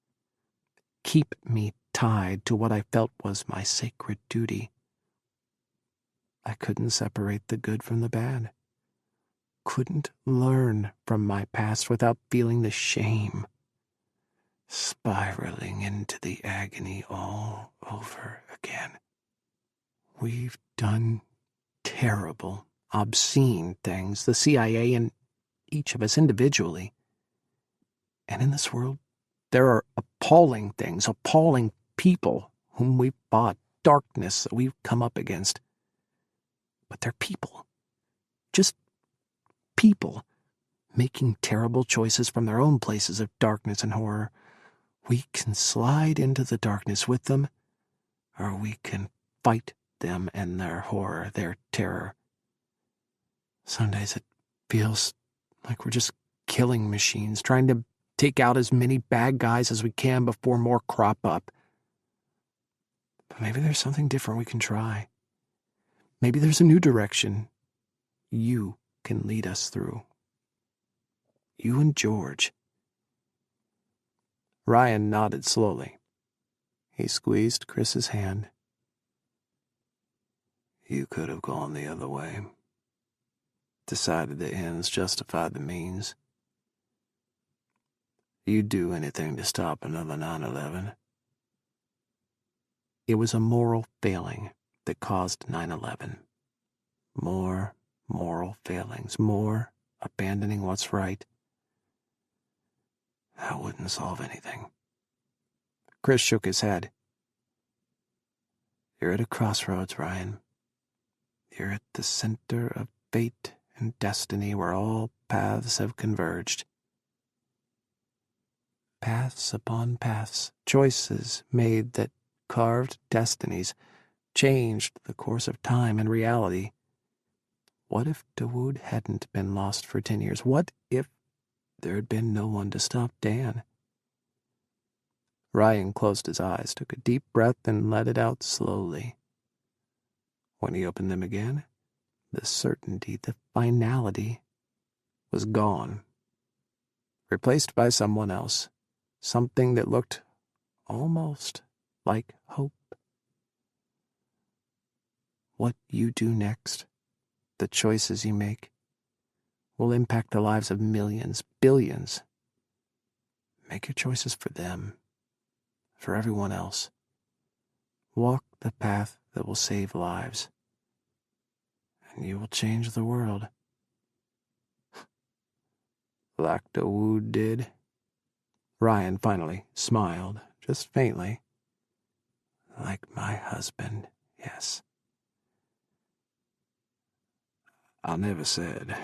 Keep me tied to what I felt was my sacred duty. I couldn't separate the good from the bad. Couldn't learn from my past without feeling the shame, spiraling into the agony all over again. We've done terrible, obscene things, the CIA and each of us individually. And in this world, there are appalling things, appalling people whom we've fought, darkness that we've come up against. But they're people. Just people, making terrible choices from their own places of darkness and horror. We can slide into the darkness with them, or we can fight them and their horror, their terror. Some days it feels like we're just killing machines, trying to take out as many bad guys as we can before more crop up. But maybe there's something different we can try. Maybe there's a new direction you can lead us through. You and George. Ryan nodded slowly. He squeezed Kris's hand. You could have gone the other way. Decided the ends justified the means. You'd do anything to stop another 9/11. It was a moral failing that caused 9/11. More moral failings, more abandoning what's right. That wouldn't solve anything. Kris shook his head. You're at a crossroads, Ryan. You're at the center of fate and destiny where all paths have converged. Paths upon paths, choices made that carved destinies, changed the course of time and reality. What if Dawood hadn't been lost for 10 years? What if there had been no one to stop Dan? Ryan closed his eyes, took a deep breath, and let it out slowly. When he opened them again, the certainty, the finality, was gone, replaced by someone else, something that looked almost like hope. What you do next, the choices you make, will impact the lives of millions, billions. Make your choices for them, for everyone else. Walk the path that will save lives, and you will change the world. Like Dawood did. Ryan finally smiled, just faintly. Like my husband, yes. I never said.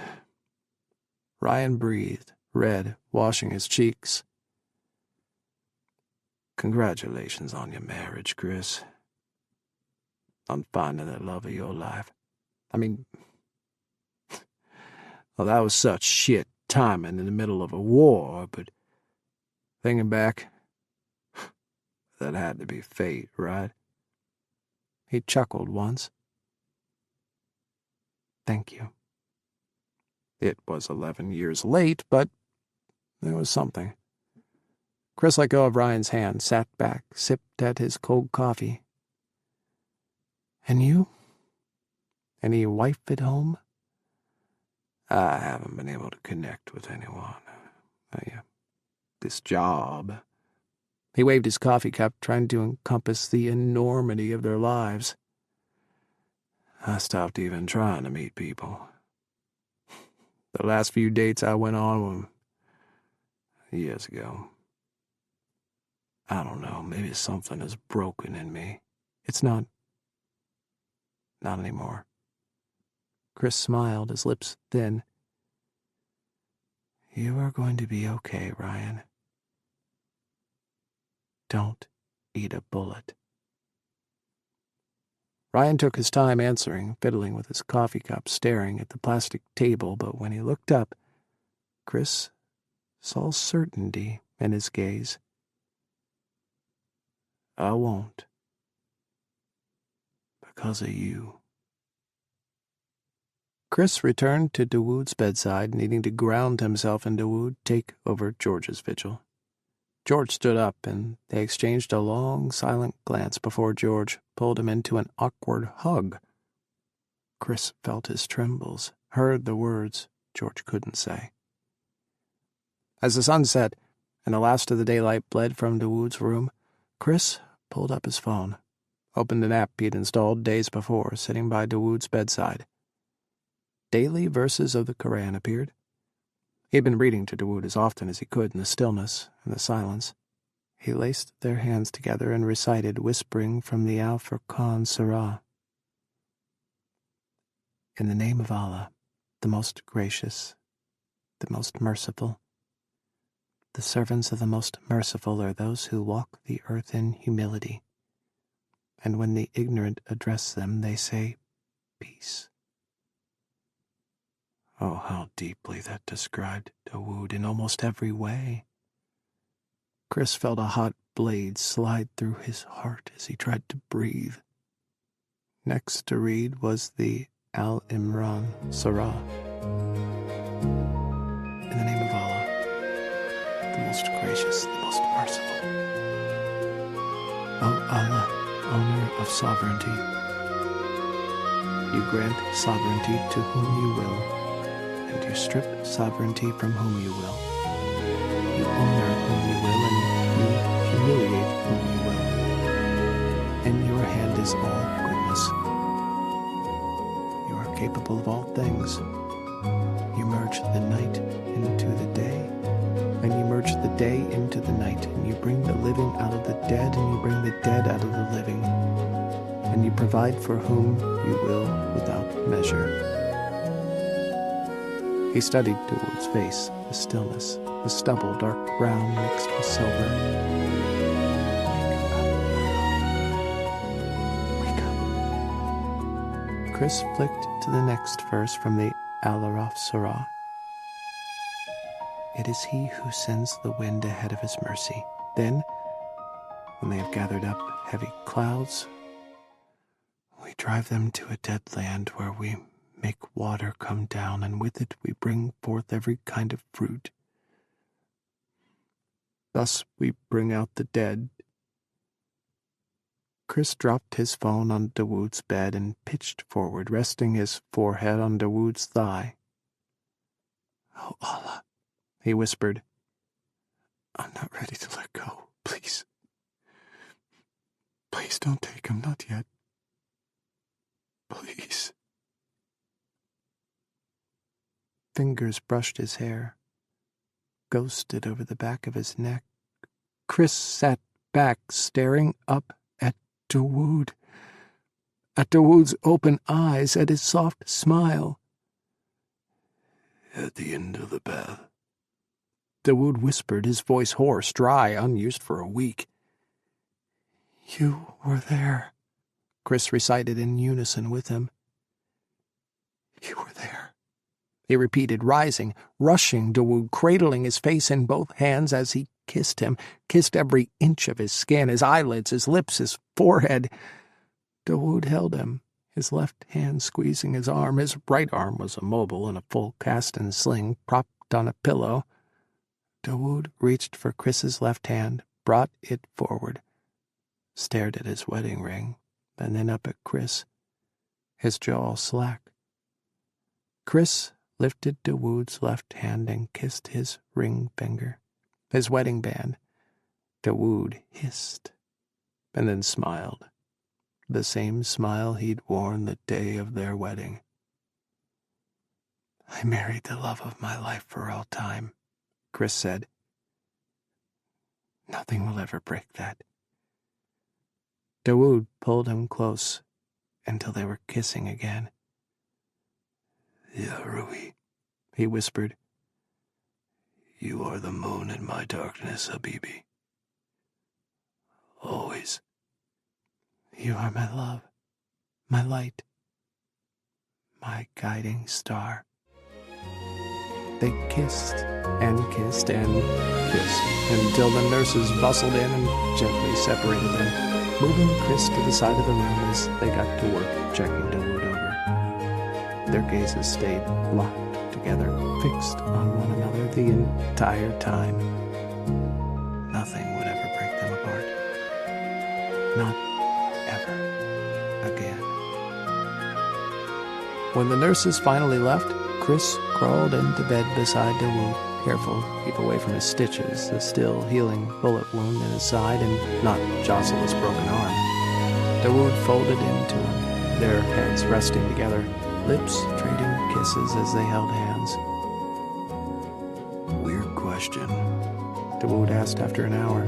Ryan breathed, red, washing his cheeks. Congratulations on your marriage, Kris. On finding the love of your life. I mean, well, that was such shit timing in the middle of a war, but thinking back, that had to be fate, right? He chuckled once. Thank you. It was 11 years late, but there was something. Kris let go of Ryan's hand, sat back, sipped at his cold coffee. And you? Any wife at home? I haven't been able to connect with anyone. This job. He waved his coffee cup, trying to encompass the enormity of their lives. I stopped even trying to meet people. The last few dates I went on years ago. I don't know, maybe something is broken in me. It's not. Not anymore. Kris smiled, his lips thin. You are going to be okay, Ryan. Don't eat a bullet. Ryan took his time answering, fiddling with his coffee cup, staring at the plastic table, but when he looked up, Kris saw certainty in his gaze. I won't. Because of you. Kris returned to Dawood's bedside, needing to ground himself and Dawood take over George's vigil. George stood up, and they exchanged a long, silent glance before George pulled him into an awkward hug. Kris felt his trembles, heard the words George couldn't say. As the sun set and the last of the daylight bled from Dawood's room, Kris pulled up his phone, opened an app he'd installed days before, sitting by Dawood's bedside. Daily verses of the Quran appeared. He had been reading to Dawood as often as he could in the stillness and the silence. He laced their hands together and recited, whispering from the Al-Furqan Surah. In the name of Allah, the most gracious, the most merciful. The servants of the most merciful are those who walk the earth in humility. And when the ignorant address them, they say, peace. Oh, how deeply that described Dawood in almost every way. Kris felt a hot blade slide through his heart as he tried to breathe. Next to read was the Al-Imran Surah. In the name of Allah, the most gracious, the most merciful. O Allah, owner of sovereignty, you grant sovereignty to whom you will, and you strip sovereignty from whom you will. You honor whom you will, and you humiliate whom you will. In your hand is all goodness. You are capable of all things. You merge the night into the day, and you merge the day into the night, and you bring the living out of the dead, and you bring the dead out of the living, and you provide for whom you will without measure. He studied Dawood's face, the stillness, the stubble, dark brown mixed with silver. Wake up. Kris flicked to the next verse from the Al-Araf Surah. It is he who sends the wind ahead of his mercy. Then, when they have gathered up heavy clouds, we drive them to a dead land where we make water come down, and with it we bring forth every kind of fruit. Thus we bring out the dead. Kris dropped his phone on Dawood's bed and pitched forward, resting his forehead on Dawood's thigh. Oh, Allah, he whispered. I'm not ready to let go. Please. Please don't take him, not yet. Please. Fingers brushed his hair, ghosted over the back of his neck. Kris sat back, staring up at Dawood, at Dawood's open eyes, at his soft smile. At the end of the path, Dawood whispered, his voice hoarse, dry, unused for a week. You were there, Kris recited in unison with him. You were there, he repeated, rising, rushing Dawood, cradling his face in both hands as he kissed him, kissed every inch of his skin, his eyelids, his lips, his forehead. Dawood held him, his left hand squeezing his arm. His right arm was immobile in a full cast and sling, propped on a pillow. Dawood reached for Kris's left hand, brought it forward, stared at his wedding ring, and then up at Kris, his jaw slack. Kris lifted Dawood's left hand and kissed his ring finger, his wedding band. Dawood hissed, and then smiled, the same smile he'd worn the day of their wedding. I married the love of my life for all time, Kris said. Nothing will ever break that. Dawood pulled him close until they were kissing again. Ya Rui, he whispered. You are the moon in my darkness, Habibi. Always. You are my love, my light, my guiding star. They kissed and kissed and kissed until the nurses bustled in and gently separated them, moving Kris to the side of the room as they got to work checking Dawood over. Their gazes stayed locked together, fixed on one another the entire time. Nothing would ever break them apart. Not ever again. When the nurses finally left, Kris crawled into bed beside Dawood, careful to keep away from his stitches, the still healing bullet wound in his side, and not jostle his broken arm. Dawood folded into him, their heads resting together, lips trading kisses as they held hands. Weird question. Dawood asked after an hour.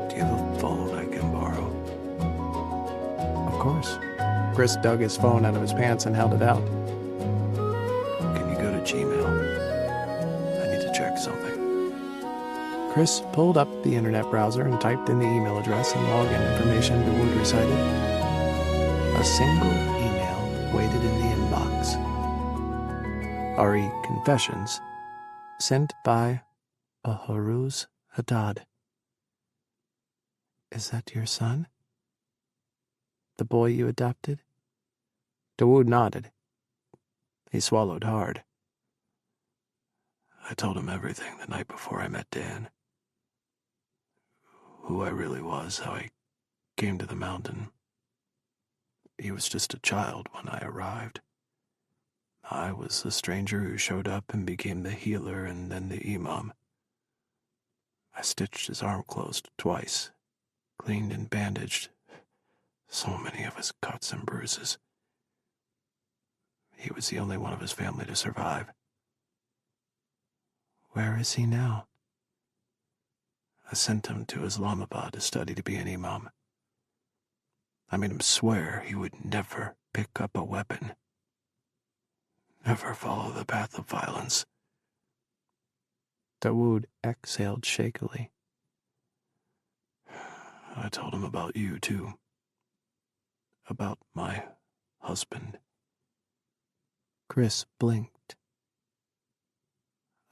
Do you have a phone I can borrow? Of course. Kris dug his phone out of his pants and held it out. Can you go to Gmail? I need to check something. Kris pulled up the internet browser and typed in the email address and login information Dawood recited. A single email waited in the inbox. Ari Confessions, sent by a Haruz Haddad. Is that your son? The boy you adopted? Dawood nodded. He swallowed hard. I told him everything the night before I met Dan. Who I really was, how I came to the mountain. He was just a child when I arrived. I was the stranger who showed up and became the healer and then the imam. I stitched his arm closed twice, cleaned and bandaged. So many of his cuts and bruises. He was the only one of his family to survive. Where is he now? I sent him to Islamabad to study to be an imam. I made him swear he would never pick up a weapon. Never follow the path of violence. Dawood exhaled shakily. I told him about you, too. About my husband. Kris blinked.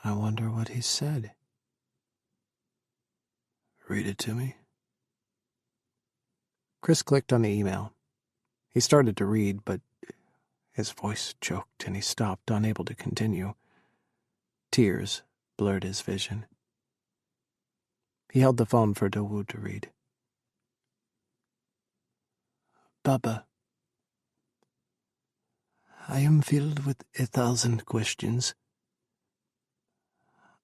I wonder what he said. Read it to me. Kris clicked on the email. He started to read, but his voice choked and he stopped, unable to continue. Tears blurred his vision. He held the phone for Dawood to read. Baba, I am filled with 1,000 questions.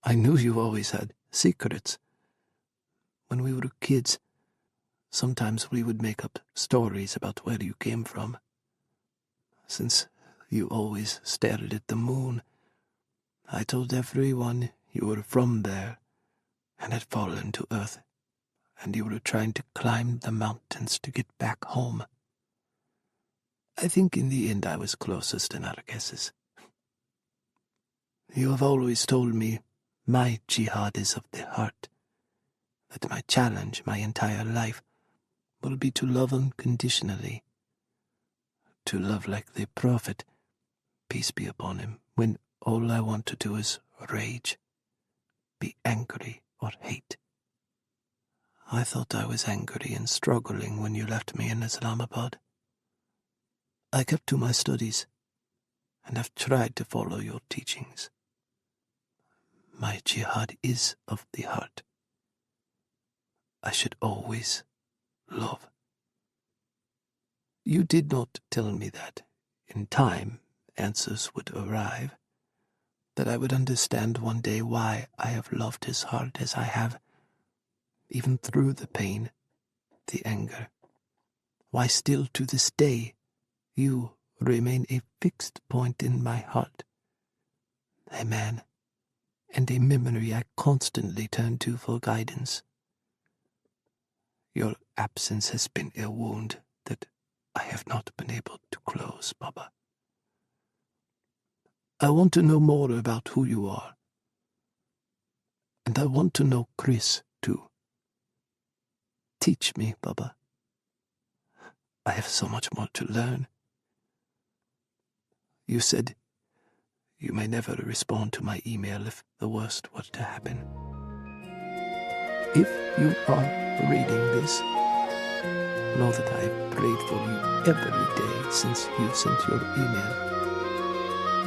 I knew you always had secrets. When we were kids, sometimes we would make up stories about where you came from. Since you always stared at the moon, I told everyone you were from there and had fallen to earth, and you were trying to climb the mountains to get back home. I think in the end I was closest in our guesses. You have always told me my jihad is of the heart, that my challenge my entire life will be to love unconditionally, to love like the Prophet, peace be upon him, when all I want to do is rage, be angry or hate. I thought I was angry and struggling when you left me in Islamabad. I kept to my studies and have tried to follow your teachings. My jihad is of the heart. I should always love. You did not tell me that, in time, answers would arrive, that I would understand one day why I have loved his heart as I have, even through the pain, the anger, why still to this day you remain a fixed point in my heart, a man and a memory I constantly turn to for guidance. Your absence has been a wound that I have not been able to close, Baba. I want to know more about who you are. And I want to know Kris, too. Teach me, Baba. I have so much more to learn. You said you may never respond to my email if the worst were to happen. If you are reading this, know that I have prayed for you every day since you sent your email.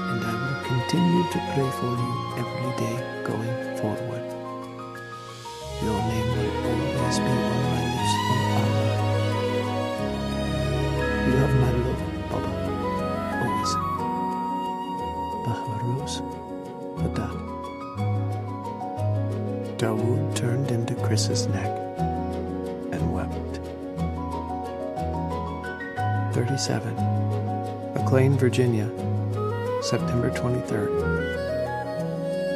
And I will continue to pray for you every day going forward. Your name will always be on my lips, O Allah. You have my love, Baba, always. Baharuz, Haddad. Dawood turned into Kris's neck and wept. 37. McLean, Virginia, September 23rd.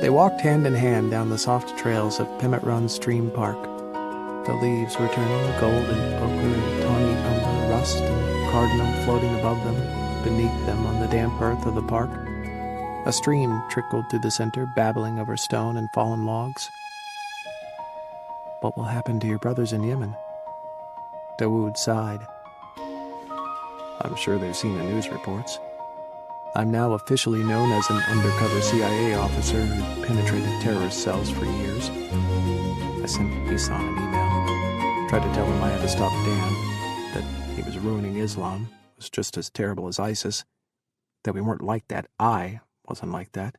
They walked hand in hand down the soft trails of Pemmit Run Stream Park. The leaves were turning golden ochre and tawny umber, rust and cardinal floating above them, beneath them on the damp earth of the park. A stream trickled through the center, babbling over stone and fallen logs. What will happen to your brothers in Yemen? Dawood sighed. I'm sure they've seen the news reports. I'm now officially known as an undercover CIA officer who penetrated terrorist cells for years. I sent Isan an email. Tried to tell him I had to stop Dan, that he was ruining Islam, was just as terrible as ISIS, that we weren't like that, I wasn't like that,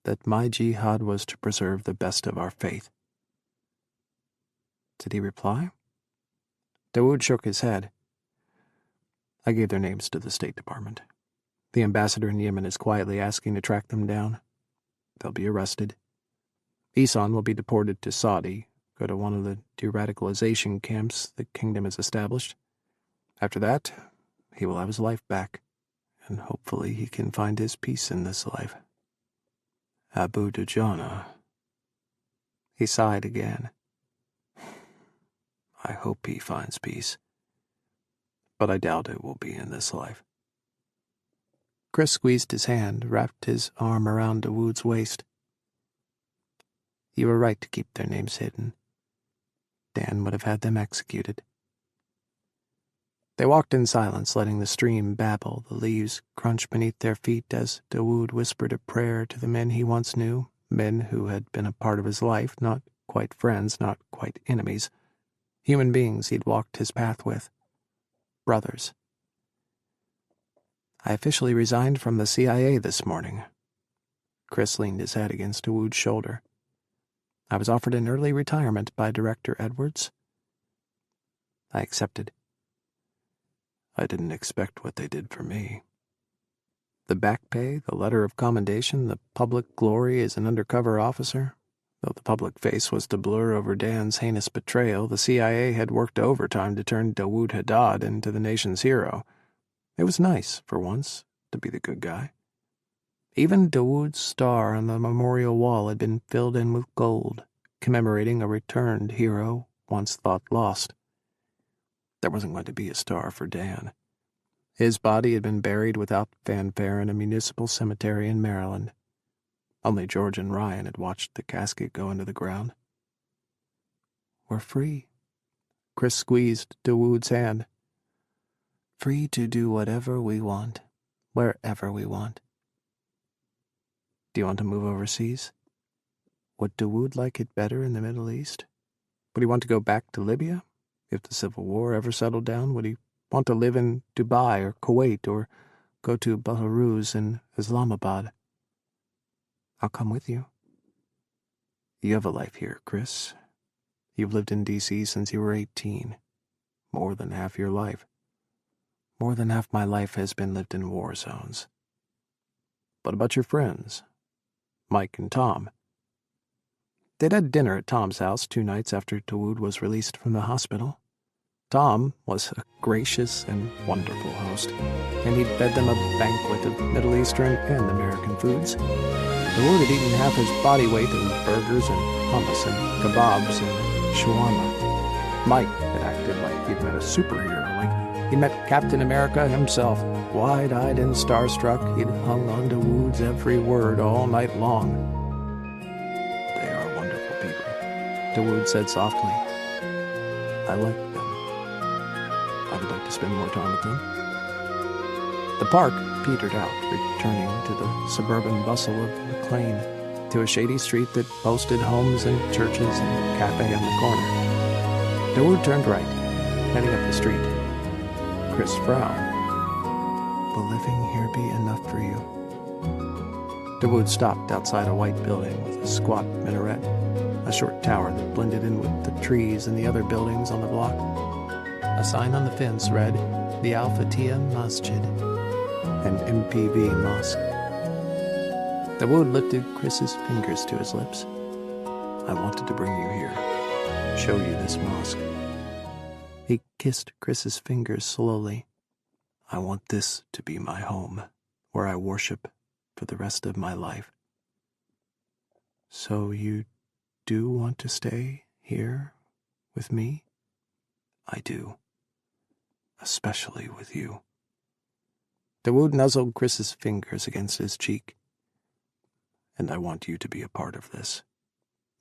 that my jihad was to preserve the best of our faith. Did he reply? Dawood shook his head. I gave their names to the State Department. The ambassador in Yemen is quietly asking to track them down. They'll be arrested. Isan will be deported to Saudi, go to one of the de-radicalization camps the kingdom has established. After that, he will have his life back, and hopefully he can find his peace in this life. Abu Dujana. He sighed again. I hope he finds peace, but I doubt it will be in this life. Kris squeezed his hand, wrapped his arm around Dawood's waist. You were right to keep their names hidden. Dan would have had them executed. They walked in silence, letting the stream babble, the leaves crunch beneath their feet as Dawood whispered a prayer to the men he once knew, men who had been a part of his life, not quite friends, not quite enemies, human beings he'd walked his path with, brothers. I officially resigned from the CIA this morning. Kris leaned his head against Dawood's shoulder. I was offered an early retirement by Director Edwards. I accepted. I didn't expect what they did for me. The back pay, the letter of commendation, the public glory as an undercover officer. Though the public face was to blur over Dan's heinous betrayal, the CIA had worked overtime to turn Dawood Haddad into the nation's hero. It was nice, for once, to be the good guy. Even Dawood's star on the memorial wall had been filled in with gold, commemorating a returned hero once thought lost. There wasn't going to be a star for Dan. His body had been buried without fanfare in a municipal cemetery in Maryland. Only George and Ryan had watched the casket go into the ground. We're free. Kris squeezed Dawood's hand. Free to do whatever we want, wherever we want. Do you want to move overseas? Would Dawood like it better in the Middle East? Would he want to go back to Libya? If the civil war ever settled down, would he want to live in Dubai or Kuwait or go to Baharuz in Islamabad? I'll come with you. You have a life here, Kris. You've lived in D.C. since you were 18. More than half your life. More than half my life has been lived in war zones. But about your friends, Mike and Tom? They'd had dinner at Tom's house 2 nights after Dawood was released from the hospital. Tom was a gracious and wonderful host, and he'd fed them a banquet of Middle Eastern and American foods. Dawood had eaten half his body weight in burgers and hummus and kebabs and shawarma. Mike had acted like he'd met a superhero, like he'd met Captain America himself. Wide-eyed and starstruck, he'd hung on to Dawood's every word all night long. "They are wonderful people," Dawood said softly. "I like them. I would like to spend more time with them." The park petered out, returning to the suburban bustle of McLean, to a shady street that boasted homes and churches and cafe on the corner. Dawood turned right, heading up the street. Kris frowned. "Will living here be enough for you?" Dawood stopped outside a white building with a squat minaret, a short tower that blended in with the trees and the other buildings on the block. A sign on the fence read, "The Al Fatiha Masjid," an MPV mosque. Dawood lifted Kris's fingers to his lips. "I wanted to bring you here, show you this mosque." He kissed Kris's fingers slowly. "I want this to be my home, where I worship for the rest of my life." "So you do want to stay here with me?" "I do. Especially with you." Dawood nuzzled Kris's fingers against his cheek. "And I want you to be a part of this,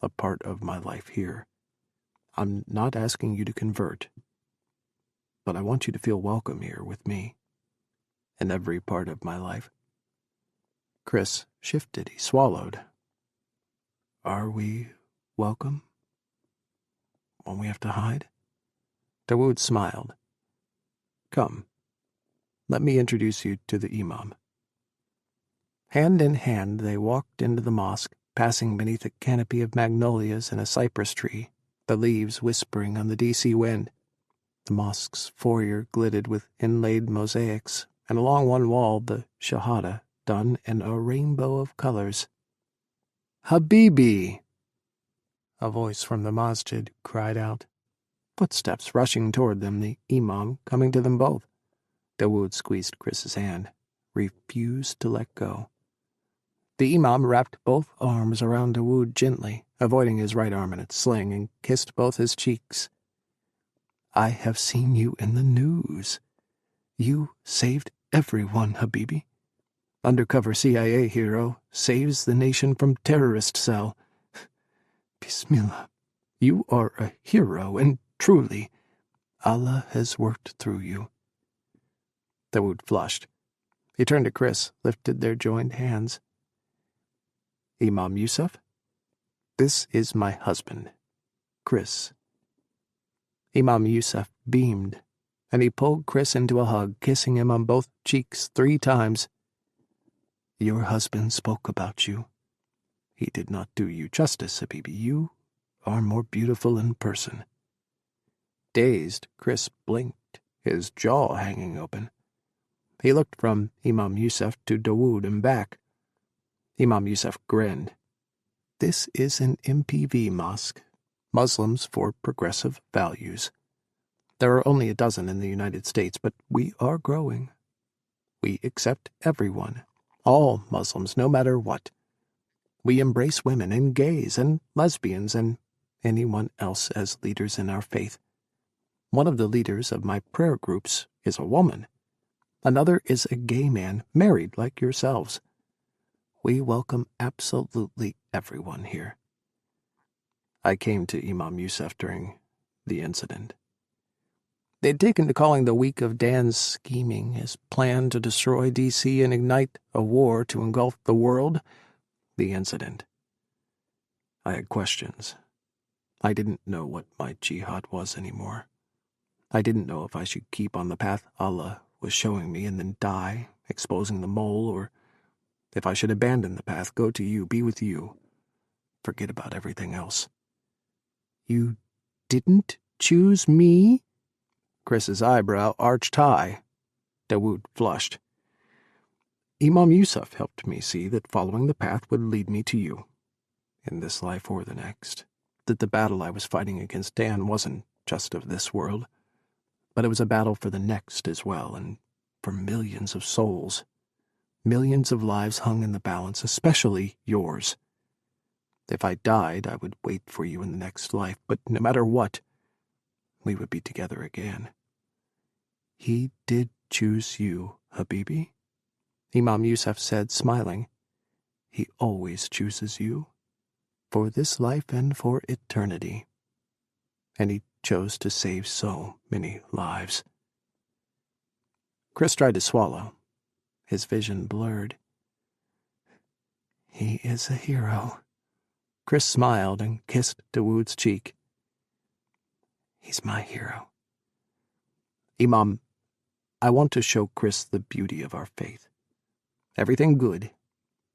a part of my life here. I'm not asking you to convert, but I want you to feel welcome here with me, in every part of my life." Kris shifted. He swallowed. "Are we welcome? Won't we have to hide?" Dawood smiled. "Come, let me introduce you to the imam." Hand in hand they walked into the mosque, passing beneath a canopy of magnolias and a cypress tree, the leaves whispering on the DC wind. The mosque's foyer glittered with inlaid mosaics, and along one wall the shahada, done in a rainbow of colors. "Habibi!" a voice from the masjid cried out. Footsteps rushing toward them, the imam coming to them both. Dawood squeezed Kris's hand, refused to let go. The imam wrapped both arms around Dawood gently, avoiding his right arm in its sling, and kissed both his cheeks. "I have seen you in the news. You saved everyone, Habibi. Undercover CIA hero saves the nation from terrorist cell. Bismillah. You are a hero, and truly, Allah has worked through you." Dawood flushed. He turned to Kris, lifted their joined hands. "Imam Yusuf, this is my husband, Kris." Imam Yusuf beamed, and he pulled Kris into a hug, kissing him on both cheeks 3 times. "Your husband spoke about you. He did not do you justice, Habibi. You are more beautiful in person." Dazed, Kris blinked, his jaw hanging open. He looked from Imam Yusuf to Dawood and back. Imam Yusuf grinned. "This is an MPV mosque, Muslims for Progressive Values. There are only a dozen in the United States, but we are growing. We accept everyone, all Muslims, no matter what. We embrace women and gays and lesbians and anyone else as leaders in our faith. One of the leaders of my prayer groups is a woman. Another is a gay man, married like yourselves. We welcome absolutely everyone here." I came to Imam Yusuf during the incident. They'd taken to calling the week of Dan's scheming, his plan to destroy DC and ignite a war to engulf the world, the incident. I had questions. I didn't know what my jihad was anymore. I didn't know if I should keep on the path Allah was showing me and then die, exposing the mole, or if I should abandon the path, go to you, be with you, forget about everything else. "You didn't choose me?" Kris's eyebrow arched high. Dawood flushed. "Imam Yusuf helped me see that following the path would lead me to you, in this life or the next, that the battle I was fighting against Dan wasn't just of this world, but it was a battle for the next as well, and for millions of souls. Millions of lives hung in the balance, especially yours. If I died, I would wait for you in the next life, but no matter what, we would be together again. He did choose you, Habibi, Imam Yusuf said, smiling. He always chooses you, for this life and for eternity. And he chose to save so many lives. Kris tried to swallow. His vision blurred. He is a hero. Kris smiled and kissed Dawood's cheek. He's my hero. Imam, I want to show Kris the beauty of our faith. Everything good,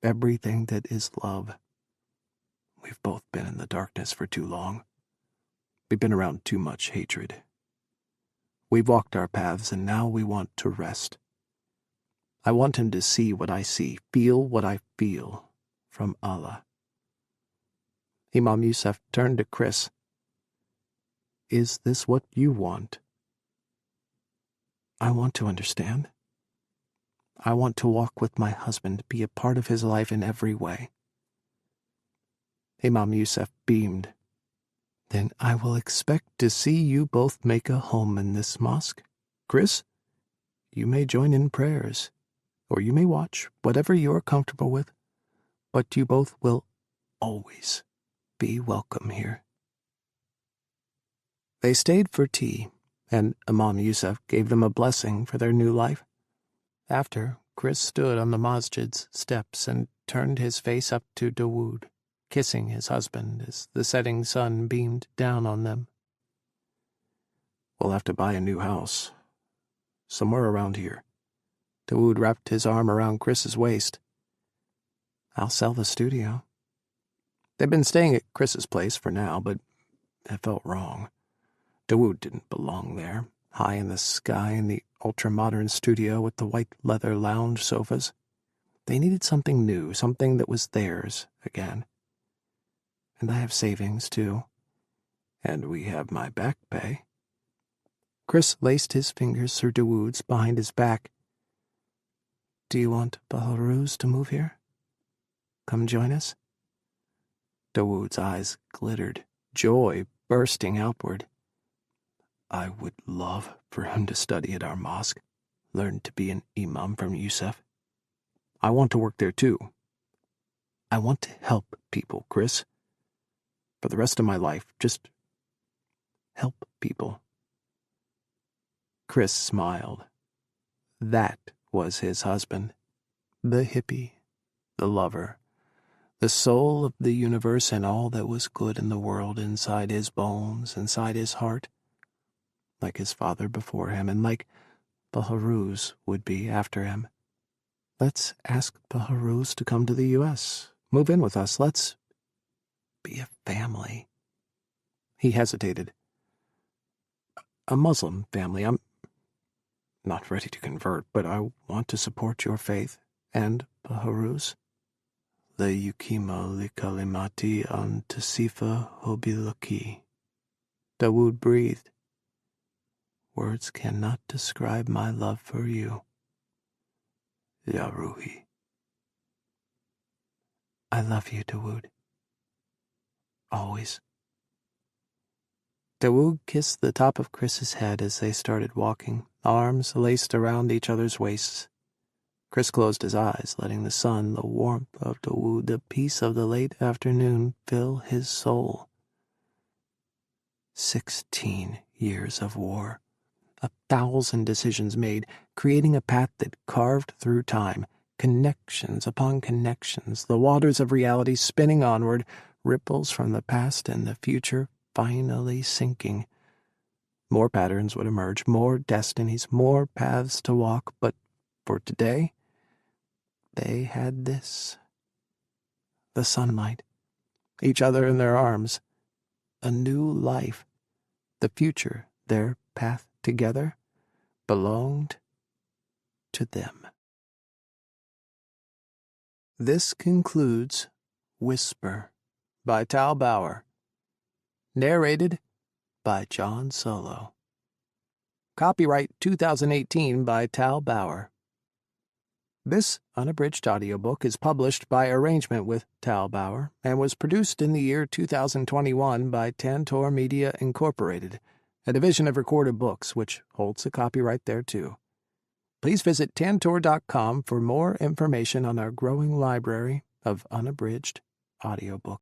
everything that is love. We've both been in the darkness for too long. We've been around too much hatred. We've walked our paths, and now we want to rest. I want him to see what I see, feel what I feel from Allah. Imam Yusuf turned to Kris. Is this what you want? I want to understand. I want to walk with my husband, be a part of his life in every way. Imam Yusuf beamed. Then I will expect to see you both make a home in this mosque. Kris, you may join in prayers, or you may watch, whatever you are comfortable with, but you both will always be welcome here. They stayed for tea, and Imam Yusuf gave them a blessing for their new life. After, Kris stood on the masjid's steps and turned his face up to Dawood, kissing his husband as the setting sun beamed down on them. We'll have to buy a new house, somewhere around here. Dawood wrapped his arm around Kris's waist. I'll sell the studio. They'd been staying at Kris's place for now, but it felt wrong. Dawood didn't belong there, high in the sky in the ultra-modern studio with the white leather lounge sofas. They needed something new, something that was theirs again. And I have savings, too. And we have my back pay. Kris laced his fingers through Dawood's behind his back. Do you want Baharuz to move here? Come join us? Dawood's eyes glittered, joy bursting outward. I would love for him to study at our mosque, learn to be an imam from Yusuf. I want to work there too. I want to help people, Kris. For the rest of my life, just help people. Kris smiled. That was his husband, the hippie, the lover, the soul of the universe and all that was good in the world inside his bones, inside his heart, like his father before him and like Baharuz would be after him. Let's ask Baharuz to come to the U.S., move in with us. Let's be a family. He hesitated. A Muslim family. I'm not ready to convert, but I want to support your faith and Baharuz. La yukima li kalimati an tasifa hobilaki. Dawood breathed. Words cannot describe my love for you. Ya Ruhi. I love you, Dawood. Always. Dawood kissed the top of Kris's head as they started walking, arms laced around each other's waists. Kris closed his eyes, letting the sun, the warmth of Dawood, the peace of the late afternoon fill his soul. 16 years of war. 1,000 decisions made, creating a path that carved through time, connections upon connections, the waters of reality spinning onward, ripples from the past and the future finally sinking. More patterns would emerge, more destinies, more paths to walk, but for today, they had this. The sunlight, each other in their arms, a new life, the future, their path together, belonged to them. This concludes Whisper by Tal Bauer, narrated by John Solo. Copyright 2018 by Tal Bauer. This unabridged audiobook is published by arrangement with Tal Bauer and was produced in the year 2021 by Tantor Media Incorporated, a division of Recorded Books, which holds the copyright thereto. Please visit tantor.com for more information on our growing library of unabridged audiobooks.